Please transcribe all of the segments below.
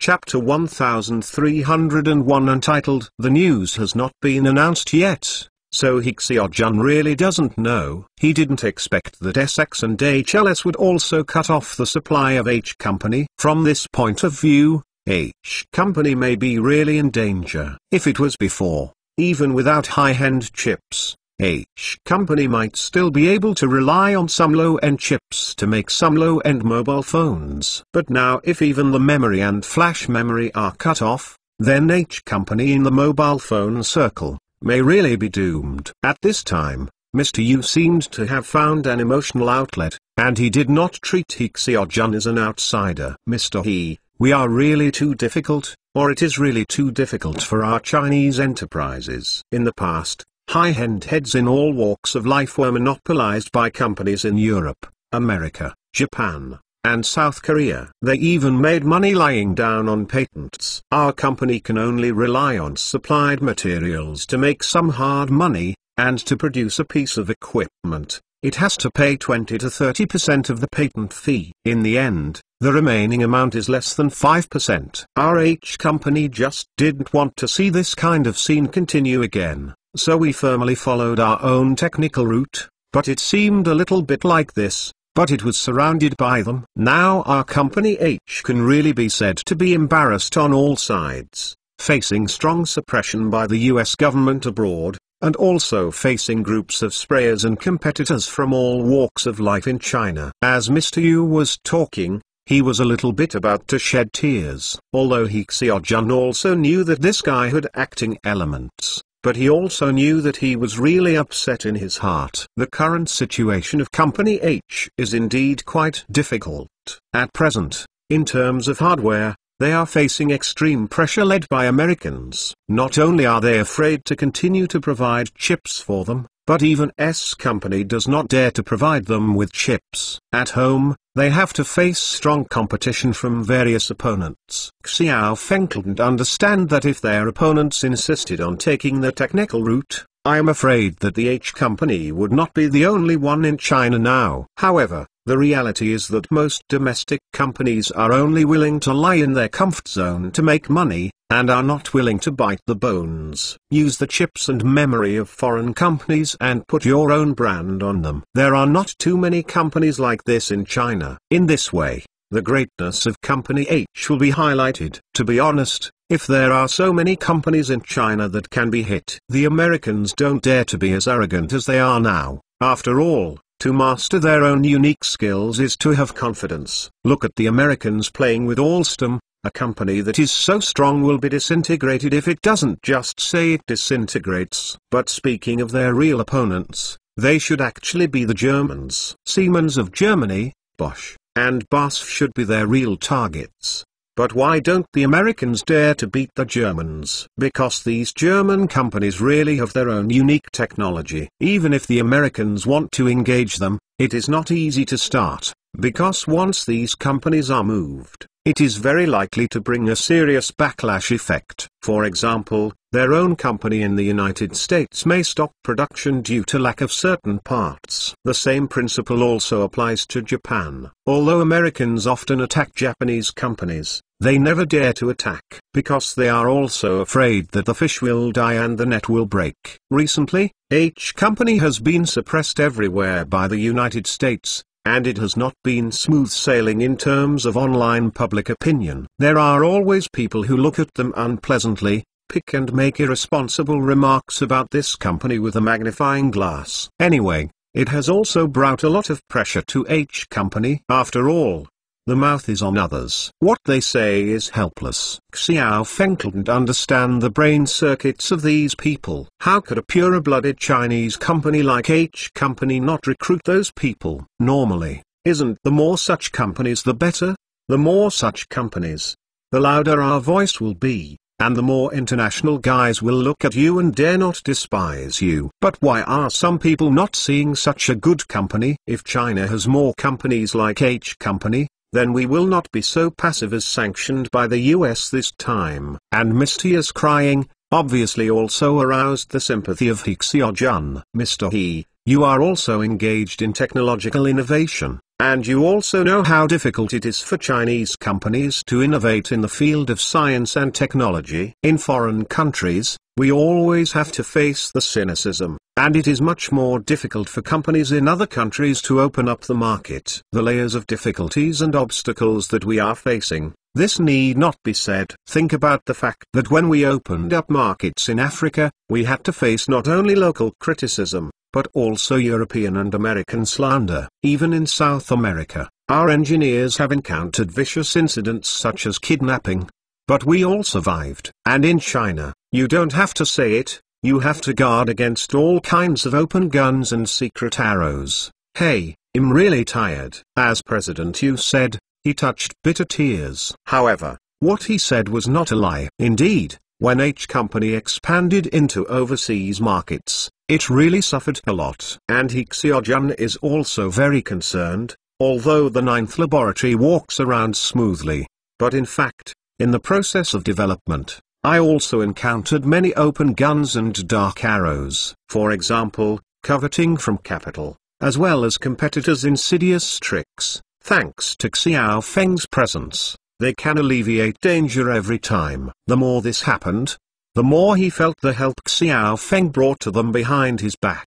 Chapter 1301 entitled The News Has Not Been Announced Yet. So He Xiaojun really doesn't know. He didn't expect that SX and HLS would also cut off the supply of H Company. From this point of view, H Company may be really in danger. If it was before, even without high-end chips, H Company might still be able to rely on some low-end chips to make some low-end mobile phones. But now if even the memory and flash memory are cut off, then H Company in the mobile phone circle may really be doomed. At this time, Mr. Yu seemed to have found an emotional outlet, and he did not treat He Xiaojun as an outsider. Mr. He, we are really too difficult, or it is really too difficult for our Chinese enterprises. In the past, high-end heads in all walks of life were monopolized by companies in Europe, America, Japan, and South Korea. They even made money lying down on patents. Our company can only rely on supplied materials to make some hard money, and to produce a piece of equipment, it has to pay 20 to 30% of the patent fee. In the end, the remaining amount is less than 5%. Our H Company just didn't want to see this kind of scene continue again. So we firmly followed our own technical route, but it seemed a little bit like this, but it was surrounded by them. Now our company H can really be said to be embarrassed on all sides, facing strong suppression by the US government abroad, and also facing groups of sprayers and competitors from all walks of life in China. As Mr. Yu was talking, he was a little bit about to shed tears. Although He Xiaojun also knew that this guy had acting elements, but he also knew that he was really upset in his heart. The current situation of Company H is indeed quite difficult. At present, in terms of hardware, they are facing extreme pressure led by Americans. Not only are they afraid to continue to provide chips for them, but even S Company does not dare to provide them with chips. At home, they have to face strong competition from various opponents. Xiao Feng couldn't understand that if their opponents insisted on taking the technical route, I am afraid that the H Company would not be the only one in China now. However, the reality is that most domestic companies are only willing to lie in their comfort zone to make money, and are not willing to bite the bones. Use the chips and memory of foreign companies and put your own brand on them. There are not too many companies like this in China. In this way, the greatness of Company H will be highlighted. To be honest, if there are so many companies in China that can be hit, the Americans don't dare to be as arrogant as they are now. After all, to master their own unique skills is to have confidence. Look at the Americans playing with Alstom. A company that is so strong will be disintegrated if it doesn't just say it disintegrates. But speaking of their real opponents, they should actually be the Germans. Siemens of Germany, Bosch, and BASF should be their real targets. But why don't the Americans dare to beat the Germans? Because these German companies really have their own unique technology. Even if the Americans want to engage them, it is not easy to start, because once these companies are moved, it is very likely to bring a serious backlash effect. For example, their own company in the United States may stop production due to lack of certain parts. The same principle also applies to Japan. Although Americans often attack Japanese companies, they never dare to attack, because they are also afraid that the fish will die and the net will break. Recently, H Company has been suppressed everywhere by the United States, and it has not been smooth sailing in terms of online public opinion. There are always people who look at them unpleasantly, pick and make irresponsible remarks about this company with a magnifying glass. Anyway, it has also brought a lot of pressure to H Company. After all, the mouth is on others. What they say is helpless. Xiao Feng couldn't understand the brain circuits of these people. How could a pure-blooded Chinese company like H Company not recruit those people? Normally, isn't the more such companies the better? The more such companies, the louder our voice will be, and the more international guys will look at you and dare not despise you. But why are some people not seeing such a good company? If China has more companies like H Company, then we will not be so passive as sanctioned by the US this time. And Mr. Ye's crying, obviously also aroused the sympathy of He Xiaojun. Mr. He, you are also engaged in technological innovation, And you also know how difficult it is for Chinese companies to innovate in the field of science and technology. In foreign countries, we always have to face the cynicism, and it is much more difficult for companies in other countries to open up the market. The layers of difficulties and obstacles that we are facing, this need not be said. Think about the fact that when we opened up markets in Africa, we had to face not only local criticism, but also European and American slander. Even in South America, our engineers have encountered vicious incidents such as kidnapping. But we all survived. And in China, you don't have to say it, you have to guard against all kinds of open guns and secret arrows. Hey, I'm really tired. As President Yu said, he touched bitter tears. However, what he said was not a lie. Indeed, when H Company expanded into overseas markets, it really suffered a lot. And He Xiaojun is also very concerned, although the 9th laboratory walks around smoothly. But in fact, in the process of development, I also encountered many open guns and dark arrows. For example, coveting from capital, as well as competitors' insidious tricks. Thanks to Xiao Feng's presence, they can alleviate danger every time. The more this happened, the more he felt the help Xiao Feng brought to them behind his back.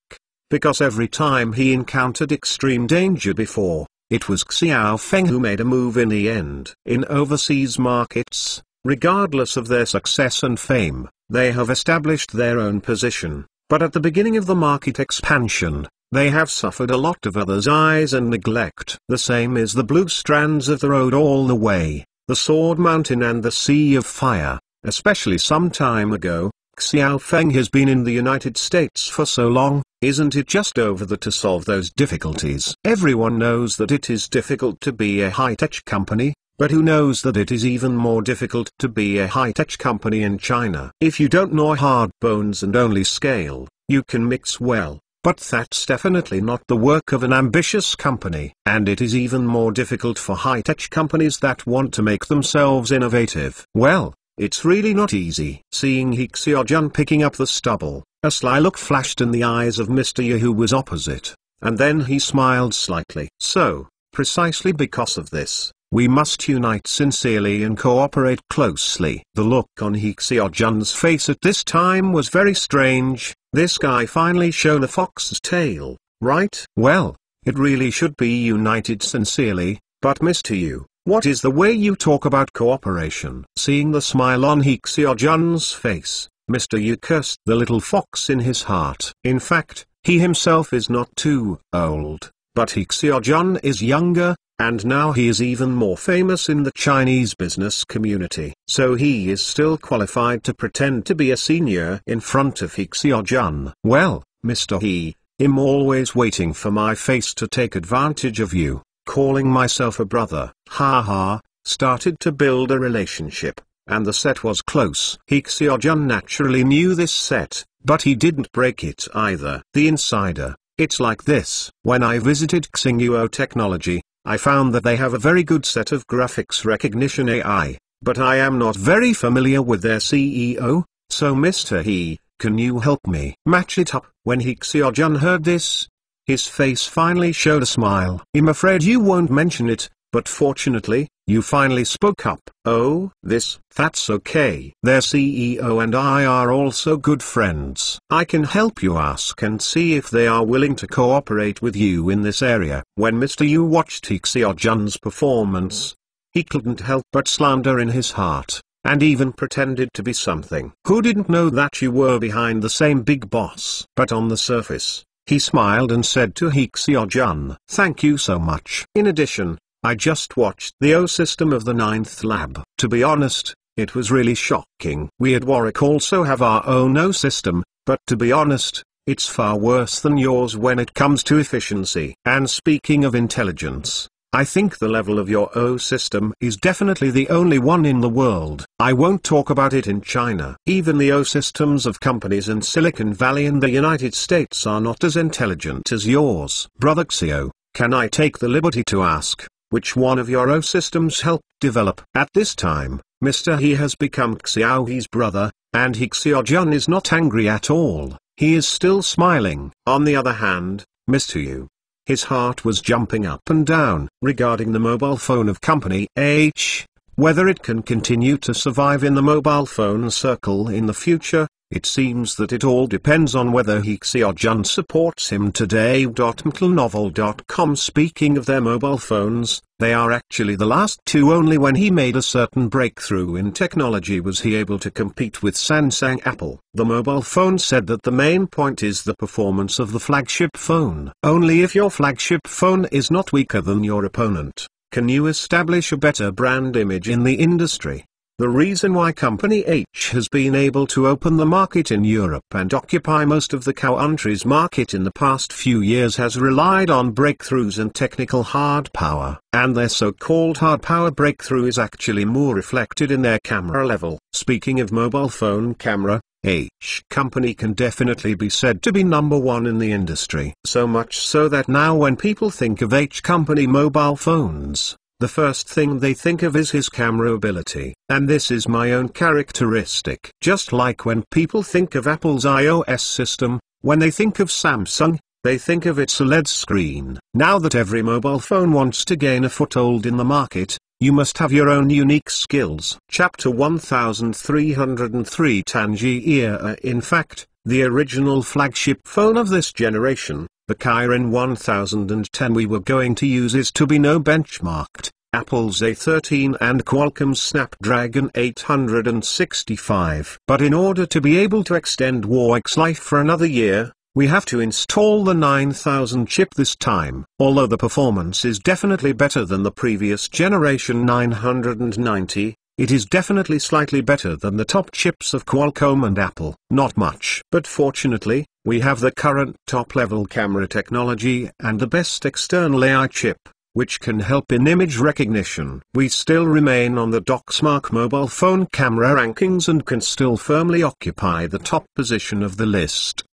Because every time he encountered extreme danger before, it was Xiao Feng who made a move in the end. In overseas markets, regardless of their success and fame, they have established their own position. But at the beginning of the market expansion, they have suffered a lot of others' eyes and neglect. The same is the blue strands of the road all the way, the Sword Mountain and the Sea of Fire. Especially some time ago, Xiao Feng has been in the United States for so long, isn't it just over there to solve those difficulties? Everyone knows that it is difficult to be a high-tech company, but who knows that it is even more difficult to be a high-tech company in China? If you don't know hard bones and only scale, you can mix well. But that's definitely not the work of an ambitious company. And it is even more difficult for high-tech companies that want to make themselves innovative. Well, it's really not easy. Seeing He Xiaojun picking up the stubble, a sly look flashed in the eyes of Mr. Yu, who was opposite, and then he smiled slightly. So, precisely because of this, we must unite sincerely and cooperate closely. The look on He Xiaojun's face at this time was very strange. This guy finally shown a fox's tail, right? Well, it really should be united sincerely, but Mr. Yu, what is the way you talk about cooperation? Seeing the smile on He Xiaojun's face, Mr. Yu cursed the little fox in his heart. In fact, he himself is not too old, but He Xiaojun is younger, and now he is even more famous in the Chinese business community. So he is still qualified to pretend to be a senior in front of He Xiaojun. Well, Mr. He, I'm always waiting for my face to take advantage of you. Calling myself a brother, haha, started to build a relationship, and the set was close. He Xiaojun naturally knew this set, but he didn't break it either. The insider, it's like this. When I visited Xinguo Technology, I found that they have a very good set of graphics recognition AI, but I am not very familiar with their CEO, so Mr. He, can you help me match it up? When He Xiaojun heard this, his face finally showed a smile. I'm afraid you won't mention it, but fortunately, you finally spoke up. Oh, that's okay. Their CEO and I are also good friends. I can help you ask and see if they are willing to cooperate with you in this area. When Mr. Yu watched He Xiaojun's performance, he couldn't help but slander in his heart, and even pretended to be something. Who didn't know that you were behind the same big boss? But on the surface, he smiled and said to He Xiaojun, thank you so much. In addition, I just watched the O system of the 9th lab. To be honest, it was really shocking. We at Warwick also have our own O system, but to be honest, it's far worse than yours when it comes to efficiency. And speaking of intelligence, I think the level of your O system is definitely the only one in the world. I won't talk about it in China. Even the O systems of companies in Silicon Valley and the United States are not as intelligent as yours. Brother Xio, can I take the liberty to ask, which one of your O systems helped develop? At this time, Mr. He has become Xiao He's brother, and He Xiaojun is not angry at all. He is still smiling. On the other hand, Mr. Yu, His heart was jumping up and down regarding the mobile phone of Company H, whether it can continue to survive in the mobile phone circle in the future. It seems that it all depends on whether Hixia-jun supports him today. MTLNovel.com. Speaking of their mobile phones, they are actually the last two. Only when he made a certain breakthrough in technology was he able to compete with Samsung Apple. The mobile phone said that the main point is the performance of the flagship phone. Only if your flagship phone is not weaker than your opponent can you establish a better brand image in the industry. The reason why Company H has been able to open the market in Europe and occupy most of the country's market in the past few years has relied on breakthroughs in technical hard power, and their so-called hard power breakthrough is actually more reflected in their camera level. Speaking of mobile phone camera, H company can definitely be said to be number one in the industry. So much so that now when people think of H company mobile phones, the first thing they think of is his camera ability. And this is my own characteristic. Just like when people think of Apple's iOS system, when they think of Samsung, they think of its OLED screen. Now that every mobile phone wants to gain a foothold in the market, you must have your own unique skills. Chapter 1303 Tangier. In fact, the original flagship phone of this generation, the Kirin 1010 we were going to use, is to be no benchmarked Apple's A13 and Qualcomm's Snapdragon 865. But in order to be able to extend Huawei's life for another year, we have to install the 9000 chip this time. Although the performance is definitely better than the previous generation 990, it is definitely slightly better than the top chips of Qualcomm and Apple. Not much. But fortunately, we have the current top-level camera technology and the best external AI chip, which can help in image recognition. We still remain on the DxOMark mobile phone camera rankings and can still firmly occupy the top position of the list.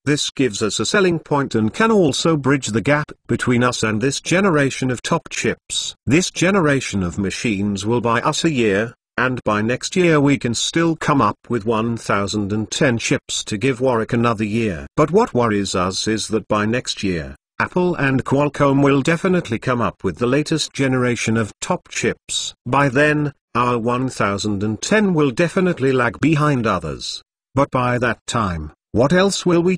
This gives us a selling point and can also bridge the gap between us and this generation of top chips. This generation of machines will buy us a year, and by next year we can still come up with 1010 chips to give Huawei another year. But what worries us is that by next year, Apple and Qualcomm will definitely come up with the latest generation of top chips. By then, our 1010 will definitely lag behind others. But by that time, what else will we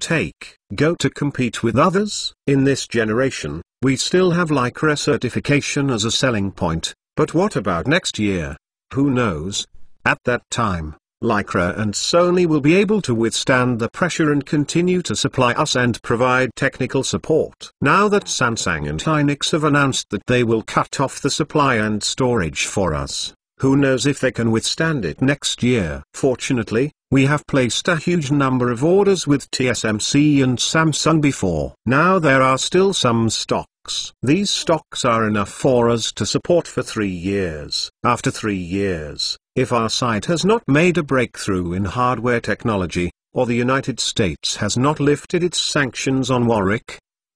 go to compete with others? In this generation, we still have Lycra certification as a selling point, but what about next year? Who knows? At that time, Lycra and Sony will be able to withstand the pressure and continue to supply us and provide technical support. Now that Samsung and Hynix have announced that they will cut off the supply and storage for us, who knows if they can withstand it next year? Fortunately, we have placed a huge number of orders with TSMC and Samsung before. Now there are still some stocks. These stocks are enough for us to support for 3 years. After 3 years, if our side has not made a breakthrough in hardware technology, or the United States has not lifted its sanctions on Huawei,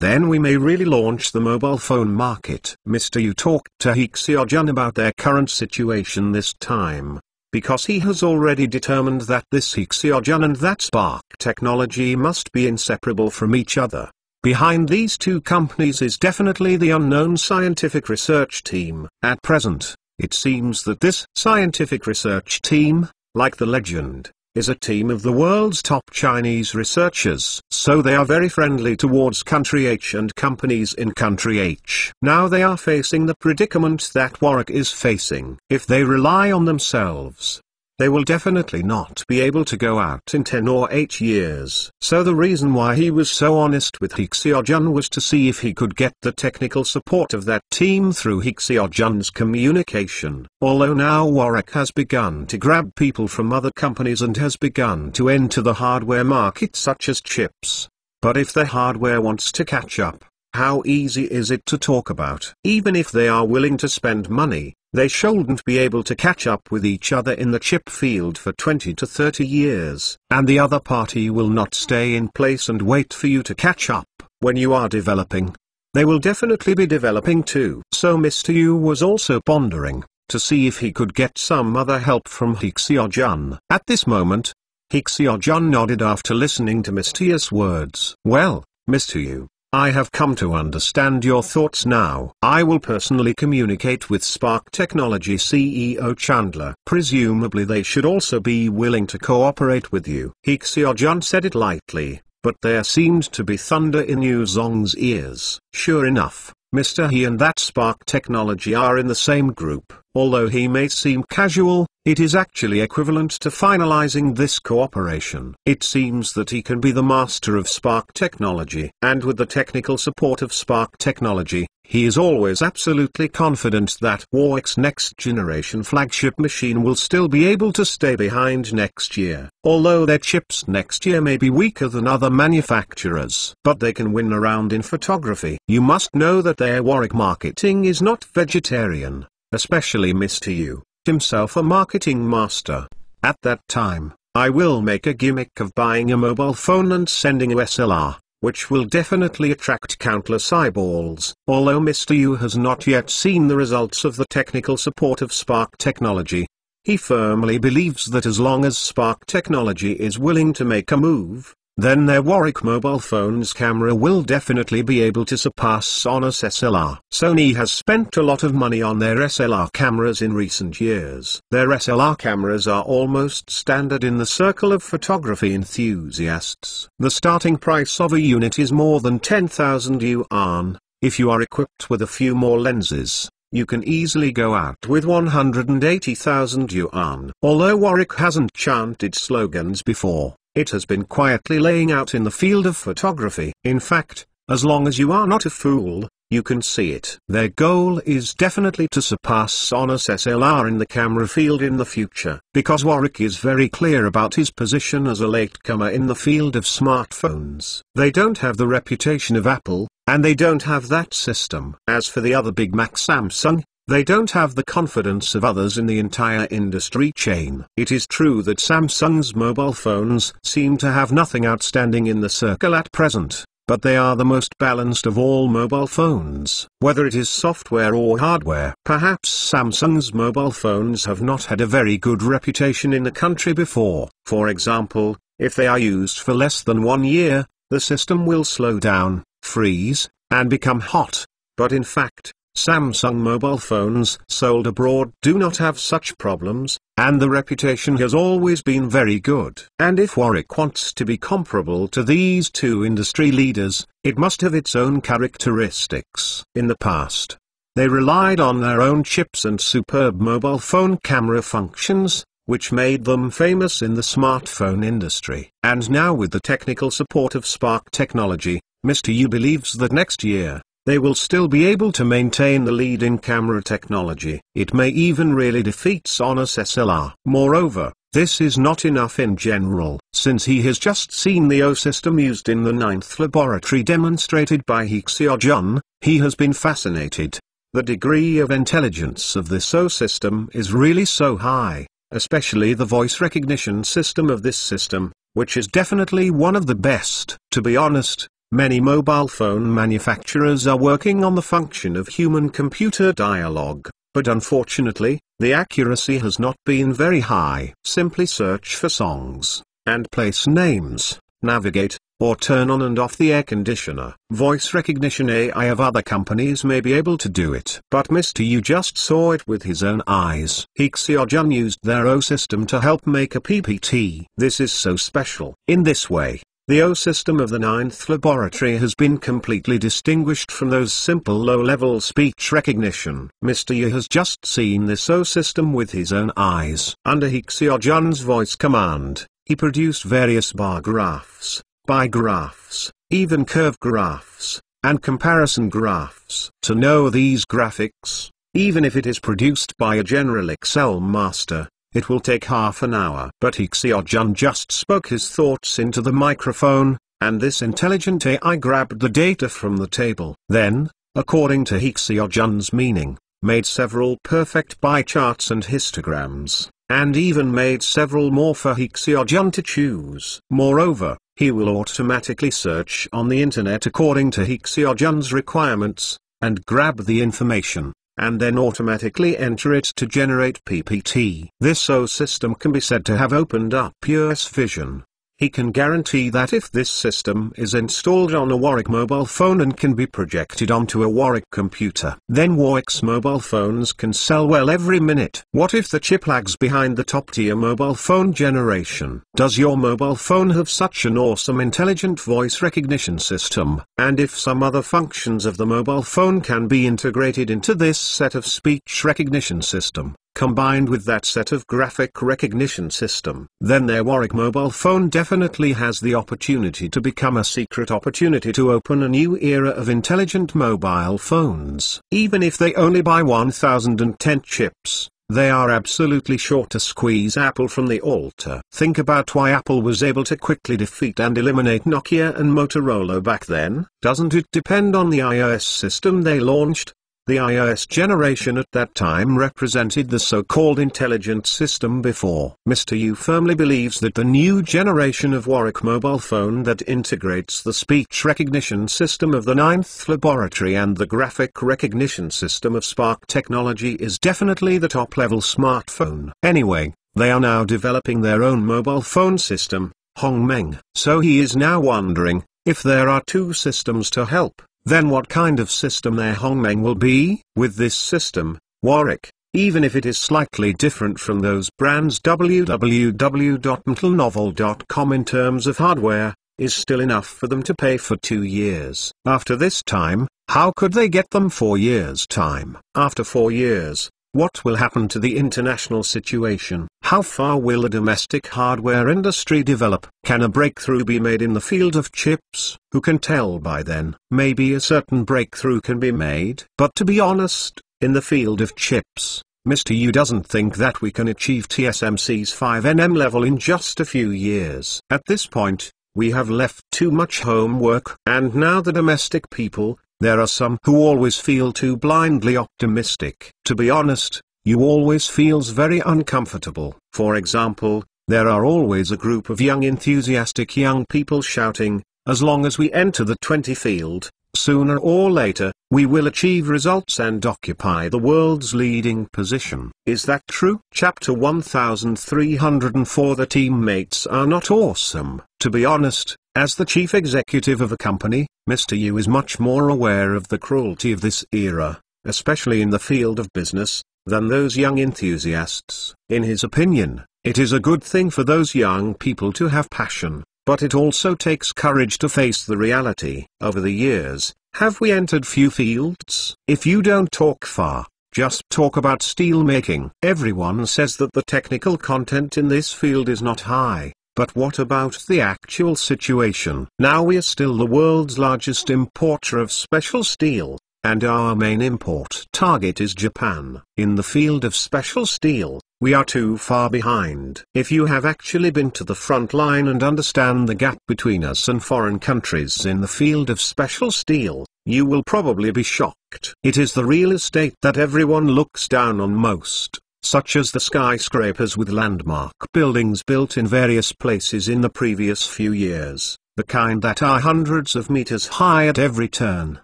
then we may really launch the mobile phone market. Mr. Yu talked to Hixia-jun about their current situation this time, because he has already determined that this Hixia-jun and that Spark technology must be inseparable from each other. Behind these two companies is definitely the unknown scientific research team. At present, it seems that this scientific research team, like the legend, is a team of the world's top Chinese researchers. So they are very friendly towards Country H and companies in Country H. Now they are facing the predicament that Huawei is facing. If they rely on themselves, they will definitely not be able to go out in 10 or 8 years. So the reason why he was so honest with Hixia-jun was to see if he could get the technical support of that team through Hixia-jun's communication. Although now Huawei has begun to grab people from other companies and has begun to enter the hardware market such as chips. But if the hardware wants to catch up, how easy is it to talk about? Even if they are willing to spend money, they shouldn't be able to catch up with each other in the chip field for 20 to 30 years. And the other party will not stay in place and wait for you to catch up. When you are developing, they will definitely be developing too. So Mr. Yu was also pondering to see if he could get some other help from Hixia-jun. At this moment, Hixia-jun nodded after listening to Mr. Yu's words. Well, Mr. Yu, I have come to understand your thoughts now. I will personally communicate with Spark Technology CEO Chandler. Presumably they should also be willing to cooperate with you. Hikseojun said it lightly, but there seemed to be thunder in Yu Zong's ears. Sure enough, Mr. He and that Spark Technology are in the same group. Although he may seem casual, it is actually equivalent to finalizing this cooperation. It seems that he can be the master of Spark Technology. And with the technical support of Spark Technology, he is always absolutely confident that Warwick's next generation flagship machine will still be able to stay behind next year. Although their chips next year may be weaker than other manufacturers, but they can win around in photography. You must know that their Warwick marketing is not vegetarian. Especially Mr. Yu, himself a marketing master. At that time, I will make a gimmick of buying a mobile phone and sending a SLR, which will definitely attract countless eyeballs. Although Mr. Yu has not yet seen the results of the technical support of Spark Technology, he firmly believes that as long as Spark Technology is willing to make a move, then their Warwick mobile phone's camera will definitely be able to surpass Honor's SLR. Sony has spent a lot of money on their SLR cameras in recent years. Their SLR cameras are almost standard in the circle of photography enthusiasts. The starting price of a unit is more than 10,000 yuan. If you are equipped with a few more lenses, you can easily go out with 180,000 yuan. Although Warwick hasn't chanted slogans before, it has been quietly laying out in the field of photography. In fact, as long as you are not a fool, you can see it. Their goal is definitely to surpass Honor's SLR in the camera field in the future. Because Warwick is very clear about his position as a latecomer in the field of smartphones. They don't have the reputation of Apple, and they don't have that system. As for the other Big Mac Samsung, they don't have the confidence of others in the entire industry chain. It is true that Samsung's mobile phones seem to have nothing outstanding in the circle at present, but they are the most balanced of all mobile phones, whether it is software or hardware. Perhaps Samsung's mobile phones have not had a very good reputation in the country before. For example, if they are used for less than 1 year, the system will slow down, freeze, and become hot. But in fact, Samsung mobile phones sold abroad do not have such problems, and the reputation has always been very good. And if Warwick wants to be comparable to these two industry leaders, it must have its own characteristics. In the past, they relied on their own chips and superb mobile phone camera functions, which made them famous in the smartphone industry. And now with the technical support of Spark Technology, Mr. Yu believes that next year, they will still be able to maintain the lead in camera technology. It may even really defeat Honor's SLR. Moreover, this is not enough in general. Since he has just seen the O system used in the 9th laboratory demonstrated by Hikseojun, he has been fascinated. The degree of intelligence of this O system is really so high, especially the voice recognition system of this system, which is definitely one of the best. To be honest, many mobile phone manufacturers are working on the function of human-computer dialogue, but unfortunately, the accuracy has not been very high. Simply search for songs, and place names, navigate, or turn on and off the air conditioner. Voice recognition AI of other companies may be able to do it, but Mr. Yu just saw it with his own eyes. Hikseojun used their O system to help make a PPT. This is so special. In this way, the O system of the 9th laboratory has been completely distinguished from those simple low-level speech recognition. Mr. Yu has just seen this O system with his own eyes. Under Hikseojun's voice command, he produced various bar graphs, pie graphs, even curve graphs, and comparison graphs. To know these graphics, even if it is produced by a general Excel master, it will take half an hour. But Hikseojun just spoke his thoughts into the microphone, and this intelligent AI grabbed the data from the table. Then, according to Hikseojun's meaning, made several perfect pie charts and histograms, and even made several more for Hikseojun to choose. Moreover, he will automatically search on the internet according to Hikseojun's requirements, and grab the information, and then automatically enter it to generate PPT. This O system can be said to have opened up US vision. He can guarantee that if this system is installed on a Warwick mobile phone and can be projected onto a Warwick computer, then Warwick's mobile phones can sell well every minute. What if the chip lags behind the top-tier mobile phone generation? Does your mobile phone have such an awesome intelligent voice recognition system? And if some other functions of the mobile phone can be integrated into this set of speech recognition system, combined with that set of graphic recognition system, then their Warwick mobile phone definitely has the opportunity to become a secret opportunity to open a new era of intelligent mobile phones. Even if they only buy 1010 chips, they are absolutely sure to squeeze Apple from the altar. Think about why Apple was able to quickly defeat and eliminate Nokia and Motorola back then. Doesn't it depend on the iOS system they launched? The iOS generation at that time represented the so-called intelligent system before. Mr. Yu firmly believes that the new generation of Warwick mobile phone that integrates the speech recognition system of the 9th laboratory and the graphic recognition system of Spark technology is definitely the top-level smartphone. Anyway, they are now developing their own mobile phone system, Hongmeng. So he is now wondering, if there are two systems to help, then what kind of system their Hongmeng will be? With this system, Warwick, even if it is slightly different from those brands www.mentalnovel.com in terms of hardware, is still enough for them to pay for 2 years. After this time, how could they get them 4 years' time? After 4 years, what will happen to the international situation? How far will the domestic hardware industry develop? Can a breakthrough be made in the field of chips? Who can tell by then? Maybe a certain breakthrough can be made. But to be honest, in the field of chips, Mr. Yu doesn't think that we can achieve TSMC's 5nm level in just a few years. At this point, we have left too much homework. And now the domestic people, there are some who always feel too blindly optimistic. To be honest, Yu always feels very uncomfortable. For example, there are always a group of young enthusiastic young people shouting, as long as we enter the 20 field, sooner or later, we will achieve results and occupy the world's leading position. Is that true? Chapter 1304. The teammates are not awesome. To be honest, as the chief executive of a company, Mr. Yu is much more aware of the cruelty of this era, especially in the field of business, than those young enthusiasts. In his opinion, it is a good thing for those young people to have passion, but it also takes courage to face the reality. Over the years, have we entered few fields? If you don't talk far, just talk about steel making. Everyone says that the technical content in this field is not high. But what about the actual situation? Now we are still the world's largest importer of special steel, and our main import target is Japan. In the field of special steel, we are too far behind. If you have actually been to the front line and understand the gap between us and foreign countries in the field of special steel, you will probably be shocked. It is the real estate that everyone looks down on most, such as the skyscrapers with landmark buildings built in various places in the previous few years, the kind that are hundreds of meters high at every turn.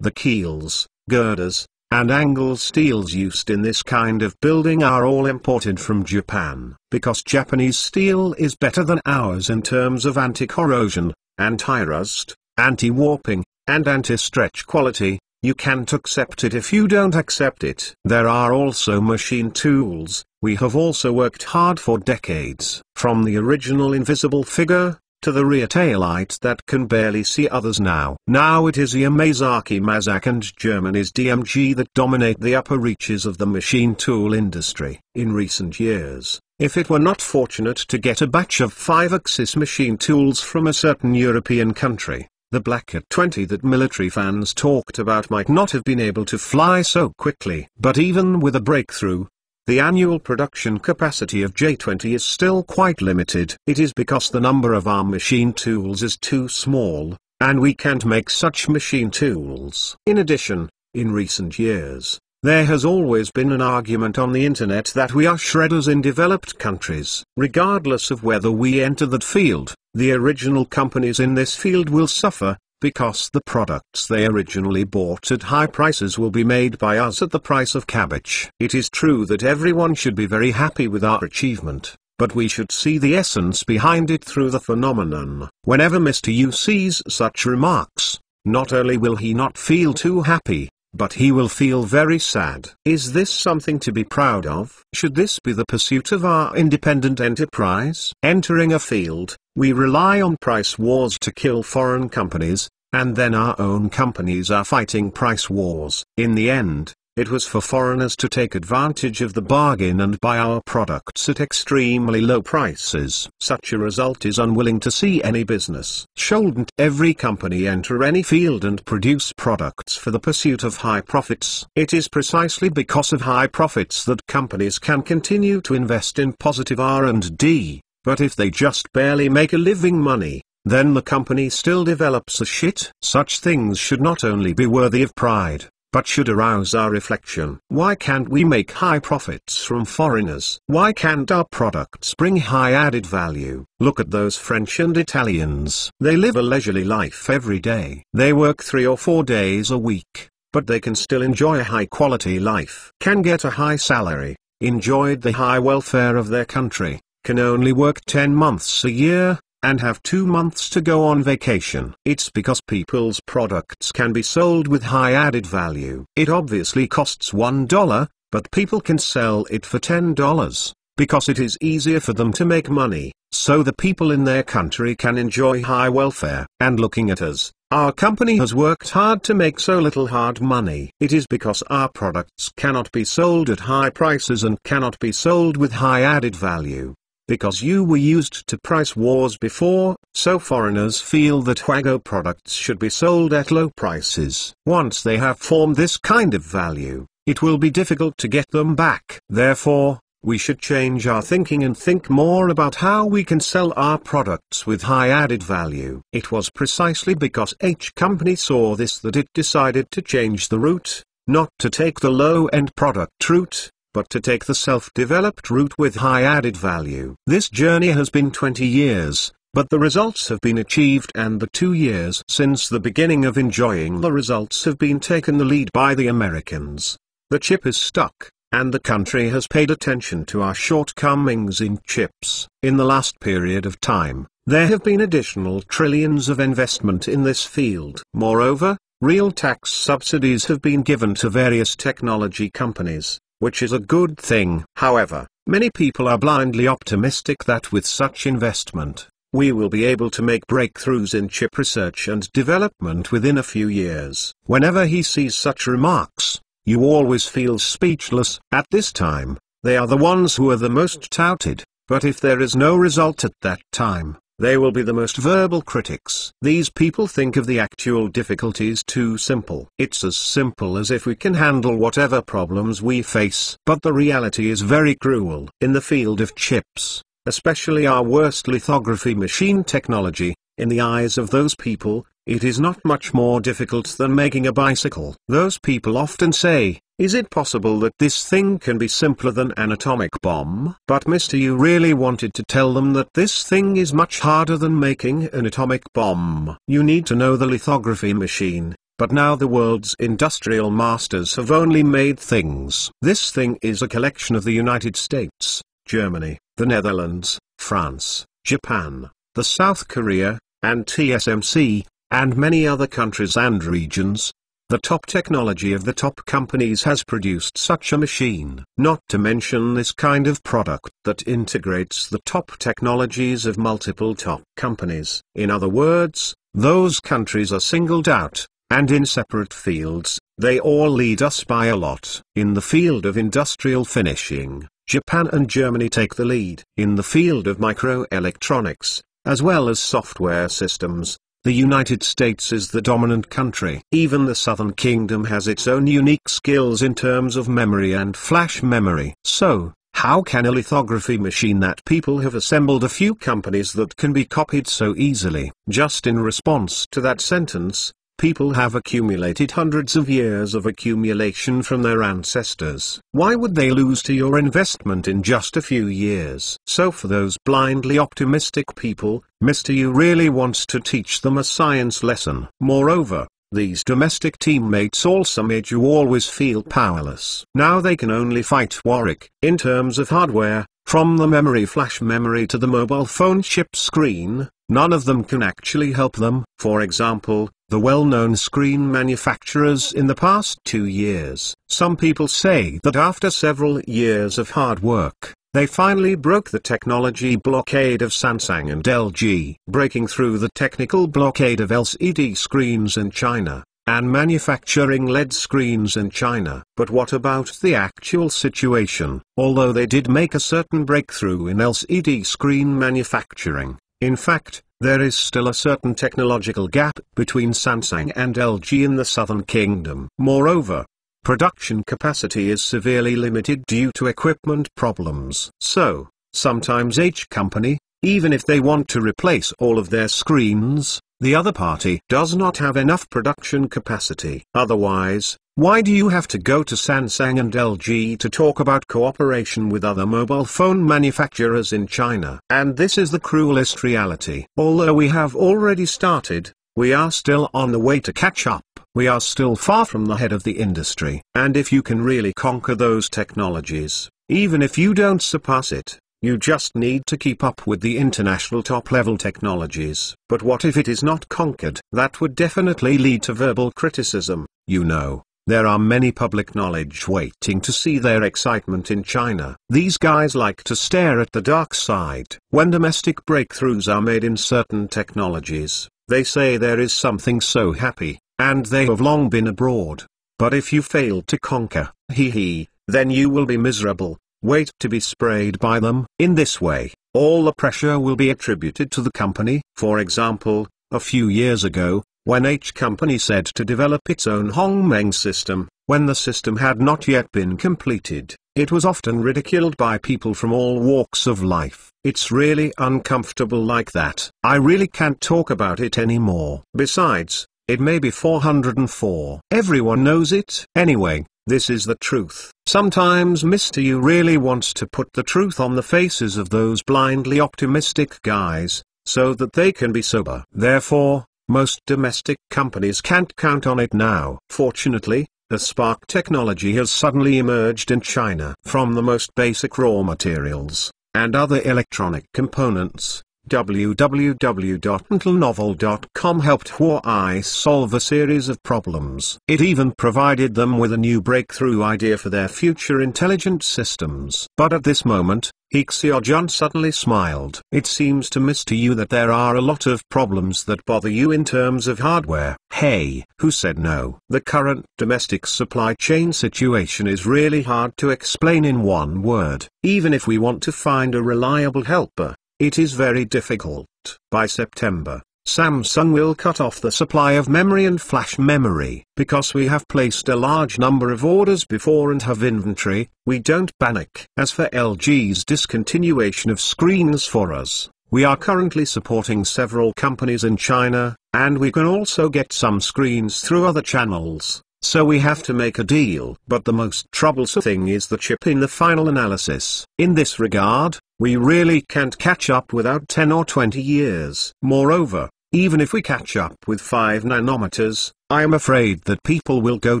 The keels, girders, and angle steels used in this kind of building are all imported from Japan. Because Japanese steel is better than ours in terms of anti-corrosion, anti-rust, anti-warping, and anti-stretch quality, you can't accept it if you don't accept it. There are also machine tools. We have also worked hard for decades. From the original invisible figure, to the rear taillight that can barely see others now. Now it is Yamazaki Mazak and Germany's DMG that dominate the upper reaches of the machine tool industry. In recent years, if it were not fortunate to get a batch of 5-axis machine tools from a certain European country, the Black at 20 that military fans talked about might not have been able to fly so quickly. But even with a breakthrough, the annual production capacity of J-20 is still quite limited. It is because the number of our machine tools is too small, and we can't make such machine tools. In addition, in recent years, there has always been an argument on the internet that we are shredders in developed countries. Regardless of whether we enter that field, the original companies in this field will suffer, because the products they originally bought at high prices will be made by us at the price of cabbage. It is true that everyone should be very happy with our achievement, but we should see the essence behind it through the phenomenon. Whenever Mr. Yu sees such remarks, not only will he not feel too happy, but he will feel very sad. Is this something to be proud of? Should this be the pursuit of our independent enterprise? Entering a field, we rely on price wars to kill foreign companies, and then our own companies are fighting price wars. In the end, it was for foreigners to take advantage of the bargain and buy our products at extremely low prices. Such a result is unwilling to see any business. Shouldn't every company enter any field and produce products for the pursuit of high profits? It is precisely because of high profits that companies can continue to invest in positive R&D, but if they just barely make a living money, then the company still develops a shit. Such things should not only be worthy of pride, but should arouse our reflection. Why can't we make high profits from foreigners? Why can't our products bring high added value? Look at those French and Italians. They live a leisurely life every day. They work 3 or 4 days a week, but they can still enjoy a high quality life, can get a high salary, enjoyed the high welfare of their country, can only work 10 months a year, and have 2 months to go on vacation. It's because people's products can be sold with high added value. It obviously costs $1, but people can sell it for $10, because it is easier for them to make money, so the people in their country can enjoy high welfare. And looking at us, our company has worked hard to make so little hard money. It is because our products cannot be sold at high prices and cannot be sold with high added value. Because you were used to price wars before, so foreigners feel that Huago products should be sold at low prices. Once they have formed this kind of value, it will be difficult to get them back. Therefore, we should change our thinking and think more about how we can sell our products with high added value. It was precisely because H Company saw this that it decided to change the route, not to take the low-end product route, but to take the self-developed route with high added value. This journey has been 20 years, but the results have been achieved, and the 2 years since the beginning of enjoying the results have been taken the lead by the Americans. The chip is stuck, and the country has paid attention to our shortcomings in chips. In the last period of time, there have been additional trillions of investment in this field. Moreover, real tax subsidies have been given to various technology companies, which is a good thing. However, many people are blindly optimistic that with such investment, we will be able to make breakthroughs in chip research and development within a few years. Whenever he sees such remarks, you always feel speechless. At this time, they are the ones who are the most touted, but if there is no result at that time, they will be the most verbal critics. These people think of the actual difficulties too simple. It's as simple as if we can handle whatever problems we face. But the reality is very cruel. In the field of chips, especially our worst lithography machine technology, in the eyes of those people, it is not much more difficult than making a bicycle. Those people often say, is it possible that this thing can be simpler than an atomic bomb? But Mr. Yu really wanted to tell them that this thing is much harder than making an atomic bomb. You need to know the lithography machine, but now the world's industrial masters have only made things. This thing is a collection of the United States, Germany, the Netherlands, France, Japan, the South Korea, and TSMC, and many other countries and regions. The top technology of the top companies has produced such a machine. Not to mention this kind of product that integrates the top technologies of multiple top companies. In other words, those countries are singled out, and in separate fields, they all lead us by a lot. In the field of industrial finishing, Japan and Germany take the lead. In the field of microelectronics, as well as software systems, the United States is the dominant country. Even the Southern Kingdom has its own unique skills in terms of memory and flash memory. So, how can a lithography machine that people have assembled a few companies that can be copied so easily? Just in response to that sentence, people have accumulated hundreds of years of accumulation from their ancestors. Why would they lose to your investment in just a few years? So for those blindly optimistic people, Mr. Yu really wants to teach them a science lesson. Moreover, these domestic teammates also made you always feel powerless. Now they can only fight Warwick. In terms of hardware, From the memory flash memory to the mobile phone chip screen, none of them can actually help them. For example, the well-known screen manufacturers in the past 2 years. Some people say that after several years of hard work, they finally broke the technology blockade of Samsung and LG, breaking through the technical blockade of LCD screens in China, and manufacturing LED screens in China. But what about the actual situation? Although they did make a certain breakthrough in LCD screen manufacturing, in fact, there is still a certain technological gap between Samsung and LG in the Southern Kingdom. Moreover, production capacity is severely limited due to equipment problems. So, sometimes each company, even if they want to replace all of their screens, the other party does not have enough production capacity. Otherwise, why do you have to go to Samsung and LG to talk about cooperation with other mobile phone manufacturers in China? And this is the cruelest reality. Although we have already started, we are still on the way to catch up. We are still far from the head of the industry. And if you can really conquer those technologies, even if you don't surpass it, you just need to keep up with the international top-level technologies. But what if it is not conquered? That would definitely lead to verbal criticism. You know, there are many public knowledge waiting to see their excitement in China. These guys like to stare at the dark side. When domestic breakthroughs are made in certain technologies, they say there is something so happy, and they have long been abroad. But if you fail to conquer, then you will be miserable. Wait to be sprayed by them. In this way, all the pressure will be attributed to the company. For example, a few years ago, when H company said to develop its own Hongmeng system, when the system had not yet been completed, it was often ridiculed by people from all walks of life. It's really uncomfortable like that. I really can't talk about it anymore. Besides, it may be 404. Everyone knows it. Anyway, this is the truth. Sometimes Mr. You really wants to put the truth on the faces of those blindly optimistic guys, so that they can be sober. Therefore, most domestic companies can't count on it now. Fortunately, a spark technology has suddenly emerged in China. From the most basic raw materials, and other electronic components, www.intelnovel.com helped Huawei solve a series of problems. It even provided them with a new breakthrough idea for their future intelligent systems. But at this moment, He Xiaojun suddenly smiled. It seems to Mr. Yu that there are a lot of problems that bother you in terms of hardware. Hey, who said no? The current domestic supply chain situation is really hard to explain in one word. Even if we want to find a reliable helper, it is very difficult. By September, Samsung will cut off the supply of memory and flash memory. Because we have placed a large number of orders before and have inventory, we don't panic. As for LG's discontinuation of screens for us, we are currently supporting several companies in China, and we can also get some screens through other channels. So we have to make a deal. But the most troublesome thing is the chip in the final analysis. In this regard, we really can't catch up without 10 or 20 years. Moreover, even if we catch up with 5 nanometers, I am afraid that people will go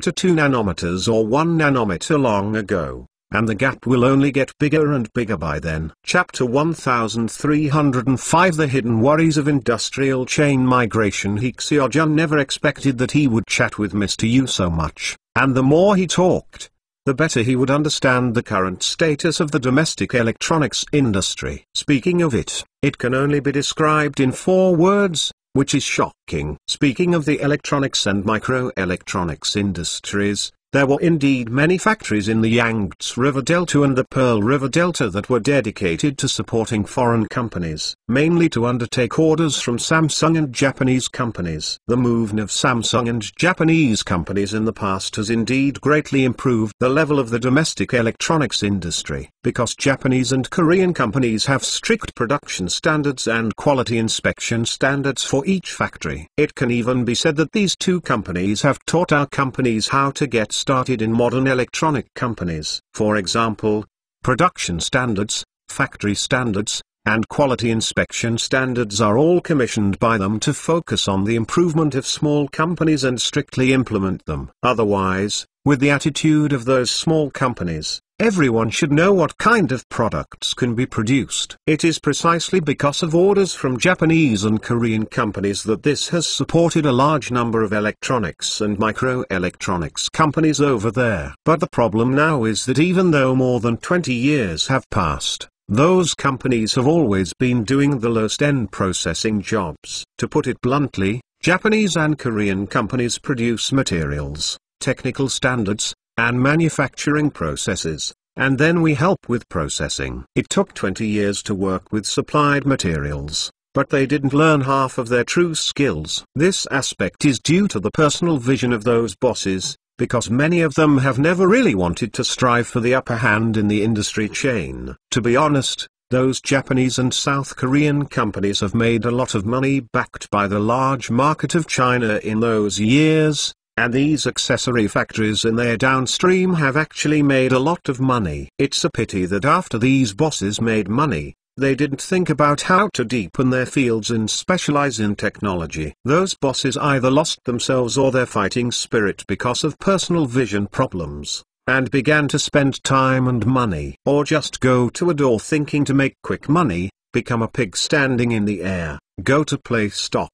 to 2 nanometers or 1 nanometer long ago, and the gap will only get bigger and bigger by then. Chapter 1305 The Hidden Worries of Industrial Chain Migration. He Xiaojun never expected that he would chat with Mr. Yu so much, and the more he talked, the better he would understand the current status of the domestic electronics industry. Speaking of it, it can only be described in 4 words, which is shocking. Speaking of the electronics and microelectronics industries, there were indeed many factories in the Yangtze River Delta and the Pearl River Delta that were dedicated to supporting foreign companies, mainly to undertake orders from Samsung and Japanese companies. The movement of Samsung and Japanese companies in the past has indeed greatly improved the level of the domestic electronics industry, because Japanese and Korean companies have strict production standards and quality inspection standards for each factory. It can even be said that these two companies have taught our companies how to get started in modern electronic companies. For example, production standards, factory standards, and quality inspection standards are all commissioned by them to focus on the improvement of small companies and strictly implement them. Otherwise, with the attitude of those small companies, everyone should know what kind of products can be produced. It is precisely because of orders from Japanese and Korean companies that this has supported a large number of electronics and microelectronics companies over there. But the problem now is that even though more than 20 years have passed, those companies have always been doing the lowest-end processing jobs. To put it bluntly, Japanese and Korean companies produce materials, technical standards, and manufacturing processes, and then we help with processing. It took 20 years to work with supplied materials, but they didn't learn half of their true skills. This aspect is due to the personal vision of those bosses, because many of them have never really wanted to strive for the upper hand in the industry chain. To be honest, those Japanese and South Korean companies have made a lot of money backed by the large market of China in those years, and these accessory factories in their downstream have actually made a lot of money. It's a pity that after these bosses made money, they didn't think about how to deepen their fields and specialize in technology. Those bosses either lost themselves or their fighting spirit because of personal vision problems, and began to spend time and money, or just go to a door thinking to make quick money, become a pig standing in the air, go to play stocks,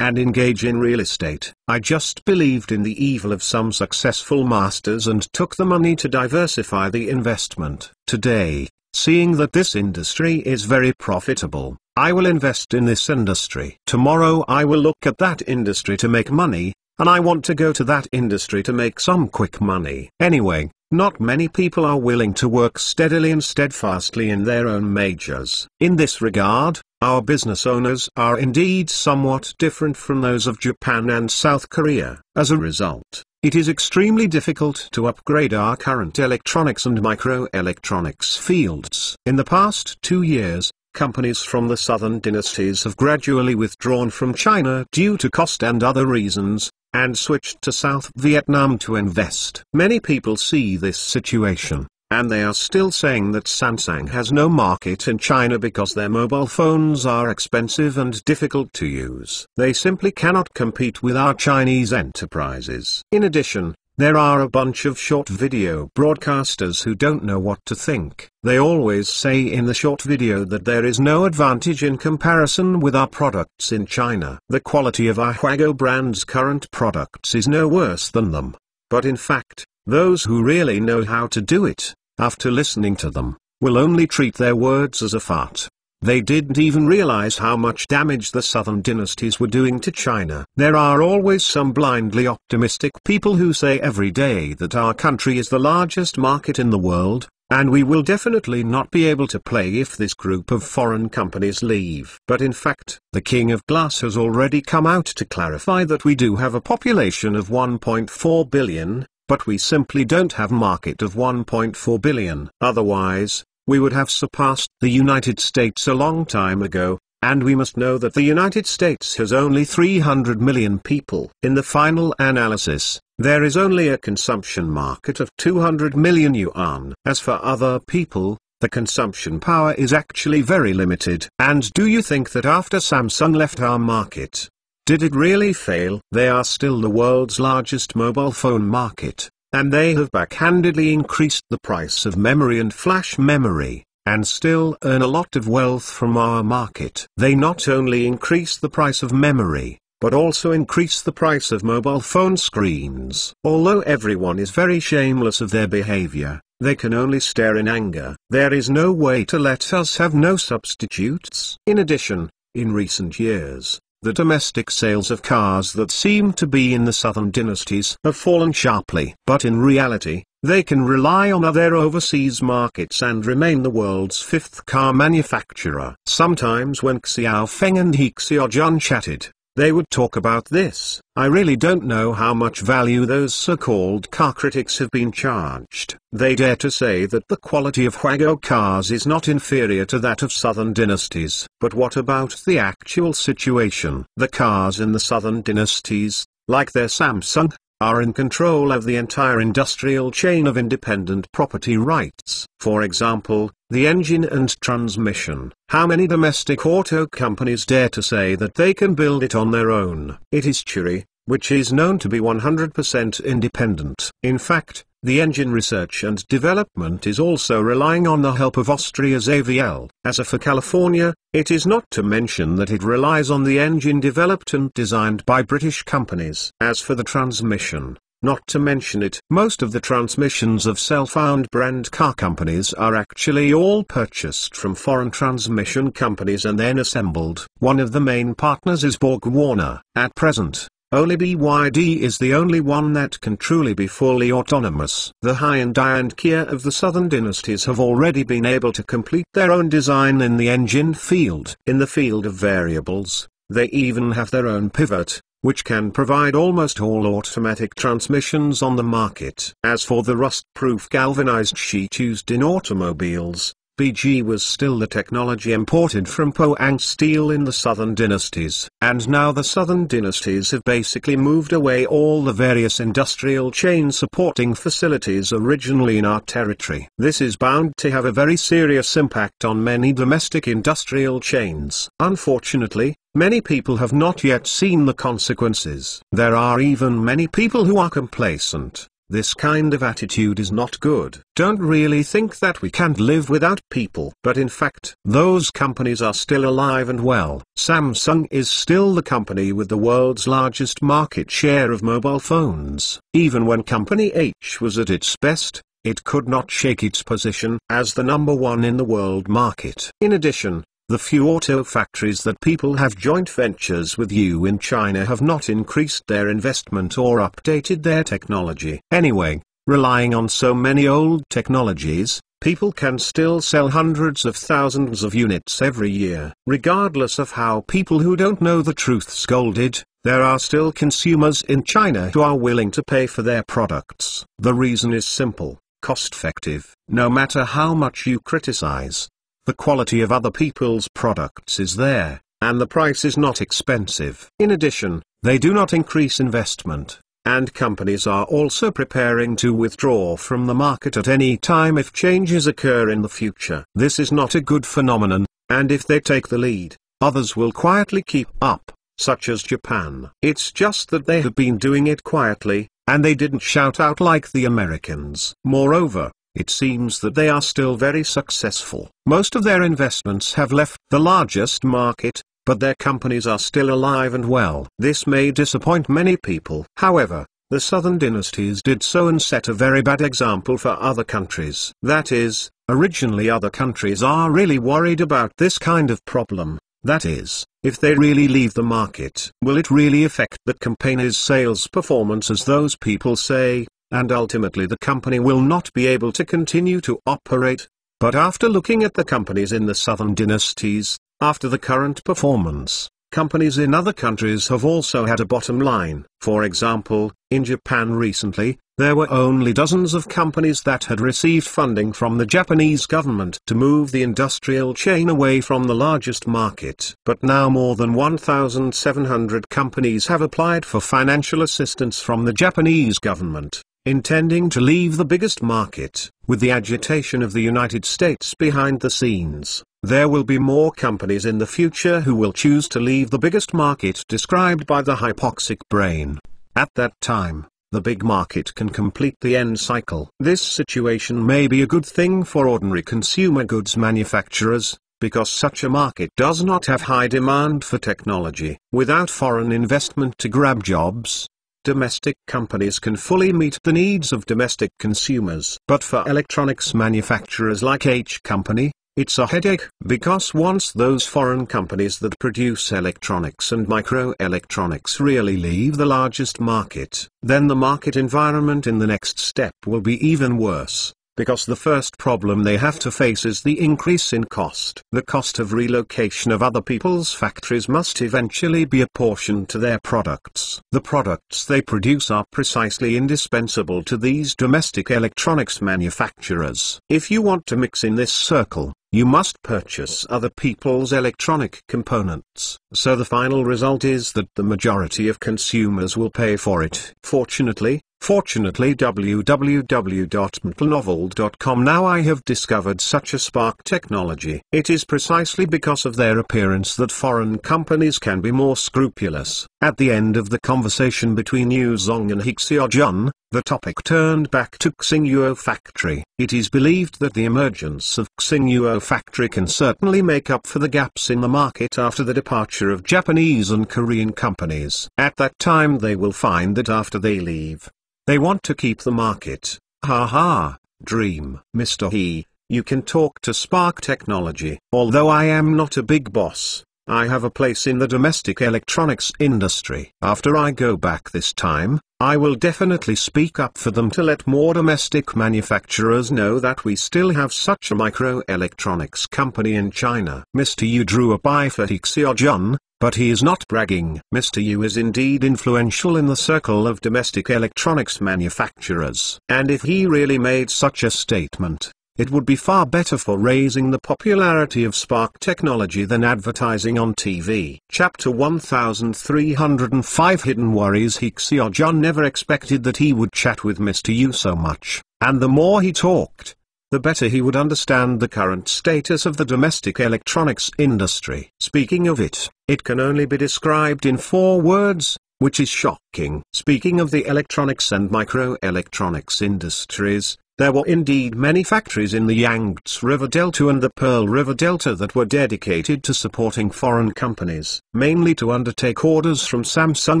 and engage in real estate. I just believed in the evil of some successful masters and took the money to diversify the investment. Today, seeing that this industry is very profitable, I will invest in this industry. Tomorrow I will look at that industry to make money, and I want to go to that industry to make some quick money. Anyway, not many people are willing to work steadily and steadfastly in their own majors. In this regard, our business owners are indeed somewhat different from those of Japan and South Korea. As a result, it is extremely difficult to upgrade our current electronics and microelectronics fields. In the past 2 years, companies from the southern dynasties have gradually withdrawn from China due to cost and other reasons, and switched to South Vietnam to invest. Many people see this situation, and they are still saying that Samsung has no market in China because their mobile phones are expensive and difficult to use. They simply cannot compete with our Chinese enterprises. In addition, there are a bunch of short video broadcasters who don't know what to think. They always say in the short video that there is no advantage in comparison with our products in China. The quality of our Huago brand's current products is no worse than them. But in fact, those who really know how to do it, after listening to them, will only treat their words as a fart. They didn't even realize how much damage the southern dynasties were doing to China. There are always some blindly optimistic people who say every day that our country is the largest market in the world, and we will definitely not be able to play if this group of foreign companies leave. But in fact, the King of Glass has already come out to clarify that we do have a population of 1.4 billion, but we simply don't have a market of 1.4 billion. Otherwise, we would have surpassed the United States a long time ago, and we must know that the United States has only 300 million people. In the final analysis, there is only a consumption market of 200 million yuan. As for other people, the consumption power is actually very limited. And do you think that after Samsung left our market, did it really fail? They are still the world's largest mobile phone market, and they have backhandedly increased the price of memory and flash memory, and still earn a lot of wealth from our market. They not only increase the price of memory, but also increase the price of mobile phone screens. Although everyone is very shameless of their behavior, they can only stare in anger. There is no way to let us have no substitutes. In addition, in recent years, the domestic sales of cars that seem to be in the southern dynasties have fallen sharply. But in reality, they can rely on their overseas markets and remain the world's fifth car manufacturer. Sometimes when Xiao Feng and He Xiaojun chatted, they would talk about this. I really don't know how much value those so-called car critics have been charged. They dare to say that the quality of Huago cars is not inferior to that of southern dynasties. But what about the actual situation? The cars in the southern dynasties, like their Samsung, are in control of the entire industrial chain of independent property rights. For example, the engine and transmission. How many domestic auto companies dare to say that they can build it on their own? It is Chery, which is known to be 100% independent. In fact, The engine research and development is also relying on the help of Austria's AVL. As for California, it is not to mention that it relies on the engine developed and designed by British companies. As for the transmission, not to mention it, most of the transmissions of self-owned brand car companies are actually all purchased from foreign transmission companies and then assembled. One of the main partners is BorgWarner. At present, only BYD is the only one that can truly be fully autonomous. The Hyundai and Kia of the Southern dynasties have already been able to complete their own design in the engine field. In the field of variables, they even have their own pivot, which can provide almost all automatic transmissions on the market. As for the rust-proof galvanized sheet used in automobiles, BG was still the technology imported from Pohang Steel in the Southern dynasties. And now the Southern dynasties have basically moved away all the various industrial chain supporting facilities originally in our territory. This is bound to have a very serious impact on many domestic industrial chains. Unfortunately, many people have not yet seen the consequences. There are even many people who are complacent. This kind of attitude is not good. Don't really think that we can't live without people. But in fact, those companies are still alive and well. Samsung is still the company with the world's largest market share of mobile phones. Even when Company H was at its best, it could not shake its position as the number one in the world market. In addition, the few auto factories that people have joint ventures with you in China have not increased their investment or updated their technology. Anyway, relying on so many old technologies, people can still sell hundreds of thousands of units every year. Regardless of how people who don't know the truth scolded, there are still consumers in China who are willing to pay for their products. The reason is simple: cost-effective. No matter how much you criticize, the quality of other people's products is there, and the price is not expensive. In addition, they do not increase investment, and companies are also preparing to withdraw from the market at any time if changes occur in the future. This is not a good phenomenon, and if they take the lead, others will quietly keep up, such as Japan. It's just that they have been doing it quietly, and they didn't shout out like the Americans. Moreover, it seems that they are still very successful. Most of their investments have left the largest market, but their companies are still alive and well. This may disappoint many people. However, the Southern dynasties did so and set a very bad example for other countries. That is, originally other countries are really worried about this kind of problem. That is, if they really leave the market, will it really affect the company's sales performance as those people say? And ultimately the company will not be able to continue to operate. But after looking at the companies in the Southern dynasties, after the current performance, companies in other countries have also had a bottom line. For example, in Japan recently, there were only dozens of companies that had received funding from the Japanese government to move the industrial chain away from the largest market. But now more than 1,700 companies have applied for financial assistance from the Japanese government, intending to leave the biggest market. With the agitation of the United States behind the scenes, there will be more companies in the future who will choose to leave the biggest market described by the hypoxic brain. At that time, the big market can complete the end cycle. This situation may be a good thing for ordinary consumer goods manufacturers, because such a market does not have high demand for technology. Without foreign investment to grab jobs, domestic companies can fully meet the needs of domestic consumers. But for electronics manufacturers like H Company, it's a headache, because once those foreign companies that produce electronics and microelectronics really leave the largest market, then the market environment in the next step will be even worse, because the first problem they have to face is the increase in cost. The cost of relocation of other people's factories must eventually be apportioned to their products. The products they produce are precisely indispensable to these domestic electronics manufacturers. If you want to mix in this circle, you must purchase other people's electronic components. So the final result is that the majority of consumers will pay for it. Fortunately, www.mtlnovel.com. Now I have discovered such a spark technology. It is precisely because of their appearance that foreign companies can be more scrupulous. At the end of the conversation between Yu Zong and Hixia Jun, the topic turned back to Xingyuo Factory. It is believed that the emergence of Xingyuo Factory can certainly make up for the gaps in the market after the departure of Japanese and Korean companies. At that time they will find that after they leave, they want to keep the market. Haha, dream. Mr. He, you can talk to Spark Technology. Although I am not a big boss, I have a place in the domestic electronics industry. After I go back this time, I will definitely speak up for them to let more domestic manufacturers know that we still have such a microelectronics company in China. Mr. Yu drew a eye for Xiaojun, but he is not bragging. Mr. Yu is indeed influential in the circle of domestic electronics manufacturers. And if he really made such a statement, it would be far better for raising the popularity of Spark Technology than advertising on TV. Chapter 1305 Hidden Worries. Xiaojun never expected that he would chat with Mr. Yu so much, and the more he talked, the better he would understand the current status of the domestic electronics industry. Speaking of it, it can only be described in 4 words, which is shocking. Speaking of the electronics and microelectronics industries, there were indeed many factories in the Yangtze River Delta and the Pearl River Delta that were dedicated to supporting foreign companies, mainly to undertake orders from Samsung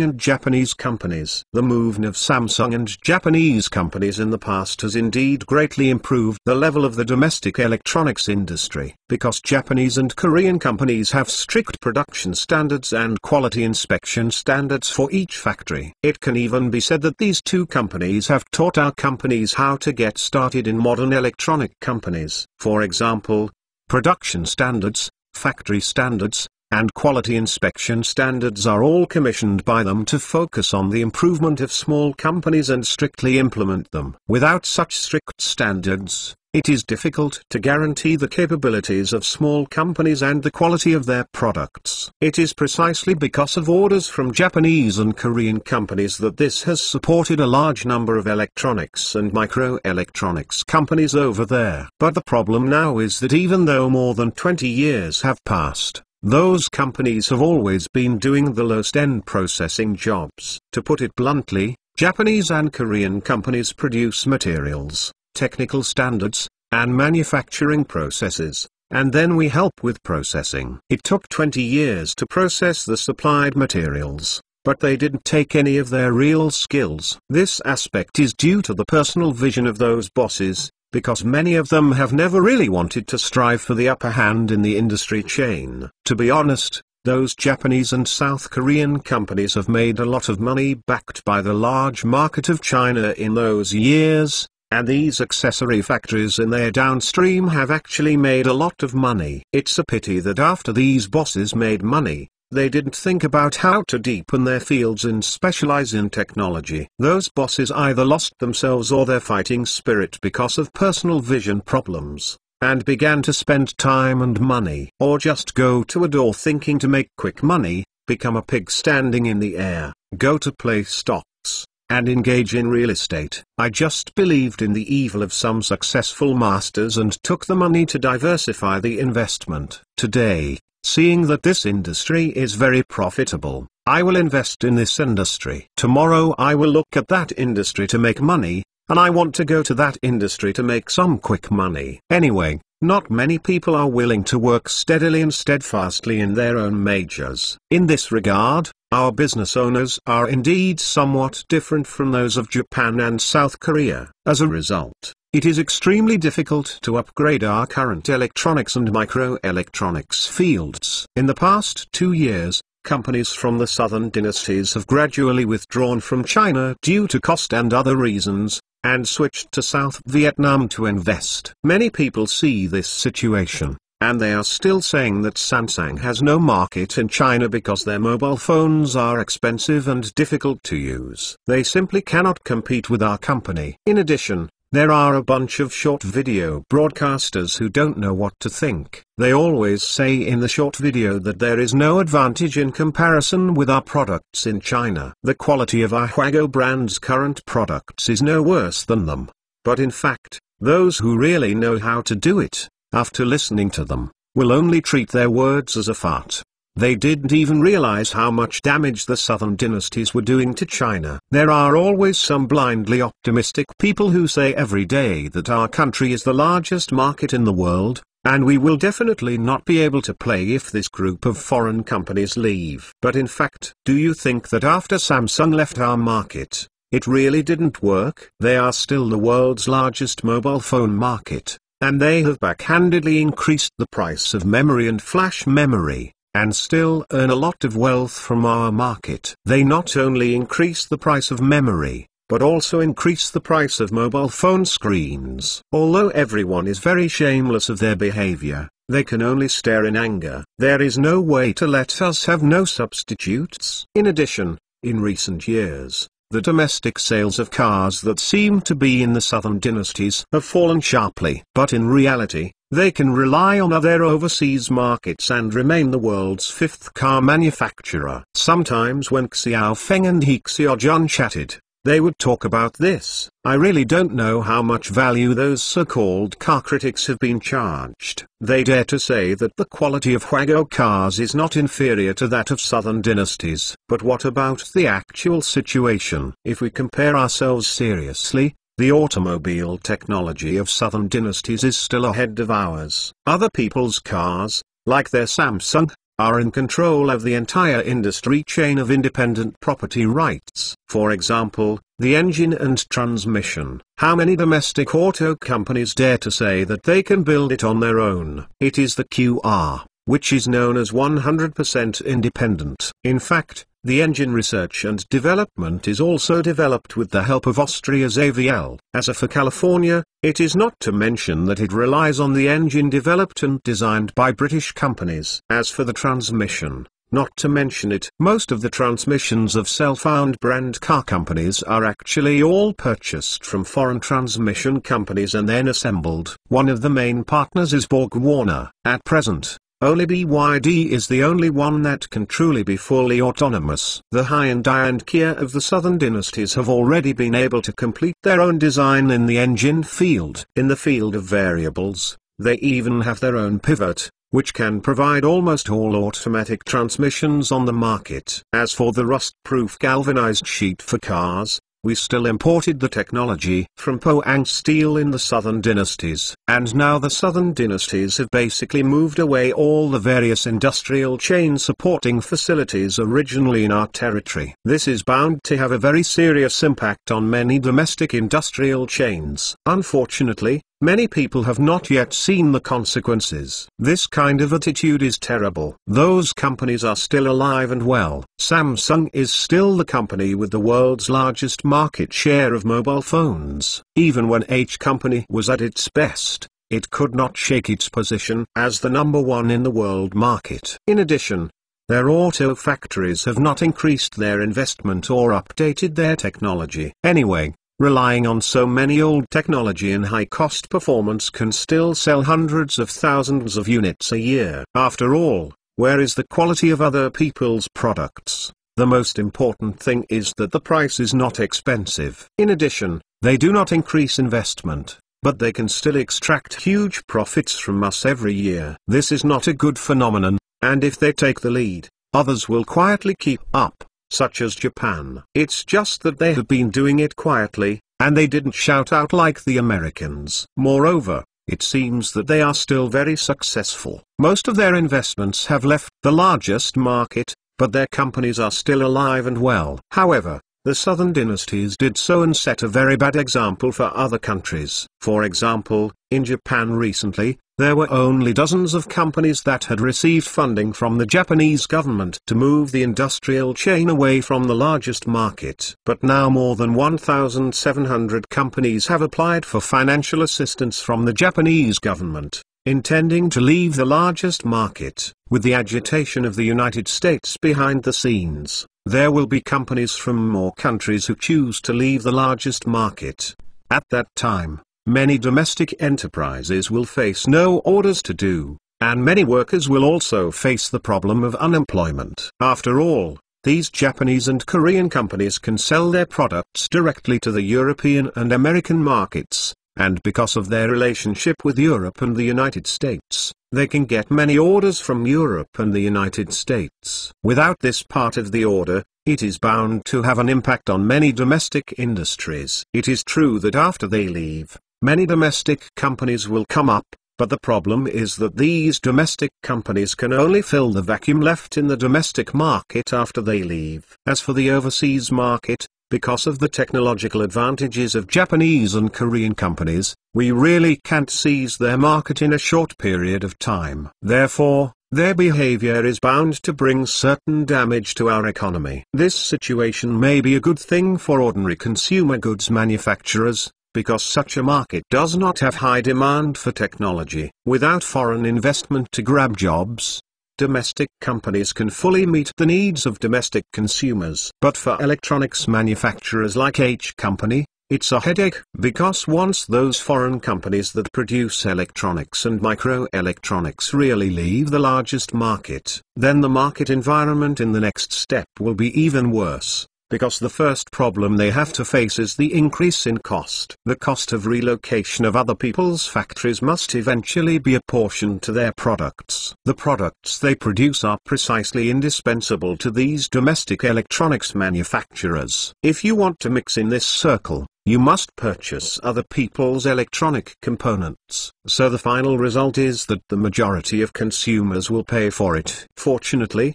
and Japanese companies. The movement of Samsung and Japanese companies in the past has indeed greatly improved the level of the domestic electronics industry, because Japanese and Korean companies have strict production standards and quality inspection standards for each factory. It can even be said that these two companies have taught our companies how to get started in modern electronic companies. For example, production standards, factory standards, and quality inspection standards are all commissioned by them to focus on the improvement of small companies and strictly implement them. Without such strict standards, it is difficult to guarantee the capabilities of small companies and the quality of their products. It is precisely because of orders from Japanese and Korean companies that this has supported a large number of electronics and microelectronics companies over there. But the problem now is that even though more than 20 years have passed, those companies have always been doing the lowest-end processing jobs. To put it bluntly, Japanese and Korean companies produce materials, technical standards, and manufacturing processes, and then we help with processing. It took 20 years to process the supplied materials, but they didn't take any of their real skills. This aspect is due to the personal vision of those bosses, because many of them have never really wanted to strive for the upper hand in the industry chain. To be honest, those Japanese and South Korean companies have made a lot of money backed by the large market of China in those years, and these accessory factories in their downstream have actually made a lot of money. It's a pity that after these bosses made money, they didn't think about how to deepen their fields and specialize in technology. Those bosses either lost themselves or their fighting spirit because of personal vision problems, and began to spend time and money, or just go to a door thinking to make quick money, become a pig standing in the air, go to play stocks, and engage in real estate. I just believed in the evil of some successful masters and took the money to diversify the investment. Today, seeing that this industry is very profitable, I will invest in this industry. Tomorrow I will look at that industry to make money, and I want to go to that industry to make some quick money. Anyway, not many people are willing to work steadily and steadfastly in their own majors. In this regard, our business owners are indeed somewhat different from those of Japan and South Korea. As a result, it is extremely difficult to upgrade our current electronics and microelectronics fields. In the past 2 years, companies from the southern dynasties have gradually withdrawn from China due to cost and other reasons, and switched to South Vietnam to invest. Many people see this situation, and they are still saying that Samsung has no market in China because their mobile phones are expensive and difficult to use. They simply cannot compete with our company. In addition, there are a bunch of short video broadcasters who don't know what to think. They always say in the short video that there is no advantage in comparison with our products in China. The quality of our Huago brand's current products is no worse than them. But in fact, those who really know how to do it, after listening to them, will only treat their words as a fart. They didn't even realize how much damage the southern dynasties were doing to China. There are always some blindly optimistic people who say every day that our country is the largest market in the world, and we will definitely not be able to play if this group of foreign companies leave. But in fact, do you think that after Samsung left our market, it really didn't work? They are still the world's largest mobile phone market, and they have backhandedly increased the price of memory and flash memory, and still earn a lot of wealth from our market. They not only increase the price of memory, but also increase the price of mobile phone screens. Although everyone is very shameless of their behavior, they can only stare in anger. There is no way to let us have no substitutes. In addition, in recent years, the domestic sales of cars that seem to be in the southern dynasties have fallen sharply. But in reality, they can rely on other overseas markets and remain the world's fifth car manufacturer. Sometimes when Xiao Feng and He Xiaojun chatted, they would talk about this. I really don't know how much value those so-called car critics have been charged. They dare to say that the quality of Huago cars is not inferior to that of southern dynasties. But what about the actual situation? If we compare ourselves seriously, the automobile technology of southern dynasties is still ahead of ours. Other people's cars, like their Samsung, are in control of the entire industry chain of independent property rights. For example, the engine and transmission. How many domestic auto companies dare to say that they can build it on their own? It is the QR, which is known as 100% independent. In fact, the engine research and development is also developed with the help of Austria's AVL. As for California, it is not to mention that it relies on the engine developed and designed by British companies. As for the transmission, not to mention it. Most of the transmissions of self-owned brand car companies are actually all purchased from foreign transmission companies and then assembled. One of the main partners is BorgWarner. At present, only BYD is the only one that can truly be fully autonomous. The Hyundai and Kia of the southern dynasties have already been able to complete their own design in the engine field. In the field of variables, they even have their own pivot, which can provide almost all automatic transmissions on the market. As for the rust-proof galvanized sheet for cars, we still imported the technology from Pohang Steel in the southern dynasties. And now the southern dynasties have basically moved away all the various industrial chain supporting facilities originally in our territory. This is bound to have a very serious impact on many domestic industrial chains. Unfortunately, many people have not yet seen the consequences. This kind of attitude is terrible. Those companies are still alive and well. Samsung is still the company with the world's largest market share of mobile phones. Even when H company was at its best, it could not shake its position as the number one in the world market. In addition, their auto factories have not increased their investment or updated their technology. Anyway, relying on so many old technology and high-cost performance can still sell hundreds of thousands of units a year. After all, where is the quality of other people's products? The most important thing is that the price is not expensive. In addition, they do not increase investment, but they can still extract huge profits from us every year. This is not a good phenomenon, and if they take the lead, others will quietly keep up, such as Japan. It's just that they have been doing it quietly, and they didn't shout out like the Americans. Moreover, it seems that they are still very successful. Most of their investments have left the largest market, but their companies are still alive and well. However, the southern dynasties did so and set a very bad example for other countries. For example, in Japan recently, there were only dozens of companies that had received funding from the Japanese government to move the industrial chain away from the largest market. But now more than 1,700 companies have applied for financial assistance from the Japanese government, intending to leave the largest market. With the agitation of the United States behind the scenes, there will be companies from more countries who choose to leave the largest market. At that time, many domestic enterprises will face no orders to do, and many workers will also face the problem of unemployment. After all, these Japanese and Korean companies can sell their products directly to the European and American markets, and because of their relationship with Europe and the United States, they can get many orders from Europe and the United States. Without this part of the order, it is bound to have an impact on many domestic industries. It is true that after they leave, many domestic companies will come up, but the problem is that these domestic companies can only fill the vacuum left in the domestic market after they leave. As for the overseas market, because of the technological advantages of Japanese and Korean companies, we really can't seize their market in a short period of time. Therefore, their behavior is bound to bring certain damage to our economy. This situation may be a good thing for ordinary consumer goods manufacturers, because such a market does not have high demand for technology. Without foreign investment to grab jobs, domestic companies can fully meet the needs of domestic consumers. But for electronics manufacturers like H Company, it's a headache, because once those foreign companies that produce electronics and microelectronics really leave the largest market, then the market environment in the next step will be even worse, because the first problem they have to face is the increase in cost. The cost of relocation of other people's factories must eventually be apportioned to their products. The products they produce are precisely indispensable to these domestic electronics manufacturers. If you want to mix in this circle, you must purchase other people's electronic components. So the final result is that the majority of consumers will pay for it. Fortunately,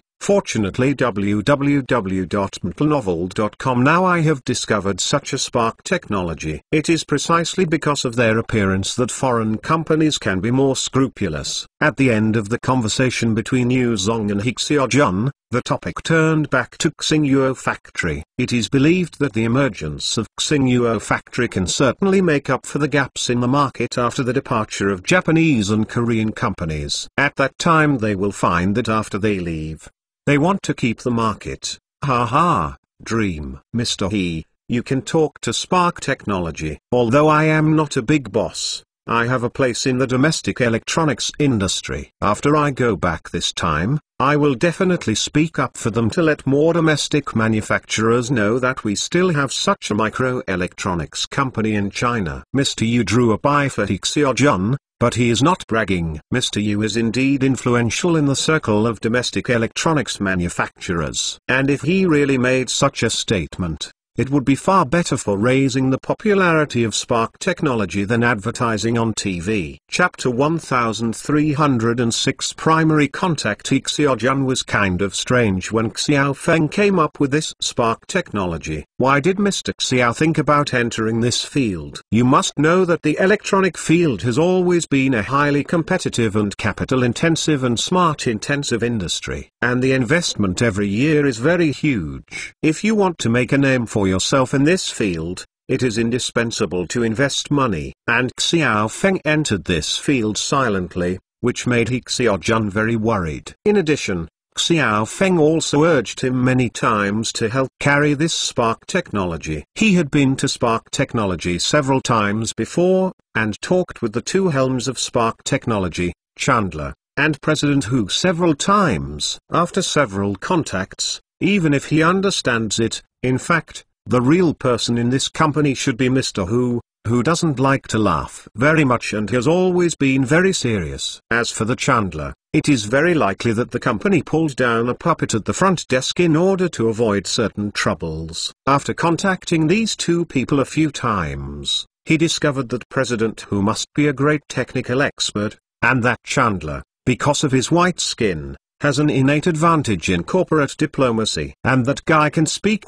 www.mtlnovel.com. Now I have discovered such a spark technology. It is precisely because of their appearance that foreign companies can be more scrupulous. At the end of the conversation between Yu Zong and Hixia-jun, the topic turned back to Xingyuo Factory. It is believed that the emergence of Xingyuo Factory can certainly make up for the gaps in the market after the departure of Japanese and Korean companies. At that time they will find that after they leave, they want to keep the market. Ha, dream. Mr. He, you can talk to Spark Technology. Although I am not a big boss, I have a place in the domestic electronics industry. After I go back this time, I will definitely speak up for them to let more domestic manufacturers know that we still have such a microelectronics company in China. Mr. Yu drew a eye for Hixia-jun, but he is not bragging. Mr. Yu is indeed influential in the circle of domestic electronics manufacturers. And if he really made such a statement, it would be far better for raising the popularity of Spark Technology than advertising on TV. Chapter 1306 Primary Contact. Hixia-jun was kind of strange when Xiao Feng came up with this Spark Technology. Why did Mr. Xiao think about entering this field? You must know that the electronic field has always been a highly competitive and capital-intensive and smart-intensive industry, and the investment every year is very huge. If you want to make a name for yourself in this field, it is indispensable to invest money. And Xiao Feng entered this field silently, which made Hixia-jun very worried. In addition, Xiao Feng also urged him many times to help carry this Spark Technology. He had been to Spark Technology several times before, and talked with the two helms of Spark Technology, Chandler and President Hu, several times. After several contacts, even if he understands it, in fact, the real person in this company should be Mr. Hu, who doesn't like to laugh very much and has always been very serious. As for the Chandler, it is very likely that the company pulled down a puppet at the front desk in order to avoid certain troubles. After contacting these two people a few times, he discovered that President Hu must be a great technical expert, and that Chandler, because of his white skin, has an innate advantage in corporate diplomacy, and that guy can speak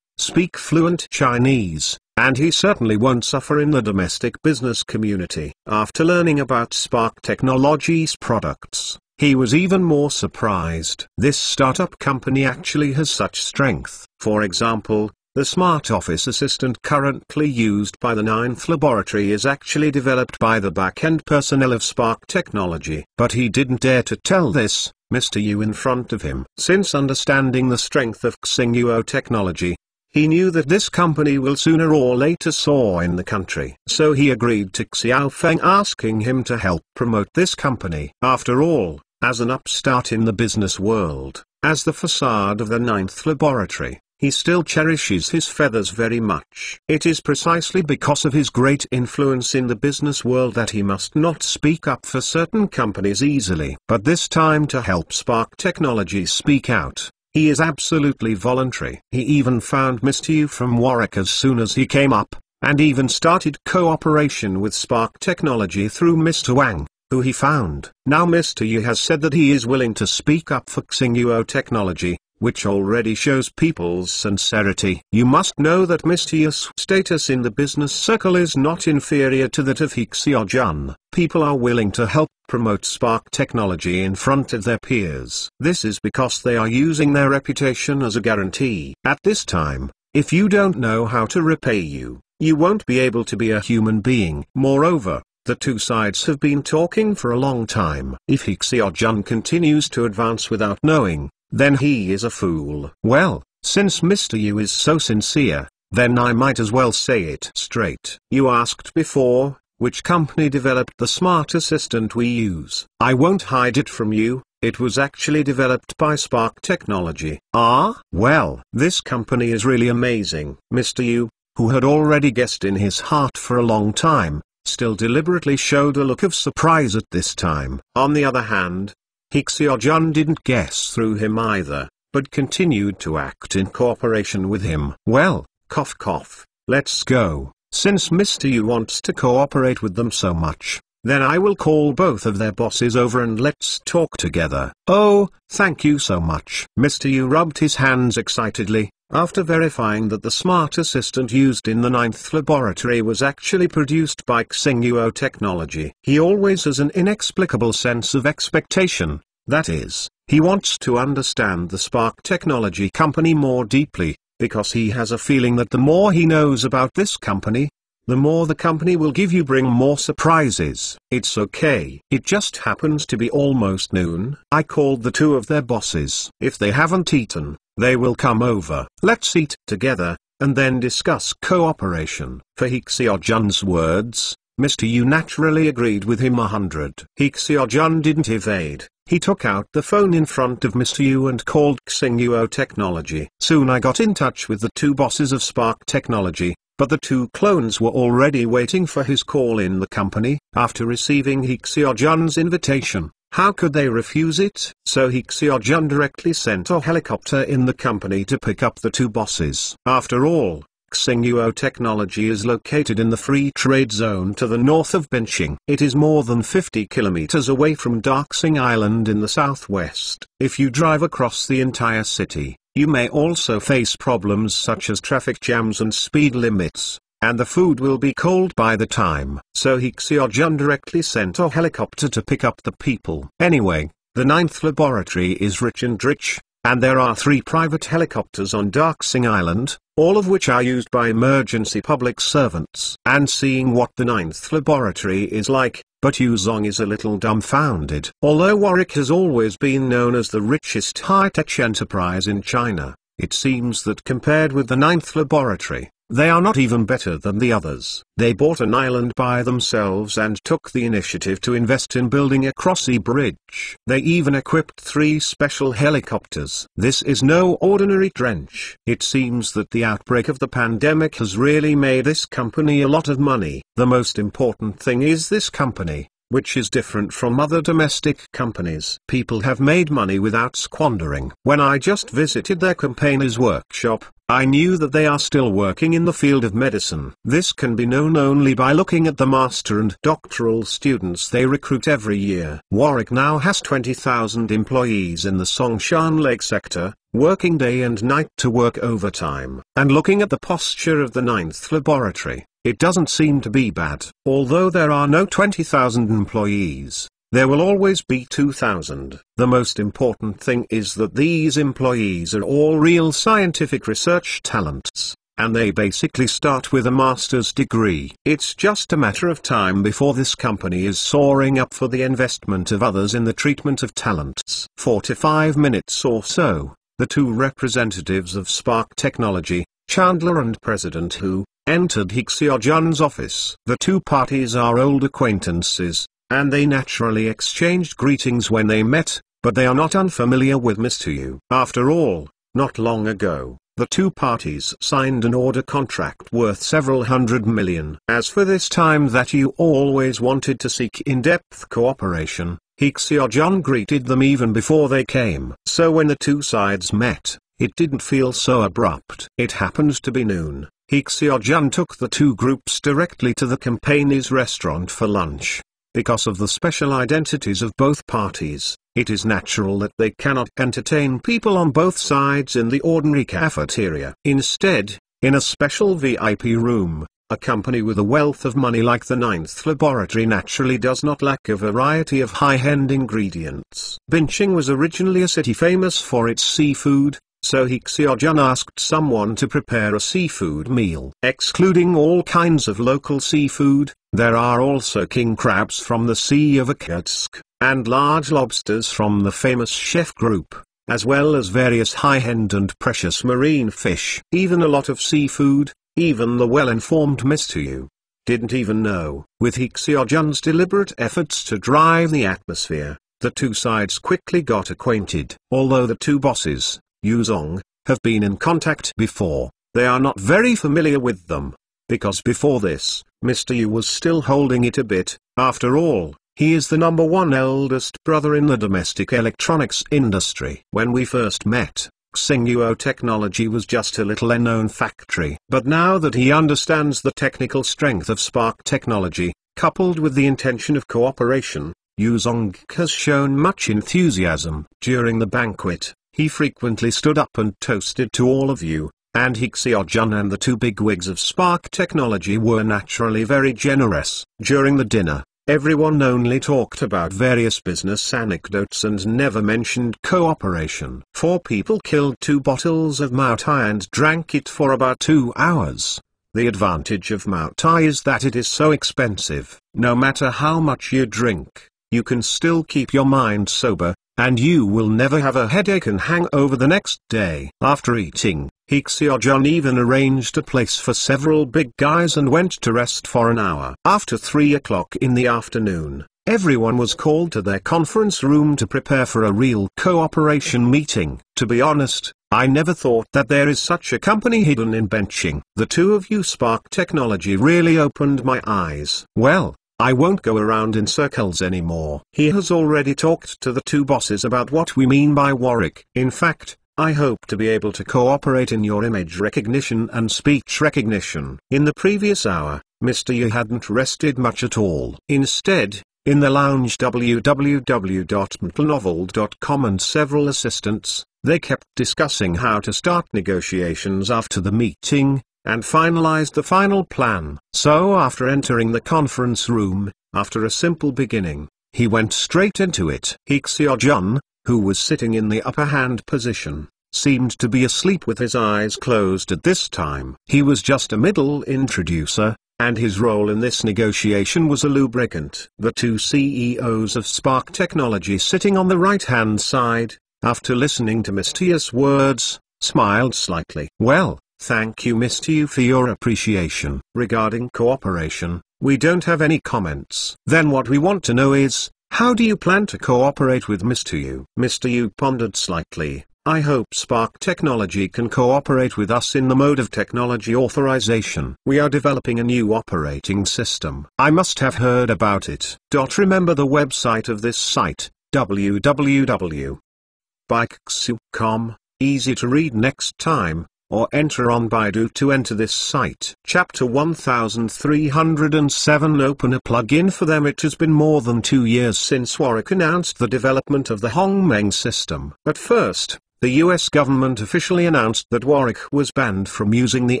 fluent Chinese, and he certainly won't suffer in the domestic business community. After learning about Spark Technology's products, he was even more surprised. This startup company actually has such strength. For example, the Smart Office Assistant currently used by the 9th Laboratory is actually developed by the back-end personnel of Spark Technology. But he didn't dare to tell this, Mr. Yu, in front of him. Since understanding the strength of Xingyuo Technology, he knew that this company will sooner or later soar in the country. So he agreed to Xiao Feng asking him to help promote this company. After all, as an upstart in the business world, as the facade of the 9th Laboratory, he still cherishes his feathers very much. It is precisely because of his great influence in the business world that he must not speak up for certain companies easily. But this time, to help Spark Technology speak out, he is absolutely voluntary. He even found Mr. Yu from Warwick as soon as he came up, and even started cooperation with Spark Technology through Mr. Wang, who he found. Now Mr. Yu has said that he is willing to speak up for Xinghuo Technology, which already shows people's sincerity. You must know that Mr. Yu's status in the business circle is not inferior to that of He Xiaojun. People are willing to help promote Spark Technology in front of their peers. This is because they are using their reputation as a guarantee. At this time, if you don't know how to repay you, you won't be able to be a human being. Moreover, the two sides have been talking for a long time. If He Xiaojun continues to advance without knowing, then he is a fool. Well, since Mr. Yu is so sincere, then I might as well say it straight. You asked before, which company developed the smart assistant we use. I won't hide it from you, it was actually developed by Spark Technology. Ah? Well, this company is really amazing. Mr. Yu, who had already guessed in his heart for a long time, still deliberately showed a look of surprise at this time. On the other hand, He Xiaojun didn't guess through him either, but continued to act in cooperation with him. Well, cough cough, let's go. Since Mr. Yu wants to cooperate with them so much, then I will call both of their bosses over and let's talk together. Oh, thank you so much. Mr. Yu rubbed his hands excitedly, after verifying that the smart assistant used in the 9th laboratory was actually produced by Xinghuo Technology. He always has an inexplicable sense of expectation, that is, he wants to understand the Spark Technology company more deeply, because he has a feeling that the more he knows about this company, the more the company will bring more surprises. It's okay. It just happens to be almost noon. I called the two of their bosses. If they haven't eaten, they will come over. Let's eat together, and then discuss cooperation. For He Xiaojun's words, Mr. Yu naturally agreed with him 100. He Xiaojun didn't evade. He took out the phone in front of Mr. Yu and called Xinghuo Technology. Soon I got in touch with the two bosses of Spark Technology, but the two clones were already waiting for his call in the company. After receiving He Xiaojun's invitation, how could they refuse it? So He Xiaojun directly sent a helicopter in the company to pick up the two bosses. After all, Xinghuo Technology is located in the free trade zone to the north of Binqing. It is more than 50 kilometers away from Daxing Island in the southwest. If you drive across the entire city, you may also face problems such as traffic jams and speed limits, and the food will be cold by the time. So He Xiaojun directly sent a helicopter to pick up the people. Anyway, the 9th laboratory is rich, and there are 3 private helicopters on Daxing Island, all of which are used by emergency public servants. And seeing what the 9th laboratory is like, but Yuzong is a little dumbfounded. Although Warwick has always been known as the richest high-tech enterprise in China, it seems that compared with the 9th laboratory, they are not even better than the others. They bought an island by themselves and took the initiative to invest in building a cross-sea bridge. They even equipped 3 special helicopters. This is no ordinary trench. It seems that the outbreak of the pandemic has really made this company a lot of money. The most important thing is this company, which is different from other domestic companies. People have made money without squandering. When I just visited their campaigners' workshop, I knew that they are still working in the field of medicine. This can be known only by looking at the master and doctoral students they recruit every year. Warwick now has 20,000 employees in the Songshan Lake sector, working day and night to work overtime. And looking at the posture of the 9th laboratory, it doesn't seem to be bad. Although there are no 20,000 employees, there will always be 2,000. The most important thing is that these employees are all real scientific research talents, and they basically start with a master's degree. It's just a matter of time before this company is soaring up for the investment of others in the treatment of talents. 45 minutes or so, the 2 representatives of Spark Technology, Chandler and President Hu, entered He Xiaojun's office. The 2 parties are old acquaintances, and they naturally exchanged greetings when they met, but they are not unfamiliar with Mr. Yu. After all, not long ago, the two parties signed an order contract worth several hundred million. As for this time that you always wanted to seek in-depth cooperation, Hik Seok-jun greeted them even before they came. So when the two sides met, it didn't feel so abrupt. It happened to be noon. Hik Seok-jun took the two groups directly to the company's restaurant for lunch. Because of the special identities of both parties, it is natural that they cannot entertain people on both sides in the ordinary cafeteria. Instead, in a special VIP room, a company with a wealth of money like the Ninth Laboratory naturally does not lack a variety of high-end ingredients. Binching was originally a city famous for its seafood, so Hik Seok-jun asked someone to prepare a seafood meal. Excluding all kinds of local seafood, there are also king crabs from the Sea of Okhotsk, and large lobsters from the famous chef group, as well as various high-end and precious marine fish. Even a lot of seafood, even the well-informed Mr. Yu didn't even know. With Hik Seok-jun's deliberate efforts to drive the atmosphere, the two sides quickly got acquainted. Although the two bosses, Yu Zong, have been in contact before, they are not very familiar with them. Because before this, Mr. Yu was still holding it a bit. After all, he is the #1 eldest brother in the domestic electronics industry. When we first met, Xinghuo Technology was just a little unknown factory. But now that he understands the technical strength of Spark Technology, coupled with the intention of cooperation, Yu Zong has shown much enthusiasm. During the banquet, he frequently stood up and toasted to all of you, and Hik Seok-jun and the two bigwigs of Spark Technology were naturally very generous. During the dinner, everyone only talked about various business anecdotes and never mentioned cooperation. 4 people killed 2 bottles of Maotai and drank it for about 2 hours. The advantage of Maotai is that it is so expensive. No matter how much you drink, you can still keep your mind sober, and you will never have a headache and hangover the next day. After eating, Hik Seok-jun even arranged a place for several big guys and went to rest for an hour. After 3 o'clock in the afternoon, everyone was called to their conference room to prepare for a real cooperation meeting. To be honest, I never thought that there is such a company hidden in Benching. The two of you Spark Technology really opened my eyes. Well, I won't go around in circles anymore. He has already talked to the two bosses about what we mean by Warwick. In fact, I hope to be able to cooperate in your image recognition and speech recognition. In the previous hour, Mr. Yu hadn't rested much at all. Instead, in the lounge www.mtlnovel.com and several assistants, they kept discussing how to start negotiations after the meeting, and finalized the final plan. So after entering the conference room, after a simple beginning, he went straight into it. Hik Seok-jun, who was sitting in the upper hand position, seemed to be asleep with his eyes closed at this time. He was just a middle introducer, and his role in this negotiation was a lubricant. The two CEOs of Spark Technology sitting on the right-hand side, after listening to Mr. Yu's words, smiled slightly. Well, thank you Mr. Yu for your appreciation. Regarding cooperation, we don't have any comments. Then what we want to know is, how do you plan to cooperate with Mr. Yu? Mr. Yu pondered slightly. I hope Spark Technology can cooperate with us in the mode of technology authorization. We are developing a new operating system. I must have heard about it. Remember the website of this site, www.bikes.com, easy to read next time, or enter on Baidu to enter this site. Chapter 1307. Open a plugin for them. It has been more than 2 years since Warwick announced the development of the Hongmeng system. At first, the US government officially announced that Warwick was banned from using the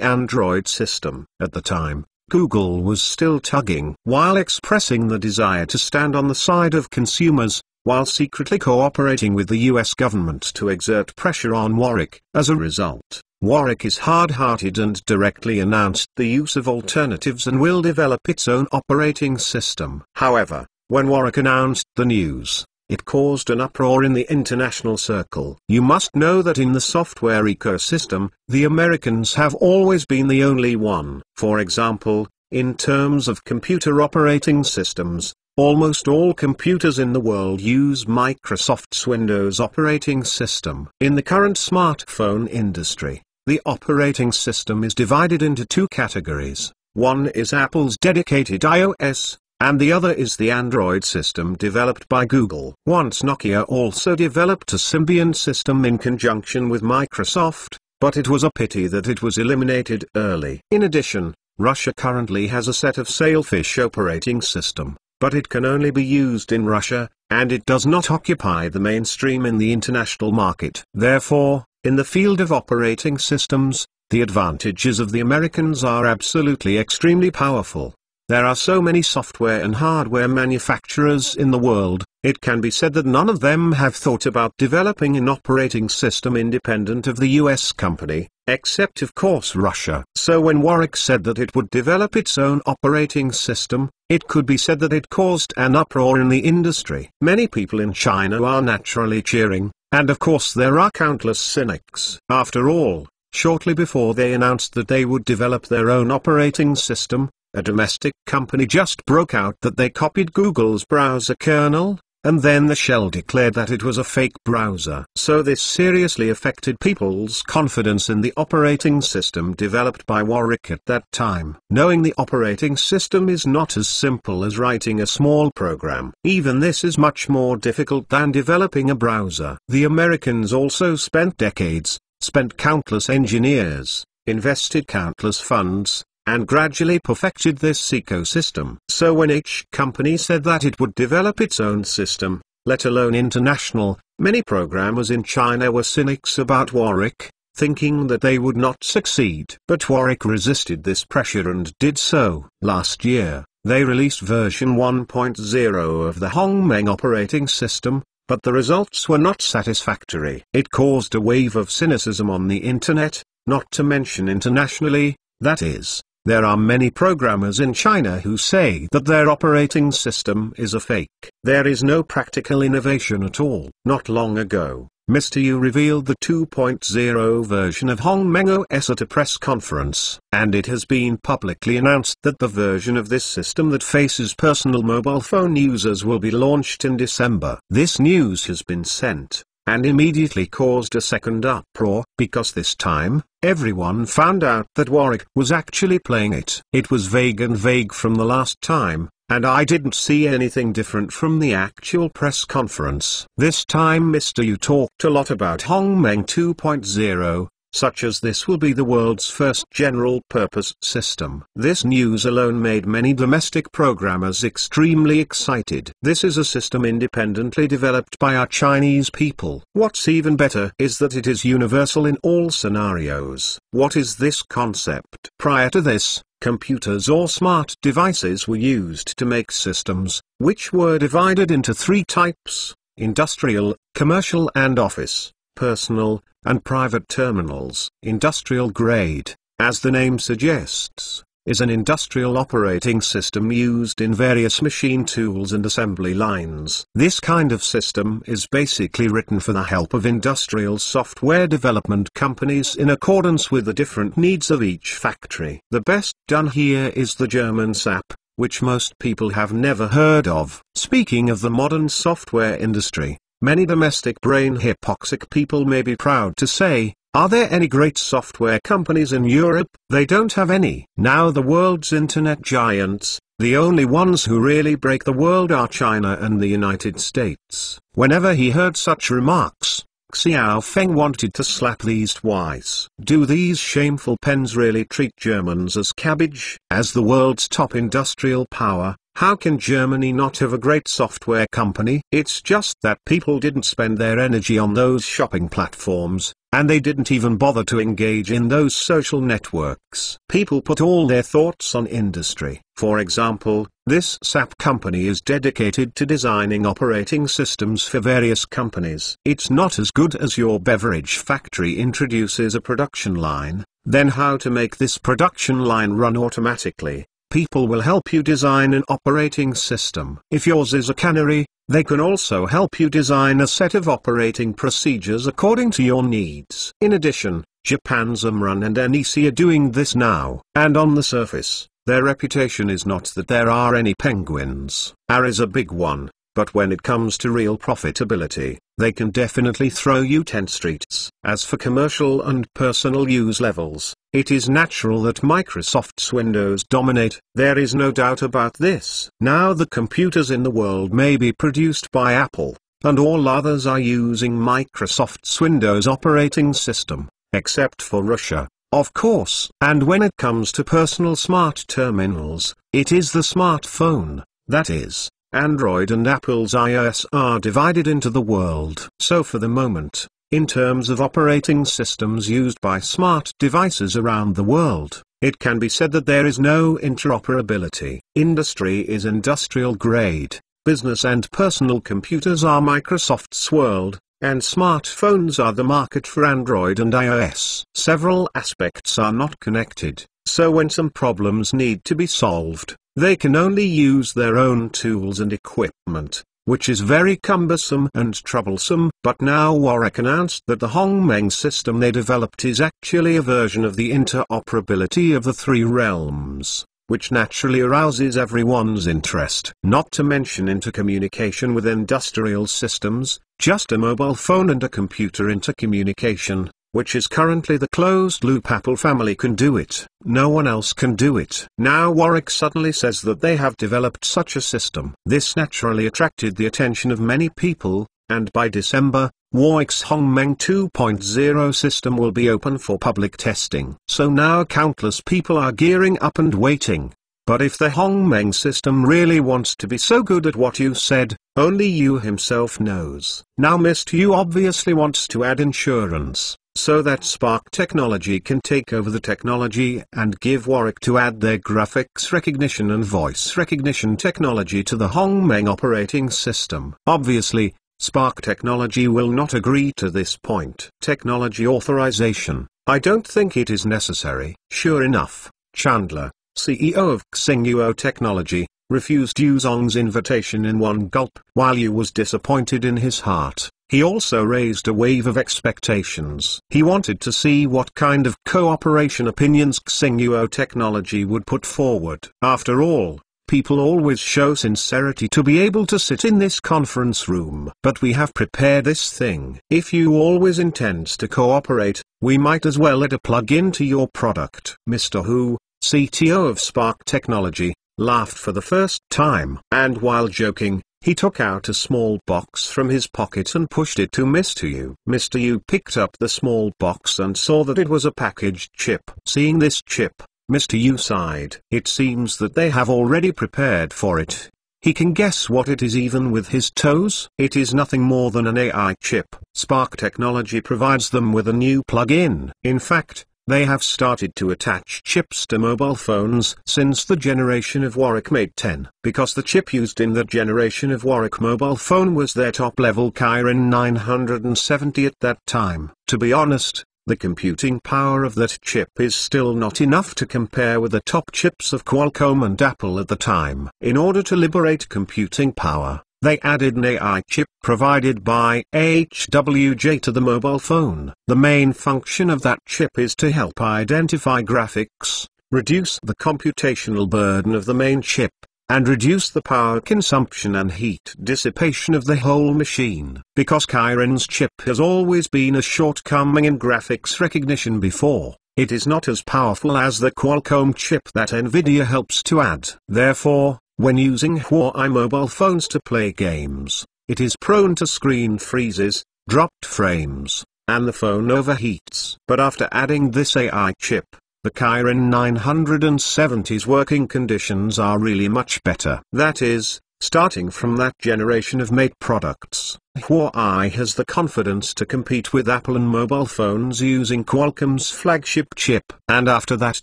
Android system. At the time, Google was still tugging. While expressing the desire to stand on the side of consumers, while secretly cooperating with the US government to exert pressure on Warwick. As a result, Warwick is hard-hearted and directly announced the use of alternatives and will develop its own operating system. However, when Warwick announced the news, it caused an uproar in the international circle. You must know that in the software ecosystem, the Americans have always been the only one. For example, in terms of computer operating systems, almost all computers in the world use Microsoft's Windows operating system. In the current smartphone industry, The operating system is divided into two categories. One is Apple's dedicated iOS, and the other is the Android system developed by Google. Once Nokia also developed a Symbian system in conjunction with Microsoft, but it was a pity that it was eliminated early. In addition, Russia currently has a set of Sailfish operating system, but it can only be used in Russia, and it does not occupy the mainstream in the international market. Therefore, in the field of operating systems, the advantages of the Americans are absolutely extremely powerful. There are so many software and hardware manufacturers in the world, it can be said that none of them have thought about developing an operating system independent of the US company, except of course Russia. So when Warwick said that it would develop its own operating system, it could be said that it caused an uproar in the industry. Many people in China are naturally cheering, and of course there are countless cynics. After all, shortly before they announced that they would develop their own operating system, a domestic company just broke out that they copied Google's browser kernel, and then the shell declared that it was a fake browser. So this seriously affected people's confidence in the operating system developed by Warwick at that time. Knowing the operating system is not as simple as writing a small program. Even this is much more difficult than developing a browser. The Americans also spent decades, spent countless engineers, invested countless funds, and gradually perfected this ecosystem. So when each company said that it would develop its own system, let alone international, many programmers in China were cynics about Warwick, thinking that they would not succeed. But Warwick resisted this pressure and did so. Last year, they released version 1.0 of the Hongmeng operating system, but the results were not satisfactory. It caused a wave of cynicism on the internet, not to mention internationally, that is. There are many programmers in China who say that their operating system is a fake. There is no practical innovation at all. Not long ago, Mr. Yu revealed the 2.0 version of Hongmeng OS at a press conference, and it has been publicly announced that the version of this system that faces personal mobile phone users will be launched in December. This news has been sent, and immediately caused a second uproar, because this time, everyone found out that Warwick was actually playing it. It was vague and vague from the last time, and I didn't see anything different from the actual press conference. This time Mr. Yu talked a lot about Hongmeng 2.0, such as this will be the world's first general-purpose system. This news alone made many domestic programmers extremely excited. This is a system independently developed by our Chinese people. What's even better is that it is universal in all scenarios. What is this concept? Prior to this, computers or smart devices were used to make systems, which were divided into three types: industrial, commercial and office, personal, and private terminals. Industrial grade, as the name suggests, is an industrial operating system used in various machine tools and assembly lines. This kind of system is basically written for the help of industrial software development companies in accordance with the different needs of each factory. The best done here is the German SAP, which most people have never heard of. Speaking of the modern software industry, many domestic brain hypoxic people may be proud to say, are there any great software companies in Europe? They don't have any. Now the world's internet giants, the only ones who really break the world are China and the United States. Whenever he heard such remarks, Xiao Feng wanted to slap these twice. Do these shameful pens really treat Germans as cabbage? As the world's top industrial power, how can Germany not have a great software company? It's just that people didn't spend their energy on those shopping platforms, and they didn't even bother to engage in those social networks. People put all their thoughts on industry. For example, this SAP company is dedicated to designing operating systems for various companies. It's not as good as your beverage factory introduces a production line, then how to make this production line run automatically. People will help you design an operating system. If yours is a cannery, they can also help you design a set of operating procedures according to your needs. In addition, Japan's Omron and NEC are doing this now. And on the surface, their reputation is not that there are any penguins. Are is a big one, but when it comes to real profitability, they can definitely throw you 10 streets. As for commercial and personal use levels, it is natural that Microsoft's Windows dominate. There is no doubt about this. Now the computers in the world may be produced by Apple, and all others are using Microsoft's Windows operating system, except for Russia, of course. And when it comes to personal smart terminals, it is the smartphone, that is, Android and Apple's iOS are divided into the world. So for the moment, in terms of operating systems used by smart devices around the world, it can be said that there is no interoperability. Industry is industrial grade, business and personal computers are Microsoft's world, and smartphones are the market for Android and iOS. Several aspects are not connected, so when some problems need to be solved, they can only use their own tools and equipment, which is very cumbersome and troublesome. But now Warwick announced that the Hongmeng system they developed is actually a version of the interoperability of the Three Realms, which naturally arouses everyone's interest. Not to mention intercommunication with industrial systems, just a mobile phone and a computer intercommunication, which is currently the closed-loop. Apple family can do it. No one else can do it. Now Warwick suddenly says that they have developed such a system. This naturally attracted the attention of many people, and by December, Warwick's Hongmeng 2.0 system will be open for public testing. So now countless people are gearing up and waiting. But if the Hongmeng system really wants to be so good at what you said, only you himself knows. Now Mr. Yu obviously wants to add insurance, so that Spark Technology can take over the technology and give Warwick to add their graphics recognition and voice recognition technology to the Hongmeng operating system. Obviously, Spark Technology will not agree to this point. Technology authorization. I don't think it is necessary. Sure enough, Chandler, CEO of Xinghuo Technology, refused Yu Zhong's invitation in one gulp. While Yu was disappointed in his heart, he also raised a wave of expectations. He wanted to see what kind of cooperation opinions Xinghuo Technology would put forward. After all, people always show sincerity to be able to sit in this conference room. But we have prepared this thing. If you always intends to cooperate, we might as well add a plug-in to your product. Mr. Hu, CTO of Spark Technology, laughed for the first time. And while joking, he took out a small box from his pocket and pushed it to Mr. Yu. Mr. Yu picked up the small box and saw that it was a packaged chip. Seeing this chip, Mr. Yu sighed. It seems that they have already prepared for it. He can guess what it is even with his toes. It is nothing more than an AI chip. Spark Technology provides them with a new plug-in. In fact, they have started to attach chips to mobile phones since the generation of Warwick Mate 10. Because the chip used in that generation of Warwick mobile phone was their top-level Kirin 970 at that time. To be honest, the computing power of that chip is still not enough to compare with the top chips of Qualcomm and Apple at the time. In order to liberate computing power, they added an AI chip provided by HWJ to the mobile phone. The main function of that chip is to help identify graphics, reduce the computational burden of the main chip, and reduce the power consumption and heat dissipation of the whole machine. Because Kirin's chip has always been a shortcoming in graphics recognition before, it is not as powerful as the Qualcomm chip that Nvidia helps to add. Therefore, when using Huawei mobile phones to play games, it is prone to screen freezes, dropped frames, and the phone overheats. But after adding this AI chip, the Kirin 970's working conditions are really much better. That is, starting from that generation of Mate products, Huawei has the confidence to compete with Apple and mobile phones using Qualcomm's flagship chip. And after that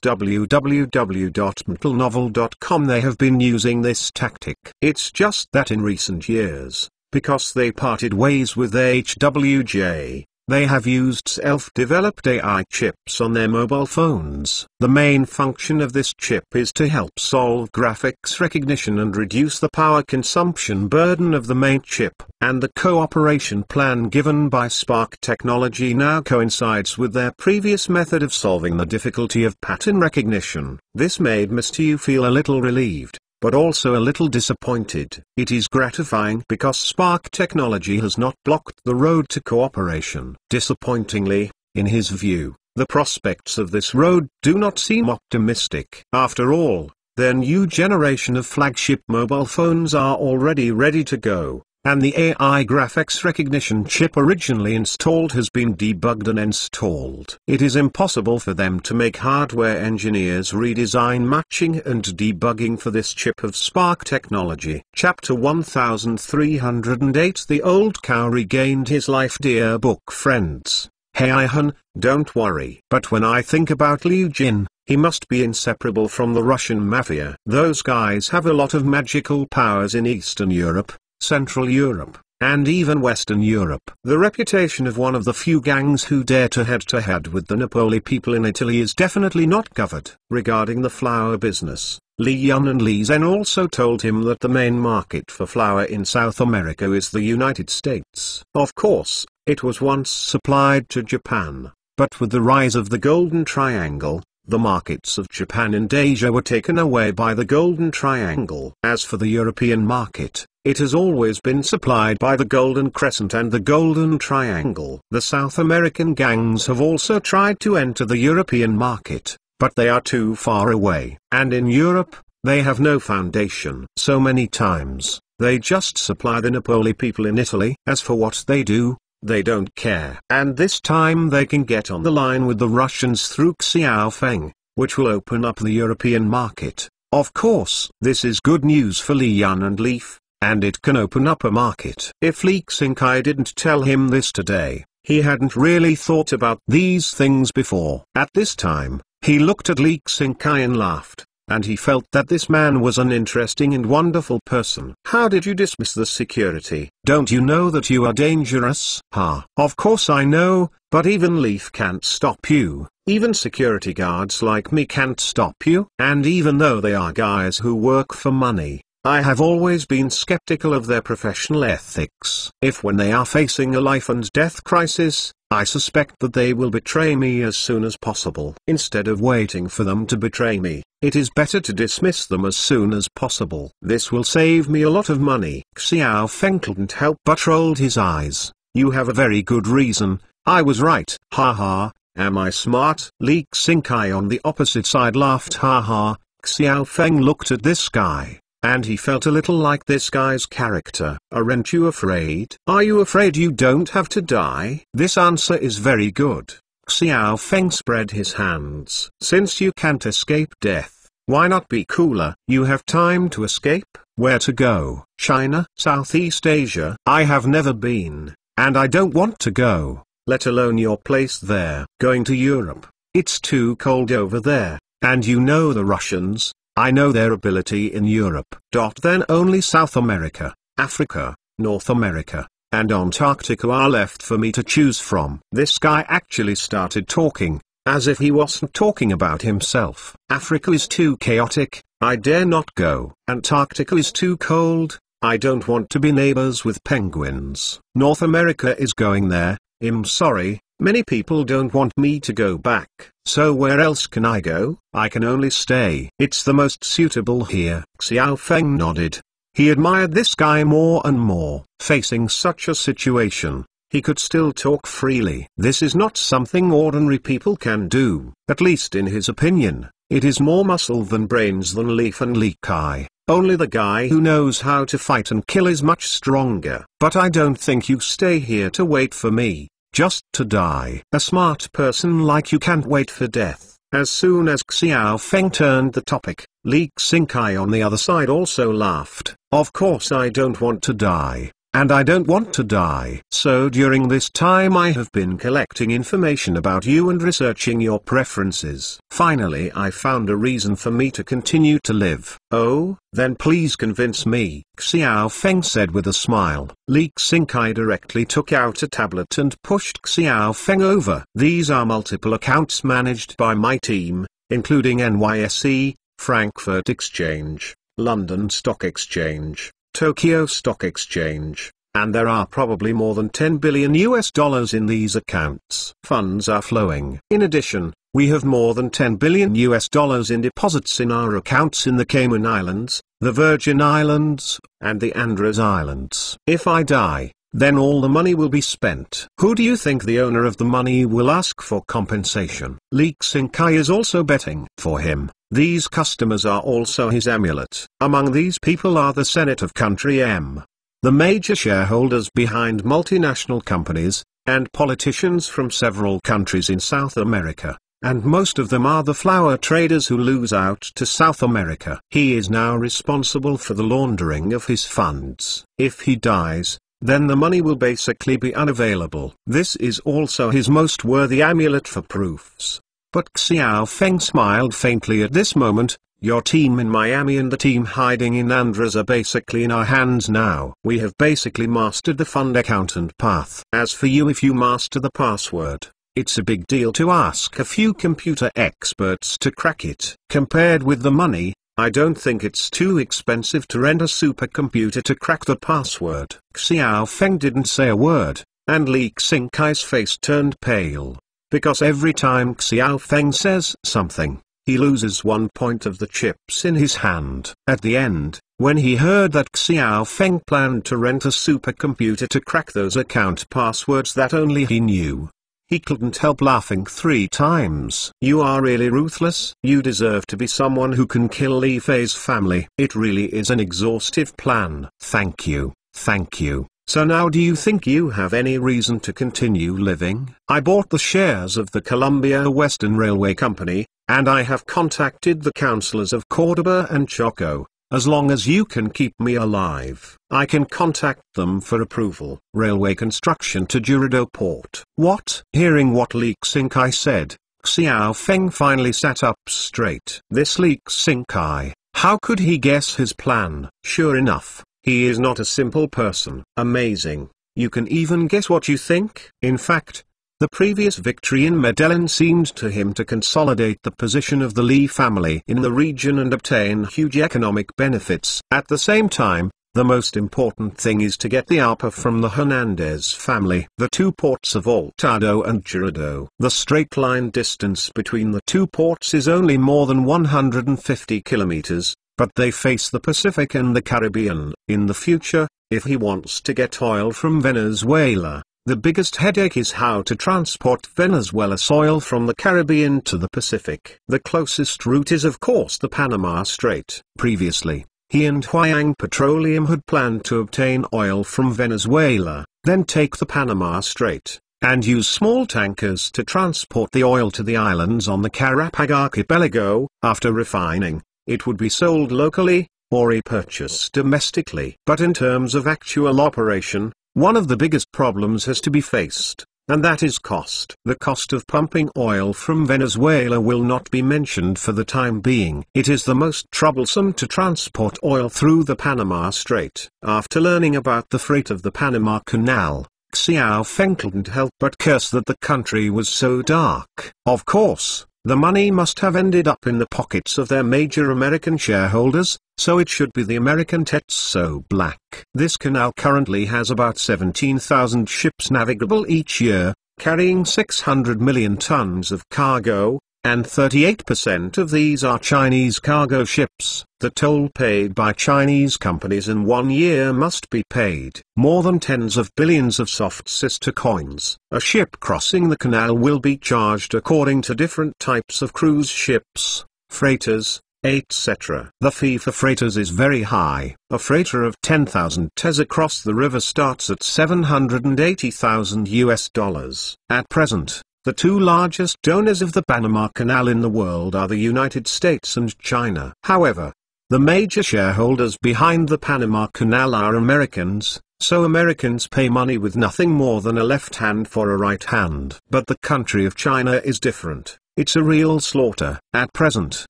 www.metalnovel.com they have been using this tactic. It's just that in recent years, because they parted ways with HWJ, they have used self-developed AI chips on their mobile phones. The main function of this chip is to help solve graphics recognition and reduce the power consumption burden of the main chip. And the cooperation plan given by Spark Technology now coincides with their previous method of solving the difficulty of pattern recognition. This made Mr. Yu feel a little relieved. but also a little disappointed. It is gratifying because Spark Technology has not blocked the road to cooperation. Disappointingly, in his view, the prospects of this road do not seem optimistic. After all, their new generation of flagship mobile phones are already ready to go, and the AI graphics recognition chip originally installed has been debugged and installed. It is impossible for them to make hardware engineers redesign matching and debugging for this chip of Spark Technology. Chapter 1308 The Old Cow Regained His Life. Dear book friends, hey Ihan, don't worry. But when I think about Liu Jin, he must be inseparable from the Russian mafia. Those guys have a lot of magical powers in Eastern Europe, Central Europe, and even Western Europe. The reputation of one of the few gangs who dare to head with the Napoli people in Italy is definitely not covered. Regarding the flour business, Li Yun and Li Zhen also told him that the main market for flour in South America is the United States. Of course, it was once supplied to Japan, but with the rise of the Golden Triangle, the markets of Japan and Asia were taken away by the Golden Triangle. As for the European market, it has always been supplied by the Golden Crescent and the Golden Triangle. The South American gangs have also tried to enter the European market, but they are too far away. And in Europe, they have no foundation. So many times, they just supply the Napoli people in Italy. As for what they do, they don't care. And this time they can get on the line with the Russians through Xiaofeng, which will open up the European market. Of course, this is good news for Li Yun and Leaf, and it can open up a market. If Li Xingkai didn't tell him this today, he hadn't really thought about these things before. At this time, he looked at Li Xingkai and laughed, and he felt that this man was an interesting and wonderful person. How did you dismiss the security? Don't you know that you are dangerous? Of course I know, but even Leaf can't stop you. Even security guards like me can't stop you. And even though they are guys who work for money, I have always been skeptical of their professional ethics. If when they are facing a life and death crisis, I suspect that they will betray me as soon as possible. Instead of waiting for them to betray me, it is better to dismiss them as soon as possible. This will save me a lot of money. Xiaofeng couldn't help but rolled his eyes. You have a very good reason. I was right. Haha, am I smart? Li Xingkai on the opposite side laughed. Haha. Xiaofeng looked at this guy, and he felt a little like this guy's character. Aren't you afraid? Are you afraid you don't have to die? This answer is very good. Xiaofeng spread his hands. Since you can't escape death, why not be cooler? You have time to escape. Where to go? China? Southeast Asia? I have never been, and I don't want to go, let alone your place there. Going to Europe. It's too cold over there, and you know the Russians. I know their ability in Europe. Then only South America, Africa, North America, and Antarctica are left for me to choose from. This guy actually started talking, as if he wasn't talking about himself. Africa is too chaotic, I dare not go. Antarctica is too cold, I don't want to be neighbors with penguins. North America is going there, I'm sorry. Many people don't want me to go back, so where else can I go? I can only stay. It's the most suitable here. Xiaofeng nodded. He admired this guy more and more. Facing such a situation, he could still talk freely. This is not something ordinary people can do, at least in his opinion. It is more muscle than brains than Leaf and Li Kai. Only the guy who knows how to fight and kill is much stronger. But I don't think you stay here to wait for me. Just to die. A smart person like you can't wait for death. As soon as Xiaofeng turned the topic, Li Xingkai on the other side also laughed. Of course I don't want to die. And I don't want to die. So during this time I have been collecting information about you and researching your preferences. Finally I found a reason for me to continue to live. Oh, then please convince me, Xiaofeng said with a smile. Li Xingkai directly took out a tablet and pushed Xiaofeng over. These are multiple accounts managed by my team, including NYSE, Frankfurt Exchange, London Stock Exchange, Tokyo Stock Exchange, and there are probably more than $10 billion in these accounts. Funds are flowing. In addition, we have more than $10 billion in deposits in our accounts in the Cayman Islands, the Virgin Islands, and the Andros Islands. If I die, then all the money will be spent. Who do you think the owner of the money will ask for compensation? Lee Xingkai is also betting for him. These customers are also his amulet. Among these people are the Senate of Country M, the major shareholders behind multinational companies, and politicians from several countries in South America, and most of them are the flower traders who lose out to South America. He is now responsible for the laundering of his funds. If he dies, then the money will basically be unavailable. This is also his most worthy amulet for proofs. But Xiao Feng smiled faintly at this moment. Your team in Miami and the team hiding in Andros are basically in our hands now. We have basically mastered the fund accountant path. As for you, if you master the password, it's a big deal to ask a few computer experts to crack it. Compared with the money, I don't think it's too expensive to rent a supercomputer to crack the password. Xiao Feng didn't say a word, and Lee Xinkai's face turned pale. Because every time Xiao Feng says something, he loses 1 point of the chips in his hand. At the end, when he heard that Xiao Feng planned to rent a supercomputer to crack those account passwords that only he knew, he couldn't help laughing 3 times. You are really ruthless. You deserve to be someone who can kill Li Fei's family. It really is an exhaustive plan. Thank you. Thank you. So now do you think you have any reason to continue living? I bought the shares of the Columbia Western Railway Company, and I have contacted the councillors of Cordoba and Choco. As long as you can keep me alive, I can contact them for approval. Railway construction to Jurido Port. What? Hearing what Lee Xingkai said, Xiao Feng finally sat up straight. This Lee Xingkai, how could he guess his plan? Sure enough, he is not a simple person. Amazing. You can even guess what you think? In fact, the previous victory in Medellin seemed to him to consolidate the position of the Li family in the region and obtain huge economic benefits. At the same time, the most important thing is to get the ARPA from the Hernandez family. The 2 ports of Altado and Jurido. The straight line distance between the 2 ports is only more than 150 kilometers, but they face the Pacific and the Caribbean. In the future, if he wants to get oil from Venezuela, the biggest headache is how to transport Venezuela's oil from the Caribbean to the Pacific. The closest route is of course the Panama Strait. Previously, he and Huayang Petroleum had planned to obtain oil from Venezuela, then take the Panama Strait, and use small tankers to transport the oil to the islands on the Carapag Archipelago. After refining, it would be sold locally, or repurchased domestically. But in terms of actual operation, one of the biggest problems has to be faced, and that is cost. The cost of pumping oil from Venezuela will not be mentioned for the time being. It is the most troublesome to transport oil through the Panama Strait. After learning about the freight of the Panama Canal, Xiao Feng couldn't help but curse that the country was so dark. Of course, the money must have ended up in the pockets of their major American shareholders, so it should be the American Tetso Black. This canal currently has about 17,000 ships navigable each year, carrying 600 million tons of cargo, and 38% of these are Chinese cargo ships. The toll paid by Chinese companies in 1 year must be paid. More than tens of billions of soft sister coins. A ship crossing the canal will be charged according to different types of cruise ships, freighters, etc. The fee for freighters is very high. A freighter of 10,000 TES across the river starts at $780,000. At present, the 2 largest donors of the Panama Canal in the world are the United States and China. However, the major shareholders behind the Panama Canal are Americans, so Americans pay money with nothing more than a left hand for a right hand. But the country of China is different. It's a real slaughter. At present,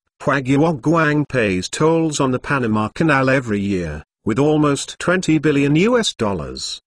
Huaguang pays tolls on the Panama Canal every year, with almost $20 billion.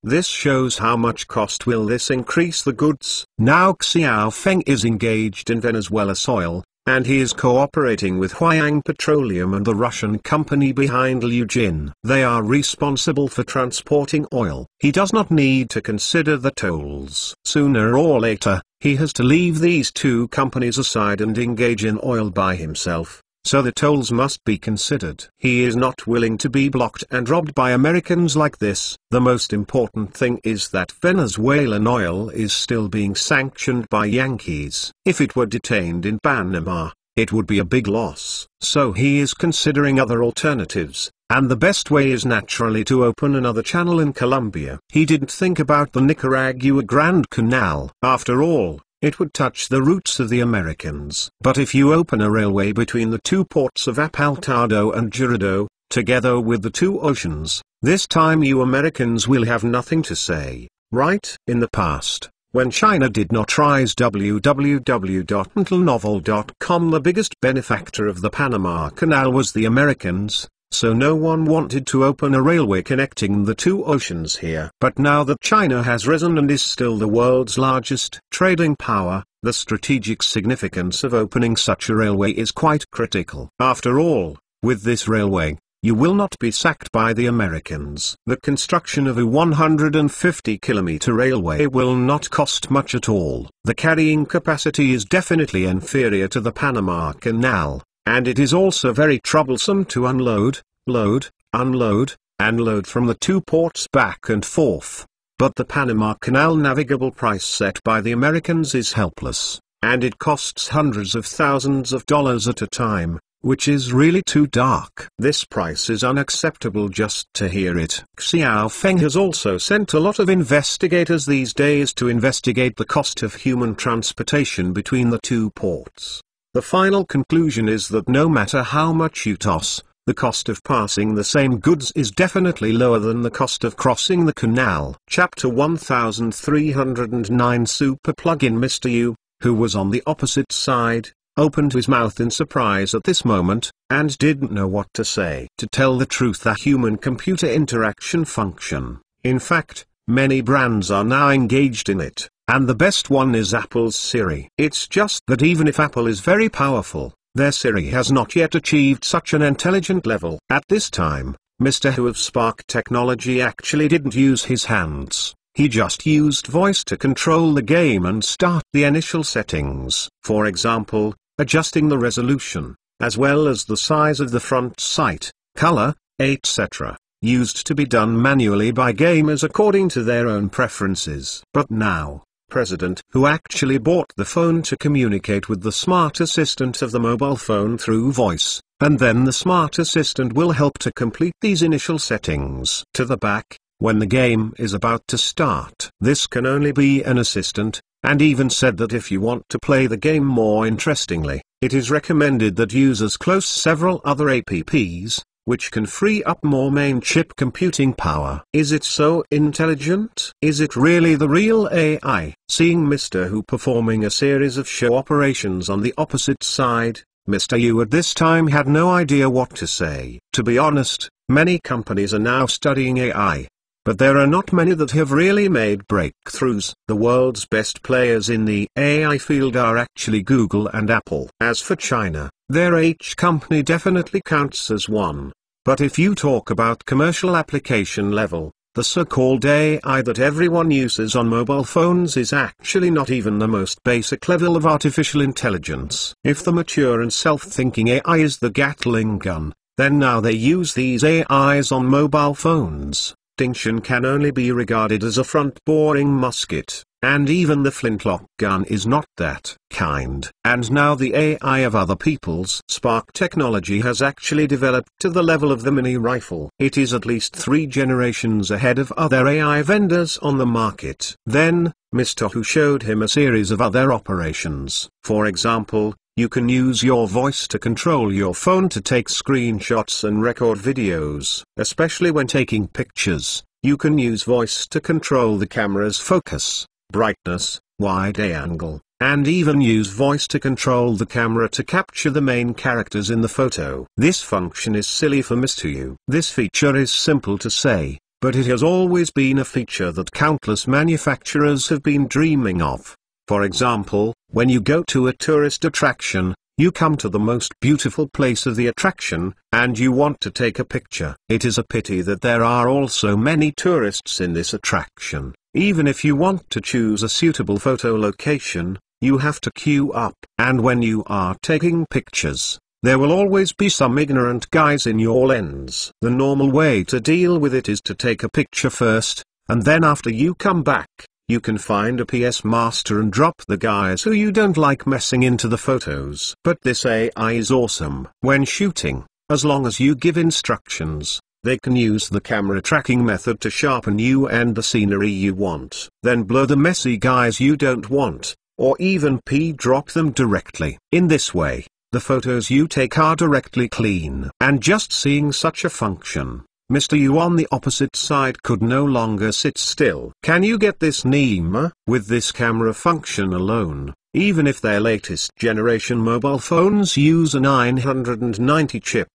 This shows how much cost will this increase the goods. Now Xiao Feng is engaged in Venezuela's oil, and he is cooperating with Huayang Petroleum and the Russian company behind Liu Jin. They are responsible for transporting oil. He does not need to consider the tolls. Sooner or later, he has to leave these 2 companies aside and engage in oil by himself. so the tolls must be considered. He is not willing to be blocked and robbed by Americans like this. The most important thing is that Venezuelan oil is still being sanctioned by Yankees. If it were detained in Panama, it would be a big loss. So he is considering other alternatives, and the best way is naturally to open another channel in Colombia. He didn't think about the Nicaragua Grand Canal. After all, it would touch the roots of the Americans. But if you open a railway between the two ports of Apartado and Jirardot, together with the two oceans, this time you Americans will have nothing to say, right? In the past, when China did not rise www.untilnovel.com, the biggest benefactor of the Panama Canal was the Americans, so no one wanted to open a railway connecting the two oceans here. But now that China has risen and is still the world's largest trading power, the strategic significance of opening such a railway is quite critical. After all, with this railway, you will not be sacked by the Americans. The construction of a 150-kilometer railway will not cost much at all. The carrying capacity is definitely inferior to the Panama Canal, and it is also very troublesome to unload, load, unload, and load from the two ports back and forth. But the Panama Canal navigable price set by the Americans is helpless, and it costs hundreds of thousands of dollars at a time, which is really too dark. This price is unacceptable just to hear it. Xiao Feng has also sent a lot of investigators these days to investigate the cost of human transportation between the two ports. The final conclusion is that no matter how much you toss, the cost of passing the same goods is definitely lower than the cost of crossing the canal. Chapter 1309. Super Plugin. Mr. Yu, who was on the opposite side, opened his mouth in surprise at this moment, and didn't know what to say. To tell the truth, a human-computer interaction function. In fact, many brands are now engaged in it, and the best one is Apple's Siri. It's just that even if Apple is very powerful, their Siri has not yet achieved such an intelligent level. At this time, Mr. Hu of Spark Technology actually didn't use his hands. He just used voice to control the game and start the initial settings. For example, adjusting the resolution, as well as the size of the front sight, color, etc., used to be done manually by gamers according to their own preferences. But now, President Hu actually bought the phone to communicate with the smart assistant of the mobile phone through voice, and then the smart assistant will help to complete these initial settings. To the back, when the game is about to start. This can only be an assistant, and even said that if you want to play the game more interestingly, it is recommended that users close several other apps, which can free up more main chip computing power. Is it so intelligent? Is it really the real AI? Seeing Mr. Hu performing a series of show operations on the opposite side, Mr. Yu at this time had no idea what to say. To be honest, many companies are now studying AI, but there are not many that have really made breakthroughs. The world's best players in the AI field are actually Google and Apple. As for China, their H company definitely counts as one. But if you talk about commercial application level, the so-called AI that everyone uses on mobile phones is actually not even the most basic level of artificial intelligence. If the mature and self-thinking AI is the Gatling gun, then now they use these AIs on mobile phones. Distinction can only be regarded as a front-boring musket, and even the flintlock gun is not that kind. And now the AI of other people's Spark technology has actually developed to the level of the mini rifle. It is at least 3 generations ahead of other AI vendors on the market. Then, Mr. Hu showed him a series of other operations. For example, you can use your voice to control your phone to take screenshots and record videos. Especially when taking pictures, you can use voice to control the camera's focus, brightness, wide angle, and even use voice to control the camera to capture the main characters in the photo. This function is silly for Mr. Yu. This feature is simple to say, but it has always been a feature that countless manufacturers have been dreaming of. For example, when you go to a tourist attraction, you come to the most beautiful place of the attraction, and you want to take a picture. It is a pity that there are also many tourists in this attraction. Even if you want to choose a suitable photo location, you have to queue up. And when you are taking pictures, there will always be some ignorant guys in your lens. The normal way to deal with it is to take a picture first, and then after you come back, you can find a PS master and drop the guys who you don't like messing into the photos. But this AI is awesome. When shooting, as long as you give instructions, they can use the camera tracking method to sharpen you and the scenery you want. Then blur the messy guys you don't want, or even drop them directly. In this way, the photos you take are directly clean. And just seeing such a function, Mr. Yu on the opposite side could no longer sit still. Can you get this, Nima? With this camera function alone, even if their latest generation mobile phones use a 990 chip,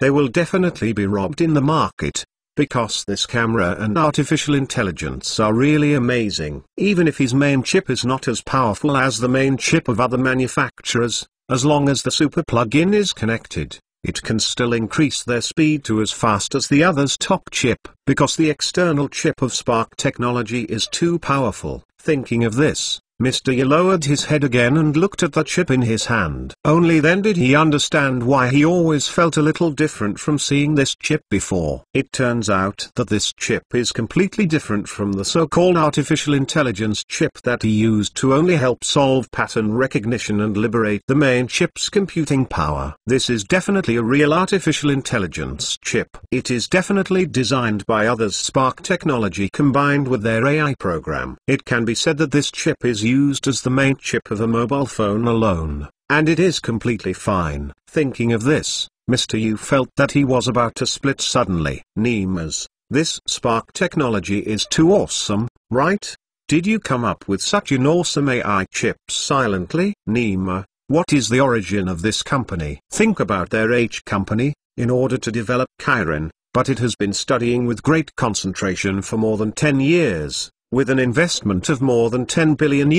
they will definitely be robbed in the market, because this camera and artificial intelligence are really amazing. Even if his main chip is not as powerful as the main chip of other manufacturers, as long as the super plug-in is connected, it can still increase their speed to as fast as the other's top chip, because the external chip of Spark technology is too powerful. Thinking of this, Mr. Yu lowered his head again and looked at the chip in his hand. Only then did he understand why he always felt a little different from seeing this chip before. It turns out that this chip is completely different from the so-called artificial intelligence chip that he used to only help solve pattern recognition and liberate the main chip's computing power. This is definitely a real artificial intelligence chip. It is definitely designed by others' Spark technology combined with their AI program. It can be said that this chip is used as the main chip of a mobile phone alone, and it is completely fine. Thinking of this, Mr. Yu felt that he was about to split suddenly. Nimas, this Spark technology is too awesome, right? Did you come up with such an awesome AI chip silently? Nima, what is the origin of this company? Think about their H company, in order to develop Kirin, but it has been studying with great concentration for more than 10 years. With an investment of more than $10 billion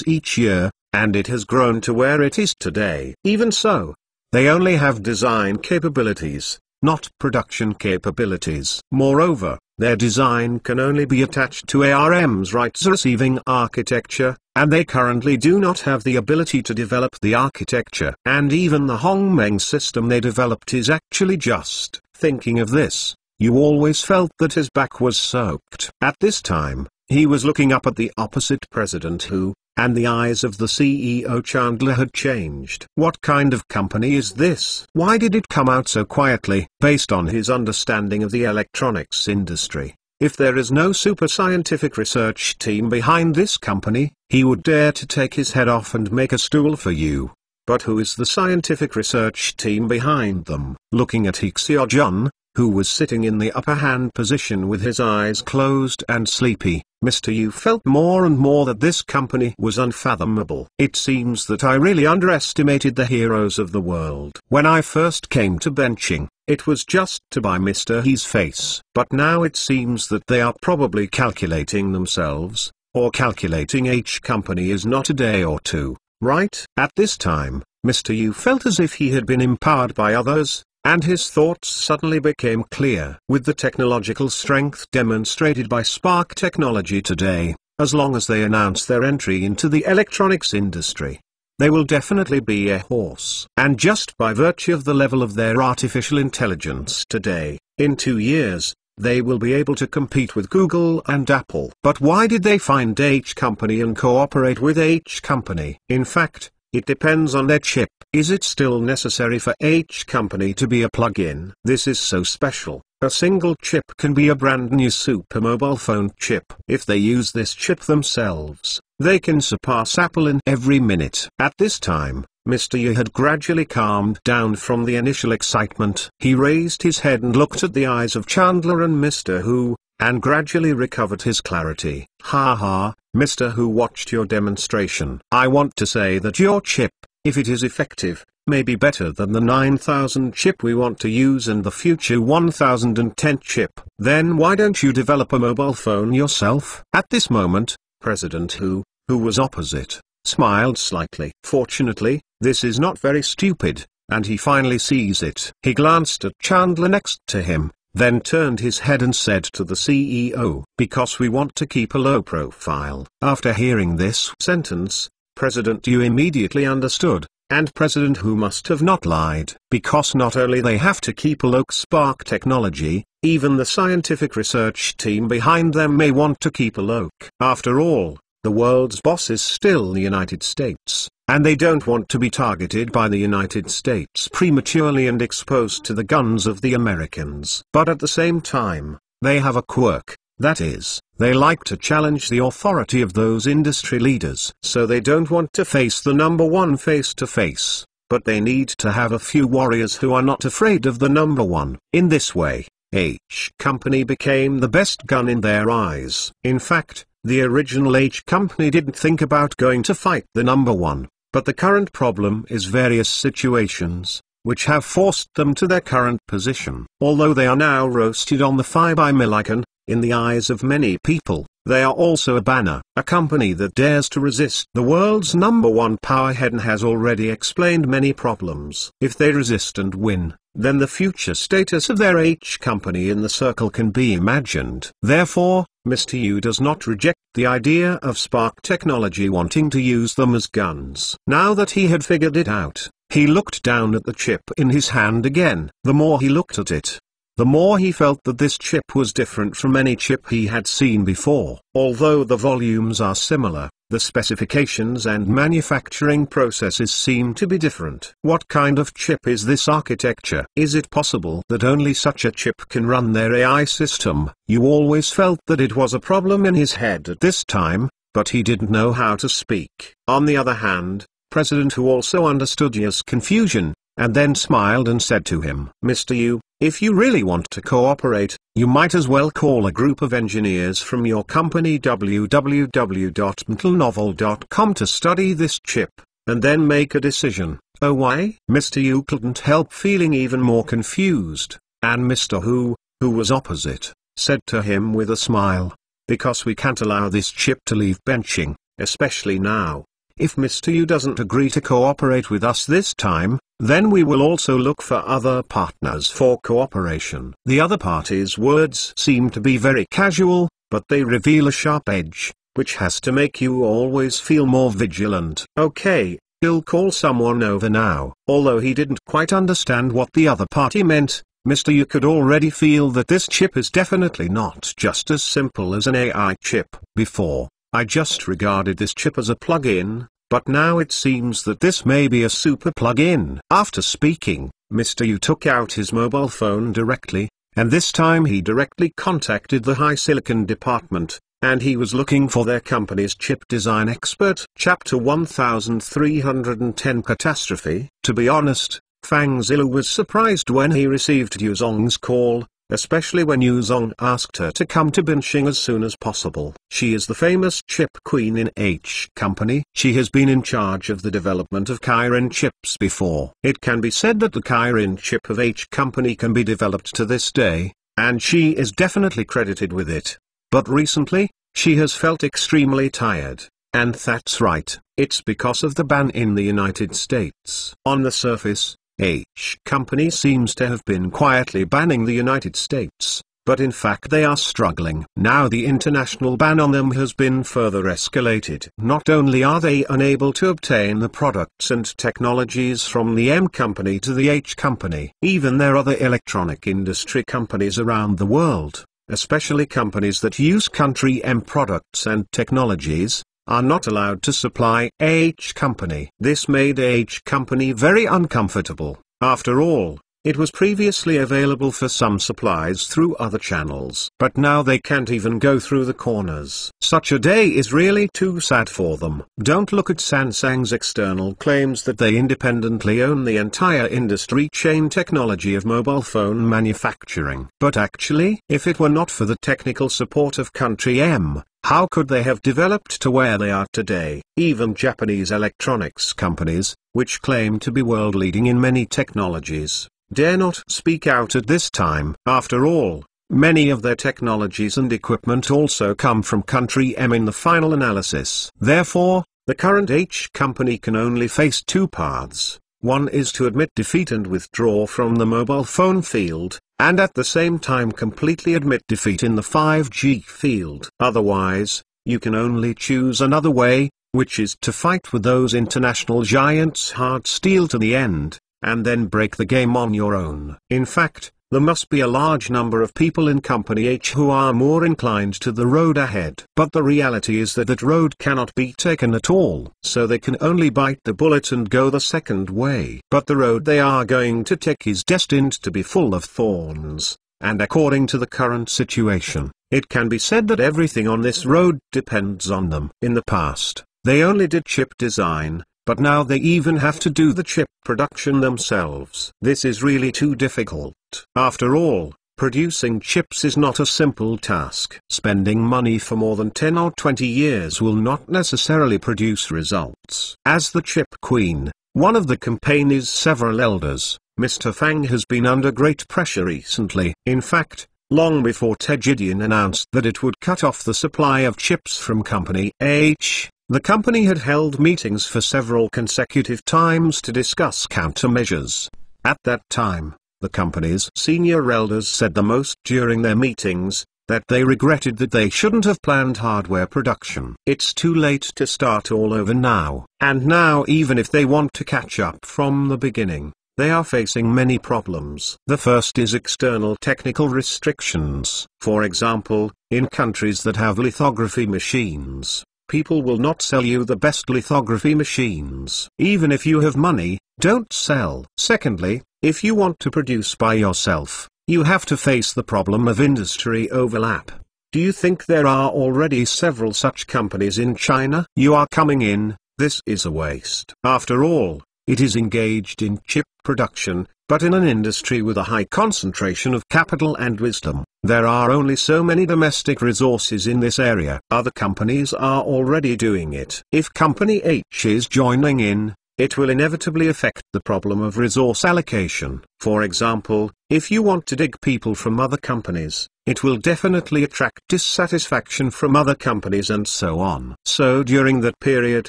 each year, and it has grown to where it is today. Even so, they only have design capabilities, not production capabilities. Moreover, their design can only be attached to ARM's rights receiving architecture, and they currently do not have the ability to develop the architecture. And even the Hongmeng system they developed is actually just. Thinking of this, you always felt that his back was soaked. At this time, he was looking up at the opposite President Hu, and the eyes of the CEO Chandler had changed. What kind of company is this? Why did it come out so quietly? Based on his understanding of the electronics industry, if there is no super scientific research team behind this company, he would dare to take his head off and make a stool for you. But who is the scientific research team behind them? Looking at Hixia-jun, who was sitting in the upper hand position with his eyes closed and sleepy, Mr. Yu felt more and more that this company was unfathomable. It seems that I really underestimated the heroes of the world. When I first came to benching, it was just to buy Mr. He's face. But now it seems that they are probably calculating themselves, or calculating H company is not a day or two, right? At this time, Mr. Yu felt as if he had been empowered by others, and his thoughts suddenly became clear. With the technological strength demonstrated by Spark technology today, as long as they announce their entry into the electronics industry, they will definitely be a horse. And just by virtue of the level of their artificial intelligence today, in 2 years, they will be able to compete with Google and Apple. But why did they find H company and cooperate with H company? In fact, it depends on their chip. Is it still necessary for H company to be a plug-in? This is so special. A single chip can be a brand new super mobile phone chip. If they use this chip themselves, they can surpass Apple in every minute. At this time, Mr. Yu had gradually calmed down from the initial excitement. He raised his head and looked at the eyes of Chandler and Mr. Hu, and gradually recovered his clarity. Ha ha, Mr. Hu watched your demonstration. I want to say that your chip, if it is effective, may be better than the 9000 chip we want to use and the future 1010 chip. Then why don't you develop a mobile phone yourself? At this moment, President Hu, who was opposite, smiled slightly. Fortunately, this is not very stupid, and he finally sees it. He glanced at Chandler next to him, then turned his head and said to the CEO, because we want to keep a low profile. After hearing this sentence, President Yu immediately understood, And President Hu must have not lied, because not only they have to keep a low SPARC technology, even the scientific research team behind them may want to keep a low. After all, the world's boss is still the United States, and they don't want to be targeted by the United States prematurely and exposed to the guns of the Americans. But at the same time, they have a quirk, that is, they like to challenge the authority of those industry leaders. So they don't want to face the number one face to face, but they need to have a few warriors who are not afraid of the number one. In this way, H Company became the best gun in their eyes. In fact, the original H Company didn't think about going to fight the number one, but the current problem is various situations, which have forced them to their current position. Although they are now roasted on the fire by Millikan, in the eyes of many people, they are also a banner, a company that dares to resist the world's number one powerhead and has already explained many problems. If they resist and win, then the future status of their H Company in the circle can be imagined. Therefore, Mr. Yu does not reject the idea of SPARC technology wanting to use them as guns. Now that he had figured it out, he looked down at the chip in his hand again. The more he looked at it, the more he felt that this chip was different from any chip he had seen before. Although the volumes are similar, the specifications and manufacturing processes seem to be different. What kind of chip is this architecture? Is it possible that only such a chip can run their AI system? You always felt that it was a problem in his head at this time, but he didn't know how to speak. On the other hand, President Hu also understood Yu's confusion, and then smiled and said to him, "Mr. Yu, if you really want to cooperate, you might as well call a group of engineers from your company www.mtlnovel.com to study this chip, and then make a decision." Oh, why? Mr. Yu couldn't help feeling even more confused, and Mr. Hu, who was opposite, said to him with a smile, "Because we can't allow this chip to leave benching, especially now. If Mr. Yu doesn't agree to cooperate with us this time, then we will also look for other partners for cooperation." The other party's words seem to be very casual, but they reveal a sharp edge, which has to make you always feel more vigilant. Okay, he'll call someone over now. Although he didn't quite understand what the other party meant, Mr. Yu could already feel that this chip is definitely not just as simple as an AI chip. Before, I just regarded this chip as a plug-in, but now it seems that this may be a super plug-in. After speaking, Mr. Yu took out his mobile phone directly, and this time he directly contacted the HiSilicon department, and he was looking for their company's chip design expert. Chapter 1310 Catastrophe. To be honest, Fang Zilu was surprised when he received Yu Zong's call, especially when Yu Zong asked her to come to Binching as soon as possible. She is the famous chip queen in H Company. She has been in charge of the development of Kirin chips before. It can be said that the Kirin chip of H Company can be developed to this day, and she is definitely credited with it. But recently, she has felt extremely tired. And that's right, it's because of the ban in the United States. On the surface, H Company seems to have been quietly banning the United States, but in fact they are struggling. Now the international ban on them has been further escalated. Not only are they unable to obtain the products and technologies from the M Company to the H Company, even their other electronic industry companies around the world, especially companies that use country M products and technologies, are not allowed to supply H Company. This made H Company very uncomfortable. After all, it was previously available for some supplies through other channels. But now they can't even go through the corners. Such a day is really too sad for them. Don't look at Samsung's external claims that they independently own the entire industry chain technology of mobile phone manufacturing. But actually, if it were not for the technical support of country M, how could they have developed to where they are today? Even Japanese electronics companies, which claim to be world-leading in many technologies, dare not speak out at this time. After all, many of their technologies and equipment also come from country M in the final analysis. Therefore, the current H Company can only face two paths. One is to admit defeat and withdraw from the mobile phone field, and at the same time completely admit defeat in the 5G field. Otherwise, you can only choose another way, which is to fight with those international giants hard steel to the end, and then break the game on your own. In fact, there must be a large number of people in Company H who are more inclined to the road ahead. But the reality is that that road cannot be taken at all. So they can only bite the bullet and go the second way. But the road they are going to take is destined to be full of thorns. And according to the current situation, it can be said that everything on this road depends on them. In the past, they only did chip design, but now they even have to do the chip production themselves. This is really too difficult. After all, producing chips is not a simple task. Spending money for more than 10 or 20 years will not necessarily produce results. As the chip queen, one of the company's several elders, Mr. Fang has been under great pressure recently. In fact, long before Tejidian announced that it would cut off the supply of chips from Company H, the company had held meetings for several consecutive times to discuss countermeasures. At that time, the company's senior elders said the most during their meetings, that they regretted that they shouldn't have planned hardware production. It's too late to start all over now. And now even if they want to catch up from the beginning, they are facing many problems. The first is external technical restrictions. For example, in countries that have lithography machines, people will not sell you the best lithography machines. Even if you have money, don't sell. Secondly, if you want to produce by yourself, you have to face the problem of industry overlap. Do you think there are already several such companies in China? You are coming in, this is a waste. After all, it is engaged in chip production, but in an industry with a high concentration of capital and wisdom. There are only so many domestic resources in this area. Other companies are already doing it. If Company H is joining in, it will inevitably affect the problem of resource allocation. For example, if you want to dig people from other companies, it will definitely attract dissatisfaction from other companies and so on. So during that period,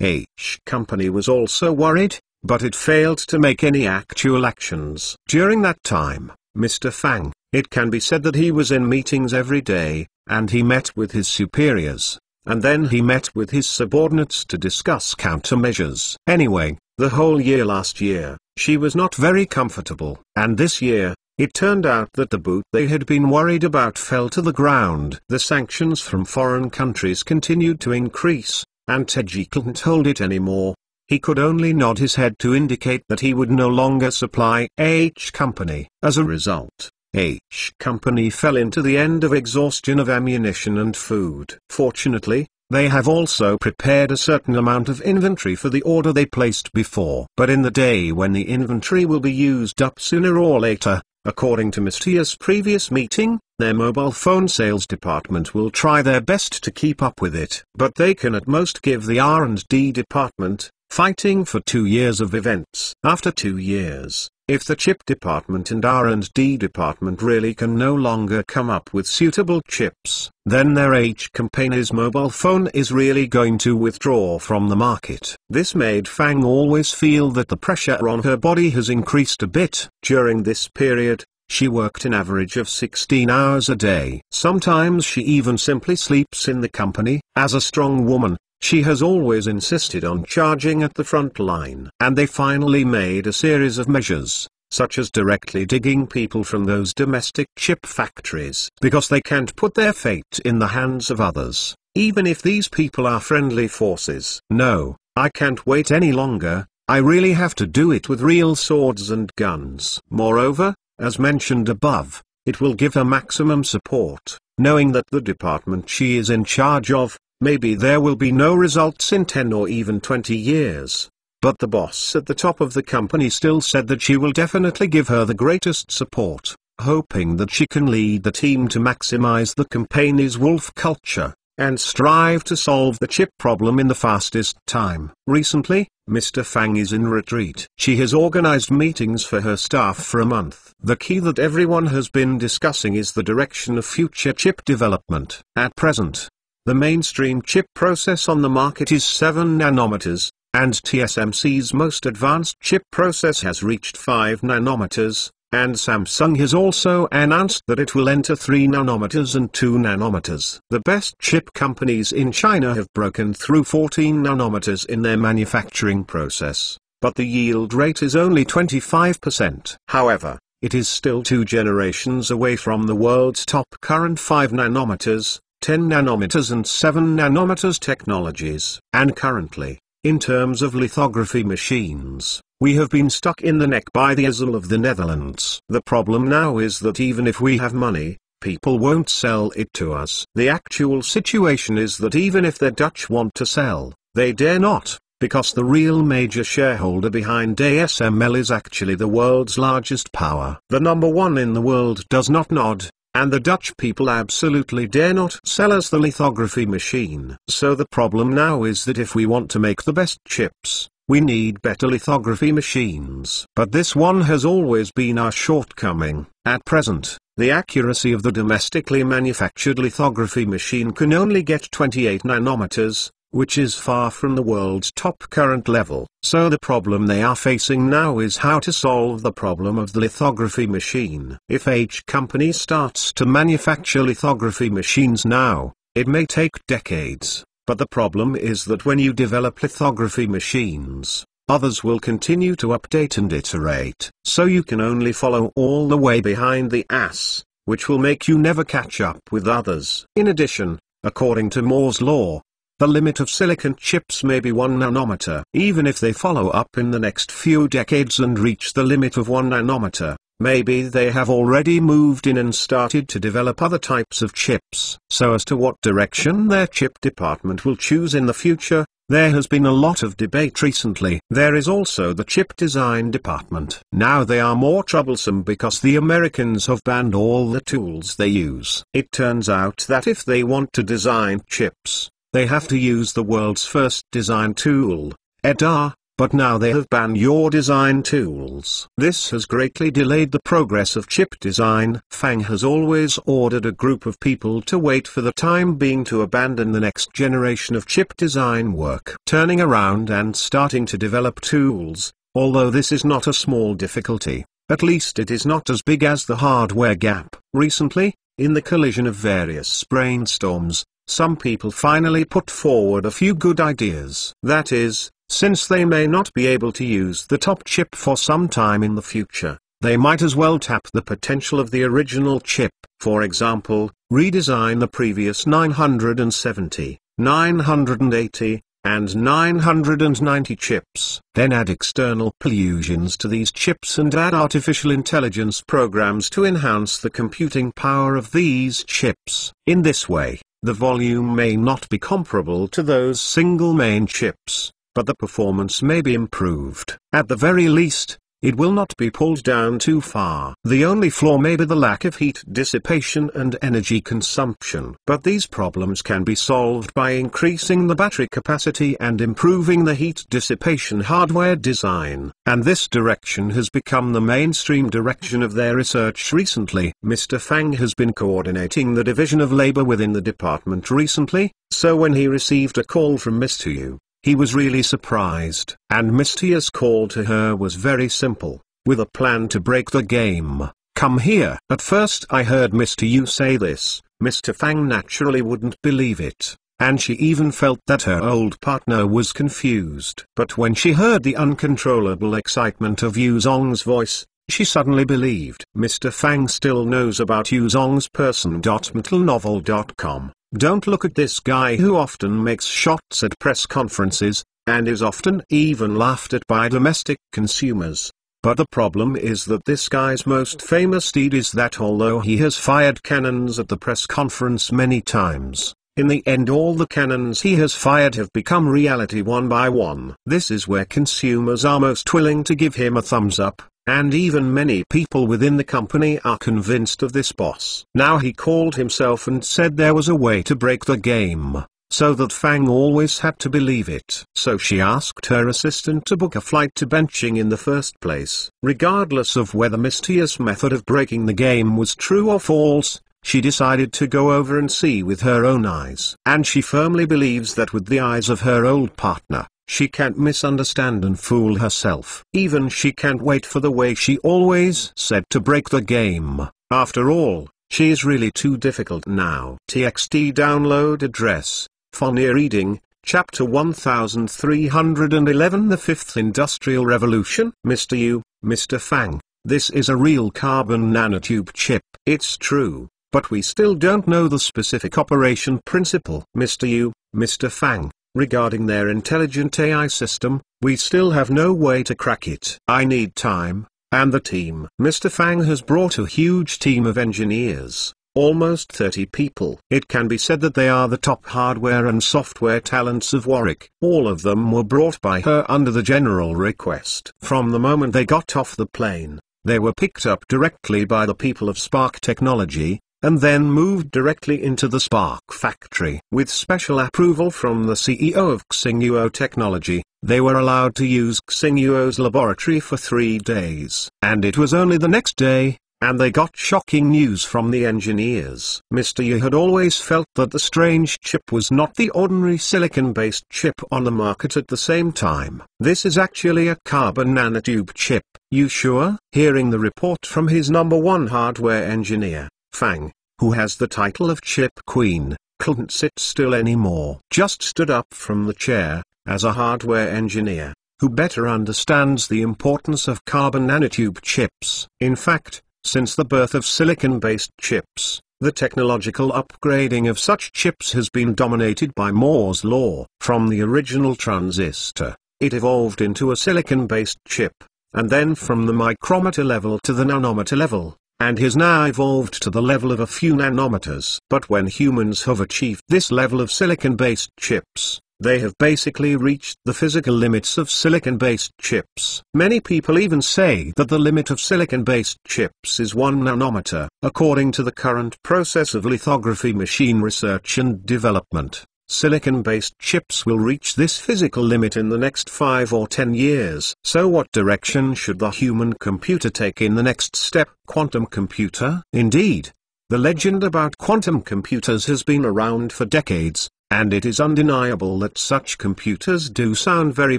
H company was also worried, but it failed to make any actual actions. During that time, Mr. Fang, it can be said that he was in meetings every day, and he met with his superiors, and then he met with his subordinates to discuss countermeasures. Anyway, the whole year last year, she was not very comfortable. And this year, it turned out that the boot they had been worried about fell to the ground. The sanctions from foreign countries continued to increase, and Teji couldn't hold it anymore. He could only nod his head to indicate that he would no longer supply H Company. As a result, H Company fell into the end of exhaustion of ammunition and food. Fortunately, they have also prepared a certain amount of inventory for the order they placed before. But in the day when the inventory will be used up sooner or later, according to Mr. Tia's previous meeting, their mobile phone sales department will try their best to keep up with it. But they can at most give the R&D department, fighting for 2 years of events. After 2 years, if the chip department and R&D department really can no longer come up with suitable chips, then their H company's mobile phone is really going to withdraw from the market. This made Fang always feel that the pressure on her body has increased a bit. During this period, she worked an average of 16 hours a day. Sometimes she even simply sleeps in the company. As a strong woman, she has always insisted on charging at the front line. And they finally made a series of measures, such as directly digging people from those domestic chip factories, because they can't put their fate in the hands of others, even if these people are friendly forces. No, I can't wait any longer, I really have to do it with real swords and guns. Moreover, as mentioned above, it will give her maximum support, knowing that the department she is in charge of, maybe there will be no results in 10 or even 20 years. But the boss at the top of the company still said that she will definitely give her the greatest support, hoping that she can lead the team to maximize the company's wolf culture, and strive to solve the chip problem in the fastest time. Recently, Mr. Fang is in retreat. She has organized meetings for her staff for a month. The key that everyone has been discussing is the direction of future chip development. At present, the mainstream chip process on the market is 7 nanometers, and TSMC's most advanced chip process has reached 5 nanometers, and Samsung has also announced that it will enter 3 nanometers and 2 nanometers. The best chip companies in China have broken through 14 nanometers in their manufacturing process, but the yield rate is only 25%. However, it is still 2 generations away from the world's top current 5 nanometers, 10 nanometers and 7 nanometers technologies. And currently, in terms of lithography machines, we have been stuck in the neck by the ASML of the Netherlands. The problem now is that even if we have money, people won't sell it to us. The actual situation is that even if the Dutch want to sell, they dare not, because the real major shareholder behind ASML is actually the world's largest power. The number one in the world does not nod, and the Dutch people absolutely dare not sell us the lithography machine. So the problem now is that if we want to make the best chips, we need better lithography machines. But this one has always been our shortcoming. At present, the accuracy of the domestically manufactured lithography machine can only get 28 nanometers, which is far from the world's top current level. So the problem they are facing now is how to solve the problem of the lithography machine. If H company starts to manufacture lithography machines now, it may take decades, but the problem is that when you develop lithography machines, others will continue to update and iterate. So you can only follow all the way behind the ass, which will make you never catch up with others. In addition, according to Moore's law, the limit of silicon chips may be 1 nanometer. Even if they follow up in the next few decades and reach the limit of 1 nanometer, maybe they have already moved in and started to develop other types of chips. So as to what direction their chip department will choose in the future, there has been a lot of debate recently. There is also the chip design department. Now they are more troublesome because the Americans have banned all the tools they use. It turns out that if they want to design chips, they have to use the world's first design tool, EDA, but now they have banned your design tools. This has greatly delayed the progress of chip design. Fang has always ordered a group of people to wait for the time being to abandon the next generation of chip design work, turning around and starting to develop tools. Although this is not a small difficulty, at least it is not as big as the hardware gap. Recently, in the collision of various brainstorms, some people finally put forward a few good ideas. That is, since they may not be able to use the top chip for some time in the future, they might as well tap the potential of the original chip. For example, redesign the previous 970, 980, and 990 chips. Then add external collisions to these chips and add artificial intelligence programs to enhance the computing power of these chips. In this way, the volume may not be comparable to those single main chips, but the performance may be improved. At the very least, it will not be pulled down too far. The only flaw may be the lack of heat dissipation and energy consumption. But these problems can be solved by increasing the battery capacity and improving the heat dissipation hardware design. And this direction has become the mainstream direction of their research recently. Mr. Fang has been coordinating the division of labor within the department recently, so when he received a call from Mr. Yu, he was really surprised. And Mr. Yu's call to her was very simple, with a plan to break the game. Come here. At first I heard Mr. Yu say this, Mr. Fang naturally wouldn't believe it, and she even felt that her old partner was confused. But when she heard the uncontrollable excitement of Yu Zhong's voice, she suddenly believed. Mr. Fang still knows about Yu Zhong's person.mentalnovel.com. Don't look at this guy who often makes shots at press conferences, and is often even laughed at by domestic consumers. But the problem is that this guy's most famous deed is that although he has fired cannons at the press conference many times, in the end all the cannons he has fired have become reality one by one. This is where consumers are most willing to give him a thumbs up. And even many people within the company are convinced of this boss. Now he called himself and said there was a way to break the game, so that Fang always had to believe it. So she asked her assistant to book a flight to Benching in the first place. Regardless of whether Mr. Yu's method of breaking the game was true or false, she decided to go over and see with her own eyes. And she firmly believes that with the eyes of her old partner, She can't misunderstand and fool herself. Even she can't wait for the way she always said to break the game. After all, she is really too difficult now. TXT download address, Funny Reading, Chapter 1311 The Fifth Industrial Revolution. Mr. Yu, Mr. Fang, this is a real carbon nanotube chip. It's true, but we still don't know the specific operation principle. Mr. Yu, Mr. Fang, regarding their intelligent AI system, we still have no way to crack it. I need time, and the team. Mr. Fang has brought a huge team of engineers, almost 30 people. It can be said that they are the top hardware and software talents of Warwick. All of them were brought by her under the general request. From the moment they got off the plane, they were picked up directly by the people of Spark Technology, and then moved directly into the Spark factory. With special approval from the CEO of Xinghuo Technology, they were allowed to use Xinghuo's laboratory for 3 days. And it was only the next day, and they got shocking news from the engineers. Mr. Yu had always felt that the strange chip was not the ordinary silicon-based chip on the market at the same time. This is actually a carbon nanotube chip. You sure? Hearing the report from his #1 hardware engineer, Fang, who has the title of Chip Queen, couldn't sit still anymore. Just stood up from the chair. As a hardware engineer, who better understands the importance of carbon nanotube chips? In fact, since the birth of silicon-based chips, the technological upgrading of such chips has been dominated by Moore's law. From the original transistor, it evolved into a silicon-based chip, and then from the micrometer level to the nanometer level, and has now evolved to the level of a few nanometers. But when humans have achieved this level of silicon-based chips, they have basically reached the physical limits of silicon-based chips. Many people even say that the limit of silicon-based chips is 1 nanometer. According to the current process of lithography machine research and development, silicon-based chips will reach this physical limit in the next 5 or 10 years. So what direction should the human computer take in the next step? Quantum computer? Indeed, the legend about quantum computers has been around for decades, and it is undeniable that such computers do sound very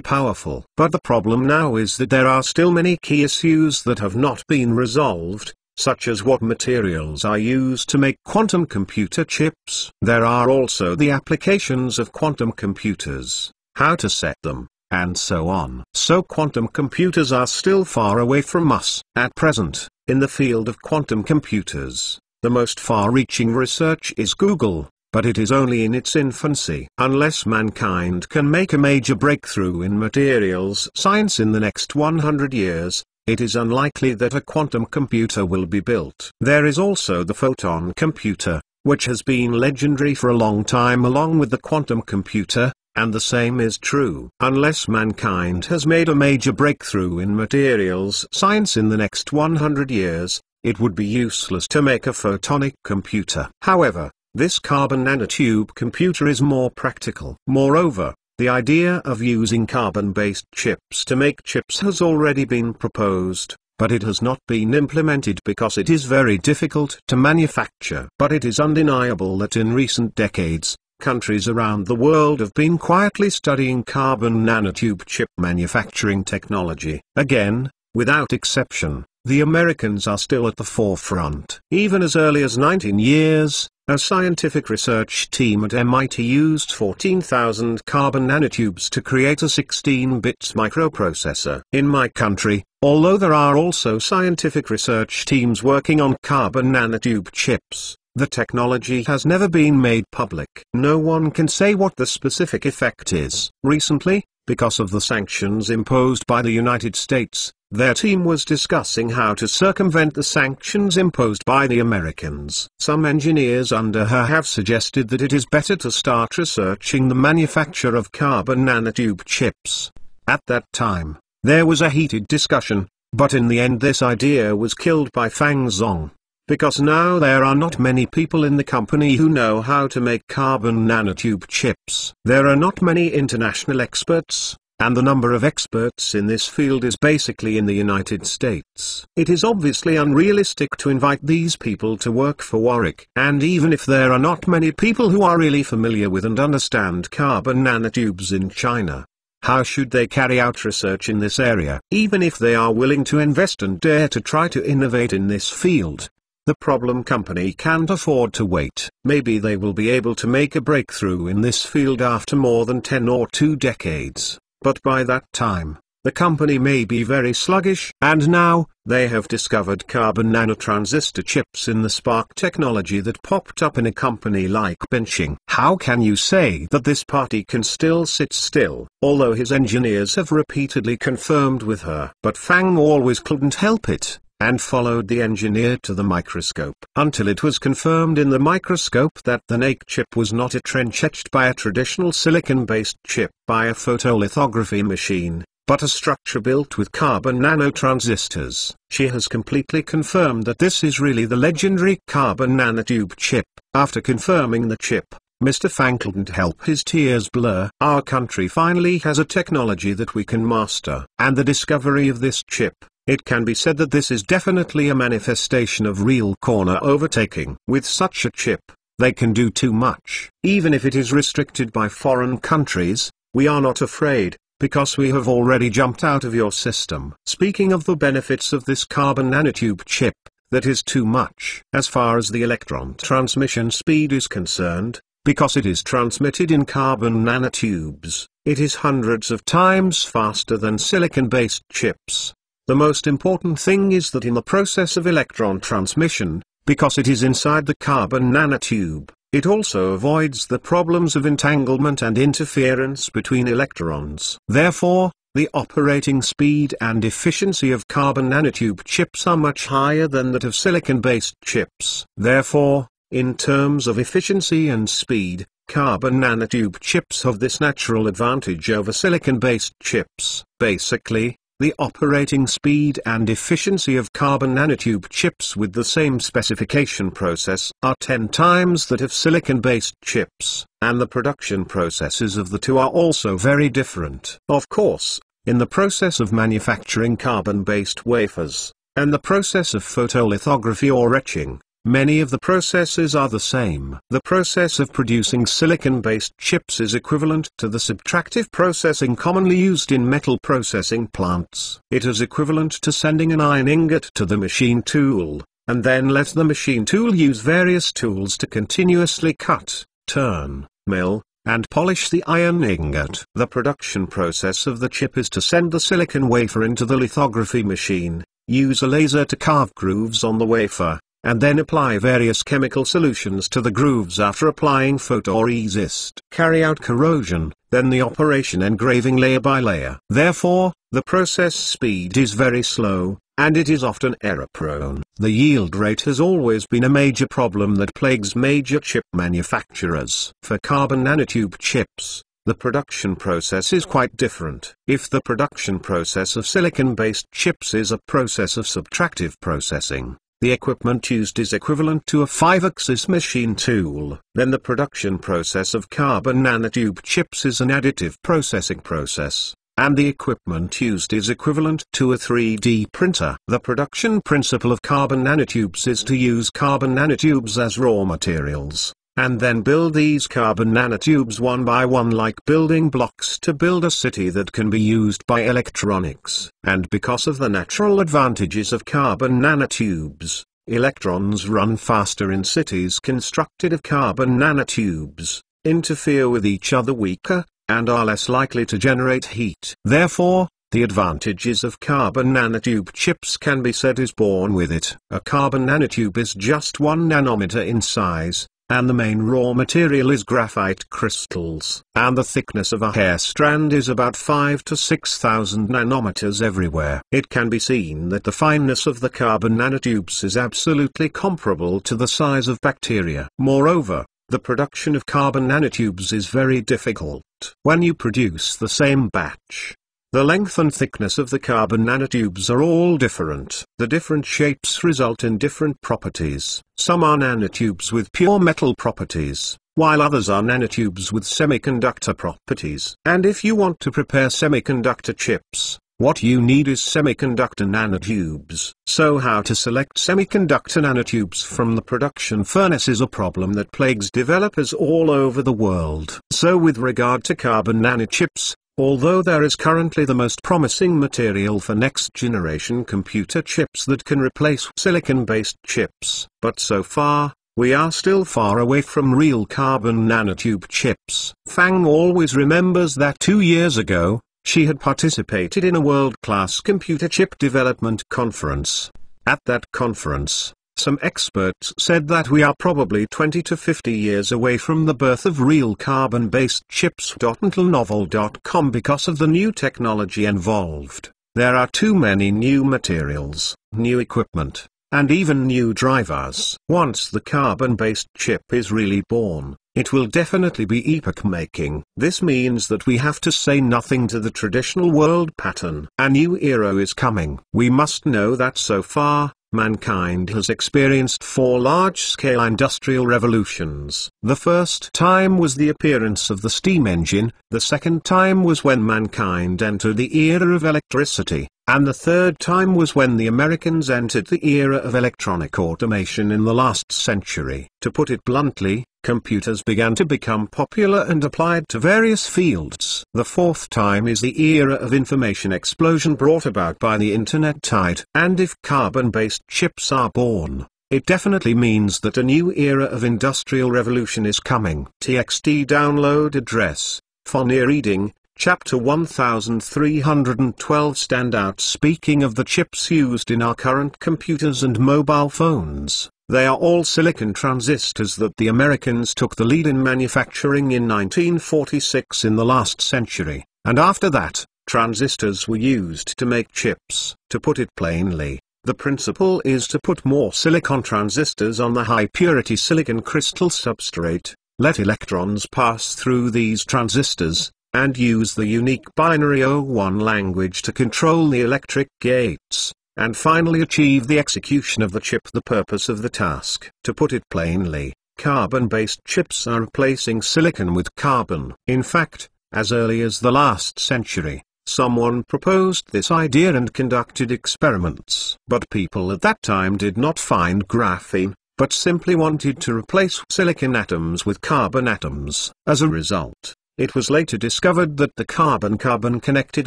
powerful. But the problem now is that there are still many key issues that have not been resolved, such as what materials are used to make quantum computer chips. There are also the applications of quantum computers, how to set them, and so on. So quantum computers are still far away from us. At present, in the field of quantum computers, the most far-reaching research is Google, but it is only in its infancy. Unless mankind can make a major breakthrough in materials science in the next 100 years, it is unlikely that a quantum computer will be built. There is also the photon computer, which has been legendary for a long time along with the quantum computer, and the same is true. Unless mankind has made a major breakthrough in materials science in the next 100 years, it would be useless to make a photonic computer. However, this carbon nanotube computer is more practical. Moreover, the idea of using carbon-based chips to make chips has already been proposed, but it has not been implemented because it is very difficult to manufacture. But it is undeniable that in recent decades, countries around the world have been quietly studying carbon nanotube chip manufacturing technology. Again, without exception, the Americans are still at the forefront. Even as early as 19 years, a scientific research team at MIT used 14,000 carbon nanotubes to create a 16-bit microprocessor. In my country, although there are also scientific research teams working on carbon nanotube chips, the technology has never been made public. No one can say what the specific effect is. Recently, because of the sanctions imposed by the United States, their team was discussing how to circumvent the sanctions imposed by the Americans. Some engineers under her have suggested that it is better to start researching the manufacture of carbon nanotube chips. At that time, there was a heated discussion, but in the end this idea was killed by Fang Zong. Because now there are not many people in the company who know how to make carbon nanotube chips. There are not many international experts, and the number of experts in this field is basically in the United States. It is obviously unrealistic to invite these people to work for Warwick. And even if there are not many people who are really familiar with and understand carbon nanotubes in China, How should they carry out research in this area? Even if they are willing to invest and dare to try to innovate in this field, the problem company can't afford to wait. Maybe they will be able to make a breakthrough in this field after more than 10 or 2 decades, but by that time, the company may be very sluggish. And now, they have discovered carbon nanotransistor chips in the spark technology that popped up in a company like Benching. How can you say that this party can still sit still, although his engineers have repeatedly confirmed with her? But Fang always couldn't help it, and followed the engineer to the microscope, until it was confirmed in the microscope that the NAIC chip was not a trench etched by a traditional silicon-based chip by a photolithography machine, but a structure built with carbon nanotransistors. She has completely confirmed that this is really the legendary carbon nanotube chip. After confirming the chip, Mr. Fang couldn't help his tears blur. Our country finally has a technology that we can master, and the discovery of this chip, it can be said that this is definitely a manifestation of real corner overtaking. With such a chip, they can do too much. Even if it is restricted by foreign countries, we are not afraid, because we have already jumped out of your system. Speaking of the benefits of this carbon nanotube chip, that is too much. As far as the electron transmission speed is concerned, because it is transmitted in carbon nanotubes, it is hundreds of times faster than silicon-based chips. The most important thing is that in the process of electron transmission, because it is inside the carbon nanotube, it also avoids the problems of entanglement and interference between electrons. Therefore, the operating speed and efficiency of carbon nanotube chips are much higher than that of silicon-based chips. Therefore, in terms of efficiency and speed, carbon nanotube chips have this natural advantage over silicon-based chips. Basically, the operating speed and efficiency of carbon nanotube chips with the same specification process are 10 times that of silicon-based chips, and the production processes of the two are also very different. Of course, in the process of manufacturing carbon-based wafers, and the process of photolithography or etching, many of the processes are the same. The process of producing silicon-based chips is equivalent to the subtractive processing commonly used in metal processing plants. It is equivalent to sending an iron ingot to the machine tool, and then let the machine tool use various tools to continuously cut, turn, mill, and polish the iron ingot. The production process of the chip is to send the silicon wafer into the lithography machine, use a laser to carve grooves on the wafer, and then apply various chemical solutions to the grooves after applying photoresist. Carry out corrosion, then the operation engraving layer by layer. Therefore, the process speed is very slow, and it is often error-prone. The yield rate has always been a major problem that plagues major chip manufacturers. For carbon nanotube chips, the production process is quite different. If the production process of silicon-based chips is a process of subtractive processing, the equipment used is equivalent to a 5-axis machine tool. Then the production process of carbon nanotube chips is an additive processing process, and the equipment used is equivalent to a 3D printer. The production principle of carbon nanotubes is to use carbon nanotubes as raw materials, and then build these carbon nanotubes one by one like building blocks to build a city that can be used by electronics. And because of the natural advantages of carbon nanotubes, electrons run faster in cities constructed of carbon nanotubes, interfere with each other weaker, and are less likely to generate heat. Therefore, the advantages of carbon nanotube chips can be said is born with it. A carbon nanotube is just 1 nanometer in size, and the main raw material is graphite crystals. And the thickness of a hair strand is about 5 to 6,000 nanometers everywhere. It can be seen that the fineness of the carbon nanotubes is absolutely comparable to the size of bacteria. Moreover, the production of carbon nanotubes is very difficult. When you produce the same batch, the length and thickness of the carbon nanotubes are all different. The different shapes result in different properties. Some are nanotubes with pure metal properties, while others are nanotubes with semiconductor properties. And if you want to prepare semiconductor chips, what you need is semiconductor nanotubes. So how to select semiconductor nanotubes from the production furnace is a problem that plagues developers all over the world. So with regard to carbon nanochips, Although there is currently the most promising material for next-generation computer chips that can replace silicon-based chips, but so far, we are still far away from real carbon nanotube chips. Fang always remembers that 2 years ago, she had participated in a world-class computer chip development conference. At that conference, some experts said that we are probably 20 to 50 years away from the birth of real carbon-based chips. Until novel.com, because of the new technology involved, there are too many new materials, new equipment, and even new drivers. Once the carbon-based chip is really born, it will definitely be epoch-making. This means that we have to say nothing to the traditional world pattern. A new era is coming. We must know that so far, mankind has experienced 4 large-scale industrial revolutions. The first time was the appearance of the steam engine, the second time was when mankind entered the era of electricity, and the third time was when the Americans entered the era of electronic automation in the last century. To put it bluntly, computers began to become popular and applied to various fields. The fourth time is the era of information explosion brought about by the internet tide. And if carbon-based chips are born, it definitely means that a new era of industrial revolution is coming. TXT download address, Fournier reading, Chapter 1312 Standout. Speaking of the chips used in our current computers and mobile phones, they are all silicon transistors that the Americans took the lead in manufacturing in 1946 in the last century, and after that, transistors were used to make chips. To put it plainly, the principle is to put more silicon transistors on the high-purity silicon crystal substrate, let electrons pass through these transistors, and use the unique binary O1 language to control the electric gates, and finally achieve the execution of the chip. The purpose of the task. To put it plainly, carbon-based chips are replacing silicon with carbon. In fact, as early as the last century, someone proposed this idea and conducted experiments. But people at that time did not find graphene, but simply wanted to replace silicon atoms with carbon atoms. As a result, it was later discovered that the carbon-carbon connected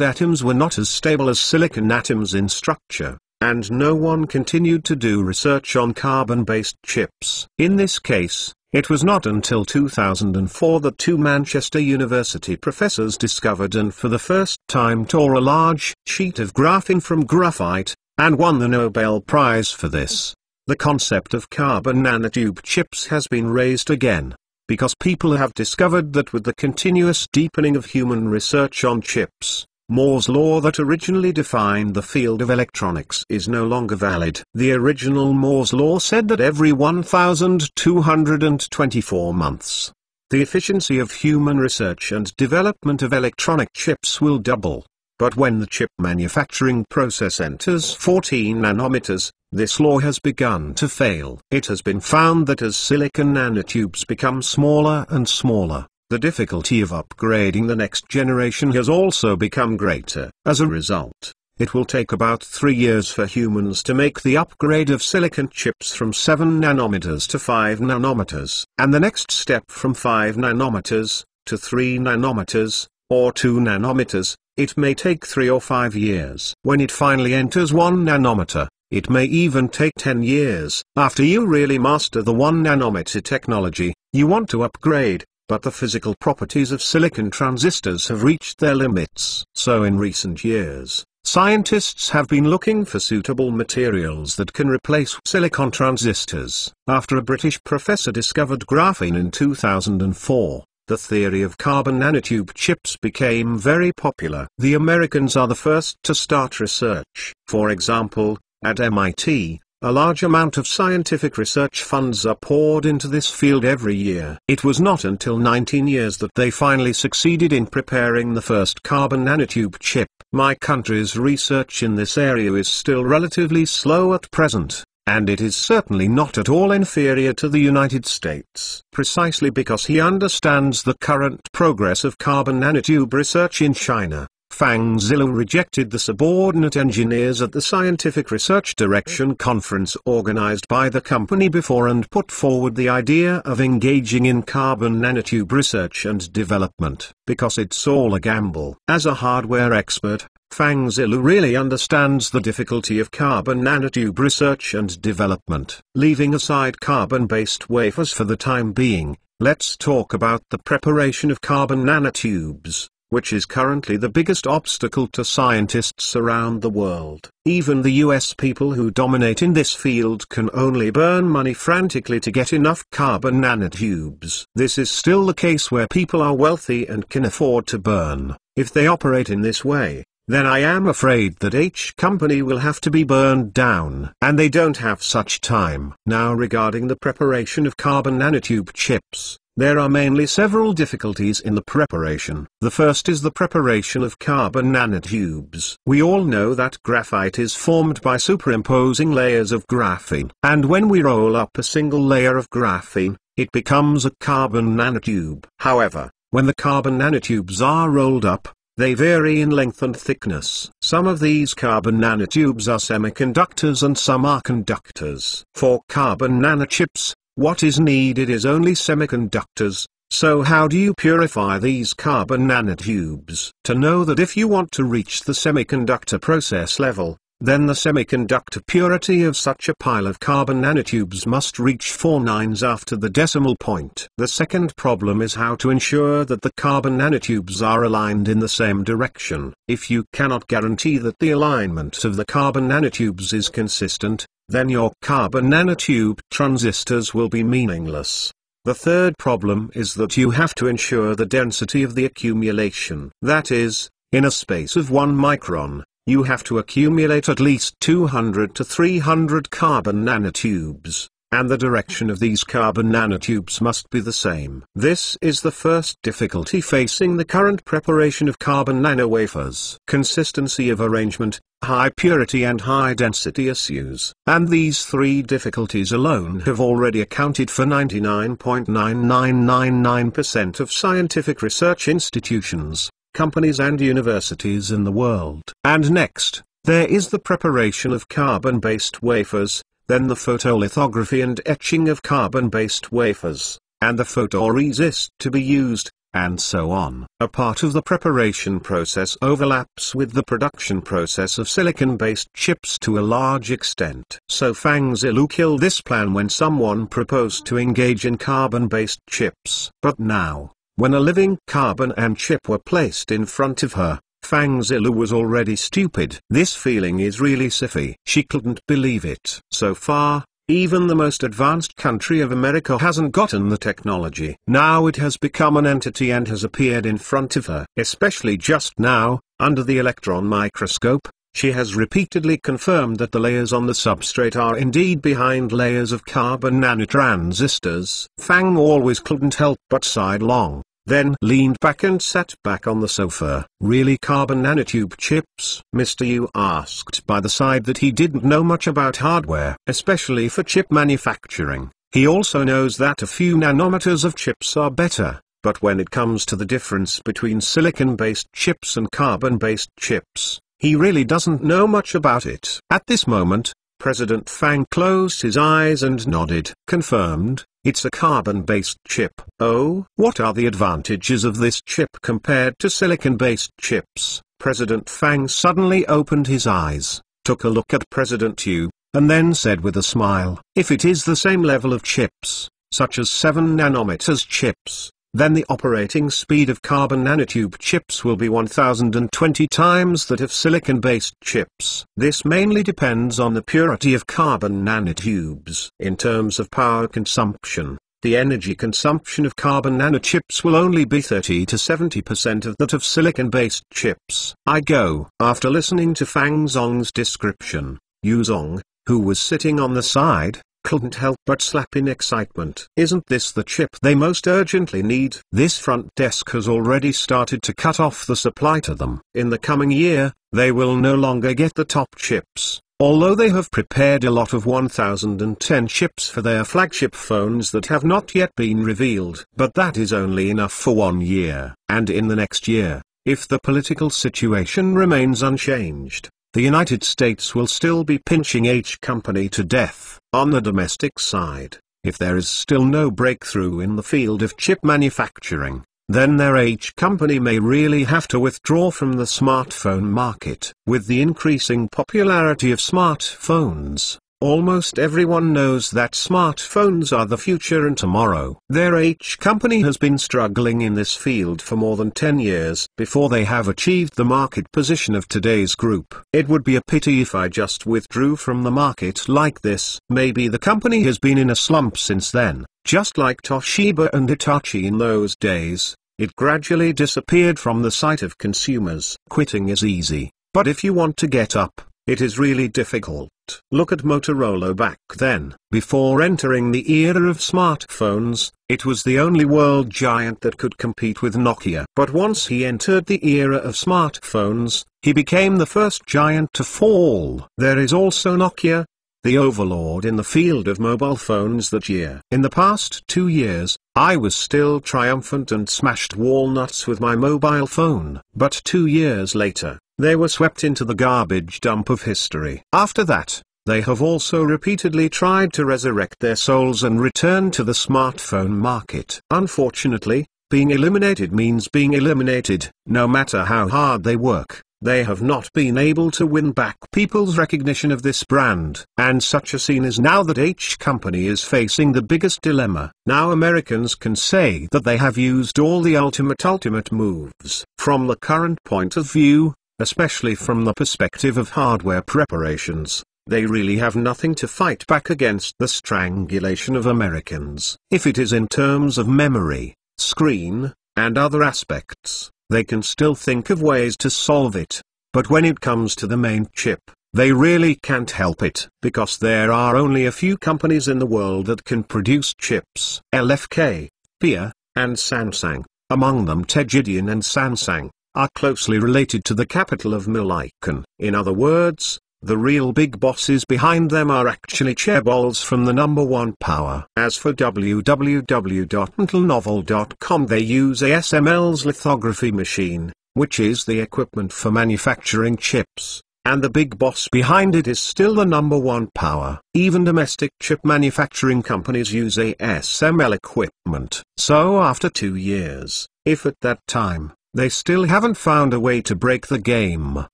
atoms were not as stable as silicon atoms in structure, and no one continued to do research on carbon-based chips. In this case, it was not until 2004 that 2 Manchester University professors discovered and for the first time tore a large sheet of graphene from graphite, and won the Nobel Prize for this. The concept of carbon nanotube chips has been raised again, because people have discovered that with the continuous deepening of human research on chips, Moore's law that originally defined the field of electronics is no longer valid. The original Moore's law said that every 1,224 months, the efficiency of human research and development of electronic chips will double. But when the chip manufacturing process enters 14 nanometers, this law has begun to fail. It has been found that as silicon nanotubes become smaller and smaller, the difficulty of upgrading the next generation has also become greater. As a result, it will take about 3 years for humans to make the upgrade of silicon chips from 7 nanometers to 5 nanometers, and the next step from 5 nanometers to 3 nanometers, or 2 nanometers. It may take 3 or 5 years. When it finally enters 1 nanometer, it may even take 10 years. After you really master the 1 nanometer technology, you want to upgrade, but the physical properties of silicon transistors have reached their limits. So in recent years, scientists have been looking for suitable materials that can replace silicon transistors. After a British professor discovered graphene in 2004, the theory of carbon nanotube chips became very popular. The Americans are the first to start research. For example, at MIT, a large amount of scientific research funds are poured into this field every year. It was not until 19 years that they finally succeeded in preparing the first carbon nanotube chip. My country's research in this area is still relatively slow at present, and it is certainly not at all inferior to the United States. Precisely because he understands the current progress of carbon nanotube research in China, Fang Zilu rejected the subordinate engineers at the Scientific Research Direction Conference organized by the company before and put forward the idea of engaging in carbon nanotube research and development, because it's all a gamble. As a hardware expert, Fang Zilu really understands the difficulty of carbon nanotube research and development. Leaving aside carbon-based wafers for the time being, let's talk about the preparation of carbon nanotubes, which is currently the biggest obstacle to scientists around the world. Even the US people who dominate in this field can only burn money frantically to get enough carbon nanotubes. This is still the case where people are wealthy and can afford to burn. If they operate in this way, then I am afraid that each company will have to be burned down. And they don't have such time. Now regarding the preparation of carbon nanotube chips, there are mainly several difficulties in the preparation. The first is the preparation of carbon nanotubes. We all know that graphite is formed by superimposing layers of graphene. And when we roll up a single layer of graphene, it becomes a carbon nanotube. However, when the carbon nanotubes are rolled up, they vary in length and thickness. Some of these carbon nanotubes are semiconductors and some are conductors. For carbon nanochips, what is needed is only semiconductors. So how do you purify these carbon nanotubes? To know that if you want to reach the semiconductor process level, then the semiconductor purity of such a pile of carbon nanotubes must reach 4 nines after the decimal point. The second problem is how to ensure that the carbon nanotubes are aligned in the same direction. If you cannot guarantee that the alignment of the carbon nanotubes is consistent, then your carbon nanotube transistors will be meaningless. The third problem is that you have to ensure the density of the accumulation. That is, in a space of 1 micron, you have to accumulate at least 200 to 300 carbon nanotubes, and the direction of these carbon nanotubes must be the same. This is the first difficulty facing the current preparation of carbon nanowafers. Consistency of arrangement, high purity and high density issues. And these three difficulties alone have already accounted for 99.9999% of scientific research institutions, companies and universities in the world. And next, there is the preparation of carbon-based wafers, then the photolithography and etching of carbon-based wafers, and the photoresist to be used, and so on. A part of the preparation process overlaps with the production process of silicon-based chips to a large extent. So Fang Zilu killed this plan when someone proposed to engage in carbon-based chips. But now, when a living carbon and chip were placed in front of her, Fang Zilu was already stupid. This feeling is really siffy. She couldn't believe it. So far, even the most advanced country of America hasn't gotten the technology. Now it has become an entity and has appeared in front of her. Especially just now, under the electron microscope, she has repeatedly confirmed that the layers on the substrate are indeed behind layers of carbon nanotransistors. Fang always couldn't help but sigh long, then leaned back and sat back on the sofa. Really carbon nanotube chips? Mr. Yu asked by the side that he didn't know much about hardware, especially for chip manufacturing. He also knows that a few nanometers of chips are better, but when it comes to the difference between silicon-based chips and carbon-based chips, he really doesn't know much about it. At this moment, President Fang closed his eyes and nodded. Confirmed, it's a carbon-based chip. Oh, what are the advantages of this chip compared to silicon-based chips? President Fang suddenly opened his eyes, took a look at President Yu, and then said with a smile, if it is the same level of chips, such as 7 nanometers chips, then the operating speed of carbon nanotube chips will be 1020 times that of silicon-based chips. This mainly depends on the purity of carbon nanotubes. In terms of power consumption, the energy consumption of carbon nanochips will only be 30 to 70% of that of silicon-based chips. After listening to Fang Zong's description, Yu Zong, who was sitting on the side, couldn't help but slap in excitement. Isn't this the chip they most urgently need? This front desk has already started to cut off the supply to them. In the coming year, they will no longer get the top chips, although they have prepared a lot of 1010 chips for their flagship phones that have not yet been revealed. But that is only enough for 1 year. And in the next year, If the political situation remains unchanged, the United States will still be pinching H Company to death. On the domestic side, if there is still no breakthrough in the field of chip manufacturing, then their H Company may really have to withdraw from the smartphone market. With the increasing popularity of smartphones, almost everyone knows that smartphones are the future and tomorrow. Their H Company has been struggling in this field for more than 10 years before they have achieved the market position of today's group. It would be a pity if I just withdrew from the market like this. Maybe the company has been in a slump since then, just like Toshiba and Hitachi in those days. It gradually disappeared from the sight of consumers. Quitting is easy, but if you want to get up, it is really difficult. Look at Motorola back then. Before entering the era of smartphones, it was the only world giant that could compete with Nokia. But once he entered the era of smartphones, he became the first giant to fall. There is also Nokia, the overlord in the field of mobile phones that year. In the past 2 years, I was still triumphant and smashed walnuts with my mobile phone. But 2 years later, they were swept into the garbage dump of history. After that, they have also repeatedly tried to resurrect their souls and return to the smartphone market. Unfortunately, being eliminated means being eliminated. No matter how hard they work, they have not been able to win back people's recognition of this brand. And such a scene is now that H Company is facing the biggest dilemma. Now Americans can say that they have used all the ultimate moves. From the current point of view, especially from the perspective of hardware preparations, they really have nothing to fight back against the strangulation of Americans. If it is in terms of memory, screen, and other aspects, they can still think of ways to solve it. But when it comes to the main chip, they really can't help it. Because there are only a few companies in the world that can produce chips. LFK, Pia, and Samsung, among them Tejidian and Samsung, are closely related to the capital of Milicon. In other words, the real big bosses behind them are actually chaebols from the number one power. As for www.intelnovel.com, they use ASML's lithography machine, which is the equipment for manufacturing chips, and the big boss behind it is still the number one power. Even domestic chip manufacturing companies use ASML equipment. So after 2 years, if at that time, they still haven't found a way to break the game,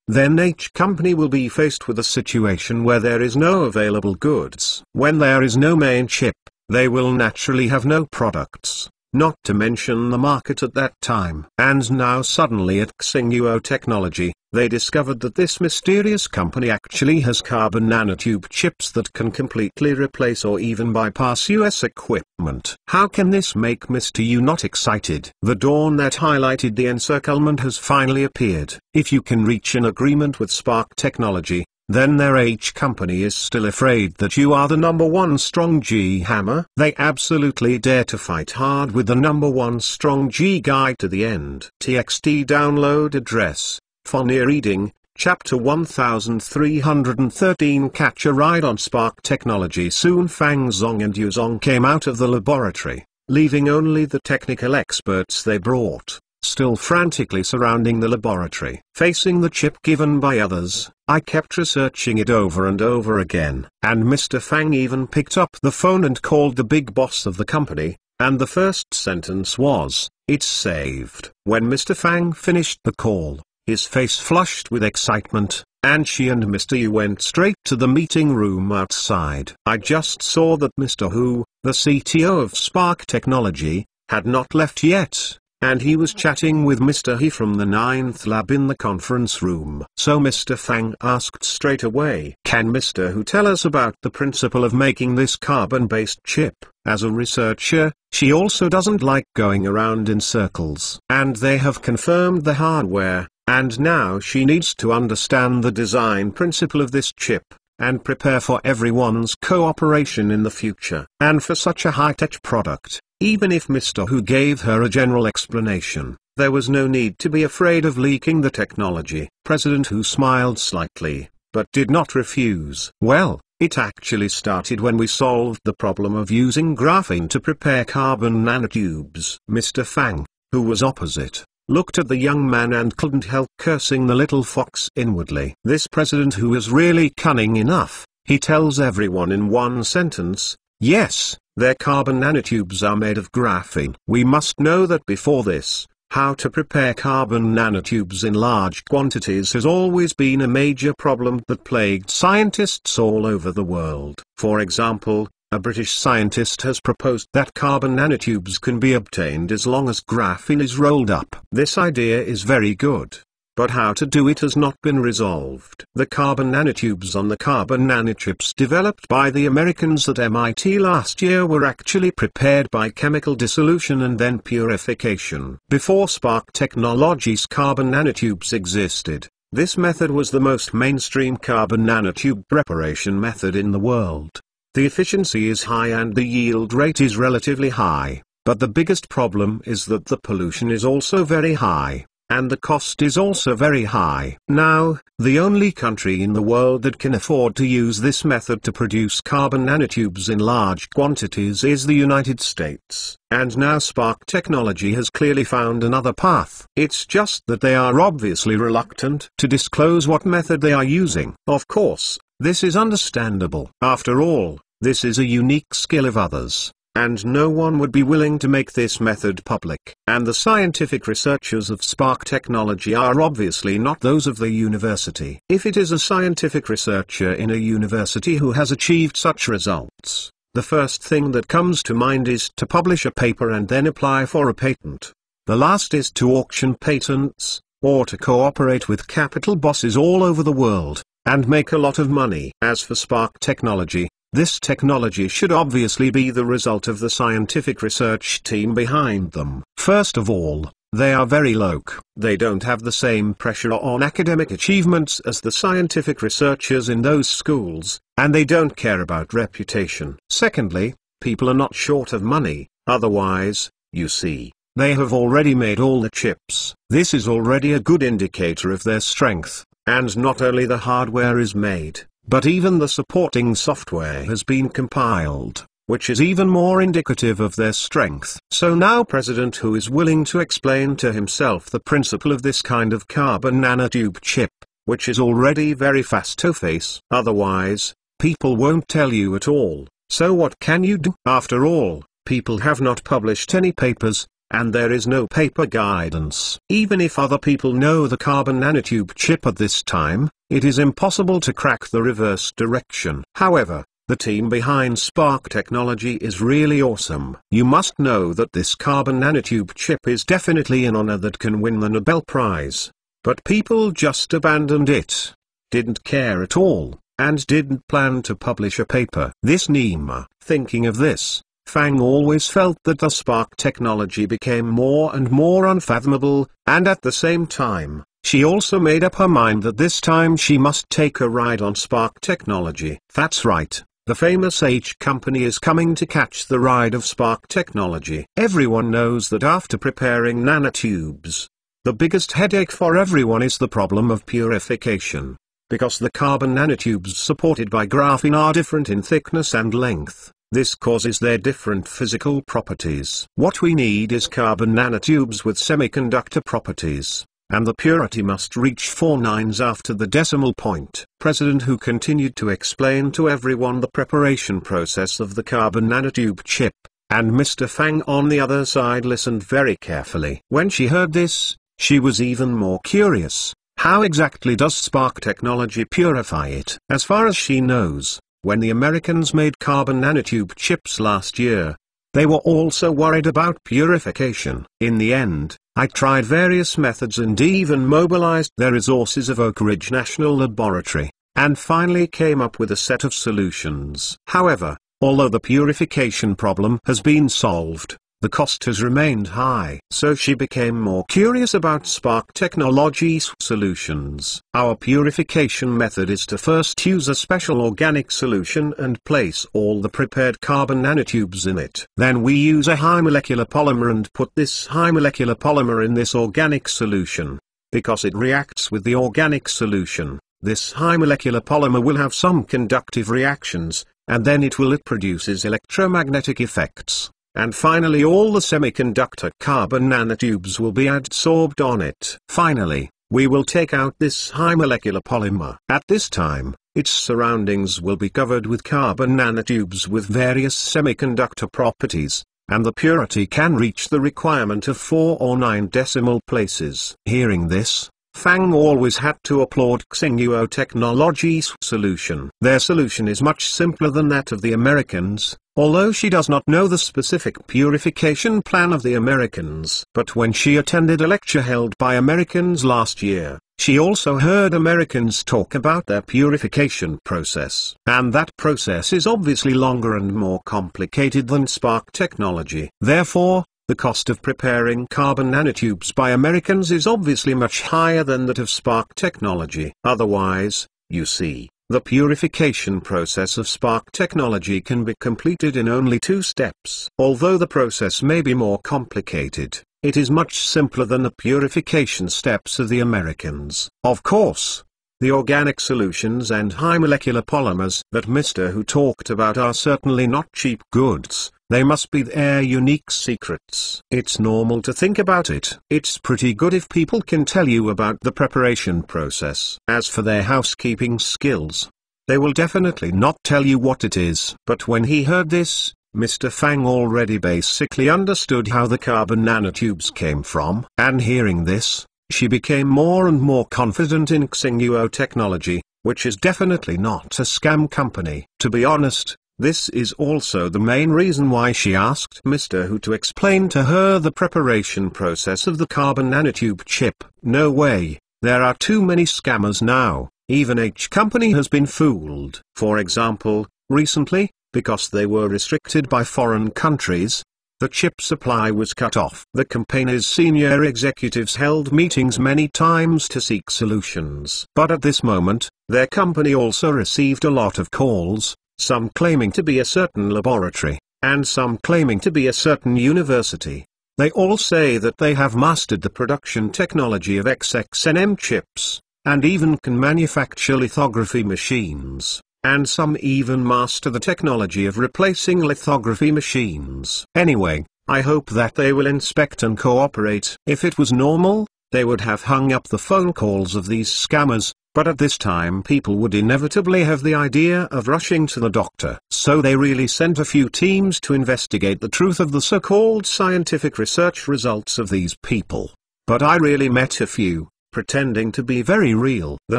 then H Company will be faced with a situation where there is no available goods. When there is no main chip, they will naturally have no products, not to mention the market at that time. And now suddenly at Xinghuo Technology, they discovered that this mysterious company actually has carbon nanotube chips that can completely replace or even bypass US equipment. How can this make Mr. Yu not excited? The dawn that highlighted the encirclement has finally appeared. If you can reach an agreement with Spark Technology, then their H Company is still afraid that you are the number one strong G hammer. They absolutely dare to fight hard with the number one strong G guy to the end. TXT download address. Funny reading, Chapter 1313. Catch a ride on Spark Technology. Soon Fang Zong and Yuzong came out of the laboratory, leaving only the technical experts they brought, still frantically surrounding the laboratory. Facing the chip given by others, I kept researching it over and over again. And Mr. Fang even picked up the phone and called the big boss of the company, and the first sentence was, "It's saved." When Mr. Fang finished the call, his face flushed with excitement, and she and Mr. Yu went straight to the meeting room outside. I just saw that Mr. Hu, the CTO of Spark Technology, had not left yet, and he was chatting with Mr. He from the 9th lab in the conference room. So Mr. Fang asked straight away, "Can Mr. Hu tell us about the principle of making this carbon-based chip?" As a researcher, she also doesn't like going around in circles. And they have confirmed the hardware, and now she needs to understand the design principle of this chip, and prepare for everyone's cooperation in the future. And for such a high-tech product, even if Mr. Hu gave her a general explanation, there was no need to be afraid of leaking the technology. President Hu smiled slightly, but did not refuse. Well, it actually started when we solved the problem of using graphene to prepare carbon nanotubes. Mr. Fang, who was opposite, looked at the young man and couldn't help cursing the little fox inwardly. This president, who is really cunning enough, he tells everyone in one sentence, yes, their carbon nanotubes are made of graphene. We must know that before this, how to prepare carbon nanotubes in large quantities has always been a major problem that plagued scientists all over the world. For example, a British scientist has proposed that carbon nanotubes can be obtained as long as graphene is rolled up. This idea is very good, but how to do it has not been resolved. The carbon nanotubes on the carbon nanochips developed by the Americans at MIT last year were actually prepared by chemical dissolution and then purification. Before Spark Technology's carbon nanotubes existed, this method was the most mainstream carbon nanotube preparation method in the world. The efficiency is high and the yield rate is relatively high, but the biggest problem is that the pollution is also very high, and the cost is also very high. Now, the only country in the world that can afford to use this method to produce carbon nanotubes in large quantities is the United States. And now Spark Technology has clearly found another path. It's just that they are obviously reluctant to disclose what method they are using. Of course, this is understandable. After all, this is a unique skill of others, and no one would be willing to make this method public. And the scientific researchers of Spark Technology are obviously not those of the university. If it is a scientific researcher in a university who has achieved such results, the first thing that comes to mind is to publish a paper and then apply for a patent. The last is to auction patents, or to cooperate with capital bosses all over the world, and make a lot of money. As for Spark Technology, this technology should obviously be the result of the scientific research team behind them. First of all, they are very local. They don't have the same pressure on academic achievements as the scientific researchers in those schools, and they don't care about reputation. Secondly, people are not short of money, otherwise, you see, they have already made all the chips. This is already a good indicator of their strength, and not only the hardware is made, but even the supporting software has been compiled, which is even more indicative of their strength. So now President Hu is willing to explain to himself the principle of this kind of carbon nanotube chip, which is already very fast to face. Otherwise, people won't tell you at all. So what can you do? After all, people have not published any papers, and there is no paper guidance. Even if other people know the carbon nanotube chip at this time, it is impossible to crack the reverse direction. However, the team behind Spark Technology is really awesome. You must know that this carbon nanotube chip is definitely an honor that can win the Nobel Prize. But people just abandoned it, didn't care at all, and didn't plan to publish a paper. This Nima. Thinking of this, Fang always felt that the Spark Technology became more and more unfathomable, and at the same time, she also made up her mind that this time she must take a ride on Spark Technology. That's right, the famous H company is coming to catch the ride of Spark Technology. Everyone knows that after preparing nanotubes, the biggest headache for everyone is the problem of purification, because the carbon nanotubes supported by graphene are different in thickness and length. This causes their different physical properties. What we need is carbon nanotubes with semiconductor properties, and the purity must reach 4 nines after the decimal point. President Hu continued to explain to everyone the preparation process of the carbon nanotube chip, and Mr. Fang on the other side listened very carefully. When she heard this, she was even more curious. How exactly does Spark Technology purify it? As far as she knows, when the Americans made carbon nanotube chips last year, they were also worried about purification. In the end, I tried various methods and even mobilized their resources of Oak Ridge National Laboratory, and finally came up with a set of solutions. However, although the purification problem has been solved, the cost has remained high. So she became more curious about Spark Technology's solutions. Our purification method is to first use a special organic solution and place all the prepared carbon nanotubes in it. Then we use a high molecular polymer and put this high molecular polymer in this organic solution. Because it reacts with the organic solution, this high molecular polymer will have some conductive reactions, and then it produces electromagnetic effects. and finally all the semiconductor carbon nanotubes will be adsorbed on it. Finally, we will take out this high molecular polymer. At this time, its surroundings will be covered with carbon nanotubes with various semiconductor properties, and the purity can reach the requirement of 4 or 9 decimal places. Hearing this, Fang always had to applaud Xinghuo Technology's solution. Their solution is much simpler than that of the Americans, although she does not know the specific purification plan of the Americans. But when she attended a lecture held by Americans last year, she also heard Americans talk about their purification process. And that process is obviously longer and more complicated than Spark technology. Therefore, the cost of preparing carbon nanotubes by Americans is obviously much higher than that of Spark technology. Otherwise, you see, the purification process of Spark technology can be completed in only 2 steps. Although the process may be more complicated, it is much simpler than the purification steps of the Americans. Of course, the organic solutions and high molecular polymers that Mr. Hu talked about are certainly not cheap goods. They must be their unique secrets. It's normal to think about it. It's pretty good if people can tell you about the preparation process. As for their housekeeping skills, they will definitely not tell you what it is. But when he heard this, Mr. Fang already basically understood how the carbon nanotubes came from. And hearing this, she became more and more confident in Xinghuo Technology, which is definitely not a scam company. To be honest, this is also the main reason why she asked Mr. Hu to explain to her the preparation process of the carbon nanotube chip. No way, there are too many scammers now. Even H company has been fooled. For example, recently, because they were restricted by foreign countries, the chip supply was cut off. The company's senior executives held meetings many times to seek solutions. But at this moment, their company also received a lot of calls, some claiming to be a certain laboratory, and some claiming to be a certain university. They all say that they have mastered the production technology of XXNM chips, and even can manufacture lithography machines, and some even master the technology of replacing lithography machines. Anyway, I hope that they will inspect and cooperate. If it was normal, they would have hung up the phone calls of these scammers. But at this time people would inevitably have the idea of rushing to the doctor. So they really sent a few teams to investigate the truth of the so-called scientific research results of these people. But I really met a few, pretending to be very real. The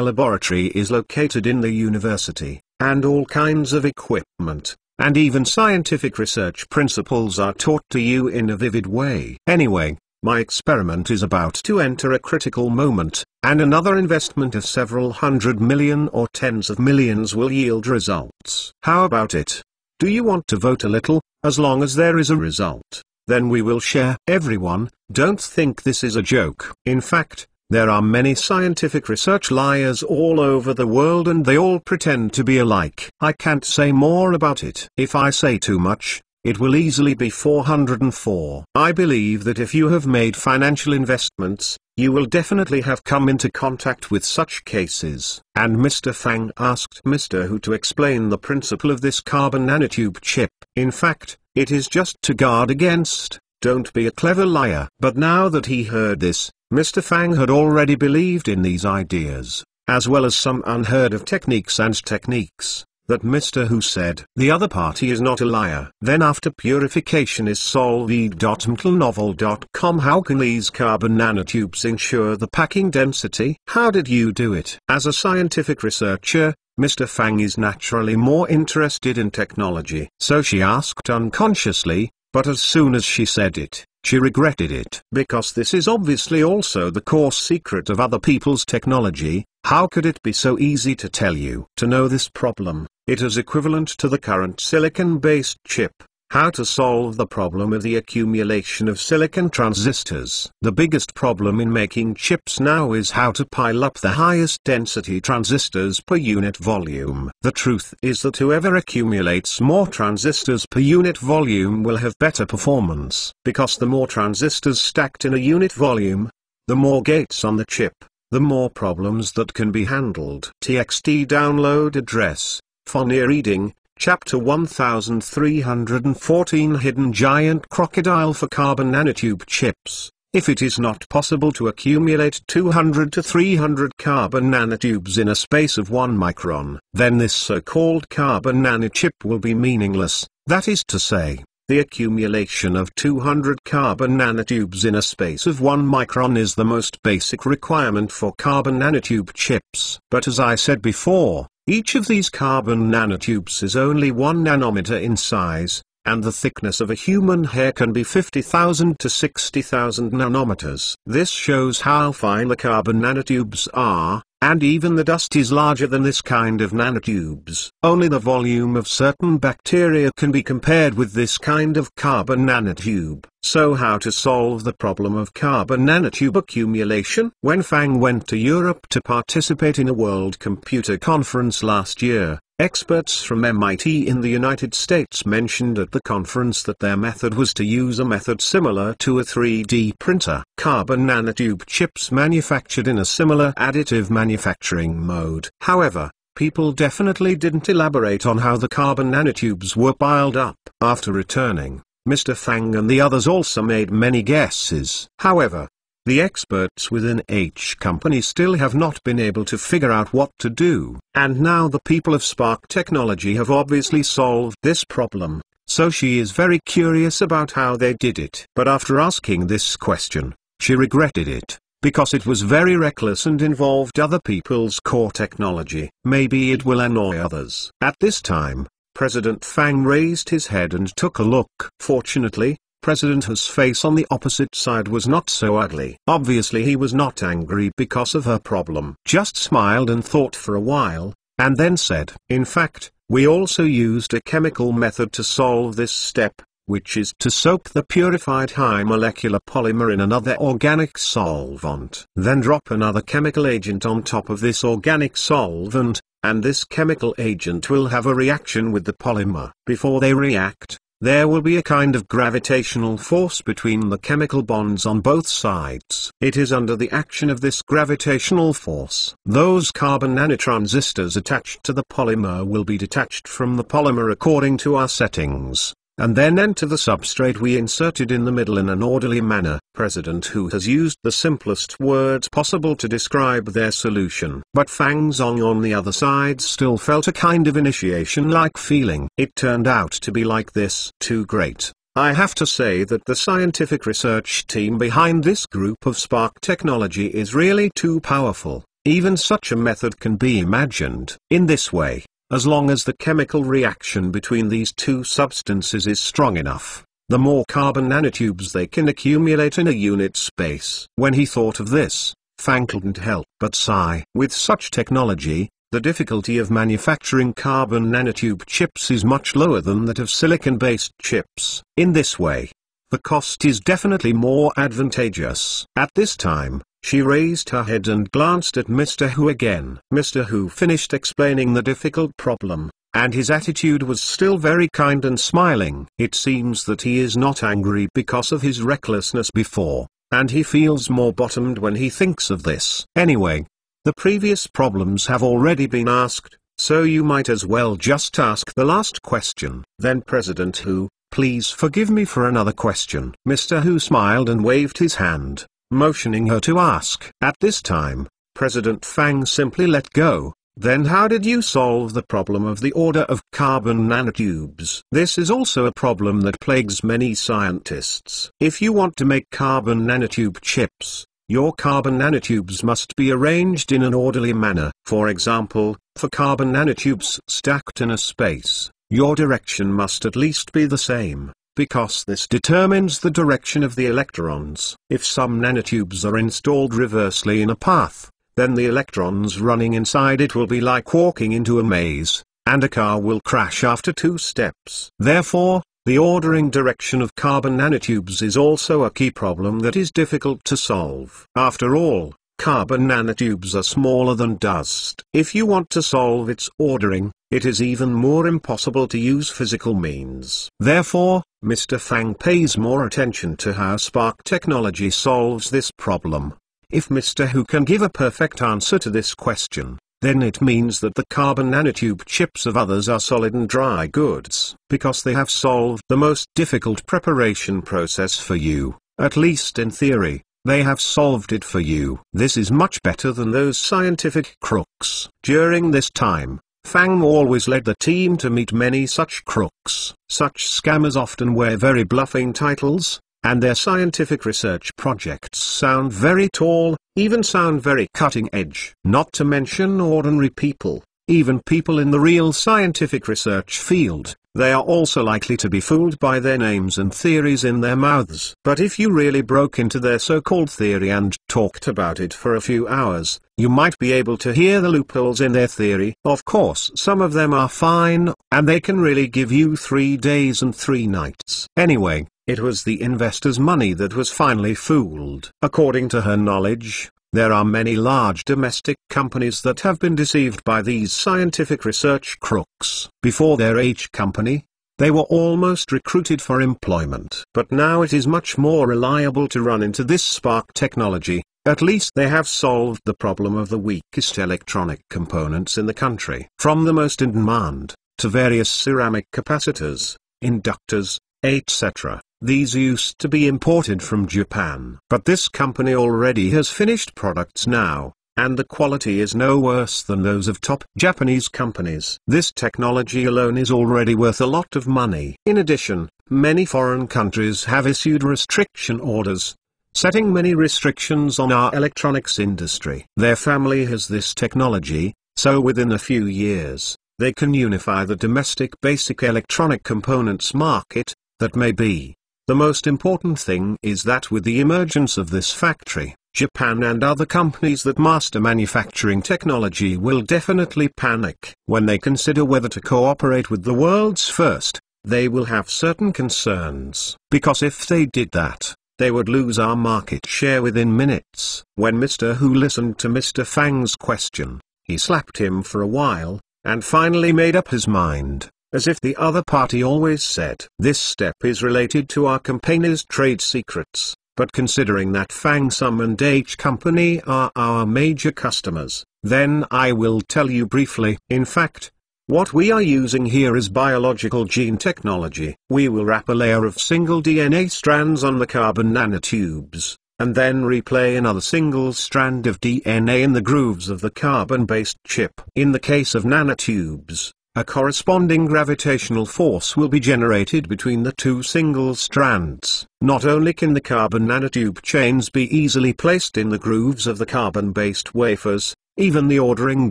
laboratory is located in the university, and all kinds of equipment, and even scientific research principles are taught to you in a vivid way. Anyway, my experiment is about to enter a critical moment, and another investment of several hundred million or tens of millions will yield results. How about it? Do you want to vote a little? As long as there is a result, then we will share. Everyone, don't think this is a joke. In fact, there are many scientific research liars all over the world and they all pretend to be alike. I can't say more about it. If I say too much, it will easily be 404. I believe that if you have made financial investments, you will definitely have come into contact with such cases. And Mr. Fang asked Mr. Hu to explain the principle of this carbon nanotube chip. In fact, it is just to guard against, don't be a clever liar. But now that he heard this, Mr. Fang had already believed in these ideas, as well as some unheard of techniques that Mr. Hu said. The other party is not a liar. Then after purification is solved.mtlnovel.com. How can these carbon nanotubes ensure the packing density? How did you do it? As a scientific researcher, Mr. Fang is naturally more interested in technology. So she asked unconsciously, but as soon as she said it, she regretted it. Because this is obviously also the core secret of other people's technology. How could it be so easy to tell you? To know this problem, it is equivalent to the current silicon-based chip. How to solve the problem of the accumulation of silicon transistors. The biggest problem in making chips now is how to pile up the highest density transistors per unit volume. The truth is that whoever accumulates more transistors per unit volume will have better performance. Because the more transistors stacked in a unit volume, the more gates on the chip, the more problems that can be handled. TXT download address, Fourier reading, Chapter 1314 Hidden Giant Crocodile for Carbon Nanotube Chips. If it is not possible to accumulate 200 to 300 carbon nanotubes in a space of 1 micron, then this so-called carbon nanochip will be meaningless. That is to say, the accumulation of 200 carbon nanotubes in a space of 1 micron is the most basic requirement for carbon nanotube chips. But as I said before, each of these carbon nanotubes is only 1 nanometer in size, and the thickness of a human hair can be 50,000 to 60,000 nanometers. This shows how fine the carbon nanotubes are, and even the dust is larger than this kind of nanotubes. Only the volume of certain bacteria can be compared with this kind of carbon nanotube. So how to solve the problem of carbon nanotube accumulation? When Fang went to Europe to participate in a World Computer Conference last year, experts from MIT in the United States mentioned at the conference that their method was to use a method similar to a 3D printer. Carbon nanotube chips manufactured in a similar additive manufacturing mode. However, people definitely didn't elaborate on how the carbon nanotubes were piled up. After returning, Mr. Fang and the others also made many guesses. However, the experts within H company still have not been able to figure out what to do. And now the people of Spark Technology have obviously solved this problem, so she is very curious about how they did it. But after asking this question, she regretted it, because it was very reckless and involved other people's core technology. Maybe it will annoy others. At this time, President Fang raised his head and took a look. Fortunately, President Hu's face on the opposite side was not so ugly. Obviously he was not angry because of her problem. Just smiled and thought for a while, and then said, "In fact, we also used a chemical method to solve this step, which is to soak the purified high molecular polymer in another organic solvent. Then drop another chemical agent on top of this organic solvent, and this chemical agent will have a reaction with the polymer. Before they react, there will be a kind of gravitational force between the chemical bonds on both sides. It is under the action of this gravitational force. Those carbon nanotransistors attached to the polymer will be detached from the polymer according to our settings, and then enter the substrate we inserted in the middle in an orderly manner." President Hu has used the simplest words possible to describe their solution. But Fang Zong on the other side still felt a kind of initiation-like feeling. It turned out to be like this. Too great. I have to say that the scientific research team behind this group of Spark Technology is really too powerful. Even such a method can be imagined. In this way, as long as the chemical reaction between these two substances is strong enough, the more carbon nanotubes they can accumulate in a unit space. When he thought of this, Fang couldn't help but sigh. With such technology, the difficulty of manufacturing carbon nanotube chips is much lower than that of silicon-based chips. In this way, the cost is definitely more advantageous. At this time, she raised her head and glanced at Mr. Hu again. Mr. Hu finished explaining the difficult problem, and his attitude was still very kind and smiling. It seems that he is not angry because of his recklessness before, and he feels more bottomed when he thinks of this. Anyway, the previous problems have already been asked, so you might as well just ask the last question. Then President Hu, please forgive me for another question. Mr. Hu smiled and waved his hand, motioning her to ask. At this time, President Fang simply let go. Then how did you solve the problem of the order of carbon nanotubes? This is also a problem that plagues many scientists. If you want to make carbon nanotube chips, your carbon nanotubes must be arranged in an orderly manner. For example, for carbon nanotubes stacked in a space, your direction must at least be the same, because this determines the direction of the electrons. If some nanotubes are installed reversely in a path, then the electrons running inside it will be like walking into a maze, and a car will crash after 2 steps. Therefore, the ordering direction of carbon nanotubes is also a key problem that is difficult to solve. After all, carbon nanotubes are smaller than dust. If you want to solve its ordering, it is even more impossible to use physical means. Therefore, Mr. Fang pays more attention to how Spark Technology solves this problem. If Mr. Hu can give a perfect answer to this question, then it means that the carbon nanotube chips of others are solid and dry goods. Because they have solved the most difficult preparation process for you, at least in theory, they have solved it for you. This is much better than those scientific crooks. During this time, Fang always led the team to meet many such crooks. Such scammers often wear very bluffing titles, and their scientific research projects sound very tall, even sound very cutting edge. Not to mention ordinary people, even people in the real scientific research field, they are also likely to be fooled by their names and theories in their mouths. But if you really broke into their so-called theory and talked about it for a few hours, you might be able to hear the loopholes in their theory. Of course, some of them are fine, and they can really give you 3 days and 3 nights. Anyway, it was the investors' money that was finally fooled. According to her knowledge, there are many large domestic companies that have been deceived by these scientific research crooks. Before their H company, they were almost recruited for employment. But now it is much more reliable to run into this Spark technology. At least they have solved the problem of the weakest electronic components in the country. From the most in demand, to various ceramic capacitors, inductors, etc. These used to be imported from Japan. But this company already has finished products now, and the quality is no worse than those of top Japanese companies. This technology alone is already worth a lot of money. In addition, many foreign countries have issued restriction orders, setting many restrictions on our electronics industry. Their family has this technology, so within a few years, they can unify the domestic basic electronic components market. That may be. The most important thing is that with the emergence of this factory, Japan and other companies that master manufacturing technology will definitely panic. When they consider whether to cooperate with the world's first, they will have certain concerns. Because if they did that, they would lose our market share within minutes. When Mr. Hu listened to Mr. Fang's question, he slapped him for a while, and finally made up his mind. As if the other party always said. This step is related to our company's trade secrets, but considering that Fang Sum and H Company are our major customers, then I will tell you briefly. In fact, what we are using here is biological gene technology. We will wrap a layer of single DNA strands on the carbon nanotubes, and then replay another single strand of DNA in the grooves of the carbon-based chip. In the case of nanotubes, a corresponding gravitational force will be generated between the two single strands. Not only can the carbon nanotube chains be easily placed in the grooves of the carbon-based wafers, even the ordering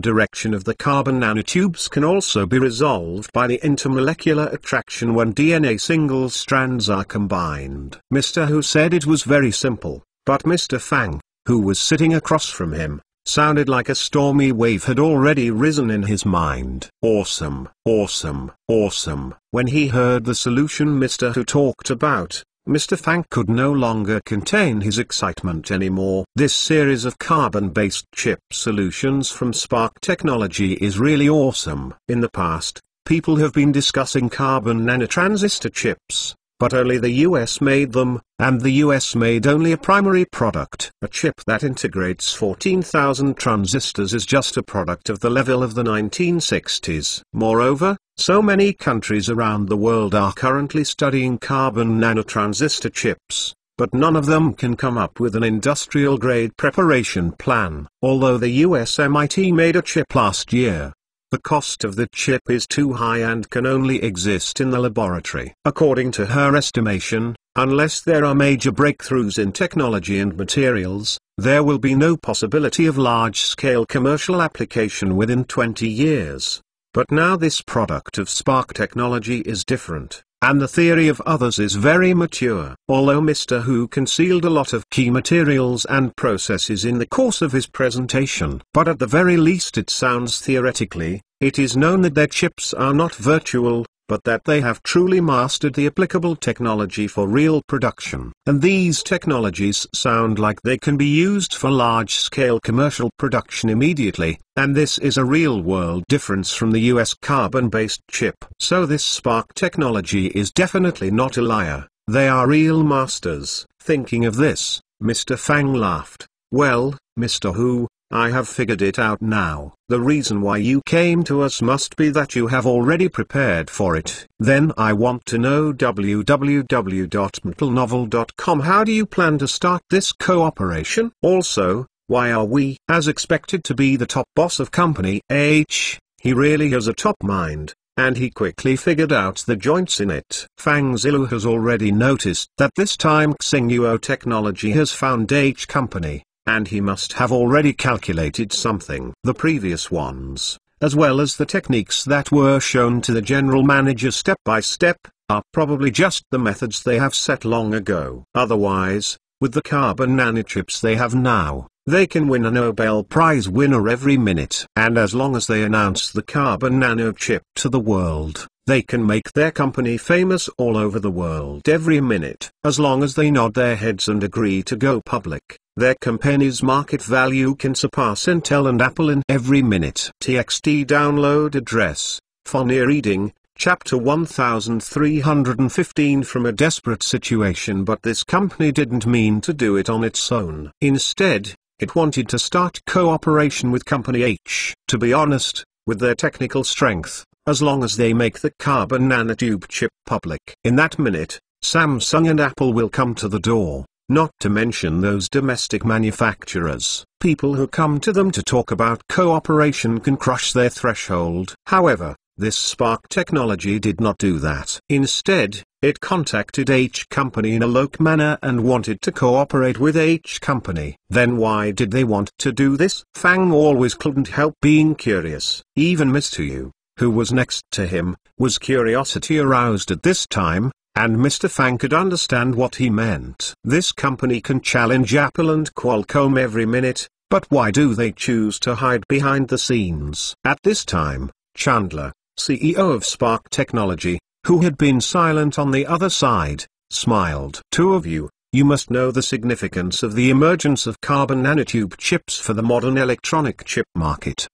direction of the carbon nanotubes can also be resolved by the intermolecular attraction when DNA single strands are combined. Mr. Hu said it was very simple, but Mr. Fang, who was sitting across from him, sounded like a stormy wave had already risen in his mind. Awesome, awesome, awesome. When he heard the solution Mr. Hu talked about, Mr. Fang could no longer contain his excitement anymore. This series of carbon-based chip solutions from Spark Technology is really awesome. In the past, people have been discussing carbon nanotransistor chips, but only the US made them, and the US made only a primary product. A chip that integrates 14,000 transistors is just a product of the level of the 1960s. Moreover, so many countries around the world are currently studying carbon nanotransistor chips, but none of them can come up with an industrial-grade preparation plan. Although the US MIT made a chip last year, the cost of the chip is too high and can only exist in the laboratory. According to her estimation, unless there are major breakthroughs in technology and materials, there will be no possibility of large-scale commercial application within 20 years. But now this product of Spark Technology is different, and the theory of others is very mature. Although Mr. Hu concealed a lot of key materials and processes in the course of his presentation, but at the very least it sounds theoretically, it is known that their chips are not virtual, but that they have truly mastered the applicable technology for real production. And these technologies sound like they can be used for large-scale commercial production immediately, and this is a real-world difference from the US carbon-based chip. So this Spark technology is definitely not a liar, they are real masters. Thinking of this, Mr. Fang laughed. Well, Mr. Hu, I have figured it out now. The reason why you came to us must be that you have already prepared for it. Then I want to know www.metalnovel.com. How do you plan to start this cooperation? Also, why are we as expected to be the top boss of Company H? He really has a top mind, and he quickly figured out the joints in it. Fang Zilu has already noticed that this time Xinghuo Technology has found H Company, and he must have already calculated something. The previous ones, as well as the techniques that were shown to the general manager step by step, are probably just the methods they have set long ago. Otherwise, with the carbon nanochips they have now, they can win a Nobel Prize winner every minute. And as long as they announce the carbon nanochip to the world, they can make their company famous all over the world every minute. As long as they nod their heads and agree to go public, their company's market value can surpass Intel and Apple in every minute. TXT download address, Fournier reading, Chapter 1315. From a desperate situation, but this company didn't mean to do it on its own. Instead, it wanted to start cooperation with Company H. To be honest, with their technical strength, as long as they make the carbon nanotube chip public, in that minute, Samsung and Apple will come to the door, not to mention those domestic manufacturers. People who come to them to talk about cooperation can crush their threshold. However, this Spark Technology did not do that. Instead, it contacted H Company in a local manner and wanted to cooperate with H Company. Then why did they want to do this? Fang always couldn't help being curious. Even Mr. Yu, who was next to him, was curiosity aroused at this time, and Mr. Fang could understand what he meant. This company can challenge Apple and Qualcomm every minute, but why do they choose to hide behind the scenes? At this time, Chandler, CEO of Spark Technology, who had been silent on the other side, smiled. Two of you must know the significance of the emergence of carbon nanotube chips for the modern electronic chip market.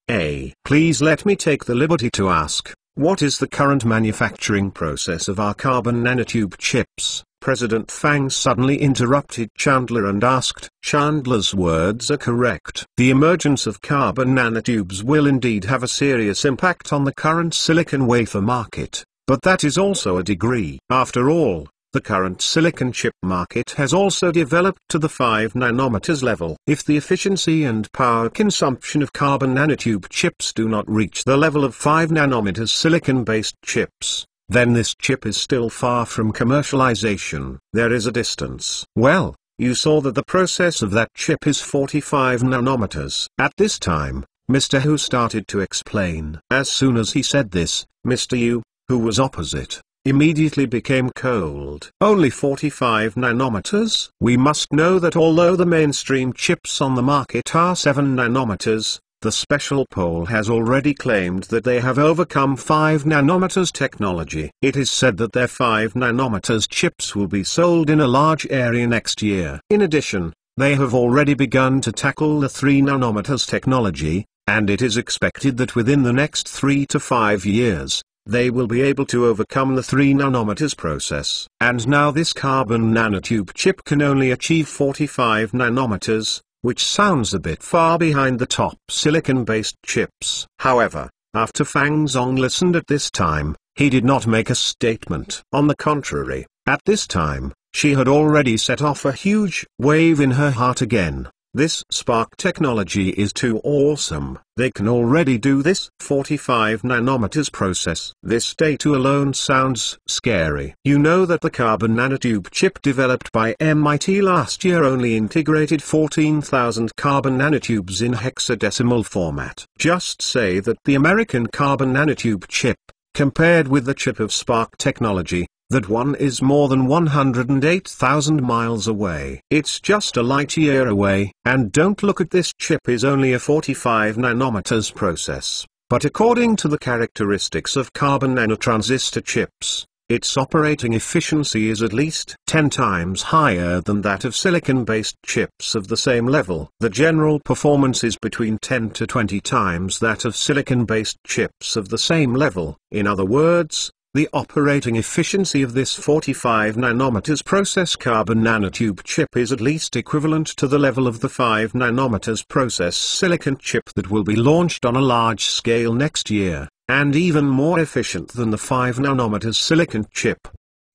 Please let me take the liberty to ask, what is the current manufacturing process of our carbon nanotube chips? President Fang suddenly interrupted Chandler and asked. Chandler's words are correct. The emergence of carbon nanotubes will indeed have a serious impact on the current silicon wafer market, but that is also a degree. After all, the current silicon chip market has also developed to the 5 nanometers level. If the efficiency and power consumption of carbon nanotube chips do not reach the level of 5 nanometers silicon-based chips, then this chip is still far from commercialization. There is a distance. Well, you saw that the process of that chip is 45 nanometers. At this time, Mr. Hu started to explain. As soon as he said this, Mr. Yu, who was opposite, immediately became cold. Only 45 nanometers? We must know that although the mainstream chips on the market are 7 nanometers, the special poll has already claimed that they have overcome 5 nanometers technology. It is said that their 5 nanometers chips will be sold in a large area next year. In addition, they have already begun to tackle the 3 nanometers technology, and it is expected that within the next 3 to 5 years, they will be able to overcome the 3 nanometers process. And now this carbon nanotube chip can only achieve 45 nanometers, which sounds a bit far behind the top silicon-based chips. However, after Fang Zong listened at this time, he did not make a statement. On the contrary, at this time, she had already set off a huge wave in her heart again. This Spark Technology is too awesome. They can already do this 45 nanometers process. This data alone sounds scary. You know that the carbon nanotube chip developed by MIT last year only integrated 14,000 carbon nanotubes in hexadecimal format. Just say that the American carbon nanotube chip, compared with the chip of Spark Technology, that one is more than 108,000 miles away. It's just a light year away. And don't look at this chip is only a 45 nanometers process, but according to the characteristics of carbon nanotransistor chips, its operating efficiency is at least 10 times higher than that of silicon-based chips of the same level. The general performance is between 10 to 20 times that of silicon-based chips of the same level. In other words, The operating efficiency of this 45 nanometers process carbon nanotube chip is at least equivalent to the level of the 5 nanometers process silicon chip that will be launched on a large scale next year, and even more efficient than the 5 nanometers silicon chip.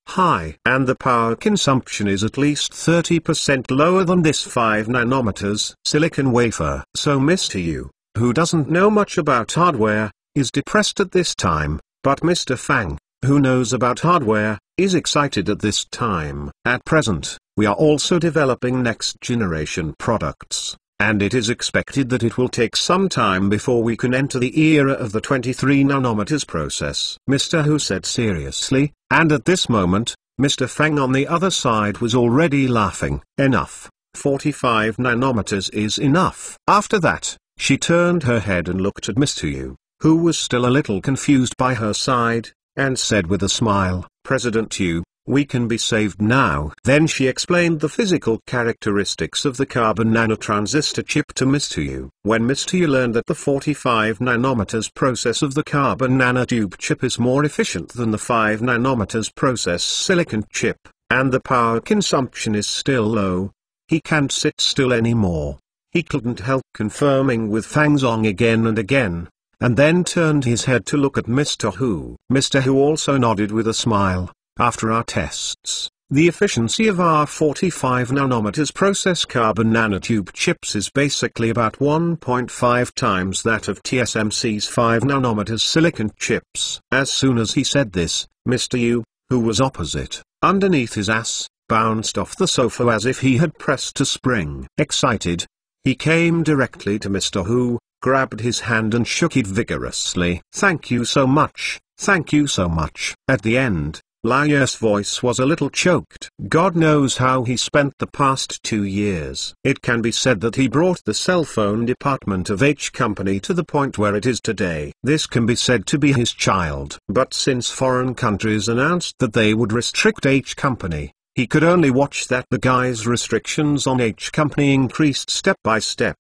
High, and the power consumption is at least 30% lower than this 5 nanometers silicon wafer. So Mr. Yu, who doesn't know much about hardware, is depressed at this time, but Mr. Fang, who knows about hardware, is excited at this time. At present, we are also developing next generation products, and it is expected that it will take some time before we can enter the era of the 23 nanometers process. Mr. Hu said seriously, and at this moment, Mr. Fang on the other side was already laughing. Enough, 45 nanometers is enough. After that, she turned her head and looked at Mr. Yu, who was still a little confused by her side, and said with a smile, "President Yu, we can be saved now." Then she explained the physical characteristics of the carbon nanotransistor chip to Mr. Yu. When Mr. Yu learned that the 45 nanometers process of the carbon nanotube chip is more efficient than the 5 nanometers process silicon chip, and the power consumption is still low, he can't sit still anymore. He couldn't help confirming with Fang Zong again and again, and then turned his head to look at Mr. Hu. Mr. Hu also nodded with a smile. After our tests, the efficiency of our 45 nanometers process carbon nanotube chips is basically about 1.5 times that of TSMC's 5 nanometers silicon chips. As soon as he said this, Mr. Yu, who was opposite, underneath his ass, bounced off the sofa as if he had pressed a spring. Excited, he came directly to Mr. Hu, grabbed his hand and shook it vigorously. "Thank you so much, thank you so much." At the end, Liu's voice was a little choked. God knows how he spent the past 2 years. It can be said that he brought the cell phone department of H Company to the point where it is today. This can be said to be his child. But since foreign countries announced that they would restrict H Company, he could only watch that the guy's restrictions on H Company increased step by step.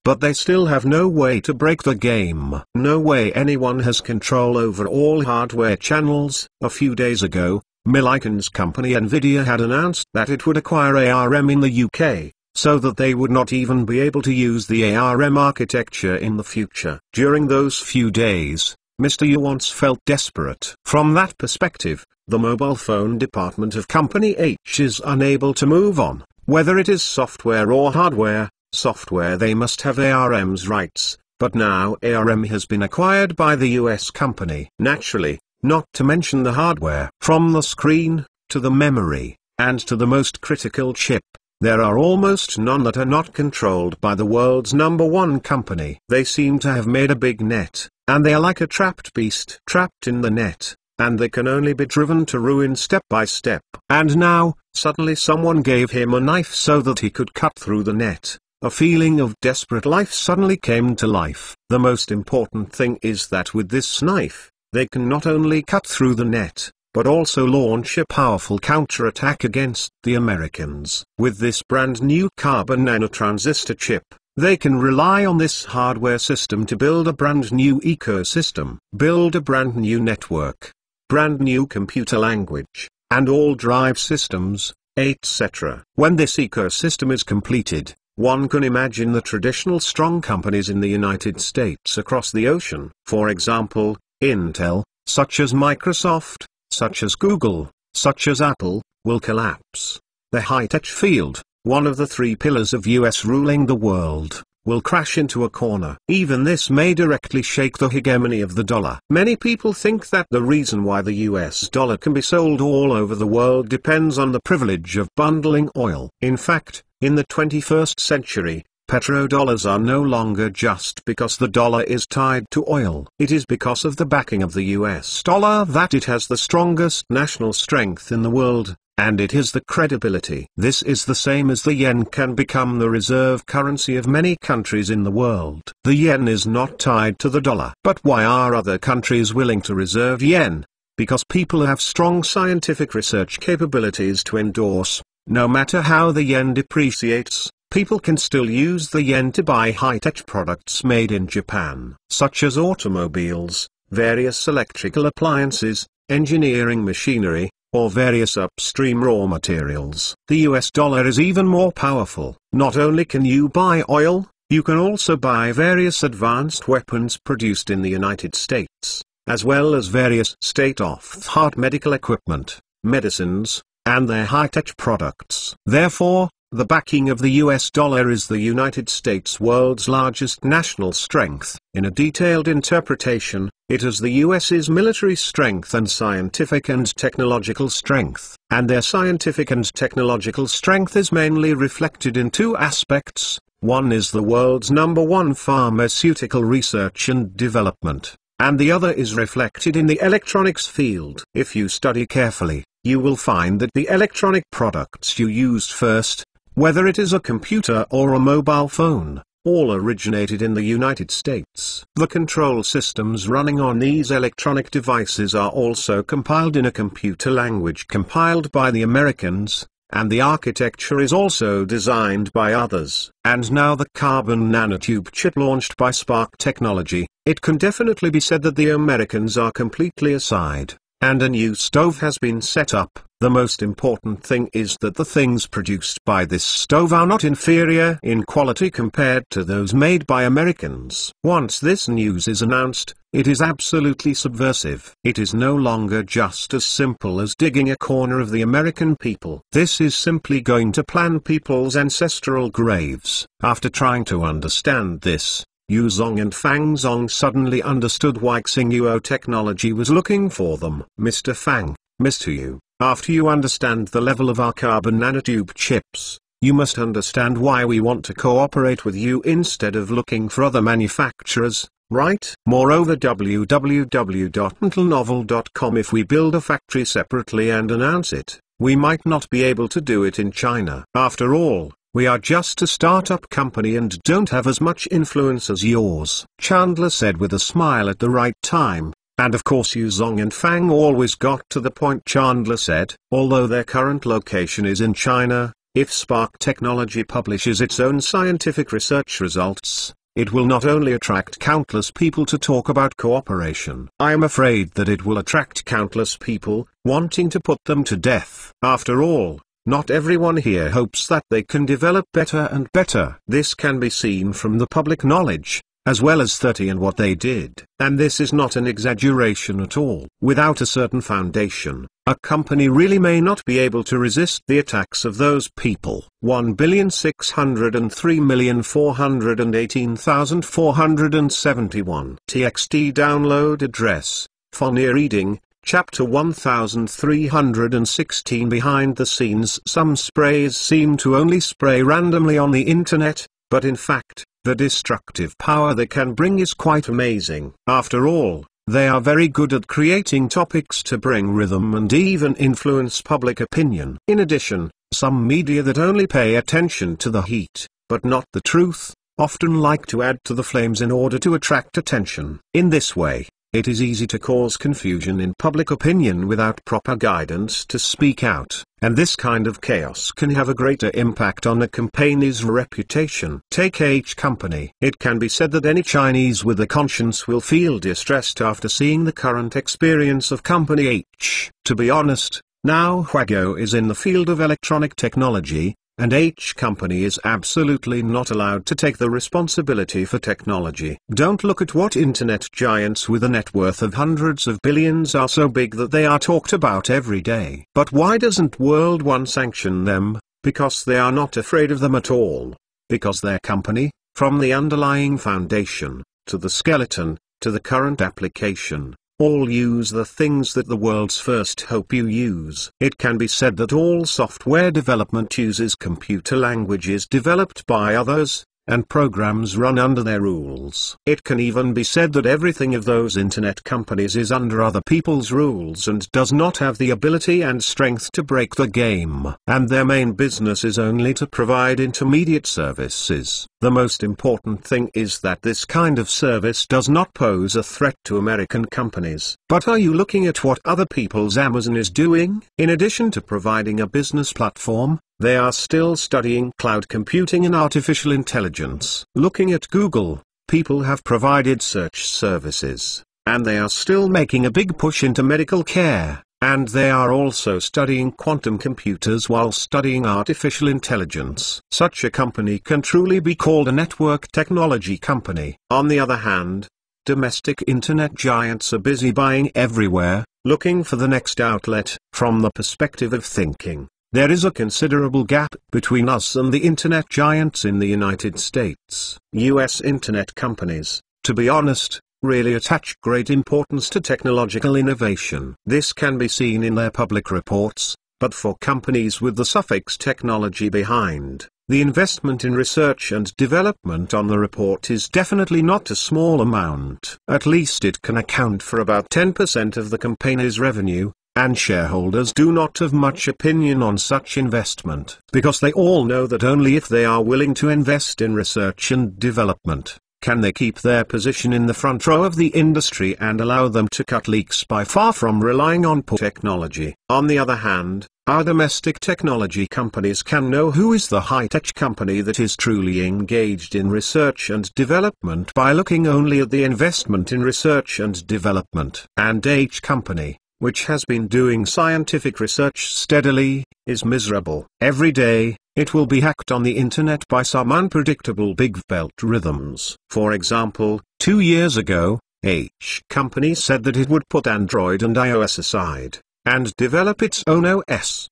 But they still have no way to break the game. No way anyone has control over all hardware channels. A few days ago, Milliken's company Nvidia had announced that it would acquire ARM in the UK, so that they would not even be able to use the ARM architecture in the future. During those few days, Mr. Yu once felt desperate. From that perspective, the mobile phone department of Company H is unable to move on, whether it is software or hardware. Software they must have ARM's rights, but now ARM has been acquired by the US company. Naturally, not to mention the hardware. From the screen, to the memory, and to the most critical chip, there are almost none that are not controlled by the world's #1 company. They seem to have made a big net, and they are like a trapped beast trapped in the net, and they can only be driven to ruin step by step. And now, suddenly someone gave him a knife so that he could cut through the net. A feeling of desperate life suddenly came to life. The most important thing is that with this knife, they can not only cut through the net, but also launch a powerful counterattack against the Americans. With this brand new carbon nanotransistor chip, they can rely on this hardware system to build a brand new ecosystem, build a brand new network, brand new computer language, and all drive systems, etc. When this ecosystem is completed, one can imagine the traditional strong companies in the United States across the ocean, for example, Intel, such as Microsoft, such as Google, such as Apple, will collapse. The high-tech field, one of the 3 pillars of US ruling the world, will crash into a corner. Even this may directly shake the hegemony of the dollar. Many people think that the reason why the US dollar can be sold all over the world depends on the privilege of bundling oil. In fact, in the 21st century, petrodollars are no longer just because the dollar is tied to oil. It is because of the backing of the US dollar that it has the strongest national strength in the world, and it has the credibility. This is the same as the yen can become the reserve currency of many countries in the world. The yen is not tied to the dollar. But why are other countries willing to reserve yen? Because people have strong scientific research capabilities to endorse. No matter how the yen depreciates, people can still use the yen to buy high-tech products made in Japan, such as automobiles, various electrical appliances, engineering machinery, or various upstream raw materials. The US dollar is even more powerful. Not only can you buy oil, you can also buy various advanced weapons produced in the United States, as well as various state-of-the-art medical equipment, medicines, and their high-tech products. Therefore, the backing of the US dollar is the United States' world's largest national strength. In a detailed interpretation, it is the US's military strength and scientific and technological strength. And their scientific and technological strength is mainly reflected in two aspects. One is the world's #1 pharmaceutical research and development, and the other is reflected in the electronics field. If you study carefully, you will find that the electronic products you used first, whether it is a computer or a mobile phone, all originated in the United States. The control systems running on these electronic devices are also compiled in a computer language compiled by the Americans, and the architecture is also designed by others. And now the carbon nanotube chip launched by Spark Technology, it can definitely be said that the Americans are completely aside, and a new stove has been set up. The most important thing is that the things produced by this stove are not inferior in quality compared to those made by Americans. Once this news is announced, it is absolutely subversive. It is no longer just as simple as digging a corner of the American people. This is simply going to plan people's ancestral graves. After trying to understand this, Yu Zong and Fang Zong suddenly understood why Xinguo Technology was looking for them. Mr. Fang, Mr. Yu, after you understand the level of our carbon nanotube chips, you must understand why we want to cooperate with you instead of looking for other manufacturers, right? Moreover, www.mentalnovel.com, if we build a factory separately and announce it, we might not be able to do it in China. After all, we are just a startup company and don't have as much influence as yours. Chandler said with a smile at the right time. And of course Yu Zong and Fang always got to the point. Chandler said, although their current location is in China, if Spark Technology publishes its own scientific research results, it will not only attract countless people to talk about cooperation. I am afraid that it will attract countless people, wanting to put them to death. After all, not everyone here hopes that they can develop better and better. This can be seen from the public knowledge, as well as 30 and what they did. And this is not an exaggeration at all. Without a certain foundation, a company really may not be able to resist the attacks of those people. 1,603,418,471 TXT download address, Fonia Reading, Chapter 1316. Behind the scenes, some sprays seem to only spray randomly on the internet, but in fact, the destructive power they can bring is quite amazing. After all, they are very good at creating topics to bring rhythm and even influence public opinion. In addition, some media that only pay attention to the heat, but not the truth, often like to add to the flames in order to attract attention. In this way, it is easy to cause confusion in public opinion without proper guidance to speak out, and this kind of chaos can have a greater impact on a company's reputation. Take H Company. It can be said that any Chinese with a conscience will feel distressed after seeing the current experience of Company H. To be honest, now Huago is in the field of electronic technology, and H Company is absolutely not allowed to take the responsibility for technology. Don't look at what internet giants with a net worth of hundreds of billions are so big that they are talked about every day. But why doesn't World One sanction them? Because they are not afraid of them at all. Because their company, from the underlying foundation, to the skeleton, to the current application, all use the things that the world's first hope you use. It can be said that all software development uses computer languages developed by others, and programs run under their rules. It can even be said that everything of those internet companies is under other people's rules and does not have the ability and strength to break the game. And their main business is only to provide intermediate services. The most important thing is that this kind of service does not pose a threat to American companies. But are you looking at what other people's Amazon is doing? In addition to providing a business platform, they are still studying cloud computing and artificial intelligence. Looking at Google, people have provided search services, and they are still making a big push into medical care, and they are also studying quantum computers while studying artificial intelligence. Such a company can truly be called a network technology company. On the other hand, domestic internet giants are busy buying everywhere, looking for the next outlet. From the perspective of thinking, there is a considerable gap between us and the internet giants in the United States. US internet companies, to be honest, really attach great importance to technological innovation. This can be seen in their public reports, but for companies with the suffix technology behind, the investment in research and development on the report is definitely not a small amount. At least it can account for about 10% of the company's revenue, and shareholders do not have much opinion on such investment, because they all know that only if they are willing to invest in research and development can they keep their position in the front row of the industry and allow them to cut leaks by far from relying on poor technology. On the other hand, our domestic technology companies can know who is the high-tech company that is truly engaged in research and development by looking only at the investment in research and development. And H company, which has been doing scientific research steadily, is miserable. Every day, it will be hacked on the internet by some unpredictable big belt rhythms. For example, 2 years ago, H company said that it would put Android and iOS aside, and develop its own OS.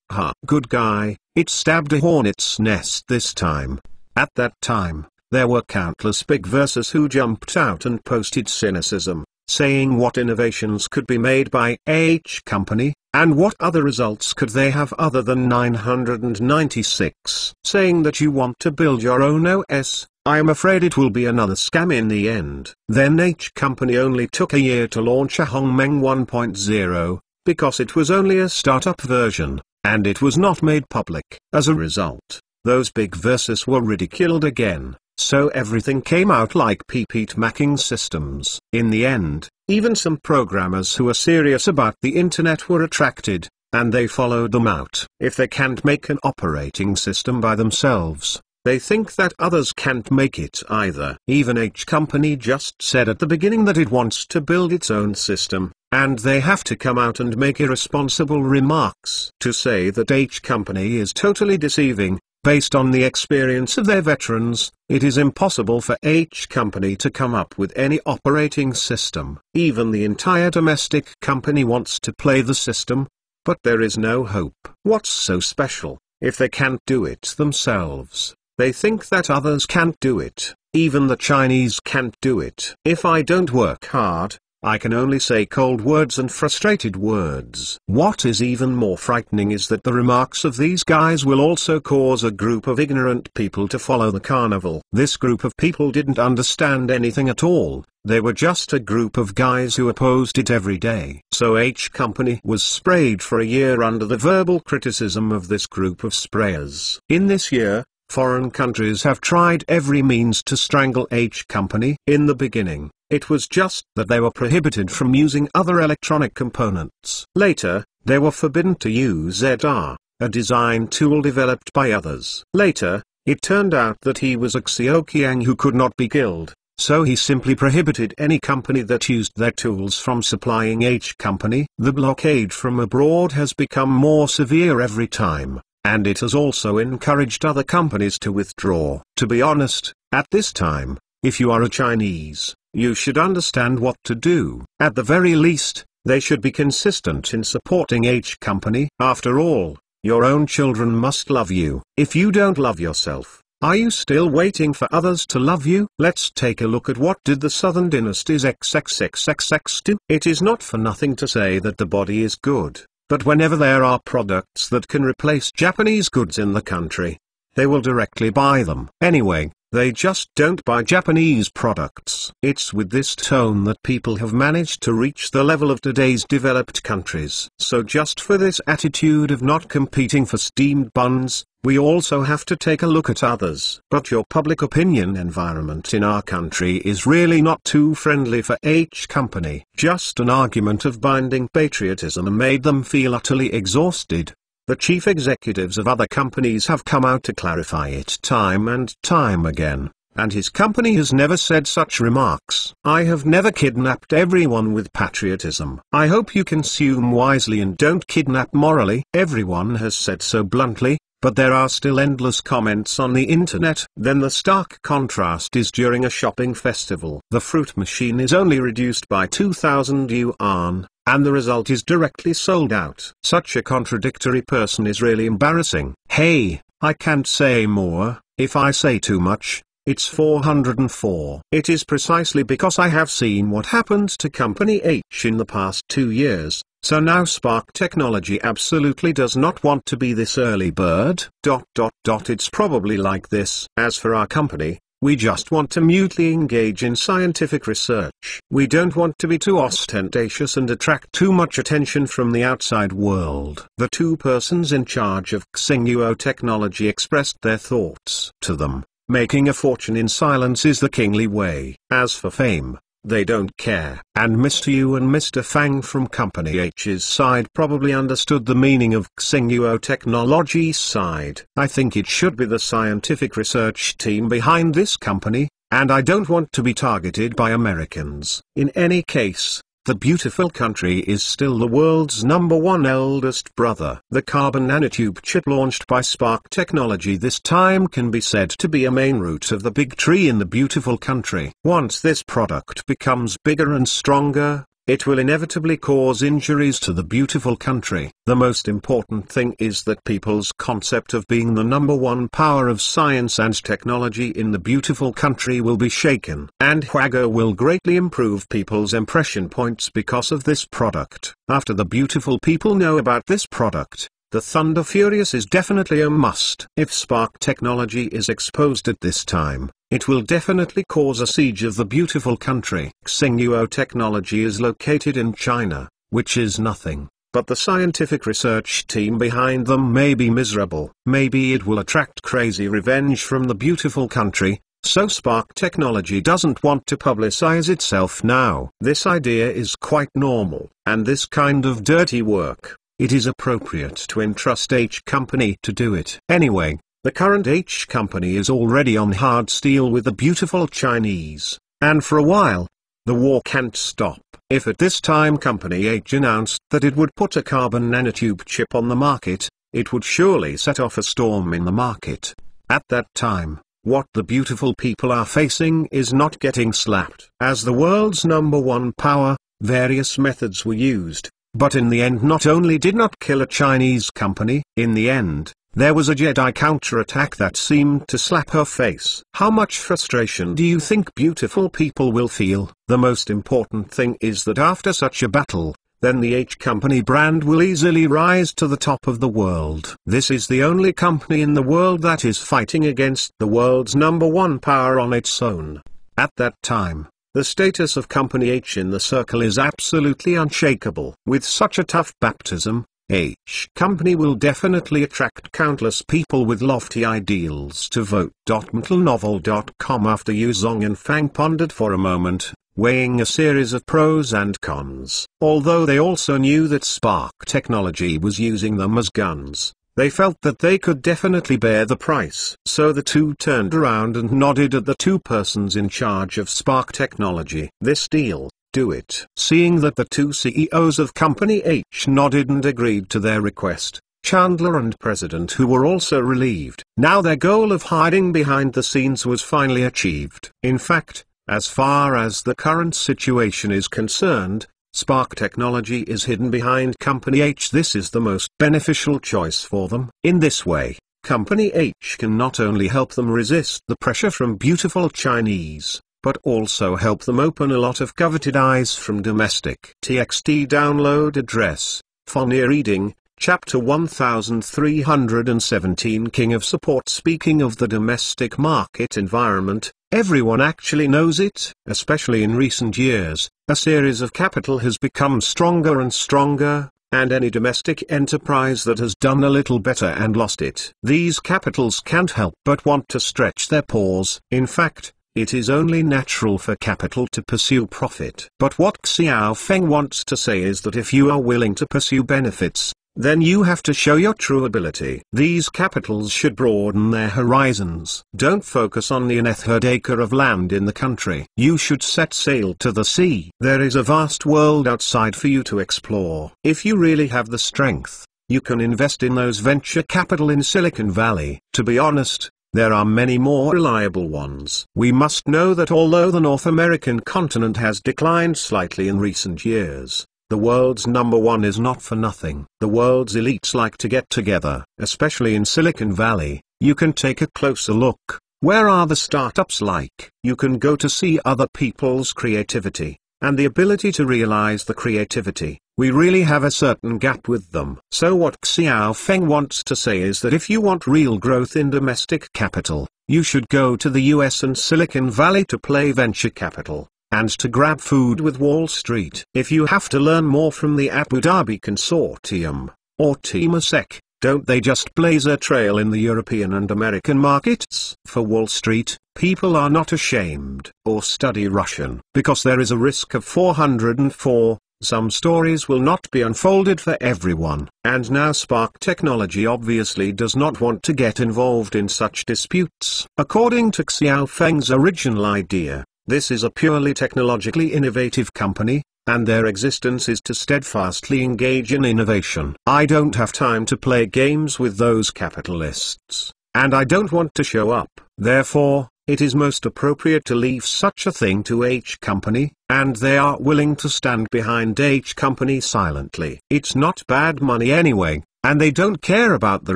Good guy, it stabbed a hornet's nest this time. At that time, there were countless big verses who jumped out and posted cynicism, saying what innovations could be made by H company, and what other results could they have other than 996. Saying that you want to build your own OS, I am afraid it will be another scam in the end. Then H company only took a year to launch a Hongmeng 1.0, because it was only a startup version, and it was not made public. As a result, those big verses were ridiculed again. So everything came out like Pete Macking systems. In the end, even some programmers who are serious about the internet were attracted, and they followed them out. If they can't make an operating system by themselves, they think that others can't make it either. Even H company just said at the beginning that it wants to build its own system, and they have to come out and make irresponsible remarks. To say that H company is totally deceiving, based on the experience of their veterans, it is impossible for H company to come up with any operating system. Even the entire domestic company wants to play the system, but there is no hope. What's so special, if they can't do it themselves? They think that others can't do it. Even the Chinese can't do it. If I don't work hard, I can only say cold words and frustrated words. What is even more frightening is that the remarks of these guys will also cause a group of ignorant people to follow the carnival. This group of people didn't understand anything at all. They were just a group of guys who opposed it every day. So H company was sprayed for a year under the verbal criticism of this group of sprayers. In this year, foreign countries have tried every means to strangle H company. In the beginning, it was just that they were prohibited from using other electronic components. Later, they were forbidden to use ZR, a design tool developed by others. Later, it turned out that he was a Xiaoqiang who could not be killed, so he simply prohibited any company that used their tools from supplying H company. The blockade from abroad has become more severe every time, and it has also encouraged other companies to withdraw. To be honest, at this time, if you are a Chinese, you should understand what to do. At the very least, they should be consistent in supporting H company. After all, your own children must love you. If you don't love yourself, are you still waiting for others to love you? Let's take a look at what did the Southern Dynasty's XXXXX do. It is not for nothing to say that the body is good, but whenever there are products that can replace Japanese goods in the country, they will directly buy them. Anyway, they just don't buy Japanese products. It's with this tone that people have managed to reach the level of today's developed countries. So just for this attitude of not competing for steamed buns, we also have to take a look at others. But your public opinion environment in our country is really not too friendly for H company. Just an argument of binding patriotism made them feel utterly exhausted. The chief executives of other companies have come out to clarify it time and time again. and his company has never said such remarks. I have never kidnapped everyone with patriotism. I hope you consume wisely and don't kidnap morally. Everyone has said so bluntly, but there are still endless comments on the internet. Then the stark contrast is during a shopping festival. The fruit machine is only reduced by 2,000 yuan, and the result is directly sold out. Such a contradictory person is really embarrassing. Hey, I can't say more. If I say too much, it's 404. It is precisely because I have seen what happened to Company H in the past 2 years, so now Spark Technology absolutely does not want to be this early bird. It's probably like this. As for our company, we just want to mutely engage in scientific research. We don't want to be too ostentatious and attract too much attention from the outside world. The two persons in charge of Xinghuo Technology expressed their thoughts to them. Making a fortune in silence is the kingly way. As for fame, they don't care. And Mr. Yu and Mr. Fang from Company H's side probably understood the meaning of Xinghuo Technology's side. I think it should be the scientific research team behind this company, and I don't want to be targeted by Americans. In any case, the beautiful country is still the world's #1 eldest brother. The carbon nanotube chip launched by Spark Technology this time can be said to be a main root of the big tree in the beautiful country. Once this product becomes bigger and stronger, it will inevitably cause injuries to the beautiful country. The most important thing is that people's concept of being the #1 power of science and technology in the beautiful country will be shaken. And Huago will greatly improve people's impression points because of this product. After the beautiful people know about this product, the Thunder Furious is definitely a must. If Spark Technology is exposed at this time, it will definitely cause a siege of the beautiful country. Xinghuo Technology is located in China, which is nothing, but the scientific research team behind them may be miserable. Maybe it will attract crazy revenge from the beautiful country, so Spark Technology doesn't want to publicize itself now. This idea is quite normal, and this kind of dirty work, it is appropriate to entrust H Company to do it. Anyway, the current H Company is already on hard steel with the beautiful Chinese, and for a while, the war can't stop. If at this time Company H announced that it would put a carbon nanotube chip on the market, it would surely set off a storm in the market. At that time, what the beautiful people are facing is not getting slapped. As the world's #1 power, various methods were used, but in the end not only did not kill a Chinese company, in the end, there was a Jedi counterattack that seemed to slap her face. How much frustration do you think beautiful people will feel? The most important thing is that after such a battle, then the H Company brand will easily rise to the top of the world. This is the only company in the world that is fighting against the world's #1 power on its own. At that time, the status of Company H in the circle is absolutely unshakable. With such a tough baptism, H Company will definitely attract countless people with lofty ideals to vote. Mentalnovel.com. After Yu Zong and Fang pondered for a moment, weighing a series of pros and cons. Although they also knew that Spark Technology was using them as guns, they felt that they could definitely bear the price. So the two turned around and nodded at the two persons in charge of Spark Technology. This deal, do it. Seeing that the two CEOs of Company H nodded and agreed to their request, Chandler and President Hu were also relieved. Now their goal of hiding behind the scenes was finally achieved. In fact, as far as the current situation is concerned, Spark Technology is hidden behind Company H. This is the most beneficial choice for them. In this way, Company H can not only help them resist the pressure from beautiful Chinese, but also help them open a lot of coveted eyes from domestic. TXT download address, Fonia reading, Chapter 1317 King of Support. Speaking of the domestic market environment, everyone actually knows it. Especially in recent years, a series of capital has become stronger and stronger, and any domestic enterprise that has done a little better and lost it, these capitals can't help but want to stretch their paws. In fact, it is only natural for capital to pursue profit. But what Xiao Feng wants to say is that if you are willing to pursue benefits, then you have to show your true ability. These capitals should broaden their horizons. Don't focus on the nth acre of land in the country. You should set sail to the sea. There is a vast world outside for you to explore. If you really have the strength, you can invest in those venture capital in Silicon Valley. To be honest, there are many more reliable ones. We must know that although the North American continent has declined slightly in recent years, the world's number one is not for nothing. The world's elites like to get together, especially in Silicon Valley. You can take a closer look. Where are the startups like? You can go to see other people's creativity, and the ability to realize the creativity. We really have a certain gap with them. So what Xiao Feng wants to say is that if you want real growth in domestic capital, you should go to the US and Silicon Valley to play venture capital, and to grab food with Wall Street. If you have to learn more from the Abu Dhabi Consortium, or Temasek, don't they just blaze a trail in the European and American markets? For Wall Street, people are not ashamed or study Russian because there is a risk of 404. Some stories will not be unfolded for everyone. And now Spark Technology obviously does not want to get involved in such disputes. According to Xiao Feng's original idea, this is a purely technologically innovative company, and their existence is to steadfastly engage in innovation. I don't have time to play games with those capitalists, and I don't want to show up. Therefore, it is most appropriate to leave such a thing to H Company, and they are willing to stand behind H Company silently. It's not bad money anyway, and they don't care about the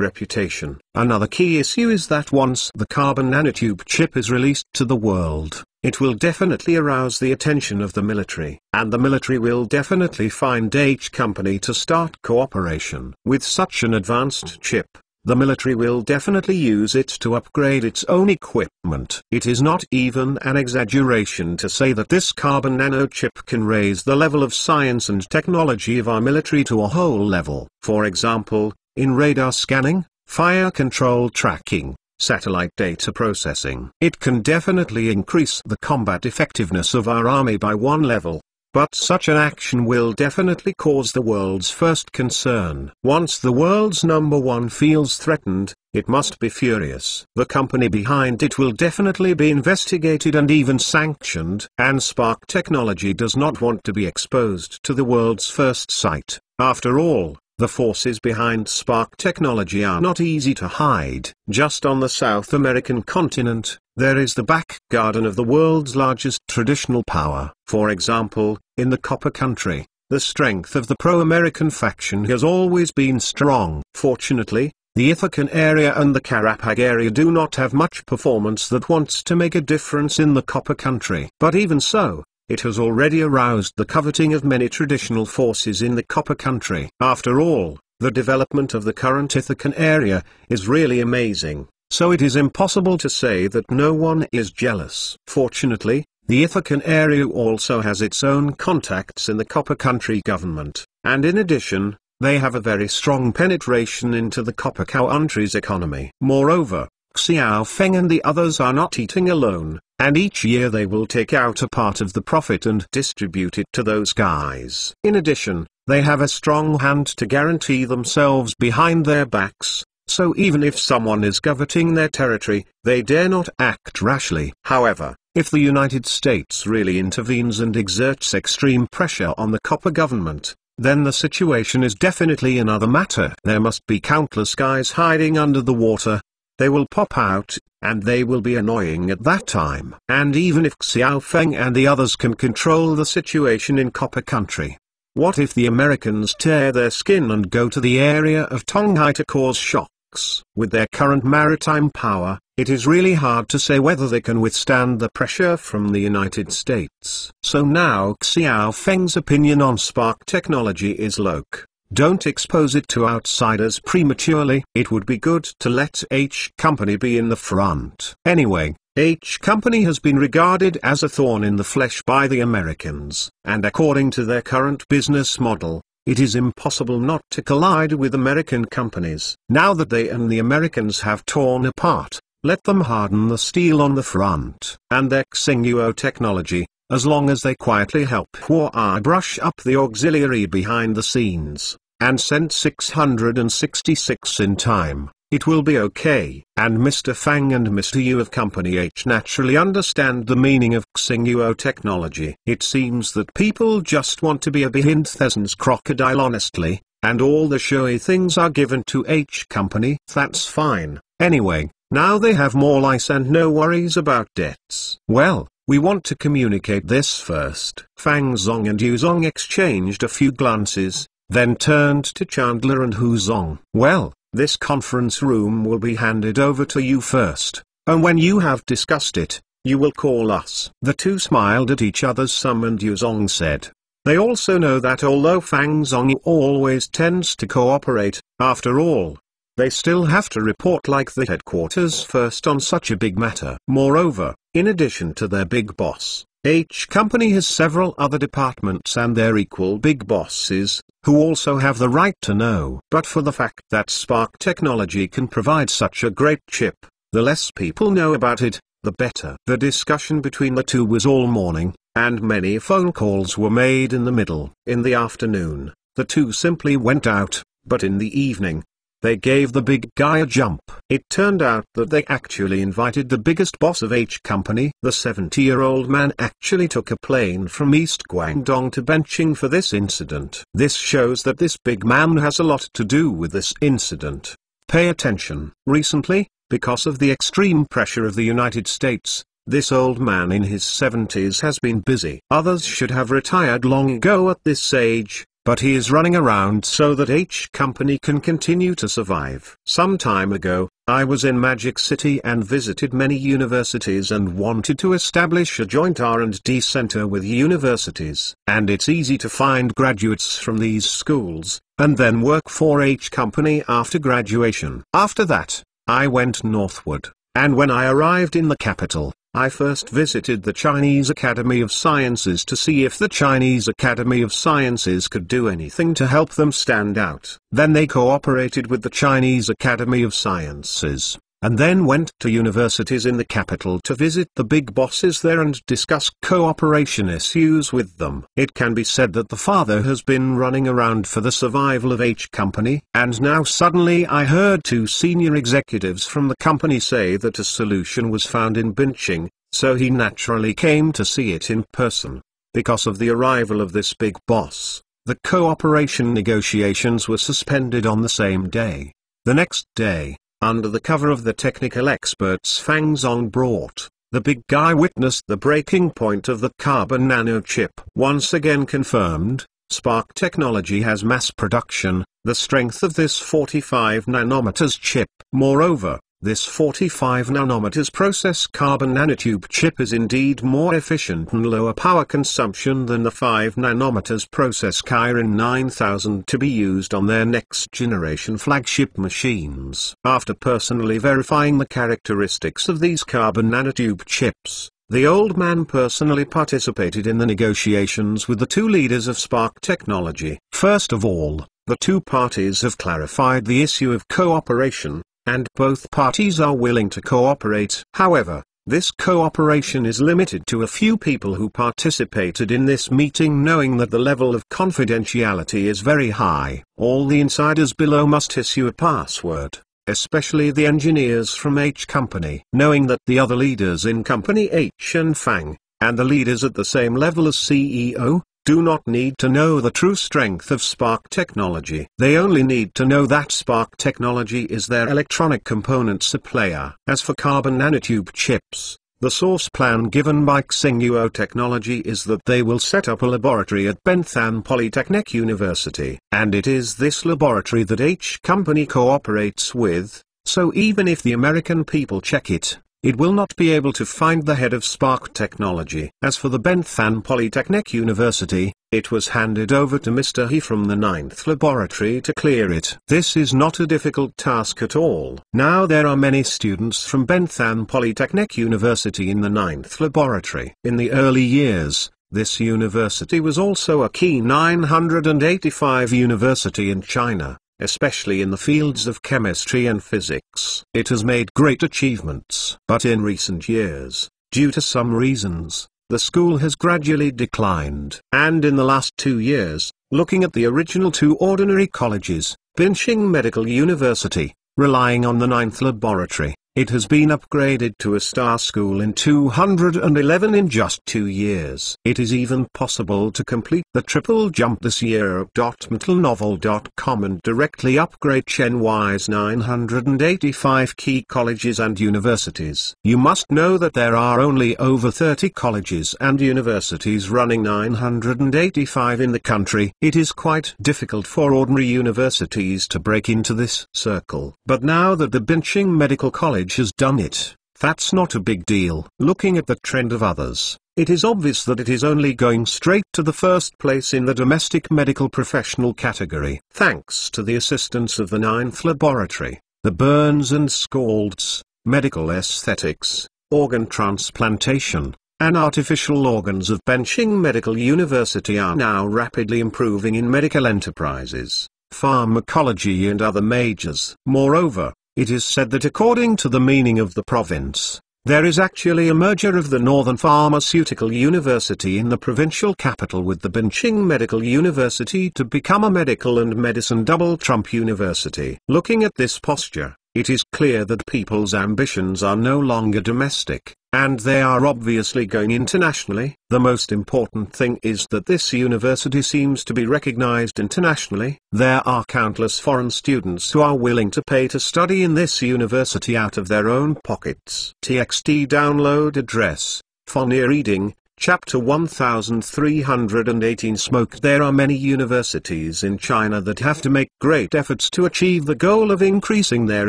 reputation. Another key issue is that once the carbon nanotube chip is released to the world, it will definitely arouse the attention of the military, and the military will definitely find H Company to start cooperation. With such an advanced chip, the military will definitely use it to upgrade its own equipment. It is not even an exaggeration to say that this carbon nanochip can raise the level of science and technology of our military to a whole level. For example, in radar scanning, fire control tracking, satellite data processing. It can definitely increase the combat effectiveness of our army by one level. But such an action will definitely cause the world's first concern. Once the world's number one feels threatened, it must be furious. The company behind it will definitely be investigated and even sanctioned. And Spark Technology does not want to be exposed to the world's first sight. After all, the forces behind Spark Technology are not easy to hide. Just on the South American continent, there is the back garden of the world's largest traditional power. For example, in the Copper Country, the strength of the pro-American faction has always been strong. Fortunately, the Ithacan area and the Karapag area do not have much performance that wants to make a difference in the Copper Country. But even so, it has already aroused the coveting of many traditional forces in the Copper Country. After all, the development of the current Ithacan area is really amazing, so it is impossible to say that no one is jealous. Fortunately, the Ithacan area also has its own contacts in the Copper Country government, and in addition, they have a very strong penetration into the Copper Country's economy. Moreover, Xiao Feng and the others are not eating alone, and each year they will take out a part of the profit and distribute it to those guys. In addition, they have a strong hand to guarantee themselves behind their backs, so even if someone is coveting their territory, they dare not act rashly. However, if the United States really intervenes and exerts extreme pressure on the Copper government, then the situation is definitely another matter. There must be countless guys hiding under the water. They will pop out, and they will be annoying at that time. And even if Xiao Feng and the others can control the situation in Copper Country, what if the Americans tear their skin and go to the area of Tonghai to cause shocks? With their current maritime power, it is really hard to say whether they can withstand the pressure from the United States. So now Xiao Feng's opinion on Spark Technology is look. Don't expose it to outsiders prematurely. It would be good to let H Company be in the front. Anyway, H Company has been regarded as a thorn in the flesh by the Americans, and according to their current business model, it is impossible not to collide with American companies. Now that they and the Americans have torn apart, let them harden the steel on the front. And their Xinghuo technology, as long as they quietly help Huawei brush up the auxiliary behind the scenes, and sent 666 in time. It will be okay. And Mr. Fang and Mr. Yu of Company H naturally understand the meaning of Xinghuo technology. It seems that people just want to be a Behindthesens crocodile honestly, and all the showy things are given to H Company. That's fine. Anyway, now they have more lice and no worries about debts. Well, we want to communicate this first. Fang Zong and Yu Zong exchanged a few glances, then turned to Chandler and Hu Zong. Well, this conference room will be handed over to you first, and when you have discussed it, you will call us. The two smiled at each other's sum and Yu Zong said. They also know that although Fang Zong always tends to cooperate, after all, they still have to report like the headquarters first on such a big matter. Moreover, in addition to their big boss, H Company has several other departments and their equal big bosses, who also have the right to know. But for the fact that Spark Technology can provide such a great chip, the less people know about it, the better. The discussion between the two was all morning, and many phone calls were made in the middle. In the afternoon, the two simply went out, but in the evening, they gave the big guy a jump. It turned out that they actually invited the biggest boss of H Company. The 70-year-old man actually took a plane from East Guangdong to Benching for this incident. This shows that this big man has a lot to do with this incident. Pay attention. Recently, because of the extreme pressure of the United States, this old man in his 70s has been busy. Others should have retired long ago at this age, but he is running around so that H Company can continue to survive. Some time ago, I was in Magic City and visited many universities and wanted to establish a joint R&D center with universities. And it's easy to find graduates from these schools, and then work for H Company after graduation. After that, I went northward, and when I arrived in the capital, I first visited the Chinese Academy of Sciences to see if the Chinese Academy of Sciences could do anything to help them stand out. Then they cooperated with the Chinese Academy of Sciences, and then went to universities in the capital to visit the big bosses there and discuss cooperation issues with them. It can be said that the father has been running around for the survival of H Company, and now suddenly I heard two senior executives from the company say that a solution was found in Benching, so he naturally came to see it in person. Because of the arrival of this big boss, the cooperation negotiations were suspended on the same day. The next day, under the cover of the technical experts Fang Zong brought, the big guy witnessed the breaking point of the carbon nanochip. Once again confirmed, Spark Technology has mass production, the strength of this 45 nanometers chip. Moreover, this 45 nanometers process carbon nanotube chip is indeed more efficient and lower power consumption than the 5 nanometers process Kirin 9000 to be used on their next generation flagship machines. After personally verifying the characteristics of these carbon nanotube chips, the old man personally participated in the negotiations with the two leaders of Spark Technology. First of all, the two parties have clarified the issue of cooperation, and both parties are willing to cooperate. However, this cooperation is limited to a few people who participated in this meeting, knowing that the level of confidentiality is very high. All the insiders below must issue a password, especially the engineers from H Company. Knowing that the other leaders in Company H and Fang, and the leaders at the same level as CEO, do not need to know the true strength of Spark Technology. They only need to know that Spark Technology is their electronic component supplier. As for carbon nanotube chips, the source plan given by Xinghuo Technology is that they will set up a laboratory at Benthan Polytechnic University. And it is this laboratory that H Company cooperates with, so even if the American people check it, it will not be able to find the head of Spark Technology. As for the Benthan Polytechnic University, it was handed over to Mr. He from the 9th laboratory to clear it. This is not a difficult task at all. Now there are many students from Benthan Polytechnic University in the 9th laboratory. In the early years, this university was also a key 985 university in China, especially in the fields of chemistry and physics. It has made great achievements. But in recent years, due to some reasons, the school has gradually declined. And in the last 2 years, Looking at the original two ordinary colleges, Binching Medical University, relying on the 9th laboratory, it has been upgraded to a star school in 211 in just 2 years. It is even possible to complete the triple jump this year. Mentalnovel.com and directly upgrade Chenhuai's 985 key colleges and universities. You must know that there are only over 30 colleges and universities running 985 in the country. It is quite difficult for ordinary universities to break into this circle. But now that the Binching Medical College has done it, that's not a big deal. Looking at the trend of others, it is obvious that it is only going straight to the first place in the domestic medical professional category. Thanks to the assistance of the 9th laboratory, the Burns and Scalds, medical aesthetics, organ transplantation, and artificial organs of Binching Medical University are now rapidly improving in medical enterprises, pharmacology and other majors. Moreover, it is said that according to the meaning of the province, there is actually a merger of the Northern Pharmaceutical University in the provincial capital with the Binching Medical University to become a medical and medicine double Trump University. Looking at this posture, it is clear that people's ambitions are no longer domestic, and they are obviously going internationally. The most important thing is that this university seems to be recognized internationally. There are countless foreign students who are willing to pay to study in this university out of their own pockets. TXT download address, Fournier Reading, Chapter 1318 Smoke. There are many universities in China that have to make great efforts to achieve the goal of increasing their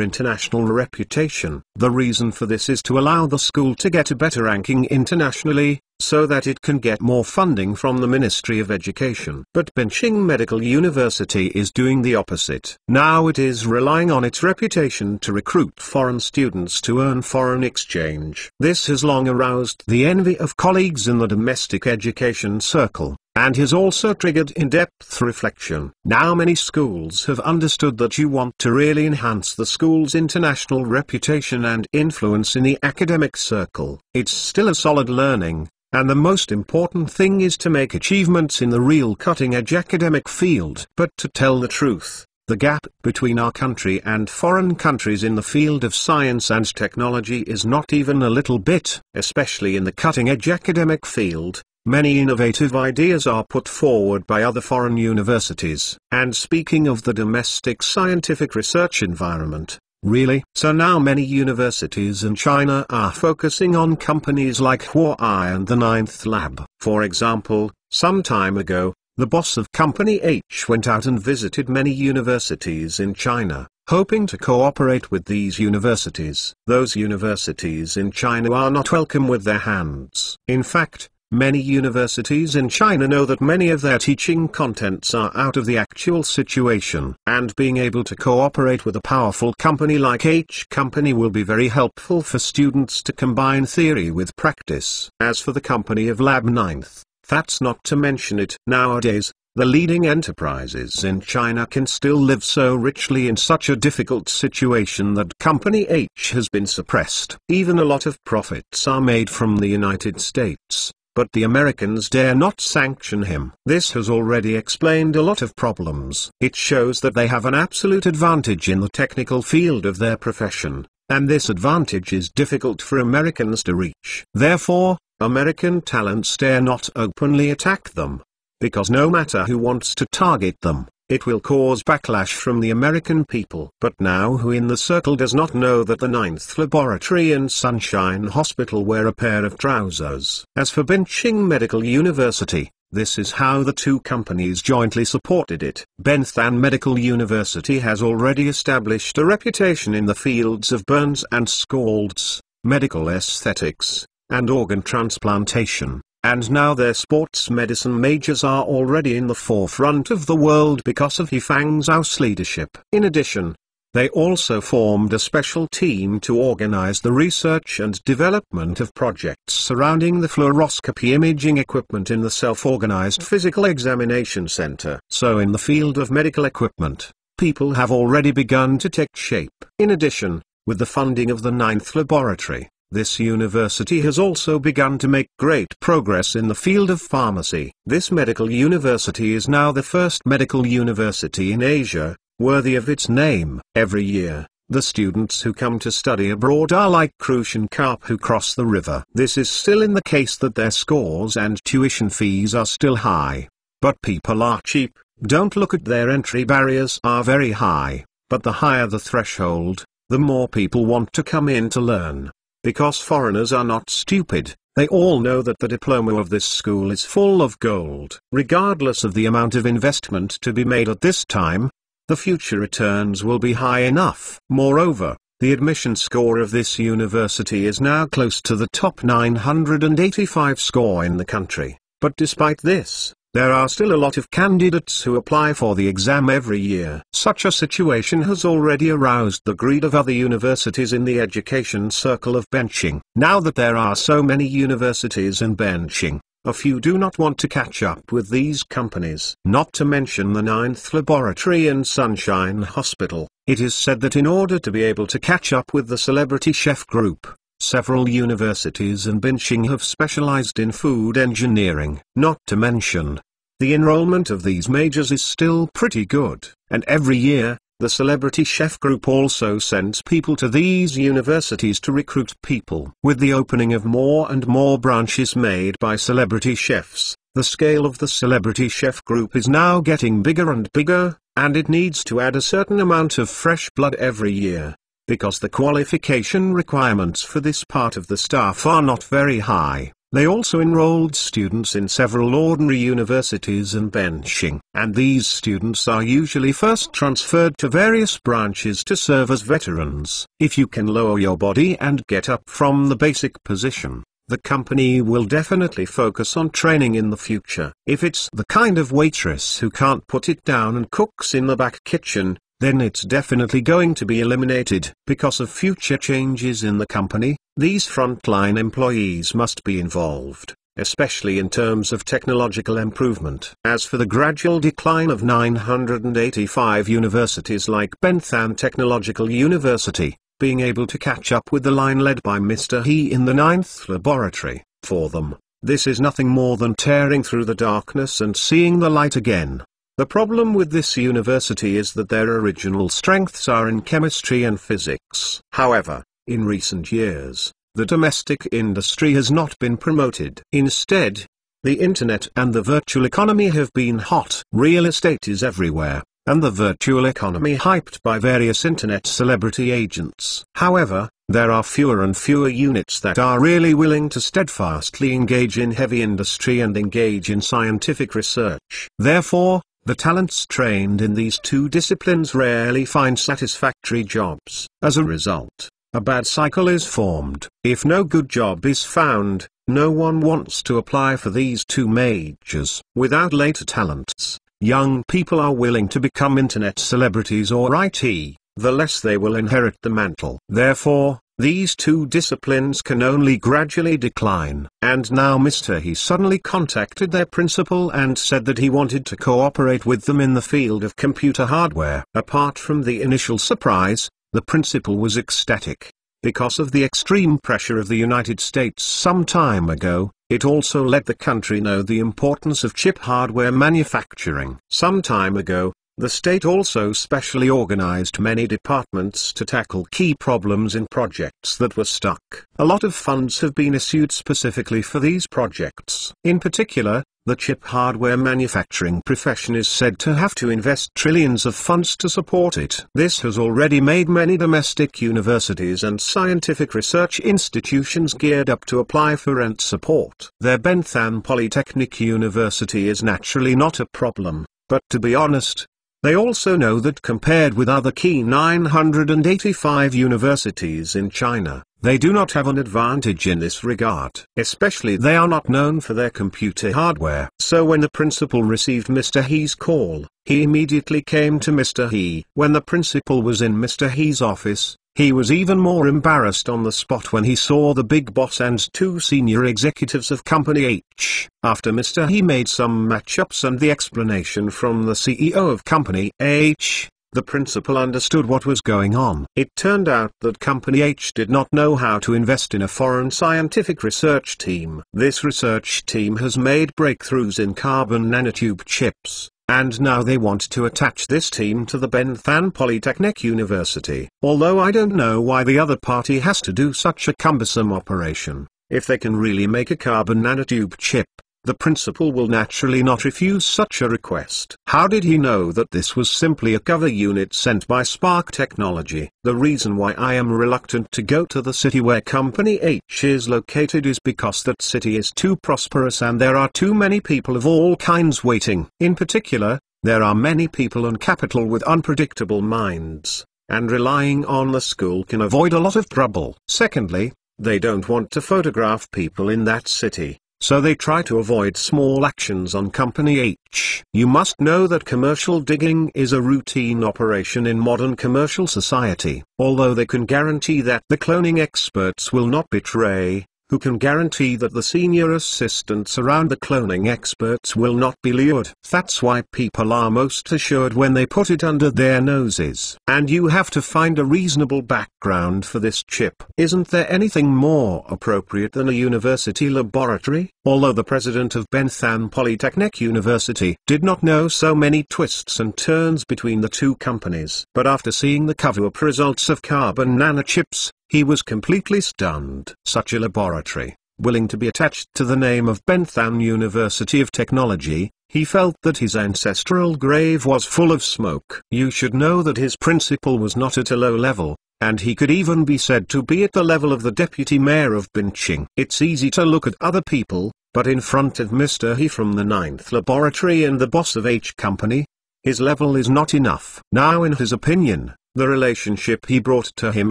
international reputation. The reason for this is to allow the school to get a better ranking internationally, so that it can get more funding from the Ministry of Education. But Binching Medical University is doing the opposite. Now it is relying on its reputation to recruit foreign students to earn foreign exchange. This has long aroused the envy of colleagues in the domestic education circle, and has also triggered in-depth reflection. Now many schools have understood that you want to really enhance the school's international reputation and influence in the academic circle. It's still a solid learning, and the most important thing is to make achievements in the real cutting-edge academic field. But to tell the truth, the gap between our country and foreign countries in the field of science and technology is not even a little bit. Especially in the cutting-edge academic field, many innovative ideas are put forward by other foreign universities. And speaking of the domestic scientific research environment, really? So now many universities in China are focusing on companies like Huawei and the 9th Lab. For example, some time ago, the boss of Company H went out and visited many universities in China, hoping to cooperate with these universities. Those universities in China are not welcome with their hands. In fact, many universities in China know that many of their teaching contents are out of the actual situation, and being able to cooperate with a powerful company like H Company will be very helpful for students to combine theory with practice. As for the company of Lab 9th, that's not to mention it. Nowadays, the leading enterprises in China can still live so richly in such a difficult situation that Company H has been suppressed. Even a lot of profits are made from the United States, but the Americans dare not sanction him. This has already explained a lot of problems. It shows that they have an absolute advantage in the technical field of their profession, and this advantage is difficult for Americans to reach. Therefore, American talents dare not openly attack them, because no matter who wants to target them, it will cause backlash from the American people. But now who in the circle does not know that the 9th Laboratory and Sunshine Hospital wear a pair of trousers? As for Binching Medical University, this is how the two companies jointly supported it. Benthan Medical University has already established a reputation in the fields of Burns and Scalds, medical aesthetics, and organ transplantation. And now their sports medicine majors are already in the forefront of the world because of Yifang Zhao's leadership. In addition, they also formed a special team to organize the research and development of projects surrounding the fluoroscopy imaging equipment in the self-organized physical examination center. So in the field of medical equipment, people have already begun to take shape. In addition, with the funding of the 9th Laboratory, This university has also begun to make great progress in the field of pharmacy. This medical university is now the first medical university in Asia, worthy of its name. Every year, the students who come to study abroad are like crucian carp who cross the river. This is still in the case that their scores and tuition fees are still high. But people are cheap. Don't look at their entry barriers are very high, but the higher the threshold, the more people want to come in to learn. Because foreigners are not stupid, they all know that the diploma of this school is full of gold. Regardless of the amount of investment to be made at this time, the future returns will be high enough. Moreover, the admission score of this university is now close to the top 985 score in the country. But despite this, there are still a lot of candidates who apply for the exam every year. Such a situation has already aroused the greed of other universities in the education circle of benching. Now that there are so many universities in benching, a few do not want to catch up with these companies. Not to mention the 9th Laboratory and Sunshine Hospital. It is said that in order to be able to catch up with the Celebrity Chef Group, several universities in benching have specialized in food engineering. Not to mention, the enrollment of these majors is still pretty good. And every year, the Celebrity Chef Group also sends people to these universities to recruit people. With the opening of more and more branches made by celebrity chefs, the scale of the Celebrity Chef Group is now getting bigger and bigger, and it needs to add a certain amount of fresh blood every year, because the qualification requirements for this part of the staff are not very high. They also enrolled students in several ordinary universities in benching, and these students are usually first transferred to various branches to serve as veterans. If you can lower your body and get up from the basic position, the company will definitely focus on training in the future. If it's the kind of waitress who can't put it down and cooks in the back kitchen, then it's definitely going to be eliminated. Because of future changes in the company, these frontline employees must be involved, especially in terms of technological improvement. As for the gradual decline of 985 universities like Bentham Technological University, being able to catch up with the line led by Mr. He in the 9th Laboratory, for them, this is nothing more than tearing through the darkness and seeing the light again. The problem with this university is that their original strengths are in chemistry and physics. However, in recent years, the domestic industry has not been promoted. Instead, the internet and the virtual economy have been hot. Real estate is everywhere, and the virtual economy hyped by various internet celebrity agents. However, there are fewer and fewer units that are really willing to steadfastly engage in heavy industry and engage in scientific research. Therefore, the talents trained in these two disciplines rarely find satisfactory jobs. As a result, a bad cycle is formed. If no good job is found, no one wants to apply for these two majors. Without later talents, young people are willing to become internet celebrities or IT, the less they will inherit the mantle. Therefore, these two disciplines can only gradually decline. And now Mr. He suddenly contacted their principal and said that he wanted to cooperate with them in the field of computer hardware. Apart from the initial surprise, the principal was ecstatic. Because of the extreme pressure of the United States some time ago, it also let the country know the importance of chip hardware manufacturing. Some time ago, the state also specially organized many departments to tackle key problems in projects that were stuck. A lot of funds have been issued specifically for these projects. In particular, the chip hardware manufacturing profession is said to have to invest trillions of funds to support it. This has already made many domestic universities and scientific research institutions geared up to apply for rent support. Their Bentham Polytechnic University is naturally not a problem, but to be honest, they also know that compared with other key 985 universities in China, they do not have an advantage in this regard. Especially they are not known for their computer hardware. So when the principal received Mr. He's call, he immediately came to Mr. He. When the principal was in Mr. He's office, he was even more embarrassed on the spot when he saw the big boss and two senior executives of Company H. After Mr. He made some matchups and the explanation from the CEO of Company H, The principal understood what was going on. It turned out that Company H did not know how to invest in a foreign scientific research team. This research team has made breakthroughs in carbon nanotube chips, and now they want to attach this team to the Bentham Polytechnic University. Although I don't know why the other party has to do such a cumbersome operation. If they can really make a carbon nanotube chip, the principal will naturally not refuse such a request. How did he know that this was simply a cover unit sent by Spark Technology? The reason why I am reluctant to go to the city where Company H is located is because that city is too prosperous and there are too many people of all kinds waiting. In particular, there are many people and capital with unpredictable minds, and relying on the school can avoid a lot of trouble. Secondly, they don't want to photograph people in that city, so they try to avoid small actions on Company H. You must know that commercial digging is a routine operation in modern commercial society. Although they can guarantee that the cloning experts will not betray, who can guarantee that the senior assistants around the cloning experts will not be lured? That's why people are most assured when they put it under their noses. And you have to find a reasonable background for this chip. Isn't there anything more appropriate than a university laboratory? Although the president of Bentham Polytechnic University did not know so many twists and turns between the two companies, but after seeing the cover-up results of carbon nanochips, he was completely stunned. Such a laboratory, willing to be attached to the name of Bentham University of Technology, he felt that his ancestral grave was full of smoke. You should know that his principal was not at a low level, and he could even be said to be at the level of the deputy mayor of Binching. It's easy to look at other people, but in front of Mr. He from the 9th laboratory and the boss of H Company, his level is not enough. Now in his opinion, the relationship he brought to him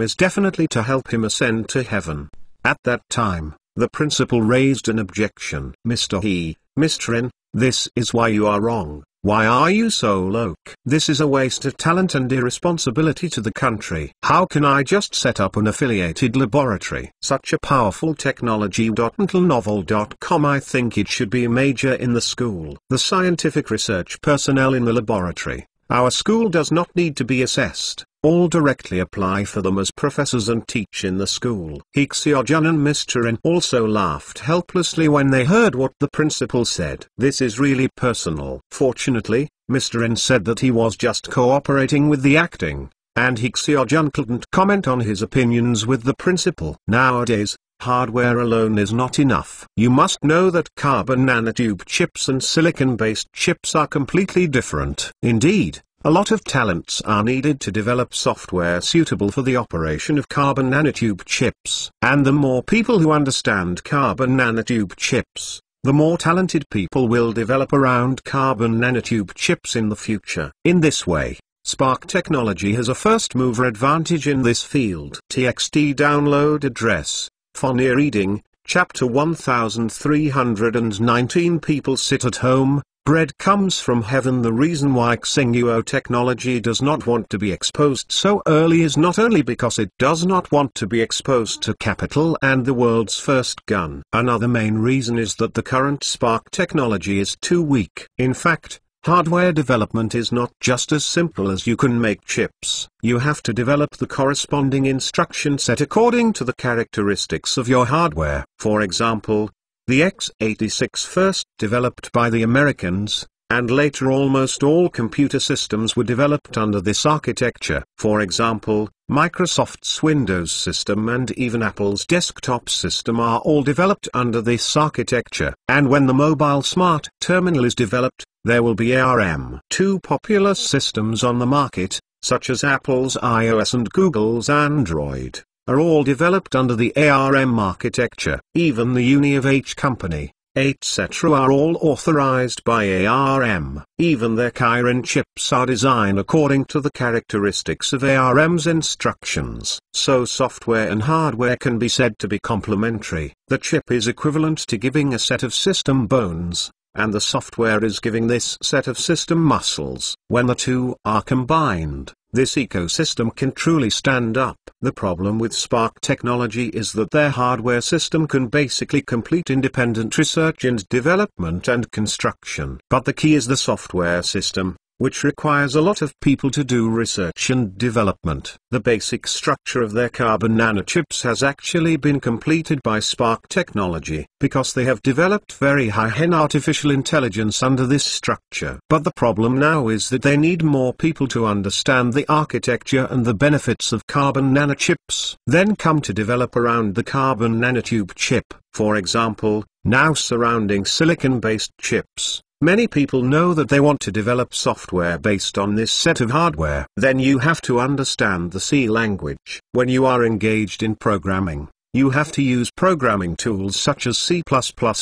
is definitely to help him ascend to heaven. At that time, the principal raised an objection. Mr. He, Mr. N, this is why you are wrong. Why are you so low? This is a waste of talent and irresponsibility to the country. How can I just set up an affiliated laboratory? Such a powerful technology. Novel.com. I think it should be a major in the school. The scientific research personnel in the laboratory. Our school does not need to be assessed. All directly apply for them as professors and teach in the school. Hixiojan and Mr. N also laughed helplessly when they heard what the principal said. This is really personal. Fortunately, Mr. N said that he was just cooperating with the acting, and Hixiojan couldn't comment on his opinions with the principal. Nowadays, hardware alone is not enough. You must know that carbon nanotube chips and silicon-based chips are completely different. Indeed, a lot of talents are needed to develop software suitable for the operation of carbon nanotube chips. And the more people who understand carbon nanotube chips, the more talented people will develop around carbon nanotube chips in the future. In this way, Spark Technology has a first-mover advantage in this field. TXT download address. Fonia reading, Chapter 1319. People sit at home, bread comes from heaven. The reason why Xinguo Technology does not want to be exposed so early is not only because it does not want to be exposed to capital and the world's first gun. Another main reason is that the current Spark technology is too weak. In fact, hardware development is not just as simple as you can make chips. You have to develop the corresponding instruction set according to the characteristics of your hardware. For example, the x86 first developed by the Americans, and later almost all computer systems were developed under this architecture. For example, Microsoft's Windows system and even Apple's desktop system are all developed under this architecture. And when the mobile smart terminal is developed, there will be ARM. Two popular systems on the market, such as Apple's iOS and Google's Android, are all developed under the ARM architecture. Even the Uni of H Company, etc. are all authorized by ARM. Even their Kirin chips are designed according to the characteristics of ARM's instructions. So software and hardware can be said to be complementary. The chip is equivalent to giving a set of system bones, and the software is giving this set of system muscles. When the two are combined, this ecosystem can truly stand up. The problem with Spark Technology is that their hardware system can basically complete independent research and development and construction. But the key is the software system, which requires a lot of people to do research and development. The basic structure of their carbon nanochips has actually been completed by Spark Technology, because they have developed very high-end artificial intelligence under this structure. But the problem now is that they need more people to understand the architecture and the benefits of carbon nanochips. Then come to develop around the carbon nanotube chip, for example, now surrounding silicon-based chips. Many people know that they want to develop software based on this set of hardware. Then you have to understand the C language. When you are engaged in programming, you have to use programming tools such as C++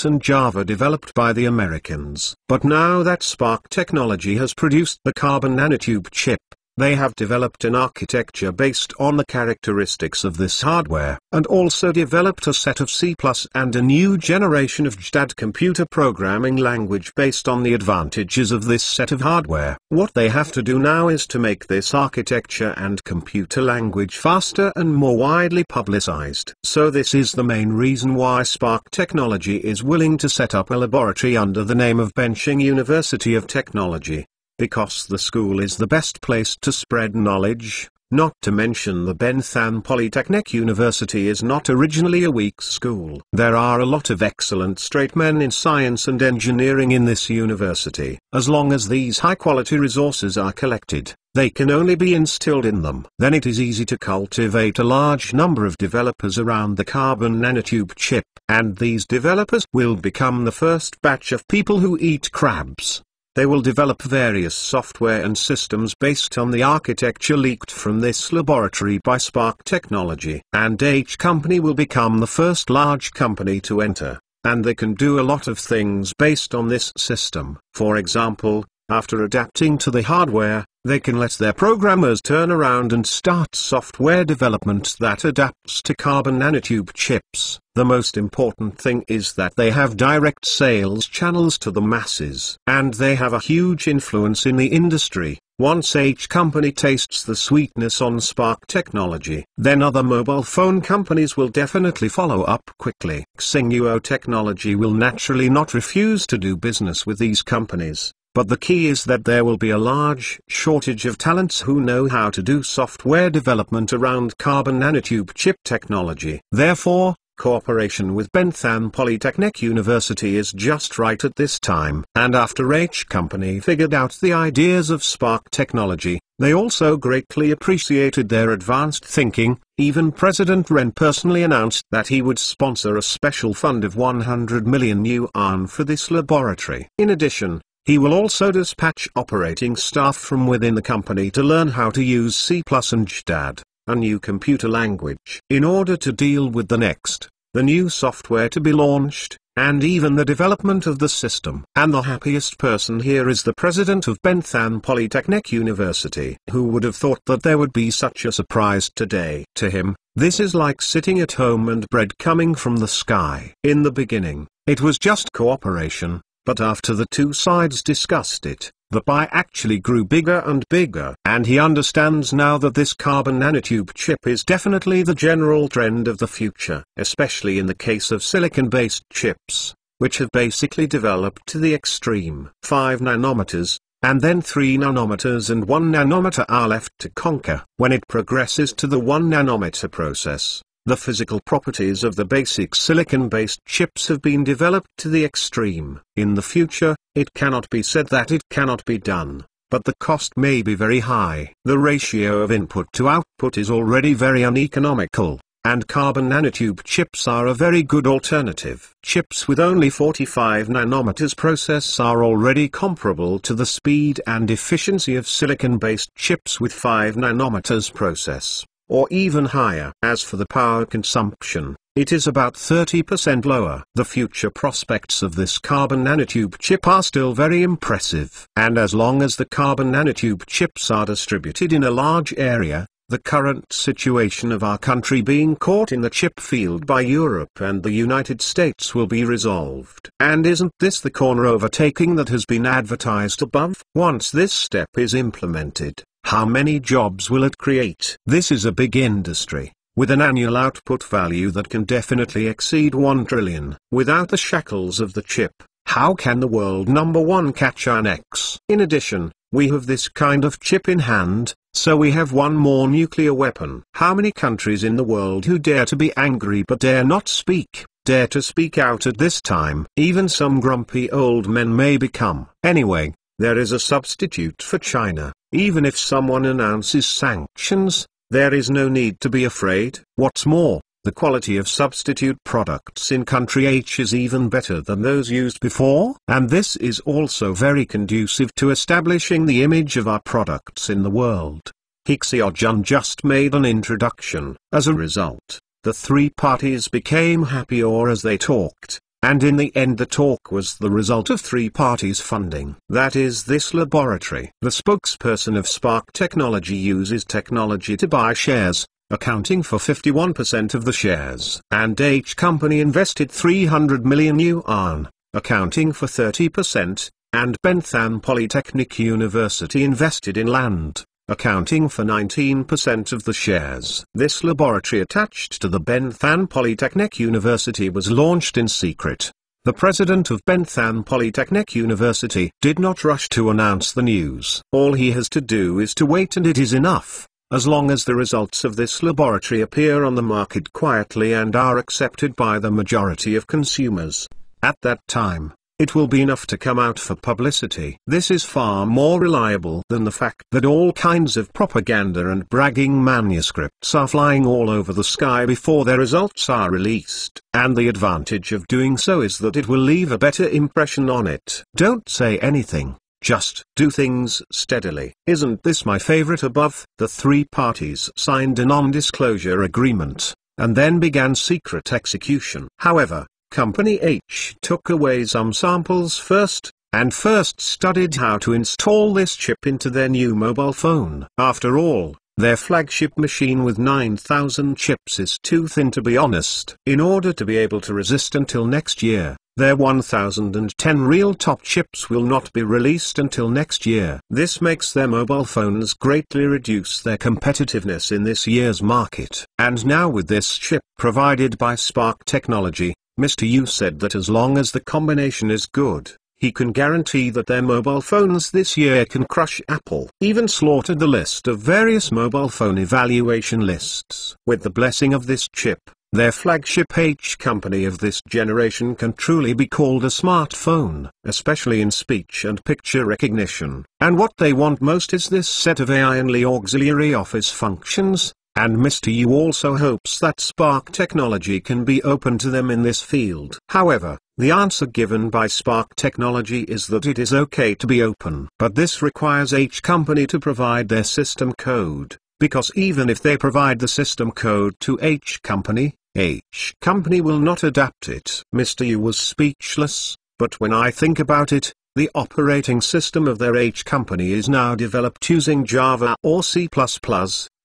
and Java developed by the Americans. But now that Spark Technology has produced the carbon nanotube chip, they have developed an architecture based on the characteristics of this hardware, and also developed a set of C++ and a new generation of JDAD computer programming language based on the advantages of this set of hardware. What they have to do now is to make this architecture and computer language faster and more widely publicized. So this is the main reason why Spark Technology is willing to set up a laboratory under the name of Benching University of Technology. Because the school is the best place to spread knowledge, not to mention the Bentham Polytechnic University is not originally a weak school. There are a lot of excellent straight men in science and engineering in this university. As long as these high-quality resources are collected, they can only be instilled in them. Then it is easy to cultivate a large number of developers around the carbon nanotube chip, and these developers will become the first batch of people who eat crabs. They will develop various software and systems based on the architecture leaked from this laboratory by Spark Technology. And H company will become the first large company to enter, and they can do a lot of things based on this system. For example, after adapting to the hardware, they can let their programmers turn around and start software development that adapts to carbon nanotube chips. The most important thing is that they have direct sales channels to the masses, and they have a huge influence in the industry. Once H company tastes the sweetness on Spark Technology, then other mobile phone companies will definitely follow up quickly. Xinghuo Technology will naturally not refuse to do business with these companies. But the key is that there will be a large shortage of talents who know how to do software development around carbon nanotube chip technology. Therefore, cooperation with Bentham Polytechnic University is just right at this time. And after H company figured out the ideas of Spark Technology, they also greatly appreciated their advanced thinking. Even President Ren personally announced that he would sponsor a special fund of 100 million yuan for this laboratory. In addition, he will also dispatch operating staff from within the company to learn how to use C++ and JDAD, a new computer language, in order to deal with the new software to be launched, and even the development of the system. And the happiest person here is the president of Bentham Polytechnic University. Who would have thought that there would be such a surprise today? To him, this is like sitting at home and bread coming from the sky. In the beginning, it was just cooperation. But after the two sides discussed it, the pie actually grew bigger and bigger. And he understands now that this carbon nanotube chip is definitely the general trend of the future, especially in the case of silicon-based chips, which have basically developed to the extreme. 5 nanometers, and then 3 nanometers and 1 nanometer are left to conquer. When it progresses to the 1 nanometer process, the physical properties of the basic silicon-based chips have been developed to the extreme. In the future, it cannot be said that it cannot be done, but the cost may be very high. The ratio of input to output is already very uneconomical, and carbon nanotube chips are a very good alternative. Chips with only 45 nanometers process are already comparable to the speed and efficiency of silicon-based chips with 5 nanometers process, or even higher. As for the power consumption, it is about 30% lower. The future prospects of this carbon nanotube chip are still very impressive. And as long as the carbon nanotube chips are distributed in a large area, the current situation of our country being caught in the chip field by Europe and the United States will be resolved. And isn't this the corner overtaking that has been advertised above? Once this step is implemented, how many jobs will it create? This is a big industry, with an annual output value that can definitely exceed 1 trillion. Without the shackles of the chip, How can the world number one catch our necks? In addition, we have this kind of chip in hand, so we have one more nuclear weapon. How many countries in the world who dare to be angry but dare not speak, dare to speak out at this time? Even some grumpy old men may become. Anyway, there is a substitute for China. Even if someone announces sanctions, there is no need to be afraid. What's more, the quality of substitute products in country H is even better than those used before, and this is also very conducive to establishing the image of our products in the world. Hikseojun just made an introduction. As a result, the three parties became happier as they talked, and in the end the talk was the result of three parties funding. That is this laboratory. The spokesperson of Spark Technology uses technology to buy shares, accounting for 51% of the shares. And H Company invested 300 million yuan, accounting for 30%, and Benthan Polytechnic University invested in land, accounting for 19% of the shares. This laboratory attached to the Benthan Polytechnic University was launched in secret. The president of Benthan Polytechnic University did not rush to announce the news. All he has to do is to wait, and it is enough. As long as the results of this laboratory appear on the market quietly and are accepted by the majority of consumers, at that time, it will be enough to come out for publicity. This is far more reliable than the fact that all kinds of propaganda and bragging manuscripts are flying all over the sky before their results are released. And the advantage of doing so is that it will leave a better impression on it. Don't say anything. Just do things steadily. Isn't this my favorite? Above, the three parties signed a non-disclosure agreement, and then began secret execution. However, Company H took away some samples first, and first studied how to install this chip into their new mobile phone. After all, their flagship machine with 9,000 chips is too thin, to be honest. In order to be able to resist until next year, their 1010 real top chips will not be released until next year. This makes their mobile phones greatly reduce their competitiveness in this year's market. And now with this chip provided by Spark Technology, Mr. Yu said that as long as the combination is good, he can guarantee that their mobile phones this year can crush Apple. Even slaughtered the list of various mobile phone evaluation lists. With the blessing of this chip, their flagship H company of this generation can truly be called a smartphone, especially in speech and picture recognition. And what they want most is this set of AI-only auxiliary office functions, and Mr. Yu also hopes that Spark Technology can be open to them in this field. However, the answer given by Spark Technology is that it is okay to be open. But this requires H company to provide their system code, because even if they provide the system code to H company will not adapt it. Mr. Yu was speechless, but when I think about it, the operating system of their H company is now developed using Java or C++,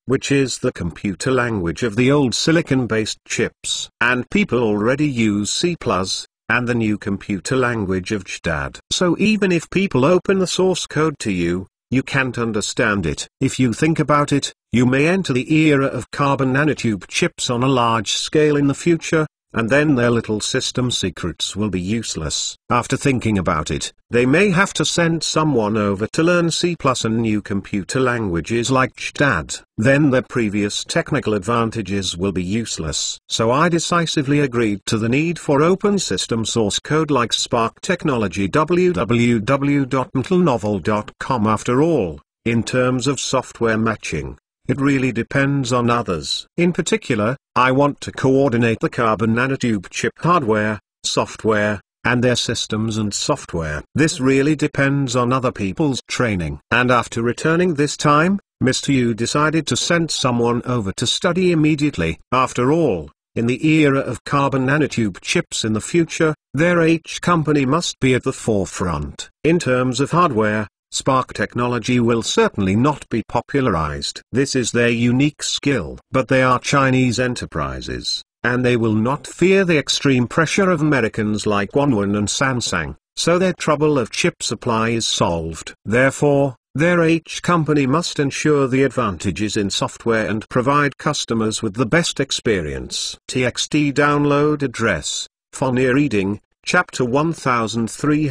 which is the computer language of the old silicon-based chips. And people already use C++, and the new computer language of JDAD. So even if people open the source code to you, you can't understand it. If you think about it, you may enter the era of carbon nanotube chips on a large scale in the future, and then their little system secrets will be useless. After thinking about it, they may have to send someone over to learn C+ and new computer languages like JDAD. Then their previous technical advantages will be useless. So I decisively agreed to the need for open system source code like Spark Technology www.mentalnovel.com. After all, in terms of software matching, it really depends on others. In particular, I want to coordinate the carbon nanotube chip hardware, software, and their systems and software. This really depends on other people's training. And after returning this time, Mr. Yu decided to send someone over to study immediately. After all, in the era of carbon nanotube chips in the future, their H company must be at the forefront. In terms of hardware, Spark Technology will certainly not be popularized. This is their unique skill. But they are Chinese enterprises, and they will not fear the extreme pressure of Americans like OneWan and Samsung, so their trouble of chip supply is solved. Therefore, their H company must ensure the advantages in software and provide customers with the best experience. TXT download address, phone reading, Chapter 1320.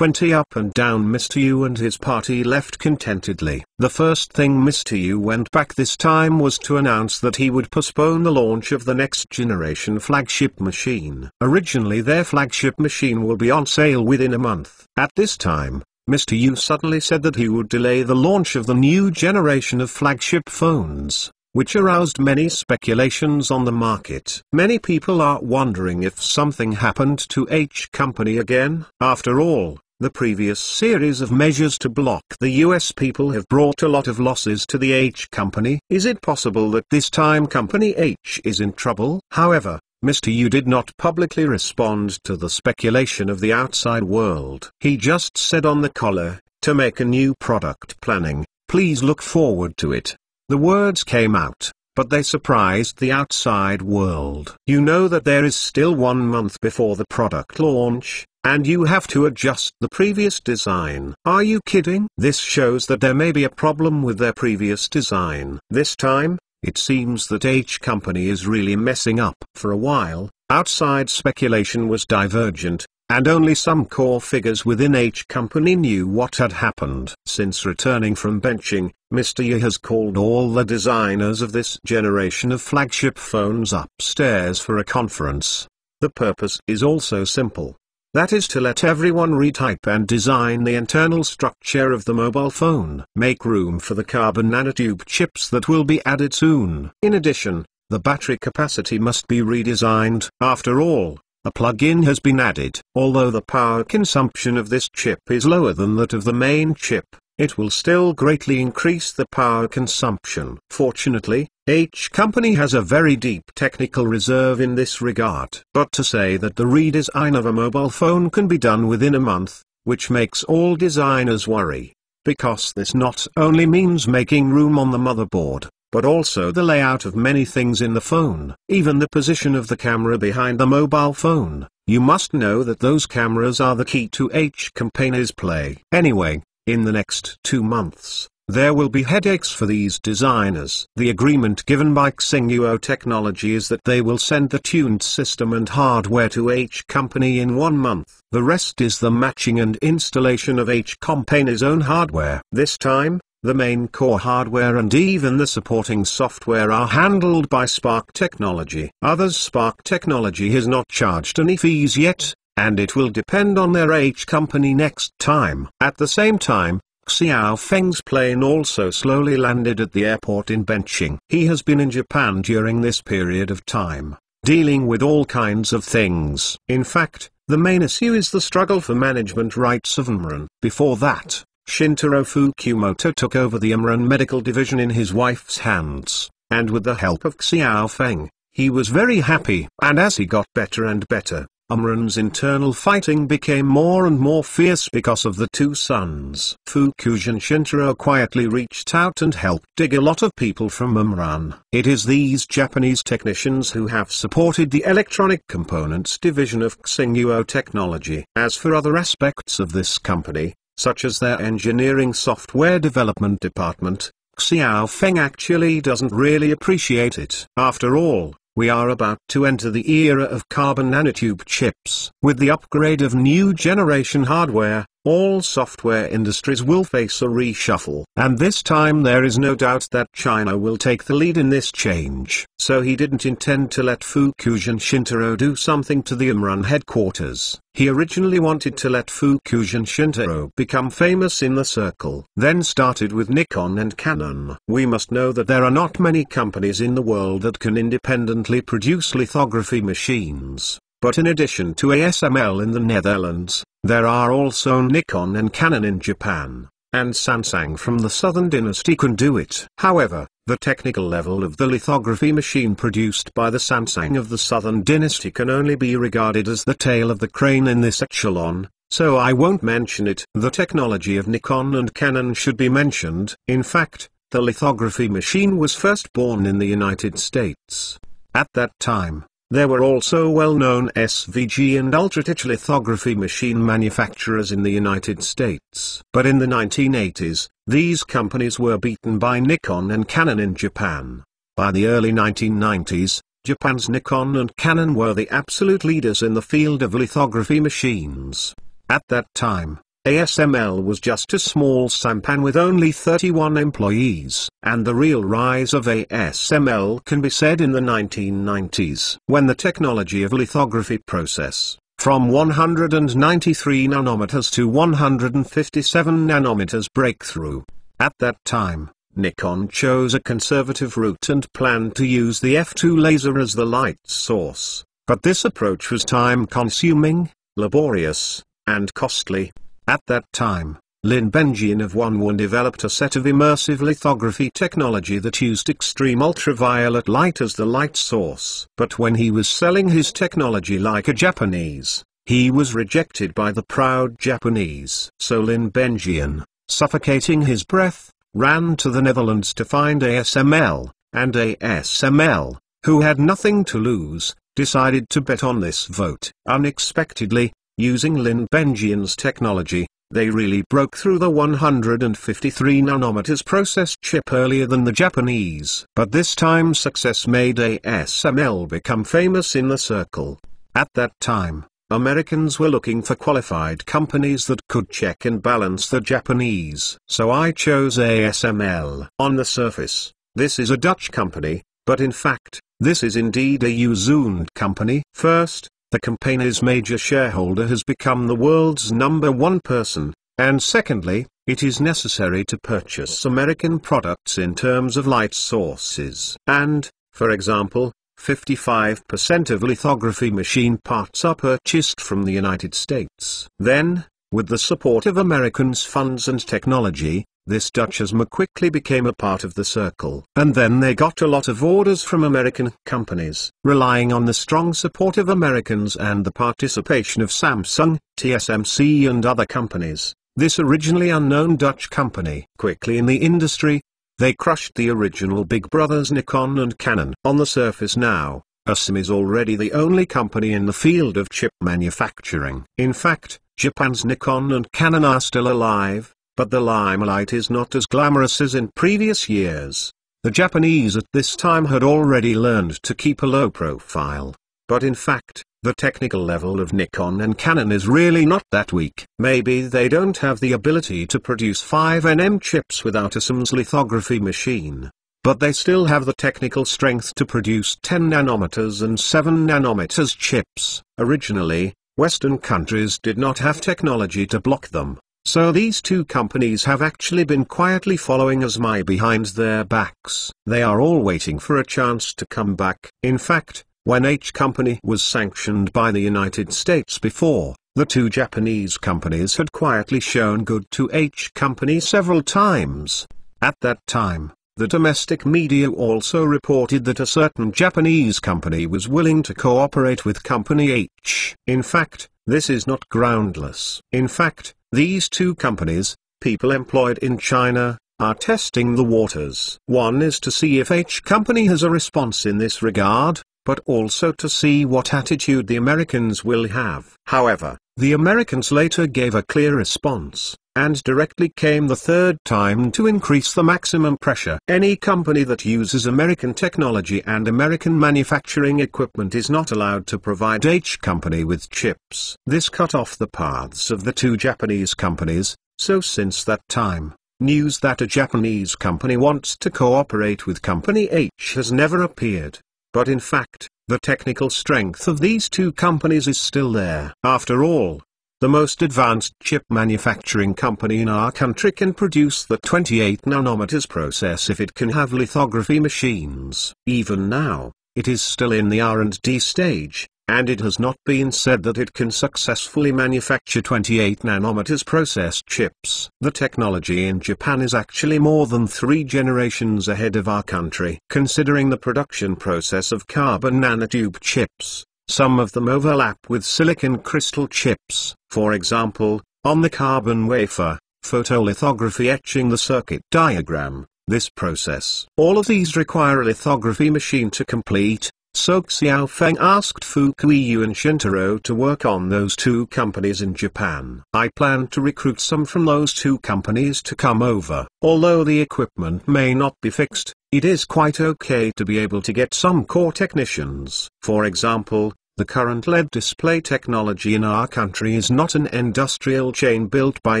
Up and down. Mr. Yu and his party left contentedly. The first thing Mr. Yu went back this time was to announce that he would postpone the launch of the next generation flagship machine. Originally their flagship machine will be on sale within a month. At this time, Mr. Yu suddenly said that he would delay the launch of the new generation of flagship phones, which aroused many speculations on the market. Many people are wondering if something happened to H Company again. After all, the previous series of measures to block the US people have brought a lot of losses to the H Company. Is it possible that this time Company H is in trouble? However, Mr. Yu did not publicly respond to the speculation of the outside world. He just said on the collar, "To make a new product planning, please look forward to it." The words came out, but they surprised the outside world. You know that there is still 1 month before the product launch, and you have to adjust the previous design. Are you kidding? This shows that there may be a problem with their previous design. This time, it seems that H Company is really messing up. For a while, outside speculation was divergent, and only some core figures within H Company knew what had happened. Since returning from benching, Mr. Yu has called all the designers of this generation of flagship phones upstairs for a conference. The purpose is also simple. That is to let everyone retype and design the internal structure of the mobile phone. Make room for the carbon nanotube chips that will be added soon. In addition, the battery capacity must be redesigned. After all, a plug-in has been added. Although the power consumption of this chip is lower than that of the main chip, it will still greatly increase the power consumption. Fortunately, H Company has a very deep technical reserve in this regard. But to say that the redesign of a mobile phone can be done within a month, which makes all designers worry. Because this not only means making room on the motherboard, but also the layout of many things in the phone, even the position of the camera behind the mobile phone. You must know that those cameras are the key to H Company's play. Anyway, in the next 2 months, there will be headaches for these designers. The agreement given by Xinguo Technology is that they will send the tuned system and hardware to H Company in 1 month. The rest is the matching and installation of H Company's own hardware. This time, the main core hardware and even the supporting software are handled by Spark Technology. Others Spark Technology has not charged any fees yet, and it will depend on their H Company next time. At the same time, Xiao Feng's plane also slowly landed at the airport in Benching. He has been in Japan during this period of time, dealing with all kinds of things. In fact, the main issue is the struggle for management rights of Omron. Before that, Shintaro Fukumoto took over the Omron medical division in his wife's hands, and with the help of Xiao Feng, he was very happy. And as he got better and better, Omron's internal fighting became more and more fierce because of the 2 sons. Fukugen Shintaro quietly reached out and helped dig a lot of people from Omron. It is these Japanese technicians who have supported the electronic components division of Xinguo Technology. As for other aspects of this company, such as their engineering software development department, Xiao Feng actually doesn't really appreciate it. After all, we are about to enter the era of carbon nanotube chips. With the upgrade of new generation hardware, all software industries will face a reshuffle. And this time there is no doubt that China will take the lead in this change. So he didn't intend to let Fukugen Shintaro do something to the Omron headquarters. He originally wanted to let Fukugen Shintaro become famous in the circle. Then started with Nikon and Canon. We must know that there are not many companies in the world that can independently produce lithography machines. But in addition to ASML in the Netherlands, there are also Nikon and Canon in Japan, and Samsung from the Southern Dynasty can do it. However, the technical level of the lithography machine produced by the Samsung of the Southern Dynasty can only be regarded as the tail of the crane in this echelon, so I won't mention it. The technology of Nikon and Canon should be mentioned. In fact, the lithography machine was first born in the United States. At that time, there were also well-known SVG and Ultratouch lithography machine manufacturers in the United States. But in the 1980s, these companies were beaten by Nikon and Canon in Japan. By the early 1990s, Japan's Nikon and Canon were the absolute leaders in the field of lithography machines. At that time, ASML was just a small sampan with only 31 employees, and the real rise of ASML can be said in the 1990s, when the technology of lithography process, from 193 nanometers to 157 nanometers breakthrough. At that time, Nikon chose a conservative route and planned to use the f2 laser as the light source, but this approach was time-consuming, laborious, and costly. At that time, Lin Benjian of Oneone developed a set of immersive lithography technology that used extreme ultraviolet light as the light source. But when he was selling his technology like a Japanese, he was rejected by the proud Japanese. So Lin Benjian, suffocating his breath, ran to the Netherlands to find ASML, and ASML, who had nothing to lose, decided to bet on this vote. Unexpectedly, using Lin Benjian's technology, they really broke through the 153 nanometers process chip earlier than the Japanese. But this time success made ASML become famous in the circle. At that time, Americans were looking for qualified companies that could check and balance the Japanese. So I chose ASML. On the surface, this is a Dutch company, but in fact, this is indeed a U-Zooned company. First, the company's major shareholder has become the world's #1 person, and secondly, it is necessary to purchase American products in terms of light sources. And, for example, 55% of lithography machine parts are purchased from the United States. Then, with the support of Americans' funds and technology, this Dutchism quickly became a part of the circle. And then they got a lot of orders from American companies. Relying on the strong support of Americans and the participation of Samsung, TSMC and other companies, this originally unknown Dutch company quickly in the industry, they crushed the original big brothers Nikon and Canon. On the surface now, ASM is already the only company in the field of chip manufacturing. In fact, Japan's Nikon and Canon are still alive, but the limelight is not as glamorous as in previous years. The Japanese at this time had already learned to keep a low profile. But in fact, the technical level of Nikon and Canon is really not that weak. Maybe they don't have the ability to produce 5nm chips without ASM's lithography machine, but they still have the technical strength to produce 10 nanometers and 7 nanometers chips. Originally, Western countries did not have technology to block them. So these two companies have actually been quietly following ASMI behind their backs. They are all waiting for a chance to come back. In fact, when H Company was sanctioned by the United States before, the two Japanese companies had quietly shown good to H Company several times. At that time, the domestic media also reported that a certain Japanese company was willing to cooperate with Company H. In fact, this is not groundless. In fact, these two companies, people employed in China, are testing the waters. One is to see if H Company has a response in this regard, but also to see what attitude the Americans will have. However, the Americans later gave a clear response, and directly came the third time to increase the maximum pressure. Any company that uses American technology and American manufacturing equipment is not allowed to provide H Company with chips. This cut off the paths of the two Japanese companies, so since that time, news that a Japanese company wants to cooperate with Company H has never appeared. But in fact, the technical strength of these two companies is still there. After all, the most advanced chip manufacturing company in our country can produce the 28 nanometers process if it can have lithography machines. Even now, it is still in the R&D stage, and it has not been said that it can successfully manufacture 28 nanometers process chips. The technology in Japan is actually more than 3 generations ahead of our country. Considering the production process of carbon nanotube chips, some of them overlap with silicon crystal chips. For example, on the carbon wafer, photolithography etching the circuit diagram, this process. All of these require a lithography machine to complete, So Xiao Feng asked Fukuiyu and Shintaro to work on those two companies in Japan. I plan to recruit some from those two companies to come over. Although the equipment may not be fixed, it is quite okay to be able to get some core technicians. For example, the current LED display technology in our country is not an industrial chain built by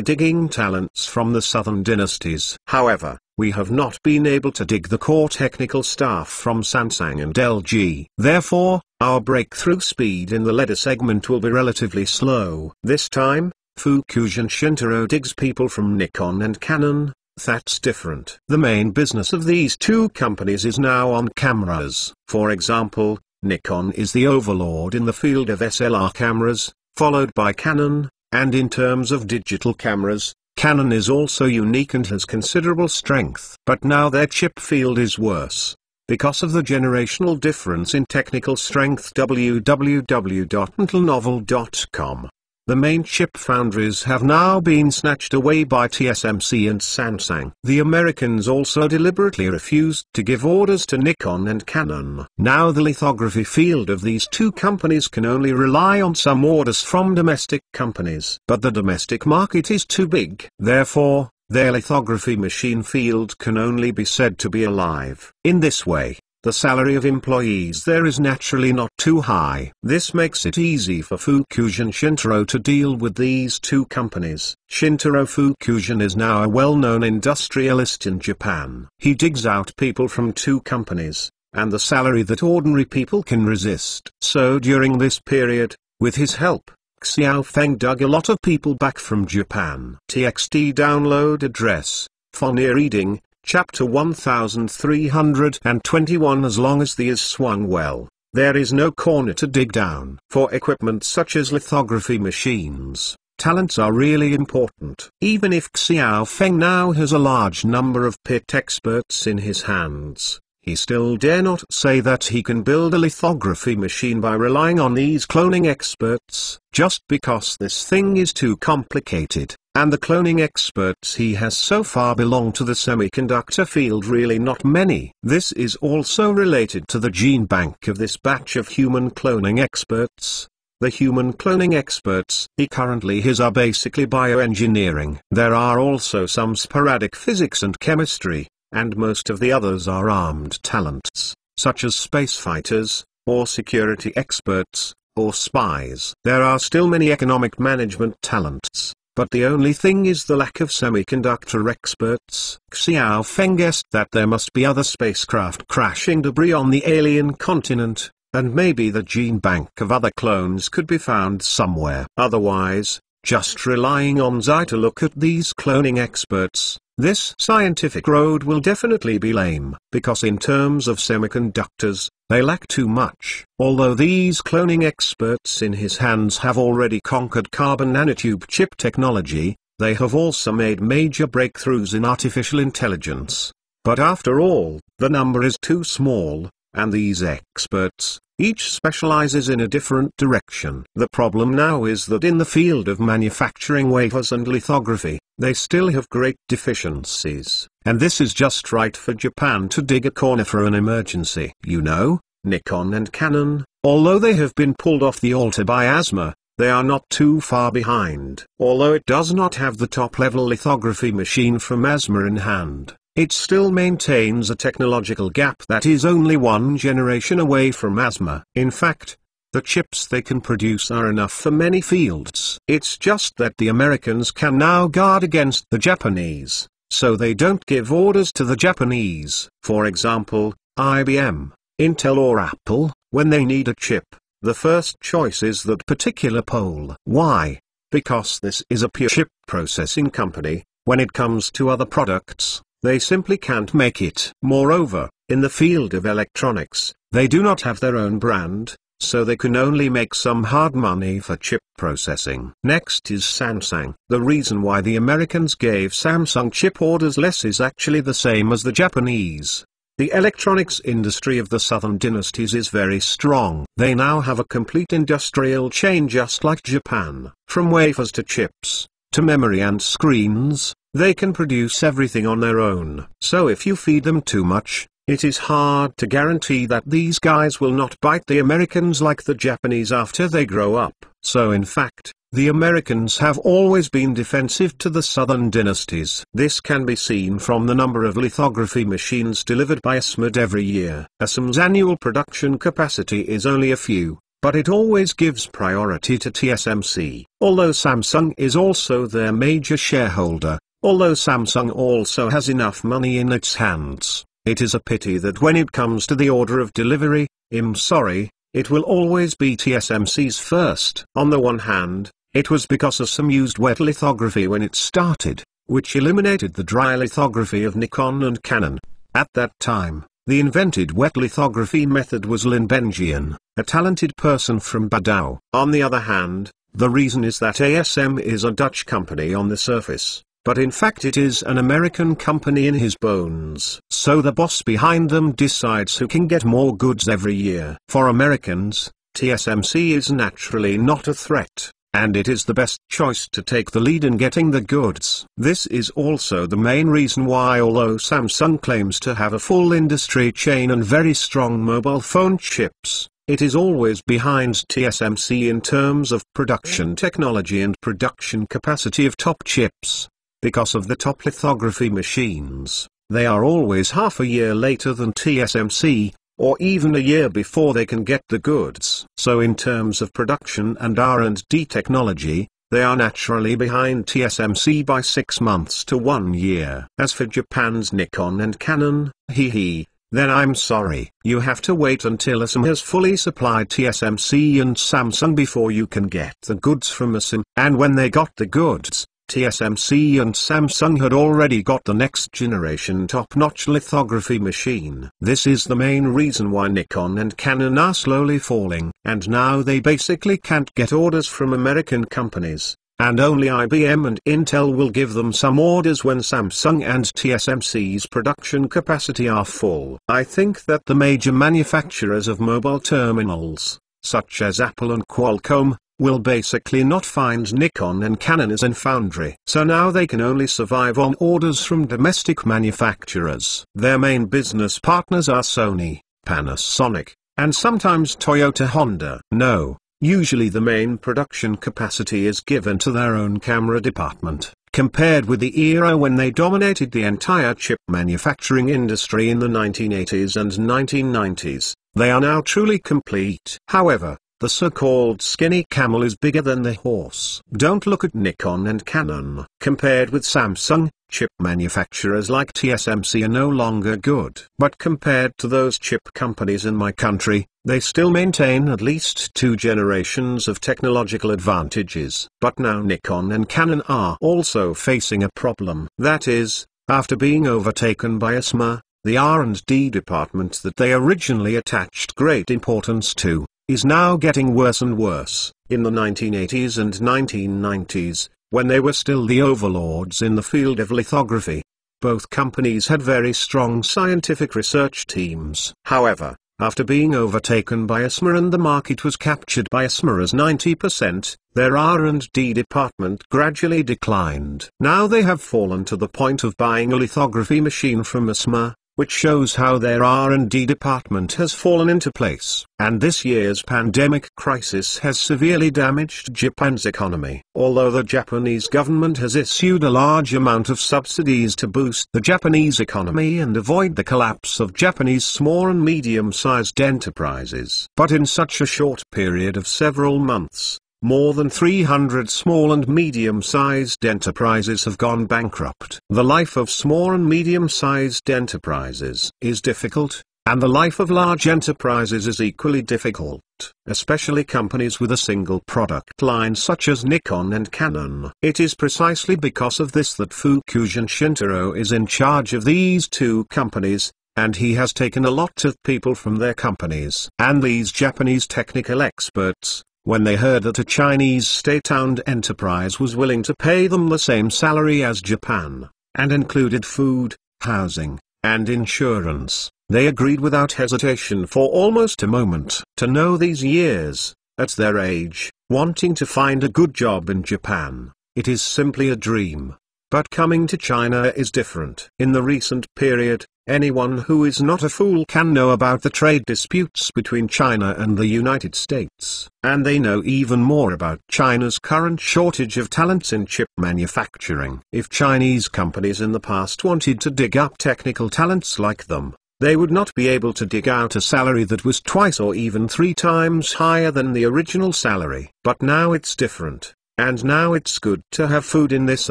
digging talents from the southern dynasties. However, we have not been able to dig the core technical staff from Samsung and LG. Therefore, our breakthrough speed in the LED segment will be relatively slow. This time, Fukuiyu Shintaro digs people from Nikon and Canon. That's different. The main business of these two companies is now on cameras. For example, Nikon is the overlord in the field of SLR cameras, followed by Canon, and in terms of digital cameras, Canon is also unique and has considerable strength. But now their chip field is worse, because of the generational difference in technical strength. www.intelnovel.com. The main chip foundries have now been snatched away by TSMC and Samsung. The Americans also deliberately refused to give orders to Nikon and Canon. Now the lithography field of these two companies can only rely on some orders from domestic companies. But the domestic market is too big. Therefore, their lithography machine field can only be said to be alive. In this way, the salary of employees there is naturally not too high. This makes it easy for Fukuiyu and Shintaro to deal with these two companies. Shintaro Fukuiyu is now a well-known industrialist in Japan. He digs out people from two companies, and the salary that ordinary people can resist. So during this period, with his help, Xiao Feng dug a lot of people back from Japan. TXT download address, Fonia reading, Chapter 1321. As long as the is swung well, there is no corner to dig down. For equipment such as lithography machines, talents are really important. Even if Xiao Feng now has a large number of pit experts in his hands, he still dare not say that he can build a lithography machine by relying on these cloning experts, just because this thing is too complicated. And the cloning experts he has so far belong to the semiconductor field, really not many. This is also related to the gene bank of this batch of human cloning experts. The human cloning experts he currently has are basically bioengineering. There are also some sporadic physics and chemistry, and most of the others are armed talents, such as space fighters, or security experts, or spies. There are still many economic management talents. But the only thing is the lack of semiconductor experts. Xiao Feng guessed that there must be other spacecraft crashing debris on the alien continent, and maybe the gene bank of other clones could be found somewhere. Otherwise, just relying on Zai to look at these cloning experts, this scientific road will definitely be lame, because in terms of semiconductors, they lack too much. Although these cloning experts in his hands have already conquered carbon nanotube chip technology, they have also made major breakthroughs in artificial intelligence. But after all, the number is too small, and these experts, each specializes in a different direction. The problem now is that in the field of manufacturing wafers and lithography, they still have great deficiencies. And this is just right for Japan to dig a corner for an emergency. You know, Nikon and Canon, although they have been pulled off the altar by ASMA, they are not too far behind. Although it does not have the top-level lithography machine from ASMA in hand, it still maintains a technological gap that is only one generation away from ASMA. In fact, the chips they can produce are enough for many fields. It's just that the Americans can now guard against the Japanese, so they don't give orders to the Japanese. For example, IBM, Intel or Apple, when they need a chip, the first choice is that particular pole. Why? Because this is a pure chip processing company. When it comes to other products, they simply can't make it. Moreover, in the field of electronics, they do not have their own brand, so they can only make some hard money for chip processing. Next is Samsung. The reason why the Americans gave Samsung chip orders less is actually the same as the Japanese. The electronics industry of the southern dynasties is very strong. They now have a complete industrial chain just like Japan. From wafers to chips, to memory and screens, they can produce everything on their own. So if you feed them too much, It is hard to guarantee that these guys will not bite the Americans like the Japanese after they grow up. So in fact, the Americans have always been defensive to the southern dynasties. This can be seen from the number of lithography machines delivered by ASML every year. ASML's annual production capacity is only a few, but it always gives priority to TSMC. Although Samsung is also their major shareholder, although Samsung also has enough money in its hands, it is a pity that when it comes to the order of delivery, it will always be TSMC's first. On the one hand, it was because ASML used wet lithography when it started, which eliminated the dry lithography of Nikon and Canon. At that time, the invented wet lithography method was Lin Benjian, a talented person from Bordeaux. On the other hand, the reason is that ASM is a Dutch company on the surface, but in fact it is an American company in his bones. So the boss behind them decides who can get more goods every year. For Americans, TSMC is naturally not a threat, and it is the best choice to take the lead in getting the goods. This is also the main reason why, although Samsung claims to have a full industry chain and very strong mobile phone chips, it is always behind TSMC in terms of production technology and production capacity of top chips. Because of the top lithography machines, they are always half a year later than TSMC, or even a year before they can get the goods. So in terms of production and R&D technology, they are naturally behind TSMC by 6 months to 1 year. As for Japan's Nikon and Canon, then I'm sorry. You have to wait until ASML has fully supplied TSMC and Samsung before you can get the goods from ASML. And when they got the goods, TSMC and Samsung had already got the next generation top-notch lithography machine. This is the main reason why Nikon and Canon are slowly falling. And now they basically can't get orders from American companies, and only IBM and Intel will give them some orders when Samsung and TSMC's production capacity are full. I think that the major manufacturers of mobile terminals, such as Apple and Qualcomm, will basically not find Nikon and Canon as in foundry. So now they can only survive on orders from domestic manufacturers. Their main business partners are Sony, Panasonic, and sometimes Toyota Honda. No, usually the main production capacity is given to their own camera department. Compared with the era when they dominated the entire chip manufacturing industry in the 1980s and 1990s, they are now truly complete. However, the so-called skinny camel is bigger than the horse. Don't look at Nikon and Canon. Compared with Samsung, chip manufacturers like TSMC are no longer good. But compared to those chip companies in my country, they still maintain at least 2 generations of technological advantages. But now Nikon and Canon are also facing a problem. That is, after being overtaken by ASML, the R&D department that they originally attached great importance to, is now getting worse and worse. In the 1980s and 1990s, when they were still the overlords in the field of lithography, both companies had very strong scientific research teams. However, after being overtaken by ASML and the market was captured by ASML as 90%, their R&D department gradually declined. Now they have fallen to the point of buying a lithography machine from ASML, which shows how their R&D department has fallen into place. And this year's pandemic crisis has severely damaged Japan's economy. Although the Japanese government has issued a large amount of subsidies to boost the Japanese economy and avoid the collapse of Japanese small and medium-sized enterprises. But in such a short period of several months, more than 300 small and medium-sized enterprises have gone bankrupt. The life of small and medium-sized enterprises is difficult, and the life of large enterprises is equally difficult, especially companies with a single product line such as Nikon and Canon. It is precisely because of this that Fukushima Shintaro is in charge of these 2 companies, and he has taken a lot of people from their companies. And these Japanese technical experts, when they heard that a Chinese state-owned enterprise was willing to pay them the same salary as Japan, and included food, housing, and insurance, they agreed without hesitation for almost a moment. To know these years, at their age, wanting to find a good job in Japan, it is simply a dream. But coming to China is different. In the recent period, anyone who is not a fool can know about the trade disputes between China and the United States. And they know even more about China's current shortage of talents in chip manufacturing. If Chinese companies in the past wanted to dig up technical talents like them, they would not be able to dig out a salary that was twice or even 3 times higher than the original salary. But now it's different. And now it's good to have food in this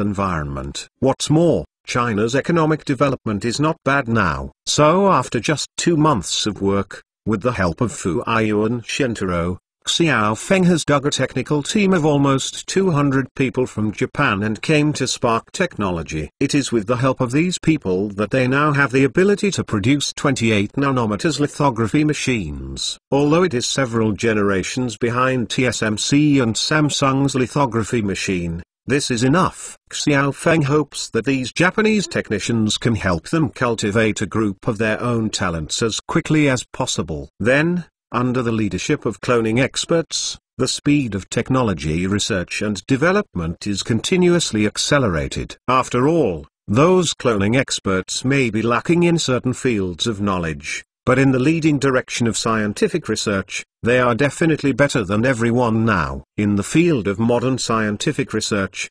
environment. What's more, China's economic development is not bad now. So after just 2 months of work, with the help of Fu Aiyuan Shintaro, Xiaofeng has dug a technical team of almost 200 people from Japan and came to Spark Technology. It is with the help of these people that they now have the ability to produce 28 nanometers lithography machines. Although it is several generations behind TSMC and Samsung's lithography machine, this is enough. Xiaofeng hopes that these Japanese technicians can help them cultivate a group of their own talents as quickly as possible. Then, under the leadership of cloning experts, the speed of technology research and development is continuously accelerated. After all, those cloning experts may be lacking in certain fields of knowledge, but in the leading direction of scientific research, they are definitely better than everyone now. In the field of modern scientific research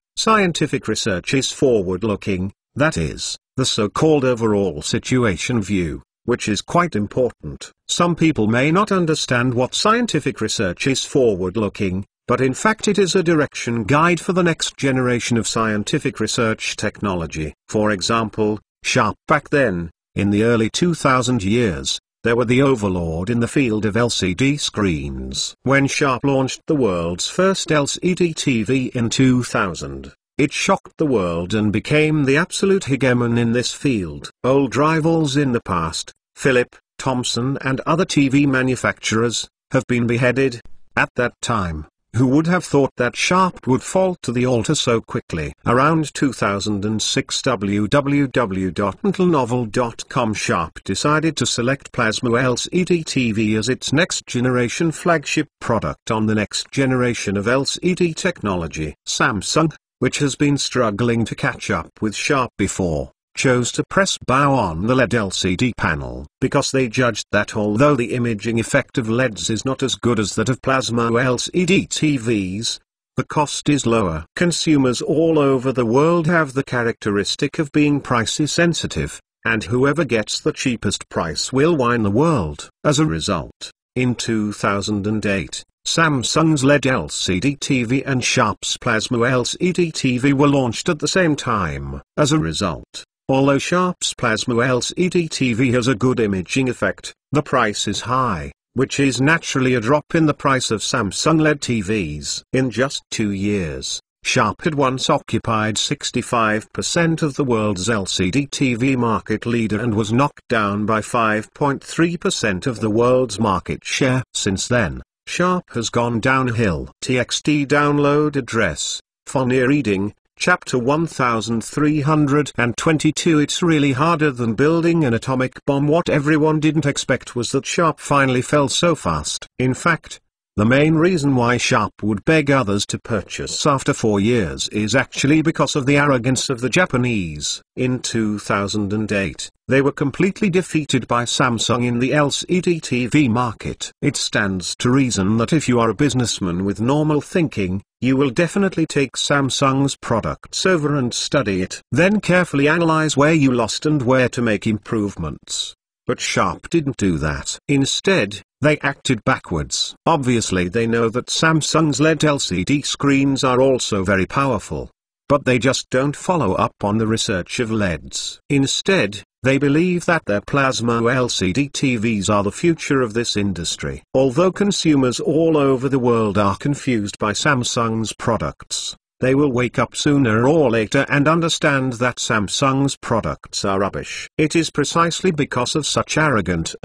is forward-looking, that is, the so-called overall situation view, which is quite important. Some people may not understand what scientific research is forward-looking, but in fact it is a direction guide for the next generation of scientific research technology. For example, Sharp back then, in the early 2000 years, they were the overlord in the field of LCD screens. When Sharp launched the world's first LCD TV in 2000, it shocked the world and became the absolute hegemon in this field. Old rivals in the past, Philip, Thomson and other TV manufacturers, have been beheaded. At that time, who would have thought that Sharp would fall to the altar so quickly? Around 2006 www.intelnovel.com Sharp decided to select Plasma LCD TV as its next generation flagship product on the next generation of LCD technology. Samsung, which has been struggling to catch up with Sharp before, chose to press bow on the LED LCD panel, because they judged that although the imaging effect of LEDs is not as good as that of plasma LCD TVs, the cost is lower. Consumers all over the world have the characteristic of being price sensitive, and whoever gets the cheapest price will win the world. As a result, in 2008, Samsung's LED LCD TV and Sharp's Plasma LCD TV were launched at the same time. As a result, although Sharp's Plasma LCD TV has a good imaging effect, the price is high, which is naturally a drop in the price of Samsung LED TVs. In just 2 years, Sharp had once occupied 65% of the world's LCD TV market leader and was knocked down by 5.3% of the world's market share. Since then, Sharp has gone downhill. TXT download address, Fournier reading, Chapter 1322. It's really harder than building an atomic bomb. What everyone didn't expect was that Sharp finally fell so fast. In fact, the main reason why Sharp would beg others to purchase after 4 years is actually because of the arrogance of the Japanese. In 2008, they were completely defeated by Samsung in the LCD TV market. It stands to reason that if you are a businessman with normal thinking, you will definitely take Samsung's products over and study it. Then carefully analyze where you lost and where to make improvements. But Sharp didn't do that. Instead, they acted backwards. Obviously they know that Samsung's LED LCD screens are also very powerful, but they just don't follow up on the research of LEDs. Instead, they believe that their plasma LCD TVs are the future of this industry. Although consumers all over the world are confused by Samsung's products, they will wake up sooner or later and understand that Samsung's products are rubbish. It is precisely because of such arrogant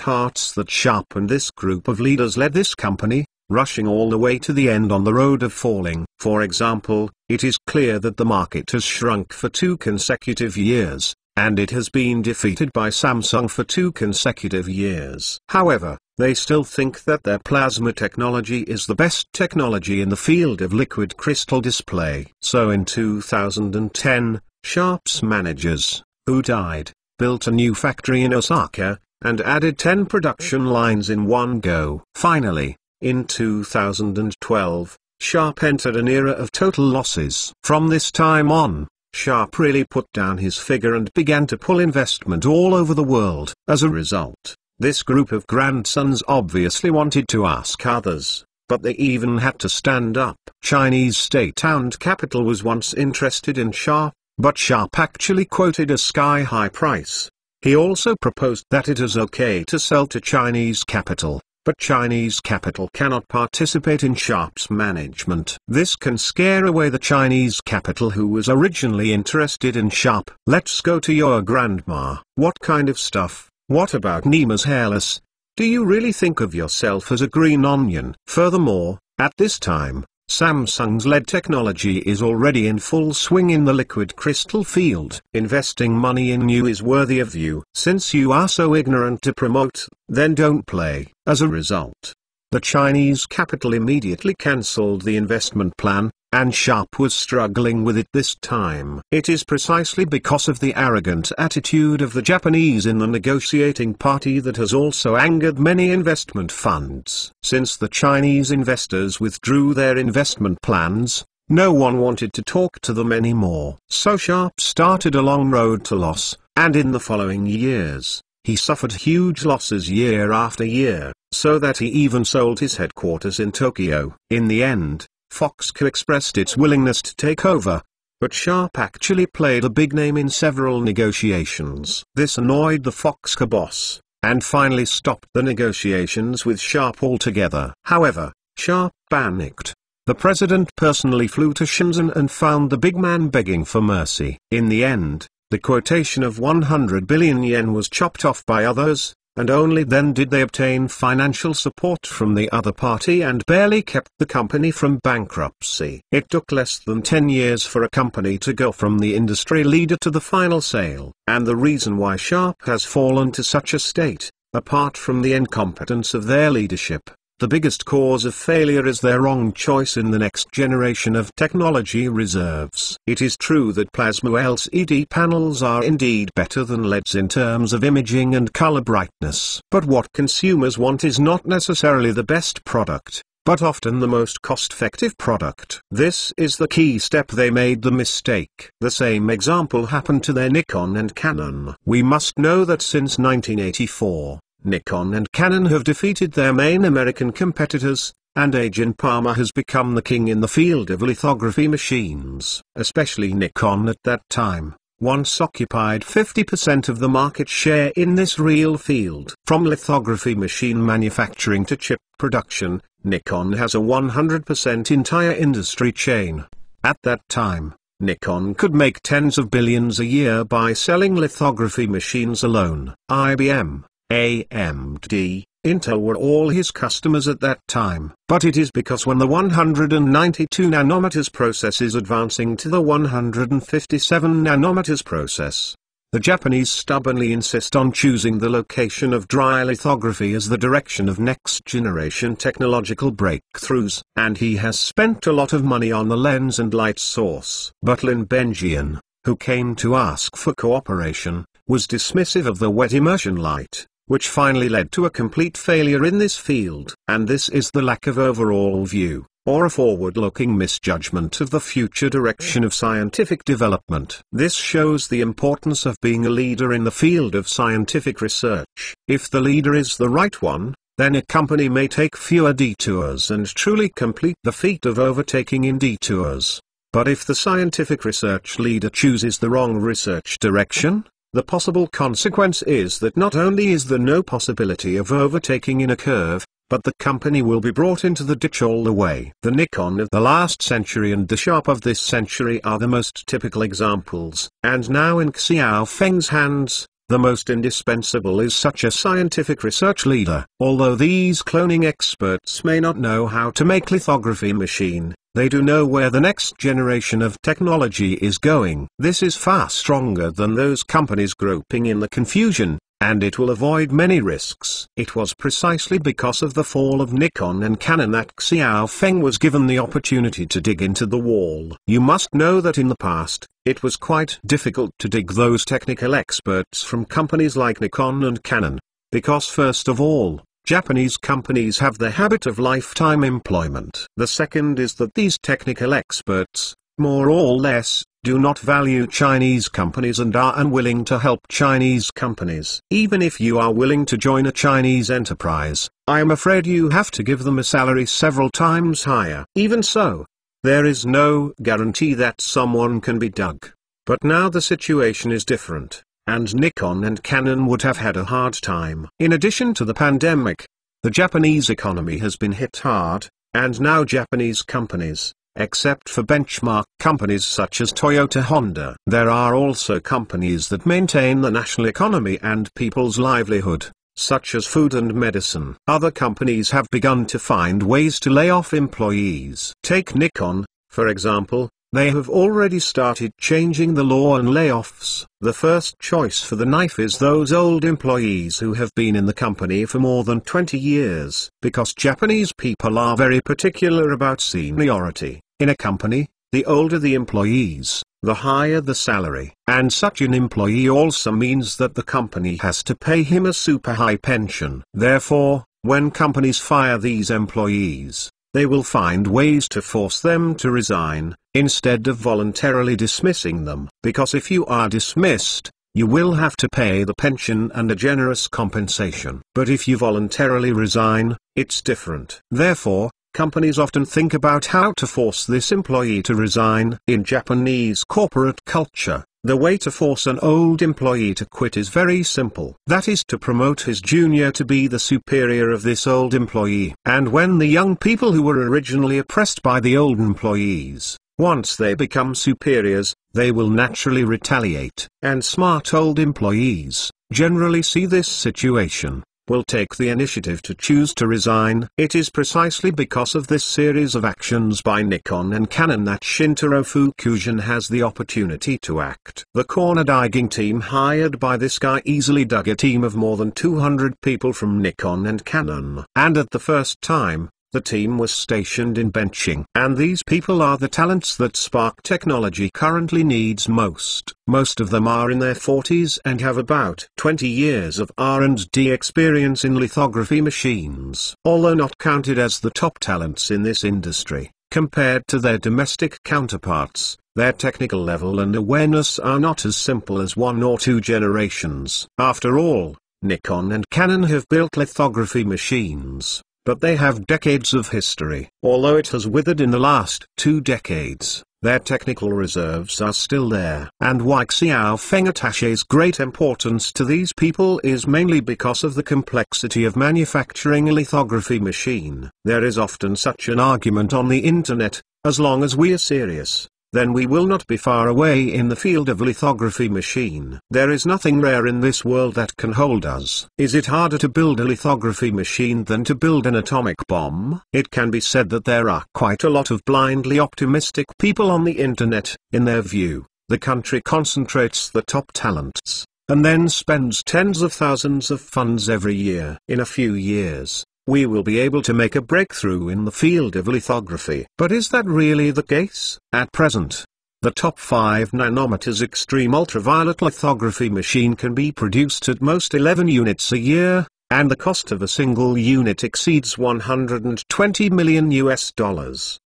hearts that Sharp and this group of leaders led this company, rushing all the way to the end on the road of falling. For example, it is clear that the market has shrunk for 2 consecutive years, and it has been defeated by Samsung for 2 consecutive years. However, they still think that their plasma technology is the best technology in the field of liquid crystal display. So in 2010, Sharp's managers, who died, built a new factory in Osaka, and added 10 production lines in one go. Finally, in 2012, Sharp entered an era of total losses. From this time on, Sharp really put down his figure and began to pull investment all over the world. As a result, this group of grandsons obviously wanted to ask others, but they even had to stand up. Chinese state-owned capital was once interested in Sharp, but Sharp actually quoted a sky-high price. He also proposed that it is okay to sell to Chinese capital, but Chinese capital cannot participate in Sharp's management. This can scare away the Chinese capital who was originally interested in Sharp. Let's go to your grandma. What kind of stuff? What about Neema's hairless? Do you really think of yourself as a green onion? Furthermore, at this time, Samsung's LED technology is already in full swing in the liquid crystal field. Investing money in you is worthy of you. Since you are so ignorant to promote, then don't play. As a result, the Chinese capital immediately cancelled the investment plan, and Sharp was struggling with it this time. It is precisely because of the arrogant attitude of the Japanese in the negotiating party that has also angered many investment funds. Since the Chinese investors withdrew their investment plans, no one wanted to talk to them anymore. So Sharp started a long road to loss, and in the following years, he suffered huge losses year after year, so that he even sold his headquarters in Tokyo. In the end, Foxconn expressed its willingness to take over, but Sharp actually played a big name in several negotiations. This annoyed the Foxconn boss, and finally stopped the negotiations with Sharp altogether. However, Sharp panicked. The president personally flew to Shenzhen and found the big man begging for mercy. In the end, the quotation of 100 billion yen was chopped off by others, and only then did they obtain financial support from the other party and barely kept the company from bankruptcy. It took less than 10 years for a company to go from the industry leader to the final sale. And the reason why Sharp has fallen to such a state, apart from the incompetence of their leadership, the biggest cause of failure is their wrong choice in the next generation of technology reserves. It is true that plasma LCD panels are indeed better than LEDs in terms of imaging and color brightness. But what consumers want is not necessarily the best product, but often the most cost-effective product. This is the key step they made the mistake. The same example happened to their Nikon and Canon. We must know that since 1984, Nikon and Canon have defeated their main American competitors, and Ajin Palmer has become the king in the field of lithography machines. Especially Nikon at that time, once occupied 50% of the market share in this real field. From lithography machine manufacturing to chip production, Nikon has a 100% entire industry chain. At that time, Nikon could make tens of billions a year by selling lithography machines alone. IBM, AMD, Intel were all his customers at that time. But it is because when the 192 nanometers process is advancing to the 157 nanometers process, the Japanese stubbornly insist on choosing the location of dry lithography as the direction of next-generation technological breakthroughs. And he has spent a lot of money on the lens and light source. But Lin Benjian, who came to ask for cooperation, was dismissive of the wet immersion light, which finally led to a complete failure in this field. And this is the lack of overall view, or a forward-looking misjudgment of the future direction of scientific development. This shows the importance of being a leader in the field of scientific research. If the leader is the right one, then a company may take fewer detours and truly complete the feat of overtaking in detours. But if the scientific research leader chooses the wrong research direction, the possible consequence is that not only is there no possibility of overtaking in a curve, but the company will be brought into the ditch all the way. The Nikon of the last century and the Sharp of this century are the most typical examples, and now in Xiao Feng's hands, the most indispensable is such a scientific research leader. Although these cloning experts may not know how to make lithography machine, they do know where the next generation of technology is going. This is far stronger than those companies groping in the confusion, and it will avoid many risks. It was precisely because of the fall of Nikon and Canon that Xiao Feng was given the opportunity to dig into the wall. You must know that in the past, it was quite difficult to dig those technical experts from companies like Nikon and Canon, because first of all, Japanese companies have the habit of lifetime employment. The second is that these technical experts, more or less, do not value Chinese companies and are unwilling to help Chinese companies. Even if you are willing to join a Chinese enterprise, I am afraid you have to give them a salary several times higher. Even so, there is no guarantee that someone can be dug. But now the situation is different, and Nikon and Canon would have had a hard time. In addition to the pandemic, the Japanese economy has been hit hard, and now Japanese companies, except for benchmark companies such as Toyota Honda, there are also companies that maintain the national economy and people's livelihood, such as food and medicine. Other companies have begun to find ways to lay off employees. Take Nikon, for example. They have already started changing the law on layoffs. The first choice for the knife is those old employees who have been in the company for more than 20 years. Because Japanese people are very particular about seniority. In a company, the older the employees, the higher the salary. And such an employee also means that the company has to pay him a super high pension. Therefore, when companies fire these employees, they will find ways to force them to resign, instead of voluntarily dismissing them. Because if you are dismissed, you will have to pay the pension and a generous compensation. But if you voluntarily resign, it's different. Therefore, companies often think about how to force this employee to resign. In Japanese corporate culture, the way to force an old employee to quit is very simple. That is to promote his junior to be the superior of this old employee. And when the young people who were originally oppressed by the old employees, once they become superiors, they will naturally retaliate. And smart old employees, generally see this situation, will take the initiative to choose to resign. It is precisely because of this series of actions by Nikon and Canon that Shintaro Fukushima has the opportunity to act. The corner digging team hired by this guy easily dug a team of more than 200 people from Nikon and Canon. And at the first time, the team was stationed in benching. And these people are the talents that Spark Technology currently needs most. Most of them are in their 40s and have about 20 years of R&D experience in lithography machines. Although not counted as the top talents in this industry, compared to their domestic counterparts, their technical level and awareness are not as simple as 1 or 2 generations. After all, Nikon and Canon have built lithography machines, but they have decades of history. Although it has withered in the last 2 decades, their technical reserves are still there. And why Xiao Feng attaches great importance to these people is mainly because of the complexity of manufacturing a lithography machine. There is often such an argument on the internet: as long as we are serious, then we will not be far away in the field of lithography machine. There is nothing rare in this world that can hold us. Is it harder to build a lithography machine than to build an atomic bomb? It can be said that there are quite a lot of blindly optimistic people on the internet. In their view, the country concentrates the top talents, and then spends tens of thousands of funds every year. In a few years, we will be able to make a breakthrough in the field of lithography. But is that really the case? At present, the top 5 nanometers extreme ultraviolet lithography machine can be produced at most 11 units a year, and the cost of a single unit exceeds $120 million.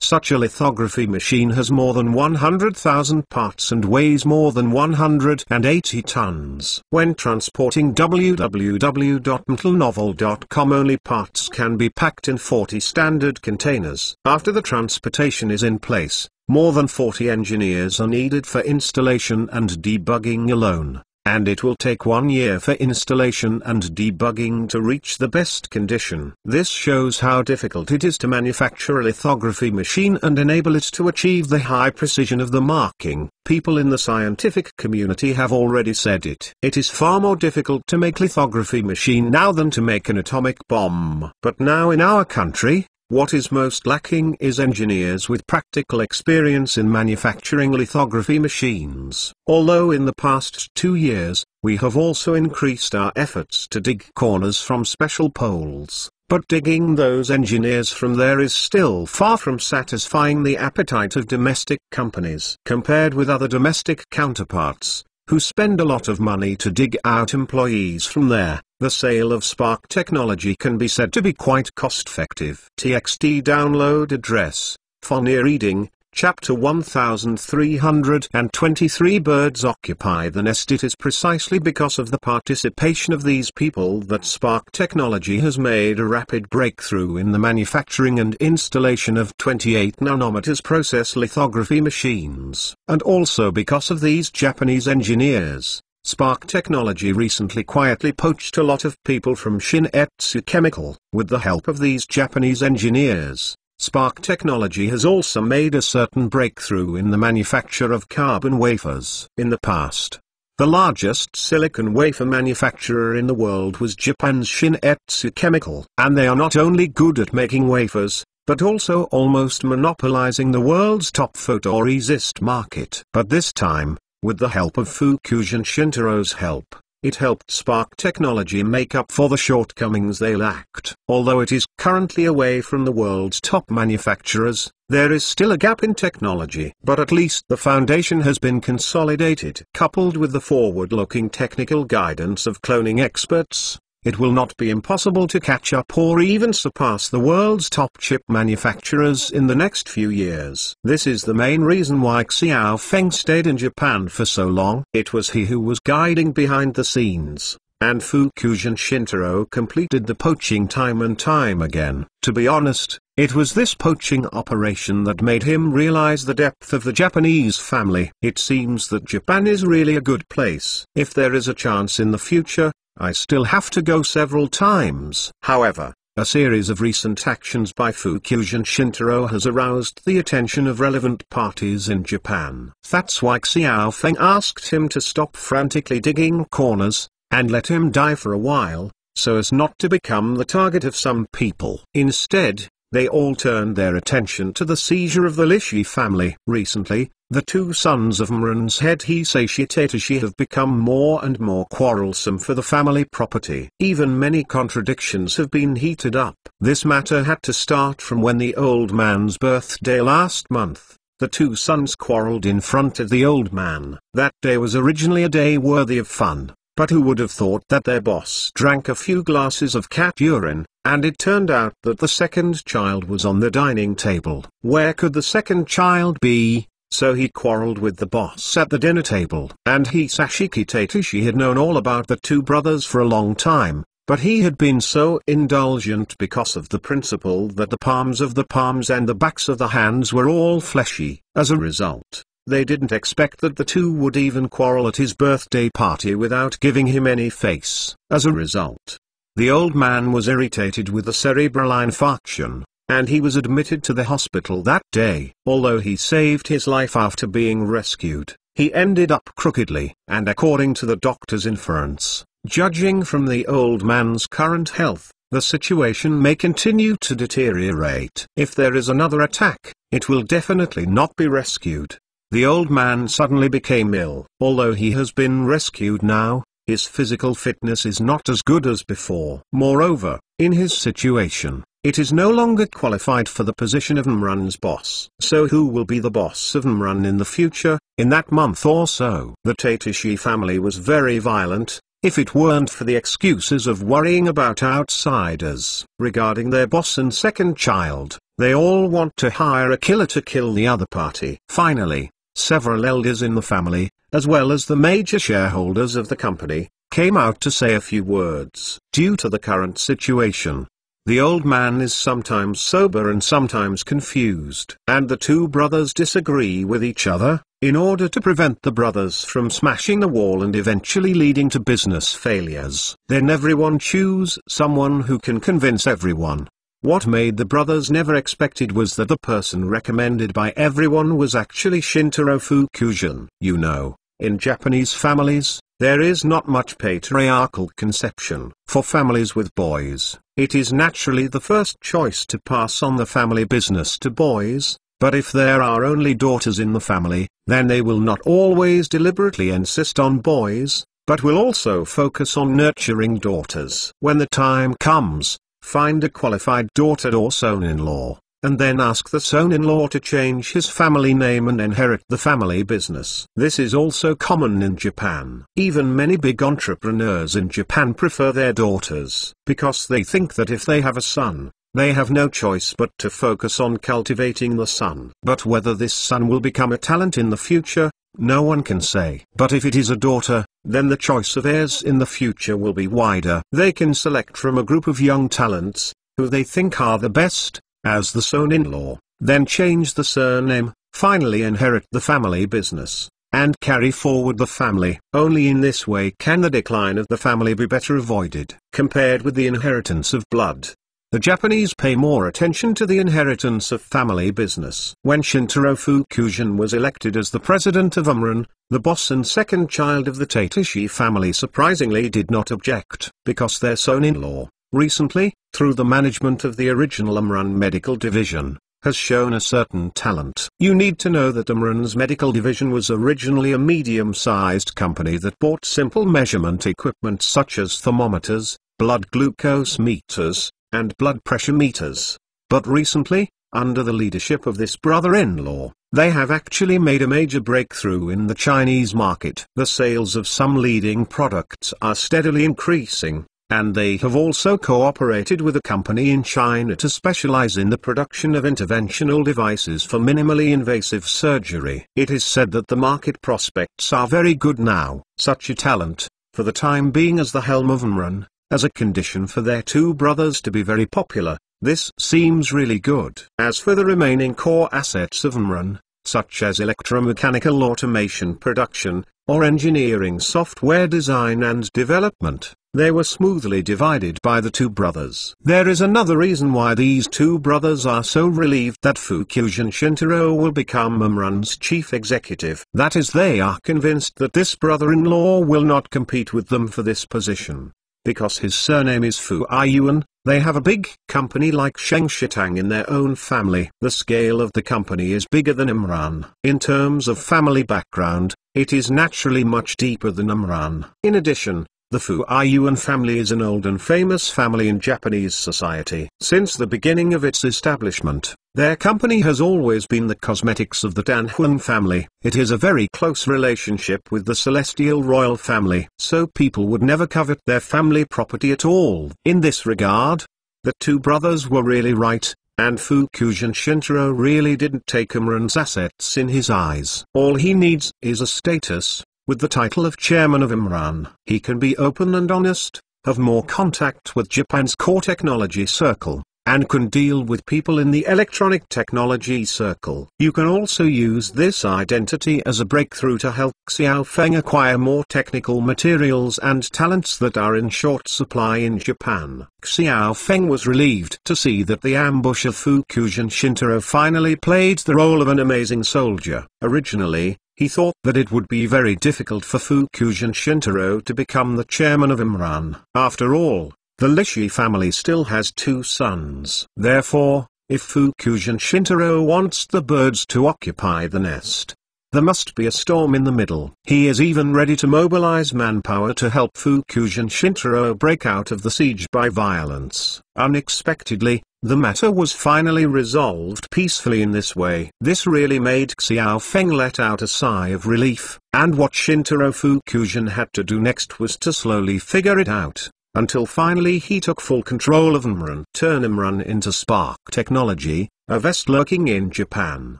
Such a lithography machine has more than 100,000 parts and weighs more than 180 tons. When transporting www.metalnovel.com, only parts can be packed in 40 standard containers. After the transportation is in place, more than 40 engineers are needed for installation and debugging alone. And it will take 1 year for installation and debugging to reach the best condition. This shows how difficult it is to manufacture a lithography machine and enable it to achieve the high precision of the marking. People in the scientific community have already said it. It is far more difficult to make lithography machine now than to make an atomic bomb. But now in our country, what is most lacking is engineers with practical experience in manufacturing lithography machines. Although in the past 2 years, We have also increased our efforts to dig corners from special poles, but digging those engineers from there is still far from satisfying the appetite of domestic companies. Compared with other domestic counterparts, who spend a lot of money to dig out employees from there, the sale of Spark technology can be said to be quite cost-effective. TXT download address, Fournier Reading, Chapter 1323 Birds occupy the nest. It is precisely because of the participation of these people that Spark technology has made a rapid breakthrough in the manufacturing and installation of 28 nanometers process lithography machines. And also because of these Japanese engineers, Spark technology recently quietly poached a lot of people from Shin-Etsu Chemical. With the help of these Japanese engineers, Spark technology has also made a certain breakthrough in the manufacture of carbon wafers. In the past, the largest silicon wafer manufacturer in the world was Japan's Shin-Etsu Chemical, and they are not only good at making wafers, but also almost monopolizing the world's top photoresist market. But this time, with the help of Fukushima Shintaro's help, it helped Spark technology make up for the shortcomings they lacked. Although it is currently away from the world's top manufacturers, there is still a gap in technology. But at least the foundation has been consolidated. Coupled with the forward-looking technical guidance of cloning experts, it will not be impossible to catch up or even surpass the world's top chip manufacturers in the next few years. This is the main reason why Xiao Feng stayed in Japan for so long. It was he who was guiding behind the scenes, and Fukushima Shintaro completed the poaching time and time again. To be honest, it was this poaching operation that made him realize the depth of the Japanese family. It seems that Japan is really a good place. If there is a chance in the future, I still have to go several times. However, a series of recent actions by Fukushima Shintaro has aroused the attention of relevant parties in Japan. That's why Xiao Feng asked him to stop frantically digging corners, and let him die for a while, so as not to become the target of some people. Instead, they all turned their attention to the seizure of the Lishi family. Recently, the two sons of Mran's head Hisaishi Taitoshi have become more and more quarrelsome for the family property. Even many contradictions have been heated up. This matter had to start from when the old man's birthday last month. The two sons quarreled in front of the old man. That day was originally a day worthy of fun, but who would have thought that their boss drank a few glasses of cat urine, and it turned out that the second child was on the dining table. Where could the second child be? So he quarreled with the boss at the dinner table. And Hisashiki Taitoshi had known all about the two brothers for a long time, but he had been so indulgent because of the principle that the palms of the palms and the backs of the hands were all fleshy. As a result, they didn't expect that the two would even quarrel at his birthday party without giving him any face. As a result, the old man was irritated with a cerebral infarction, and he was admitted to the hospital that day. Although he saved his life after being rescued, he ended up crookedly. And according to the doctor's inference, judging from the old man's current health, the situation may continue to deteriorate. If there is another attack, it will definitely not be rescued. The old man suddenly became ill. Although he has been rescued now, his physical fitness is not as good as before. Moreover, in his situation, it is no longer qualified for the position of Mran's boss. So who will be the boss of Mran in the future, in that month or so? The Taitoshi family was very violent, if it weren't for the excuses of worrying about outsiders. Regarding their boss and second child, they all want to hire a killer to kill the other party. Finally, several elders in the family, as well as the major shareholders of the company, came out to say a few words. Due to the current situation, the old man is sometimes sober and sometimes confused. And the two brothers disagree with each other. In order to prevent the brothers from smashing the wall and eventually leading to business failures, then everyone choose someone who can convince everyone. What made the brothers never expected was that the person recommended by everyone was actually Shintaro Fukushima. You know, in Japanese families, there is not much patriarchal conception. For families with boys, it is naturally the first choice to pass on the family business to boys, but if there are only daughters in the family, then they will not always deliberately insist on boys. but will also focus on nurturing daughters. When the time comes, find a qualified daughter or son-in-law, and then ask the son-in-law to change his family name and inherit the family business. This is also common in Japan. Even many big entrepreneurs in Japan prefer their daughters, because they think that if they have a son, they have no choice but to focus on cultivating the son. But whether this son will become a talent in the future, no one can say. But if it is a daughter, then the choice of heirs in the future will be wider. They can select from a group of young talents, who they think are the best, as the son-in-law, then change the surname, finally inherit the family business, and carry forward the family. Only in this way can the decline of the family be better avoided. Compared with the inheritance of blood, the Japanese pay more attention to the inheritance of family business. When Shintaro Fukushima was elected as the president of Umran, the boss and second child of the Tateshi family surprisingly did not object, because their son-in-law, recently, through the management of the original Umran medical division, has shown a certain talent. You need to know that Umran's medical division was originally a medium-sized company that bought simple measurement equipment such as thermometers, blood glucose meters, and blood pressure meters. But recently, under the leadership of this brother-in-law, they have actually made a major breakthrough in the Chinese market. The sales of some leading products are steadily increasing, and they have also cooperated with a company in China to specialize in the production of interventional devices for minimally invasive surgery. It is said that the market prospects are very good now. Such a talent, for the time being as the helm of Umran, as a condition for their two brothers to be very popular, this seems really good. As for the remaining core assets of Umran, such as electromechanical automation production, or engineering software design and development, they were smoothly divided by the two brothers. There is another reason why these two brothers are so relieved that Fukushima Shintaro will become Umran's chief executive. That is, they are convinced that this brother-in-law will not compete with them for this position. Because his surname is Fukushima, they have a big company like Shengshitang in their own family. The scale of the company is bigger than Umran. In terms of family background, it is naturally much deeper than Umran. In addition, the Fukushima family is an old and famous family in Japanese society. Since the beginning of its establishment, their company has always been the cosmetics of the Danhuan family. It is a very close relationship with the celestial royal family, so people would never covet their family property at all. In this regard, the two brothers were really right, and Fukushima Shintaro really didn't take Umran's assets in his eyes. All he needs is a status. With the title of chairman of Umran, he can be open and honest, have more contact with Japan's core technology circle, and can deal with people in the electronic technology circle. You can also use this identity as a breakthrough to help Xiao Feng acquire more technical materials and talents that are in short supply in Japan. Xiao Feng was relieved to see that the ambush of Fukushima Shintaro finally played the role of an amazing soldier. Originally, he thought that it would be very difficult for Fukushima Shintaro to become the chairman of Umran. After all, the Lishi family still has two sons. Therefore, if Fukushima Shintaro wants the birds to occupy the nest, there must be a storm in the middle. He is even ready to mobilize manpower to help Fukushima Shintaro break out of the siege by violence. Unexpectedly, the matter was finally resolved peacefully in this way. This really made Xiao Feng let out a sigh of relief, and what Shintaro Fukushima had to do next was to slowly figure it out, until finally he took full control of Umran. Turn Umran into Spark Technology, a vest lurking in Japan.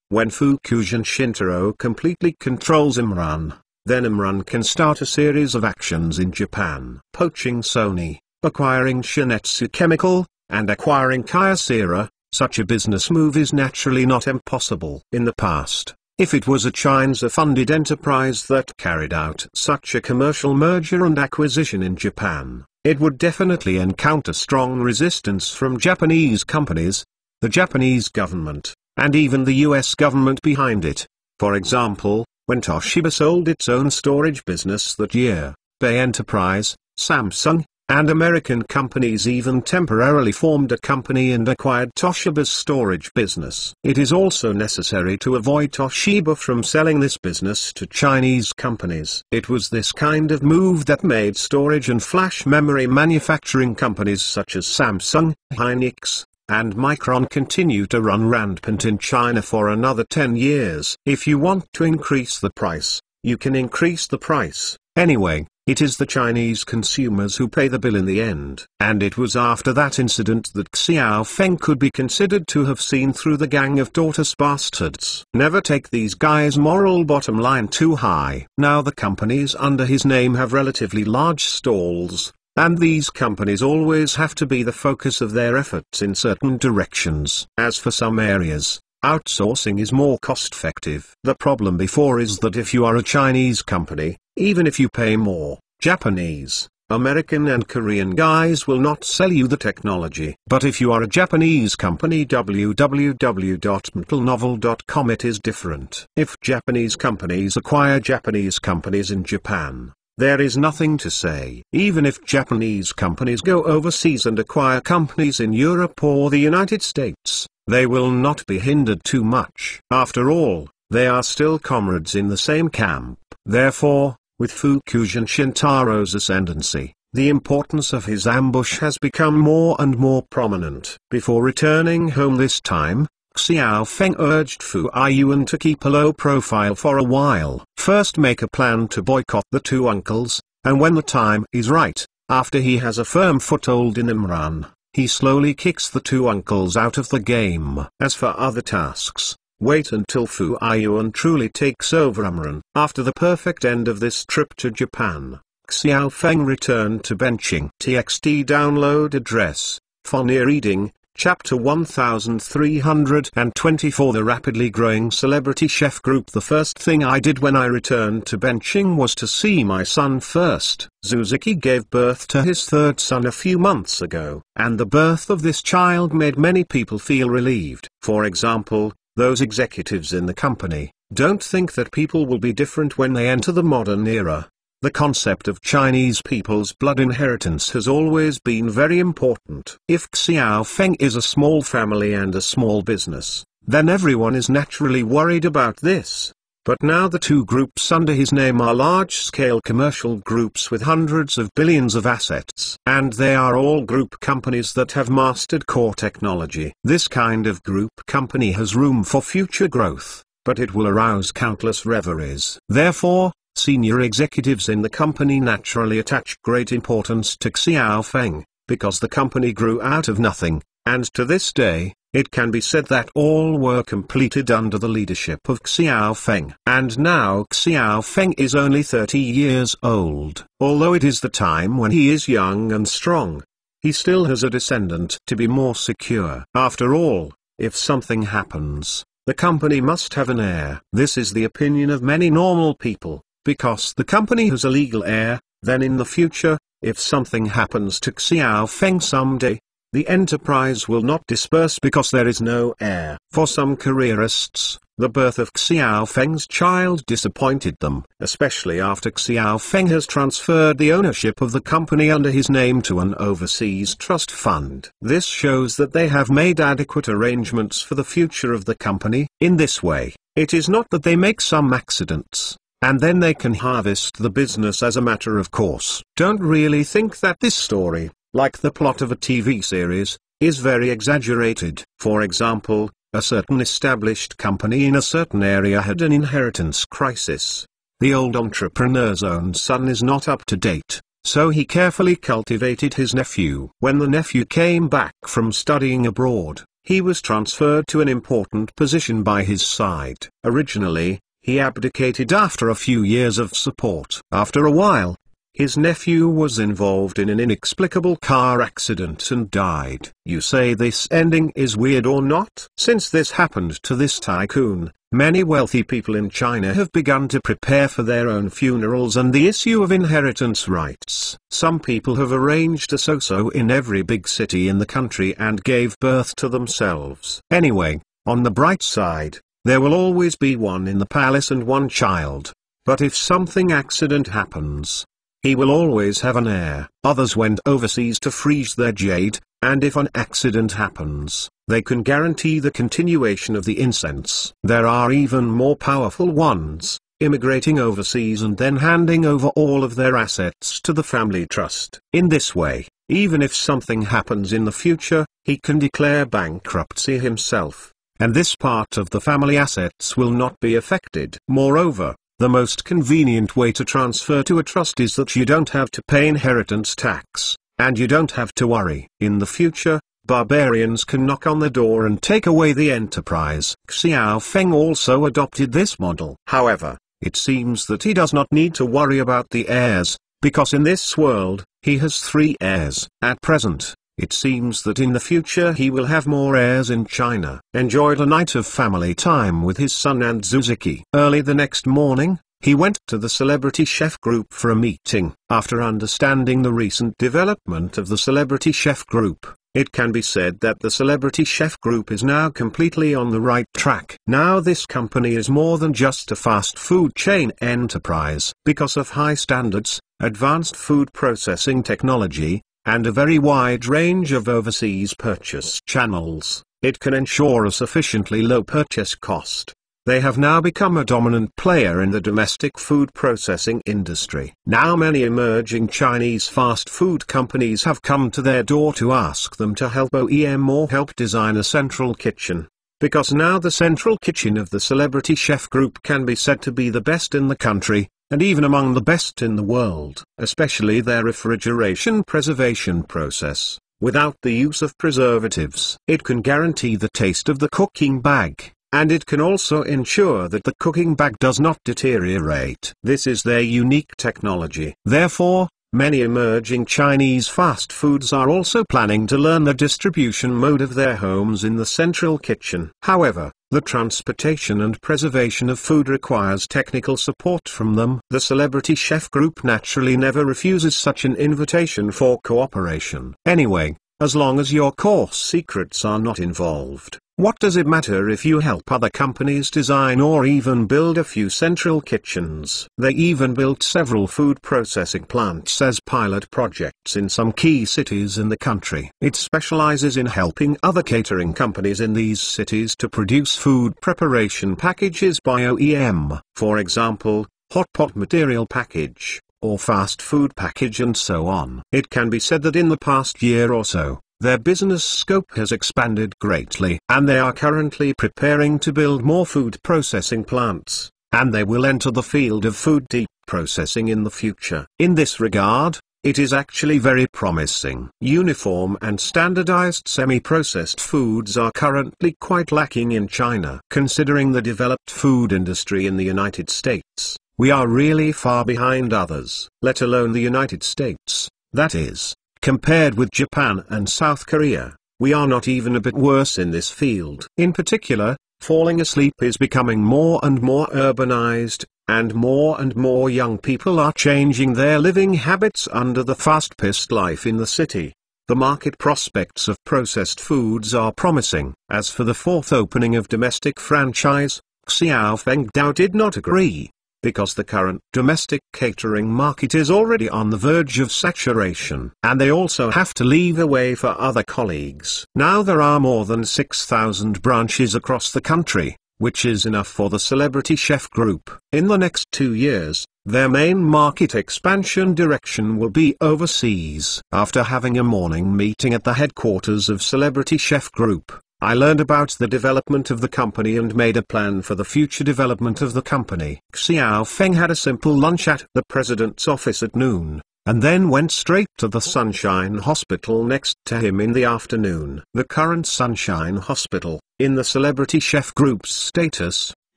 When Fukushima Shintaro completely controls Umran, then Umran can start a series of actions in Japan. Poaching Sony, acquiring Shinetsu Chemical, and acquiring Kyocera. Such a business move is naturally not impossible. In the past, if it was a China-funded enterprise that carried out such a commercial merger and acquisition in Japan, it would definitely encounter strong resistance from Japanese companies, the Japanese government, and even the US government behind it. For example, when Toshiba sold its own storage business that year, Bay Enterprise, Samsung, and American companies even temporarily formed a company and acquired Toshiba's storage business. It is also necessary to avoid Toshiba from selling this business to Chinese companies. It was this kind of move that made storage and flash memory manufacturing companies such as Samsung, Hynix, and Micron continue to run rampant in China for another 10 years. If you want to increase the price, you can increase the price. Anyway, it is the Chinese consumers who pay the bill in the end. And it was after that incident that Xiao Feng could be considered to have seen through the gang of tortoise bastards. Never take these guys' moral bottom line too high. Now the companies under his name have relatively large stalls, and these companies always have to be the focus of their efforts in certain directions. As for some areas, outsourcing is more cost-effective. The problem before is that if you are a Chinese company, even if you pay more, Japanese, American and Korean guys will not sell you the technology. But if you are a Japanese company, www.mentalnovel.com, it is different. If Japanese companies acquire Japanese companies in Japan, there is nothing to say. Even if Japanese companies go overseas and acquire companies in Europe or the United States, they will not be hindered too much. After all, they are still comrades in the same camp. Therefore, with Fukushima Shintaro's ascendancy, the importance of his ambush has become more and more prominent. Before returning home this time, Xiao Feng urged Fu Aiyuan to keep a low profile for a while. First make a plan to boycott the two uncles, and when the time is right, after he has a firm foothold in Imran, he slowly kicks the two uncles out of the game. As for other tasks, wait until Fu Aiyuan truly takes over Imran. After the perfect end of this trip to Japan, Xiao Feng returned to benching. TXT download address, Fonia reading, Chapter 1324. The rapidly growing celebrity chef group. The first thing I did when I returned to benching was to see my son first. Suzuki gave birth to his third son a few months ago, and the birth of this child made many people feel relieved. For example, those executives in the company. Don't think that people will be different when they enter the modern era. The concept of Chinese people's blood inheritance has always been very important. If Xiao Feng is a small family and a small business, then everyone is naturally worried about this. But now the two groups under his name are large-scale commercial groups with hundreds of billions of assets. And they are all group companies that have mastered core technology. This kind of group company has room for future growth, but it will arouse countless reveries. Therefore, senior executives in the company naturally attach great importance to Xiao Feng, because the company grew out of nothing, and to this day, it can be said that all were completed under the leadership of Xiao Feng. And now Xiao Feng is only 30 years old. Although it is the time when he is young and strong, he still has a descendant to be more secure. After all, if something happens, the company must have an heir. This is the opinion of many normal people. Because the company has a legal heir, then in the future, if something happens to Xiao Feng someday, the enterprise will not disperse because there is no heir. For some careerists, the birth of Xiao Feng's child disappointed them, especially after Xiao Feng has transferred the ownership of the company under his name to an overseas trust fund. This shows that they have made adequate arrangements for the future of the company. In this way, it is not that they make some accidents, and then they can harvest the business as a matter of course. Don't really think that this story, like the plot of a TV series, is very exaggerated. For example, a certain established company in a certain area had an inheritance crisis. The old entrepreneur's own son is not up to date, so he carefully cultivated his nephew. When the nephew came back from studying abroad, he was transferred to an important position by his side. Originally, he abdicated after a few years of support. After a while, his nephew was involved in an inexplicable car accident and died. You say this ending is weird or not? Since this happened to this tycoon, many wealthy people in China have begun to prepare for their own funerals and the issue of inheritance rights. Some people have arranged a so-so in every big city in the country and gave birth to themselves. Anyway, on the bright side, there will always be one in the palace and one child. But if something accident happens, he will always have an heir. Others went overseas to freeze their jade, and if an accident happens, they can guarantee the continuation of the incense. There are even more powerful ones, immigrating overseas and then handing over all of their assets to the family trust. In this way, even if something happens in the future, he can declare bankruptcy himself, and this part of the family assets will not be affected. Moreover, the most convenient way to transfer to a trust is that you don't have to pay inheritance tax, and you don't have to worry. In the future, barbarians can knock on the door and take away the enterprise. Xiao Feng also adopted this model. However, it seems that he does not need to worry about the heirs, because in this world, he has 3 heirs. At present, it seems that in the future he will have more heirs in China. Enjoyed a night of family time with his son and Zuzuki. Early the next morning, he went to the Celebrity Chef Group for a meeting. After understanding the recent development of the Celebrity Chef Group, it can be said that the Celebrity Chef Group is now completely on the right track. Now this company is more than just a fast food chain enterprise. Because of high standards, advanced food processing technology, and a very wide range of overseas purchase channels, it can ensure a sufficiently low purchase cost. They have now become a dominant player in the domestic food processing industry. Now many emerging Chinese fast food companies have come to their door to ask them to help OEM or help design a central kitchen. Because now the central kitchen of the Celebrity Chef Group can be said to be the best in the country, and even among the best in the world. Especially their refrigeration preservation process, without the use of preservatives. It can guarantee the taste of the cooking bag, and it can also ensure that the cooking bag does not deteriorate. This is their unique technology. Therefore, many emerging Chinese fast foods are also planning to learn the distribution mode of their homes in the central kitchen. However, the transportation and preservation of food requires technical support from them. The Celebrity Chef Group naturally never refuses such an invitation for cooperation. Anyway, as long as your core secrets are not involved, what does it matter if you help other companies design or even build a few central kitchens? They even built several food processing plants as pilot projects in some key cities in the country. It specializes in helping other catering companies in these cities to produce food preparation packages by OEM, for example, hot pot material package, or fast food package and so on. It can be said that in the past year or so, their business scope has expanded greatly, and they are currently preparing to build more food processing plants, and they will enter the field of food deep processing in the future. In this regard, it is actually very promising. Uniform and standardized semi-processed foods are currently quite lacking in China. Considering the developed food industry in the United States, we are really far behind others, let alone the United States, that is. Compared with Japan and South Korea, we are not even a bit worse in this field. In particular, falling asleep is becoming more and more urbanized, and more young people are changing their living habits under the fast-paced life in the city. The market prospects of processed foods are promising. As for the fourth opening of domestic franchise, Xiao Feng Dao did not agree, because the current domestic catering market is already on the verge of saturation, and they also have to leave a way for other colleagues. Now there are more than 6,000 branches across the country, which is enough for the Celebrity Chef Group. In the next 2 years, their main market expansion direction will be overseas. After having a morning meeting at the headquarters of Celebrity Chef Group, I learned about the development of the company and made a plan for the future development of the company. Xiao Feng had a simple lunch at the president's office at noon, and then went straight to the Sunshine Hospital next to him in the afternoon. The current Sunshine Hospital, in the Celebrity Chef Group's status,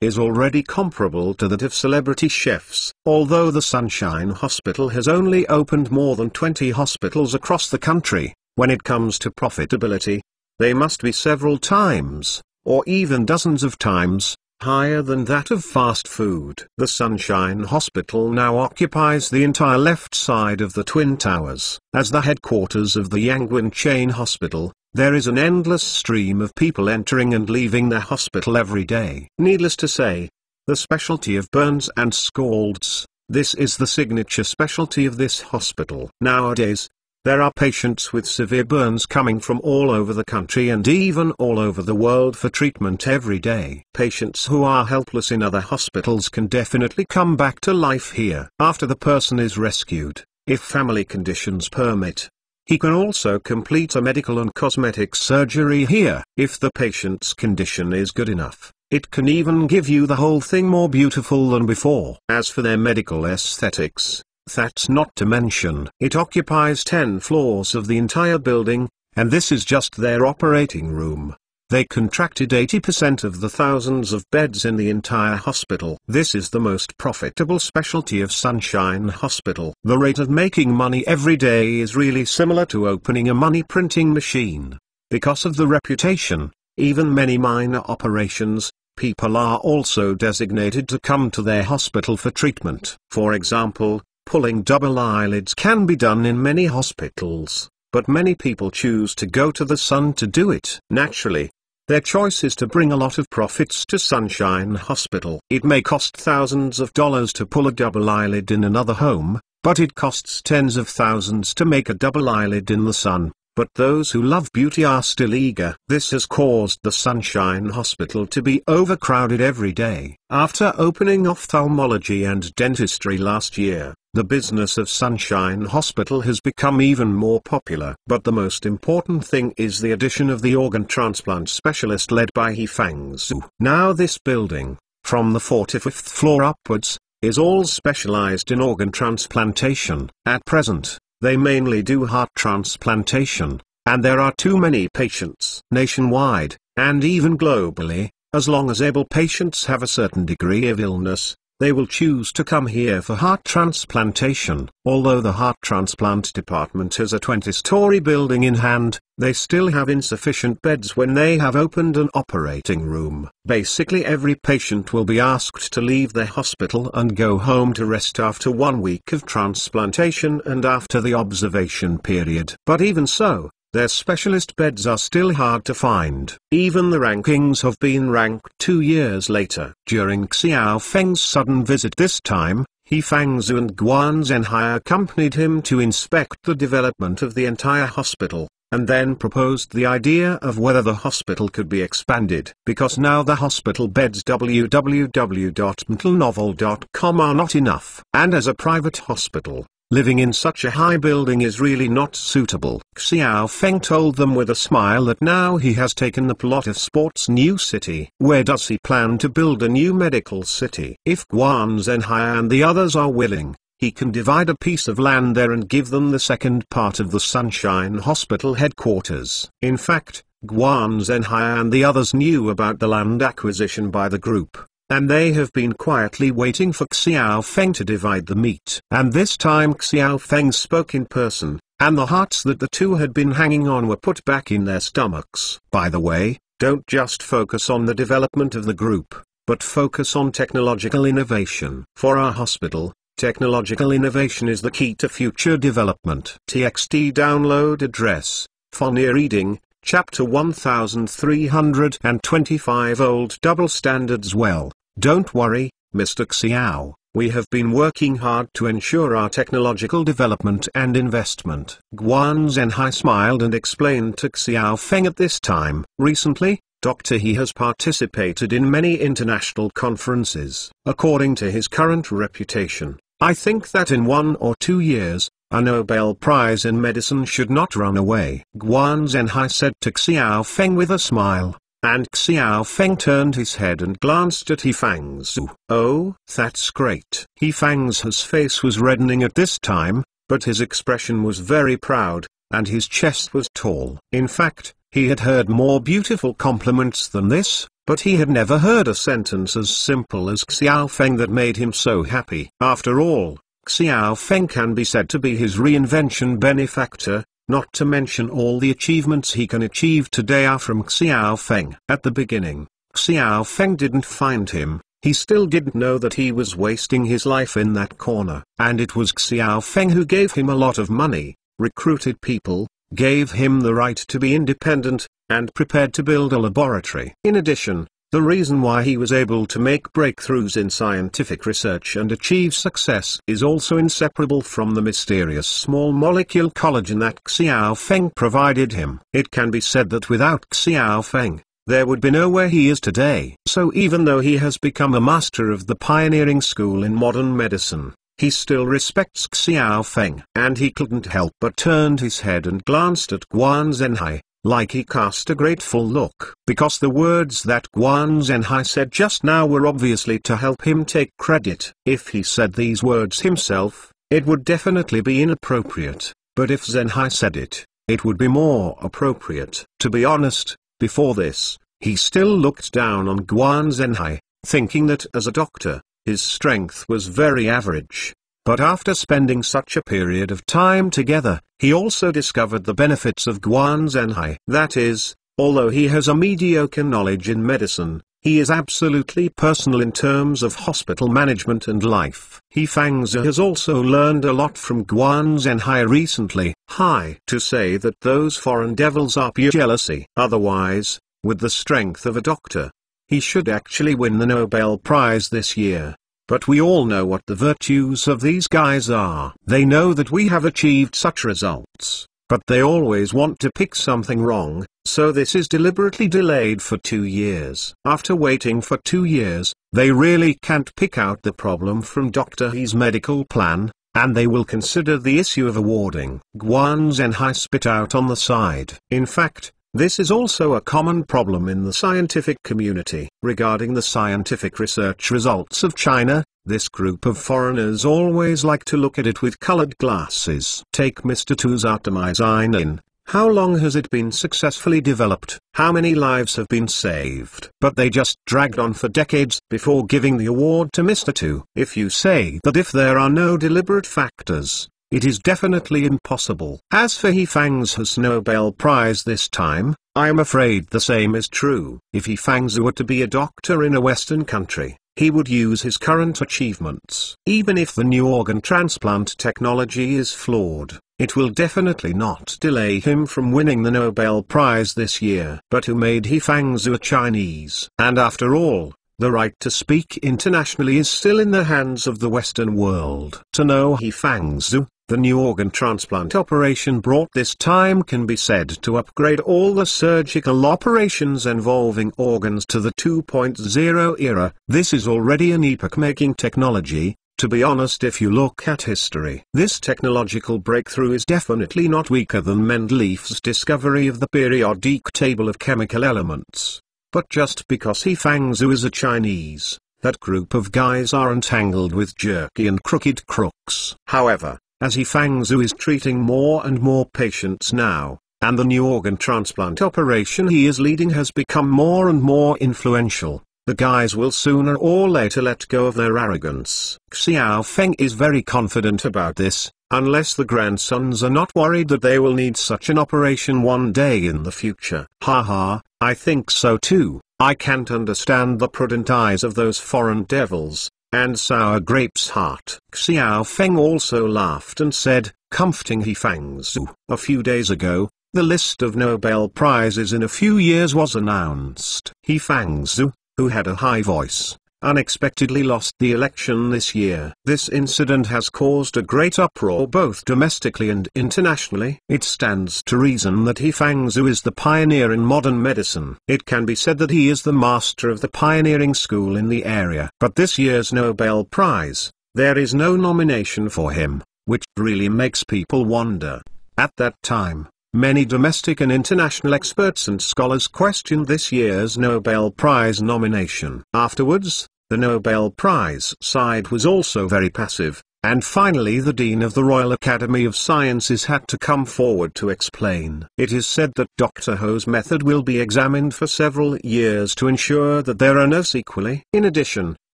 is already comparable to that of celebrity chefs. Although the Sunshine Hospital has only opened more than 20 hospitals across the country, when it comes to profitability, they must be several times, or even dozens of times, higher than that of fast food. The Sunshine Hospital now occupies the entire left side of the Twin Towers. As the headquarters of the Yangguan Chain Hospital, there is an endless stream of people entering and leaving their hospital every day. Needless to say, the specialty of burns and scalds, This is the signature specialty of this hospital. Nowadays, there are patients with severe burns coming from all over the country and even all over the world for treatment every day. Patients who are helpless in other hospitals can definitely come back to life here after the person is rescued, if family conditions permit. He can also complete a medical and cosmetic surgery here. If the patient's condition is good enough, it can even give you the whole thing more beautiful than before. As for their medical aesthetics, that's not to mention. It occupies 10 floors of the entire building, and this is just their operating room. They contracted 80% of the thousands of beds in the entire hospital. This is the most profitable specialty of Sunshine Hospital. The rate of making money every day is really similar to opening a money printing machine. Because of the reputation, even many minor operations, people are also designated to come to their hospital for treatment. For example, pulling double eyelids can be done in many hospitals, but many people choose to go to the Sun to do it. Naturally, their choice is to bring a lot of profits to Sunshine Hospital. It may cost thousands of dollars to pull a double eyelid in another home, but it costs tens of thousands to make a double eyelid in the Sun. But those who love beauty are still eager. This has caused the Sunshine Hospital to be overcrowded every day. After opening ophthalmology and dentistry last year, the business of Sunshine Hospital has become even more popular. But the most important thing is the addition of the organ transplant specialist led by Hifang Zhu. Now this building, from the 45th floor upwards, is all specialized in organ transplantation. At present, they mainly do heart transplantation, and there are too many patients nationwide, and even globally. As long as able patients have a certain degree of illness, they will choose to come here for heart transplantation. Although the heart transplant department has a 20-story building in hand, they still have insufficient beds when they have opened an operating room. Basically every patient will be asked to leave their hospital and go home to rest after 1 week of transplantation and after the observation period. But even so, their specialist beds are still hard to find. Even the rankings have been ranked 2 years later. During Xiao Feng's sudden visit this time, Hifang Zhu and Guan Zhenhai accompanied him to inspect the development of the entire hospital, and then proposed the idea of whether the hospital could be expanded. Because now the hospital beds www.mentalnovel.com are not enough. And as a private hospital, living in such a high building is really not suitable. Xiao Feng told them with a smile that now he has taken the plot of Sports New City. Where does he plan to build a new medical city? If Guan Zhenhai and the others are willing, he can divide a piece of land there and give them the second part of the Sunshine Hospital headquarters. In fact, Guan Zhenhai and the others knew about the land acquisition by the group, and they have been quietly waiting for Xiao Feng to divide the meat. And this time Xiao Feng spoke in person, and the hearts that the two had been hanging on were put back in their stomachs. By the way, don't just focus on the development of the group, but focus on technological innovation. For our hospital, technological innovation is the key to future development. TXT download address, Fonia Reading, Chapter 1325 Old Double Standards. Well, don't worry, Mr. Xiao, we have been working hard to ensure our technological development and investment. Guan Zhenhai smiled and explained to Xiao Feng at this time. Recently, Dr. He has participated in many international conferences. According to his current reputation, I think that in 1 or 2 years, a Nobel Prize in medicine should not run away. Guan Zhenhai said to Xiao Feng with a smile, and Xiao Feng turned his head and glanced at Hifang Zhu. Oh, that's great. Hifang Zhu's face was reddening at this time, but his expression was very proud, and his chest was tall. In fact, he had heard more beautiful compliments than this, but he had never heard a sentence as simple as Xiao Feng that made him so happy. After all, Xiao Feng can be said to be his reinvention benefactor, not to mention all the achievements he can achieve today are from Xiao Feng. At the beginning, Xiao Feng didn't find him, he still didn't know that he was wasting his life in that corner. And it was Xiao Feng who gave him a lot of money, recruited people, gave him the right to be independent, and prepared to build a laboratory. In addition, The reason why he was able to make breakthroughs in scientific research and achieve success is also inseparable from the mysterious small molecule collagen that Xiao Feng provided him. It can be said that without Xiao Feng, there would be no where he is today. So even though he has become a master of the pioneering school in modern medicine, he still respects Xiao Feng. And he couldn't help but turned his head and glanced at Guan Zhenhai, like he cast a grateful look. Because the words that Guan Zhenhai said just now were obviously to help him take credit. If he said these words himself, it would definitely be inappropriate, but if Zhenhai said it, it would be more appropriate. To be honest, before this, he still looked down on Guan Zhenhai, thinking that as a doctor, his strength was very average. But after spending such a period of time together, he also discovered the benefits of Guan Zhenhai. That is, although he has a mediocre knowledge in medicine, he is absolutely personal in terms of hospital management and life. He Fangzi has also learned a lot from Guan Zhenhai recently. To say that those foreign devils are pure jealousy. Otherwise, with the strength of a doctor, he should actually win the Nobel Prize this year. But we all know what the virtues of these guys are. They know that we have achieved such results, but they always want to pick something wrong, so this is deliberately delayed for 2 years. After waiting for 2 years, they really can't pick out the problem from Dr. He's medical plan, and they will consider the issue of awarding. Guan Zhenhai spit out on the side. In fact, this is also a common problem in the scientific community. Regarding the scientific research results of China, this group of foreigners always like to look at it with colored glasses. Take Mr. Tuzartamycin. How long has it been successfully developed? How many lives have been saved? But they just dragged on for decades before giving the award to Mr. Tu. If you say that if there are no deliberate factors, it is definitely impossible. As for He Fangzi's Nobel Prize this time, I am afraid the same is true. If He Fangzi were to be a doctor in a Western country, he would use his current achievements. Even if the new organ transplant technology is flawed, it will definitely not delay him from winning the Nobel Prize this year. But who made He Fangzi a Chinese? And after all, the right to speak internationally is still in the hands of the Western world. To know He Fangzi, the new organ transplant operation brought this time can be said to upgrade all the surgical operations involving organs to the 2.0 era. This is already an epoch-making technology. To be honest, if you look at history, this technological breakthrough is definitely not weaker than Mendeleev's discovery of the periodic table of chemical elements. But just because He Fangzi is a Chinese, that group of guys are entangled with jerky and crooked crooks. However, as He Fangzi is treating more and more patients now, and the new organ transplant operation he is leading has become more and more influential, the guys will sooner or later let go of their arrogance. Xiao Feng is very confident about this, unless the grandsons are not worried that they will need such an operation one day in the future. I think so too. I can't understand the prudent eyes of those foreign devils, and sour grapes' heart. Xiao Feng also laughed and said, comforting He Fangzi. A few days ago, the list of Nobel Prizes in a few years was announced. He Fangzi, who had a high voice, unexpectedly lost the election this year. This incident has caused a great uproar both domestically and internationally. It stands to reason that He Fangzi is the pioneer in modern medicine. It can be said that he is the master of the pioneering school in the area. But this year's Nobel Prize, there is no nomination for him, which really makes people wonder. At that time, many domestic and international experts and scholars questioned this year's Nobel Prize nomination. Afterwards, the Nobel Prize side was also very passive, and finally the Dean of the Royal Academy of Sciences had to come forward to explain. It is said that Dr. Ho's method will be examined for several years to ensure that there are no sequelae. In addition,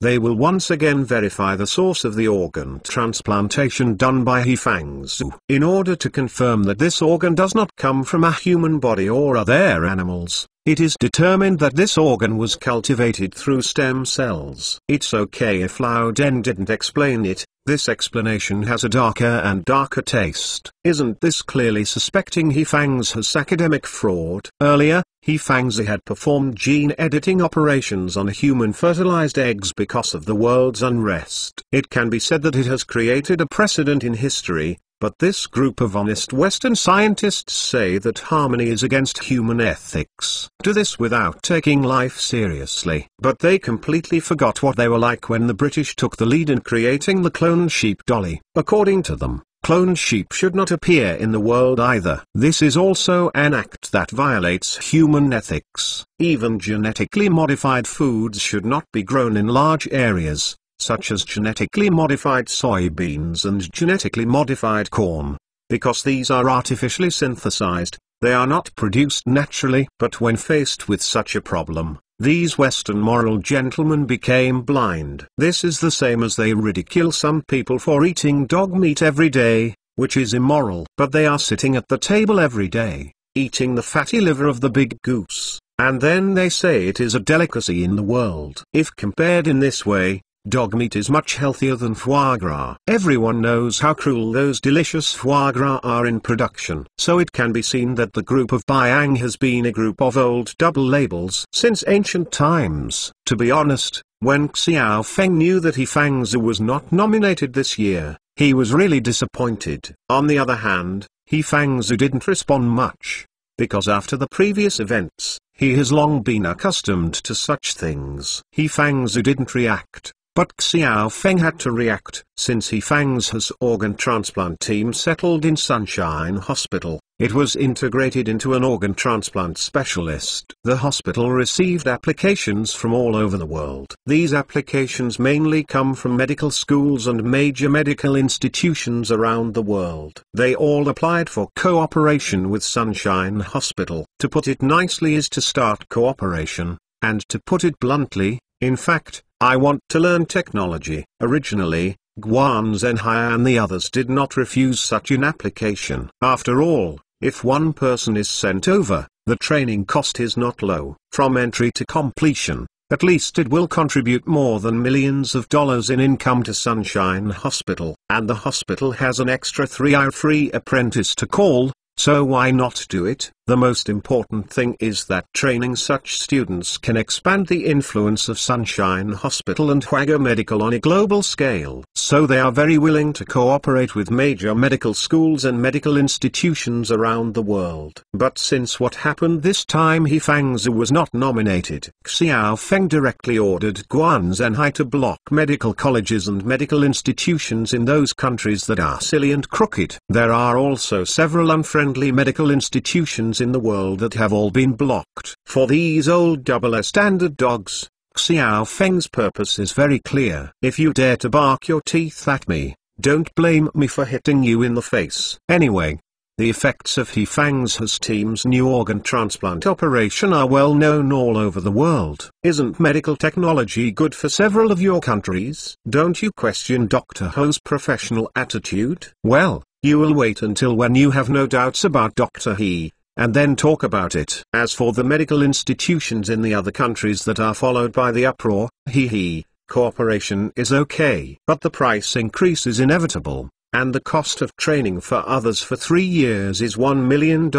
they will once again verify the source of the organ transplantation done by He Fangzi. In order to confirm that this organ does not come from a human body or other animals, it is determined that this organ was cultivated through stem cells. It's okay if Lao Den didn't explain it. This explanation has a darker and darker taste. Isn't this clearly suspecting He Fangs has academic fraud? Earlier, He Fangs had performed gene editing operations on human fertilized eggs because of the world's unrest. It can be said that it has created a precedent in history, but this group of honest Western scientists say that harmony is against human ethics. Do this without taking life seriously. But they completely forgot what they were like when the British took the lead in creating the cloned sheep dolly. According to them, cloned sheep should not appear in the world either. This is also an act that violates human ethics. Even genetically modified foods should not be grown in large areas, such as genetically modified soybeans and genetically modified corn. Because these are artificially synthesized, they are not produced naturally. But when faced with such a problem, these Western moral gentlemen became blind. This is the same as they ridicule some people for eating dog meat every day, which is immoral. But they are sitting at the table every day, eating the fatty liver of the big goose, and then they say it is a delicacy in the world. If compared in this way, dog meat is much healthier than foie gras. Everyone knows how cruel those delicious foie gras are in production. So it can be seen that the group of Biang has been a group of old double labels since ancient times. To be honest, when Xiao Feng knew that He Fangzhou was not nominated this year, he was really disappointed. On the other hand, He Fangzhou didn't respond much, because after the previous events, he has long been accustomed to such things. He Fangzhou didn't react. But Xiao Feng had to react. Since He Fangzhou's organ transplant team settled in Sunshine Hospital, it was integrated into an organ transplant specialist. The hospital received applications from all over the world. These applications mainly come from medical schools and major medical institutions around the world. They all applied for cooperation with Sunshine Hospital. To put it nicely is to start cooperation, and to put it bluntly, in fact, I want to learn technology. Originally, Guan Zhenhai and the others did not refuse such an application. After all, if one person is sent over, the training cost is not low. From entry to completion, at least it will contribute more than millions of dollars in income to Sunshine Hospital. And the hospital has an extra 3-hour free apprentice to call, so why not do it? The most important thing is that training such students can expand the influence of Sunshine Hospital and Huago Medical on a global scale. So they are very willing to cooperate with major medical schools and medical institutions around the world. But since what happened this time He Fangzhou was not nominated, Xiao Feng directly ordered Guan Zhenhai to block medical colleges and medical institutions in those countries that are silly and crooked. There are also several unfriendly medical institutions in the world that have all been blocked. For these old double standard dogs, Xiao Feng's purpose is very clear. If you dare to bark your teeth at me, don't blame me for hitting you in the face. Anyway, the effects of He Fangzhou's team's new organ transplant operation are well known all over the world. Isn't medical technology good for several of your countries? Don't you question Dr. Ho's professional attitude? Well, you will wait until when you have no doubts about Dr. He, and then talk about it. As for the medical institutions in the other countries that are followed by the uproar, cooperation is okay. But the price increase is inevitable, and the cost of training for others for 3 years is $1 million.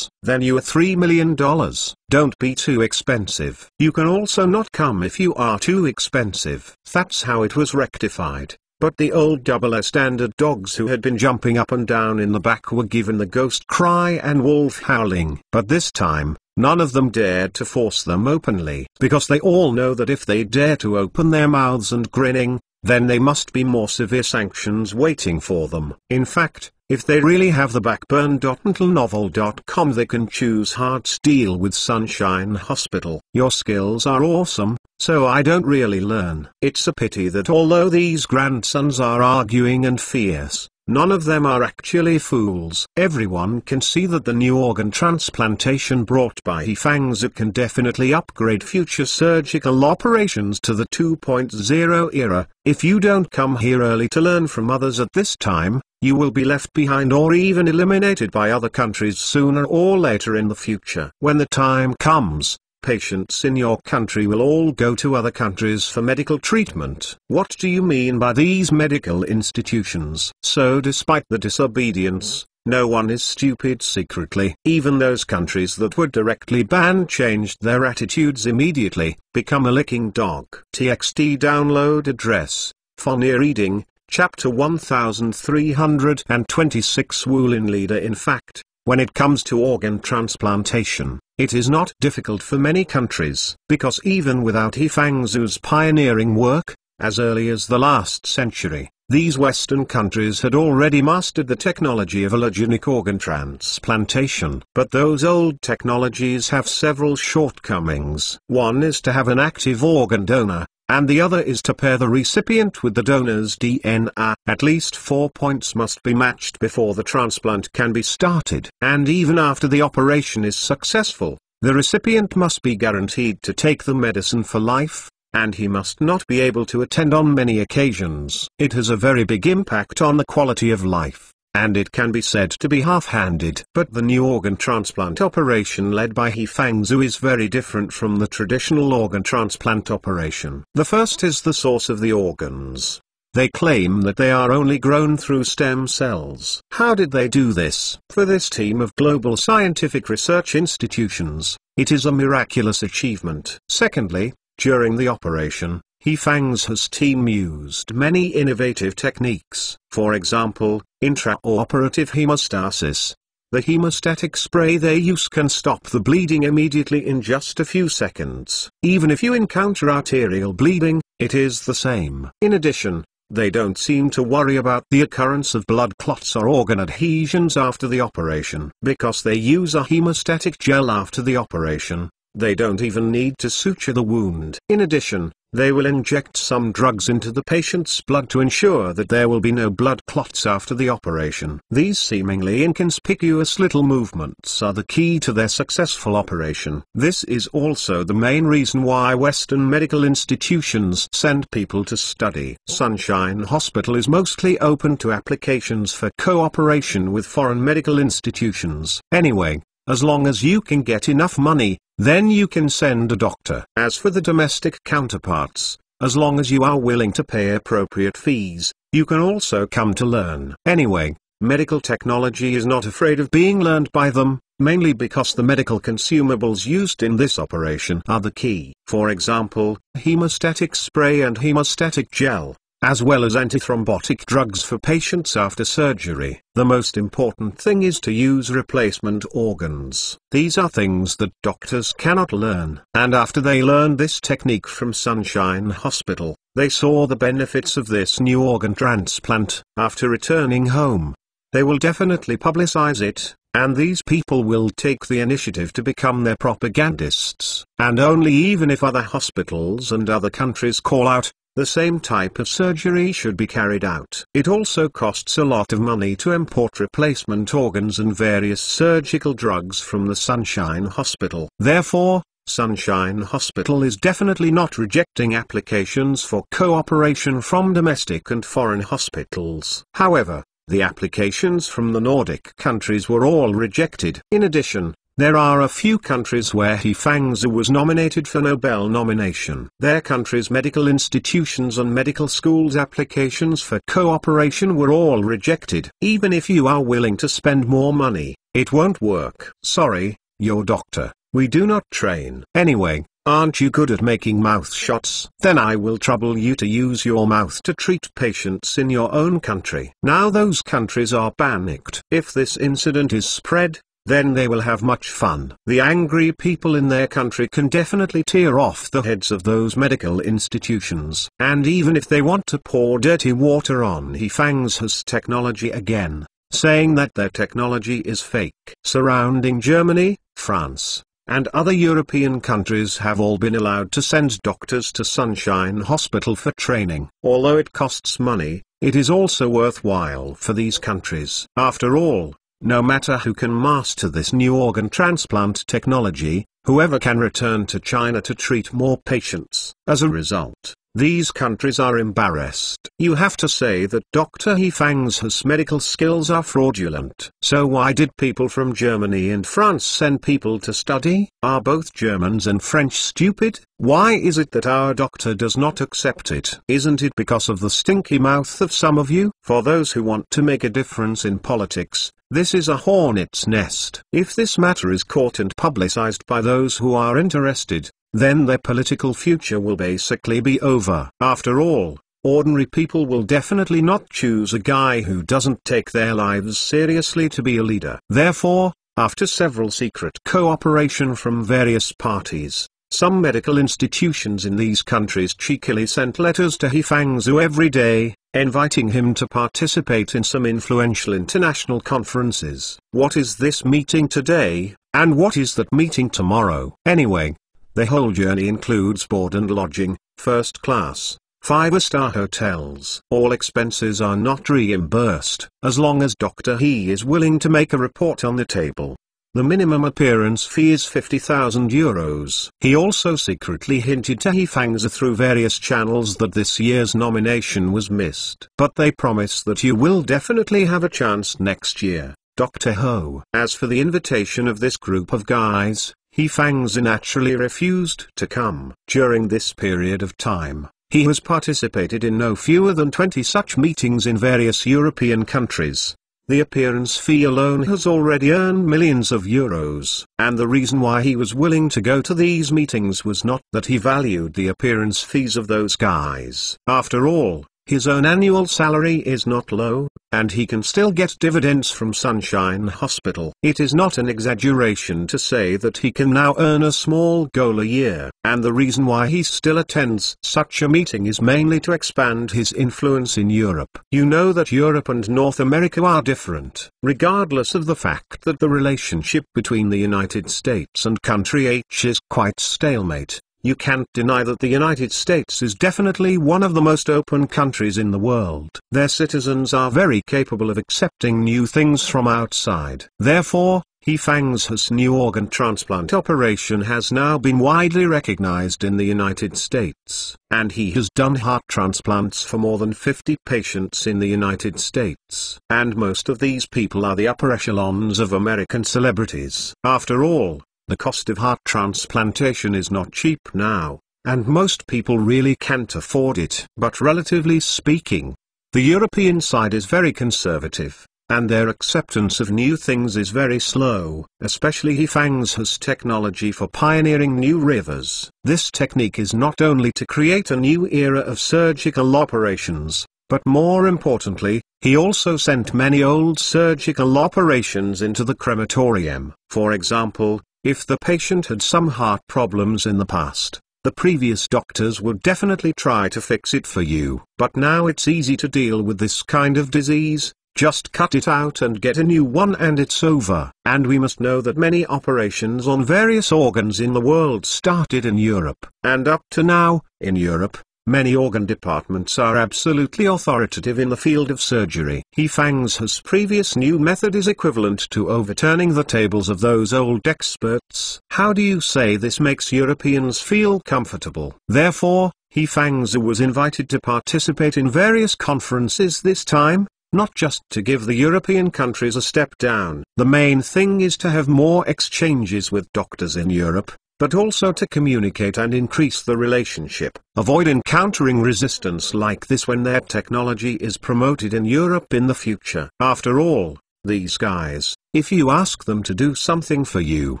Then you are $3 million. Don't be too expensive. You can also not come if you are too expensive. That's how it was rectified. But the old double standard dogs who had been jumping up and down in the back were given the ghost cry and wolf howling. But this time, none of them dared to force them openly, because they all know that if they dare to open their mouths and grinning, then there must be more severe sanctions waiting for them. In fact, if they really have the backbone. Untilnovel.com, they can choose hard steel with Sunshine Hospital. Your skills are awesome, so I don't really learn. It's a pity that although these grandsons are arguing and fierce, none of them are actually fools. Everyone can see that the new organ transplantation brought by He Fangzhou can definitely upgrade future surgical operations to the 2.0 era. If you don't come here early to learn from others at this time, you will be left behind or even eliminated by other countries sooner or later in the future. When the time comes, patients in your country will all go to other countries for medical treatment. What do you mean by these medical institutions? So despite the disobedience, no one is stupid secretly. Even those countries that would directly ban changed their attitudes immediately. Become a licking dog. TXT download address, Fonia reading, Chapter 1326 Wulin Leader. In fact, when it comes to organ transplantation, it is not difficult for many countries, because even without He Fangzhu's pioneering work, as early as the last century, these Western countries had already mastered the technology of allogenic organ transplantation. But those old technologies have several shortcomings. One is to have an active organ donor, and the other is to pair the recipient with the donor's DNA. At least 4 points must be matched before the transplant can be started. And even after the operation is successful, the recipient must be guaranteed to take the medicine for life, and he must not be able to attend on many occasions. It has a very big impact on the quality of life, and it can be said to be half-handed. But the new organ transplant operation led by He Fangzhu is very different from the traditional organ transplant operation. The first is the source of the organs. They claim that they are only grown through stem cells. How did they do this? For this team of global scientific research institutions, it is a miraculous achievement. Secondly, during the operation, He Fangzhu's team used many innovative techniques. For example, intraoperative hemostasis. The hemostatic spray they use can stop the bleeding immediately in just a few seconds. Even if you encounter arterial bleeding, it is the same. In addition, they don't seem to worry about the occurrence of blood clots or organ adhesions after the operation. Because they use a hemostatic gel after the operation, they don't even need to suture the wound. In addition, they will inject some drugs into the patient's blood to ensure that there will be no blood clots after the operation. These seemingly inconspicuous little movements are the key to their successful operation. This is also the main reason why Western medical institutions send people to study. Sunshine Hospital is mostly open to applications for cooperation with foreign medical institutions. Anyway, as long as you can get enough money, then you can send a doctor. As for the domestic counterparts, as long as you are willing to pay appropriate fees, you can also come to learn. Anyway, medical technology is not afraid of being learned by them, mainly because the medical consumables used in this operation are the key. For example, hemostatic spray and hemostatic gel, as well as antithrombotic drugs for patients after surgery. The most important thing is to use replacement organs. These are things that doctors cannot learn. And after they learned this technique from Sunshine Hospital, they saw the benefits of this new organ transplant. After returning home, they will definitely publicize it, and these people will take the initiative to become their propagandists. And only even if other hospitals and other countries call out, the same type of surgery should be carried out. It also costs a lot of money to import replacement organs and various surgical drugs from the Sunshine Hospital. Therefore, Sunshine Hospital is definitely not rejecting applications for cooperation from domestic and foreign hospitals. However, the applications from the Nordic countries were all rejected. In addition, there are a few countries where He Fangzhu was nominated for Nobel nomination. Their countries' medical institutions and medical schools' applications for cooperation were all rejected. Even if you are willing to spend more money, it won't work. Sorry, your doctor. We do not train. Anyway, aren't you good at making mouth shots? Then I will trouble you to use your mouth to treat patients in your own country. Now those countries are panicked. If this incident is spread, then they will have much fun. The angry people in their country can definitely tear off the heads of those medical institutions. And even if they want to pour dirty water on He Fangzhu's technology again, saying that their technology is fake. Surrounding Germany, France, and other European countries have all been allowed to send doctors to Sunshine Hospital for training. Although it costs money, it is also worthwhile for these countries. After all, no matter who can master this new organ transplant technology, whoever can return to China to treat more patients. As a result, These countries are embarrassed. You have to say that Dr. He Fang's medical skills are fraudulent. So why did people from Germany and France send people to study? Are both Germans and French stupid? Why is it that our doctor does not accept it? Isn't it because of the stinky mouth of some of you? For those who want to make a difference in politics, this is a hornet's nest. If this matter is caught and publicized by those who are interested, then their political future will basically be over. After all, ordinary people will definitely not choose a guy who doesn't take their lives seriously to be a leader. Therefore, after several secret cooperation from various parties, some medical institutions in these countries cheekily sent letters to He Fangzu every day, inviting him to participate in some influential international conferences. What is this meeting today, and what is that meeting tomorrow? Anyway, the whole journey includes board and lodging, first class, 5-star hotels. All expenses are not reimbursed, as long as Dr. He is willing to make a report on the table. The minimum appearance fee is €50,000. He also secretly hinted to He Fangzu through various channels that this year's nomination was missed. But they promise that you will definitely have a chance next year, Dr. Ho. As for the invitation of this group of guys, He Fangzu naturally refused to come. During this period of time, he has participated in no fewer than 20 such meetings in various European countries. The appearance fee alone has already earned millions of euros. And the reason why he was willing to go to these meetings was not that he valued the appearance fees of those guys. After all, his own annual salary is not low, and he can still get dividends from Sunshine Hospital. It is not an exaggeration to say that he can now earn a small goal a year, and the reason why he still attends such a meeting is mainly to expand his influence in Europe. You know that Europe and North America are different, regardless of the fact that the relationship between the United States and country H is quite stalemate. You can't deny that the United States is definitely one of the most open countries in the world. Their citizens are very capable of accepting new things from outside. Therefore, He Fang's new organ transplant operation has now been widely recognized in the United States, and he has done heart transplants for more than 50 patients in the United States. And most of these people are the upper echelons of American celebrities. After all, the cost of heart transplantation is not cheap now, and most people really can't afford it. But relatively speaking, the European side is very conservative, and their acceptance of new things is very slow, especially He Fang's technology for pioneering new rivers. This technique is not only to create a new era of surgical operations, but more importantly, he also sent many old surgical operations into the crematorium. For example, if the patient had some heart problems in the past, the previous doctors would definitely try to fix it for you. But now it's easy to deal with this kind of disease, just cut it out and get a new one and it's over. And we must know that many operations on various organs in the world started in Europe. And up to now, in Europe, many organ departments are absolutely authoritative in the field of surgery. He Fang's previous new method is equivalent to overturning the tables of those old experts. How do you say this makes Europeans feel comfortable? Therefore, He Fangzu was invited to participate in various conferences this time, not just to give the European countries a step down. The main thing is to have more exchanges with doctors in Europe, but also to communicate and increase the relationship. Avoid encountering resistance like this when their technology is promoted in Europe in the future. After all, these guys, if you ask them to do something for you,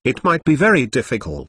it might be very difficult.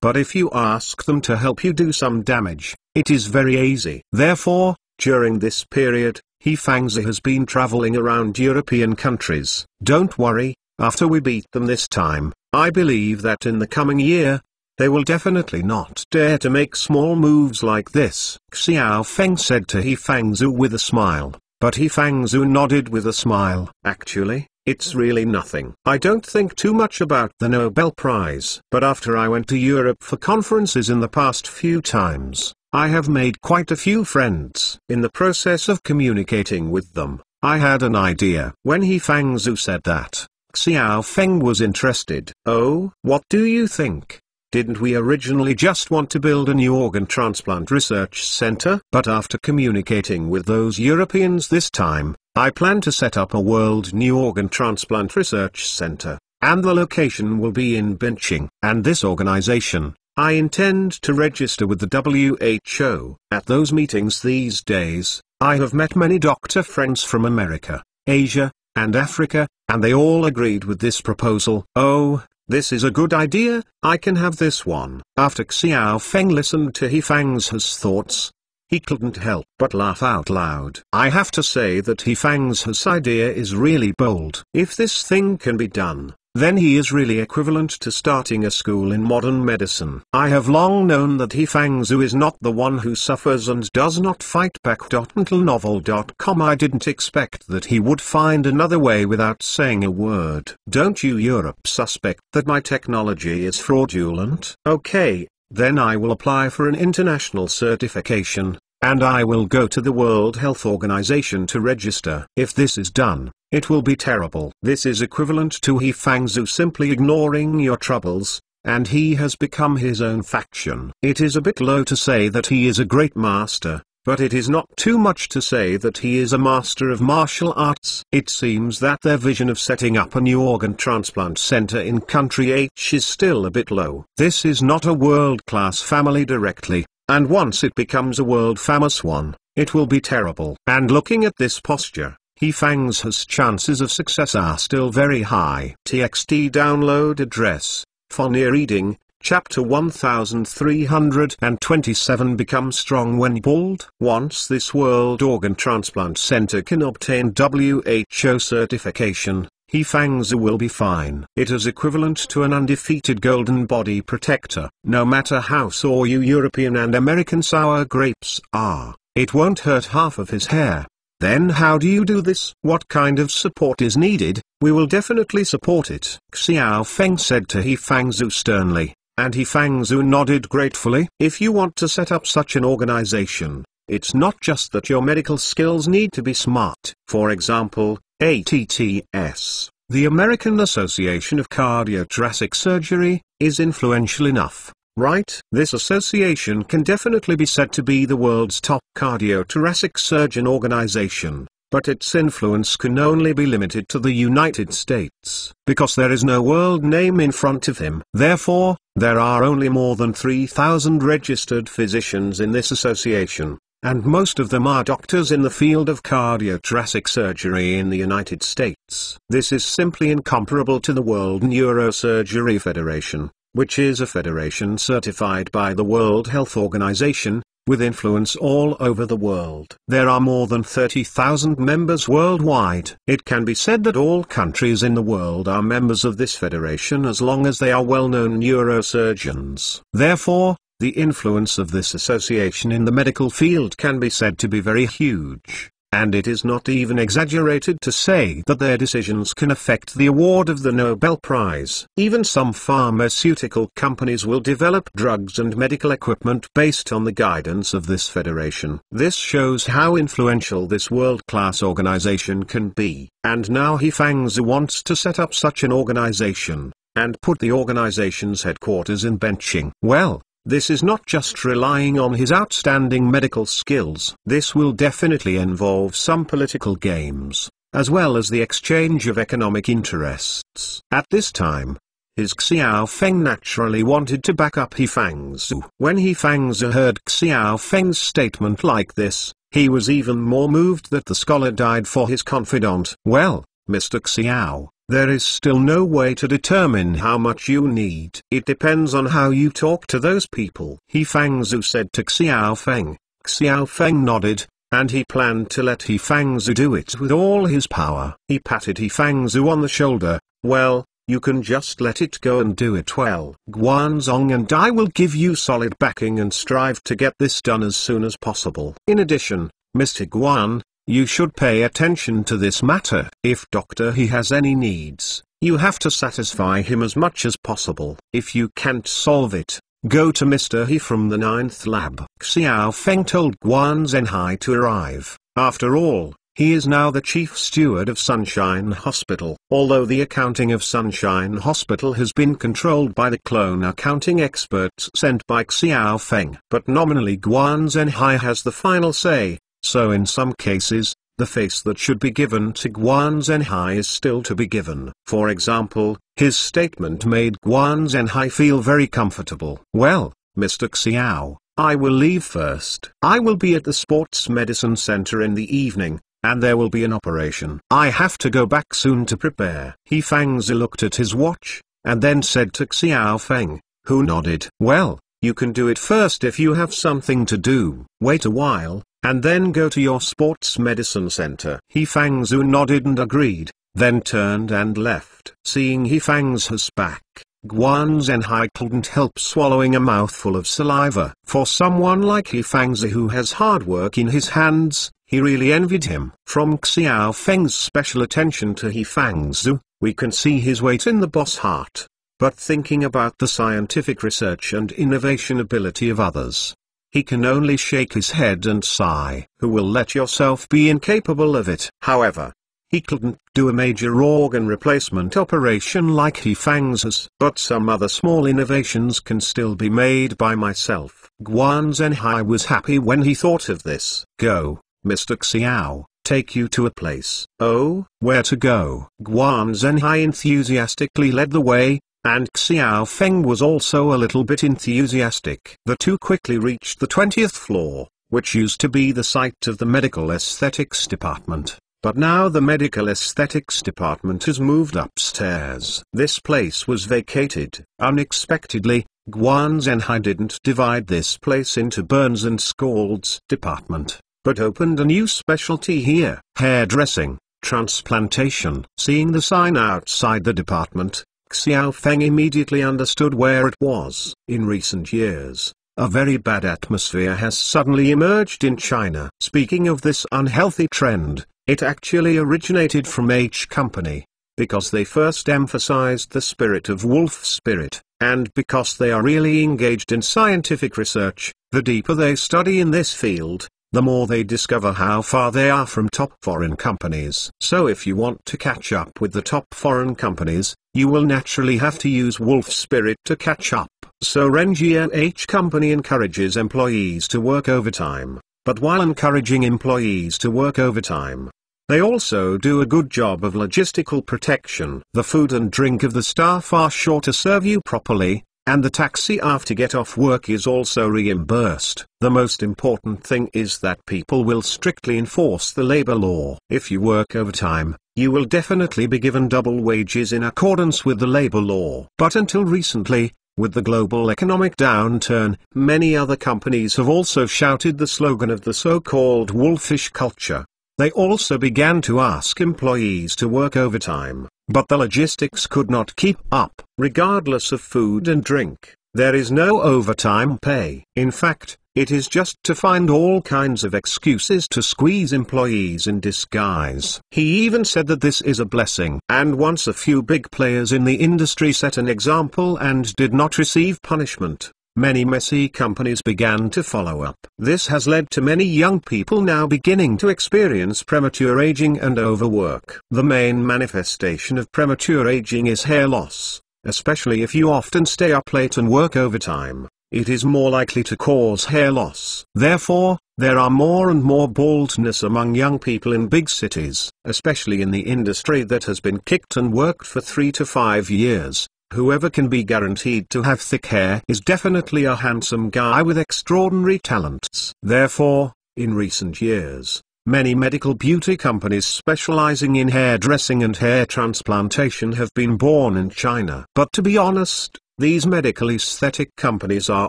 But if you ask them to help you do some damage, it is very easy. Therefore, during this period, He Fangzu has been traveling around European countries. Don't worry, after we beat them this time, I believe that in the coming year, they will definitely not dare to make small moves like this. Xiao Feng said to He Fangzu with a smile, but He Fangzu nodded with a smile. Actually, it's really nothing. I don't think too much about the Nobel Prize. But after I went to Europe for conferences in the past few times, I have made quite a few friends. In the process of communicating with them, I had an idea. When He Fangzu said that, Xiao Feng was interested. Oh, what do you think? Didn't we originally just want to build a new organ transplant research center? But after communicating with those Europeans this time, I plan to set up a world new organ transplant research center, and the location will be in Beijing. And this organization, I intend to register with the WHO. At those meetings these days, I have met many doctor friends from America, Asia, and Africa, and they all agreed with this proposal. Oh, this is a good idea, I can have this one. After Xiao Feng listened to He Fang's thoughts, he couldn't help but laugh out loud. I have to say that He Fang's idea is really bold. If this thing can be done, then he is really equivalent to starting a school in modern medicine. I have long known that He Fangzu is not the one who suffers and does not fight back. Until novel.com I didn't expect that he would find another way without saying a word. Don't you Europe suspect that my technology is fraudulent? Okay, then I will apply for an international certification, and I will go to the World Health Organization to register. If this is done, it will be terrible. This is equivalent to He Fangzu simply ignoring your troubles, and he has become his own faction. It is a bit low to say that he is a great master, but it is not too much to say that he is a master of martial arts. It seems that their vision of setting up a new organ transplant center in country H is still a bit low. This is not a world-class family directly, and once it becomes a world-famous one, it will be terrible. And looking at this posture, He Fang's chances of success are still very high. TXT download address, Fonia reading, Chapter 1327 Become Strong When Bald. Once this World Organ Transplant Center can obtain WHO certification, He Fangzu will be fine. It is equivalent to an undefeated golden body protector. No matter how sore you European and American sour grapes are, it won't hurt half of his hair. Then how do you do this? What kind of support is needed? We will definitely support it, Xiao Feng said to He Fangzu sternly, and He Fangzu nodded gratefully. If you want to set up such an organization, it's not just that your medical skills need to be smart. For example, ATTS, the American Association of Cardiothoracic Surgery, is influential enough, right? This association can definitely be said to be the world's top cardiothoracic surgeon organization, but its influence can only be limited to the United States, because there is no world name in front of him. Therefore, there are only more than 3,000 registered physicians in this association, and most of them are doctors in the field of cardiothoracic surgery in the United States. This is simply incomparable to the World Neurosurgery Federation, which is a federation certified by the World Health Organization, with influence all over the world. There are more than 30,000 members worldwide. It can be said that all countries in the world are members of this federation as long as they are well-known neurosurgeons. Therefore, the influence of this association in the medical field can be said to be very huge. And it is not even exaggerated to say that their decisions can affect the award of the Nobel Prize. Even some pharmaceutical companies will develop drugs and medical equipment based on the guidance of this federation. This shows how influential this world-class organization can be. And now He Fangzu wants to set up such an organization, and put the organization's headquarters in Beijing. Well, this is not just relying on his outstanding medical skills. This will definitely involve some political games, as well as the exchange of economic interests. At this time, his Xiao Feng naturally wanted to back up He Fangzu. When He Fangzu heard Xiao Feng's statement like this, he was even more moved that the scholar died for his confidant. Well, Mr. Xiao, there is still no way to determine how much you need. It depends on how you talk to those people, He Fangzu said to Xiao Feng. Xiao Feng nodded, and he planned to let He Fangzu do it with all his power. He patted He Fangzu on the shoulder. Well, you can just let it go and do it well. Guanzong and I will give you solid backing and strive to get this done as soon as possible. In addition, Mr. Guan, you should pay attention to this matter. If Dr. He has any needs, you have to satisfy him as much as possible. If you can't solve it, go to Mr. He from the 9th lab. Xiao Feng told Guan Zhenhai to arrive. After all, He is now the chief steward of Sunshine Hospital. Although the accounting of Sunshine Hospital has been controlled by the clone accounting experts sent by Xiao Feng, but nominally Guan Zhenhai has the final say, so in some cases, the face that should be given to Guan Zhenhai is still to be given. For example, his statement made Guan Zhenhai feel very comfortable. Well, Mr. Xiao, I will leave first. I will be at the sports medicine center in the evening, and there will be an operation. I have to go back soon to prepare. He Fangzi looked at his watch, and then said to Xiao Feng, who nodded. Well, you can do it first if you have something to do. Wait a while, and then go to your sports medicine center. He Fangzi nodded and agreed, then turned and left. Seeing He Fangzi's back, Guan Zhenhai couldn't help swallowing a mouthful of saliva. For someone like He Fangzi who has hard work in his hands, he really envied him. From Xiao Feng's special attention to He Fangzi, we can see his weight in the boss heart. But thinking about the scientific research and innovation ability of others, he can only shake his head and sigh. Who will let yourself be incapable of it? However, he couldn't do a major organ replacement operation like He Fangzi's. But some other small innovations can still be made by myself. Guan Zhenhai was happy when he thought of this. Go, Mr. Xiao, take you to a place. Oh, where to go? Guan Zhenhai enthusiastically led the way, and Xiao Feng was also a little bit enthusiastic. The two quickly reached the 20th floor, which used to be the site of the medical aesthetics department. But now the medical aesthetics department has moved upstairs. This place was vacated. Unexpectedly, Guan Zhenhai didn't divide this place into burns and scalds department, but opened a new specialty here. Hairdressing, transplantation. Seeing the sign outside the department, Xiao Feng immediately understood where it was. In recent years, a very bad atmosphere has suddenly emerged in China. Speaking of this unhealthy trend, it actually originated from H Company, because they first emphasized the spirit of wolf spirit, and because they are really engaged in scientific research. The deeper they study in this field, the more they discover how far they are from top foreign companies. So if you want to catch up with the top foreign companies, you will naturally have to use wolf spirit to catch up. So Renjia H Company encourages employees to work overtime. But while encouraging employees to work overtime, they also do a good job of logistical protection. The food and drink of the staff are sure to serve you properly, and the taxi after get off work is also reimbursed. The most important thing is that people will strictly enforce the labor law. If you work overtime, you will definitely be given double wages in accordance with the labor law. But until recently, with the global economic downturn, many other companies have also shouted the slogan of the so-called wolfish culture. They also began to ask employees to work overtime, but the logistics could not keep up. Regardless of food and drink, there is no overtime pay. In fact, it is just to find all kinds of excuses to squeeze employees in disguise. He even said that this is a blessing. And once a few big players in the industry set an example and did not receive punishment, many messy companies began to follow up. This has led to many young people now beginning to experience premature aging and overwork. The main manifestation of premature aging is hair loss, especially if you often stay up late and work overtime. It is more likely to cause hair loss. Therefore, there are more and more baldness among young people in big cities, especially in the industry that has been kicked and worked for 3 to 5 years. Whoever can be guaranteed to have thick hair is definitely a handsome guy with extraordinary talents. Therefore, in recent years, many medical beauty companies specializing in hairdressing and hair transplantation have been born in China. But to be honest, these medical aesthetic companies are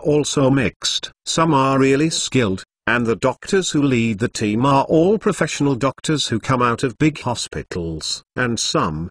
also mixed. Some are really skilled, and the doctors who lead the team are all professional doctors who come out of big hospitals. And some,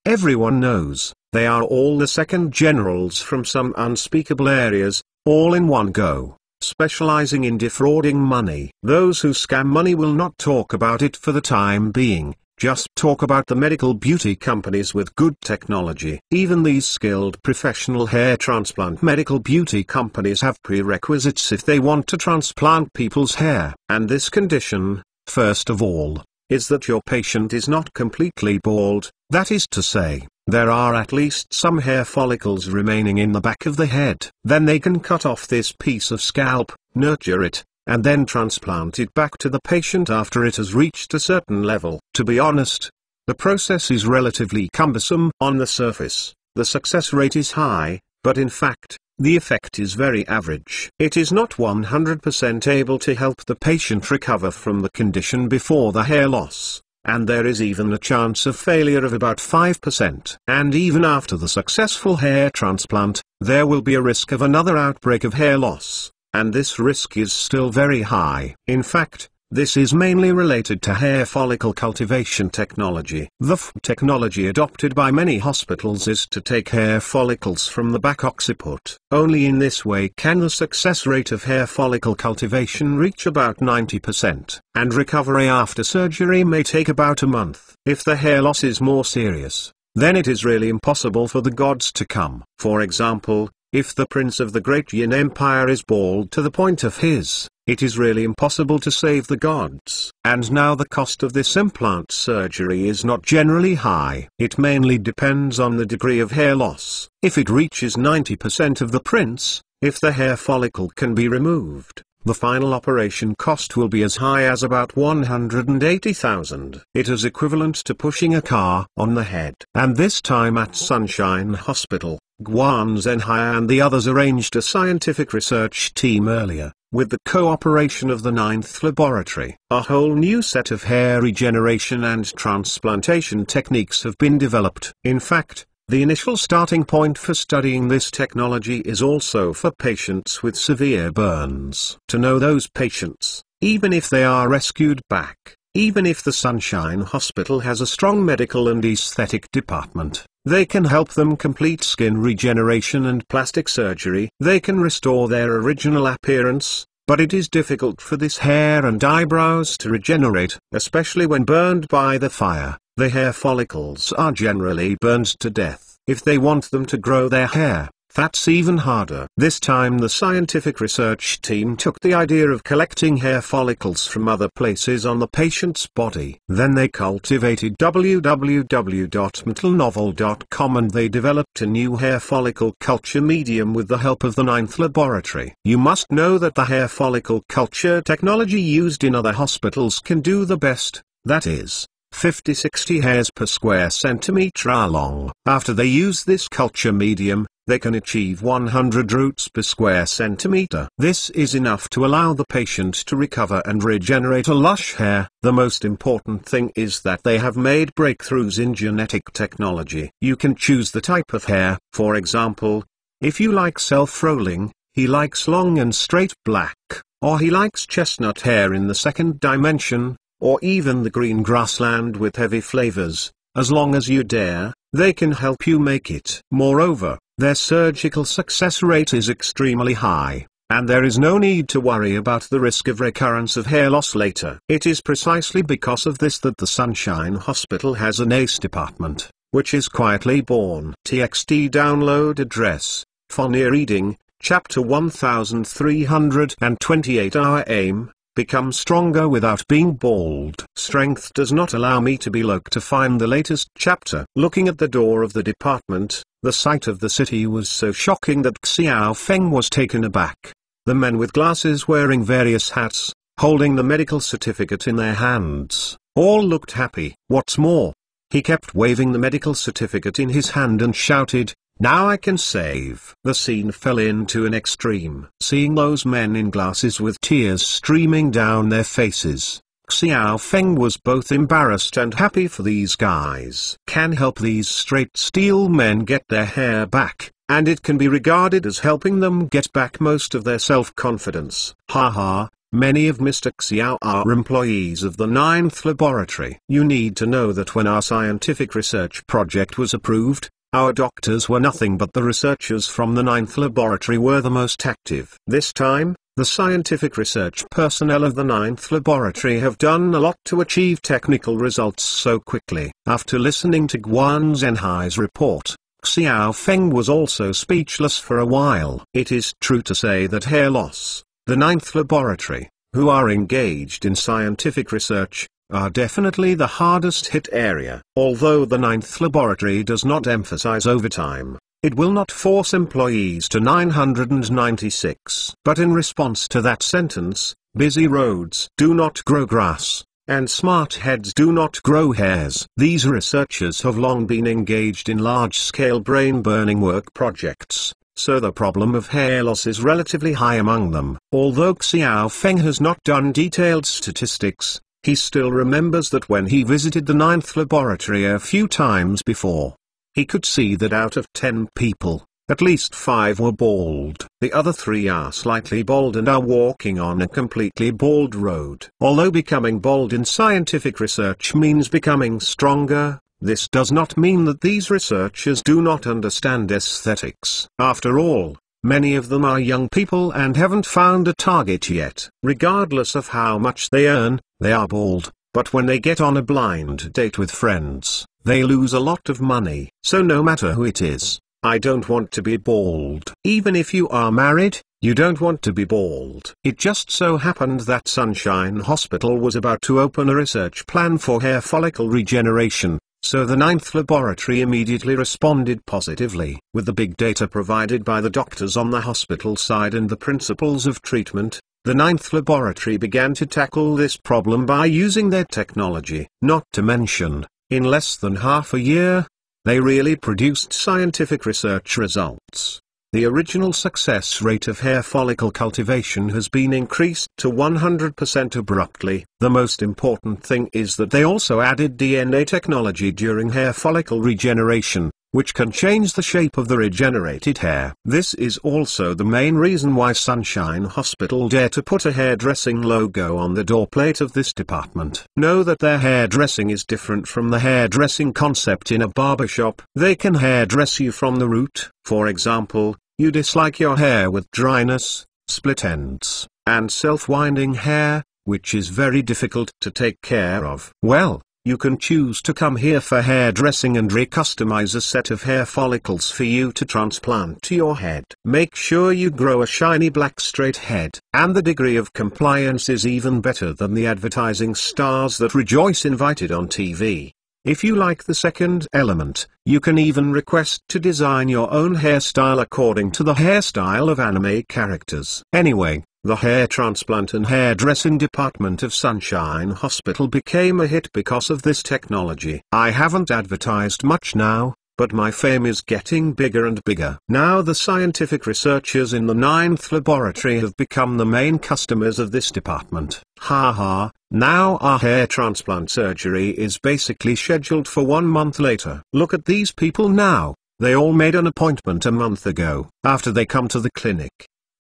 everyone knows, they are all the second generals from some unspeakable areas, all in one go, specializing in defrauding money. Those who scam money will not talk about it for the time being. Just talk about the medical beauty companies with good technology. Even these skilled professional hair transplant medical beauty companies have prerequisites if they want to transplant people's hair. And this condition, First of all, is that your patient is not completely bald, that is to say, there are at least some hair follicles remaining in the back of the head. Then they can cut off this piece of scalp, nurture it, and then transplant it back to the patient after it has reached a certain level. To be honest, the process is relatively cumbersome. On the surface, the success rate is high, but in fact, the effect is very average. It is not 100% able to help the patient recover from the condition before the hair loss, and there is even a chance of failure of about 5%. And even after the successful hair transplant, there will be a risk of another outbreak of hair loss, and this risk is still very high. In fact, this is mainly related to hair follicle cultivation technology. The technology adopted by many hospitals is to take hair follicles from the back occiput. Only in this way can the success rate of hair follicle cultivation reach about 90%, and recovery after surgery may take about a month. If the hair loss is more serious, then it is really impossible for the gods to come. For example, if the prince of the Great Yin Empire is bald to the point of it is really impossible to save the gods. And now the cost of this implant surgery is not generally high. It mainly depends on the degree of hair loss. If it reaches 90% of the prince, if the hair follicle can be removed, the final operation cost will be as high as about 180,000. It is equivalent to pushing a car on the head. And this time at Sunshine Hospital, Guan Zhenhai and the others arranged a scientific research team earlier. With the cooperation of the 9th laboratory, a whole new set of hair regeneration and transplantation techniques have been developed. In fact, the initial starting point for studying this technology is also for patients with severe burns. To know those patients, even if they are rescued back, even if the Sunshine Hospital has a strong medical and aesthetic department, they can help them complete skin regeneration and plastic surgery. They can restore their original appearance, but it is difficult for this hair and eyebrows to regenerate, especially when burned by the fire. The hair follicles are generally burned to death. If they want them to grow their hair, that's even harder. This time the scientific research team took the idea of collecting hair follicles from other places on the patient's body. Then they cultivated www.metalnovel.com and they developed a new hair follicle culture medium with the help of the 9th laboratory. You must know that the hair follicle culture technology used in other hospitals can do the best, that is, 50-60 hairs per square centimeter long. After they use this culture medium, they can achieve 100 roots per square centimeter. This is enough to allow the patient to recover and regenerate a lush hair. The most important thing is that they have made breakthroughs in genetic technology. You can choose the type of hair. For example, if you like self-rolling, he likes long and straight black, or he likes chestnut hair in the second dimension, or even the green grassland with heavy flavors. As long as you dare, they can help you make it. Moreover, their surgical success rate is extremely high, and there is no need to worry about the risk of recurrence of hair loss later. It is precisely because of this that the Sunshine Hospital has an ACE department, which is quietly born. TXT download address, Fonia reading, Chapter 1328. Our aim: become stronger without being bald. Strength does not allow me to be loc to find the latest chapter. Looking at the door of the department, the sight of the city was so shocking that Xiao Feng was taken aback. The men with glasses wearing various hats, holding the medical certificate in their hands, all looked happy. What's more, he kept waving the medical certificate in his hand and shouted, "Now I can save." The scene fell into an extreme. Seeing those men in glasses with tears streaming down their faces, Xiao Feng was both embarrassed and happy for these guys. Can help these straight steel men get their hair back, and it can be regarded as helping them get back most of their self-confidence. Haha. Many of Mr. Xiao are employees of the 9th laboratory. You need to know that when our scientific research project was approved, our doctors were nothing but the researchers from the 9th laboratory were the most active. This time, the scientific research personnel of the 9th laboratory have done a lot to achieve technical results so quickly. After listening to Guan Zhenhai's report, Xiao Feng was also speechless for a while. It is true to say that hair loss, the 9th laboratory, who are engaged in scientific research, are definitely the hardest hit area. Although the ninth laboratory does not emphasize overtime, it will not force employees to 996. But in response to that sentence, busy roads do not grow grass, and smart heads do not grow hairs. These researchers have long been engaged in large-scale brain-burning work projects, so the problem of hair loss is relatively high among them. Although Xiao Feng has not done detailed statistics, he still remembers that when he visited the ninth laboratory a few times before, he could see that out of 10 people, at least 5 were bald. The other 3 are slightly bald and are walking on a completely bald road. Although becoming bald in scientific research means becoming stronger, this does not mean that these researchers do not understand aesthetics. After all, many of them are young people and haven't found a target yet. Regardless of how much they earn, they are bald, but when they get on a blind date with friends, they lose a lot of money. So no matter who it is, I don't want to be bald. Even if you are married, you don't want to be bald. It just so happened that Sunshine Hospital was about to open a research plan for hair follicle regeneration, so the ninth laboratory immediately responded positively. With the big data provided by the doctors on the hospital side and the principles of treatment, the ninth laboratory began to tackle this problem by using their technology. Not to mention, in less than half a year, they really produced scientific research results. The original success rate of hair follicle cultivation has been increased to 100% abruptly. The most important thing is that they also added DNA technology during hair follicle regeneration, which can change the shape of the regenerated hair. This is also the main reason why Sunshine Hospital dare to put a hairdressing logo on the doorplate of this department. Know that their hairdressing is different from the hairdressing concept in a barbershop. They can hairdress you from the root. For example, you dislike your hair with dryness, split ends, and self-winding hair, which is very difficult to take care of. Well, you can choose to come here for hairdressing and recustomize a set of hair follicles for you to transplant to your head. Make sure you grow a shiny black straight head. And the degree of compliance is even better than the advertising stars that Rejoice invited on TV. If you like the second element, you can even request to design your own hairstyle according to the hairstyle of anime characters. Anyway, the hair transplant and hairdressing department of Sunshine Hospital became a hit because of this technology. I haven't advertised much now, but my fame is getting bigger and bigger. Now the scientific researchers in the ninth laboratory have become the main customers of this department. Haha, now our hair transplant surgery is basically scheduled for 1 month later. Look at these people now, they all made an appointment a month ago. After they come to the clinic,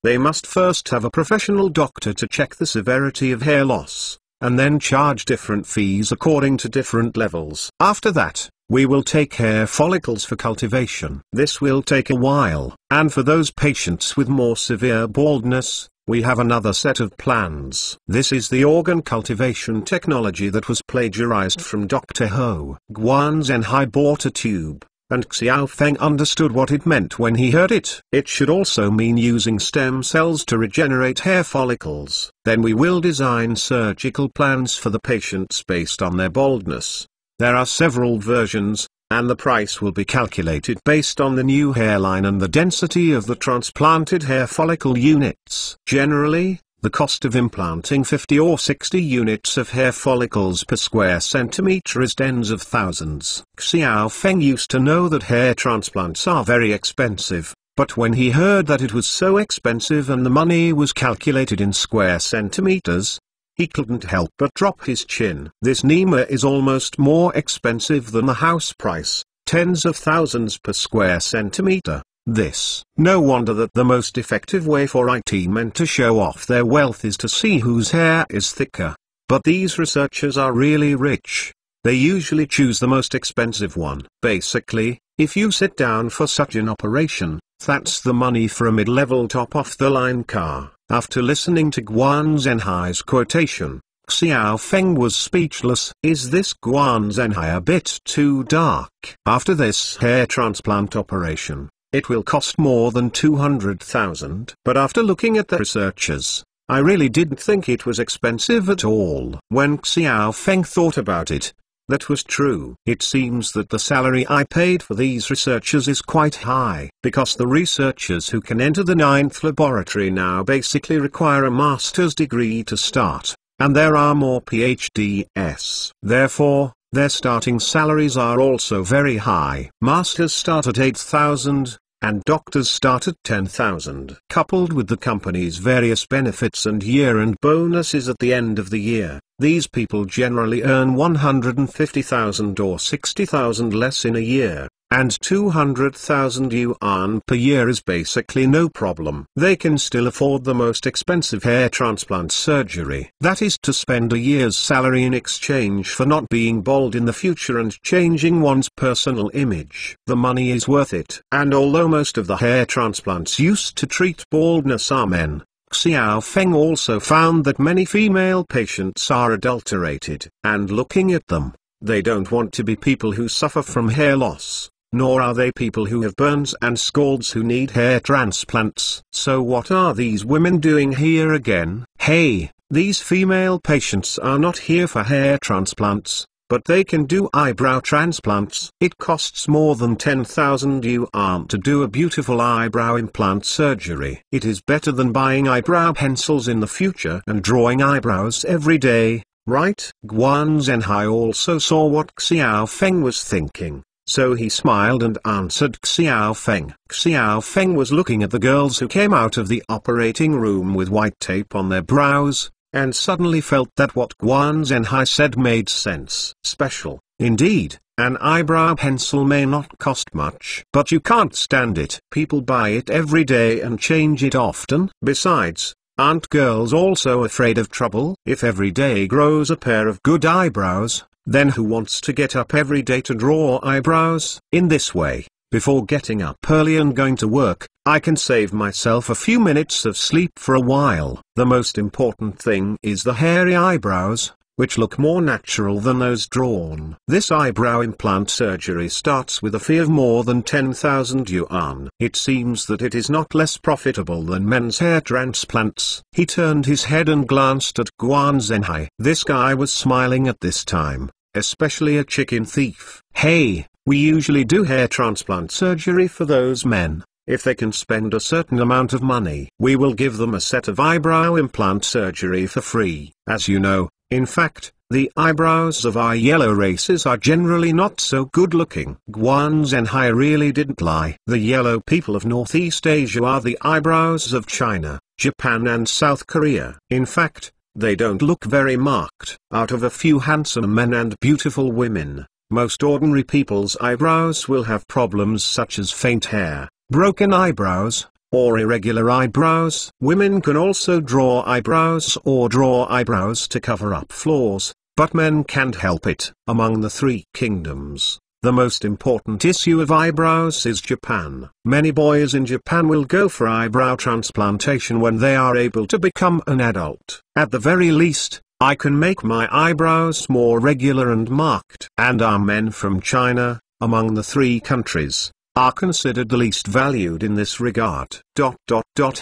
they must first have a professional doctor to check the severity of hair loss, and then charge different fees according to different levels. After that, we will take hair follicles for cultivation. This will take a while, and for those patients with more severe baldness, we have another set of plans. This is the organ cultivation technology that was plagiarized from Dr. Ho. Guan Zhenhai bought a tube, and Xiao Feng understood what it meant when he heard it. It should also mean using stem cells to regenerate hair follicles. Then we will design surgical plans for the patients based on their baldness. There are several versions, and the price will be calculated based on the new hairline and the density of the transplanted hair follicle units. Generally, the cost of implanting 50 or 60 units of hair follicles per square centimeter is tens of thousands. Xiao Feng used to know that hair transplants are very expensive, but when he heard that it was so expensive and the money was calculated in square centimeters, he couldn't help but drop his chin. This NEMA is almost more expensive than the house price, tens of thousands per square centimeter. No wonder that the most effective way for IT men to show off their wealth is to see whose hair is thicker. But these researchers are really rich. They usually choose the most expensive one. Basically, if you sit down for such an operation, that's the money for a mid-level top-off-the-line car. After listening to Guan Zhenhai's quotation, Xiao Feng was speechless. Is this Guan Zhenhai a bit too dark? After this hair transplant operation, it will cost more than 200,000. But after looking at the researchers, I really didn't think it was expensive at all. When Xiao Feng thought about it, that was true. It seems that the salary I paid for these researchers is quite high, because the researchers who can enter the 9th laboratory now basically require a master's degree to start, and there are more PhDs. Therefore, their starting salaries are also very high. Masters start at 8,000, and doctors start at 10,000. Coupled with the company's various benefits and year-end bonuses at the end of the year, these people generally earn 150,000 or 60,000 less in a year, and 200,000 yuan per year is basically no problem. They can still afford the most expensive hair transplant surgery. That is to spend a year's salary in exchange for not being bald in the future and changing one's personal image. The money is worth it. And although most of the hair transplants used to treat baldness are men, Xiao Feng also found that many female patients are adulterated. And looking at them, they don't want to be people who suffer from hair loss, nor are they people who have burns and scalds who need hair transplants. So what are these women doing here again? Hey, these female patients are not here for hair transplants, but they can do eyebrow transplants. It costs more than 10,000 yuan to do a beautiful eyebrow implant surgery. It is better than buying eyebrow pencils in the future and drawing eyebrows every day, right? Guan Zhenhai also saw what Xiao Feng was thinking, so he smiled and answered Xiao Feng. Xiao Feng was looking at the girls who came out of the operating room with white tape on their brows, and suddenly felt that what Guan Zhenhai said made sense. Special, indeed. An eyebrow pencil may not cost much, but you can't stand it. People buy it every day and change it often. Besides, aren't girls also afraid of trouble? If every day grows a pair of good eyebrows, then who wants to get up every day to draw eyebrows? In this way, before getting up early and going to work, I can save myself a few minutes of sleep for a while. The most important thing is the hairy eyebrows, which look more natural than those drawn. This eyebrow implant surgery starts with a fee of more than 10,000 yuan. It seems that it is not less profitable than men's hair transplants. He turned his head and glanced at Guan Zhenhai. This guy was smiling at this time, especially a chicken thief. Hey, we usually do hair transplant surgery for those men. If they can spend a certain amount of money, we will give them a set of eyebrow implant surgery for free. As you know, in fact, the eyebrows of our yellow races are generally not so good looking. Guan Zhenhai really didn't lie. The yellow people of Northeast Asia are the eyebrows of China, Japan and South Korea. In fact, they don't look very marked. Out of a few handsome men and beautiful women, most ordinary people's eyebrows will have problems such as faint hair, broken eyebrows, or irregular eyebrows. Women can also draw eyebrows or draw eyebrows to cover up flaws, but men can't help it. Among the 3 kingdoms, the most important issue of eyebrows is Japan. Many boys in Japan will go for eyebrow transplantation when they are able to become an adult. At the very least, I can make my eyebrows more regular and marked. And our men from China, among the 3 countries, are considered the least valued in this regard.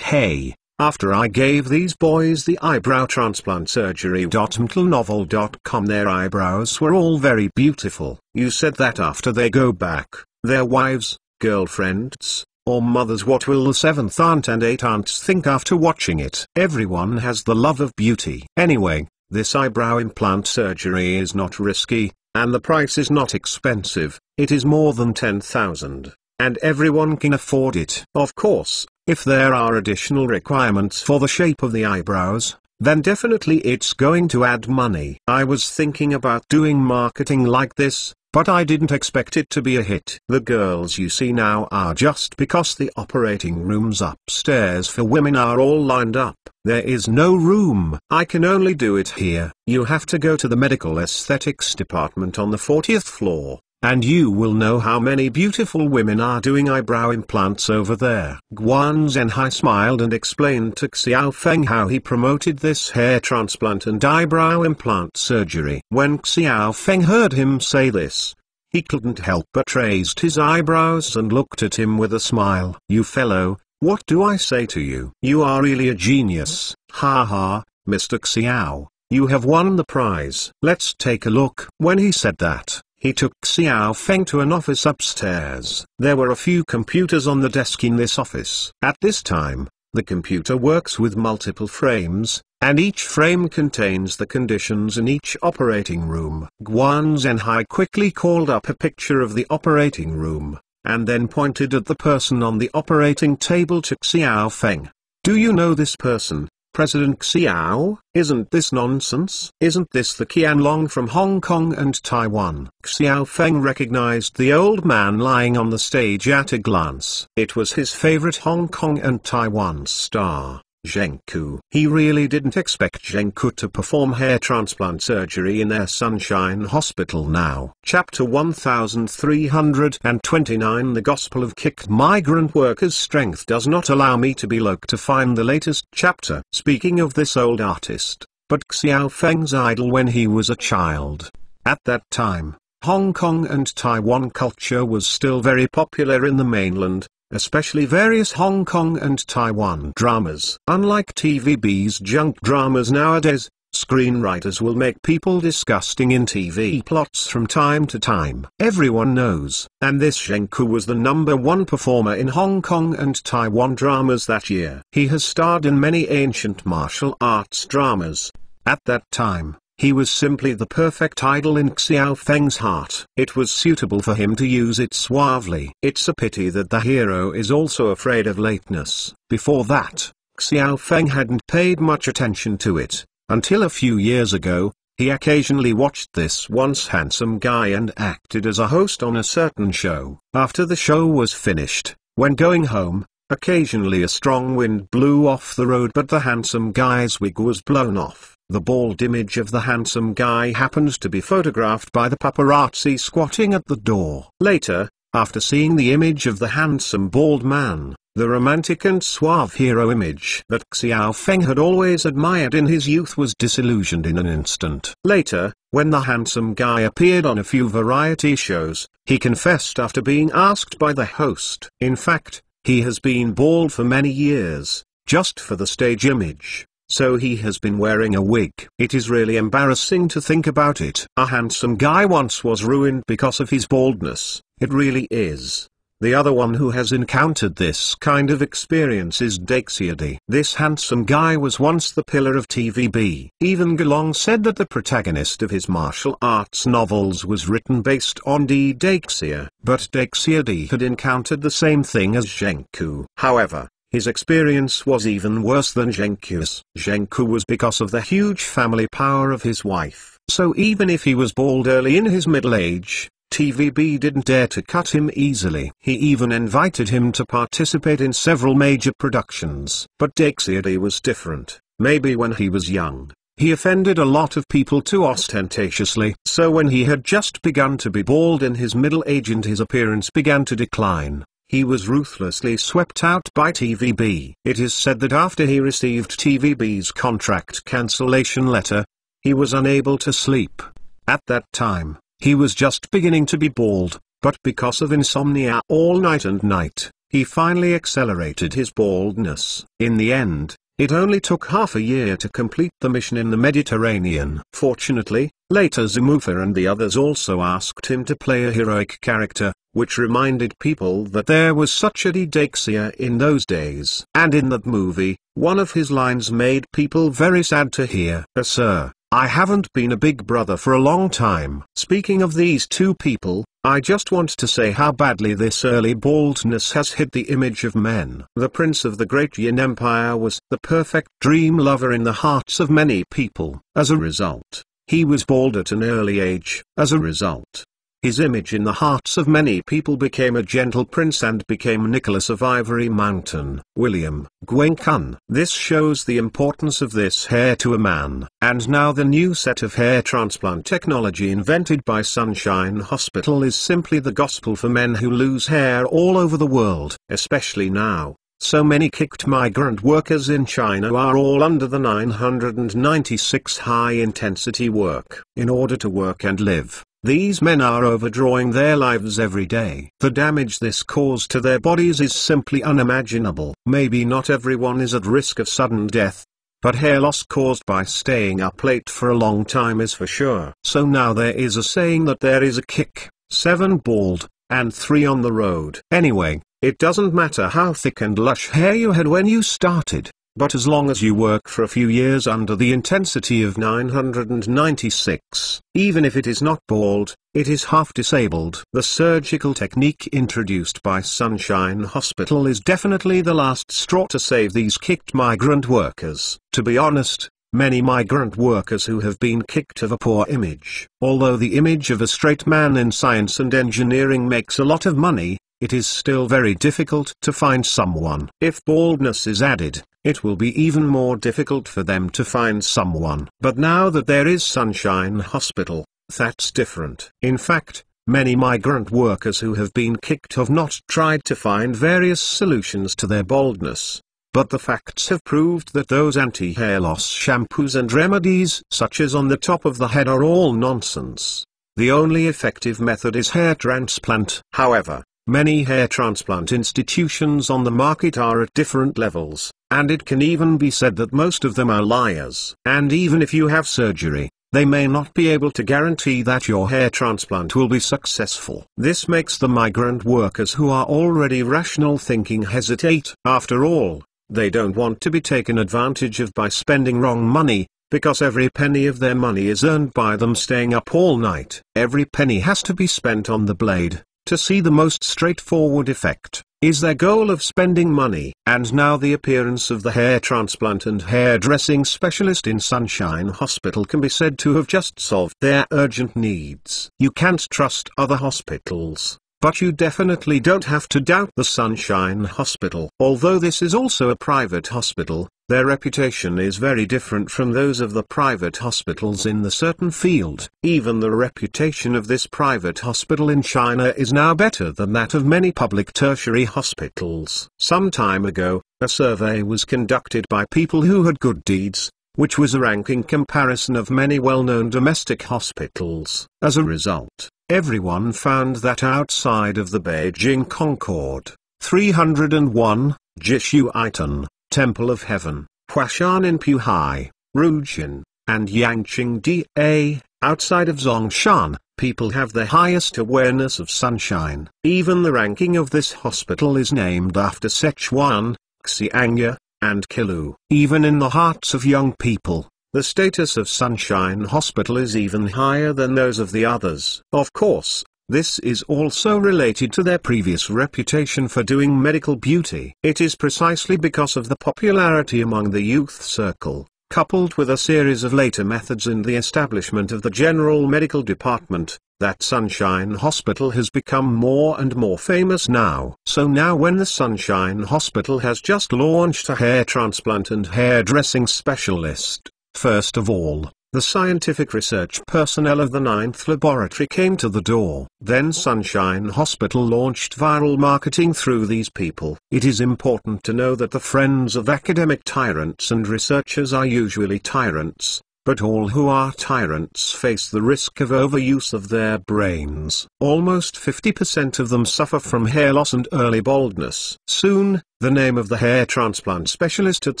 Hey, after I gave these boys the eyebrow transplant surgery. Novel.com, their eyebrows were all very beautiful. You said that after they go back, their wives, girlfriends, or mothers, what will the 7th aunt and 8 aunts think after watching it? Everyone has the love of beauty. Anyway, this eyebrow implant surgery is not risky, and the price is not expensive. It is more than 10,000. And everyone can afford it. Of course, if there are additional requirements for the shape of the eyebrows, then definitely it's going to add money. I was thinking about doing marketing like this, but I didn't expect it to be a hit. The girls you see now are just because the operating rooms upstairs for women are all lined up. There is no room. I can only do it here. You have to go to the medical aesthetics department on the 40th floor. And you will know how many beautiful women are doing eyebrow implants over there. Guan Zhenhai smiled and explained to Xiao Feng how he promoted this hair transplant and eyebrow implant surgery. When Xiao Feng heard him say this, he couldn't help but raised his eyebrows and looked at him with a smile. You fellow, what do I say to you? You are really a genius. Ha ha, Mr. Xiao, you have won the prize. Let's take a look. When he said that, he took Xiao Feng to an office upstairs. There were a few computers on the desk in this office. At this time, the computer works with multiple frames, and each frame contains the conditions in each operating room. Guan Zhenhai quickly called up a picture of the operating room, and then pointed at the person on the operating table to Xiao Feng. Do you know this person, President Xiao? Isn't this nonsense? Isn't this the Qianlong from Hong Kong and Taiwan? Xiao Feng recognized the old man lying on the stage at a glance. It was his favorite Hong Kong and Taiwan star, Zheng Ku. He really didn't expect Zheng Ku to perform hair transplant surgery in their Sunshine Hospital now. Chapter 1329. The Gospel of Kicked Migrant Workers. Strength does not allow me to be loc to find the latest chapter. Speaking of this old artist, but Xiao Feng's idol when he was a child. At that time, Hong Kong and Taiwan culture was still very popular in the mainland, especially various Hong Kong and Taiwan dramas. Unlike TVB's junk dramas nowadays, screenwriters will make people disgusting in TV plots from time to time. Everyone knows, and this Zheng Ku was the #1 performer in Hong Kong and Taiwan dramas that year. He has starred in many ancient martial arts dramas. At that time, he was simply the perfect idol in Xiao Feng's heart. It was suitable for him to use it suavely. It's a pity that the hero is also afraid of lateness. Before that, Xiao Feng hadn't paid much attention to it, until a few years ago. He occasionally watched this once handsome guy and acted as a host on a certain show. After the show was finished, when going home, occasionally a strong wind blew off the road, but the handsome guy's wig was blown off. The bald image of the handsome guy happened to be photographed by the paparazzi squatting at the door. Later, after seeing the image of the handsome bald man, the romantic and suave hero image that Xiao Feng had always admired in his youth was disillusioned in an instant. Later, when the handsome guy appeared on a few variety shows, he confessed after being asked by the host. In fact, he has been bald for many years, just for the stage image. So he has been wearing a wig. It is really embarrassing to think about it. A handsome guy once was ruined because of his baldness. It really is. The other one who has encountered this kind of experience is Daxiadi. This handsome guy was once the pillar of TVB. Even Gelong said that the protagonist of his martial arts novels was written based on Daxia. But Daxiadi had encountered the same thing as Zheng Ku. However, his experience was even worse than Zheng Ku's. Zheng Ku was because of the huge family power of his wife. So even if he was bald early in his middle age, TVB didn't dare to cut him easily. He even invited him to participate in several major productions. But Daxiadi was different. Maybe when he was young, he offended a lot of people too ostentatiously. So when he had just begun to be bald in his middle age and his appearance began to decline, he was ruthlessly swept out by TVB. It is said that after he received TVB's contract cancellation letter, he was unable to sleep. At that time, he was just beginning to be bald, but because of insomnia all night and night, he finally accelerated his baldness. In the end, it only took half a year to complete the mission in the Mediterranean. Fortunately, later Zumufa and the others also asked him to play a heroic character, which reminded people that there was such a Daxia in those days. And in that movie, one of his lines made people very sad to hear. Sir, I haven't been a big brother for a long time. Speaking of these two people, I just want to say how badly this early baldness has hit the image of men. The prince of the Great Yin Empire was the perfect dream lover in the hearts of many people. As a result, he was bald at an early age. As a result, his image in the hearts of many people became a gentle prince and became Nicholas of Ivory Mountain. William Gwenkun. This shows the importance of this hair to a man. And now the new set of hair transplant technology invented by Sunshine Hospital is simply the gospel for men who lose hair all over the world, especially now. So many kicked migrant workers in China are all under the 996 high-intensity work. In order to work and live, these men are overdrawing their lives every day. The damage this caused to their bodies is simply unimaginable. Maybe not everyone is at risk of sudden death, but hair loss caused by staying up late for a long time is for sure. So now there is a saying that there is a kick, 7 bald, and 3 on the road. Anyway, it doesn't matter how thick and lush hair you had when you started, but as long as you work for a few years under the intensity of 996, even if it is not bald, it is half disabled. The surgical technique introduced by Sunshine Hospital is definitely the last straw to save these kicked migrant workers. To be honest, many migrant workers who have been kicked have a poor image. Although the image of a straight man in science and engineering makes a lot of money, it is still very difficult to find someone. If baldness is added, it will be even more difficult for them to find someone. But now that there is Sunshine Hospital, that's different. In fact, many migrant workers who have been kicked have not tried to find various solutions to their baldness. But the facts have proved that those anti-hair loss shampoos and remedies such as on the top of the head are all nonsense. The only effective method is hair transplant. However, many hair transplant institutions on the market are at different levels, and it can even be said that most of them are liars. And even if you have surgery, they may not be able to guarantee that your hair transplant will be successful. This makes the migrant workers who are already rational thinking hesitate. After all, they don't want to be taken advantage of by spending wrong money, because every penny of their money is earned by them staying up all night. Every penny has to be spent on the blade. To see the most straightforward effect, is their goal of spending money. And now the appearance of the hair transplant and hairdressing specialist in Sunshine Hospital can be said to have just solved their urgent needs. You can't trust other hospitals, but you definitely don't have to doubt the Sunshine Hospital. Although this is also a private hospital, their reputation is very different from those of the private hospitals in the certain field. Even the reputation of this private hospital in China is now better than that of many public tertiary hospitals. Some time ago, a survey was conducted by people who had good deeds, which was a ranking comparison of many well-known domestic hospitals. As a result, everyone found that outside of the Beijing Concord, 301, Jishu Iton, Temple of Heaven, Huashan in Puhai, Rujin, and Yangqing Da, outside of Zongshan, people have the highest awareness of sunshine. Even the ranking of this hospital is named after Sichuan, Xiangya, and Kilu. Even in the hearts of young people, the status of Sunshine Hospital is even higher than those of the others. Of course, this is also related to their previous reputation for doing medical beauty. It is precisely because of the popularity among the youth circle, coupled with a series of later methods in the establishment of the general medical department, that Sunshine Hospital has become more and more famous now. So now when the Sunshine Hospital has just launched a hair transplant and hairdressing specialist, first of all, the scientific research personnel of the 9th laboratory came to the door. Then Sunshine Hospital launched viral marketing through these people. It is important to know that the friends of academic tyrants and researchers are usually tyrants, but all who are tyrants face the risk of overuse of their brains. Almost 50% of them suffer from hair loss and early baldness. Soon, the name of the hair transplant specialist at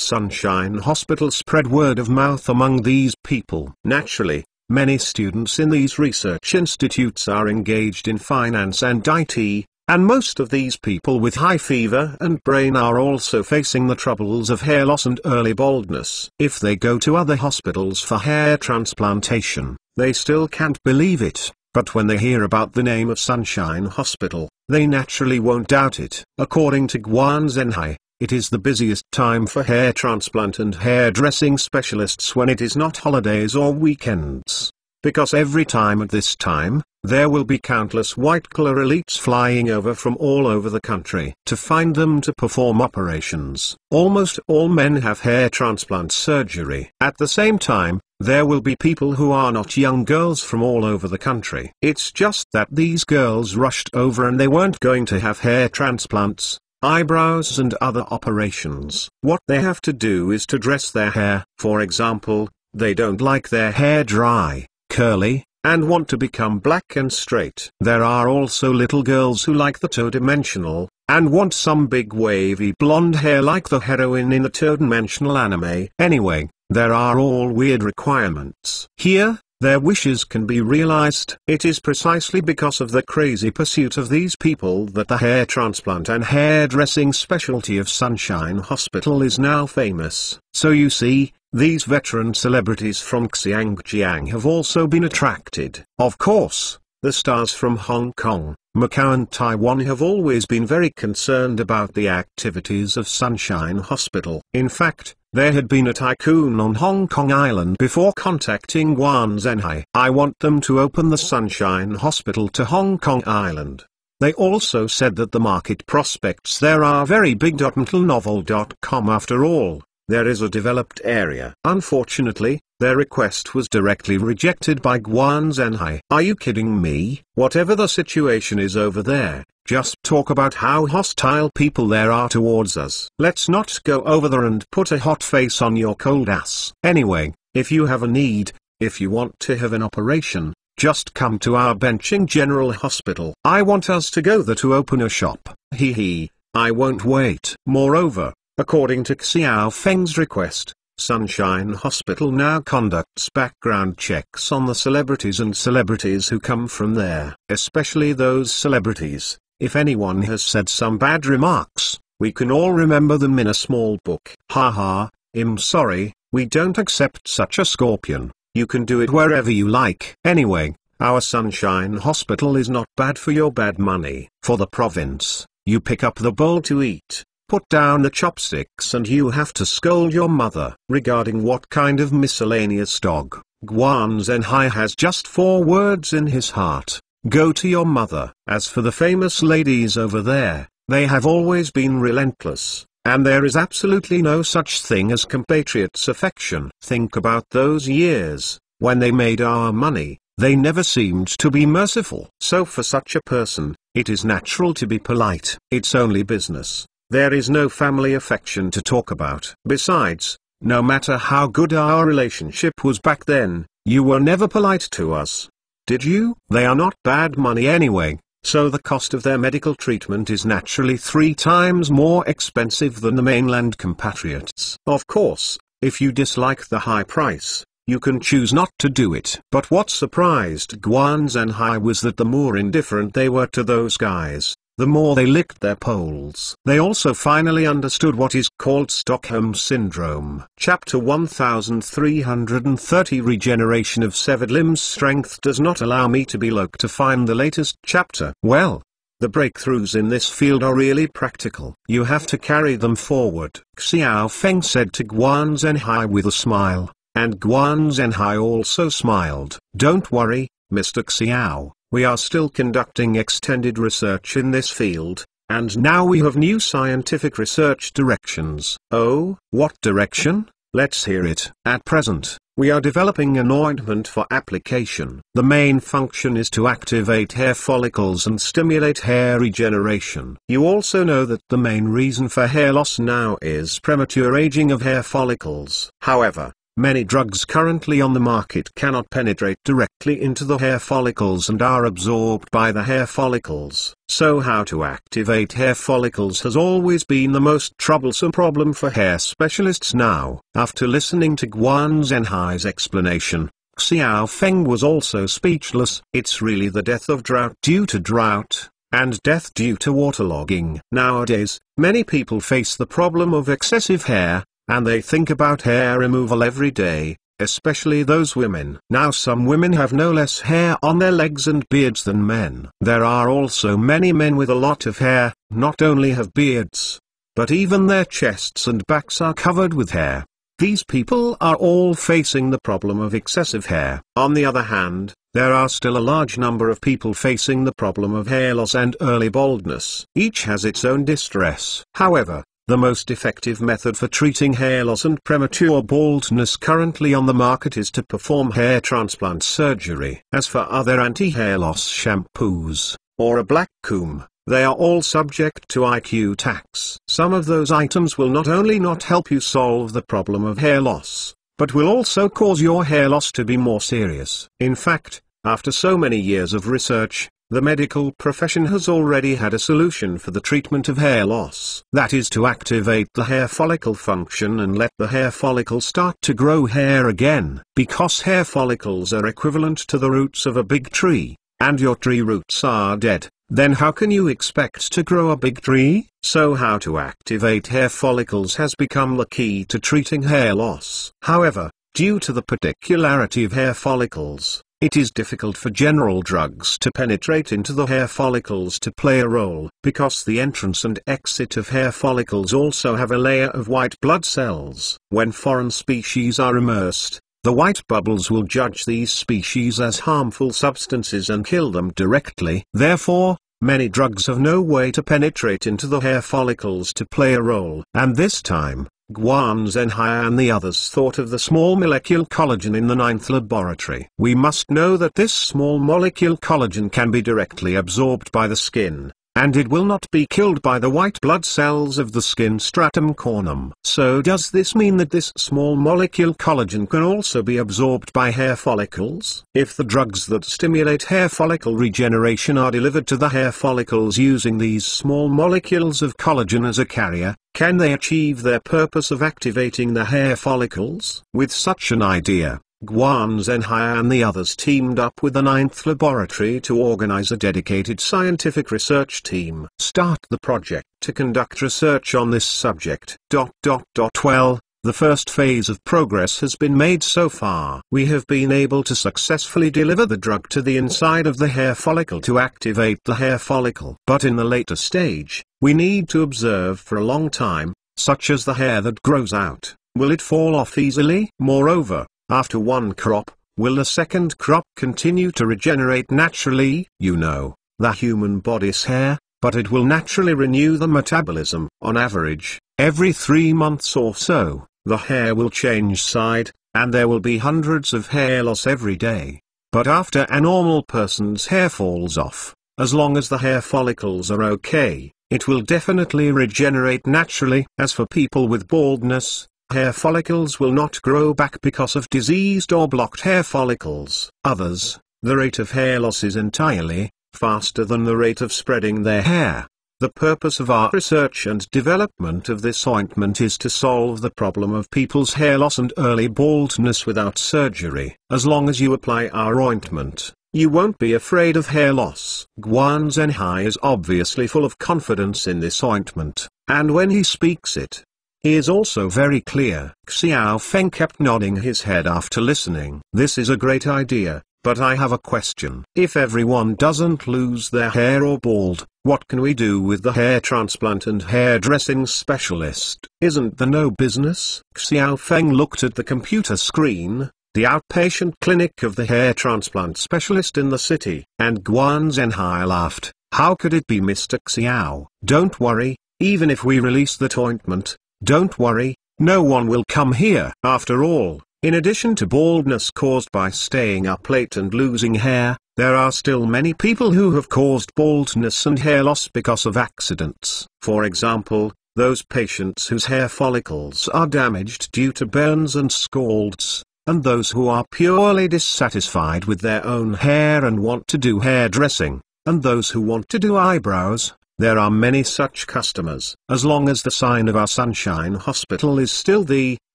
Sunshine Hospital spread word of mouth among these people. Naturally, many students in these research institutes are engaged in finance and IT, and most of these people with high fever and brain are also facing the troubles of hair loss and early baldness. If they go to other hospitals for hair transplantation, they still can't believe it, but when they hear about the name of Sunshine Hospital, they naturally won't doubt it. According to Guan Zhenhai, it is the busiest time for hair transplant and hairdressing specialists when it is not holidays or weekends. Because every time at this time, there will be countless white-collar elites flying over from all over the country to find them to perform operations. Almost all men have hair transplant surgery. At the same time, there will be people who are not young girls from all over the country. It's just that these girls rushed over and they weren't going to have hair transplants, eyebrows and other operations. What they have to do is to dress their hair. For example, they don't like their hair dry, curly, and want to become black and straight. There are also little girls who like the two-dimensional, and want some big wavy blonde hair like the heroine in the third-dimensional anime. Anyway, there are all weird requirements. Here, their wishes can be realized. It is precisely because of the crazy pursuit of these people that the hair transplant and hairdressing specialty of Sunshine Hospital is now famous. So you see, these veteran celebrities from Xinjiang have also been attracted. Of course, the stars from Hong Kong, Macau and Taiwan have always been very concerned about the activities of Sunshine Hospital. In fact, there had been a tycoon on Hong Kong Island before contacting Guan Zhenhai. I want them to open the Sunshine Hospital to Hong Kong Island. They also said that the market prospects there are very big. Novel.com After all, there is a developed area. Unfortunately, their request was directly rejected by Guan Zhenhai. Are you kidding me? Whatever the situation is over there, just talk about how hostile people there are towards us. Let's not go over there and put a hot face on your cold ass. Anyway, if you have a need, if you want to have an operation, just come to our Benching General Hospital. I want us to go there to open a shop. Hee. I won't wait. Moreover, according to Xiao Feng's request, Sunshine Hospital now conducts background checks on the celebrities and celebrities who come from there. Especially those celebrities. If anyone has said some bad remarks, we can all remember them in a small book. Haha, I'm sorry, we don't accept such a scorpion. You can do it wherever you like. Anyway, our Sunshine Hospital is not bad for your bad money. For the province, you pick up the bowl to eat, put down the chopsticks and you have to scold your mother. Regarding what kind of miscellaneous dog, Guan Zhenhai has just 4 words in his heart. Go to your mother. As for the famous ladies over there, they have always been relentless, and there is absolutely no such thing as compatriots' affection. Think about those years, when they made our money, they never seemed to be merciful. So for such a person, it is natural to be polite. It's only business. There is no family affection to talk about. Besides, no matter how good our relationship was back then, you were never polite to us. Did you? They are not bad money anyway, so the cost of their medical treatment is naturally 3 times more expensive than the mainland compatriots. Of course, if you dislike the high price, you can choose not to do it. But what surprised Guan Zhenhai was that the more indifferent they were to those guys, the more they licked their poles. They also finally understood what is called Stockholm Syndrome. Chapter 1330 Regeneration of Severed Limbs. Strength does not allow me to be loc to find the latest chapter. Well, the breakthroughs in this field are really practical. You have to carry them forward. Xiao Feng said to Guan Zhenhai with a smile, and Guan Zhenhai also smiled. Don't worry, Mr. Xiao. We are still conducting extended research in this field, and now we have new scientific research directions. Oh, what direction? Let's hear it. At present, we are developing an ointment for application. The main function is to activate hair follicles and stimulate hair regeneration. You also know that the main reason for hair loss now is premature aging of hair follicles. However, many drugs currently on the market cannot penetrate directly into the hair follicles and are absorbed by the hair follicles. So how to activate hair follicles has always been the most troublesome problem for hair specialists now. After listening to Guan Zhenhai's explanation, Xiao Feng was also speechless. It's really the death of drought due to drought, and death due to waterlogging. Nowadays, many people face the problem of excessive hair, and they think about hair removal every day, especially those women. Now some women have no less hair on their legs and beards than men. There are also many men with a lot of hair, not only have beards, but even their chests and backs are covered with hair. These people are all facing the problem of excessive hair. On the other hand, there are still a large number of people facing the problem of hair loss and early baldness. Each has its own distress. However, the most effective method for treating hair loss and premature baldness currently on the market is to perform hair transplant surgery. As for other anti-hair loss shampoos, or a black comb, they are all subject to IQ tax. Some of those items will not only not help you solve the problem of hair loss, but will also cause your hair loss to be more serious. In fact, after so many years of research, The medical profession has already had a solution for the treatment of hair loss. That is to activate the hair follicle function and let the hair follicle start to grow hair again. Because hair follicles are equivalent to the roots of a big tree, and your tree roots are dead, then how can you expect to grow a big tree? So how to activate hair follicles has become the key to treating hair loss. However, due to the particularity of hair follicles, it is difficult for general drugs to penetrate into the hair follicles to play a role, because the entrance and exit of hair follicles also have a layer of white blood cells. When foreign species are immersed, the white bubbles will judge these species as harmful substances and kill them directly. Therefore, many drugs have no way to penetrate into the hair follicles to play a role. And this time, Guan Zhenhai and the others thought of the small molecule collagen in the 9th laboratory. We must know that this small molecule collagen can be directly absorbed by the skin, and it will not be killed by the white blood cells of the skin stratum corneum. So does this mean that this small molecule collagen can also be absorbed by hair follicles? If the drugs that stimulate hair follicle regeneration are delivered to the hair follicles using these small molecules of collagen as a carrier, can they achieve their purpose of activating the hair follicles? With such an idea, Guan Zhenhai and the others teamed up with the 9th laboratory to organize a dedicated scientific research team. Start the project to conduct research on this subject. Well, the first phase of progress has been made so far. We have been able to successfully deliver the drug to the inside of the hair follicle to activate the hair follicle. But in the later stage, we need to observe for a long time, such as the hair that grows out. Will it fall off easily? Moreover, after one crop, will the second crop continue to regenerate naturally? You know, the human body's hair, but it will naturally renew the metabolism. On average, every 3 months or so, the hair will change side, and there will be hundreds of hair loss every day. But after a normal person's hair falls off, as long as the hair follicles are okay, it will definitely regenerate naturally. As for people with baldness, hair follicles will not grow back because of diseased or blocked hair follicles. Others, the rate of hair loss is entirely faster than the rate of spreading their hair. The purpose of our research and development of this ointment is to solve the problem of people's hair loss and early baldness without surgery. As long as you apply our ointment, you won't be afraid of hair loss. Guan Zhenhai is obviously full of confidence in this ointment, and when he speaks it, he is also very clear. Xiao Feng kept nodding his head after listening. This is a great idea, but I have a question. If everyone doesn't lose their hair or bald, what can we do with the hair transplant and hairdressing specialist? Isn't there no business? Xiao Feng looked at the computer screen, the outpatient clinic of the hair transplant specialist in the city, and Guan Zhenhai laughed. How could it be, Mr. Xiao? Don't worry, even if we release that ointment, don't worry, no one will come here. After all, in addition to baldness caused by staying up late and losing hair, there are still many people who have caused baldness and hair loss because of accidents. For example, those patients whose hair follicles are damaged due to burns and scalds, and those who are purely dissatisfied with their own hair and want to do hairdressing, and those who want to do eyebrows. There are many such customers. As long as the sign of our Sunshine Hospital is still the,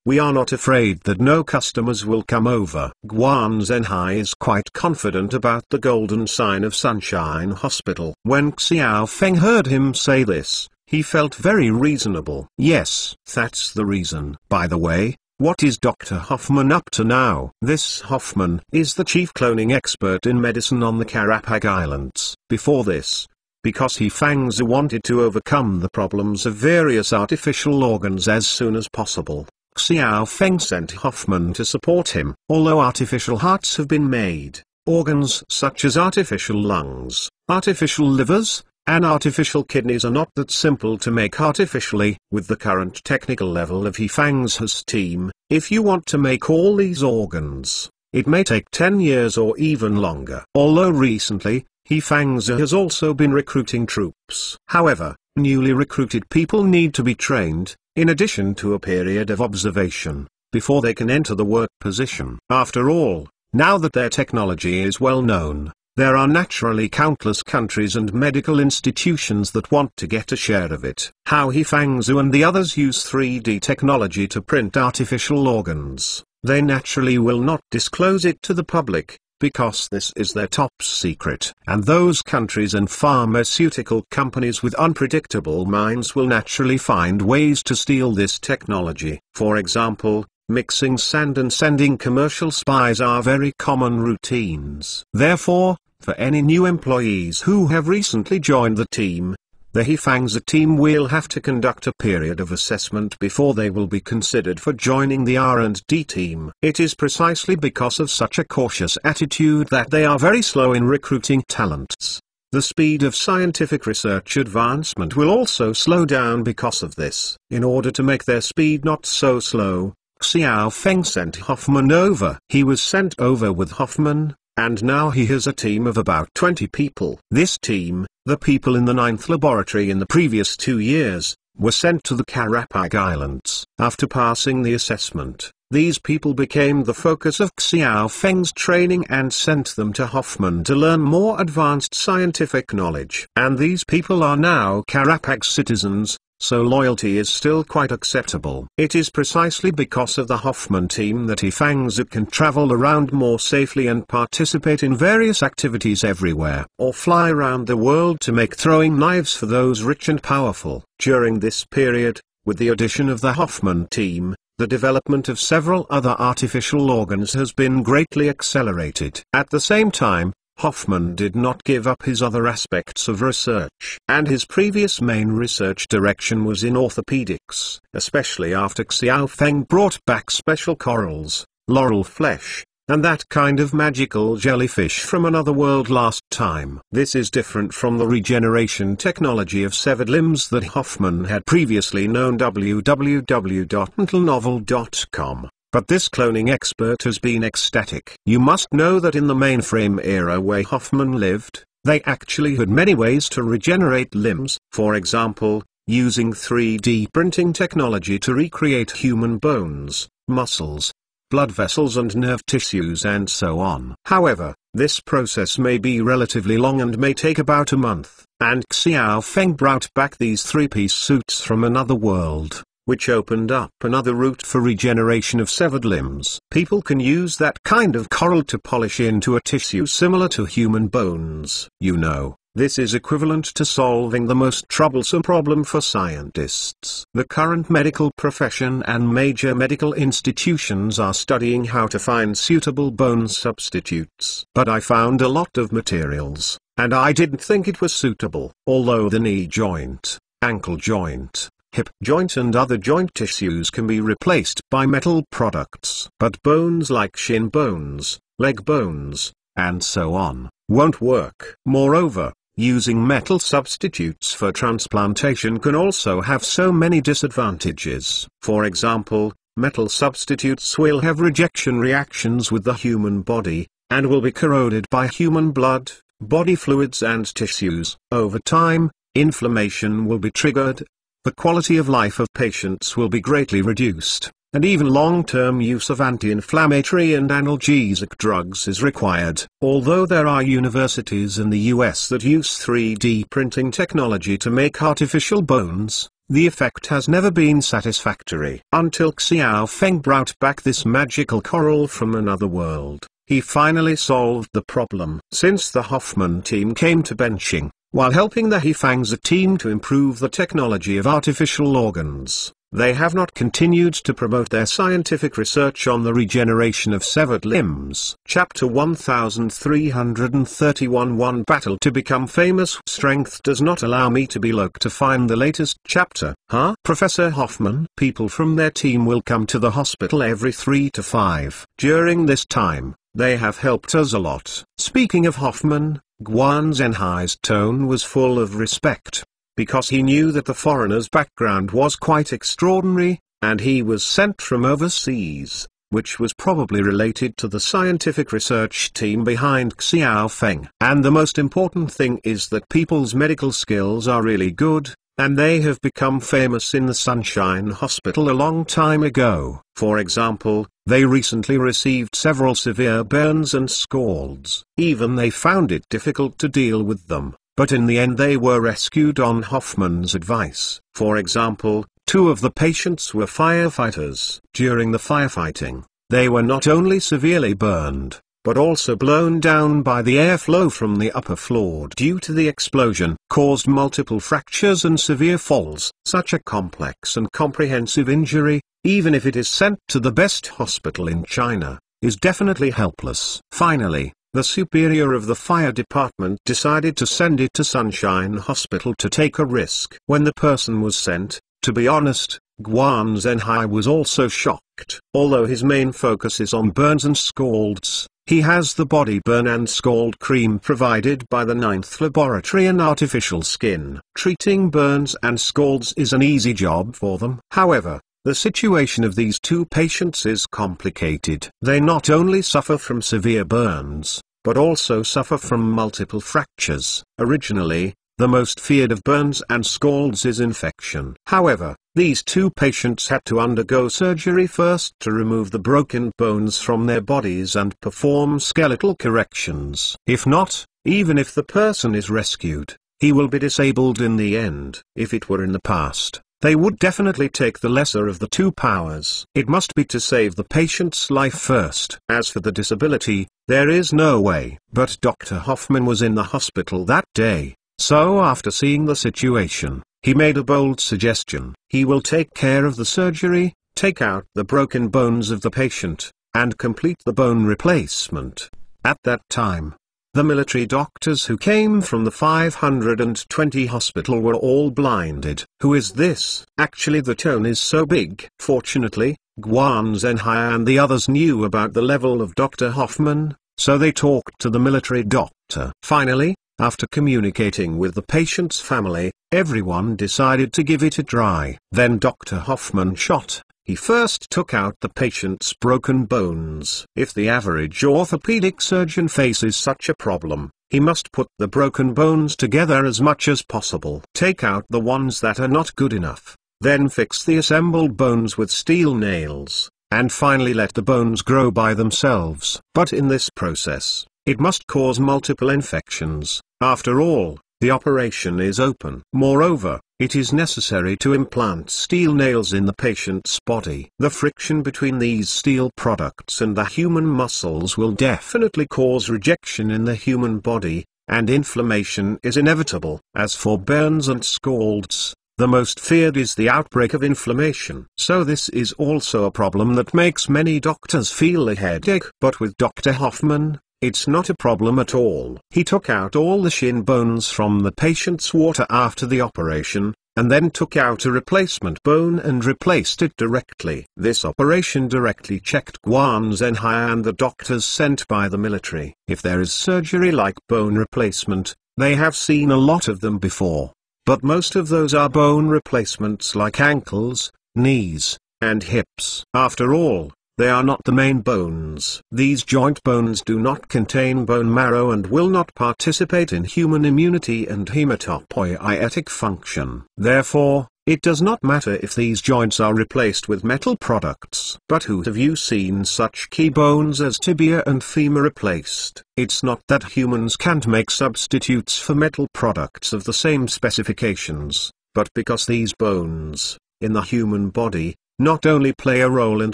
we are not afraid that no customers will come over. Guan Zhenhai is quite confident about the golden sign of Sunshine Hospital. When Xiao Feng heard him say this, he felt very reasonable. Yes, that's the reason. By the way, what is Dr. Hoffman up to now? This Hoffman is the chief cloning expert in medicine on the Karapag Islands. Before this, because he Fangzi wanted to overcome the problems of various artificial organs as soon as possible, Xiao Feng sent Hoffman to support him. Although artificial hearts have been made, organs such as artificial lungs, artificial livers, and artificial kidneys are not that simple to make artificially. With the current technical level of Fangzi's team, if you want to make all these organs, it may take 10 years or even longer. Although recently, Fangzi has also been recruiting troops. However, newly recruited people need to be trained, in addition to a period of observation, before they can enter the work position. After all, now that their technology is well known, there are naturally countless countries and medical institutions that want to get a share of it. How He Fangzhu and the others use 3D technology to print artificial organs, they naturally will not disclose it to the public, because this is their top secret. And those countries and pharmaceutical companies with unpredictable minds will naturally find ways to steal this technology. For example, mixing sand and sending commercial spies are very common routines. Therefore, for any new employees who have recently joined the team, the He Fangzhu team will have to conduct a period of assessment before they will be considered for joining the R&D team. It is precisely because of such a cautious attitude that they are very slow in recruiting talents. The speed of scientific research advancement will also slow down because of this. In order to make their speed not so slow, Xiao Feng sent Hoffman over. He was sent over with Hoffman, and now he has a team of about 20 people. This team, the people in the 9th laboratory in the previous 2 years, were sent to the Karapag Islands. After passing the assessment, these people became the focus of Xiao Feng's training and sent them to Hoffman to learn more advanced scientific knowledge. And these people are now Karapag citizens, so loyalty is still quite acceptable. It is precisely because of the Hoffman team that He Fangzhu can travel around more safely and participate in various activities everywhere, or fly around the world to make throwing knives for those rich and powerful. During this period, with the addition of the Hoffman team, the development of several other artificial organs has been greatly accelerated. At the same time, Hoffman did not give up his other aspects of research, and his previous main research direction was in orthopedics, especially after Xiao Feng brought back special corals, laurel flesh, and that kind of magical jellyfish from another world last time. This is different from the regeneration technology of severed limbs that Hoffman had previously known. www.mentalnovel.com. But this cloning expert has been ecstatic. You must know that in the mainframe era where Hoffman lived, they actually had many ways to regenerate limbs, for example, using 3D printing technology to recreate human bones, muscles, blood vessels and nerve tissues and so on. However, this process may be relatively long and may take about a month, and Xiao Feng brought back these 3-piece suits from another world, which opened up another route for regeneration of severed limbs. People can use that kind of coral to polish into a tissue similar to human bones. You know, this is equivalent to solving the most troublesome problem for scientists. The current medical profession and major medical institutions are studying how to find suitable bone substitutes. But I found a lot of materials, and I didn't think it was suitable. Although the knee joint, ankle joint, hip joint and other joint tissues can be replaced by metal products. But bones like shin bones, leg bones, and so on, won't work. Moreover, using metal substitutes for transplantation can also have so many disadvantages. For example, metal substitutes will have rejection reactions with the human body, and will be corroded by human blood, body fluids and tissues. Over time, inflammation will be triggered, the quality of life of patients will be greatly reduced, and even long-term use of anti-inflammatory and analgesic drugs is required. Although there are universities in the US that use 3D printing technology to make artificial bones, the effect has never been satisfactory. Until Xiao Feng brought back this magical coral from another world, he finally solved the problem. Since the Hoffman team came to benching, while helping the He Fangzhu team to improve the technology of artificial organs, they have not continued to promote their scientific research on the regeneration of severed limbs. Chapter 1331 One battle to become famous. Strength does not allow me to be loc to find the latest chapter. Huh? Professor Hoffman? People from their team will come to the hospital every 3 to 5. During this time, they have helped us a lot. Speaking of Hoffman, Guan Zhenhai's tone was full of respect, because he knew that the foreigner's background was quite extraordinary, and he was sent from overseas, which was probably related to the scientific research team behind Xiao Feng. And the most important thing is that people's medical skills are really good, and they have become famous in the Sunshine Hospital a long time ago. For example, they recently received several severe burns and scalds. Even they found it difficult to deal with them, but in the end they were rescued on Hoffman's advice. For example, two of the patients were firefighters. During the firefighting, they were not only severely burned, but also blown down by the airflow from the upper floor due to the explosion, caused multiple fractures and severe falls. Such a complex and comprehensive injury, even if it is sent to the best hospital in China, is definitely helpless. Finally, the superior of the fire department decided to send it to Sunshine Hospital to take a risk. When the person was sent, to be honest, Guan Zhenhai was also shocked. Although his main focus is on burns and scalds, he has the body burn and scald cream provided by the 9th laboratory and artificial skin. Treating burns and scalds is an easy job for them. However, the situation of these two patients is complicated. They not only suffer from severe burns, but also suffer from multiple fractures. Originally, the most feared of burns and scalds is infection. However, these two patients had to undergo surgery first to remove the broken bones from their bodies and perform skeletal corrections. If not, even if the person is rescued, he will be disabled in the end. If it were in the past, they would definitely take the lesser of the two powers. It must be to save the patient's life first. As for the disability, there is no way. But Dr. Hoffman was in the hospital that day. So after seeing the situation, he made a bold suggestion. He will take care of the surgery, take out the broken bones of the patient, and complete the bone replacement. At that time, the military doctors who came from the 520 hospital were all blinded. Who is this? Actually, the tone is so big. Fortunately, Guan Zhenhai and the others knew about the level of Dr. Hoffman, so they talked to the military doctor. Finally, after communicating with the patient's family, everyone decided to give it a try. Then Dr. Hoffman shot. He first took out the patient's broken bones. If the average orthopedic surgeon faces such a problem, he must put the broken bones together as much as possible. Take out the ones that are not good enough, then fix the assembled bones with steel nails, and finally let the bones grow by themselves. But in this process, it must cause multiple infections. After all, the operation is open. Moreover, it is necessary to implant steel nails in the patient's body. The friction between these steel products and the human muscles will definitely cause rejection in the human body, and inflammation is inevitable. As for burns and scalds, the most feared is the outbreak of inflammation. So this is also a problem that makes many doctors feel a headache. But with Dr. Hoffman, it's not a problem at all. He took out all the shin bones from the patient's water after the operation, and then took out a replacement bone and replaced it directly. This operation directly checked Guan Zhenhai and the doctors sent by the military. If there is surgery like bone replacement, they have seen a lot of them before. But most of those are bone replacements like ankles, knees, and hips. After all, they are not the main bones. These joint bones do not contain bone marrow and will not participate in human immunity and hematopoietic function. Therefore, it does not matter if these joints are replaced with metal products. But who have you seen such key bones as tibia and femur replaced? It's not that humans can't make substitutes for metal products of the same specifications, but because these bones, in the human body, not only play a role in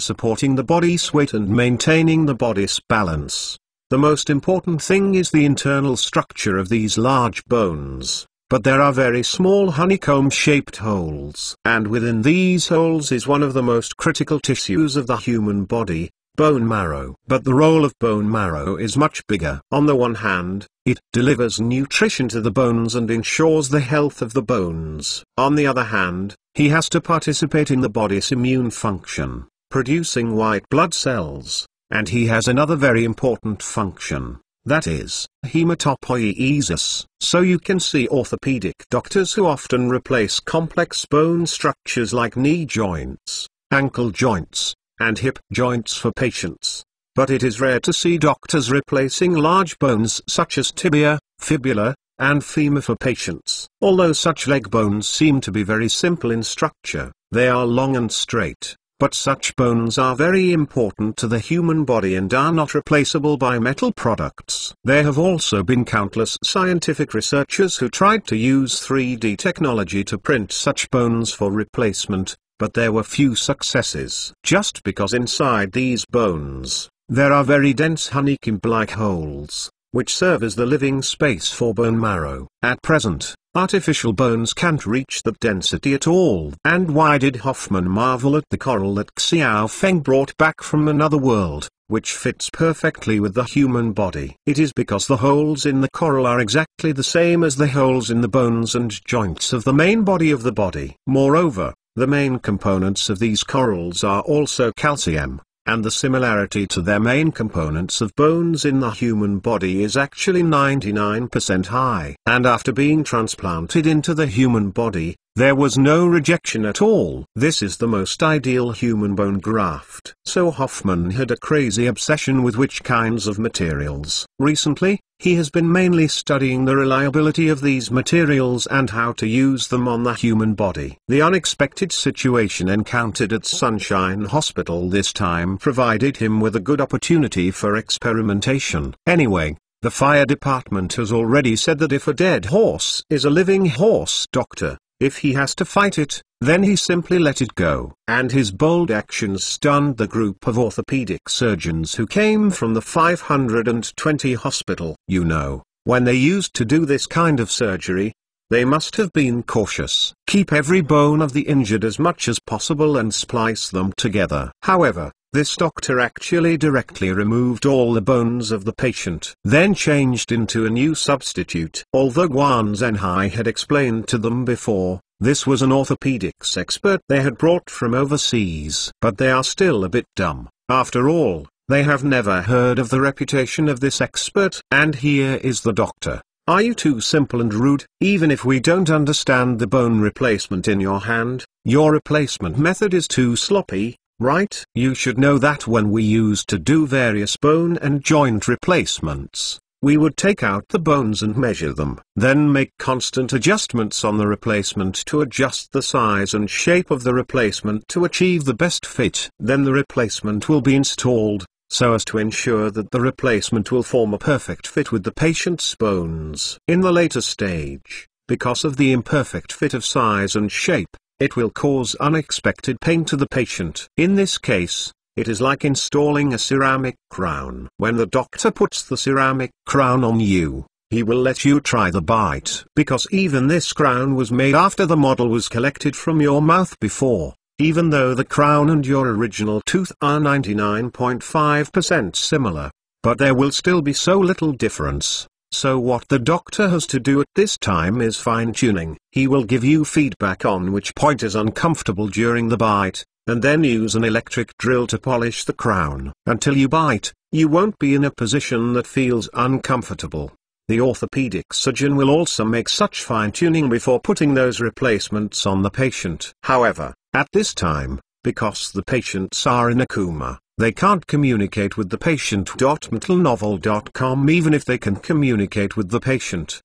supporting the body's weight and maintaining the body's balance. The most important thing is the internal structure of these large bones, but there are very small honeycomb-shaped holes. And within these holes is one of the most critical tissues of the human body, bone marrow. But the role of bone marrow is much bigger. On the one hand, it delivers nutrition to the bones and ensures the health of the bones. On the other hand, he has to participate in the body's immune function, producing white blood cells, and he has another very important function, that is, hematopoiesis. So you can see orthopedic doctors who often replace complex bone structures like knee joints, ankle joints, and hip joints for patients. But it is rare to see doctors replacing large bones such as tibia, fibula, and femur for patients. Although such leg bones seem to be very simple in structure, they are long and straight. But such bones are very important to the human body and are not replaceable by metal products. There have also been countless scientific researchers who tried to use 3D technology to print such bones for replacement, but there were few successes. Just because inside these bones, there are very dense honeycomb-like holes, which serve as the living space for bone marrow. At present, artificial bones can't reach that density at all. And why did Hoffman marvel at the coral that Xiao Feng brought back from another world, which fits perfectly with the human body? It is because the holes in the coral are exactly the same as the holes in the bones and joints of the main body of the body. Moreover, the main components of these corals are also calcium, and the similarity to their main components of bones in the human body is actually 99% high. And after being transplanted into the human body, there was no rejection at all. This is the most ideal human bone graft. So Hoffman had a crazy obsession with which kinds of materials. Recently, he has been mainly studying the reliability of these materials and how to use them on the human body. The unexpected situation encountered at Sunshine Hospital this time provided him with a good opportunity for experimentation. Anyway, the fire department has already said that if a dead horse is a living horse, doctor, if he has to fight it, then he simply let it go. And his bold actions stunned the group of orthopedic surgeons who came from the 520 hospital. You know, when they used to do this kind of surgery, they must have been cautious. Keep every bone of the injured as much as possible and splice them together. However, this doctor actually directly removed all the bones of the patient, then changed into a new substitute. Although Guan Zhenhai had explained to them before, this was an orthopedics expert they had brought from overseas. But they are still a bit dumb. After all, they have never heard of the reputation of this expert. And here is the doctor. Are you too simple and rude? Even if we don't understand the bone replacement in your hand, your replacement method is too sloppy. Right? You should know that when we used to do various bone and joint replacements, we would take out the bones and measure them, then make constant adjustments on the replacement to adjust the size and shape of the replacement to achieve the best fit. Then the replacement will be installed, so as to ensure that the replacement will form a perfect fit with the patient's bones. In the later stage, because of the imperfect fit of size and shape, it will cause unexpected pain to the patient. In this case, it is like installing a ceramic crown. When the doctor puts the ceramic crown on you, he will let you try the bite. Because even this crown was made after the model was collected from your mouth before, even though the crown and your original tooth are 99.5% similar, but there will still be so little difference. So what the doctor has to do at this time is fine-tuning. He will give you feedback on which point is uncomfortable during the bite, and then use an electric drill to polish the crown. Until you bite, you won't be in a position that feels uncomfortable. The orthopedic surgeon will also make such fine-tuning before putting those replacements on the patient. However, at this time, because the patients are in a coma, they can't communicate with the patient. Mentalnovel.com. Even if they can communicate with the patient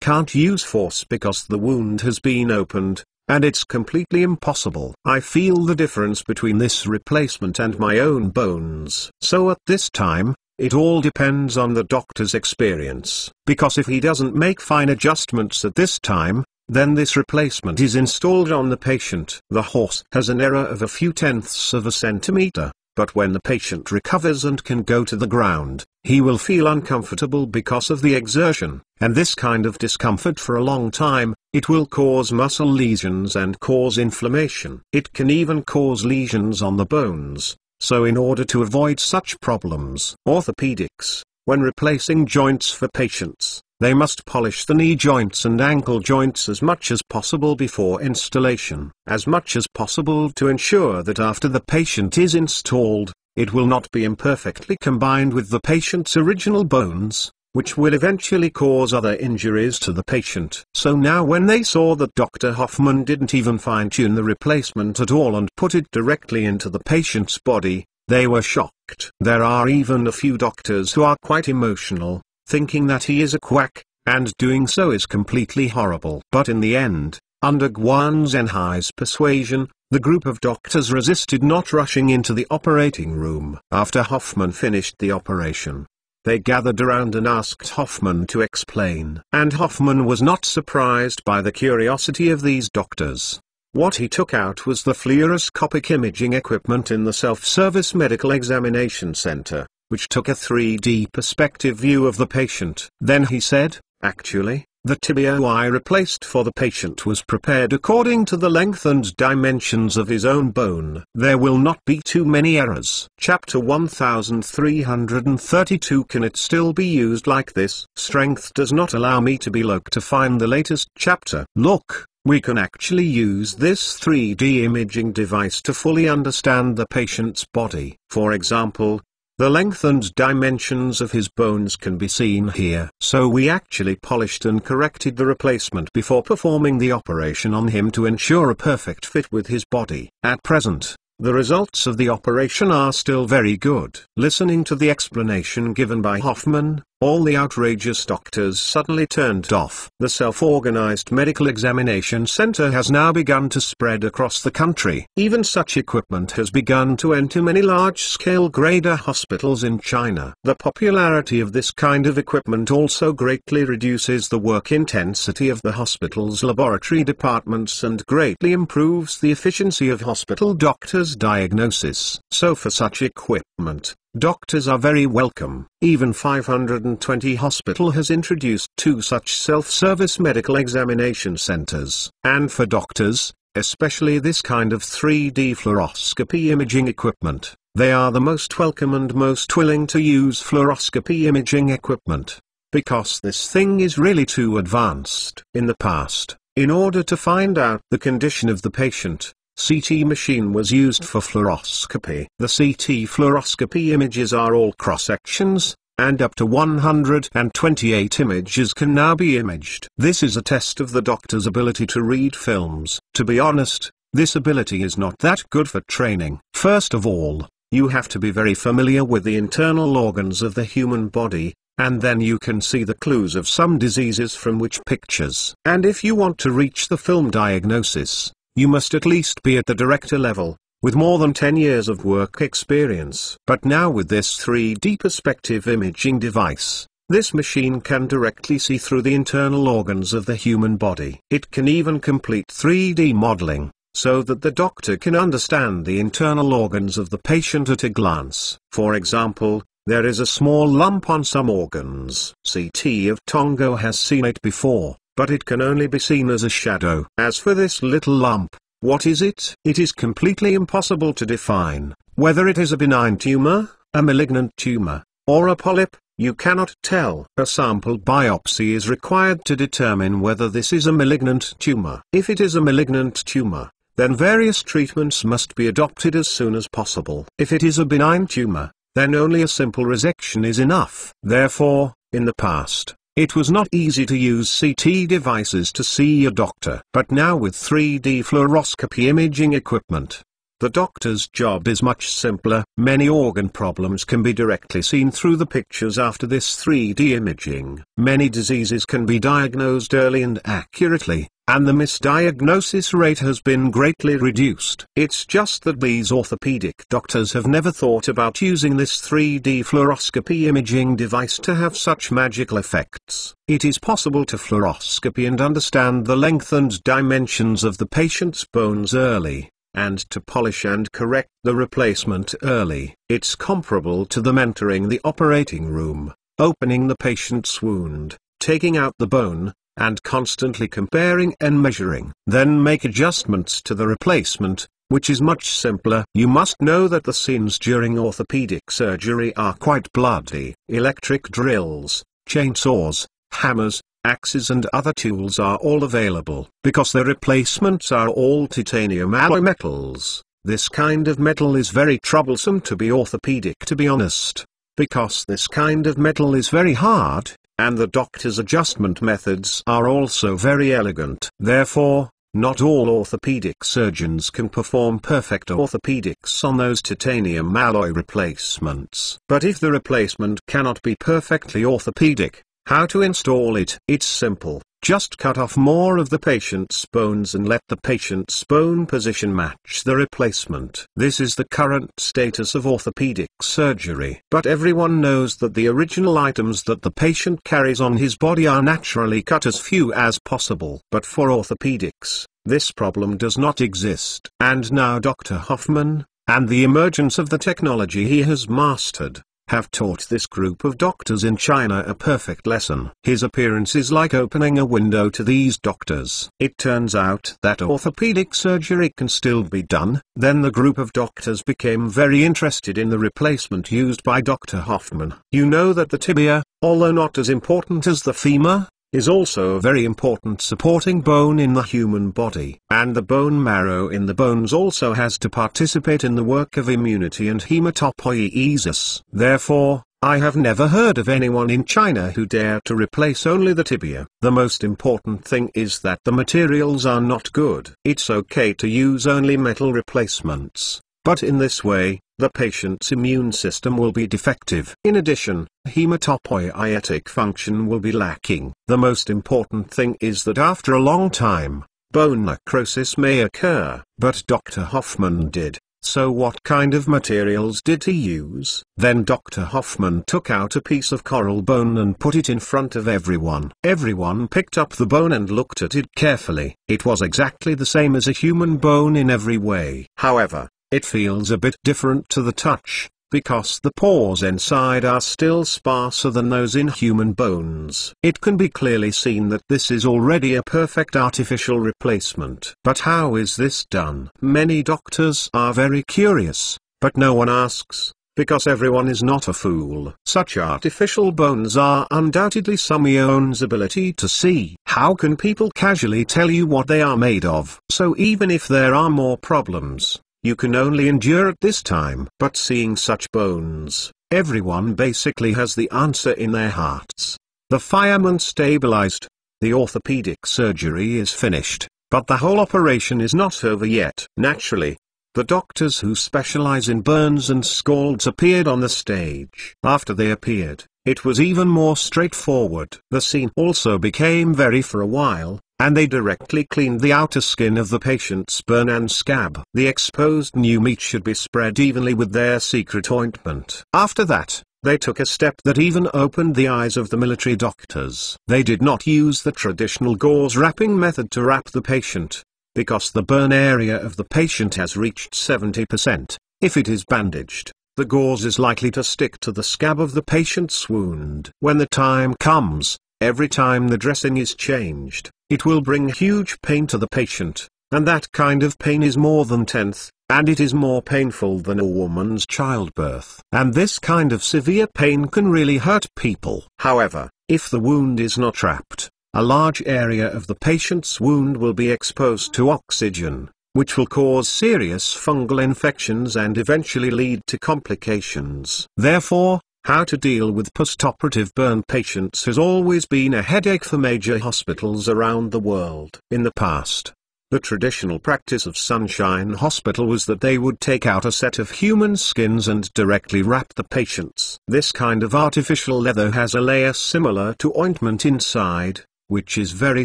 can't use force because the wound has been opened, and it's completely impossible. I feel the difference between this replacement and my own bones. So at this time, it all depends on the doctor's experience. Because if he doesn't make fine adjustments at this time, then this replacement is installed on the patient. The horse has an error of a few tenths of a centimeter. But when the patient recovers and can go to the ground, he will feel uncomfortable because of the exertion, and this kind of discomfort for a long time, it will cause muscle lesions and cause inflammation. It can even cause lesions on the bones. So in order to avoid such problems, orthopedics, when replacing joints for patients, they must polish the knee joints and ankle joints as much as possible before installation, as much as possible to ensure that after the patient is installed, it will not be imperfectly combined with the patient's original bones, which will eventually cause other injuries to the patient. So now when they saw that Dr. Hoffman didn't even fine-tune the replacement at all and put it directly into the patient's body, they were shocked. There are even a few doctors who are quite emotional, thinking that he is a quack, and doing so is completely horrible. But in the end, under Guan Zhenhai's persuasion, the group of doctors resisted not rushing into the operating room. After Hoffman finished the operation, they gathered around and asked Hoffman to explain. And Hoffman was not surprised by the curiosity of these doctors. What he took out was the fluoroscopic imaging equipment in the self-service medical examination center, which took a 3D perspective view of the patient. Then he said, actually, the tibia I replaced for the patient was prepared according to the length and dimensions of his own bone. There will not be too many errors. Chapter 1332. Can it still be used like this? Strength does not allow me to be look to find the latest chapter. Look, we can actually use this 3D imaging device to fully understand the patient's body. For example, the length and dimensions of his bones can be seen here. So we actually polished and corrected the replacement before performing the operation on him to ensure a perfect fit with his body. At present, the results of the operation are still very good. Listening to the explanation given by Hoffman, all the outrageous doctors suddenly turned off. The self-organized medical examination center has now begun to spread across the country. Even such equipment has begun to enter many large-scale grader hospitals in China. The popularity of this kind of equipment also greatly reduces the work intensity of the hospital's laboratory departments and greatly improves the efficiency of hospital doctors' diagnosis. So for such equipment, doctors are very welcome. Even 520 Hospital has introduced 2 such self-service medical examination centers. And for doctors, especially this kind of 3D fluoroscopy imaging equipment, they are the most welcome and most willing to use fluoroscopy imaging equipment, because this thing is really too advanced. In the past, in order to find out the condition of the patient, CT machine was used for fluoroscopy. The CT fluoroscopy images are all cross-sections, and up to 128 images can now be imaged. This is a test of the doctor's ability to read films. To be honest, this ability is not that good for training. First of all, you have to be very familiar with the internal organs of the human body, and then you can see the clues of some diseases from which pictures. And if you want to reach the film diagnosis, you must at least be at the director level, with more than 10 years of work experience. But now with this 3D perspective imaging device, this machine can directly see through the internal organs of the human body. It can even complete 3D modeling, so that the doctor can understand the internal organs of the patient at a glance. For example, there is a small lump on some organs. CT of Tongo has seen it before, but it can only be seen as a shadow. As for this little lump, what is it? It is completely impossible to define. Whether it is a benign tumor, a malignant tumor, or a polyp, you cannot tell. A sample biopsy is required to determine whether this is a malignant tumor. If it is a malignant tumor, then various treatments must be adopted as soon as possible. If it is a benign tumor, then only a simple resection is enough. Therefore, in the past, it was not easy to use CT devices to see a doctor. But now with 3D fluoroscopy imaging equipment, the doctor's job is much simpler. Many organ problems can be directly seen through the pictures after this 3D imaging. Many diseases can be diagnosed early and accurately, and the misdiagnosis rate has been greatly reduced. It's just that these orthopedic doctors have never thought about using this 3D fluoroscopy imaging device to have such magical effects. It is possible to fluoroscopy and understand the length and dimensions of the patient's bones early, and to polish and correct the replacement early. It's comparable to them entering the operating room, opening the patient's wound, taking out the bone, and constantly comparing and measuring. Then make adjustments to the replacement, which is much simpler. You must know that the scenes during orthopedic surgery are quite bloody. Electric drills, chainsaws, hammers, axes and other tools are all available. Because the replacements are all titanium alloy metals, this kind of metal is very troublesome to be orthopedic, to be honest. Because this kind of metal is very hard, and the doctor's adjustment methods are also very elegant. Therefore, not all orthopedic surgeons can perform perfect orthopedics on those titanium alloy replacements. But if the replacement cannot be perfectly orthopedic, How to install it? It's simple. Just cut off more of the patient's bones and let the patient's bone position match the replacement. This is the current status of orthopedic surgery. But everyone knows that the original items that the patient carries on his body are naturally cut as few as possible. But for orthopedics, this problem does not exist. And now Dr. Hoffman, and the emergence of the technology he has mastered, have taught this group of doctors in China a perfect lesson. His appearance is like opening a window to these doctors. It turns out that orthopedic surgery can still be done. Then the group of doctors became very interested in the replacement used by Dr. Hoffman. You know that the tibia, although not as important as the femur, is also a very important supporting bone in the human body. And the bone marrow in the bones also has to participate in the work of immunity and hematopoiesis. Therefore, I have never heard of anyone in China who dare to replace only the tibia. The most important thing is that the materials are not good. It's okay to use only metal replacements, but in this way, the patient's immune system will be defective. In addition, hematopoietic function will be lacking. The most important thing is that after a long time, bone necrosis may occur. But Dr. Hoffman did. So what kind of materials did he use? Then Dr. Hoffman took out a piece of coral bone and put it in front of everyone. Everyone picked up the bone and looked at it carefully. It was exactly the same as a human bone in every way. However, it feels a bit different to the touch, because the pores inside are still sparser than those in human bones. It can be clearly seen that this is already a perfect artificial replacement. But how is this done? Many doctors are very curious, but no one asks, because everyone is not a fool. Such artificial bones are undoubtedly someone's ability to see. How can people casually tell you what they are made of? So even if there are more problems, you can only endure at this time. But seeing such bones, everyone basically has the answer in their hearts. The fireman stabilized. The orthopedic surgery is finished, but the whole operation is not over yet. Naturally, the doctors who specialize in burns and scalds appeared on the stage. After they appeared, it was even more straightforward. The scene also became very for a while, and they directly cleaned the outer skin of the patient's burn and scab. The exposed new meat should be spread evenly with their secret ointment. After that, they took a step that even opened the eyes of the military doctors. They did not use the traditional gauze wrapping method to wrap the patient, because the burn area of the patient has reached 70%. If it is bandaged, the gauze is likely to stick to the scab of the patient's wound. When the time comes, every time the dressing is changed, it will bring huge pain to the patient, and that kind of pain is more than tenth, and it is more painful than a woman's childbirth. And this kind of severe pain can really hurt people. However, if the wound is not wrapped, a large area of the patient's wound will be exposed to oxygen, which will cause serious fungal infections and eventually lead to complications. Therefore, how to deal with postoperative burn patients has always been a headache for major hospitals around the world. In the past, the traditional practice of Sunshine Hospital was that they would take out a set of human skins and directly wrap the patients. This kind of artificial leather has a layer similar to ointment inside, which is very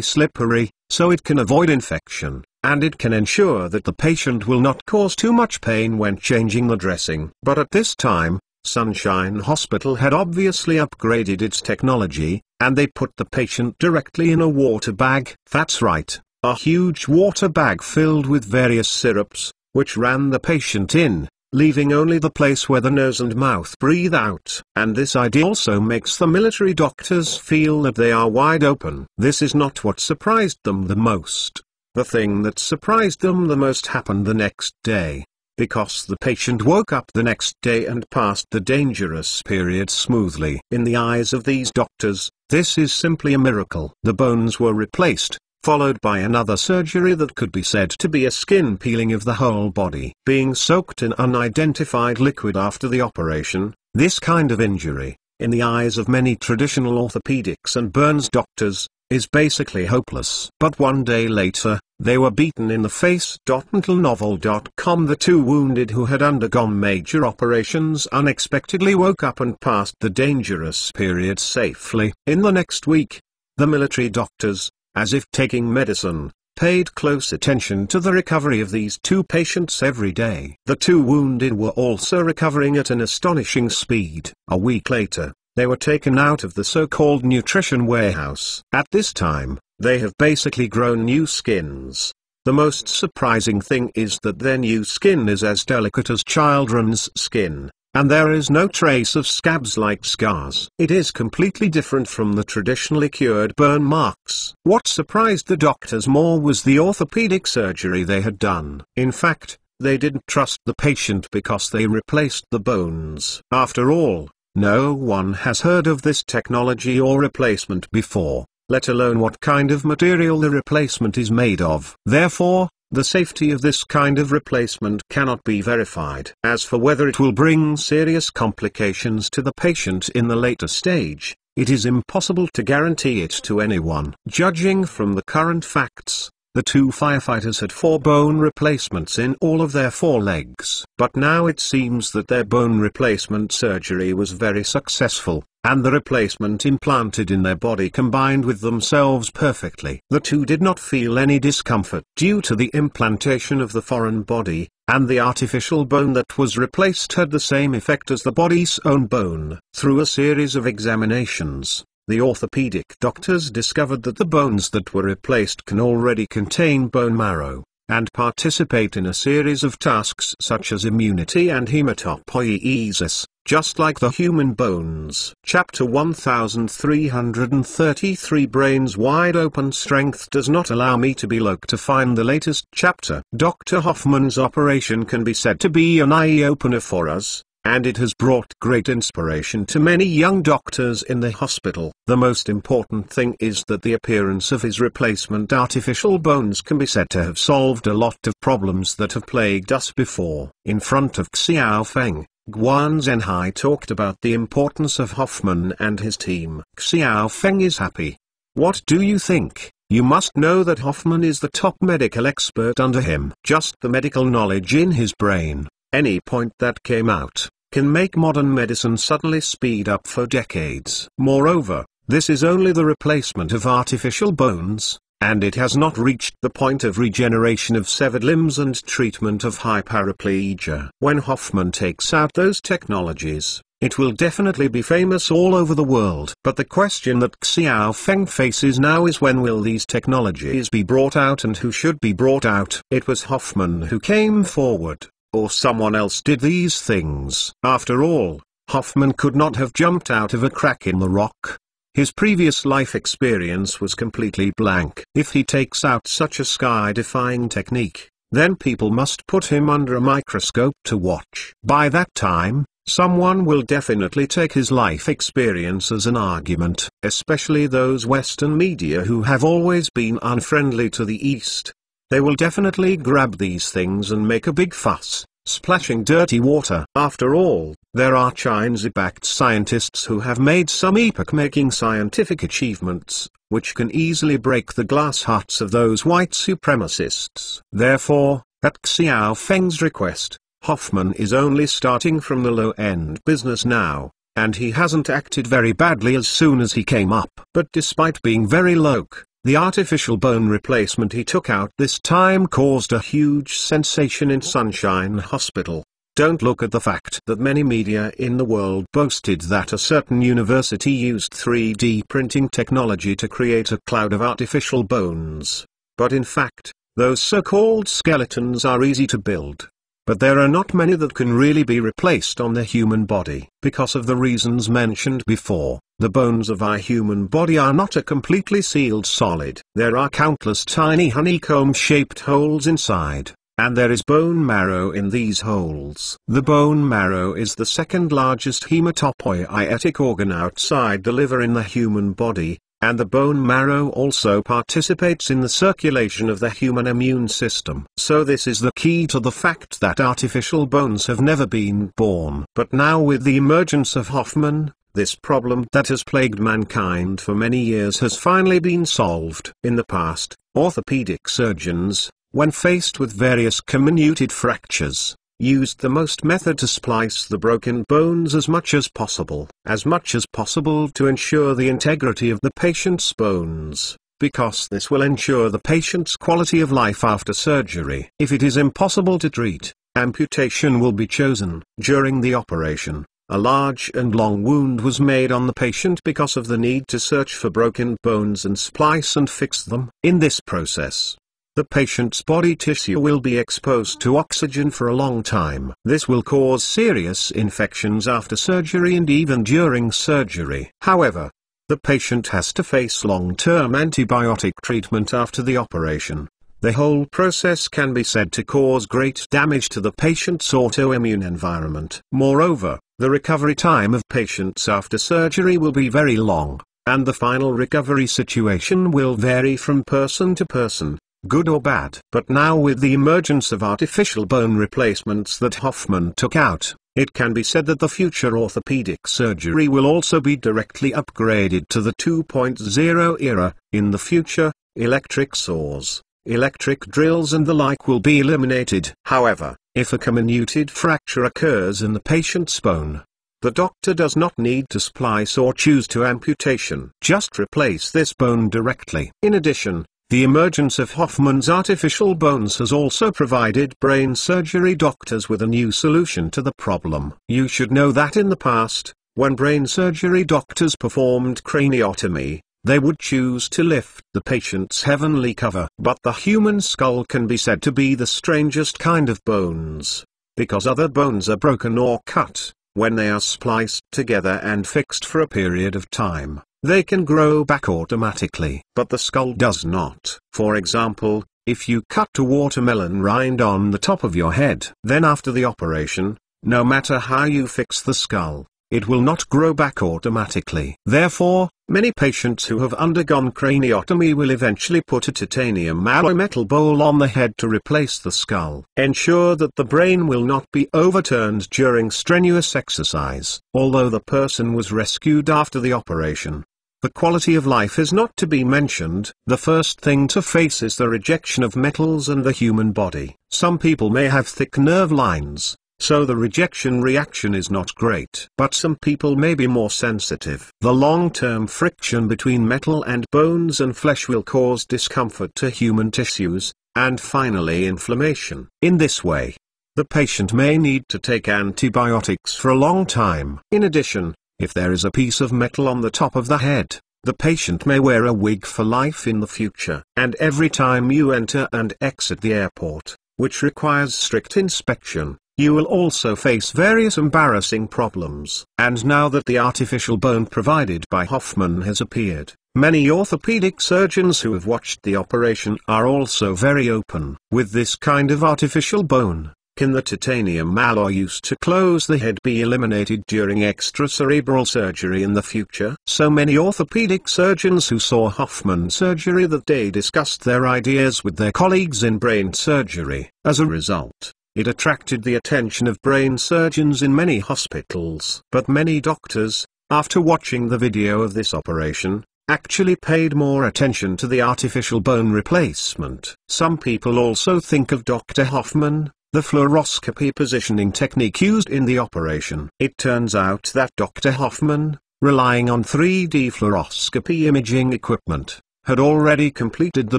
slippery, so it can avoid infection, and it can ensure that the patient will not cause too much pain when changing the dressing. But at this time, Sunshine Hospital had obviously upgraded its technology, and they put the patient directly in a water bag. That's right, a huge water bag filled with various syrups, which ran the patient in, leaving only the place where the nose and mouth breathe out. And this idea also makes the military doctors feel that they are wide open. This is not what surprised them the most. The thing that surprised them the most happened the next day, because the patient woke up the next day and passed the dangerous period smoothly. In the eyes of these doctors, this is simply a miracle. The bones were replaced, followed by another surgery that could be said to be a skin peeling of the whole body. Being soaked in unidentified liquid after the operation, this kind of injury, in the eyes of many traditional orthopedics and burns doctors, is basically hopeless. But one day later, They were beaten in the face. Until Novel.com, the two wounded who had undergone major operations unexpectedly woke up and passed the dangerous period safely. In the next week, the military doctors, as if taking medicine, paid close attention to the recovery of these two patients every day. The two wounded were also recovering at an astonishing speed. A week later, they were taken out of the so-called nutrition warehouse. At this time, they have basically grown new skins. The most surprising thing is that their new skin is as delicate as children's skin, and there is no trace of scabs like scars. It is completely different from the traditionally cured burn marks. What surprised the doctors more was the orthopedic surgery they had done. In fact, they didn't trust the patient because they replaced the bones. After all, no one has heard of this technology or replacement before, let alone what kind of material the replacement is made of. Therefore, the safety of this kind of replacement cannot be verified. As for whether it will bring serious complications to the patient in the later stage, it is impossible to guarantee it to anyone. Judging from the current facts, the two firefighters had 4 bone replacements in all of their 4 legs. But now it seems that their bone replacement surgery was very successful, and the replacement implanted in their body combined with themselves perfectly. The two did not feel any discomfort due to the implantation of the foreign body, and the artificial bone that was replaced had the same effect as the body's own bone. Through a series of examinations, the orthopedic doctors discovered that the bones that were replaced can already contain bone marrow, and participate in a series of tasks such as immunity and hematopoiesis, just like the human bones. Chapter 1333 Brains Wide Open. Strength does not allow me to be loc to find the latest chapter. Dr. Hoffman's operation can be said to be an eye-opener for us, and it has brought great inspiration to many young doctors in the hospital. The most important thing is that the appearance of his replacement artificial bones can be said to have solved a lot of problems that have plagued us before. In front of Xiao Feng, Guan Zhenhai talked about the importance of Hoffman and his team. Xiao Feng is happy. What do you think? You must know that Hoffman is the top medical expert under him. Just the medical knowledge in his brain, any point that came out, can make modern medicine suddenly speed up for decades. Moreover, this is only the replacement of artificial bones, and it has not reached the point of regeneration of severed limbs and treatment of hyperplegia. When Hoffman takes out those technologies, it will definitely be famous all over the world. But the question that Xiao Feng faces now is, when will these technologies be brought out and who should be brought out? It was Hoffman who came forward, or someone else did these things. After all, Hoffman could not have jumped out of a crack in the rock. His previous life experience was completely blank. If he takes out such a sky-defying technique, then people must put him under a microscope to watch. By that time, someone will definitely take his life experience as an argument, especially those Western media who have always been unfriendly to the East. They will definitely grab these things and make a big fuss, splashing dirty water. After all, there are Chinese-backed scientists who have made some epoch-making scientific achievements, which can easily break the glass hearts of those white supremacists. Therefore, at Xiao Feng's request, Hoffman is only starting from the low-end business now, and he hasn't acted very badly as soon as he came up. But despite being very low, the artificial bone replacement he took out this time caused a huge sensation in Sunshine Hospital. Don't look at the fact that many media in the world boasted that a certain university used 3D printing technology to create a cloud of artificial bones. But in fact, those so-called skeletons are easy to build. But there are not many that can really be replaced on the human body. Because of the reasons mentioned before, the bones of our human body are not a completely sealed solid. There are countless tiny honeycomb-shaped holes inside, and there is bone marrow in these holes. The bone marrow is the second largest hematopoietic organ outside the liver in the human body, and the bone marrow also participates in the circulation of the human immune system. So this is the key to the fact that artificial bones have never been born. But now with the emergence of Hoffman, This problem that has plagued mankind for many years has finally been solved. In the past, orthopedic surgeons, when faced with various comminuted fractures, used the most method to splice the broken bones as much as possible to ensure the integrity of the patient's bones, because this will ensure the patient's quality of life after surgery. If it is impossible to treat, amputation will be chosen. During the operation, a large and long wound was made on the patient because of the need to search for broken bones and splice and fix them. In this process, the patient's body tissue will be exposed to oxygen for a long time. This will cause serious infections after surgery and even during surgery. However, the patient has to face long-term antibiotic treatment after the operation. The whole process can be said to cause great damage to the patient's autoimmune environment. Moreover, the recovery time of patients after surgery will be very long, and the final recovery situation will vary from person to person, good or bad. But now, with the emergence of artificial bone replacements that Hoffmann took out, it can be said that the future orthopedic surgery will also be directly upgraded to the 2.0 era. In the future, electric saws, electric drills and the like will be eliminated. However, if a comminuted fracture occurs in the patient's bone, the doctor does not need to splice or choose to amputation. Just replace this bone directly. In addition, the emergence of Hoffmann's artificial bones has also provided brain surgery doctors with a new solution to the problem. You should know that in the past, when brain surgery doctors performed craniotomy, they would choose to lift the patient's heavenly cover. But the human skull can be said to be the strangest kind of bones, because other bones are broken or cut. When they are spliced together and fixed for a period of time, they can grow back automatically. But the skull does not. For example, if you cut a watermelon rind on the top of your head, then after the operation, no matter how you fix the skull, it will not grow back automatically. Therefore, many patients who have undergone craniotomy will eventually put a titanium alloy metal bowl on the head to replace the skull. Ensure that the brain will not be overturned during strenuous exercise. Although the person was rescued after the operation, the quality of life is not to be mentioned. The first thing to face is the rejection of metals and the human body. Some people may have thick nerve lines, so the rejection reaction is not great. But some people may be more sensitive. The long-term friction between metal and bones and flesh will cause discomfort to human tissues, and finally inflammation. In this way, the patient may need to take antibiotics for a long time. In addition, if there is a piece of metal on the top of the head, the patient may wear a wig for life in the future. And every time you enter and exit the airport, which requires strict inspection, you will also face various embarrassing problems. And now that the artificial bone provided by Hoffmann has appeared, many orthopedic surgeons who have watched the operation are also very open. With this kind of artificial bone, can the titanium alloy used to close the head be eliminated during extracerebral surgery in the future? So many orthopedic surgeons who saw Hoffmann surgery that day discussed their ideas with their colleagues in brain surgery. As a result, it attracted the attention of brain surgeons in many hospitals. But many doctors, after watching the video of this operation, actually paid more attention to the artificial bone replacement. Some people also think of Dr. Hoffmann, the fluoroscopy positioning technique used in the operation. It turns out that Dr. Hoffmann, relying on 3D fluoroscopy imaging equipment, had already completed the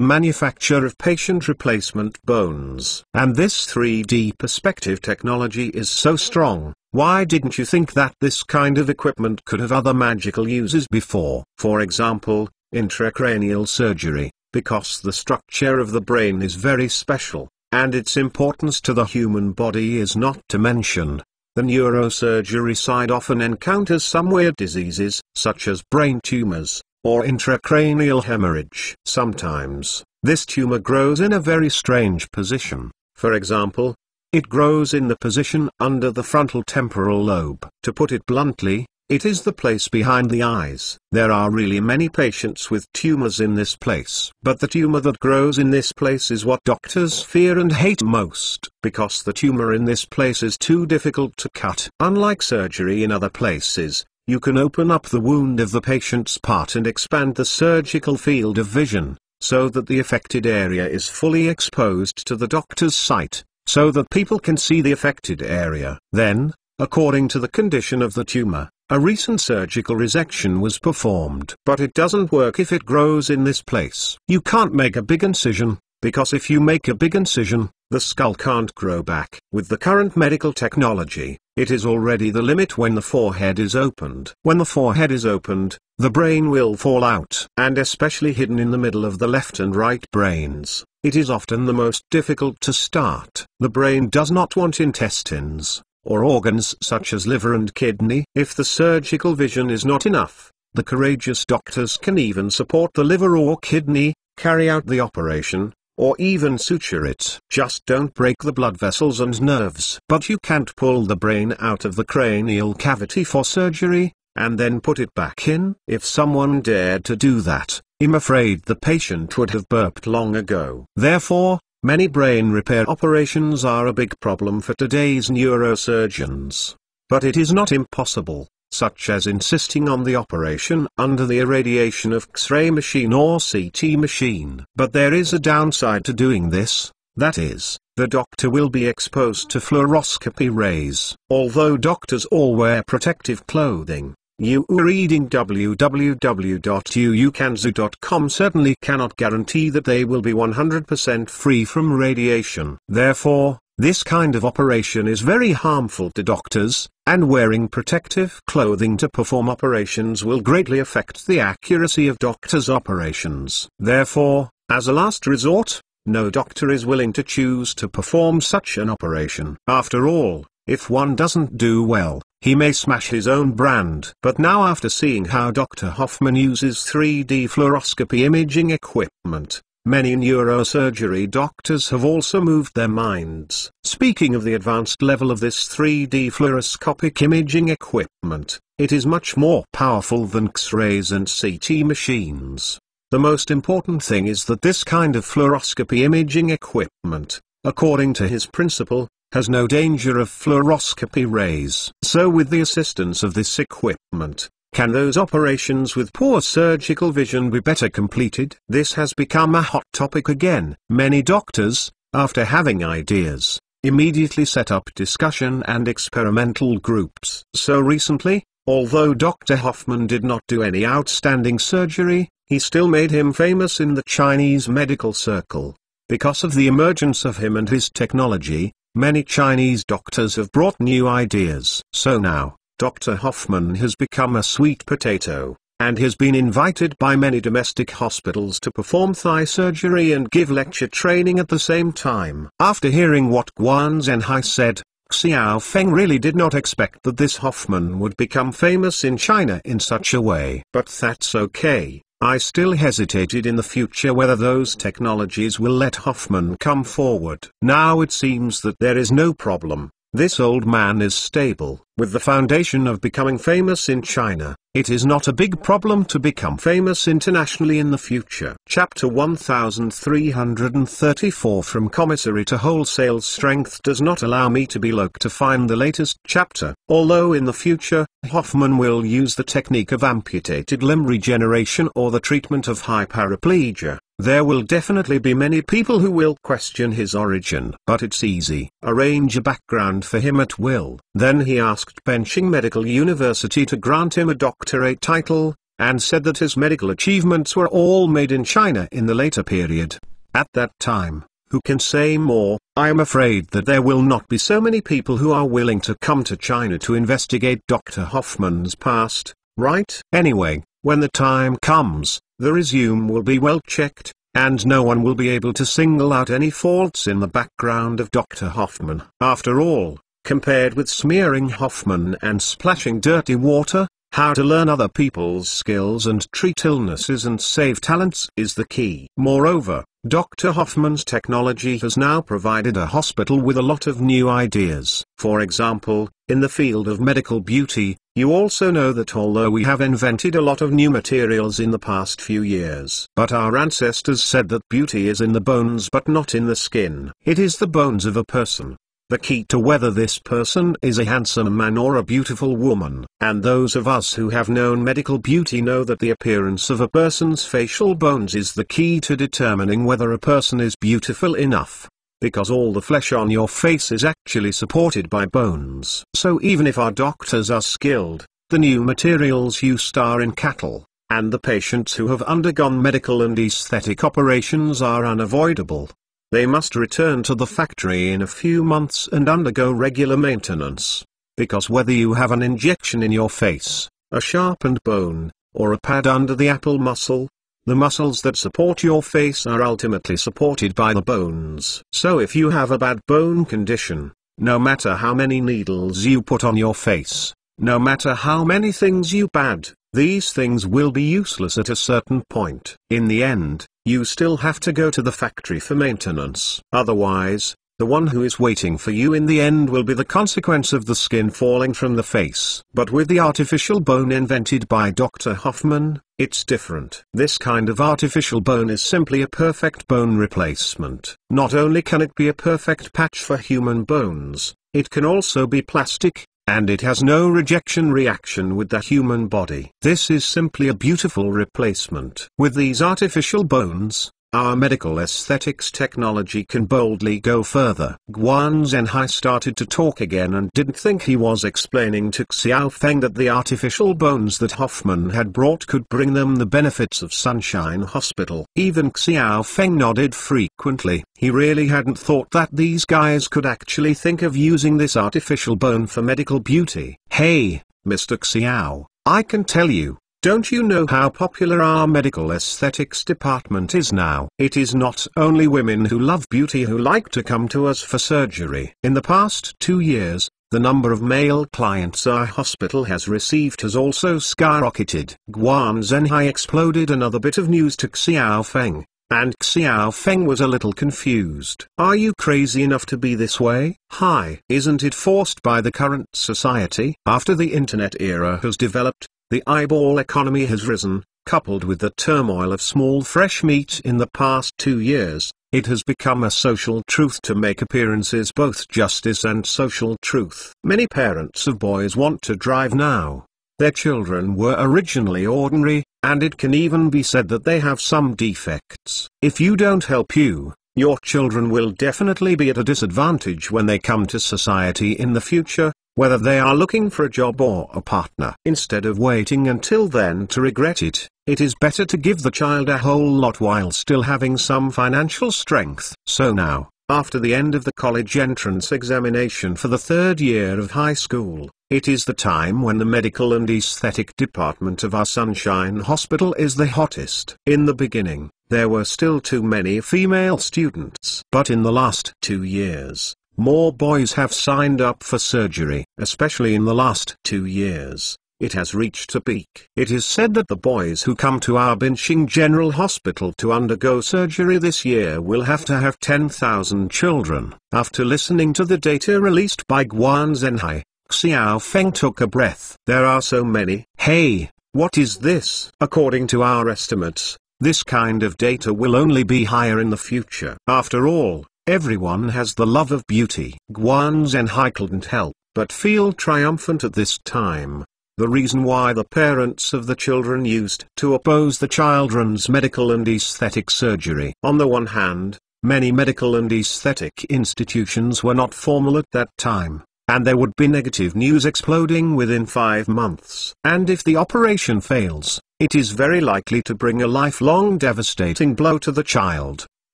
manufacture of patient replacement bones. And this 3D perspective technology is so strong, why didn't you think that this kind of equipment could have other magical uses before? For example, intracranial surgery, because the structure of the brain is very special, and its importance to the human body is not to mention. The neurosurgery side often encounters some weird diseases, such as brain tumors, or intracranial hemorrhage. Sometimes, this tumor grows in a very strange position. For example, it grows in the position under the frontal temporal lobe. To put it bluntly, it is the place behind the eyes. There are really many patients with tumors in this place. But the tumor that grows in this place is what doctors fear and hate most, because the tumor in this place is too difficult to cut. Unlike surgery in other places, you can open up the wound of the patient's part and expand the surgical field of vision, so that the affected area is fully exposed to the doctor's sight, so that people can see the affected area. Then, according to the condition of the tumor, a recent surgical resection was performed. But it doesn't work if it grows in this place. You can't make a big incision, because if you make a big incision, the skull can't grow back. With the current medical technology, it is already the limit when the forehead is opened. When the forehead is opened, the brain will fall out. And especially hidden in the middle of the left and right brains, it is often the most difficult to start. The brain does not want intestines, or organs such as liver and kidney. If the surgical vision is not enough, the courageous doctors can even support the liver or kidney, carry out the operation, or even suture it. Just don't break the blood vessels and nerves. But you can't pull the brain out of the cranial cavity for surgery, and then put it back in. If someone dared to do that, I'm afraid the patient would have burped long ago. Therefore, many brain repair operations are a big problem for today's neurosurgeons. But it is not impossible, such as insisting on the operation under the irradiation of X-ray machine or CT machine. But there is a downside to doing this, that is, the doctor will be exposed to fluoroscopy rays. Although doctors all wear protective clothing, you reading www.uukanzu.com certainly cannot guarantee that they will be 100% free from radiation. Therefore, this kind of operation is very harmful to doctors, and wearing protective clothing to perform operations will greatly affect the accuracy of doctors' operations. Therefore, as a last resort, no doctor is willing to choose to perform such an operation. After all, if one doesn't do well, he may smash his own brand. But now, after seeing how Dr. Hoffman uses 3D fluoroscopy imaging equipment, many neurosurgery doctors have also moved their minds. Speaking of the advanced level of this 3D fluoroscopic imaging equipment, it is much more powerful than X-rays and CT machines. The most important thing is that this kind of fluoroscopy imaging equipment, according to his principle, has no danger of fluoroscopy rays. So with the assistance of this equipment, can those operations with poor surgical vision be better completed? This has become a hot topic again. Many doctors, after having ideas, immediately set up discussion and experimental groups. So recently, although Dr. Hoffman did not do any outstanding surgery, he still made him famous in the Chinese medical circle. Because of the emergence of him and his technology, many Chinese doctors have brought new ideas. So now, Dr. Hoffman has become a sweet potato, and has been invited by many domestic hospitals to perform thigh surgery and give lecture training at the same time. After hearing what Guan Zhenhai said, Xiao Feng really did not expect that this Hoffman would become famous in China in such a way. But that's okay. I still hesitated in the future whether those technologies will let Hoffman come forward. Now it seems that there is no problem. This old man is stable. With the foundation of becoming famous in China, it is not a big problem to become famous internationally in the future. Chapter 1334 From Commissary to Wholesale. Strength does not allow me to be loc to find the latest chapter. Although in the future, Hoffman will use the technique of amputated limb regeneration or the treatment of hyperplegia, there will definitely be many people who will question his origin. But it's easy. Arrange a background for him at will. Then he asked Benching Medical University to grant him a doctorate title, and said that his medical achievements were all made in China in the later period. At that time, who can say more? I am afraid that there will not be so many people who are willing to come to China to investigate Dr. Hoffman's past, right? Anyway, when the time comes, the resume will be well checked, and no one will be able to single out any faults in the background of Dr. Hoffman. After all, compared with smearing Hoffman and splashing dirty water, how to learn other people's skills and treat illnesses and save talents is the key. Moreover, Dr. Hoffman's technology has now provided a hospital with a lot of new ideas. For example, in the field of medical beauty, you also know that although we have invented a lot of new materials in the past few years, but our ancestors said that beauty is in the bones but not in the skin. It is the bones of a person. the key to whether this person is a handsome man or a beautiful woman. And those of us who have known medical beauty know that the appearance of a person's facial bones is the key to determining whether a person is beautiful enough. Because all the flesh on your face is actually supported by bones. So even if our doctors are skilled, the new materials used are in cattle, and the patients who have undergone medical and aesthetic operations are unavoidable. They must return to the factory in a few months and undergo regular maintenance. Because whether you have an injection in your face, a sharpened bone, or a pad under the apple muscle, the muscles that support your face are ultimately supported by the bones. So if you have a bad bone condition, no matter how many needles you put on your face, no matter how many things you add, these things will be useless at a certain point. In the end, you still have to go to the factory for maintenance. Otherwise, the one who is waiting for you in the end will be the consequence of the skin falling from the face. But with the artificial bone invented by Dr. Hoffman, it's different. This kind of artificial bone is simply a perfect bone replacement. Not only can it be a perfect patch for human bones, it can also be plastic, and it has no rejection reaction with the human body. This is simply a beautiful replacement. With these artificial bones, our medical aesthetics technology can boldly go further. Guan Zhenhai started to talk again and didn't think he was explaining to Xiao Feng that the artificial bones that Hoffman had brought could bring them the benefits of Sunshine Hospital. Even Xiao Feng nodded frequently. He really hadn't thought that these guys could actually think of using this artificial bone for medical beauty. Hey, Mr. Xiao, I can tell you. Don't you know how popular our medical aesthetics department is now? It is not only women who love beauty who like to come to us for surgery. In the past 2 years, the number of male clients our hospital has received has also skyrocketed. Guan Zhenhai exploded another bit of news to Xiao Feng, and Xiao Feng was a little confused. Are you crazy enough to be this way? Hi. Isn't it forced by the current society? After the internet era has developed, the eyeball economy has risen, coupled with the turmoil of small fresh meat in the past 2 years. It has become a social truth to make appearances both justice and social truth. Many parents of boys want to drive now. Their children were originally ordinary, and it can even be said that they have some defects. If you don't help your children will definitely be at a disadvantage when they come to society in the future, whether they are looking for a job or a partner. Instead of waiting until then to regret it, it is better to give the child a whole lot while still having some financial strength. So now, after the end of the college entrance examination for the 3rd year of high school, it is the time when the medical and aesthetic department of our Sunshine Hospital is the hottest. In the beginning, there were still too many female students. But in the last 2 years, more boys have signed up for surgery. Especially in the last 2 years, it has reached a peak. It is said that the boys who come to our Binqing General Hospital to undergo surgery this year will have to have 10,000 children. After listening to the data released by Guan Zhenhai, Xiao Feng took a breath. There are so many. Hey, what is this? According to our estimates, this kind of data will only be higher in the future. After all, everyone has the love of beauty. Guan Zhenhai couldn't help but feel triumphant at this time. The reason why the parents of the children used to oppose the children's medical and aesthetic surgery. On the one hand, many medical and aesthetic institutions were not formal at that time, and there would be negative news exploding within 5 months. And if the operation fails, it is very likely to bring a lifelong devastating blow to the child.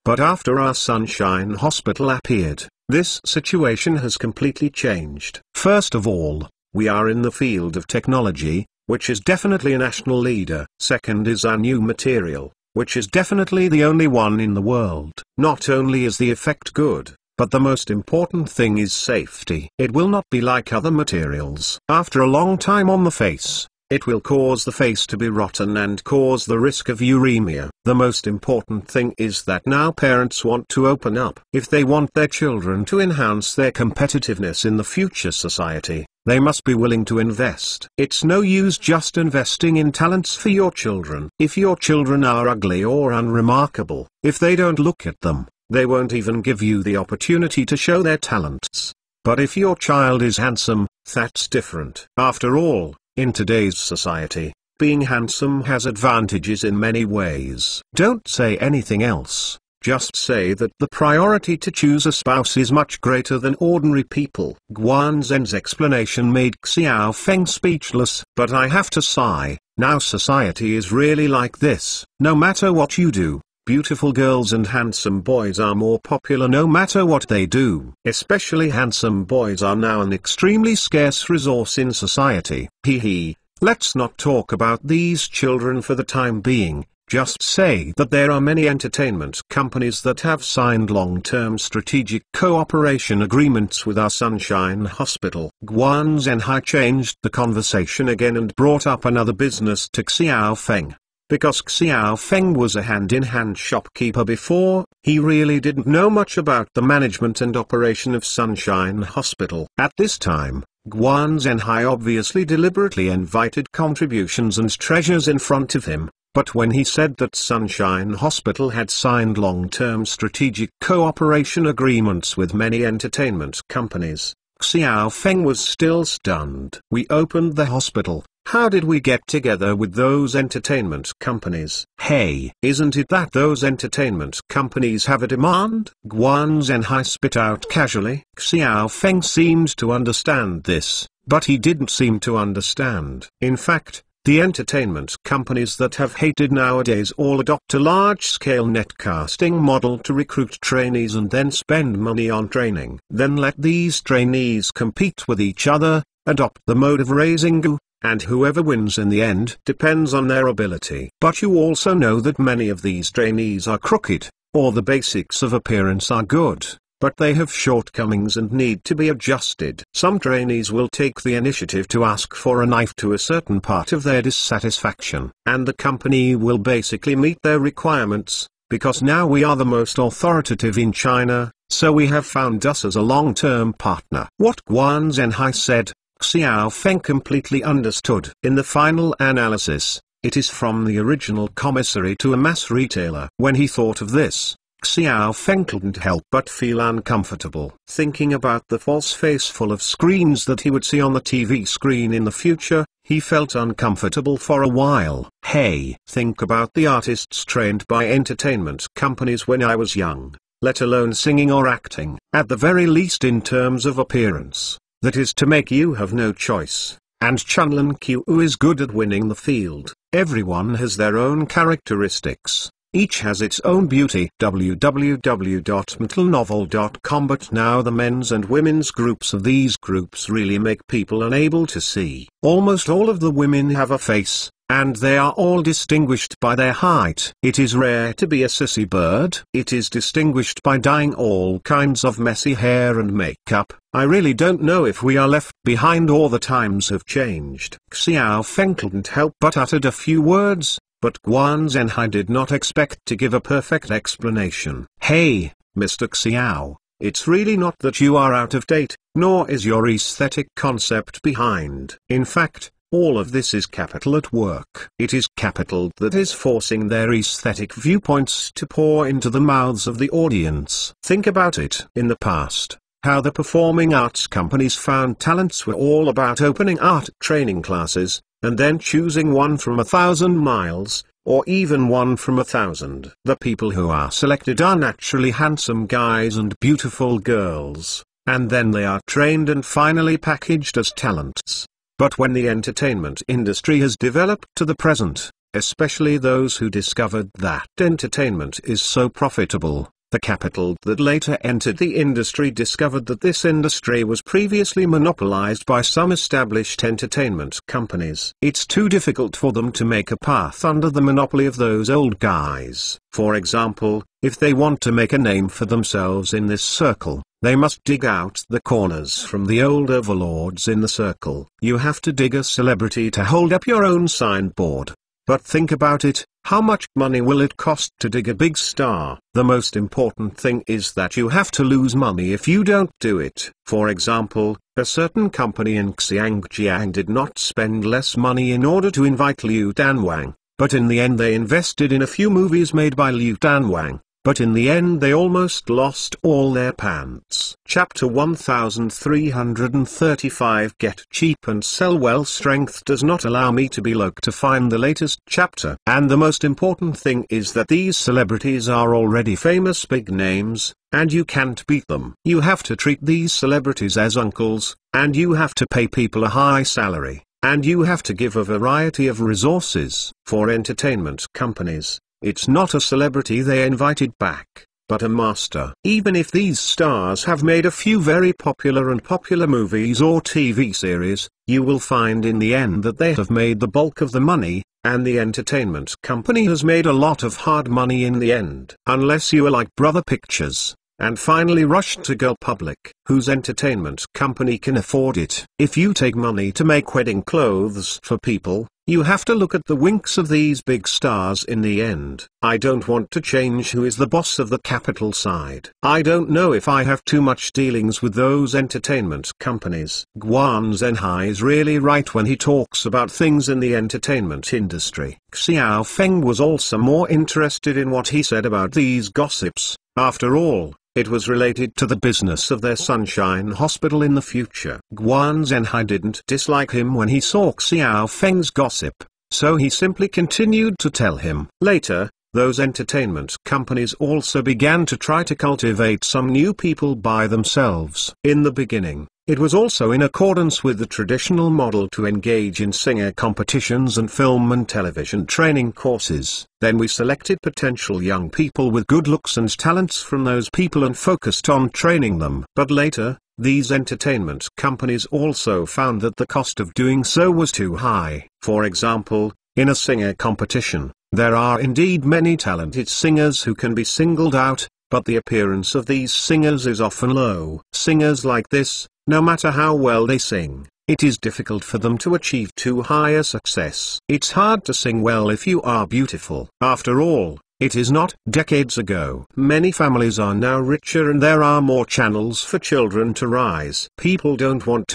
But after our Sunshine Hospital appeared, this situation has completely changed. First of all, we are in the field of technology, which is definitely a national leader. Second is our new material, which is definitely the only one in the world. Not only is the effect good, but the most important thing is safety. It will not be like other materials. After a long time on the face, it will cause the face to be rotten and cause the risk of uremia. The most important thing is that now parents want to open up. If they want their children to enhance their competitiveness in the future society, they must be willing to invest. It's no use just investing in talents for your children. If your children are ugly or unremarkable, if they don't look at them, they won't even give you the opportunity to show their talents. But if your child is handsome, that's different. After all, in today's society, being handsome has advantages in many ways. Don't say anything else. Just say that the priority to choose a spouse is much greater than ordinary people. Guan Zhen's explanation made Xiao Feng speechless. But I have to sigh, now society is really like this. No matter what you do, beautiful girls and handsome boys are more popular no matter what they do. Especially handsome boys are now an extremely scarce resource in society. Hee. Let's not talk about these children for the time being. Just say that there are many entertainment companies that have signed long-term strategic cooperation agreements with our Sunshine Hospital. Guan Zhenhai changed the conversation again and brought up another business to Xiao Feng. Because Xiao Feng was a hand-in-hand shopkeeper before, he really didn't know much about the management and operation of Sunshine Hospital. At this time, Guan Zhenhai obviously deliberately invited contributions and treasures in front of him. But when he said that Sunshine Hospital had signed long-term strategic cooperation agreements with many entertainment companies, Xiao Feng was still stunned. We opened the hospital. How did we get together with those entertainment companies? Hey, isn't it that those entertainment companies have a demand? Guan Zhenhai spit out casually. Xiao Feng seemed to understand this, but he didn't seem to understand. In fact, the entertainment companies that have hated nowadays all adopt a large-scale netcasting model to recruit trainees and then spend money on training. Then let these trainees compete with each other, adopt the mode of raising gu, and whoever wins in the end depends on their ability. But you also know that many of these trainees are crooked, or the basics of appearance are good, but they have shortcomings and need to be adjusted. Some trainees will take the initiative to ask for a knife to a certain part of their dissatisfaction, and the company will basically meet their requirements, because now we are the most authoritative in China, so we have found us as a long-term partner. What Guan Zhenhai said, Xiao Feng completely understood. In the final analysis, it is from the original commissary to a mass retailer. When he thought of this, Xiao Feng couldn't help but feel uncomfortable. Thinking about the false face full of screens that he would see on the TV screen in the future, he felt uncomfortable for a while. Hey, think about the artists trained by entertainment companies when I was young, let alone singing or acting. At the very least in terms of appearance, that is to make you have no choice. And Chunlin Q is good at winning the field. Everyone has their own characteristics. Each has its own beauty. www.metalnovel.com. But now the men's and women's groups of these groups really make people unable to see. Almost all of the women have a face, and they are all distinguished by their height. It is rare to be a sissy bird. It is distinguished by dyeing all kinds of messy hair and makeup. I really don't know if we are left behind or the times have changed. Xiao Feng couldn't help but uttered a few words. But Guan Zhenhai did not expect to give a perfect explanation. Hey, Mr. Xiao, it's really not that you are out of date, nor is your aesthetic concept behind. In fact, all of this is capital at work. It is capital that is forcing their aesthetic viewpoints to pour into the mouths of the audience. Think about it. In the past, how the performing arts companies found talents were all about opening art training classes, and then choosing one from 1,000 miles, or even one from 1,000. The people who are selected are naturally handsome guys and beautiful girls, and then they are trained and finally packaged as talents. But when the entertainment industry has developed to the present, especially those who discovered that entertainment is so profitable, the capital that later entered the industry discovered that this industry was previously monopolized by some established entertainment companies. It's too difficult for them to make a path under the monopoly of those old guys. For example, if they want to make a name for themselves in this circle, they must dig out the corners from the old overlords in the circle. You have to dig a celebrity to hold up your own signboard. But think about it, how much money will it cost to dig a big star? The most important thing is that you have to lose money if you don't do it. For example, a certain company in Xiangjiang did not spend less money in order to invite Liu Danwang, but in the end they invested in a few movies made by Liu Danwang, but in the end they almost lost all their pants. Chapter 1335 Get cheap and sell well. Strength does not allow me to be local to find the latest chapter. And the most important thing is that these celebrities are already famous big names, and you can't beat them. You have to treat these celebrities as uncles, and you have to pay people a high salary, and you have to give a variety of resources. For entertainment companies, it's not a celebrity they invited back, but a master. Even if these stars have made a few very popular movies or TV series, you will find in the end that they have made the bulk of the money, and the entertainment company has made a lot of hard money in the end. Unless you are like Brother Pictures, and finally rushed to go public, whose entertainment company can afford it. If you take money to make wedding clothes for people, you have to look at the winks of these big stars in the end. I don't want to change who is the boss of the capital side. I don't know if I have too much dealings with those entertainment companies. Guan Zhenhai is really right when he talks about things in the entertainment industry. Xiao Feng was also more interested in what he said about these gossips. After all, it was related to the business of their Sunshine Hospital in the future. Guan Zhenhai didn't dislike him when he saw Xiao Feng's gossip, so he simply continued to tell him. Later, those entertainment companies also began to try to cultivate some new people by themselves. In the beginning, it was also in accordance with the traditional model to engage in singer competitions and film and television training courses. Then we selected potential young people with good looks and talents from those people and focused on training them. But later, these entertainment companies also found that the cost of doing so was too high. For example, in a singer competition, there are indeed many talented singers who can be singled out, but the appearance of these singers is often low. Singers like this, no matter how well they sing, it is difficult for them to achieve too high a success. It's hard to sing well if you are beautiful. After all, it is not. Decades ago, many families are now richer and there are more channels for children to rise. People don't want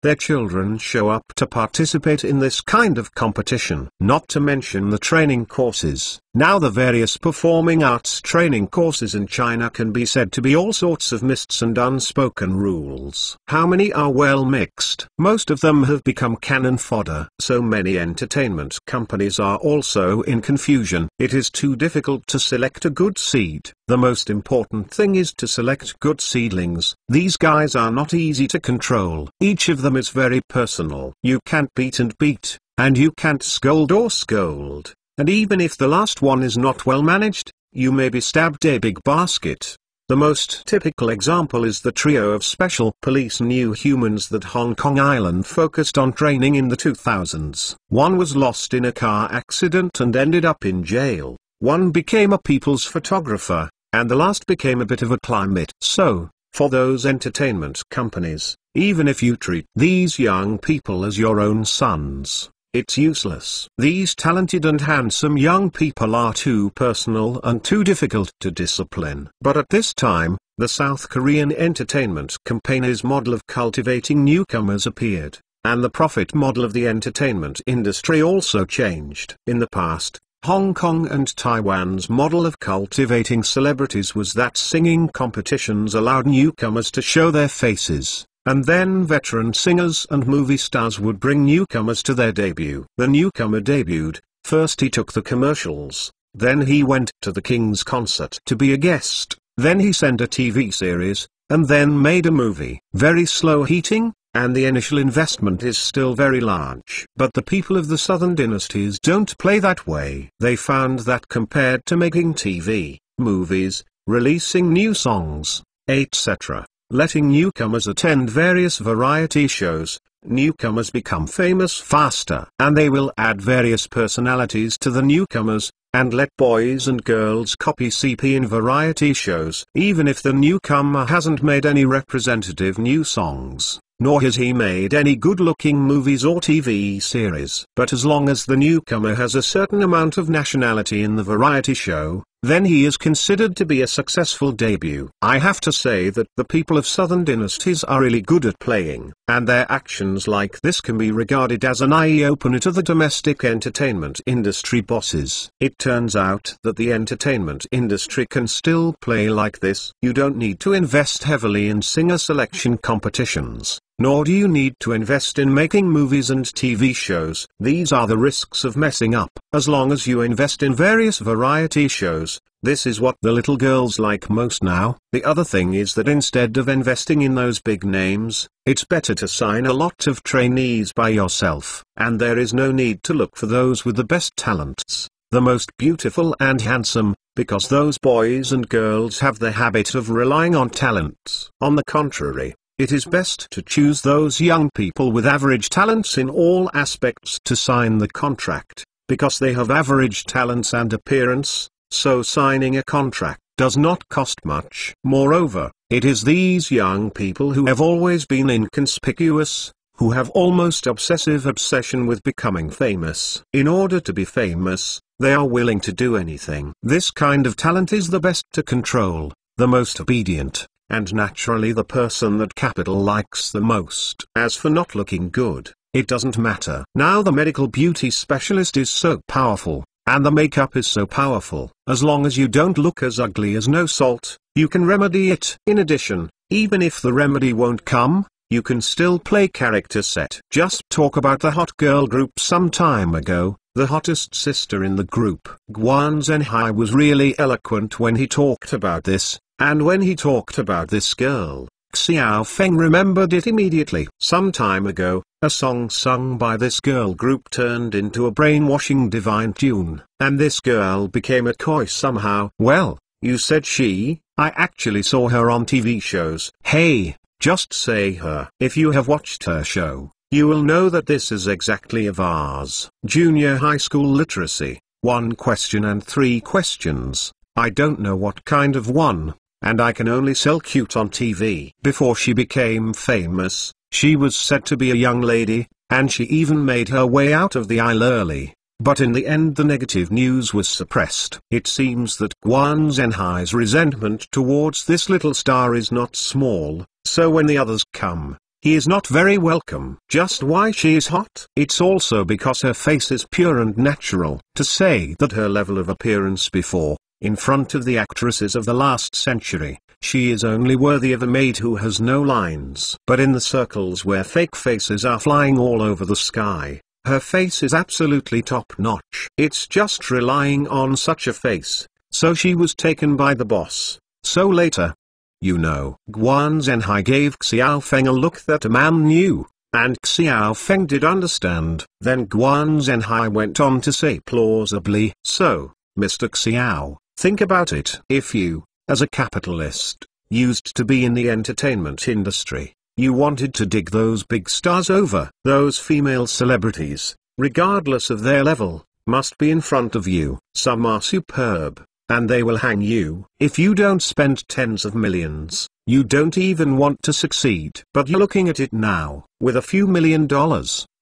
their children show up to participate in this kind of competition. Not to mention the training courses. Now the various performing arts training courses in China can be said to be all sorts of myths and unspoken rules. How many are well mixed? Most of them have become cannon fodder. So many entertainment companies are also in confusion. It is too difficult to select a good seed. The most important thing is to select good seedlings. These guys are not easy to control. Each of them is very personal. You can't beat, and you can't scold or scold. And even if the last one is not well managed, you may be stabbed a big basket. The most typical example is the trio of special police new humans that Hong Kong Island focused on training in the 2000s. One was lost in a car accident and ended up in jail. One became a people's photographer, and the last became a bit of a climate. So, for those entertainment companies, even if you treat these young people as your own sons, it's useless. These talented and handsome young people are too personal and too difficult to discipline. But at this time, the South Korean entertainment company's model of cultivating newcomers appeared, and the profit model of the entertainment industry also changed. In the past, Hong Kong and Taiwan's model of cultivating celebrities was that singing competitions allowed newcomers to show their faces. And then veteran singers and movie stars would bring newcomers to their debut. The newcomer debuted, first he took the commercials, then he went to the King's concert to be a guest, then he sent a TV series, and then made a movie. Very slow heating, and the initial investment is still very large. But the people of the southern dynasties don't play that way. They found that compared to making TV, movies, releasing new songs, etc., letting newcomers attend various variety shows, newcomers become famous faster. And they will add various personalities to the newcomers, and let boys and girls copy CP in variety shows. Even if the newcomer hasn't made any representative new songs, nor has he made any good-looking movies or TV series. But as long as the newcomer has a certain amount of nationality in the variety show, then he is considered to be a successful debut. I have to say that the people of Southern dynasties are really good at playing, and their actions like this can be regarded as an eye-opener to the domestic entertainment industry bosses. It turns out that the entertainment industry can still play like this. You don't need to invest heavily in singer selection competitions, nor do you need to invest in making movies and TV shows. These are the risks of messing up. As long as you invest in various variety shows, this is what the little girls like most now. The other thing is that instead of investing in those big names, it's better to sign a lot of trainees by yourself. And there is no need to look for those with the best talents, the most beautiful and handsome, because those boys and girls have the habit of relying on talents. On the contrary, it is best to choose those young people with average talents in all aspects to sign the contract, because they have average talents and appearance, so signing a contract does not cost much. Moreover, it is these young people who have always been inconspicuous, who have almost obsessive obsession with becoming famous. In order to be famous, they are willing to do anything. This kind of talent is the best to control, the most obedient, and naturally the person that capital likes the most. As for not looking good, it doesn't matter. Now the medical beauty specialist is so powerful, and the makeup is so powerful. As long as you don't look as ugly as No Salt, you can remedy it. In addition, even if the remedy won't come, you can still play character set. Just talk about the hot girl group some time ago. The hottest sister in the group, Guan Zhenhai, was really eloquent when he talked about this. And when he talked about this girl, Xiao Feng remembered it immediately. Some time ago, a song sung by this girl group turned into a brainwashing divine tune, and this girl became a koi somehow. Well, you said she, I actually saw her on TV shows. Hey, just say her. If you have watched her show, you will know that this is exactly a vase. Junior high school literacy, 1 question and 3 questions. I don't know what kind of one. And I can only sell cute on TV. Before she became famous, she was said to be a young lady, and she even made her way out of the aisle early. But in the end the negative news was suppressed. It seems that Guan Zhenhai's resentment towards this little star is not small, so when the others come, he is not very welcome. Just why she is hot? It's also because her face is pure and natural. To say that her level of appearance before, in front of the actresses of the last century, she is only worthy of a maid who has no lines. But in the circles where fake faces are flying all over the sky, her face is absolutely top-notch. It's just relying on such a face, so she was taken by the boss. So later, Guan Zhenhai gave Xiao Feng a look that a man knew, and Xiao Feng did understand. Then Guan Zhenhai went on to say plausibly, so, Mr. Xiao, think about it. If you, as a capitalist, used to be in the entertainment industry, you wanted to dig those big stars over. Those female celebrities, regardless of their level, must be in front of you. Some are superb, and they will hang you. If you don't spend tens of millions, you don't even want to succeed. But you're looking at it now, with a few $1 million,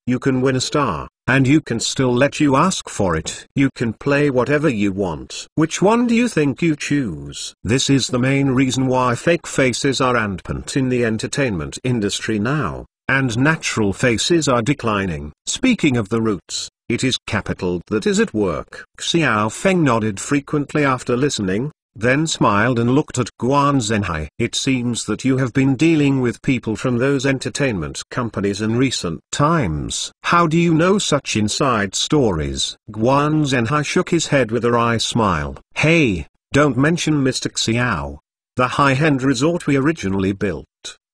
you can win a star. And you can still let you ask for it. You can play whatever you want. Which one do you think you choose? This is the main reason why fake faces are rampant in the entertainment industry now, and natural faces are declining. Speaking of the roots, it is capital that is at work. Xiao Feng nodded frequently after listening, then smiled and looked at Guan Zhenhai. It seems that you have been dealing with people from those entertainment companies in recent times. How do you know such inside stories? Guan Zhenhai shook his head with a wry smile. Hey, don't mention Mr. Xiao. The high-end resort we originally built.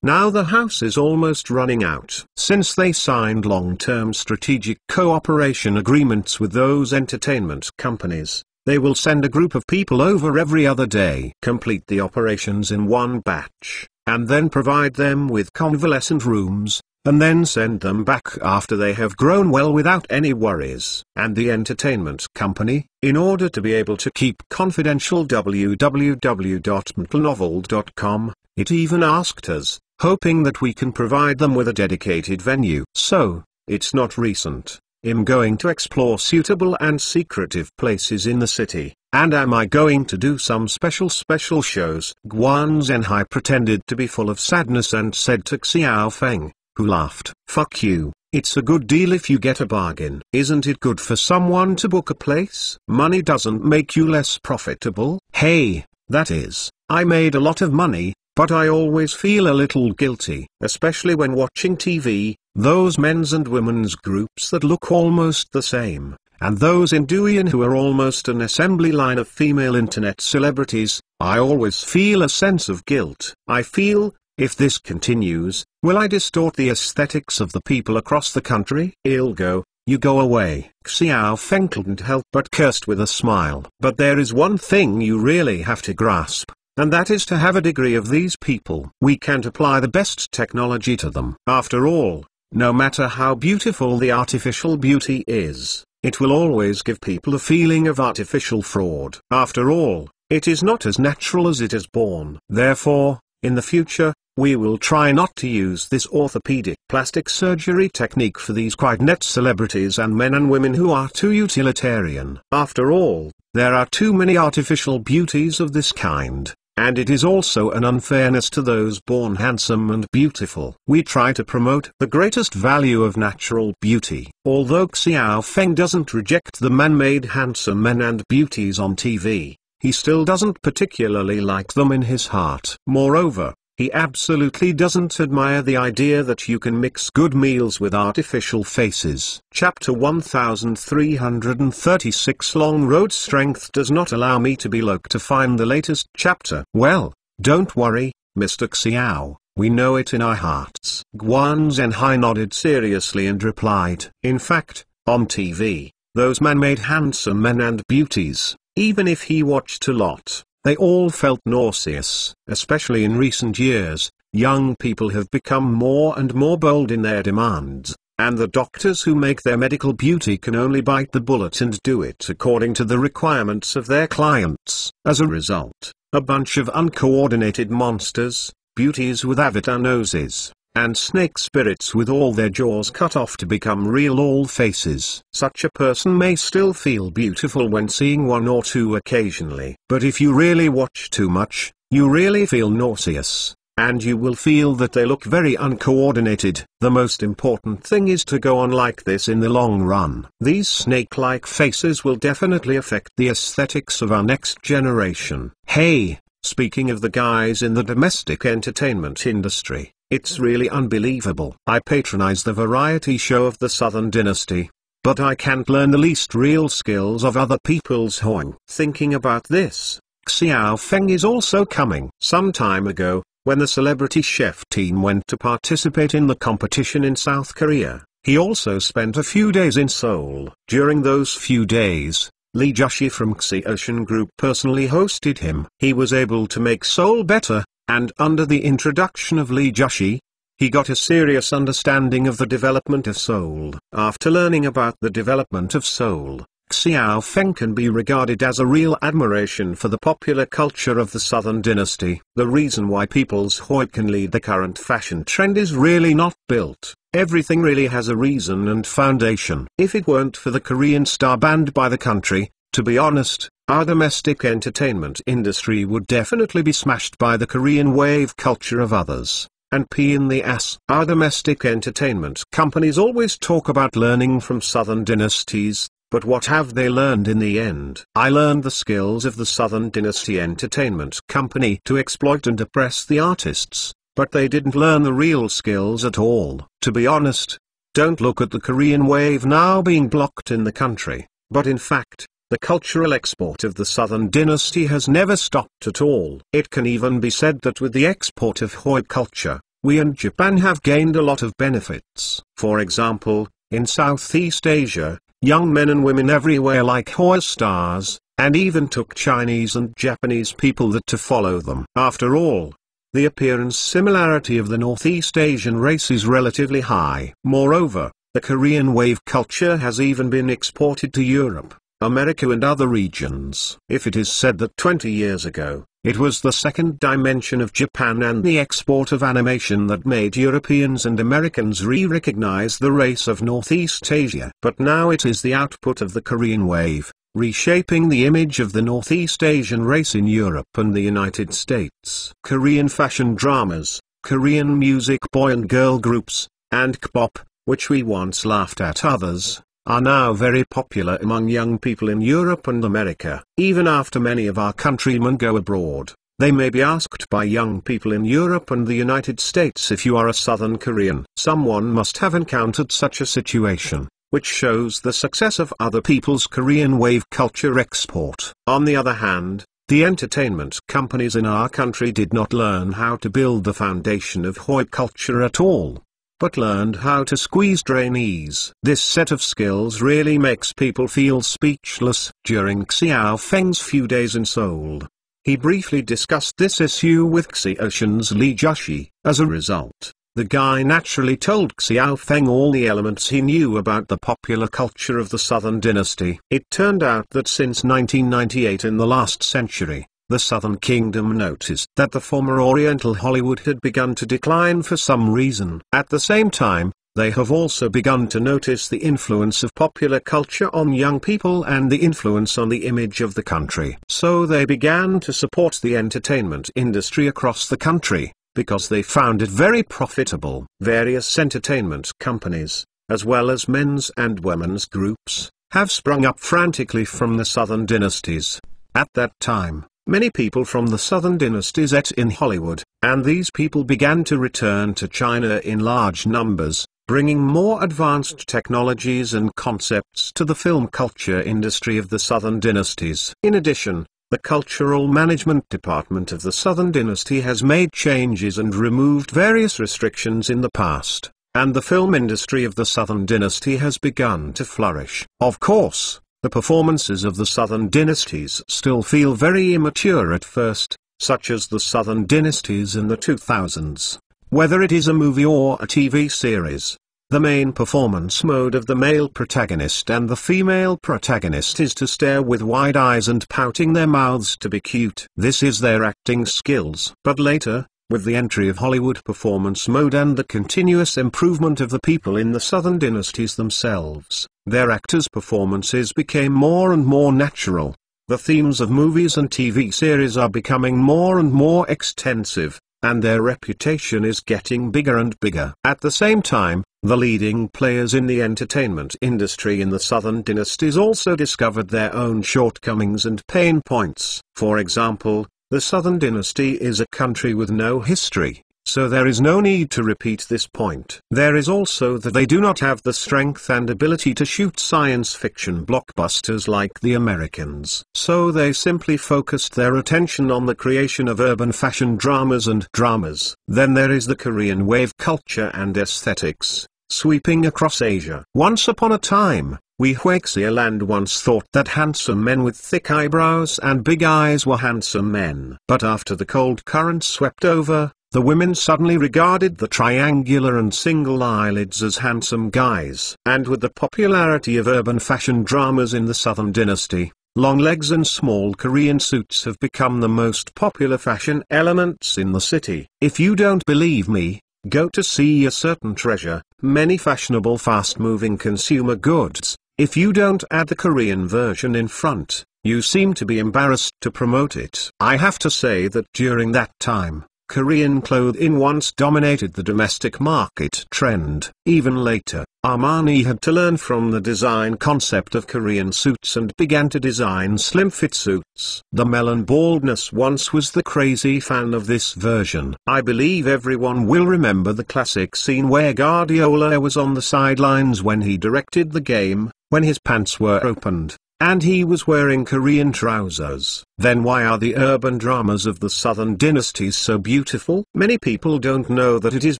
Now the house is almost running out. Since they signed long-term strategic cooperation agreements with those entertainment companies, they will send a group of people over every other day, complete the operations in one batch, and then provide them with convalescent rooms, and then send them back after they have grown well without any worries. And the entertainment company, in order to be able to keep confidential www.mtlnovel.com, it even asked us, hoping that we can provide them with a dedicated venue. So, it's not recent. I'm going to explore suitable and secretive places in the city. And am I going to do some special shows? Guan Zhenhai pretended to be full of sadness and said to Xiao Feng, who laughed, "Fuck you, it's a good deal if you get a bargain. Isn't it good for someone to book a place? Money doesn't make you less profitable." Hey, that is, I made a lot of money, but I always feel a little guilty, especially when watching TV, those men's and women's groups that look almost the same, and those in Douyin who are almost an assembly line of female internet celebrities. I always feel a sense of guilt. I feel, if this continues, will I distort the aesthetics of the people across the country? Ilgo, you go away. Xiao Feng couldn't help but cursed with a smile. But there is one thing you really have to grasp, and that is to have a degree of these people. We can't apply the best technology to them. After all, no matter how beautiful the artificial beauty is, it will always give people a feeling of artificial fraud. After all, it is not as natural as it is born. Therefore, in the future, we will try not to use this orthopedic plastic surgery technique for these QuideNet celebrities and men and women who are too utilitarian. After all, there are too many artificial beauties of this kind, and it is also an unfairness to those born handsome and beautiful. We try to promote the greatest value of natural beauty. Although Xiao Feng doesn't reject the man-made handsome men and beauties on TV, he still doesn't particularly like them in his heart. Moreover, he absolutely doesn't admire the idea that you can mix good meals with artificial faces. Chapter 1336 Long Road Strength does not allow me to be loc to find the latest chapter. Well, don't worry, Mr. Xiao, we know it in our hearts. Guan Zhenhai nodded seriously and replied, in fact, on TV, those man-made handsome men and beauties, even if he watched a lot, they all felt nauseous. Especially in recent years, young people have become more and more bold in their demands, and the doctors who make their medical beauty can only bite the bullet and do it according to the requirements of their clients. As a result, a bunch of uncoordinated monsters, beauties with avatar noses, and snake spirits with all their jaws cut off to become real all faces. Such a person may still feel beautiful when seeing one or two occasionally. But if you really watch too much, you really feel nauseous, and you will feel that they look very uncoordinated. The most important thing is to go on like this in the long run. These snake-like faces will definitely affect the aesthetics of our next generation. Hey, speaking of the guys in the domestic entertainment industry, it's really unbelievable. I patronize the variety show of the Southern Dynasty, but I can't learn the least real skills of other people's hoeing. Thinking about this, Xiao Feng is also coming. Some time ago, when the celebrity chef team went to participate in the competition in South Korea, he also spent a few days in Seoul. During those few days, Lee Jushi from Xiaoshan Group personally hosted him. He was able to make Seoul better, and under the introduction of Lee Jushi, he got a serious understanding of the development of Seoul. After learning about the development of Seoul, Xiao Feng can be regarded as a real admiration for the popular culture of the Southern Dynasty. The reason why people's hoi can lead the current fashion trend is really not built. Everything really has a reason and foundation. If it weren't for the Korean star banned by the country, to be honest, our domestic entertainment industry would definitely be smashed by the Korean wave culture of others. And pee in the ass. Our domestic entertainment companies always talk about learning from Southern dynasties, but what have they learned in the end? I learned the skills of the Southern Dynasty Entertainment Company to exploit and oppress the artists, but they didn't learn the real skills at all. To be honest, don't look at the Korean wave now being blocked in the country, but in fact, the cultural export of the Southern Dynasty has never stopped at all. It can even be said that with the export of Hoi culture, we and Japan have gained a lot of benefits. For example, in Southeast Asia, young men and women everywhere like Hoi stars, and even took Chinese and Japanese people that to follow them. After all, the appearance similarity of the Northeast Asian race is relatively high. Moreover, the Korean wave culture has even been exported to Europe, America and other regions. If it is said that 20 years ago, it was the second dimension of Japan and the export of animation that made Europeans and Americans re-recognize the race of Northeast Asia. But now it is the output of the Korean wave, reshaping the image of the Northeast Asian race in Europe and the United States. Korean fashion dramas, Korean music boy and girl groups, and K-pop, which we once laughed at others, are now very popular among young people in Europe and America. Even after many of our countrymen go abroad, they may be asked by young people in Europe and the United States if you are a Southern Korean. Someone must have encountered such a situation, which shows the success of other people's Korean wave culture export. On the other hand, the entertainment companies in our country did not learn how to build the foundation of Hoi culture at all, but learned how to squeeze trainees. This set of skills really makes people feel speechless. During Xiao Feng's few days in Seoul, he briefly discussed this issue with Xiaoshan's Lee Jushi. As a result, the guy naturally told Xiao Feng all the elements he knew about the popular culture of the Southern Dynasty. It turned out that since 1998, in the last century, the Southern Kingdom noticed that the former Oriental Hollywood had begun to decline for some reason. At the same time, they have also begun to notice the influence of popular culture on young people and the influence on the image of the country. So they began to support the entertainment industry across the country, because they found it very profitable. Various entertainment companies, as well as men's and women's groups, have sprung up frantically from the Southern dynasties. At that time, many people from the Southern dynasties ate in Hollywood, and these people began to return to China in large numbers, bringing more advanced technologies and concepts to the film culture industry of the Southern dynasties. In addition, the Cultural Management Department of the Southern Dynasty has made changes and removed various restrictions in the past, and the film industry of the Southern Dynasty has begun to flourish. Of course, the performances of the Southern Dynasties still feel very immature at first, such as the Southern Dynasties in the 2000s. Whether it is a movie or a TV series, the main performance mode of the male protagonist and the female protagonist is to stare with wide eyes and pouting their mouths to be cute. This is their acting skills. But later, with the entry of Hollywood performance mode and the continuous improvement of the people in the Southern dynasties themselves, their actors' performances became more and more natural. The themes of movies and TV series are becoming more and more extensive, and their reputation is getting bigger and bigger. At the same time, the leading players in the entertainment industry in the Southern dynasties also discovered their own shortcomings and pain points. For example, the Southern dynasty is a country with no history, so there is no need to repeat this point. There is also that they do not have the strength and ability to shoot science fiction blockbusters like the Americans. So they simply focused their attention on the creation of urban fashion dramas and dramas. Then there is the Korean wave culture and aesthetics, sweeping across Asia. Once upon a time, we Huixia land once thought that handsome men with thick eyebrows and big eyes were handsome men. But after the cold current swept over, the women suddenly regarded the triangular and single eyelids as handsome guys. And with the popularity of urban fashion dramas in the Southern dynasty, long legs and small Korean suits have become the most popular fashion elements in the city. If you don't believe me, go to see a certain treasure, many fashionable fast-moving consumer goods. If you don't add the Korean version in front, you seem to be embarrassed to promote it. I have to say that during that time, Korean clothing once dominated the domestic market trend. Even later, Armani had to learn from the design concept of Korean suits and began to design slim-fit suits. The melon baldness once was the crazy fan of this version. I believe everyone will remember the classic scene where Guardiola was on the sidelines when he directed the game, when his pants were opened, and he was wearing Korean trousers. Then why are the urban dramas of the Southern dynasties so beautiful? Many people don't know that it is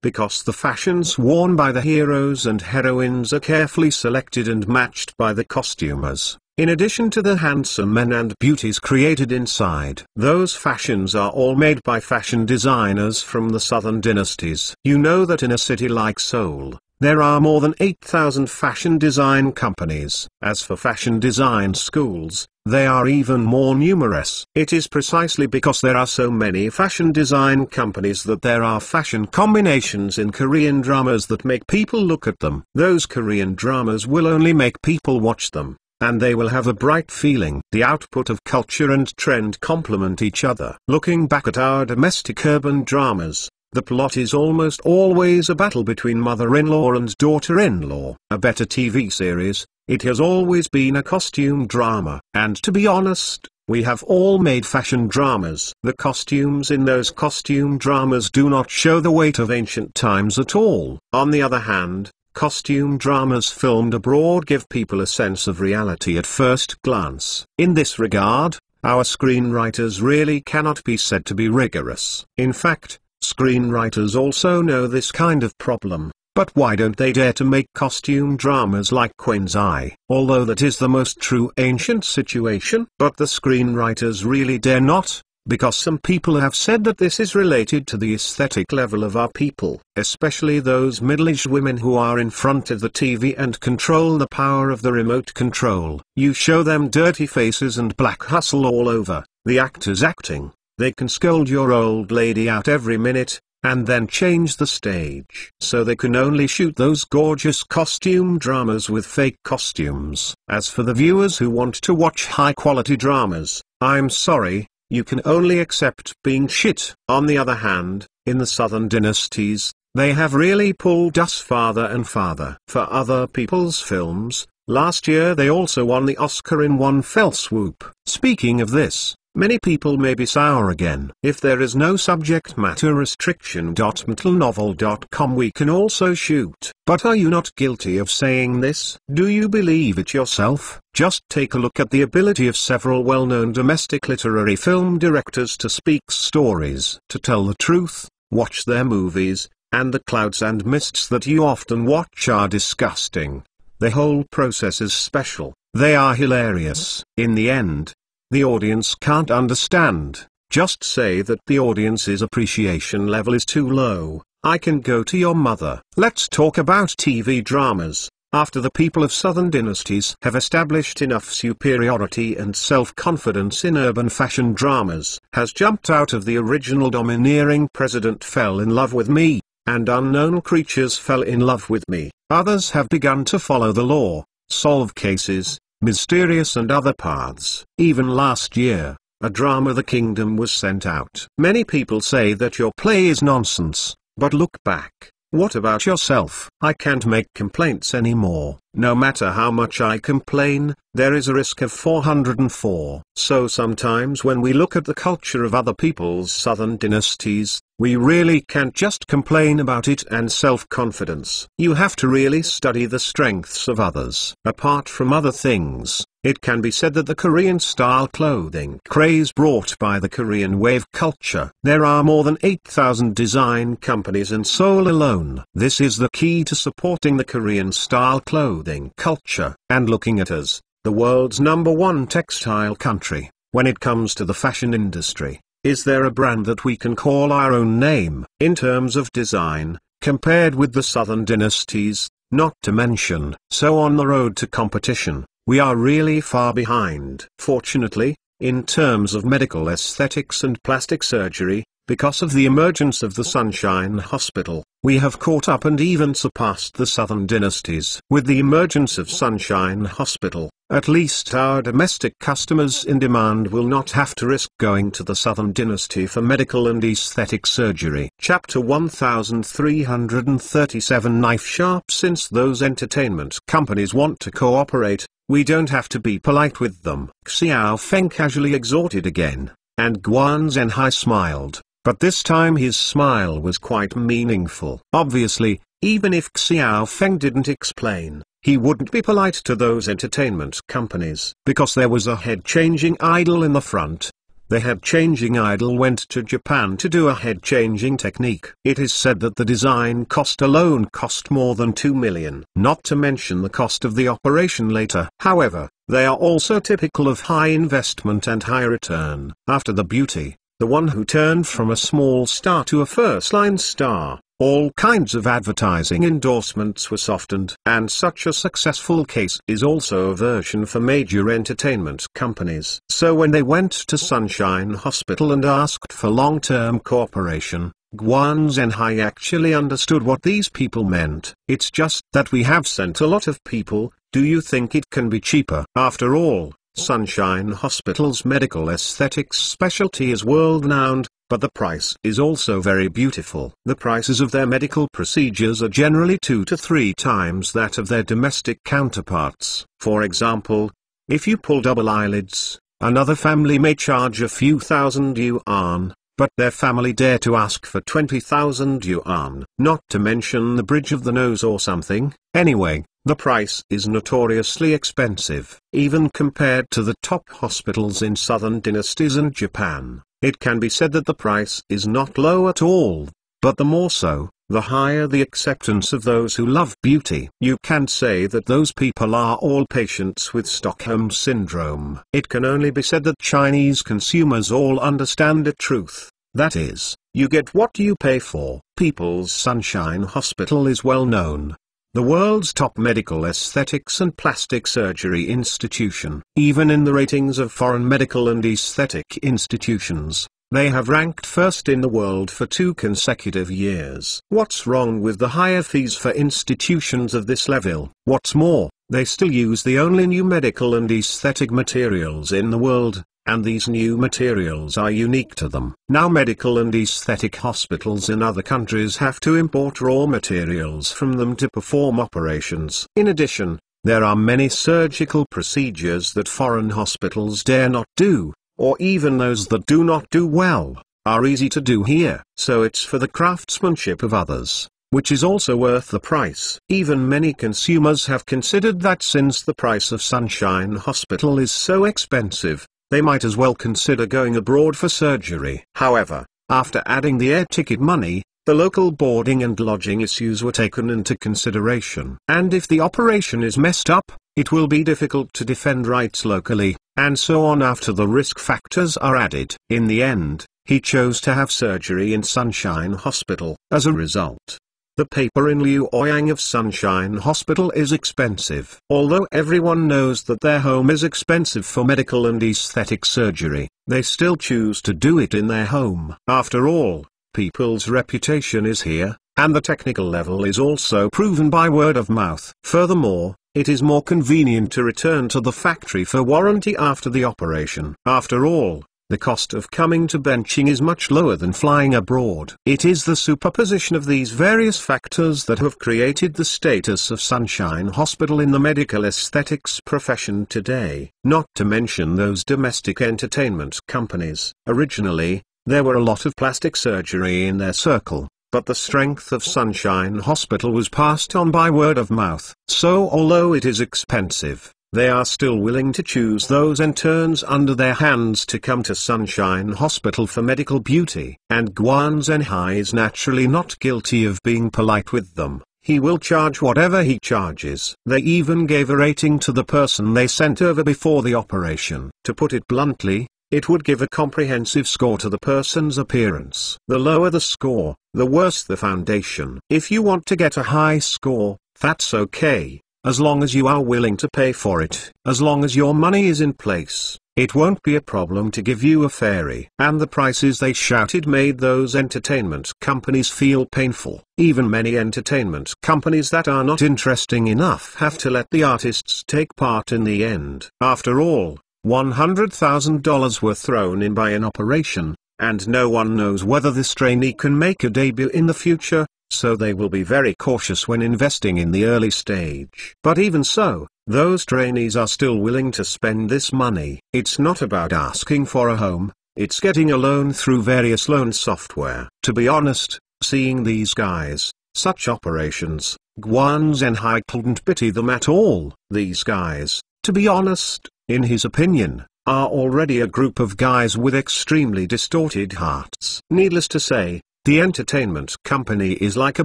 because the fashions worn by the heroes and heroines are carefully selected and matched by the costumers, in addition to the handsome men and beauties created inside. Those fashions are all made by fashion designers from the Southern dynasties. You know that in a city like Seoul, there are more than 8,000 fashion design companies. As for fashion design schools, they are even more numerous. It is precisely because there are so many fashion design companies that there are fashion combinations in Korean dramas that make people look at them. Those Korean dramas will only make people watch them, and they will have a bright feeling. The output of culture and trend complement each other. Looking back at our domestic urban dramas, the plot is almost always a battle between mother-in-law and daughter-in-law. A better TV series, it has always been a costume drama. And to be honest, we have all made fashion dramas. The costumes in those costume dramas do not show the weight of ancient times at all. On the other hand, costume dramas filmed abroad give people a sense of reality at first glance. In this regard, our screenwriters really cannot be said to be rigorous. In fact, screenwriters also know this kind of problem. But why don't they dare to make costume dramas like Queensrÿche? Although that is the most true ancient situation. But the screenwriters really dare not, because some people have said that this is related to the aesthetic level of our people, especially those middle-aged women who are in front of the TV and control the power of the remote control. You show them dirty faces and black hustle all over, the actors acting, they can scold your old lady out every minute, and then change the stage. So they can only shoot those gorgeous costume dramas with fake costumes. As for the viewers who want to watch high-quality dramas, I'm sorry, you can only accept being shit. On the other hand, in the Southern dynasties, they have really pulled us farther and farther. For other people's films, last year they also won the Oscar in one fell swoop. Speaking of this, many people may be sour again. If there is no subject matter restriction. mentalnovel.com we can also shoot. But are you not guilty of saying this? Do you believe it yourself? Just take a look at the ability of several well-known domestic literary film directors to speak stories. To tell the truth, watch their movies, and the clouds and mists that you often watch are disgusting. The whole process is special. They are hilarious. In the end, the audience can't understand. Just say that the audience's appreciation level is too low. I can go to your mother. Let's talk about TV dramas. After the people of Southern dynasties have established enough superiority and self-confidence in urban fashion dramas, has jumped out of the original domineering president fell in love with me, and unknown creatures fell in love with me. Others have begun to follow the law, solve cases, mysterious and other paths. Even last year, a drama The Kingdom was sent out. Many people say that your play is nonsense, but look back. What about yourself? I can't make complaints anymore. No matter how much I complain, there is a risk of 404. So sometimes when we look at the culture of other people's Southern dynasties, we really can't just complain about it and self-confidence. You have to really study the strengths of others. Apart from other things, it can be said that the Korean-style clothing craze brought by the Korean wave culture. There are more than 8,000 design companies in Seoul alone. This is the key to supporting the Korean-style clothing culture. And looking at us, the world's #1 textile country, when it comes to the fashion industry, is there a brand that we can call our own name? In terms of design, compared with the Southern dynasties, not to mention, so on the road to competition, we are really far behind. Fortunately, in terms of medical aesthetics and plastic surgery, because of the emergence of the Sunshine Hospital, we have caught up and even surpassed the Southern dynasties. With the emergence of Sunshine Hospital, at least our domestic customers in demand will not have to risk going to the Southern dynasty for medical and aesthetic surgery. Chapter 1337 Knife sharp. Since those entertainment companies want to cooperate, we don't have to be polite with them. Xiao Feng casually exhorted again, and Guan Zhenhai smiled. But this time his smile was quite meaningful. Obviously, even if Xiao Feng didn't explain, he wouldn't be polite to those entertainment companies. Because there was a head-changing idol in the front. The head-changing idol went to Japan to do a head-changing technique. It is said that the design cost alone cost more than 2 million. Not to mention the cost of the operation later. However, they are also typical of high investment and high return. After the beauty, the one who turned from a small star to a first-line star, all kinds of advertising endorsements were softened. And such a successful case is also a version for major entertainment companies. So when they went to Sunshine Hospital and asked for long-term cooperation, Guan Zhenhai actually understood what these people meant. It's just that we have sent a lot of people, Do you think it can be cheaper? After all, Sunshine Hospital's medical aesthetics specialty is world-renowned, but the price is also very beautiful. The prices of their medical procedures are generally 2 to 3 times that of their domestic counterparts. For example, if you pull double eyelids, another family may charge a few thousand yuan, but their family dare to ask for 20,000 yuan. Not to mention the bridge of the nose or something. Anyway, the price is notoriously expensive. Even compared to the top hospitals in southern dynasties and Japan, it can be said that the price is not low at all. But the more so, the higher the acceptance of those who love beauty. You can't say that those people are all patients with Stockholm Syndrome. It can only be said that Chinese consumers all understand the truth. That is, you get what you pay for. People's Sunshine Hospital is well known. The world's top medical aesthetics and plastic surgery institution. Even in the ratings of foreign medical and aesthetic institutions, they have ranked first in the world for 2 consecutive years. What's wrong with the higher fees for institutions of this level? What's more, they still use the only new medical and aesthetic materials in the world, and these new materials are unique to them. Now medical and aesthetic hospitals in other countries have to import raw materials from them to perform operations. In addition, there are many surgical procedures that foreign hospitals dare not do, or even those that do not do well, are easy to do here. So it's for the craftsmanship of others, which is also worth the price. Even many consumers have considered that since the price of Sunshine Hospital is so expensive, they might as well consider going abroad for surgery. However, after adding the air ticket money, the local boarding and lodging issues were taken into consideration. And if the operation is messed up, it will be difficult to defend rights locally, and so on after the risk factors are added. In the end, he chose to have surgery in Sunshine Hospital. As a result, the paper in Luoyang of Sunshine Hospital is expensive. Although everyone knows that their home is expensive for medical and aesthetic surgery, they still choose to do it in their home. After all, people's reputation is here, and the technical level is also proven by word of mouth. Furthermore, it is more convenient to return to the factory for warranty after the operation. After all, the cost of coming to benching is much lower than flying abroad. It is the superposition of these various factors that have created the status of Sunshine Hospital in the medical aesthetics profession today. Not to mention those domestic entertainment companies. Originally, there were a lot of plastic surgery in their circle, but the strength of Sunshine Hospital was passed on by word of mouth. So although it is expensive, they are still willing to choose those interns under their hands to come to Sunshine Hospital for medical beauty. And Guan Zhenhai is naturally not guilty of being polite with them. He will charge whatever he charges. They even gave a rating to the person they sent over before the operation. To put it bluntly, it would give a comprehensive score to the person's appearance. The lower the score, the worse the foundation. If you want to get a high score, that's okay. As long as you are willing to pay for it, as long as your money is in place, it won't be a problem to give you a fairy. And the prices they shouted made those entertainment companies feel painful. Even many entertainment companies that are not interesting enough have to let the artists take part in the end. After all, $100,000 were thrown in by an operation, and no one knows whether this trainee can make a debut in the future. So they will be very cautious when investing in the early stage. But even so, those trainees are still willing to spend this money. It's not about asking for a home, it's getting a loan through various loan software. To be honest, seeing these guys, such operations, Guan Zhenhai couldn't pity them at all. These guys, to be honest, in his opinion, are already a group of guys with extremely distorted hearts. Needless to say, the entertainment company is like a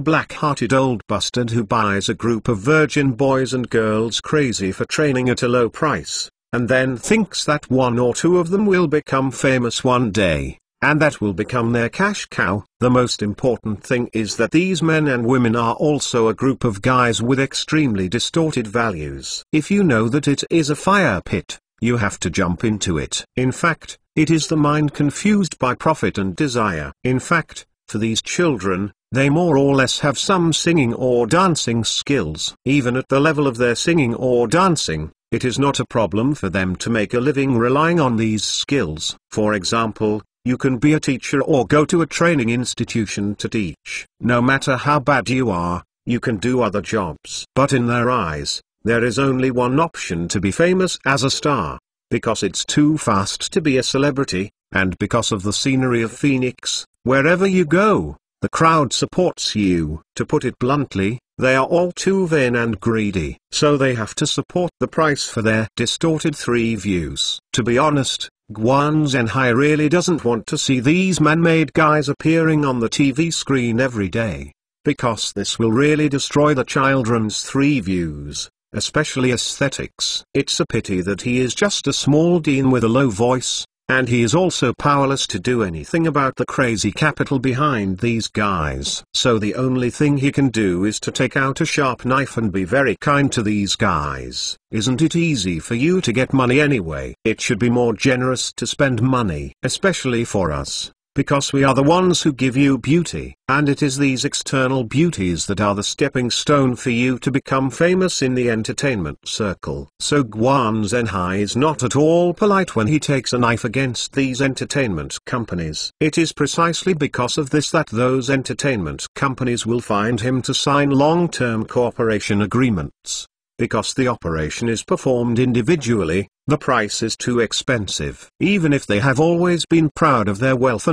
black-hearted old bastard who buys a group of virgin boys and girls crazy for training at a low price, and then thinks that 1 or 2 of them will become famous one day, and that will become their cash cow. The most important thing is that these men and women are also a group of guys with extremely distorted values. If you know that it is a fire pit, you have to jump into it. In fact, it is the mind confused by profit and desire. In fact, for these children, They more or less have some singing or dancing skills. Even at the level of their singing or dancing, it is not a problem for them to make a living relying on these skills. For example, you can be a teacher or go to a training institution to teach. No matter how bad you are, you can do other jobs. But in their eyes, there is only one option to be famous as a star. Because it's too fast to be a celebrity, and because of the scenery of Phoenix, wherever you go, the crowd supports you. To put it bluntly, they are all too vain and greedy. So they have to support the price for their distorted 3 views. To be honest, Guan Zhenhai really doesn't want to see these man-made guys appearing on the TV screen every day. Because this will really destroy the children's 3 views, especially aesthetics. It's a pity that he is just a small dean with a low voice, and he is also powerless to do anything about the crazy capital behind these guys. So the only thing he can do is to take out a sharp knife and be very kind to these guys. Isn't it easy for you to get money anyway? It should be more generous to spend money, especially for us, because we are the ones who give you beauty. And it is these external beauties that are the stepping stone for you to become famous in the entertainment circle. So Guan Zhenhai is not at all polite when he takes a knife against these entertainment companies. It is precisely because of this that those entertainment companies will find him to sign long-term cooperation agreements. Because the operation is performed individually, the price is too expensive. Even if they have always been proud of their wealth,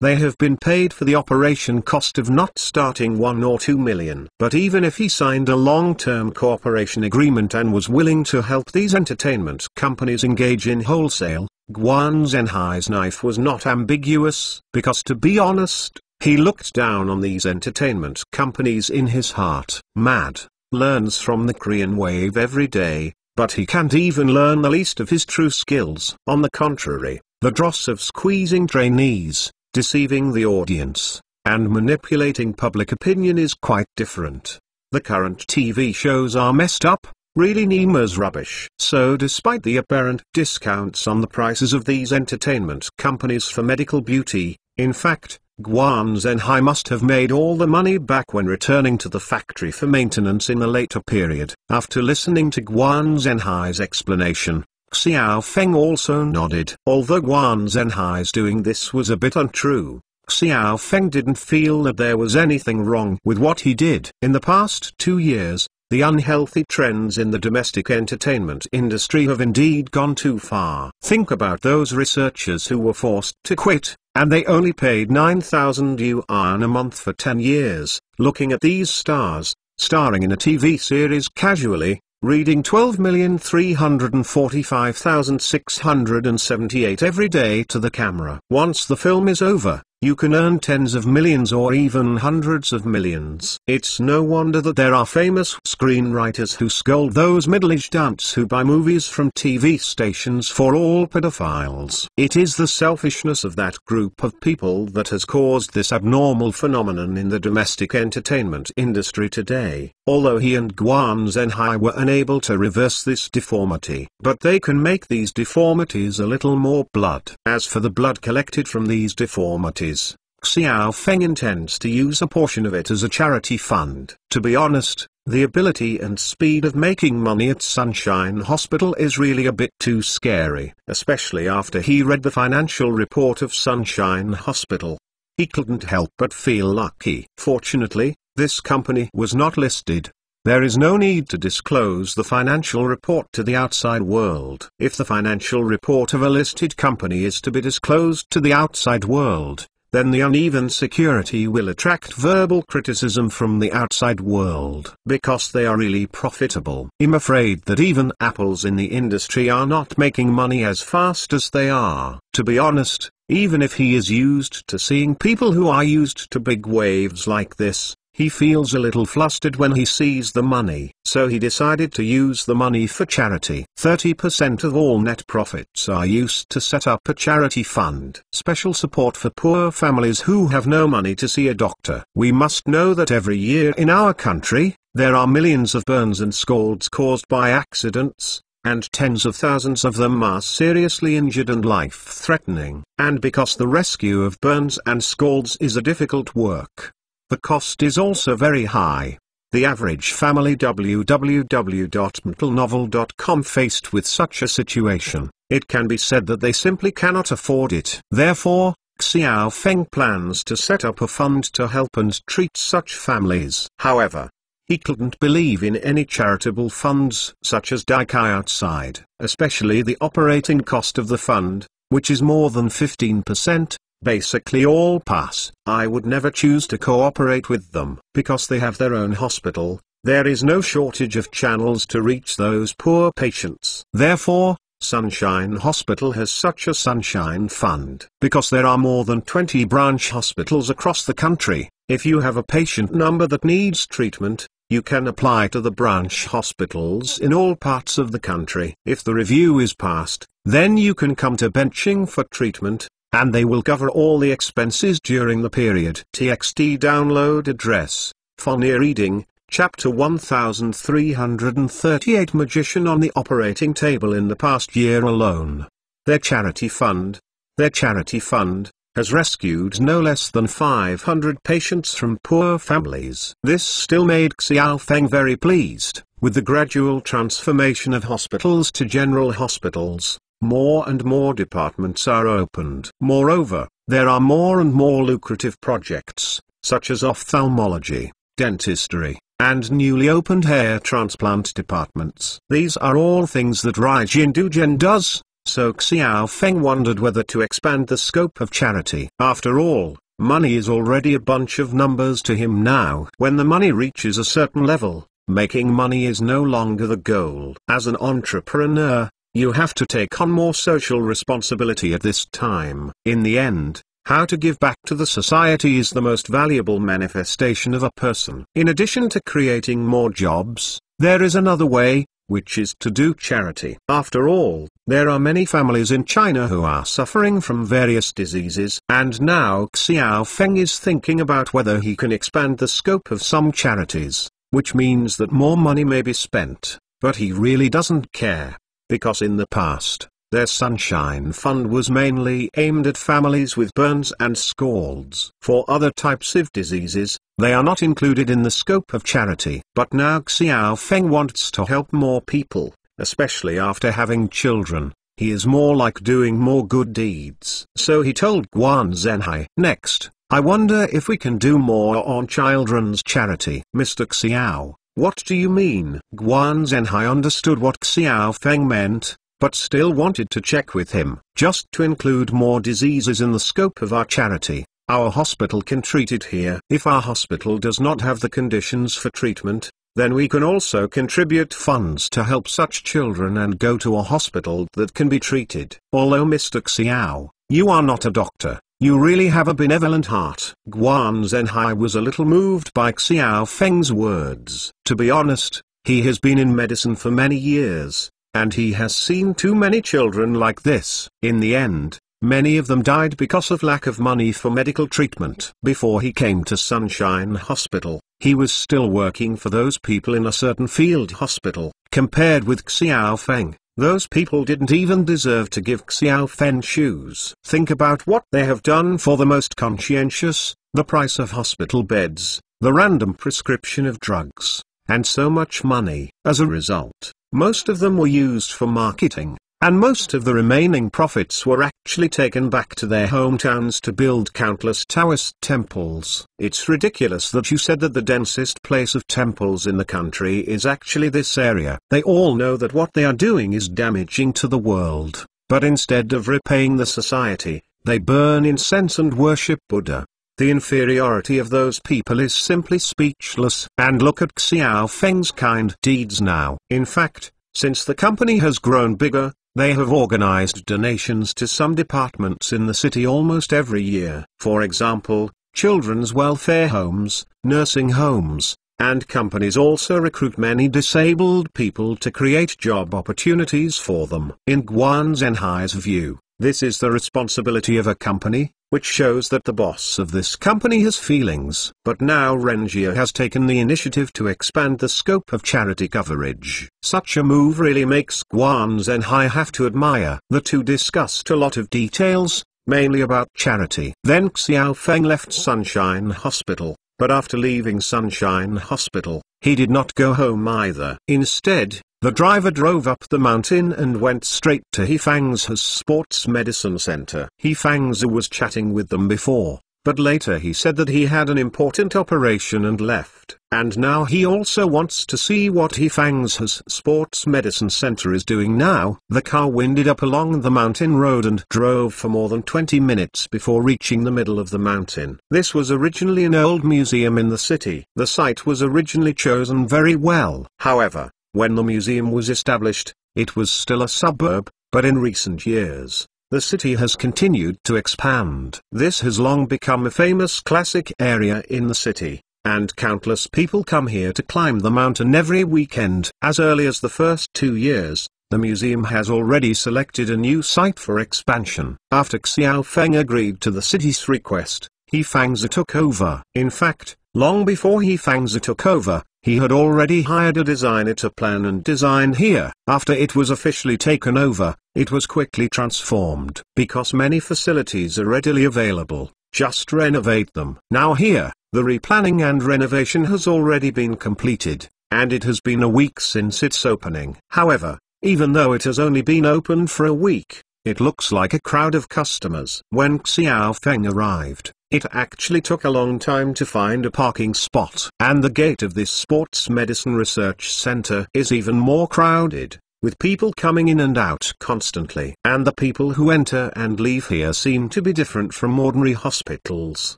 they have been paid for the operation cost of not starting 1 or 2 million. But even if he signed a long-term cooperation agreement and was willing to help these entertainment companies engage in wholesale, Guan Zhenhai's knife was not ambiguous, because to be honest, he looked down on these entertainment companies in his heart. Mad learns from the Korean wave every day, but he can't even learn the least of his true skills. On the contrary, the dross of squeezing trainees, deceiving the audience, and manipulating public opinion is quite different. The current TV shows are messed up, really Neema's rubbish. So despite the apparent discounts on the prices of these entertainment companies for medical beauty, in fact, Guan Zhenhai must have made all the money back when returning to the factory for maintenance in the later period. After listening to Guan Zhenhai's explanation, Xiao Feng also nodded. Although Guan Zhenhai's doing this was a bit untrue, Xiao Feng didn't feel that there was anything wrong with what he did. In the past 2 years, the unhealthy trends in the domestic entertainment industry have indeed gone too far. Think about those researchers who were forced to quit, and they only paid 9,000 yuan a month for 10 years, looking at these stars, starring in a TV series casually, reading 12,345,678 every day to the camera. Once the film is over, you can earn tens of millions or even hundreds of millions. It's no wonder that there are famous screenwriters who scold those middle-aged aunts who buy movies from TV stations for all pedophiles. It is the selfishness of that group of people that has caused this abnormal phenomenon in the domestic entertainment industry today. Although he and Guan Zhenhai were unable to reverse this deformity, but they can make these deformities a little more blood. As for the blood collected from these deformities, Xiao Feng intends to use a portion of it as a charity fund. To be honest, the ability and speed of making money at Sunshine Hospital is really a bit too scary, especially after he read the financial report of Sunshine Hospital. He couldn't help but feel lucky. Fortunately, this company was not listed. There is no need to disclose the financial report to the outside world. If the financial report of a listed company is to be disclosed to the outside world, then the uneven security will attract verbal criticism from the outside world. Because they are really profitable. I'm afraid that even apples in the industry are not making money as fast as they are. To be honest, even if he is used to seeing people who are used to big waves like this, he feels a little flustered when he sees the money. So he decided to use the money for charity. 30% of all net profits are used to set up a charity fund. Special support for poor families who have no money to see a doctor. We must know that every year in our country, there are millions of burns and scalds caused by accidents, and tens of thousands of them are seriously injured and life-threatening. And because the rescue of burns and scalds is a difficult work, The cost is also very high. The average family www.mentalnovel.com faced with such a situation, it can be said that they simply cannot afford it. Therefore, Xiao Feng plans to set up a fund to help and treat such families. However, he couldn't believe in any charitable funds such as Daikai outside, especially the operating cost of the fund, which is more than 15%. Basically all pass. I would never choose to cooperate with them. Because they have their own hospital, there is no shortage of channels to reach those poor patients. Therefore, Sunshine Hospital has such a Sunshine Fund. Because there are more than 20 branch hospitals across the country, if you have a patient number that needs treatment, you can apply to the branch hospitals in all parts of the country. If the review is passed, then you can come to Benching for treatment, and they will cover all the expenses during the period. TXT download address, Fonia reading, Chapter 1338 Magician on the operating table in the past year alone. Their charity fund has rescued no less than 500 patients from poor families. This still made Xiao Feng very pleased. With the gradual transformation of hospitals to general hospitals, more and more departments are opened. Moreover, there are more and more lucrative projects, such as ophthalmology, dentistry, and newly opened hair transplant departments. These are all things that Raijin Dujian does, so Xiao Feng wondered whether to expand the scope of charity. After all, money is already a bunch of numbers to him now. When the money reaches a certain level, making money is no longer the goal. As an entrepreneur, you have to take on more social responsibility at this time. In the end, how to give back to the society is the most valuable manifestation of a person. In addition to creating more jobs, there is another way, which is to do charity. After all, there are many families in China who are suffering from various diseases, and now Xiao Feng is thinking about whether he can expand the scope of some charities, which means that more money may be spent, but he really doesn't care. Because in the past, their Sunshine Fund was mainly aimed at families with burns and scalds. For other types of diseases, they are not included in the scope of charity. But now Xiao Feng wants to help more people, especially after having children. He is more like doing more good deeds. So he told Guan Zhenhai, "Next, I wonder if we can do more on children's charity." Mr. Xiao, what do you mean? Guan Zhenhai understood what Xiao Feng meant, but still wanted to check with him. Just to include more diseases in the scope of our charity, our hospital can treat it here. If our hospital does not have the conditions for treatment, then we can also contribute funds to help such children and go to a hospital that can be treated. Although Mr. Xiao, you are not a doctor, you really have a benevolent heart. Guan Zhenhai was a little moved by Xiao Feng's words. To be honest, he has been in medicine for many years, and he has seen too many children like this. In the end, many of them died because of lack of money for medical treatment. Before he came to Sunshine Hospital, he was still working for those people in a certain field hospital. Compared with Xiao Feng, those people didn't even deserve to give Xiao Feng shoes. Think about what they have done for the most conscientious, the price of hospital beds, the random prescription of drugs, and so much money. As a result, most of them were used for marketing, and most of the remaining profits were actually taken back to their hometowns to build countless Taoist temples. It's ridiculous that you said that the densest place of temples in the country is actually this area. They all know that what they are doing is damaging to the world, but instead of repaying the society, they burn incense and worship Buddha. The inferiority of those people is simply speechless. And look at Xiao Feng's kind deeds now. In fact, since the company has grown bigger, they have organized donations to some departments in the city almost every year. For example, children's welfare homes, nursing homes, and companies also recruit many disabled people to create job opportunities for them. In Guan Zhenhai's view, this is the responsibility of a company, which shows that the boss of this company has feelings. But now Renjia has taken the initiative to expand the scope of charity coverage. Such a move really makes Guan Zhenhai have to admire. The two discussed a lot of details, mainly about charity. Then Xiao Feng left Sunshine Hospital, But after leaving Sunshine Hospital, he did not go home either. Instead, the driver drove up the mountain and went straight to Hifang's Sports Medicine Center. Hifang's was chatting with them before, but later he said that he had an important operation and left. And now he also wants to see what Hifang's Sports Medicine Center is doing now. The car winded up along the mountain road and drove for more than 20 minutes before reaching the middle of the mountain. This was originally an old museum in the city. The site was originally chosen very well. However, when the museum was established, it was still a suburb, but in recent years, the city has continued to expand. This has long become a famous classic area in the city, and countless people come here to climb the mountain every weekend. As early as the first 2 years, the museum has already selected a new site for expansion. After Xiao Feng agreed to the city's request, Hifang's took over. In fact, long before Hifang's took over, he had already hired a designer to plan and design here. After it was officially taken over, it was quickly transformed. Because many facilities are readily available, just renovate them. Now here, the replanning and renovation has already been completed, and it has been a week since its opening. However, even though it has only been opened for a week, it looks like a crowd of customers. When Xiao Feng arrived, it actually took a long time to find a parking spot. And the gate of this Sports Medicine Research Center is even more crowded, with people coming in and out constantly. And the people who enter and leave here seem to be different from ordinary hospitals.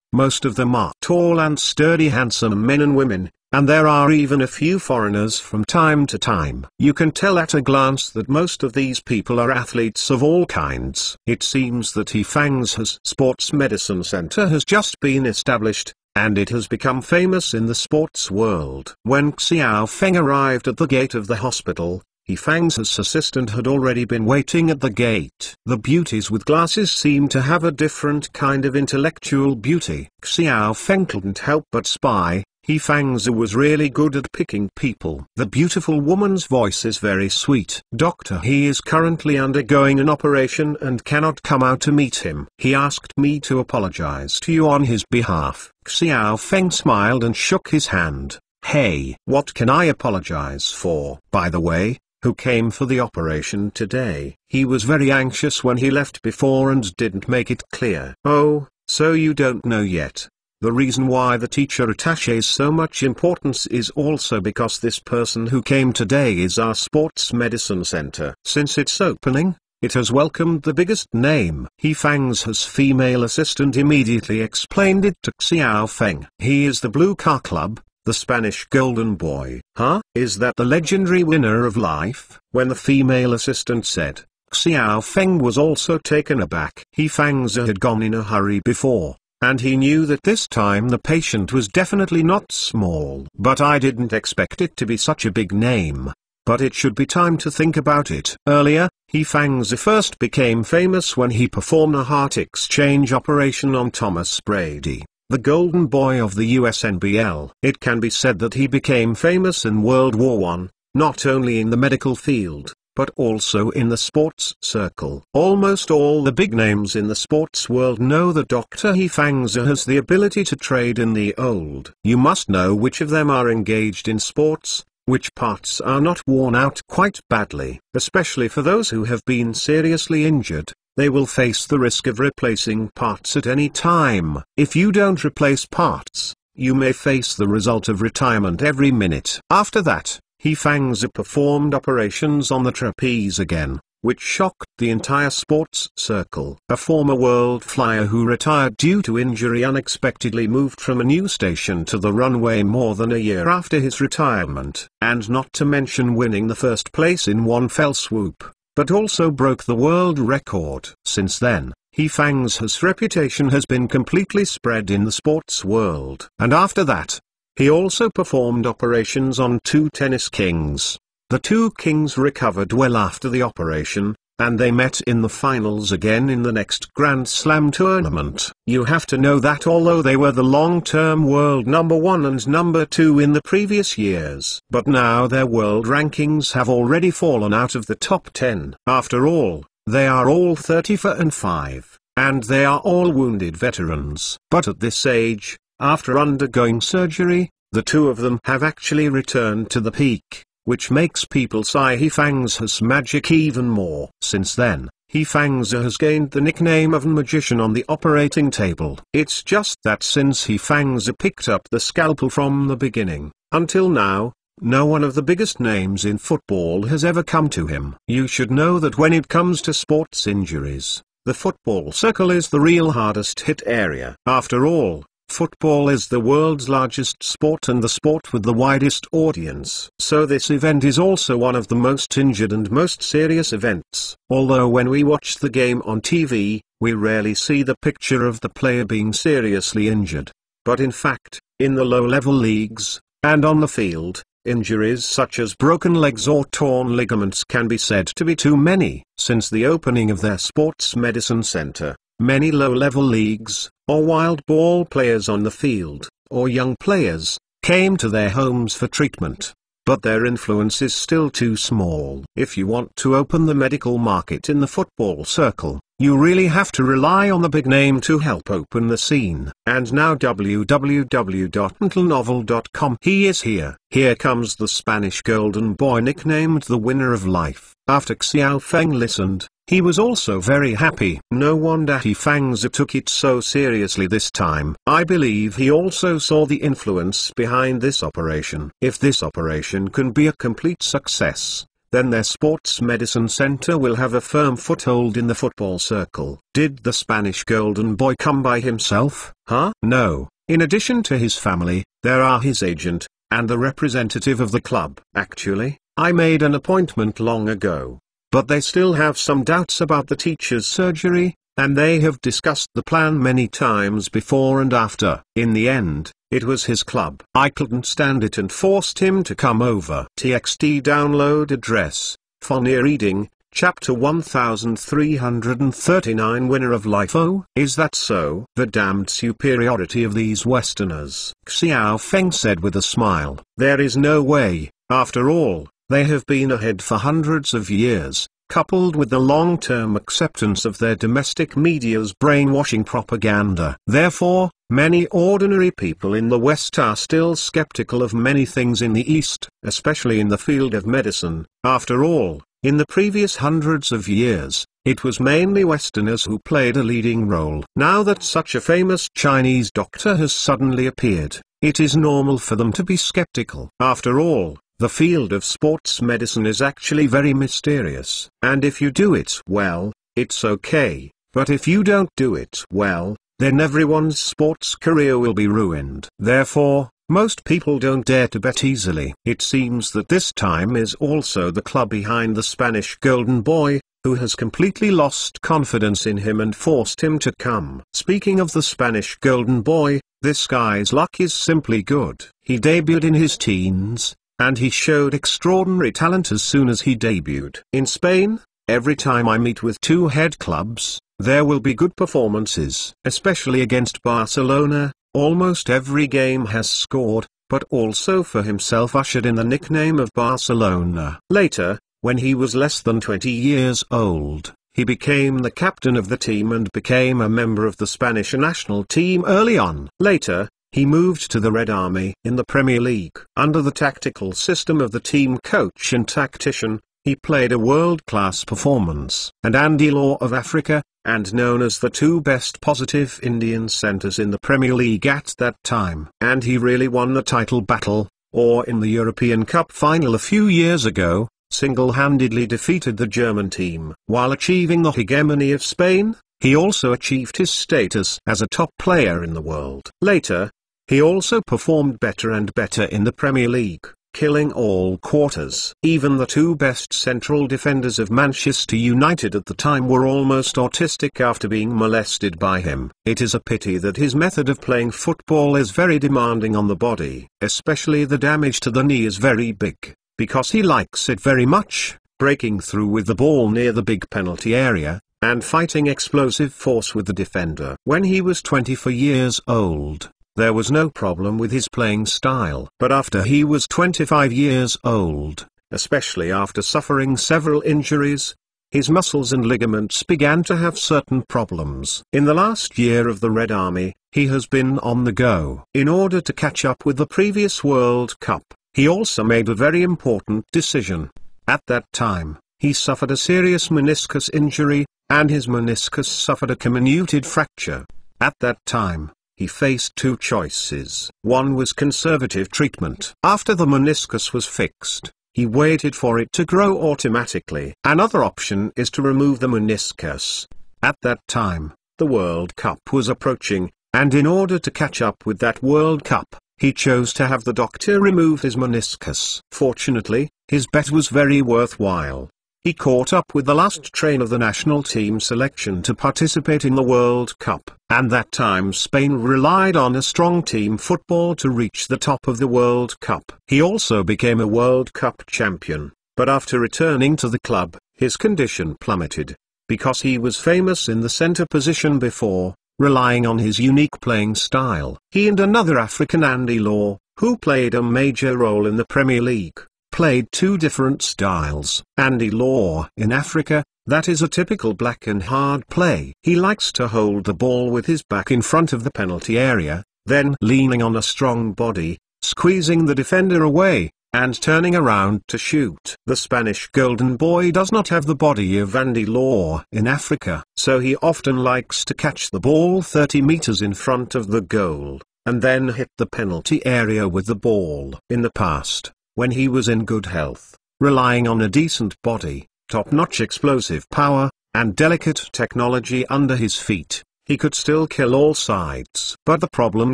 Most of them are tall and sturdy handsome men and women, and there are even a few foreigners from time to time. You can tell at a glance that most of these people are athletes of all kinds. It seems that Hifang's Sports Medicine Center has just been established, and it has become famous in the sports world. When Xiao Feng arrived at the gate of the hospital, Hifang's assistant had already been waiting at the gate. The beauties with glasses seemed to have a different kind of intellectual beauty. Xiao Feng couldn't help but spy. Hifang's was really good at picking people. The beautiful woman's voice is very sweet. Doctor, he is currently undergoing an operation and cannot come out to meet him. He asked me to apologize to you on his behalf. Xiao Feng smiled and shook his hand. Hey, what can I apologize for? By the way, who came for the operation today? He was very anxious when he left before and didn't make it clear. Oh, so you don't know yet. The reason why the teacher attaches so much importance is also because this person who came today is our Sports Medicine Center. Since its opening, it has welcomed the biggest name. Hifang's female assistant immediately explained it to Xiao Feng. He is the Blue Car Club, the Spanish Golden Boy. Huh? Is that the legendary winner of life? When the female assistant said, Xiao Feng was also taken aback. Hifang's had gone in a hurry before, and he knew that this time the patient was definitely not small. But I didn't expect it to be such a big name. But it should be time to think about it. Earlier, Hifang's first became famous when he performed a heart exchange operation on Thomas Brady, the golden boy of the USNBL. It can be said that he became famous in World War I, not only in the medical field, but also in the sports circle. Almost all the big names in the sports world know that Dr. Hifang's has the ability to trade in the old. You must know which of them are engaged in sports, which parts are not worn out quite badly. Especially for those who have been seriously injured, they will face the risk of replacing parts at any time. If you don't replace parts, you may face the result of retirement every minute. After that, Hifang's performed operations on the trapeze again, which shocked the entire sports circle. A former world flyer who retired due to injury unexpectedly moved from a new station to the runway more than a year after his retirement, and not to mention winning the first place in one fell swoop, but also broke the world record. Since then, Hifang's reputation has been completely spread in the sports world. And after that, he also performed operations on 2 tennis kings. The 2 kings recovered well after the operation, and they met in the finals again in the next Grand Slam tournament. You have to know that although they were the long-term world number 1 and number 2 in the previous years, but now their world rankings have already fallen out of the top 10. After all, they are all 34 and 5, and they are all wounded veterans. But at this age, After undergoing surgery, the two of them have actually returned to the peak, which makes people sigh. Hifang's magic even more. Since then, Hifang has gained the nickname of magician on the operating table. It's just that since Hifang picked up the scalpel from the beginning, until now, no one of the biggest names in football has ever come to him. You should know that when it comes to sports injuries, the football circle is the real hardest hit area. After all, football is the world's largest sport and the sport with the widest audience. So this event is also one of the most injured and most serious events. Although when we watch the game on TV, we rarely see the picture of the player being seriously injured. But in fact, in the low-level leagues, and on the field, injuries such as broken legs or torn ligaments can be said to be too many. Since the opening of their sports medicine center, many low-level leagues, or wild ball players on the field, or young players, came to their homes for treatment. But their influence is still too small. If you want to open the medical market in the football circle, you really have to rely on the big name to help open the scene. And now www.mentalnovel.com. He is here. Here comes the Spanish golden boy nicknamed the winner of life. After Xiao Feng listened, he was also very happy. No wonder Hifang took it so seriously this time. I believe he also saw the influence behind this operation. If this operation can be a complete success, then their sports medicine center will have a firm foothold in the football circle. Did the Spanish golden boy come by himself? Huh? No. In addition to his family, there are his agent, and the representative of the club. Actually, I made an appointment long ago. But they still have some doubts about the teacher's surgery, and they have discussed the plan many times before and after. In the end, it was his club. I couldn't stand it and forced him to come over. TXT download address, Funny Reading, Chapter 1339 Winner of Life. Oh, is that so? The damned superiority of these Westerners, Xiao Feng said with a smile. There is no way, after all. They have been ahead for hundreds of years, coupled with the long-term acceptance of their domestic media's brainwashing propaganda. Therefore, many ordinary people in the West are still skeptical of many things in the East, especially in the field of medicine. After all, in the previous hundreds of years, it was mainly Westerners who played a leading role. Now that such a famous Chinese doctor has suddenly appeared, it is normal for them to be skeptical. After all, the field of sports medicine is actually very mysterious. And if you do it well, it's okay. But if you don't do it well, then everyone's sports career will be ruined. Therefore, most people don't dare to bet easily. It seems that this time is also the club behind the Spanish golden boy, who has completely lost confidence in him and forced him to come. Speaking of the Spanish golden boy, this guy's luck is simply good. He debuted in his teens, and he showed extraordinary talent as soon as he debuted. In Spain, every time I meet with two head clubs, there will be good performances. Especially against Barcelona, almost every game has scored, but also for himself ushered in the nickname of Barcelona. Later, when he was less than 20 years old, he became the captain of the team and became a member of the Spanish national team early on. Later, he moved to the Red Army in the Premier League. Under the tactical system of the team coach and tactician, he played a world-class performance. And Andy Law of Africa, and known as the two best positive Indian centres in the Premier League at that time. And he really won the title battle, or in the European Cup final a few years ago, single-handedly defeated the German team. While achieving the hegemony of Spain, he also achieved his status as a top player in the world. Later, he also performed better and better in the Premier League, killing all quarters. Even the two best central defenders of Manchester United at the time were almost autistic after being molested by him. It is a pity that his method of playing football is very demanding on the body, especially the damage to the knee is very big, because he likes it very much, breaking through with the ball near the big penalty area, and fighting explosive force with the defender. When he was 24 years old, there was no problem with his playing style. But after he was 25 years old, especially after suffering several injuries, his muscles and ligaments began to have certain problems. In the last year of the Red Army, he has been on the go. In order to catch up with the previous World Cup, he also made a very important decision. At that time, he suffered a serious meniscus injury, and his meniscus suffered a comminuted fracture. At that time, he faced two choices. One was conservative treatment. After the meniscus was fixed, he waited for it to grow automatically. Another option is to remove the meniscus. At that time, the World Cup was approaching, and in order to catch up with that World Cup, he chose to have the doctor remove his meniscus. Fortunately, his bet was very worthwhile. He caught up with the last train of the national team selection to participate in the World Cup, and that time Spain relied on a strong team football to reach the top of the World Cup. He also became a World Cup champion, but after returning to the club, his condition plummeted. Because he was famous in the center position before, relying on his unique playing style. He and another African, Andy Law, who played a major role in the Premier League, played two different styles. Andy Law in Africa, that is a typical black and hard play. He likes to hold the ball with his back in front of the penalty area, then leaning on a strong body, squeezing the defender away, and turning around to shoot. The Spanish Golden Boy does not have the body of Andy Law in Africa, so he often likes to catch the ball 30 meters in front of the goal, and then hit the penalty area with the ball. In the past, when he was in good health, relying on a decent body, top-notch explosive power, and delicate technology under his feet, he could still kill all sides. But the problem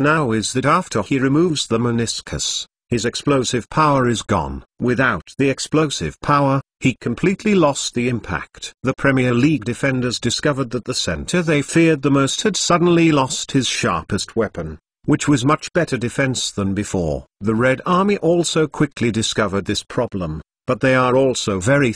now is that after he removes the meniscus, his explosive power is gone. Without the explosive power, he completely lost the impact. The Premier League defenders discovered that the center they feared the most had suddenly lost his sharpest weapon, which was much better defense than before. The Red Army also quickly discovered this problem, but they are also very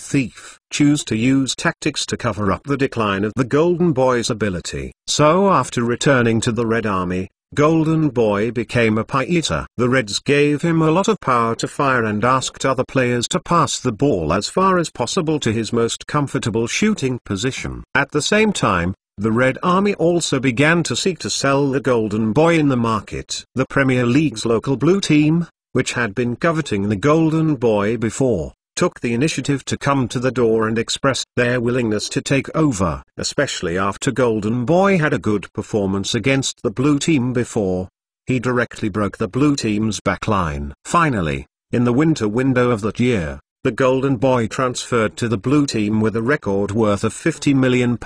choose to use tactics to cover up the decline of the Golden Boy's ability. So after returning to the Red Army, Golden Boy became a pie eater. The Reds gave him a lot of power to fire and asked other players to pass the ball as far as possible to his most comfortable shooting position. At the same time, the Red Army also began to seek to sell the Golden Boy in the market. The Premier League's local blue team, which had been coveting the Golden Boy before, took the initiative to come to the door and expressed their willingness to take over, especially after Golden Boy had a good performance against the blue team before. He directly broke the blue team's backline. Finally, in the winter window of that year, the Golden Boy transferred to the blue team with a record worth of £50 million.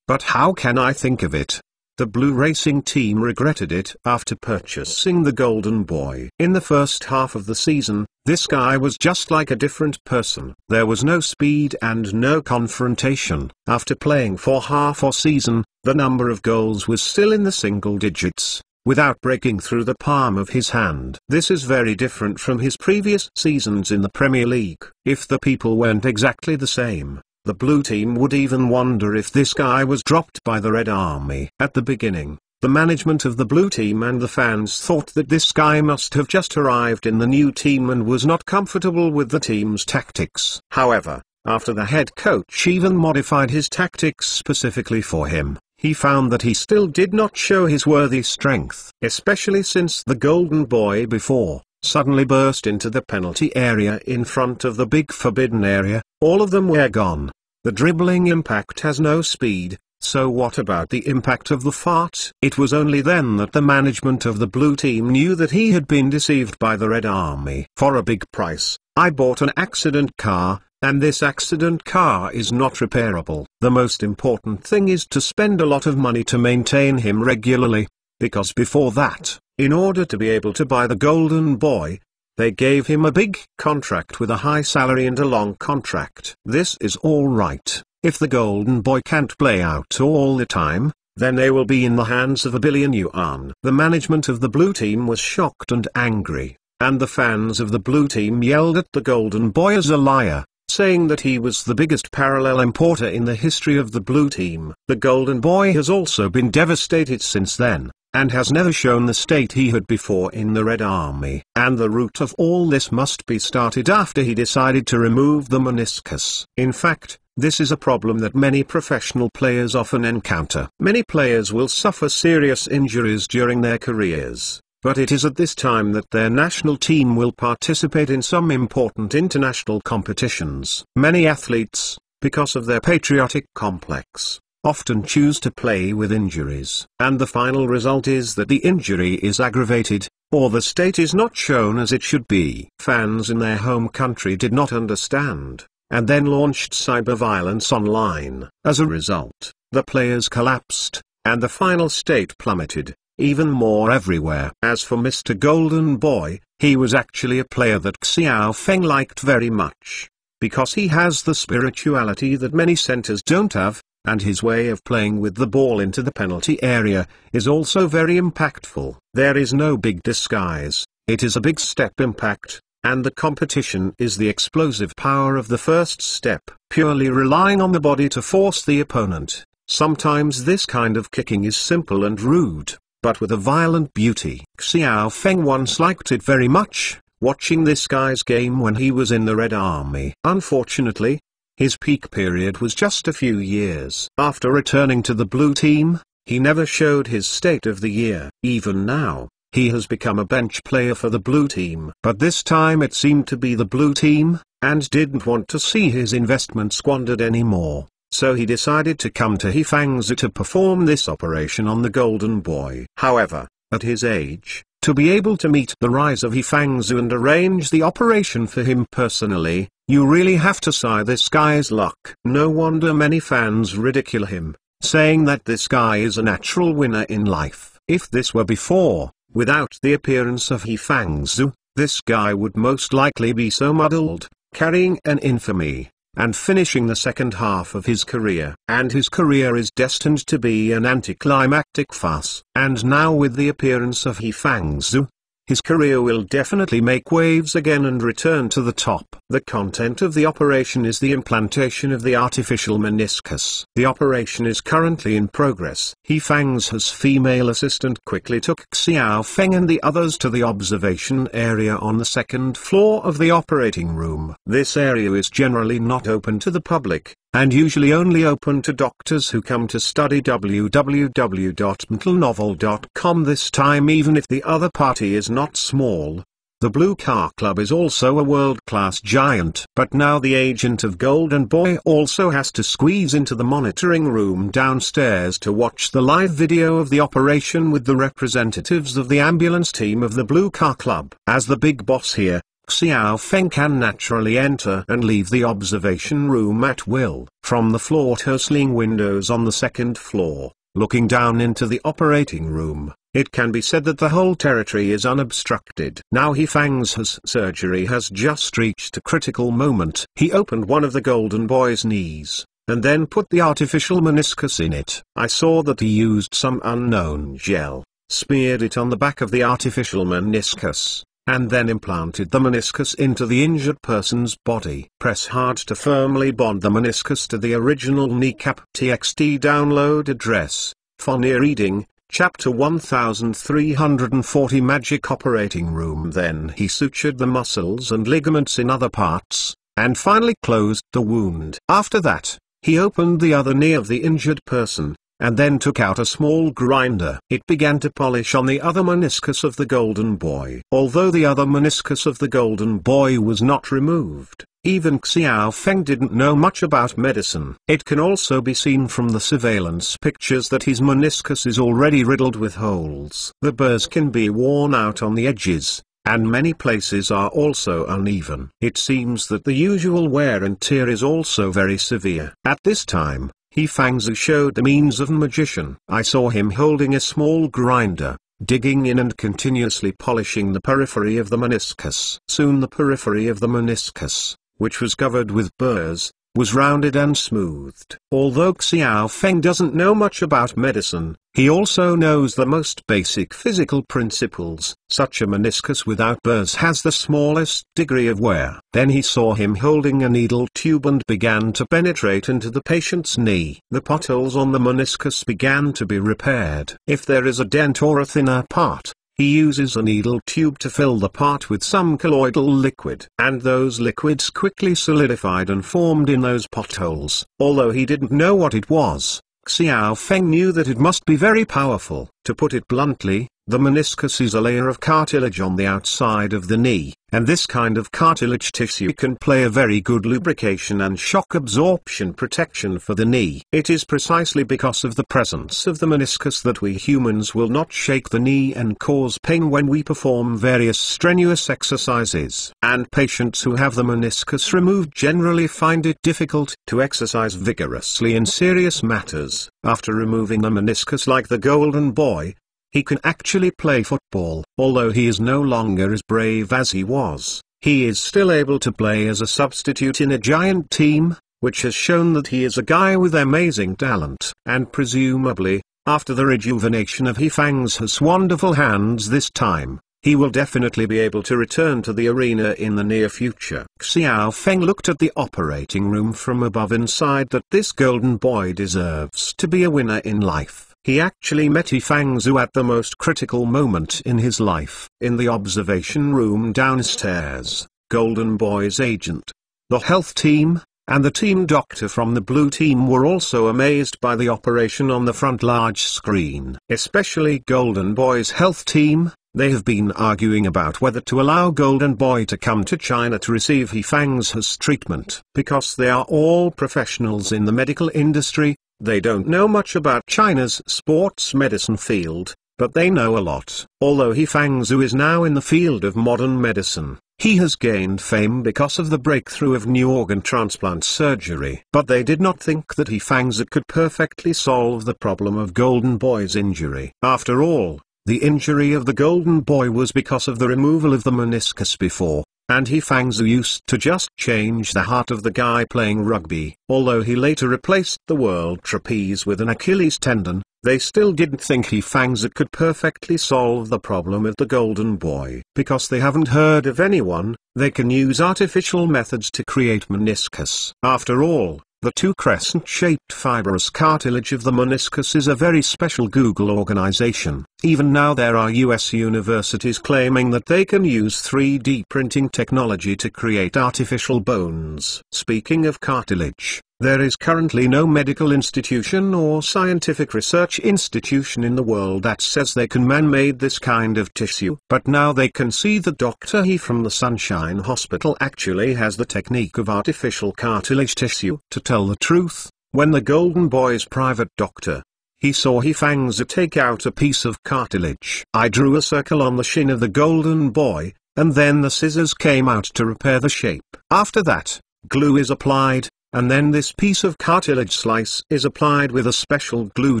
But how can I think of it? The Blue Racing team regretted it after purchasing the Golden Boy. In the first half of the season, this guy was just like a different person. There was no speed and no confrontation. After playing for half a season, the number of goals was still in the single digits, without breaking through the palm of his hand. This is very different from his previous seasons in the Premier League. If the people weren't exactly the same, the blue team would even wonder if this guy was dropped by the Red Army. At the beginning, the management of the blue team and the fans thought that this guy must have just arrived in the new team and was not comfortable with the team's tactics. However, after the head coach even modified his tactics specifically for him, he found that he still did not show his worthy strength, especially since the Golden Boy before suddenly burst into the penalty area in front of the big forbidden area. All of them were gone. The dribbling impact has no speed, so what about the impact of the fart? It was only then that the management of the blue team knew that he had been deceived by the Red Army. For a big price, I bought an accident car, and this accident car is not repairable. The most important thing is to spend a lot of money to maintain him regularly, because before that, in order to be able to buy the Golden Boy, they gave him a big contract with a high salary and a long contract. This is all right. If the Golden Boy can't play out all the time, then they will be in the hands of £1 billion. The management of the blue team was shocked and angry, and the fans of the blue team yelled at the Golden Boy as a liar, saying that he was the biggest parallel importer in the history of the blue team. The Golden Boy has also been devastated since then, and has never shown the state he had before in the Red Army. And the root of all this must be started after he decided to remove the meniscus. In fact, This is a problem that many professional players often encounter. Many players will suffer serious injuries during their careers, but it is at this time that their national team will participate in some important international competitions. Many athletes, because of their patriotic complex, often choose to play with injuries. And the final result is that the injury is aggravated, or the state is not shown as it should be. Fans in their home country did not understand, and then launched cyber violence online. As a result, the players collapsed, and the final state plummeted even more everywhere. As for Mr. Golden Boy, he was actually a player that Xiao Feng liked very much, because he has the spirituality that many centers don't have, and his way of playing with the ball into the penalty area is also very impactful. There is no big disguise, it is a big step impact, and the competition is the explosive power of the first step, purely relying on the body to force the opponent. Sometimes this kind of kicking is simple and rude, but with a violent beauty. Xiao Feng once liked it very much, watching this guy's game when he was in the Red Army. Unfortunately, his peak period was just a few years. After returning to the blue team, he never showed his state of the year. Even now, he has become a bench player for the blue team. But this time it seemed to be the blue team, and didn't want to see his investment squandered anymore. So he decided to come to Hifangzi to perform this operation on the Golden Boy. However, at his age, to be able to meet the rise of Hifangzi and arrange the operation for him personally, you really have to say this guy's luck. No wonder many fans ridicule him, saying that this guy is a natural winner in life. If this were before, without the appearance of Hifangzi, this guy would most likely be so muddled, carrying an infamy, and finishing the second half of his career. And his career is destined to be an anticlimactic farce. And now with the appearance of Hifangzi, his career will definitely make waves again and return to the top. The content of the operation is the implantation of the artificial meniscus. The operation is currently in progress. Hifangzi's female assistant quickly took Xiao Feng and the others to the observation area on the second floor of the operating room. This area is generally not open to the public, and usually only open to doctors who come to study. www.mentalnovel.com. This time, even if the other party is not small, the Blue Car Club is also a world-class giant. But now the agent of Golden Boy also has to squeeze into the monitoring room downstairs to watch the live video of the operation with the representatives of the ambulance team of the Blue Car Club. As the big boss here, Xiao Feng can naturally enter and leave the observation room at will. From the floor-to-ceiling windows on the second floor, looking down into the operating room, it can be said that the whole territory is unobstructed. Now Hifangzi's surgery has just reached a critical moment. He opened one of the Golden Boy's knees, and then put the artificial meniscus in it. I saw that he used some unknown gel, smeared it on the back of the artificial meniscus, and then implanted the meniscus into the injured person's body. Press hard to firmly bond the meniscus to the original kneecap. TXT download address, Fonia reading, Chapter 1340 Magic Operating Room. Then he sutured the muscles and ligaments in other parts, and finally closed the wound. After that, he opened the other knee of the injured person, and then took out a small grinder. It began to polish on the other meniscus of the Golden Boy. Although the other meniscus of the Golden Boy was not removed, even Xiao Feng didn't know much about medicine. It can also be seen from the surveillance pictures that his meniscus is already riddled with holes. The burrs can be worn out on the edges, and many places are also uneven. It seems that the usual wear and tear is also very severe. At this time, Hifangzi showed the means of a magician. I saw him holding a small grinder, digging in and continuously polishing the periphery of the meniscus. Soon the periphery of the meniscus, which was covered with burrs, was rounded and smoothed. Although Xiao Feng doesn't know much about medicine, he also knows the most basic physical principles. Such a meniscus without burrs has the smallest degree of wear. Then he saw him holding a needle tube and began to penetrate into the patient's knee. The potholes on the meniscus began to be repaired. If there is a dent or a thinner part, He uses a needle tube to fill the part with some colloidal liquid. And those liquids quickly solidified and formed in those potholes. Although he didn't know what it was, Xiao Feng knew that it must be very powerful. To put it bluntly, the meniscus is a layer of cartilage on the outside of the knee, and this kind of cartilage tissue can play a very good lubrication and shock absorption protection for the knee. It is precisely because of the presence of the meniscus that we humans will not shake the knee and cause pain when we perform various strenuous exercises. And patients who have the meniscus removed generally find it difficult to exercise vigorously in serious matters. After removing the meniscus, like the golden boy, he can actually play football. Although he is no longer as brave as he was, he is still able to play as a substitute in a giant team, which has shown that he is a guy with amazing talent. And presumably, after the rejuvenation of He Fang's wonderful hands this time, he will definitely be able to return to the arena in the near future. Xiao Feng looked at the operating room from above and sighed that this golden boy deserves to be a winner in life. He actually met He Fangzu at the most critical moment in his life. In the observation room downstairs, Golden Boy's agent, the health team, and the team doctor from the blue team were also amazed by the operation on the front large screen. Especially Golden Boy's health team. They have been arguing about whether to allow Golden Boy to come to China to receive He Fang's treatment. Because they are all professionals in the medical industry, they don't know much about China's sports medicine field, but they know a lot. Although He Fangzu is now in the field of modern medicine, he has gained fame because of the breakthrough of new organ transplant surgery. But they did not think that He Fangzu could perfectly solve the problem of Golden Boy's injury. After all, the injury of the Golden Boy was because of the removal of the meniscus before, and He Fangzu used to just change the heart of the guy playing rugby. Although he later replaced the world trapeze with an Achilles tendon, they still didn't think He Fangzu could perfectly solve the problem of the Golden Boy. Because they haven't heard of anyone, they can use artificial methods to create meniscus. After all, the two crescent-shaped fibrous cartilage of the meniscus is a very special Google organization. Even now there are US universities claiming that they can use 3D printing technology to create artificial bones. Speaking of cartilage, there is currently no medical institution or scientific research institution in the world that says they can man-made this kind of tissue. But now they can see that Dr. He from the Sunshine Hospital actually has the technique of artificial cartilage tissue. To tell the truth, when the Golden Boy's private doctor, he saw He Fangzu take out a piece of cartilage. I drew a circle on the shin of the Golden Boy, and then the scissors came out to repair the shape. After that, glue is applied, and then this piece of cartilage slice is applied with a special glue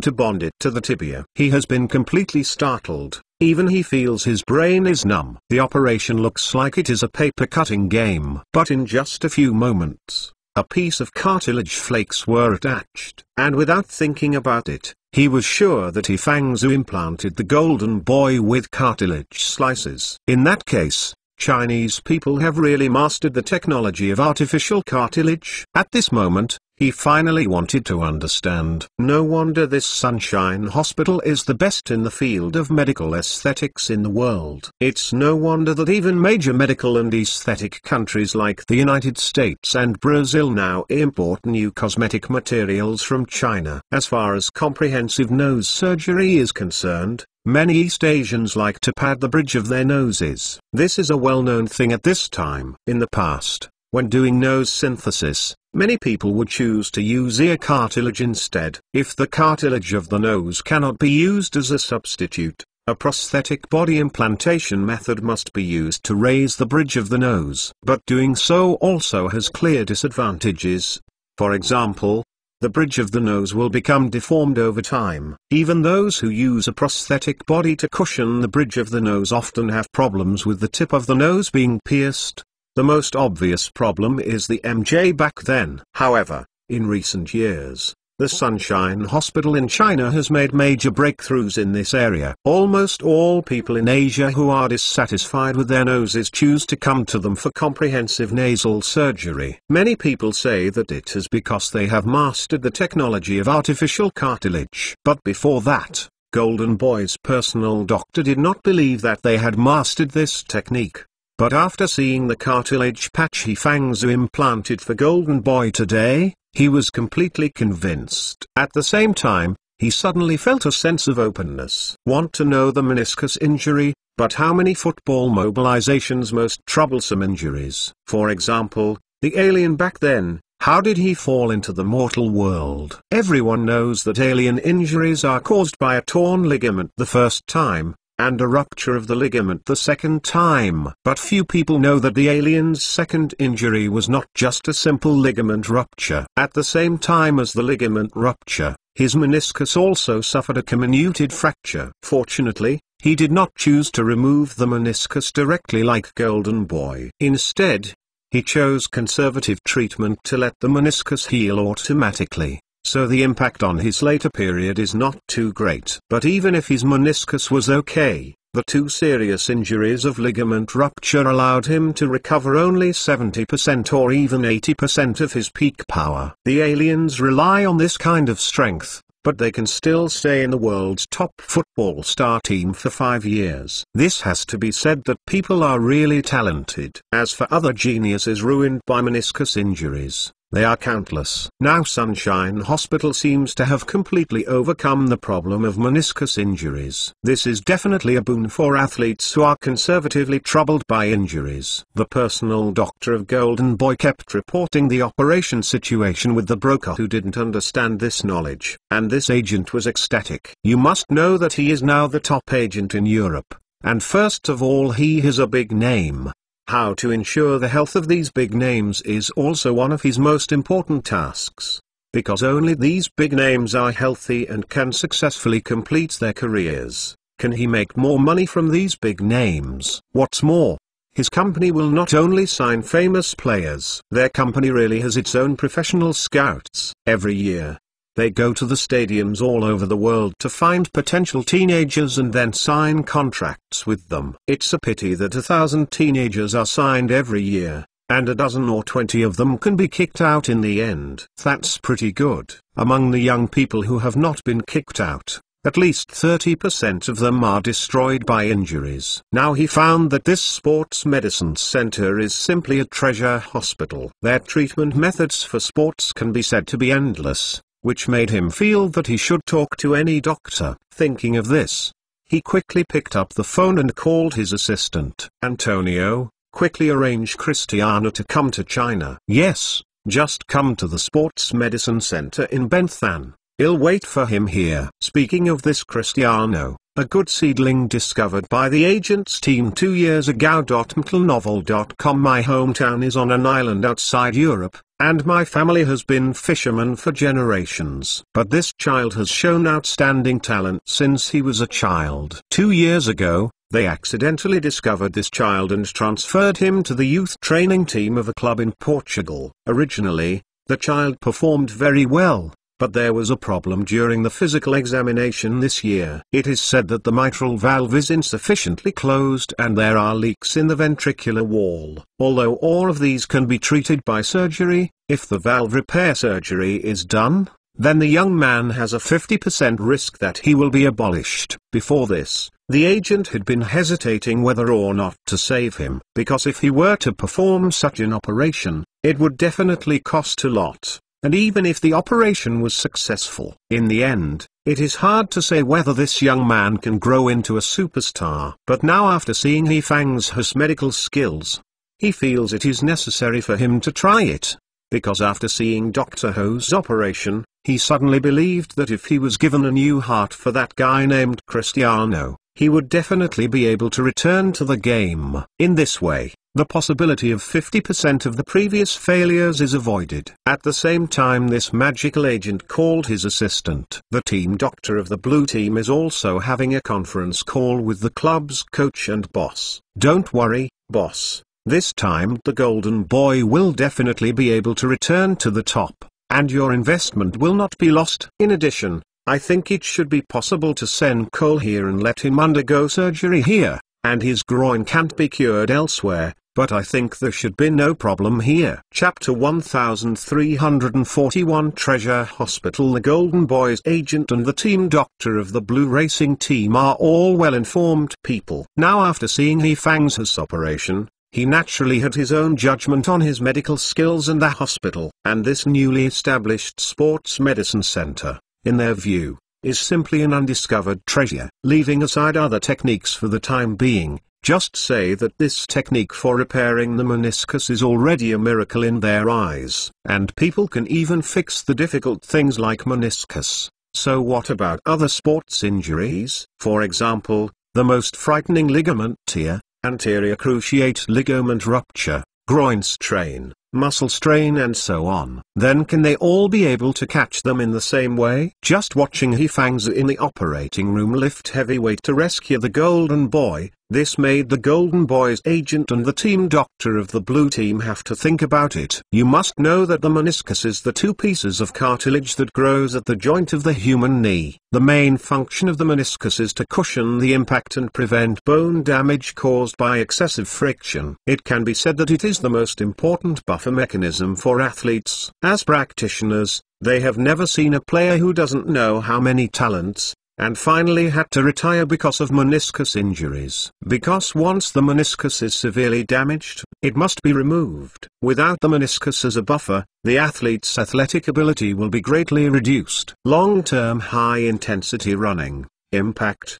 to bond it to the tibia. He has been completely startled. Even he feels his brain is numb. The operation looks like it is a paper cutting game. But in just a few moments, a piece of cartilage flakes were attached. And without thinking about it, he was sure that He Fangzu implanted the Golden Boy with cartilage slices. In that case, Chinese people have really mastered the technology of artificial cartilage. At this moment, he finally wanted to understand. No wonder this Sunshine Hospital is the best in the field of medical aesthetics in the world. It's no wonder that even major medical and aesthetic countries like the United States and Brazil now import new cosmetic materials from China. As far as comprehensive nose surgery is concerned, many East Asians like to pad the bridge of their noses. This is a well-known thing at this time. In the past, when doing nose synthesis, many people would choose to use ear cartilage instead. If the cartilage of the nose cannot be used as a substitute, a prosthetic body implantation method must be used to raise the bridge of the nose. But doing so also has clear disadvantages. For example, the bridge of the nose will become deformed over time. Even those who use a prosthetic body to cushion the bridge of the nose often have problems with the tip of the nose being pierced. The most obvious problem is the MJ back then. However, in recent years, the Sunshine Hospital in China has made major breakthroughs in this area. Almost all people in Asia who are dissatisfied with their noses choose to come to them for comprehensive nasal surgery. Many people say that it is because they have mastered the technology of artificial cartilage. But before that, Golden Boy's personal doctor did not believe that they had mastered this technique. But after seeing the cartilage patch Fang Zhu implanted for Golden Boy today, he was completely convinced. At the same time, he suddenly felt a sense of openness. Want to know the meniscus injury? But how many football mobilizations' most troublesome injuries? For example, the alien back then, how did he fall into the mortal world? Everyone knows that alien injuries are caused by a torn ligament the first time, and a rupture of the ligament the second time. But few people know that the alien's second injury was not just a simple ligament rupture. At the same time as the ligament rupture, his meniscus also suffered a comminuted fracture. Fortunately, he did not choose to remove the meniscus directly like Golden Boy. Instead, he chose conservative treatment to let the meniscus heal automatically, so the impact on his later period is not too great. But even if his meniscus was okay, the two serious injuries of ligament rupture allowed him to recover only 70% or even 80% of his peak power. The aliens rely on this kind of strength, but they can still stay in the world's top football star team for 5 years. This has to be said that people are really talented. As for other geniuses ruined by meniscus injuries, they are countless. Now Sunshine Hospital seems to have completely overcome the problem of meniscus injuries. This is definitely a boon for athletes who are conservatively troubled by injuries. The personal doctor of Golden Boy kept reporting the operation situation with the broker who didn't understand this knowledge, and this agent was ecstatic. You must know that he is now the top agent in Europe, and first of all he has a big name. How to ensure the health of these big names is also one of his most important tasks, because only these big names are healthy and can successfully complete their careers. Can he make more money from these big names? What's more, his company will not only sign famous players. Their company really has its own professional scouts. Every year, they go to the stadiums all over the world to find potential teenagers and then sign contracts with them. It's a pity that 1,000 teenagers are signed every year, and a dozen or 20 of them can be kicked out in the end. That's pretty good. Among the young people who have not been kicked out, at least 30% of them are destroyed by injuries. Now he found that this sports medicine center is simply a treasure hospital. Their treatment methods for sports can be said to be endless, which made him feel that he should talk to any doctor. Thinking of this, he quickly picked up the phone and called his assistant. Antonio, quickly arrange Cristiano to come to China. Yes, just come to the Sports Medicine Center in Benthan. I'll wait for him here. Speaking of this Cristiano, a good seedling discovered by the agent's team 2 years ago. MTLnovel.com. My hometown is on an island outside Europe, and my family has been fishermen for generations. But this child has shown outstanding talent since he was a child. 2 years ago, they accidentally discovered this child and transferred him to the youth training team of a club in Portugal. Originally, the child performed very well, but there was a problem during the physical examination this year. It is said that the mitral valve is insufficiently closed and there are leaks in the ventricular wall. Although all of these can be treated by surgery, if the valve repair surgery is done, then the young man has a 50% risk that he will be abolished. Before this, the agent had been hesitating whether or not to save him, because if he were to perform such an operation, it would definitely cost a lot. And even if the operation was successful, in the end, it is hard to say whether this young man can grow into a superstar. But now after seeing Fang Zhu's medical skills, he feels it is necessary for him to try it. Because after seeing Dr. Ho's operation, he suddenly believed that if he was given a new heart for that guy named Cristiano, he would definitely be able to return to the game. In this way, the possibility of 50% of the previous failures is avoided. At the same time, this magical agent called his assistant. The team doctor of the blue team is also having a conference call with the club's coach and boss. Don't worry, boss. This time the Golden Boy will definitely be able to return to the top, and your investment will not be lost. In addition, I think it should be possible to send Cole here and let him undergo surgery here, and his groin can't be cured elsewhere, but I think there should be no problem here. Chapter 1341 Treasure Hospital. The Golden Boy's agent and the team doctor of the Blue Racing team are all well-informed people. Now, after seeing He Fang's operation, he naturally had his own judgment on his medical skills and the hospital. And this newly established sports medicine center, in their view, is simply an undiscovered treasure. Leaving aside other techniques for the time being, just say that this technique for repairing the meniscus is already a miracle in their eyes. And people can even fix the difficult things like meniscus. So what about other sports injuries? For example, the most frightening ligament tear, anterior cruciate ligament rupture, groin strain, muscle strain and so on. Then can they all be able to catch them in the same way? Just watching He Fang's in the operating room lift heavy weight to rescue the Golden Boy, this made the Golden Boy's agent and the team doctor of the blue team have to think about it. You must know that the meniscus is the two pieces of cartilage that grows at the joint of the human knee. The main function of the meniscus is to cushion the impact and prevent bone damage caused by excessive friction. It can be said that it is the most important buffer mechanism for athletes. As practitioners, they have never seen a player who doesn't know how many talents, and finally had to retire because of meniscus injuries. Because once the meniscus is severely damaged, it must be removed. Without the meniscus as a buffer, the athlete's athletic ability will be greatly reduced. Long-term high-intensity running, impact,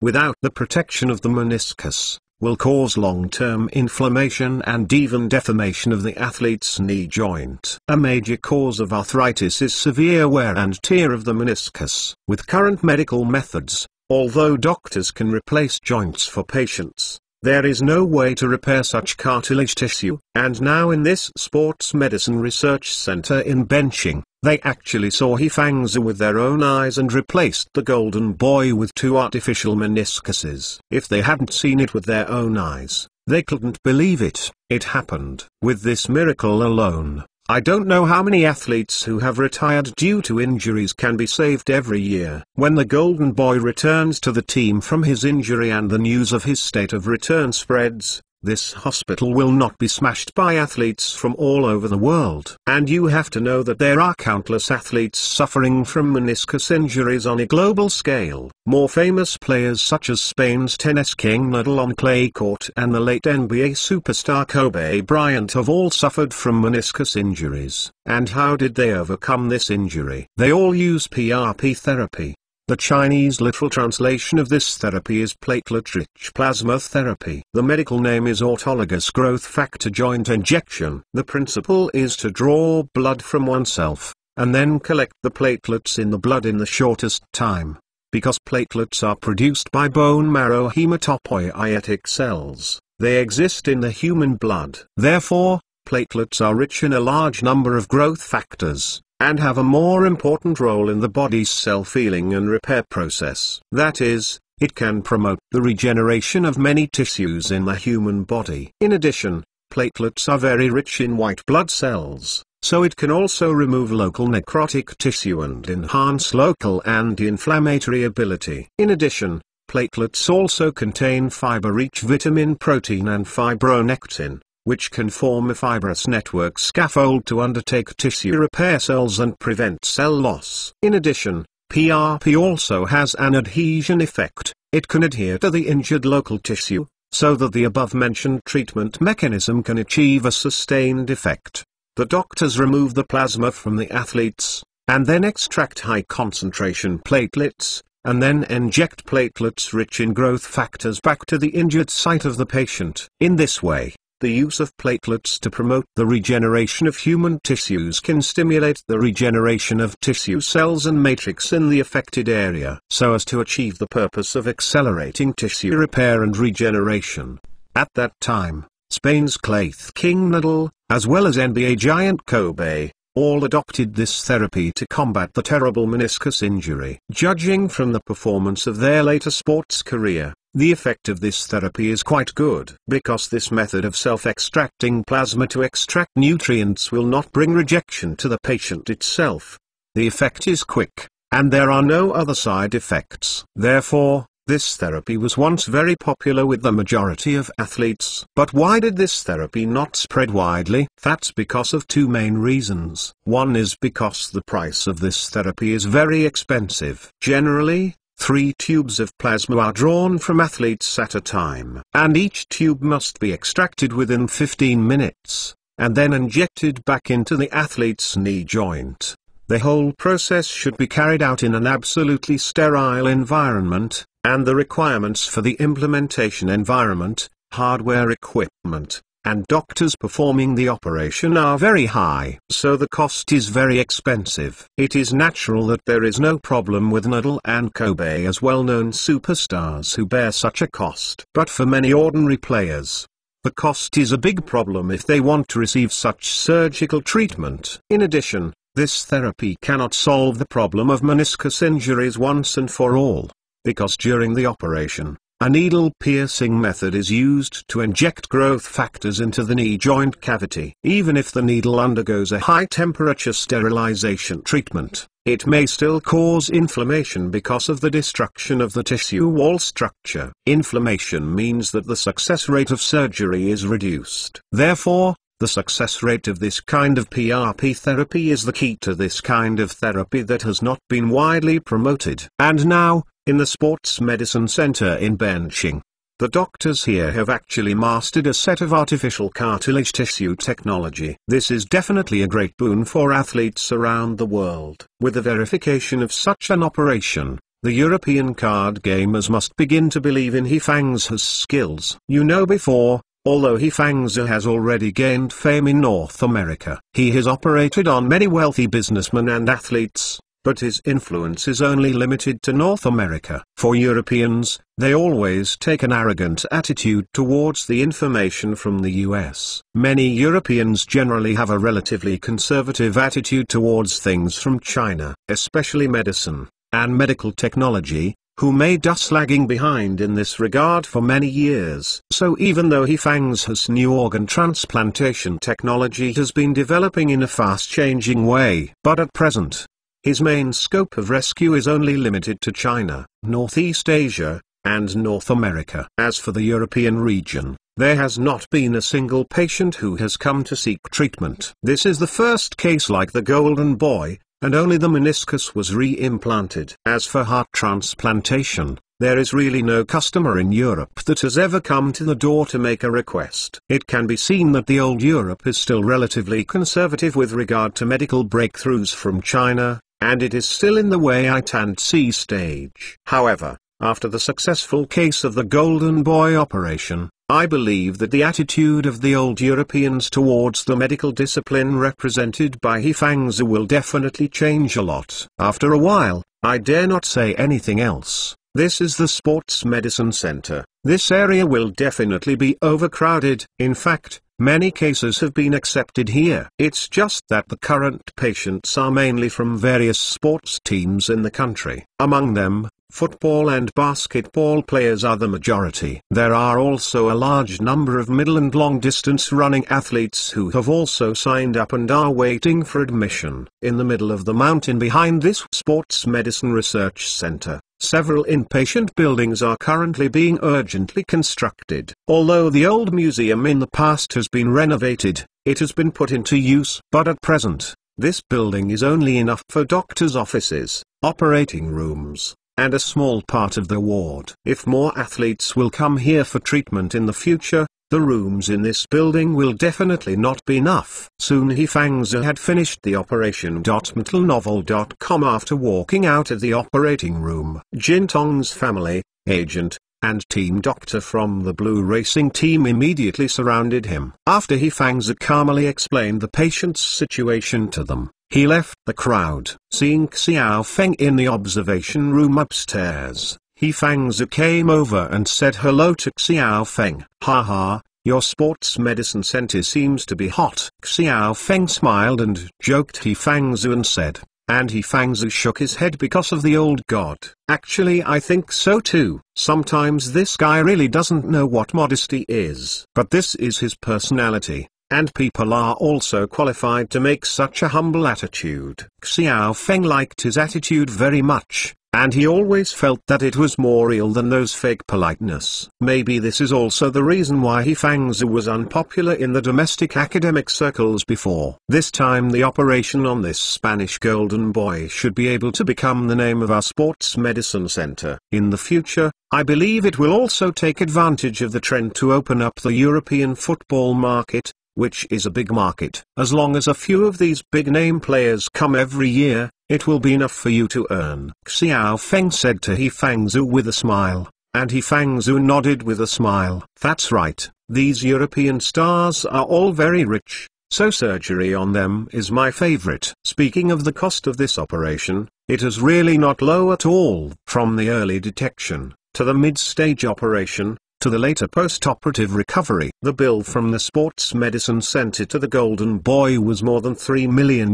without the protection of the meniscus, will cause long-term inflammation and even deformation of the athlete's knee joint. A major cause of arthritis is severe wear and tear of the meniscus. With current medical methods, although doctors can replace joints for patients, there is no way to repair such cartilage tissue. And now in this sports medicine research center in Benching, they actually saw He Fang's with their own eyes and replaced the Golden Boy with two artificial meniscuses. If they hadn't seen it with their own eyes, they couldn't believe it. It happened. With this miracle alone, I don't know how many athletes who have retired due to injuries can be saved every year. When the Golden Boy returns to the team from his injury and the news of his state of return spreads, this hospital will not be smashed by athletes from all over the world. And you have to know that there are countless athletes suffering from meniscus injuries on a global scale. More famous players such as Spain's tennis king Nadal on clay court and the late NBA superstar Kobe Bryant have all suffered from meniscus injuries. And how did they overcome this injury? They all use PRP therapy. The Chinese literal translation of this therapy is platelet-rich plasma therapy. The medical name is autologous growth factor joint injection. The principle is to draw blood from oneself, and then collect the platelets in the blood in the shortest time. Because platelets are produced by bone marrow hematopoietic cells, they exist in the human blood. Therefore, platelets are rich in a large number of growth factors, and have a more important role in the body's self-healing and repair process. That is, it can promote the regeneration of many tissues in the human body. In addition, platelets are very rich in white blood cells, so it can also remove local necrotic tissue and enhance local anti-inflammatory ability. In addition, platelets also contain fiber-rich vitamin protein and fibronectin, which can form a fibrous network scaffold to undertake tissue repair cells and prevent cell loss. In addition, PRP also has an adhesion effect. It can adhere to the injured local tissue, so that the above-mentioned treatment mechanism can achieve a sustained effect. The doctors remove the plasma from the athletes, and then extract high-concentration platelets, and then inject platelets rich in growth factors back to the injured site of the patient. In this way, the use of platelets to promote the regeneration of human tissues can stimulate the regeneration of tissue cells and matrix in the affected area, so as to achieve the purpose of accelerating tissue repair and regeneration. At that time, Spain's clay king Nadal, as well as NBA giant Kobe, all adopted this therapy to combat the terrible meniscus injury. Judging from the performance of their later sports career, the effect of this therapy is quite good. Because this method of self-extracting plasma to extract nutrients will not bring rejection to the patient itself. The effect is quick, and there are no other side effects. Therefore, This therapy was once very popular with the majority of athletes. But why did this therapy not spread widely? That's because of two main reasons. One is because the price of this therapy is very expensive. Generally, 3 tubes of plasma are drawn from athletes at a time, and each tube must be extracted within 15 minutes, and then injected back into the athlete's knee joint. The whole process should be carried out in an absolutely sterile environment, and the requirements for the implementation environment, hardware equipment, and doctors performing the operation are very high. So the cost is very expensive. It is natural that there is no problem with Nadal and Kobe as well-known superstars who bear such a cost. But for many ordinary players, the cost is a big problem if they want to receive such surgical treatment. In addition, this therapy cannot solve the problem of meniscus injuries once and for all, because during the operation, a needle-piercing method is used to inject growth factors into the knee joint cavity. Even if the needle undergoes a high-temperature sterilization treatment, it may still cause inflammation because of the destruction of the tissue wall structure. Inflammation means that the success rate of surgery is reduced. Therefore, the success rate of this kind of PRP therapy is the key to this kind of therapy that has not been widely promoted. And now, in the Sports Medicine Center in Benching, the doctors here have actually mastered a set of artificial cartilage tissue technology. This is definitely a great boon for athletes around the world. With the verification of such an operation, the European card gamers must begin to believe in Hifang's skills. Before, although Hifang has already gained fame in North America, he has operated on many wealthy businessmen and athletes, but his influence is only limited to North America. For Europeans, they always take an arrogant attitude towards the information from the US. Many Europeans generally have a relatively conservative attitude towards things from China, especially medicine and medical technology, who made us lagging behind in this regard for many years. So even though Hifang's new organ transplantation technology has been developing in a fast-changing way, but at present, his main scope of rescue is only limited to China, Northeast Asia, and North America. As for the European region, there has not been a single patient who has come to seek treatment. This is the first case like the Golden Boy, and only the meniscus was re-implanted. As for heart transplantation, there is really no customer in Europe that has ever come to the door to make a request. It can be seen that the old Europe is still relatively conservative with regard to medical breakthroughs from China, and it is still in the wait-and-see stage. However, after the successful case of the Golden Boy operation, I believe that the attitude of the old Europeans towards the medical discipline represented by Hifang will definitely change a lot. After a while, I dare not say anything else. This is the Sports Medicine Center. This area will definitely be overcrowded. In fact, many cases have been accepted here. It's just that the current patients are mainly from various sports teams in the country. Among them, football and basketball players are the majority. There are also a large number of middle and long-distance running athletes who have also signed up and are waiting for admission. In the middle of the mountain behind this Sports Medicine Research Center, several inpatient buildings are currently being urgently constructed. Although the old museum in the past has been renovated, it has been put into use. But at present, this building is only enough for doctors' offices, operating rooms, and a small part of the ward. If more athletes will come here for treatment in the future, the rooms in this building will definitely not be enough. Soon Hifang had finished the operation. Metalnovel.com After walking out of the operating room, Jin Tong's family, agent, and team doctor from the Blue Racing team immediately surrounded him. After Hifang calmly explained the patient's situation to them, he left the crowd. Seeing Xiao Feng in the observation room upstairs, Hifang came over and said hello to Xiao Feng. Haha, your sports medicine center seems to be hot. Xiao Feng smiled and joked Hifang and said, and Hifang shook his head because of the old god. Actually, I think so too. Sometimes this guy really doesn't know what modesty is. But this is his personality, and people are also qualified to make such a humble attitude. Xiao Feng liked his attitude very much, and he always felt that it was more real than those fake politeness. Maybe this is also the reason why He Fangzu was unpopular in the domestic academic circles before. This time the operation on this Spanish golden boy should be able to become the name of our sports medicine center. In the future, I believe it will also take advantage of the trend to open up the European football market, which is a big market. As long as a few of these big-name players come every year, it will be enough for you to earn. Xiao Feng said to He Fangzu with a smile, and He Fangzu nodded with a smile. That's right, these European stars are all very rich, so surgery on them is my favorite. Speaking of the cost of this operation, it is really not low at all. From the early detection, to the mid-stage operation, to the later post-operative recovery. The bill from the Sports Medicine Center to the Golden Boy was more than €3 million.